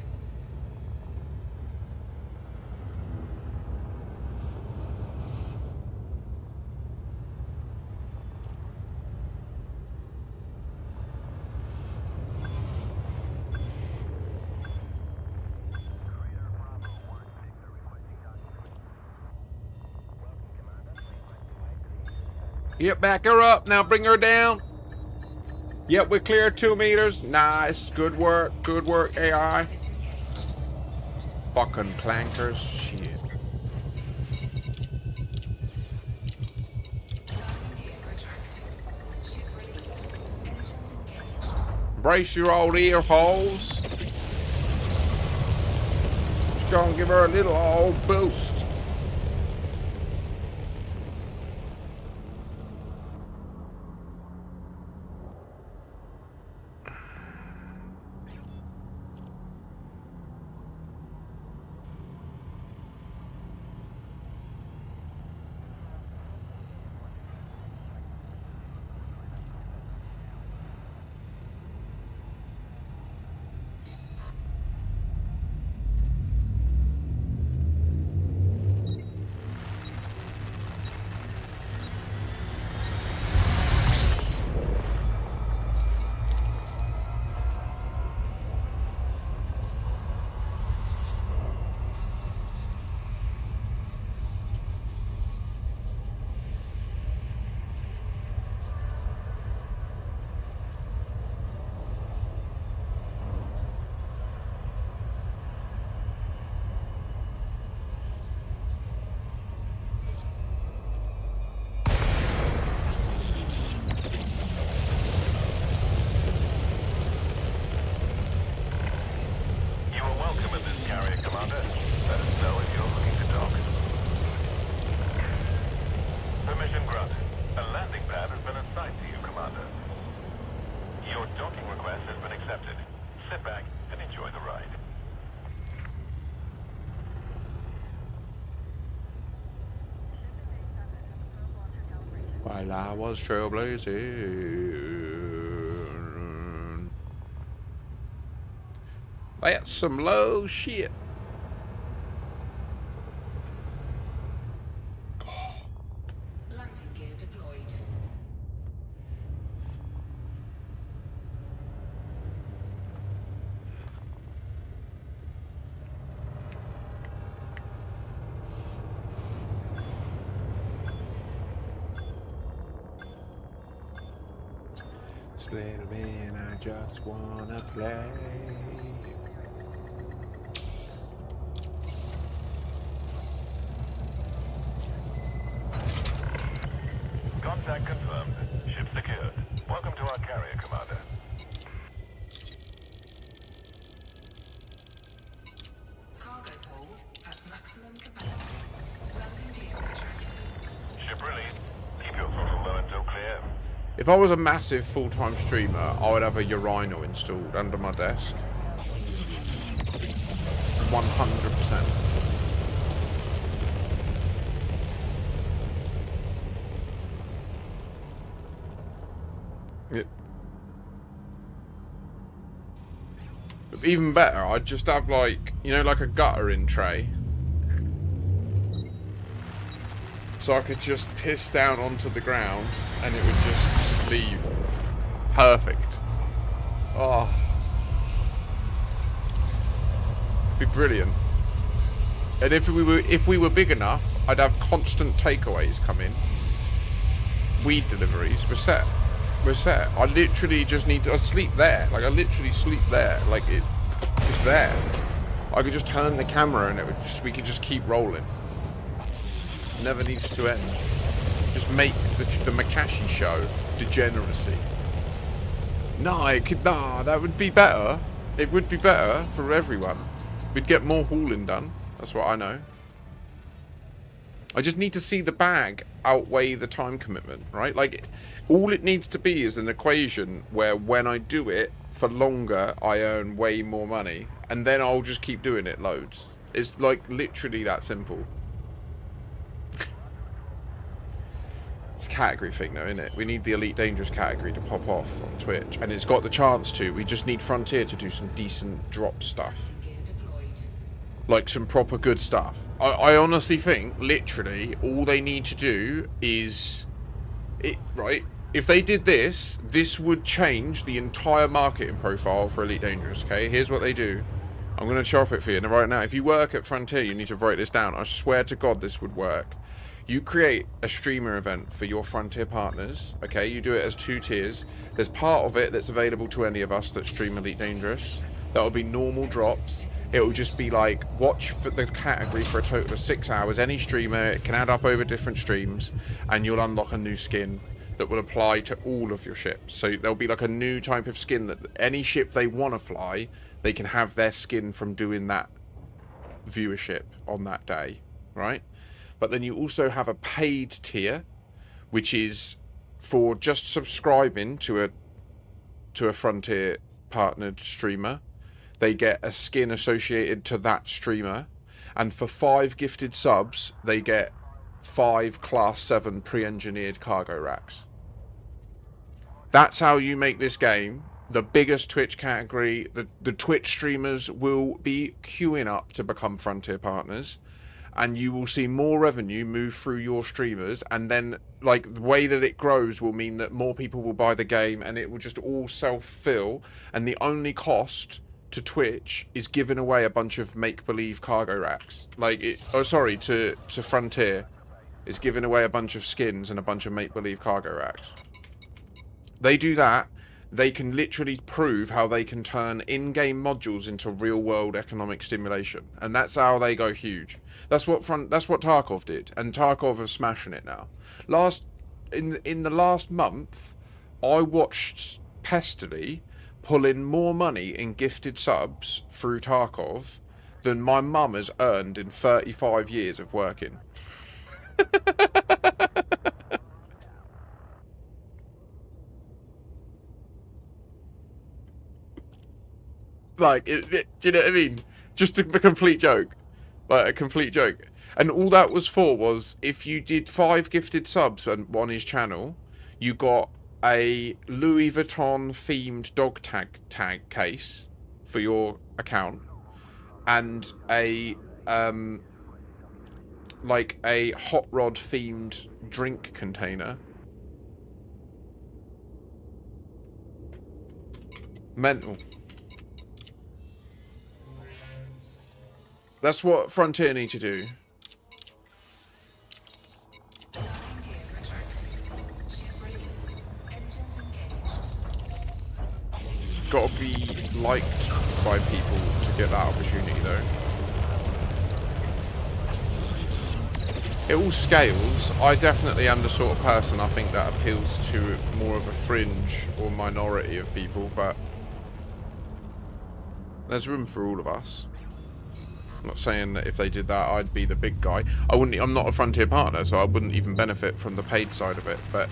Yep, back her up. Now bring her down. Yep, we're clear 2 meters. Nice. Good work. Good work, AI. Fucking clankers. Shit. Landing gear retracted. Ship released. Engines engaged. Brace your old ear holes. Just gonna give her a little old boost. request has been accepted. Sit back and enjoy the ride. While I was trailblazing. That's some low shit. Landing gear deployed. Little man, I just wanna play. Contact confirmed. Ship secured. Welcome to our carrier, Commander. Cargo hold at maximum capacity. Landing gear retracted. Ship released. Keep your throttle low until clear. If I was a massive full-time streamer, I would have a urinal installed under my desk. 100%. Yeah. Even better, I'd just have like, you know, like a guttering tray. So I could just piss down onto the ground and it would just leave. Perfect. Oh. Be brilliant. And if we were big enough, I'd have constant takeaways come in. Weed deliveries. We're set. We're set. I literally just need to sleep there. Like I literally sleep there. Like it's there. I could just turn the camera and we could just keep rolling. Never needs to end. Just make the Makashi show degeneracy. That would be better. It would be better for everyone. We'd get more hauling done. That's what I know. I just need to see the bag outweigh the time commitment, right? Like, all it needs to be is an equation where when I do it for longer, I earn way more money, and then I'll just keep doing it loads. It's like literally that simple. It's a category thing though, isn't it? We need the Elite Dangerous category to pop off on Twitch, and it's got the chance to. We just need Frontier to do some decent drop stuff. Like some proper good stuff. I honestly think, literally, all they need to do is... right? If they did this, this would change the entire marketing profile for Elite Dangerous, okay? Here's what they do. I'm going to chop it for you right now. If you work at Frontier, you need to write this down. I swear to God this would work. You create a streamer event for your Frontier partners, okay? You do it as 2 tiers. There's part of it that's available to any of us that stream Elite Dangerous. That'll be normal drops. It'll just be like, watch for the category for a total of 6 hours. Any streamer, it can add up over different streams, and you'll unlock a new skin that will apply to all of your ships. So there'll be like a new type of skin that any ship they want to fly, they can have their skin from doing that viewership on that day, right? But then you also have a paid tier, which is for just subscribing to a Frontier partnered streamer. They get a skin associated to that streamer, and for 5 gifted subs, they get 5 Class 7 pre-engineered cargo racks. That's how you make this game the biggest Twitch category. The Twitch streamers will be queuing up to become Frontier partners, and you will see more revenue move through your streamers, and then like the way that it grows will mean that more people will buy the game, and it will just all self-fill, and the only cost to Twitch is giving away a bunch of make-believe cargo racks. To Frontier is giving away a bunch of skins and a bunch of make-believe cargo racks. They do that, they can literally prove how they can turn in-game modules into real-world economic stimulation, and that's how they go huge. That's what Tarkov did, and Tarkov are smashing it now. In the last month, I watched Pestily pull in more money in gifted subs through Tarkov than my mum has earned in 35 years of working. Like, do you know what I mean? Just a complete joke. Like, a complete joke. And all that was for was, if you did 5 gifted subs on his channel, you got a Louis Vuitton themed dog tag case for your account, and a like a hot rod themed drink container. Mental. That's what Frontier need to do. Got to be liked by people to get that opportunity, though. It all scales. I definitely am the sort of person I think that appeals to more of a fringe or minority of people, but there's room for all of us. I'm not saying that if they did that, I'd be the big guy. I'm not a Frontier partner, so I wouldn't even benefit from the paid side of it, but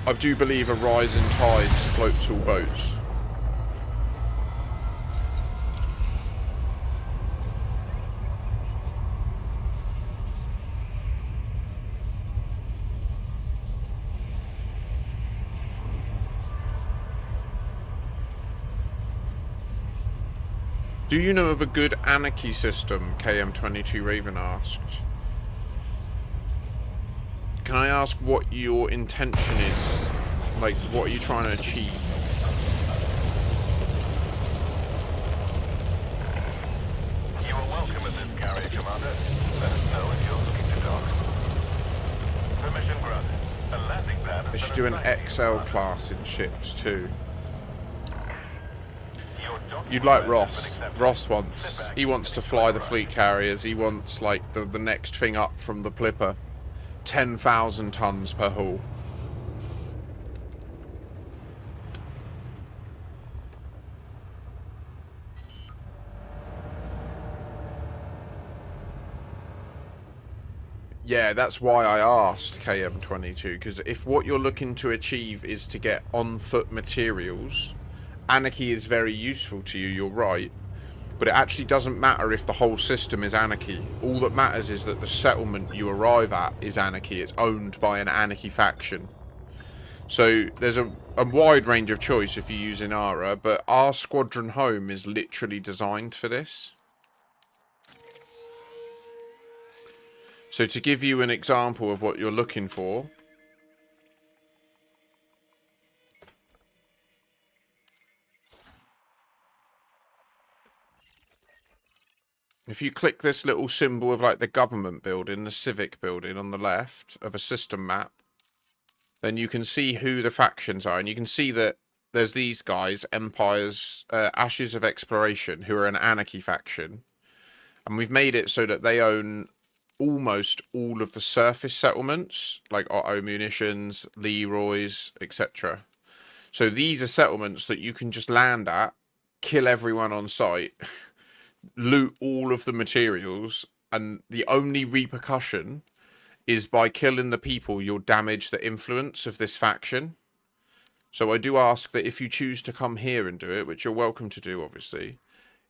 I do believe a rising tide floats all boats. Do you know of a good anarchy system? KM22 Raven asked. Can I ask what your intention is? Like, what are you trying to achieve? You are welcome at this carrier, Commander. Let us know if you're looking to dock. Permission granted. A landing pad. They should do an XL class in ships too. You'd like Ross. Ross wants, he wants to fly the fleet carriers. He wants like the next thing up from the Clipper. 10,000 tons per hull. Yeah, that's why I asked KM22, because if what you're looking to achieve is to get on-foot materials, anarchy is very useful to you, you're right. But it actually doesn't matter if the whole system is anarchy. All that matters is that the settlement you arrive at is anarchy. It's owned by an anarchy faction. So there's a wide range of choice if you use Inara, but our squadron home is literally designed for this. So to give you an example of what you're looking for, if you click this little symbol of like the government building, the civic building on the left of a system map, then you can see who the factions are. And you can see that there's these guys, Empires, Ashes of Exploration, who are an anarchy faction. And we've made it so that they own almost all of the surface settlements, like Otto Munitions, Leroy's, etc. So these are settlements that you can just land at, kill everyone on site, loot all of the materials, and the only repercussion is by killing the people, you'll damage the influence of this faction. So I do ask that if you choose to come here and do it, which you're welcome to do, obviously,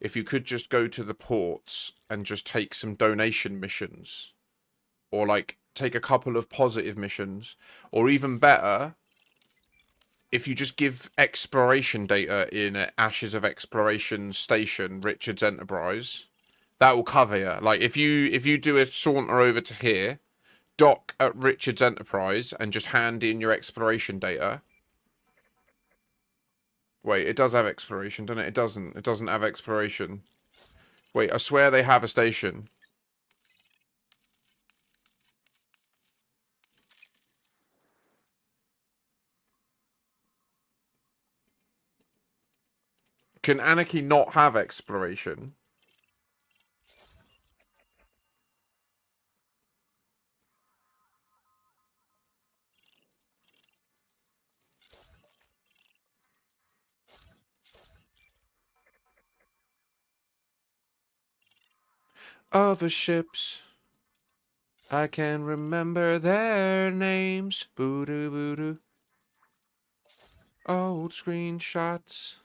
if you could just go to the ports and just take some donation missions, or like take a couple of positive missions, or even better, if you just give exploration data in Ashes of Exploration Station, Richard's Enterprise, that will cover you. Like if you do a saunter over to here, dock at Richard's Enterprise, and just hand in your exploration data. Wait, it does have exploration, doesn't it? It doesn't. It doesn't have exploration. Wait, I swear they have a station. Can Anarchy not have exploration? Other ships, I can remember their names. Voodoo voodoo. Old screenshots.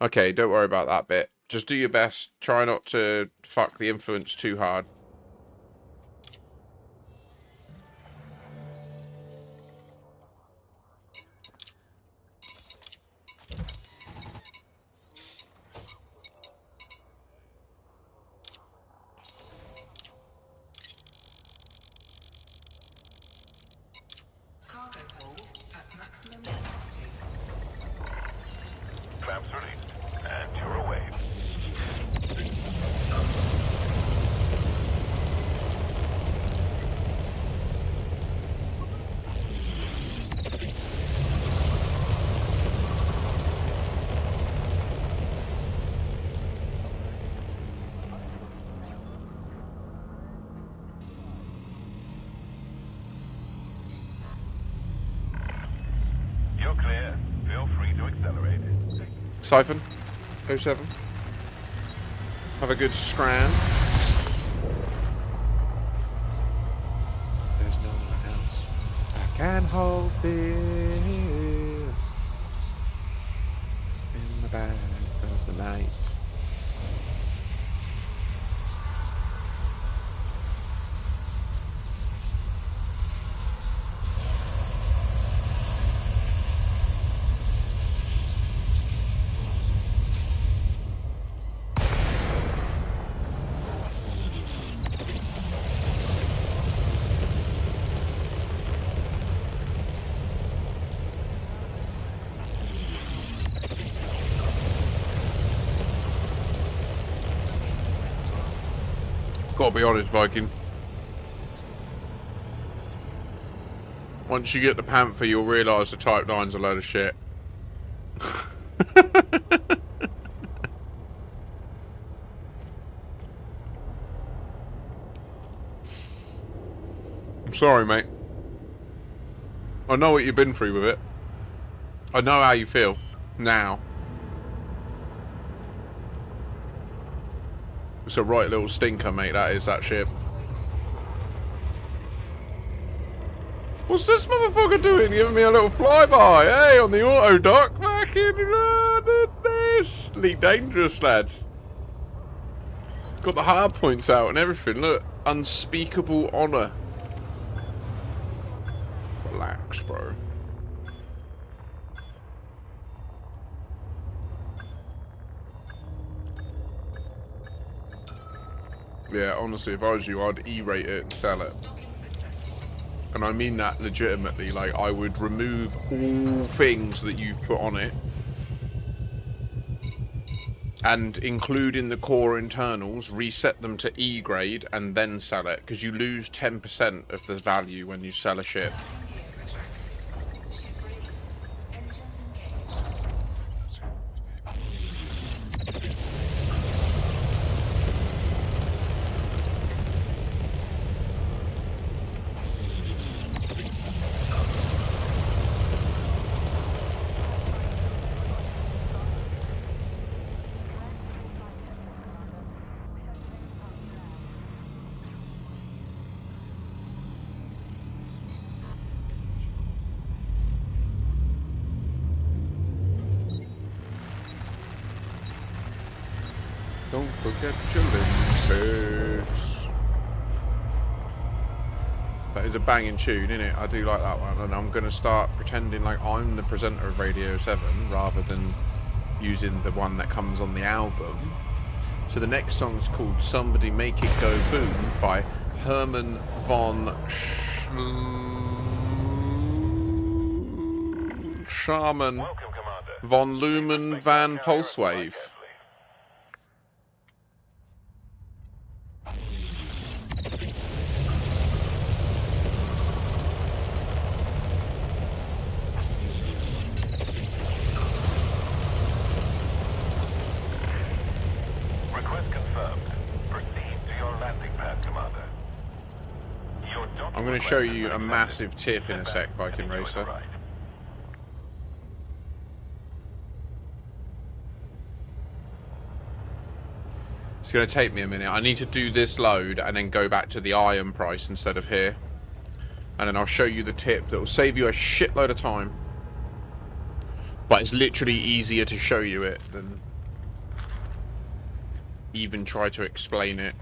Okay, don't worry about that bit. Just do your best. Try not to fuck the influence too hard. Cargo hold at maximum capacity. Clamps released, and you're away. You're clear. Feel free to accelerate. Siphon, 07. Have a good scram. There's no one else I can hold this in the back of the night. Gotta be honest, Viking. Once you get the Panther, you'll realise the Type 9's a load of shit. I'm sorry, mate. I know what you've been through with it. I know how you feel. Now. It's a right little stinker, mate, that is, that ship. What's this motherfucker doing? Giving me a little flyby, hey, on the auto dock. Fucking this. Elite dangerous, lads. Got the hard points out and everything. Look, unspeakable honour. Relax, bro. Yeah, honestly, if I was you, I'd E-rate it and sell it. And I mean that legitimately. Like, I would remove all things that you've put on it. And including the core internals, reset them to E grade and then sell it. Because you lose 10% of the value when you sell a ship. Don't forget your limpets. That is a banging tune, isn't it? I do like that one, and I'm going to start pretending like I'm the presenter of Radio 7 rather than using the one that comes on the album. So the next song's called Somebody Make It Go Boom by Herman von Schaman von Lumen van Pulsewave. I'm going to show you a massive tip in a sec, Viking Racer. It's going to take me a minute. I need to do this load and then go back to the iron price instead of here. And then I'll show you the tip that will save you a shitload of time. But it's literally easier to show you it than even try to explain it.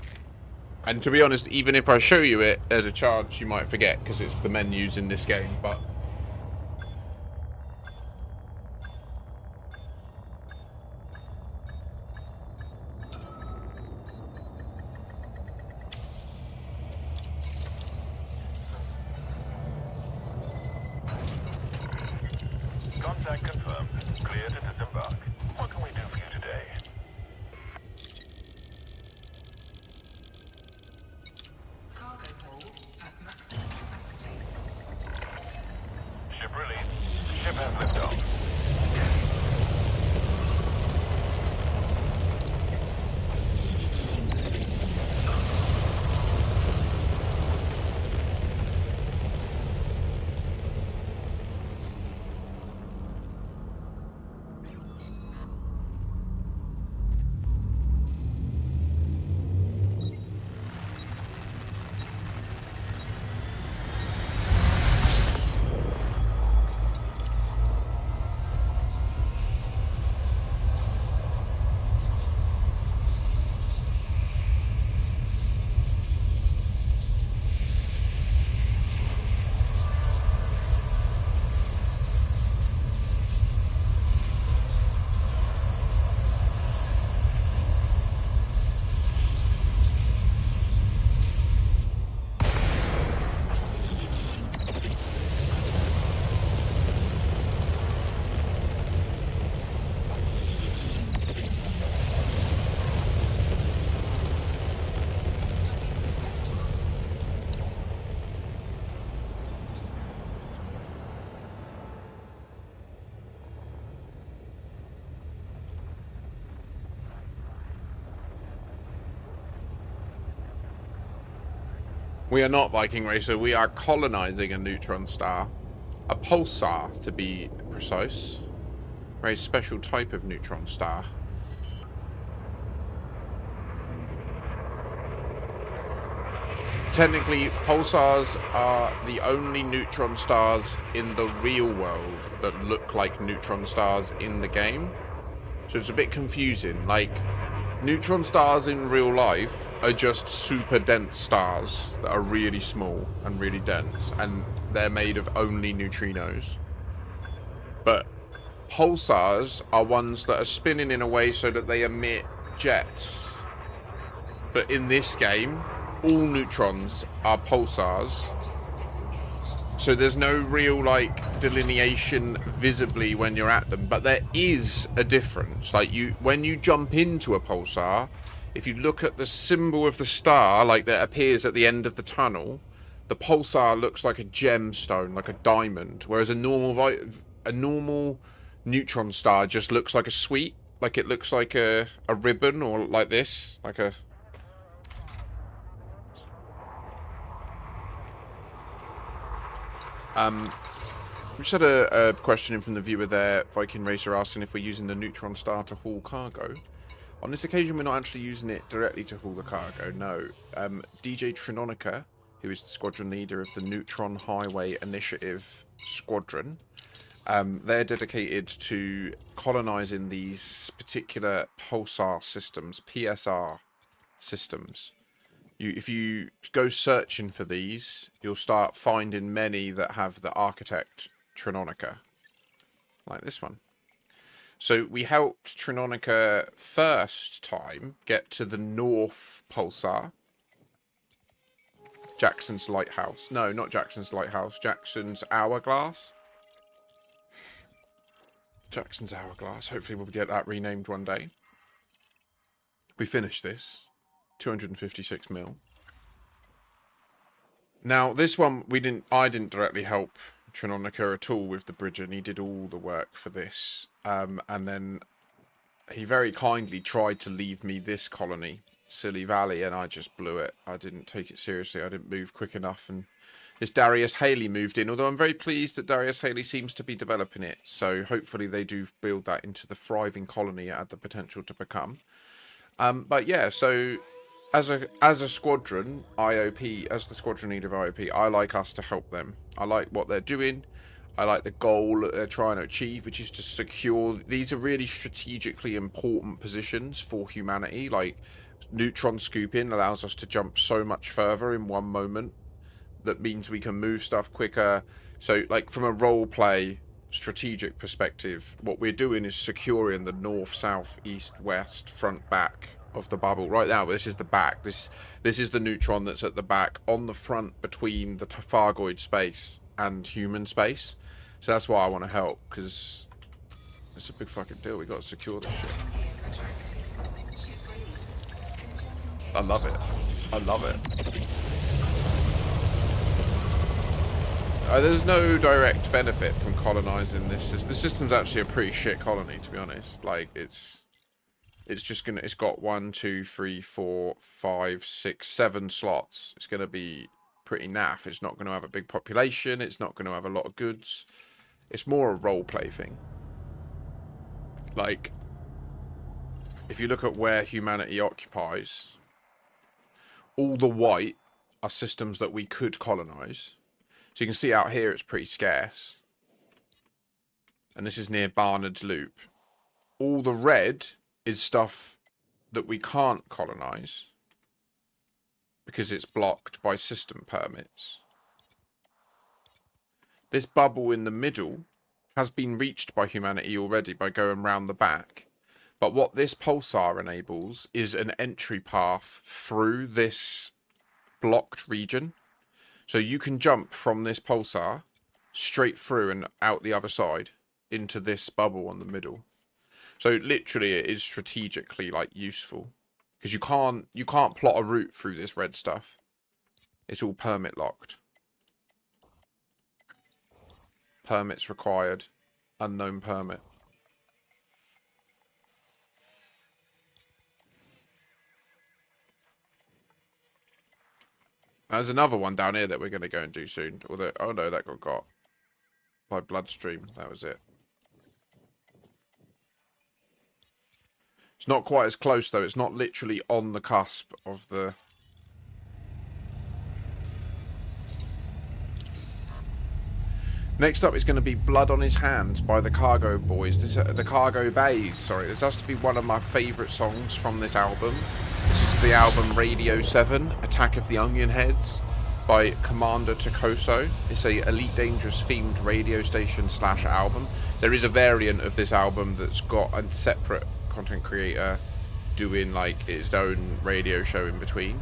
And to be honest, even if I show you it at a chance, you might forget because it's the menus in this game, but... Contact confirmed. Clear to disembark. What can we do for you today? Cargo hold at maximum capacity. Ship released. Ship has liftoff. We are not Viking Racer. We are colonizing a neutron star. A pulsar, to be precise. Very special type of neutron star. Technically, pulsars are the only neutron stars in the real world that look like neutron stars in the game. So it's a bit confusing. Like, neutron stars in real life are just super dense stars that are really small and really dense, and they're made of only neutrinos. But pulsars are ones that are spinning in a way so that they emit jets. But in this game, all neutrons are pulsars. So there's no real, like, delineation visibly when you're at them, but there is a difference. Like, when you jump into a pulsar, if you look at the symbol of the star, like that appears at the end of the tunnel, the pulsar looks like a gemstone, like a diamond, whereas a normal neutron star just looks like a sweet, like it looks like a ribbon, or like this, like a... We just had a question in from the viewer there, Viking Racer, asking if we're using the neutron star to haul cargo. On this occasion, we're not actually using it directly to haul the cargo, no. DJ Trinonica, who is the squadron leader of the Neutron Highway Initiative Squadron, they're dedicated to colonizing these particular pulsar systems, PSR systems. If you go searching for these, you'll start finding many that have the architect Trinonica, like this one. So we helped Trinonica first time get to the North Pulsar. Jackson's Lighthouse. No, not Jackson's Lighthouse. Jackson's Hourglass. Jackson's Hourglass. Hopefully we'll get that renamed one day. We finished this. 256 mil. Now this one I didn't directly help Trinonica at all with the bridge, and he did all the work for this. And then he very kindly tried to leave me this colony, Silly Valley, and I just blew it. I didn't take it seriously. I didn't move quick enough, and this Darius Haley moved in, although I'm very pleased that Darius Haley seems to be developing it. So hopefully they do build that into the thriving colony it had the potential to become. But yeah, so as a squadron, IOP, as the squadron leader of IOP, I like us to help them. I like what they're doing. I like the goal that they're trying to achieve, which is to secure... These are really strategically important positions for humanity. Like, neutron scooping allows us to jump so much further in one moment. That means we can move stuff quicker. So, like, from a role-play strategic perspective, what we're doing is securing the north, south, east, west, front, back of the bubble. Right now, this is the back. This is the neutron that's at the back, on the front between the Fargoid space and human space. So that's why I want to help, because it's a big fucking deal. We got to secure this shit. I love it. I love it. There's no direct benefit from colonizing this system. The system's actually a pretty shit colony, to be honest. Like, it's just gonna... It's got 1, 2, 3, 4, 5, 6, 7 slots. It's gonna be pretty naff. It's not gonna have a big population. It's not gonna have a lot of goods. It's more a roleplay thing. Like, if you look at where humanity occupies, all the white are systems that we could colonize. So you can see out here it's pretty scarce. And this is near Barnard's Loop. All the red is stuff that we can't colonize because it's blocked by system permits. This bubble in the middle has been reached by humanity already by going round the back. But what this pulsar enables is an entry path through this blocked region. So you can jump from this pulsar straight through and out the other side into this bubble on the middle. So literally it is strategically like useful, because you can't plot a route through this red stuff. It's all permit locked. Permits required. Unknown permit. There's another one down here that we're going to go and do soon. Although, oh no, that got by bloodstream. That was it. It's not quite as close though. It's not literally on the cusp of the... Next up is going to be Blood on His Hands by the Cargo Boys. The Cargo Bays, sorry. This has to be one of my favourite songs from this album. This is the album Radio 7, Attack of the Onion Heads by Commander Tokoso. It's a Elite Dangerous themed radio station / album. There is a variant of this album that's got a separate content creator doing like its own radio show in between.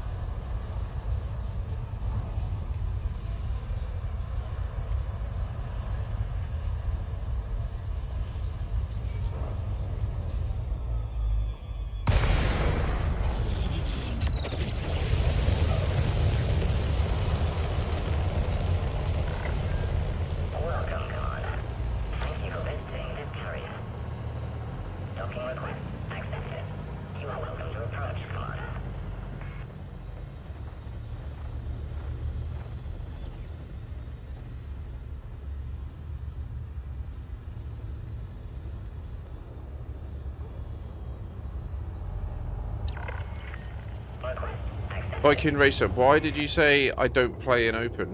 Viking Racer, why did you say I don't play in open?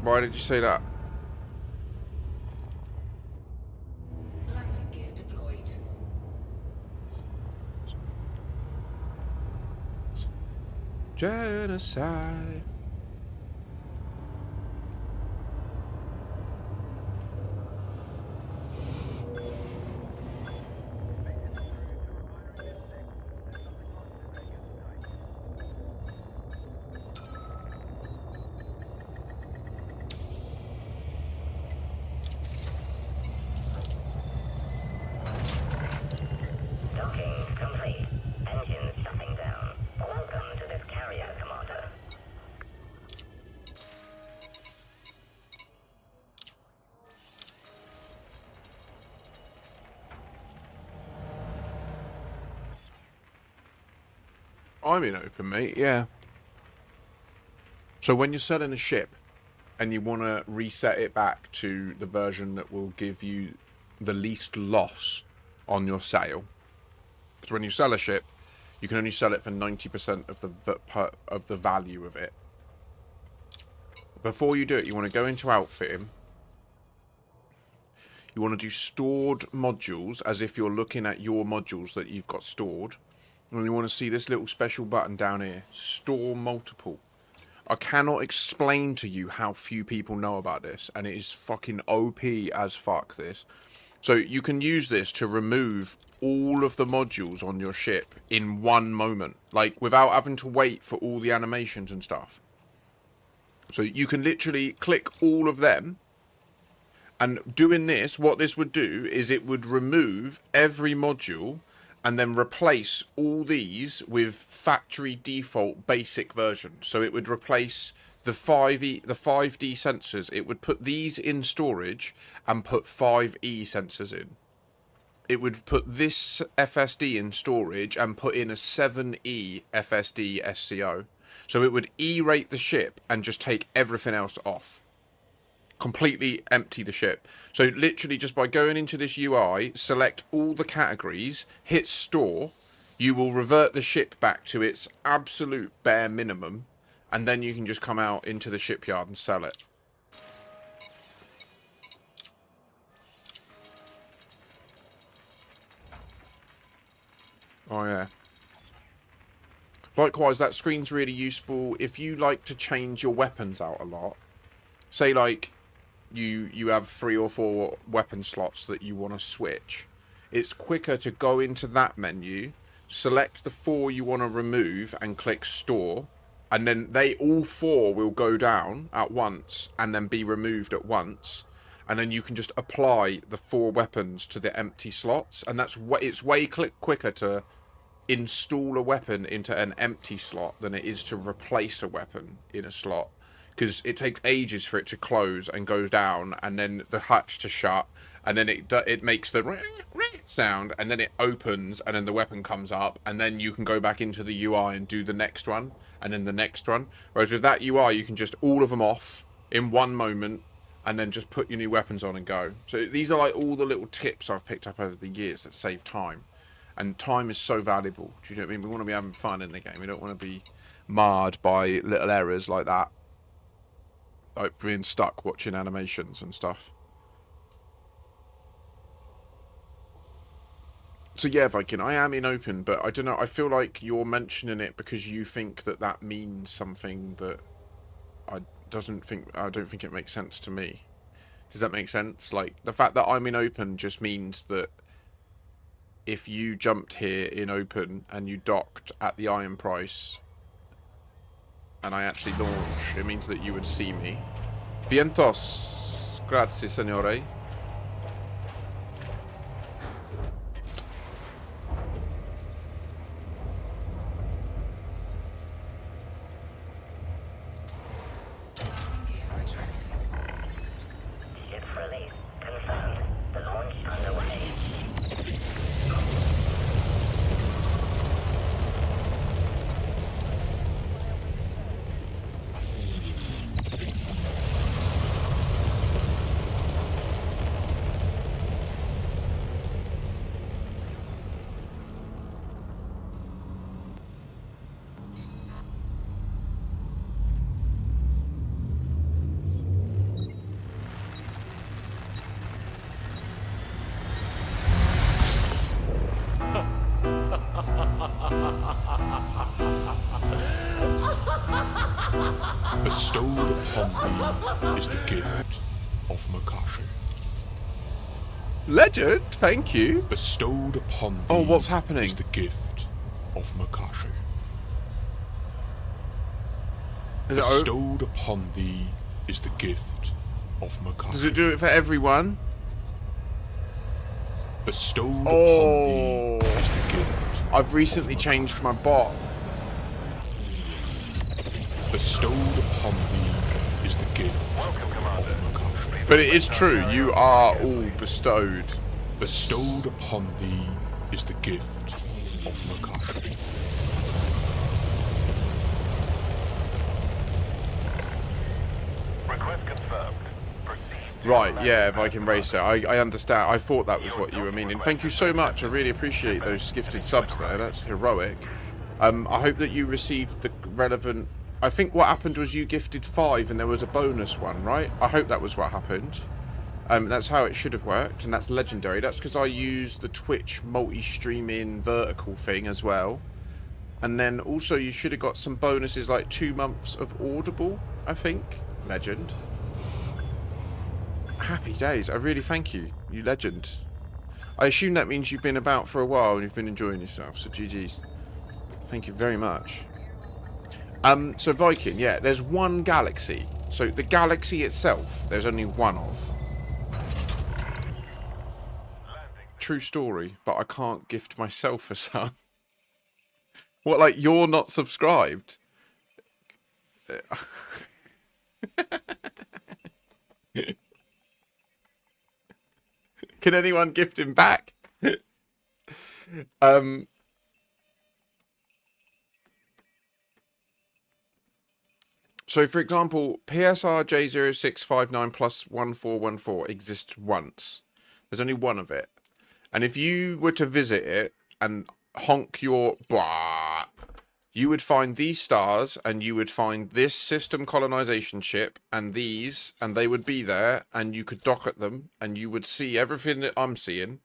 Why did you say that? Landing gear deployed. Genocide. I'm in open, mate, yeah. So when you're selling a ship and you want to reset it back to the version that will give you the least loss on your sale, because when you sell a ship, you can only sell it for 90% of the value of it. before you do it, you want to go into outfitting. You want to do stored modules as if you're looking at your modules that you've got stored. And you want to see this little special button down here, store multiple. I cannot explain to you how few people know about this, and it is fucking OP as fuck, this. So you can use this to remove all of the modules on your ship in one moment, like without having to wait for all the animations and stuff. So you can literally click all of them. And doing this, what this would do is it would remove every module and then replace all these with factory default basic version. So it would replace the 5D sensors. It would put these in storage and put 5E sensors in. It would put this FSD in storage and put in a 7E FSD SCO. So it would E-rate the ship and just take everything else off. Completely empty the ship. So literally just by going into this UI, select all the categories, hit store, you will revert the ship back to its absolute bare minimum, and then you can just come out into the shipyard and sell it. Oh yeah. Likewise, that screen's really useful if you like to change your weapons out a lot. Say like you have 3 or 4 weapon slots that you want to switch. It's quicker to go into that menu, select the 4 you want to remove and click store, and then they all 4 will go down at once and then be removed at once, and then you can just apply the 4 weapons to the empty slots, and it's way quicker to install a weapon into an empty slot than it is to replace a weapon in a slot. Because it takes ages for it to close and goes down, and then the hatch to shut, and then it makes the sound, and then it opens, and then the weapon comes up, and then you can go back into the UI and do the next one, and then the next one. Whereas with that UI, you can just all of them off in one moment, and then just put your new weapons on and go. So these are like all the little tips I've picked up over the years that save time. And time is so valuable. Do you know what I mean? We want to be having fun in the game. We don't want to be marred by little errors like that. Like being stuck watching animations and stuff. So yeah, Viking, I am in open, but I don't know. I feel like you're mentioning it because you think that that means something that I don't think it makes sense to me. Does that make sense? Like the fact that I'm in open just means that if you jumped here in open and you docked at the iron price and I actually launch, it means that you would see me. Vientos. Grazie, signore. Ship release confirmed. The launch underway. Bestowed upon thee is the gift of Makashi. Legend, thank you. Bestowed upon thee Oh, what's happening? is the gift of Makashi. Is it Bestowed upon thee is the gift of Makashi. Does it do it for everyone? Bestowed upon thee is the gift. I've recently changed my bot. Bestowed upon thee is the gift of Makashi. But it is true, you are all bestowed. Bestowed upon thee is the gift of Makashi. Request confirmed. Right, yeah, Viking Racer. I understand. I thought that was what you were meaning. Thank you so much. I really appreciate those gifted subs there. That's heroic. I hope that you received the relevant I think what happened was you gifted 5 and there was a bonus one, right? I hope that was what happened. That's how it should have worked, and that's legendary. That's because I used the Twitch multi-streaming vertical thing as well. And then also you should have got some bonuses like 2 months of Audible, I think. Legend. Happy days. I really thank you. You legend. I assume that means you've been about for a while and you've been enjoying yourself, so GG's. Thank you very much. So Viking, yeah, there's one galaxy. So the galaxy itself, there's only one of. True story, but I can't gift myself a son. What, like, you're not subscribed? Can anyone gift him back? So, for example, PSR J0659 plus 1414 exists once. There's only one of it. And if you were to visit it and honk your blah, you would find these stars and you would find this system colonization ship and these, and they would be there and you could dock at them and you would see everything that I'm seeing.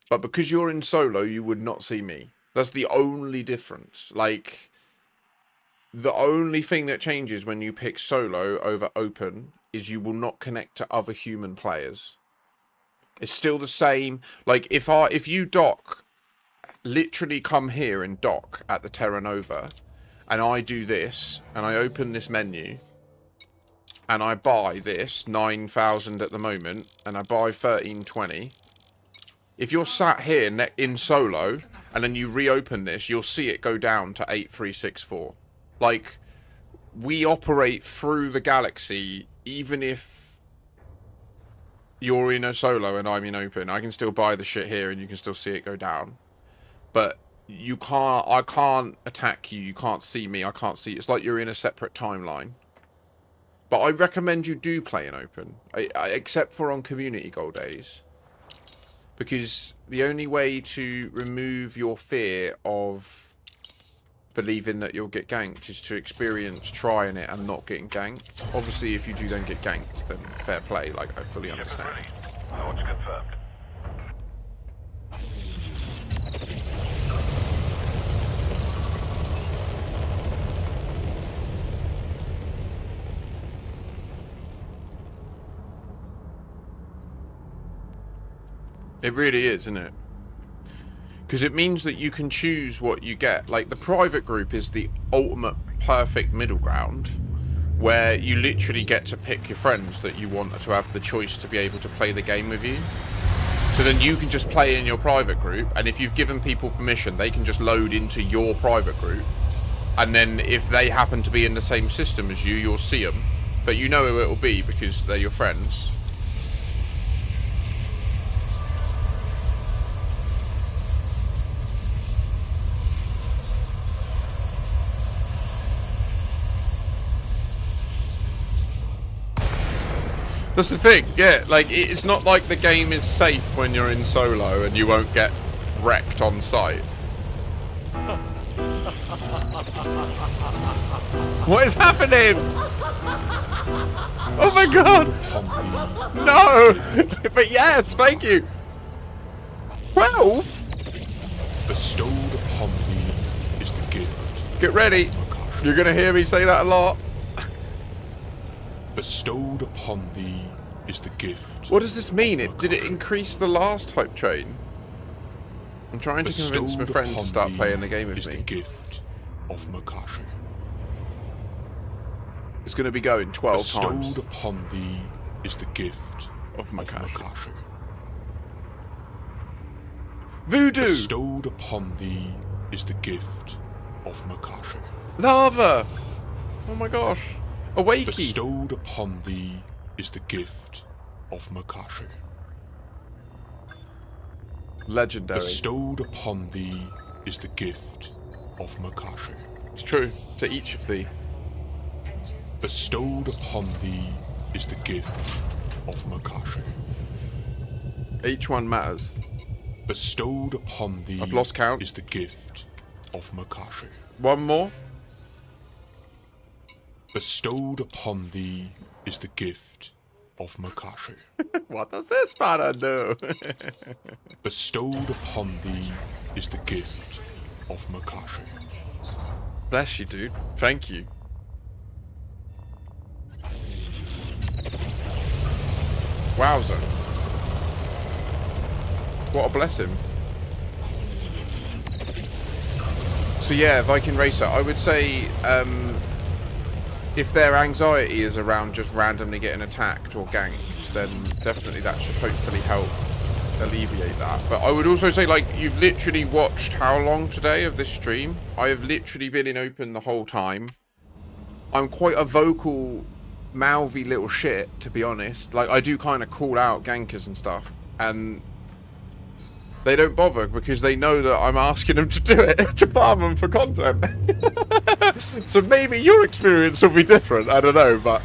But because you're in solo, you would not see me. That's the only difference. Like, the only thing that changes when you pick solo over open is you will not connect to other human players. It's still the same. Like, if you dock, literally come here and dock at the Terra Nova, and I do this, and I open this menu, and I buy this, 9,000 at the moment, and I buy 1320. If you're sat here in solo, and then you reopen this, you'll see it go down to 8364. Like, we operate through the galaxy, even if you're in a solo and I'm in open. I can still buy the shit here and you can still see it go down. But you can't, I can't attack you, you can't see me, I can't see, it's like you're in a separate timeline. But I recommend you do play in open, except for on community goal days. Because the only way to remove your fear of believing that you'll get ganked is to experience trying it and not getting ganked. Obviously, if you do then get ganked, then fair play, like, I fully understand. Launch confirmed. It really is, isn't it? Because it means that you can choose what you get. Like, the private group is the ultimate perfect middle ground, where you literally get to pick your friends that you want to have the choice to be able to play the game with you. So then you can just play in your private group, and if you've given people permission, they can just load into your private group. And then if they happen to be in the same system as you, you'll see them. But you know who it will be because they're your friends. That's the thing, yeah, like, it's not like the game is safe when you're in solo and you won't get wrecked on sight. What is happening? Oh my god! No! But yes, thank you! 12? Bestowed upon thee is the gift. Get ready. You're gonna hear me say that a lot. Bestowed upon thee is the gift. What does this mean? Did it increase the last hype train? I'm trying to convince my friend to start playing the game with me. The gift of Makashi. It's going to be going 12 times. Bestowed upon thee is the gift of Makashi. Voodoo! Bestowed upon thee is the gift of Makashi. Lava! Oh my gosh. Awakey! Bestowed upon thee is the gift of Makashi. Legendary. Bestowed upon thee is the gift of Makashi. It's true, to each of thee. Bestowed upon thee is the gift of Makashi. Each one matters. Bestowed upon thee I've lost count. Is the gift of Makashi. One more. Bestowed upon thee is the gift of Makashi. What does this spanner do? Bestowed upon thee is the gift of Makashi. Bless you, dude. Thank you. Wowza. What a blessing. So yeah, Viking Racer, I would say if their anxiety is around just randomly getting attacked or ganked, then definitely that should hopefully help alleviate that. But I would also say, like, you've literally watched how long today of this stream? I have literally been in open the whole time. I'm quite a vocal, mouthy little shit, to be honest. Like, I do kind of call out gankers and stuff, and they don't bother because they know that I'm asking them to do it to farm them for content. So maybe your experience will be different, I don't know, but...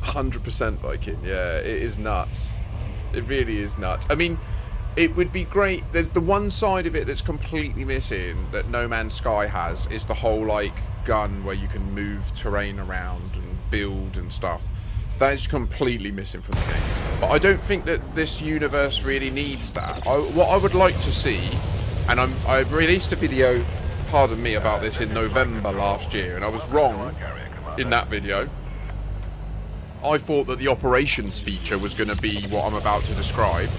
100% Viking, yeah, it is nuts. It really is nuts. I mean, it would be great. The one side of it that's completely missing that No Man's Sky has is the whole, like, gun where you can move terrain around and build and stuff. That is completely missing from the game. But I don't think that this universe really needs that. What I would like to see, and I released a video, pardon me, about this in November last year, and I was wrong in that video. I thought that the operations feature was going to be what I'm about to describe.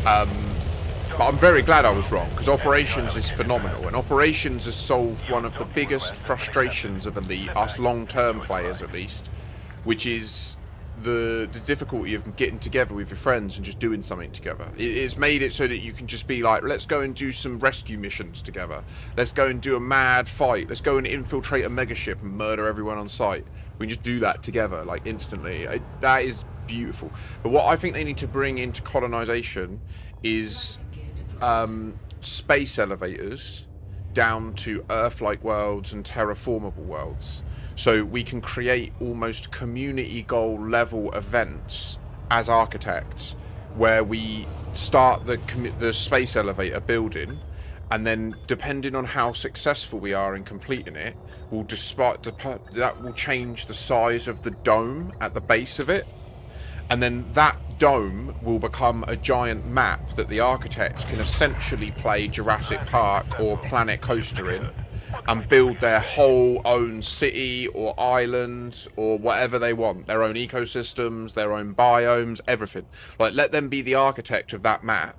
But I'm very glad I was wrong, because operations is phenomenal, and operations has solved one of the biggest frustrations of Elite, us long-term players at least, which is the difficulty of getting together with your friends and just doing something together. It's made it so that you can just be like, let's go and do some rescue missions together. Let's go and do a mad fight. Let's go and infiltrate a megaship and murder everyone on sight. We can just do that together, like, instantly. That is beautiful. But what I think they need to bring into colonization is space elevators down to Earth-like worlds and terraformable worlds. So we can create almost community goal level events as architects where we start the space elevator building, and then depending on how successful we are in completing it, that will change the size of the dome at the base of it. And then that dome will become a giant map that the architects can essentially play Jurassic Park or Planet Coaster in, and build their whole own city or islands or whatever they want. Their own ecosystems, their own biomes, everything. Like, let them be the architect of that map.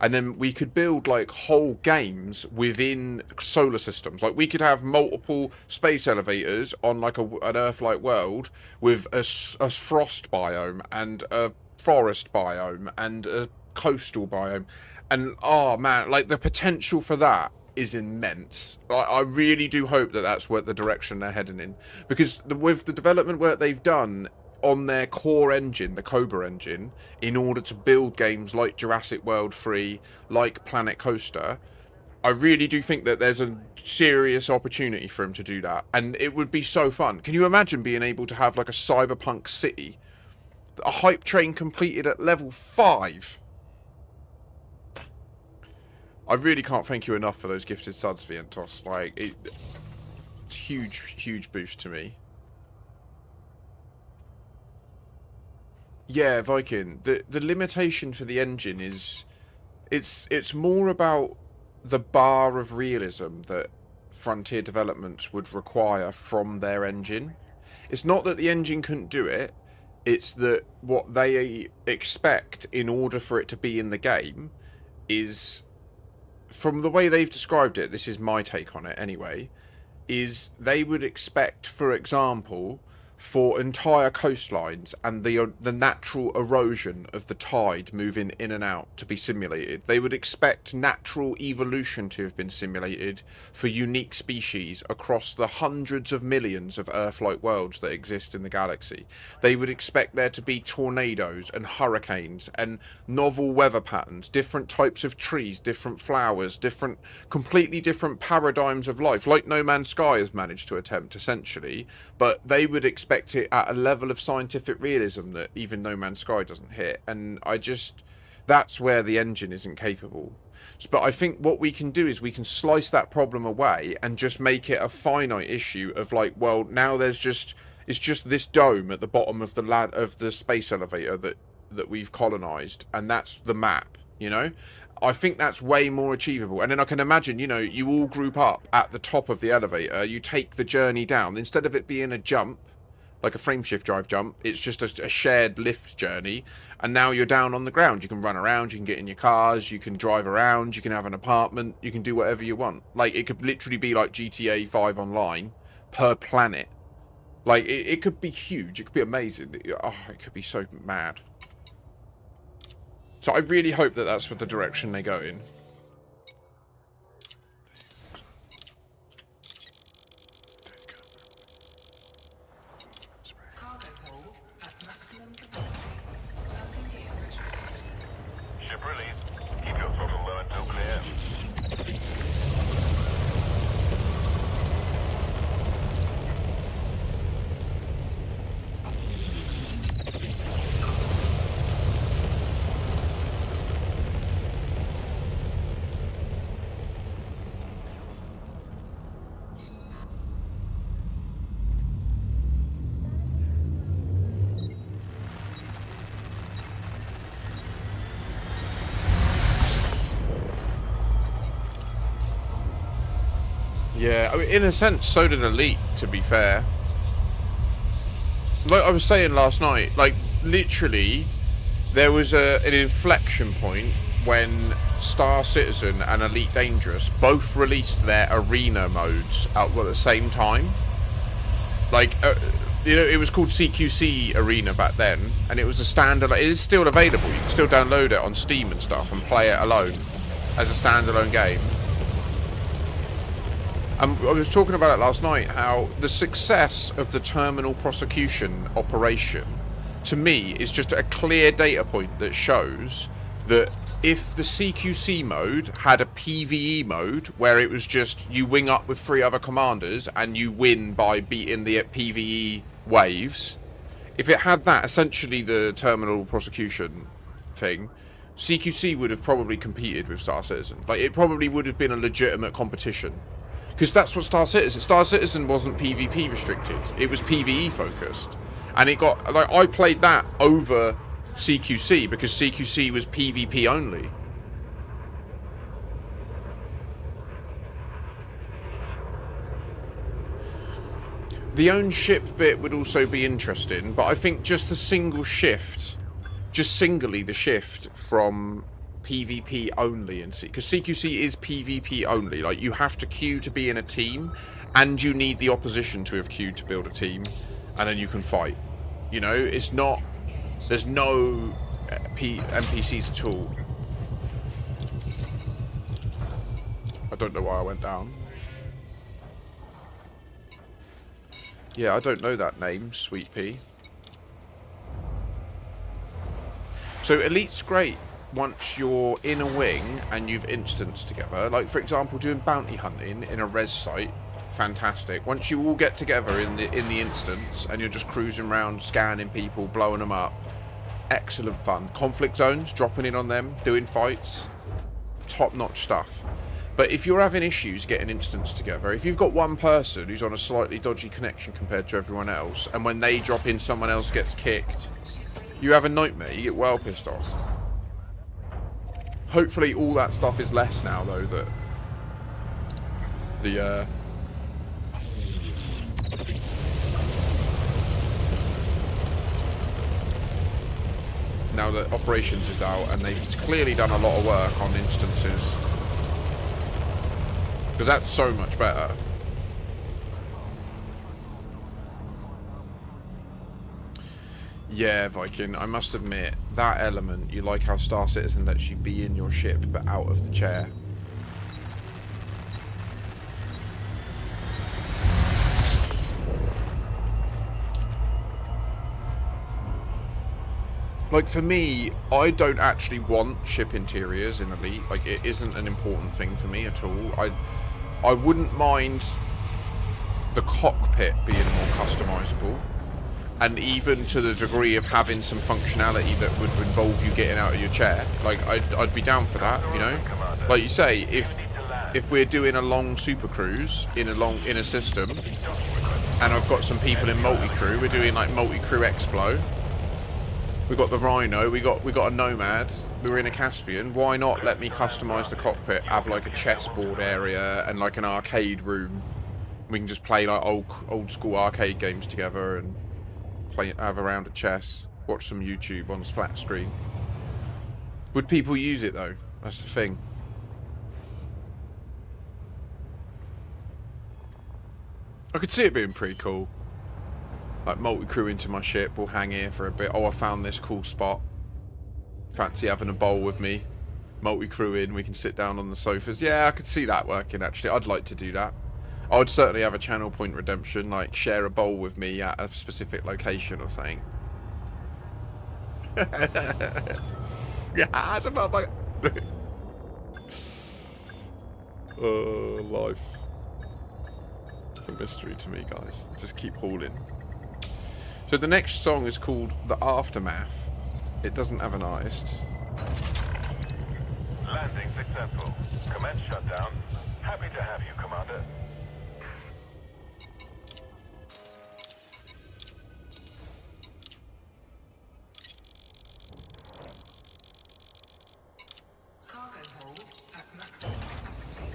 And then we could build, like, whole games within solar systems. Like, we could have multiple space elevators on, like, an Earth-like world with a frost biome and a forest biome and a coastal biome. And, oh, man, like, the potential for that is immense. I really do hope that that's what the direction they're heading in. Because with the development work they've done on their core engine, the Cobra engine, in order to build games like Jurassic World 3, like Planet Coaster, I really do think that there's a serious opportunity for him to do that. And it would be so fun. Can you imagine being able to have, like, a cyberpunk city? A hype train completed at level 5. I really can't thank you enough for those gifted subs, Vientos. Like, it's huge boost to me. Yeah, Viking. The limitation for the engine is, it's more about the bar of realism that Frontier Developments would require from their engine. It's not that the engine couldn't do it. It's that what they expect in order for it to be in the game is, from the way they've described it, this is my take on it anyway, is they would expect, for example, for entire coastlines and the natural erosion of the tide moving in and out to be simulated. They would expect natural evolution to have been simulated for unique species across the hundreds of millions of Earth-like worlds that exist in the galaxy. They would expect there to be tornadoes and hurricanes and novel weather patterns, different types of trees, different flowers, completely different paradigms of life, like No Man's Sky has managed to attempt, essentially. But they would expect expect it at a level of scientific realism that even No Man's Sky doesn't hit. And that's where the engine isn't capable. But I think what we can do is we can slice that problem away and just make it a finite issue of like, well, now it's just this dome at the bottom of the space elevator that we've colonized, and that's the map, you know? I think that's way more achievable. And then I can imagine, you know, you all group up at the top of the elevator, you take the journey down. Instead of it being a jump, like a frameshift drive jump, it's just a shared lift journey, and now you're down on the ground. You can run around, you can get in your cars, you can drive around, you can have an apartment, you can do whatever you want. Like, it could literally be like GTA 5 online per planet. Like, it could be huge, it could be amazing. Oh, it could be so mad. So I really hope that that's the direction they go in. Cargo hold at maximum capacity. Landing gear retracted. Ship release. Keep your throttle low until clear. Yeah, I mean, in a sense, so did Elite, to be fair. Like I was saying last night, like, literally, there was an inflection point when Star Citizen and Elite Dangerous both released their arena modes at the same time. Like, you know, it was called CQC Arena back then, and it was a standalone. It is still available. You can still download it on Steam and stuff and play it alone as a standalone game. I was talking about it last night, how the success of the terminal prosecution operation, to me, is just a clear data point that shows that if the CQC mode had a PvE mode, where it was just you wing up with 3 other commanders and you win by beating the PvE waves, if it had that, essentially the terminal prosecution thing, CQC would have probably competed with Star Citizen. Like, it probably would have been a legitimate competition. Because that's what Star Citizen wasn't PvP restricted. It was PvE focused. And it got, like, I played that over CQC because CQC was PvP only. The own ship bit would also be interesting, but I think just the single shift, just singly the shift from PvP only in because CQC is PvP only. Like, you have to queue to be in a team, and you need the opposition to have queued to build a team, and then you can fight. You know, it's not. There's no NPCs at all. I don't know why I went down. Yeah, I don't know that name, Sweet Pea. So Elite's great once you're in a wing and you've instanced together. Like, for example, doing bounty hunting in a res site, fantastic. Once you all get together in the instance and you're just cruising around, scanning people, blowing them up, excellent fun. Conflict zones, dropping in on them, doing fights, top-notch stuff. But if you're having issues getting instance together, if you've got one person who's on a slightly dodgy connection compared to everyone else, and when they drop in someone else gets kicked, you have a nightmare. You get well pissed off. Hopefully all that stuff is less now, though, that the now that Operations is out and they've clearly done a lot of work on instances, because that's so much better. Yeah, Viking, I must admit, that element, you like how Star Citizen lets you be in your ship but out of the chair. Like, for me, I don't actually want ship interiors in Elite. Like, it isn't an important thing for me at all. I wouldn't mind the cockpit being more customizable. and even to the degree of having some functionality that would involve you getting out of your chair, like I'd be down for that, you know. Like you say, if we're doing a long super cruise in a system, and I've got some people in multi-crew, we're doing like multi-crew Explo. We got the Rhino, we got a Nomad, we were in a Caspian. Why not let me customise the cockpit, have like a chessboard area and like an arcade room. We can just play like old school arcade games together and have a round of chess, watch some YouTube on flat screen. Would people use it though? That's the thing. I could see it being pretty cool. Like multi-crew into my ship, we'll hang here for a bit. Oh, I found this cool spot. Fancy having a bowl with me. Multi-crew in, we can sit down on the sofas. Yeah, I could see that working actually. I'd like to do that. I would certainly have a channel point redemption, like share a bowl with me at a specific location or something. Yeah, it's about my... life. It's a mystery to me, guys. Just keep hauling. So the next song is called The Aftermath. It doesn't have an artist. Landing successful. Commence shutdown. Happy to have you, Commander. Cargo hold at maximum capacity.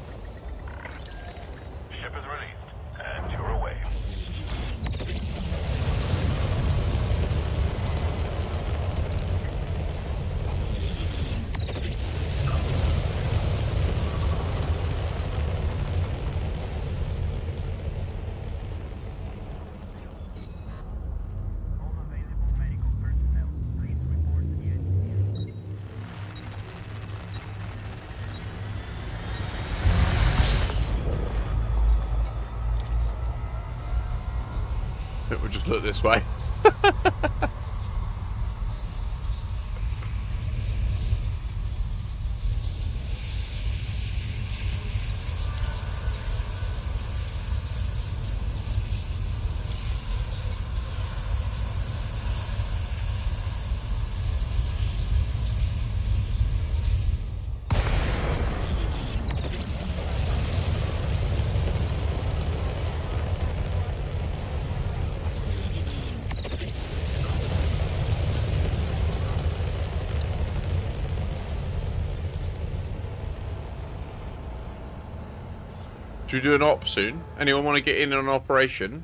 Ship is released, and you're away. It would just look this way. Should we do an op soon? Anyone want to get in on an operation?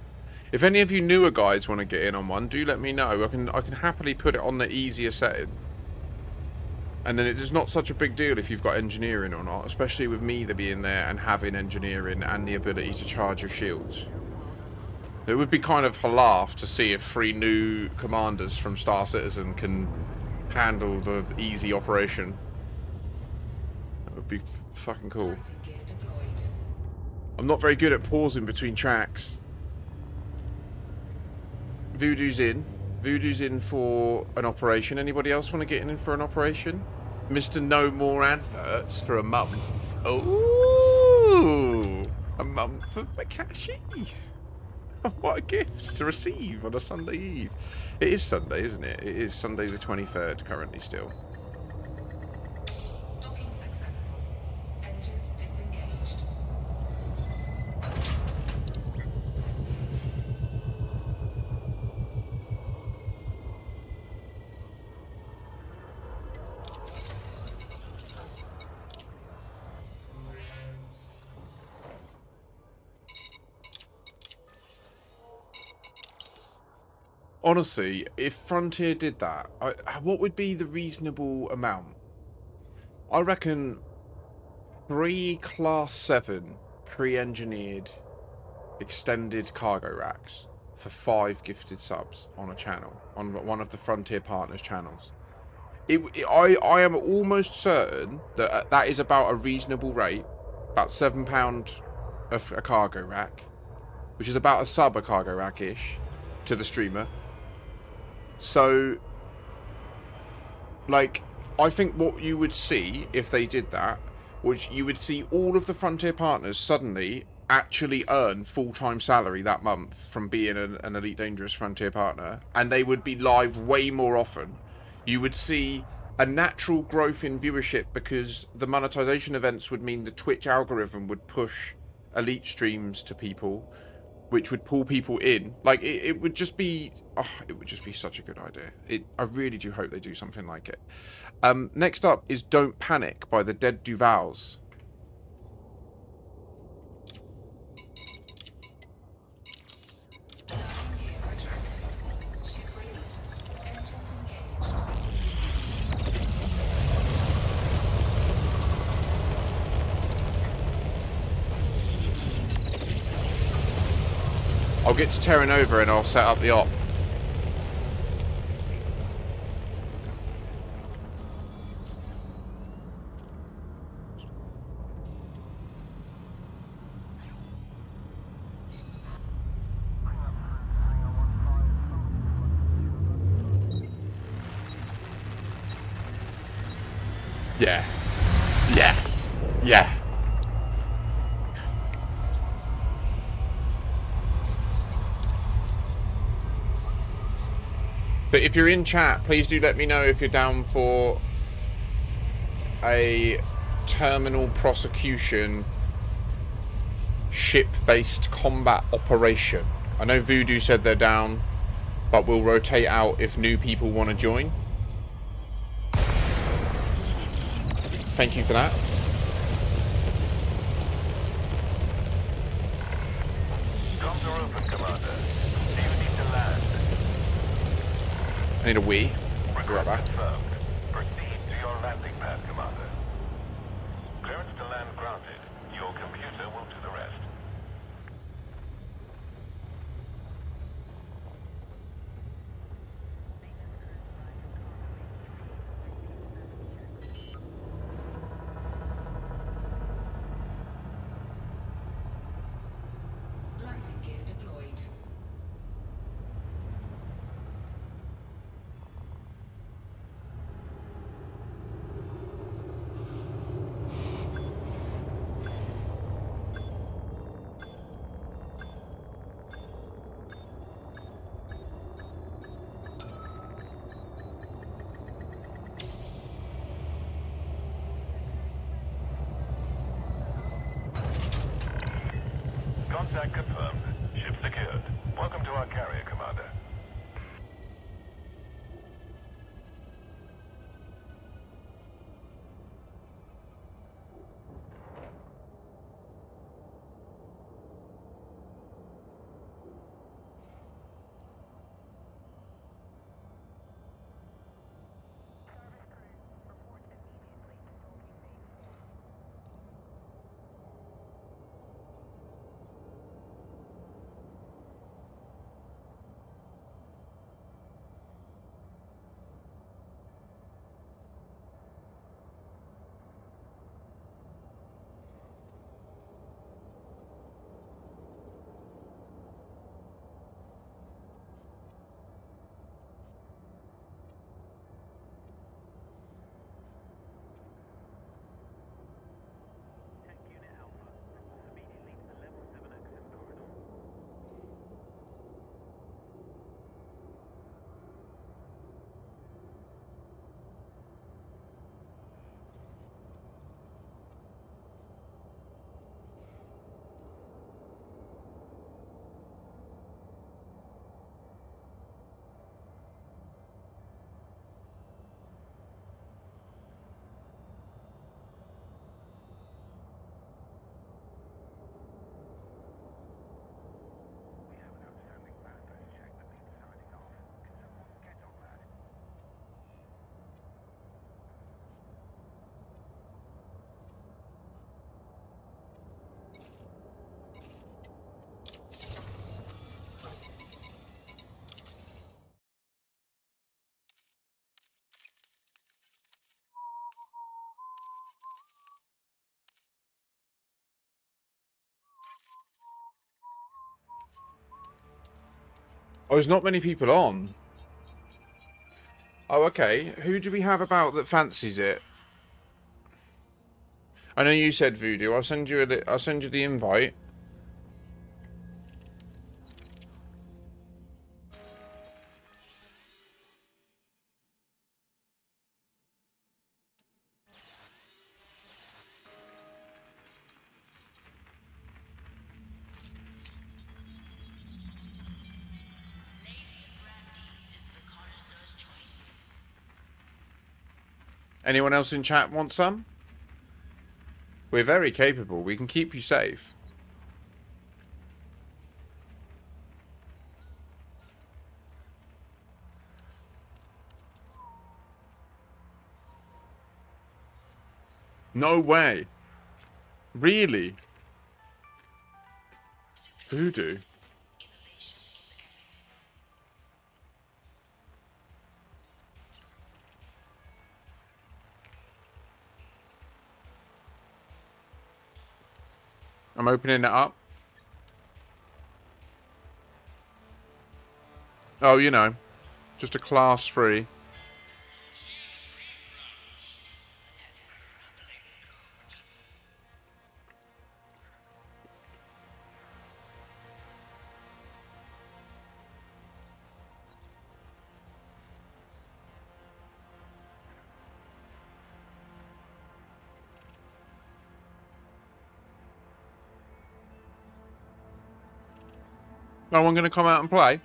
If any of you newer guys want to get in on one, do let me know. I can happily put it on the easier setting. And then it is not such a big deal if you've got engineering or not, especially with me being there and having engineering and the ability to charge your shields. It would be kind of a laugh to see if 3 new commanders from Star Citizen can handle the easy operation. That would be fucking cool. I'm not very good at pausing between tracks. Voodoo's in. Voodoo's in for an operation. Anybody else want to get in for an operation? Mr. No More Adverts for a month. Oh, a month of Makashi. What a gift to receive on a Sunday Eve. It is Sunday, isn't it? It is Sunday the 23rd currently still. Docking successful. Engines disengaged. Honestly, if Frontier did that, what would be the reasonable amount? I reckon 3 Class 7 pre-engineered extended cargo racks for 5 gifted subs on a channel, on one of the Frontier partners' channels. I am almost certain that that is about a reasonable rate, about £7 a cargo rack, which is about a sub a cargo rack-ish to the streamer. So, like, I think what you would see if they did that was you would see all of the Frontier partners suddenly actually earn full-time salary that month from being an Elite Dangerous Frontier partner, and they would be live way more often. You would see a natural growth in viewership because the monetization events would mean the Twitch algorithm would push Elite streams to people, which would pull people in. Like, it would just be... Oh, it would just be such a good idea. I really do hope they do something like it. Next up is Don't Panic by the Dead Duvals. I'll get to Terran over and I'll set up the op. Yeah. Yes. Yeah. But if you're in chat, please do let me know if you're down for a terminal prosecution ship-based combat operation. I know Voodoo said they're down, but we'll rotate out if new people want to join. Thank you for that. Comms are open, Commander. Do you need to land? I need a wee. Be right back. Confirmed. Proceed to your landing pad, Commander. Clearance to land granted. Your computer will do the rest. Landing gear deployed. Contact confirmed. Ship secured. Welcome to our carrier, Commander. Oh, there's not many people on. Oh, okay. Who do we have about that fancies it? I know you said Voodoo. I'll send you the invite. Anyone else in chat want some? We're very capable. We can keep you safe. No way. Really? Voodoo? I'm opening it up. Oh, you know, just a class 3. No one gonna come out and play?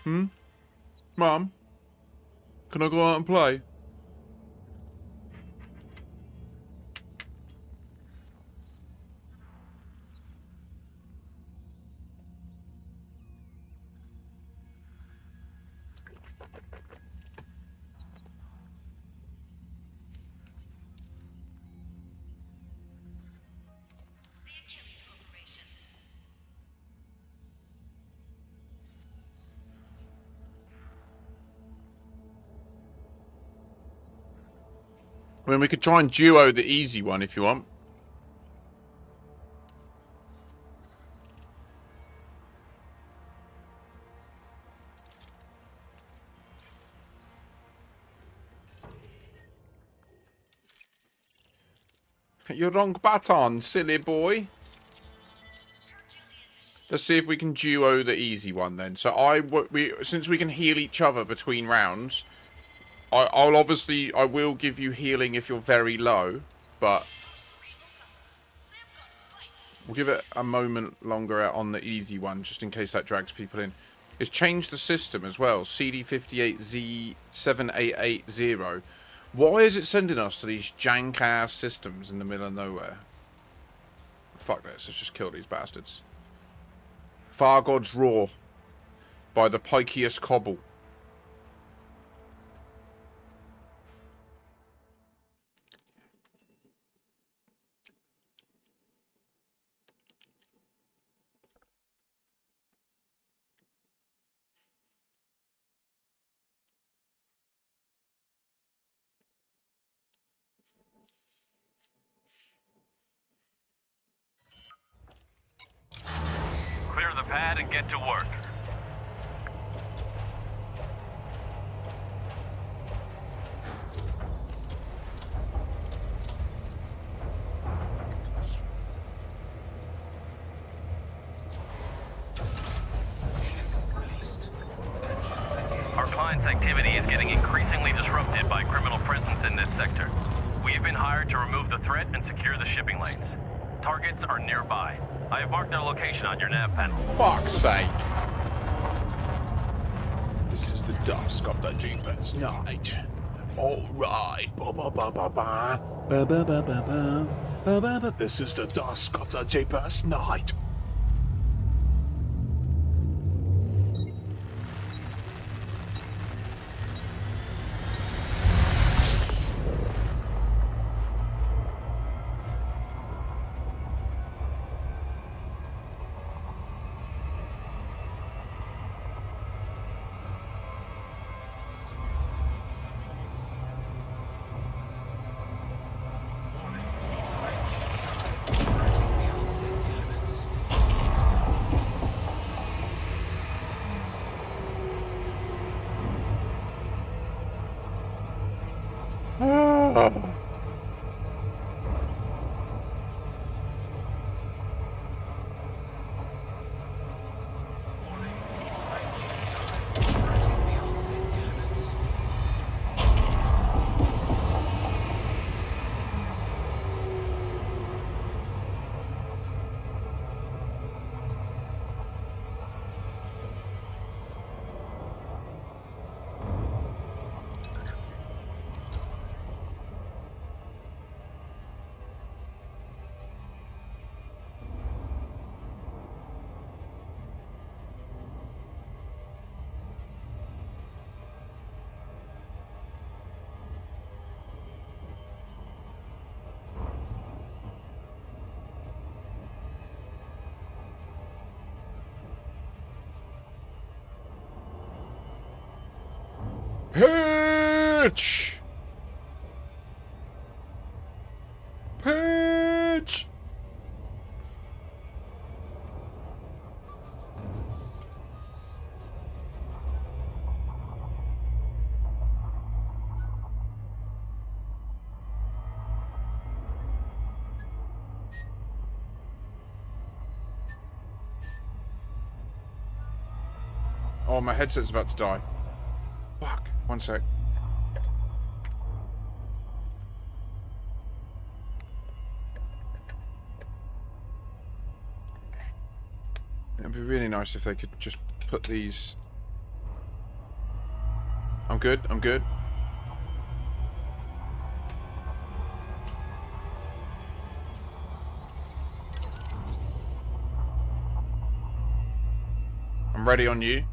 Mum? Can I go out and play? I mean, we could try and duo the easy one if you want. You're wrong button, silly boy. Let's see if we can duo the easy one then. So since we can heal each other between rounds, I will give you healing if you're very low, but we'll give it a moment longer on the easy one, just in case that drags people in. It's changed the system as well. CD58Z7880. Why is it sending us to these jank-ass systems in the middle of nowhere? Fuck this, let's just kill these bastards. Far God's Roar by the Pikeus Cobble. Clear the pad and get to work. Our client's activity is getting increasingly disrupted by criminal presence in this sector. We've been hired to remove the threat and secure the shipping lanes. Targets are nearby. I have marked their location on your nav panel. Fuck's sake. This is the dusk of the Jeepers night. Alright. This is the dusk of the Jeepers night. Pitch! Pitch! Oh, my headset's about to die. Fuck. 1 sec. It'd be really nice if they could just put these... I'm good, I'm good. I'm ready on you.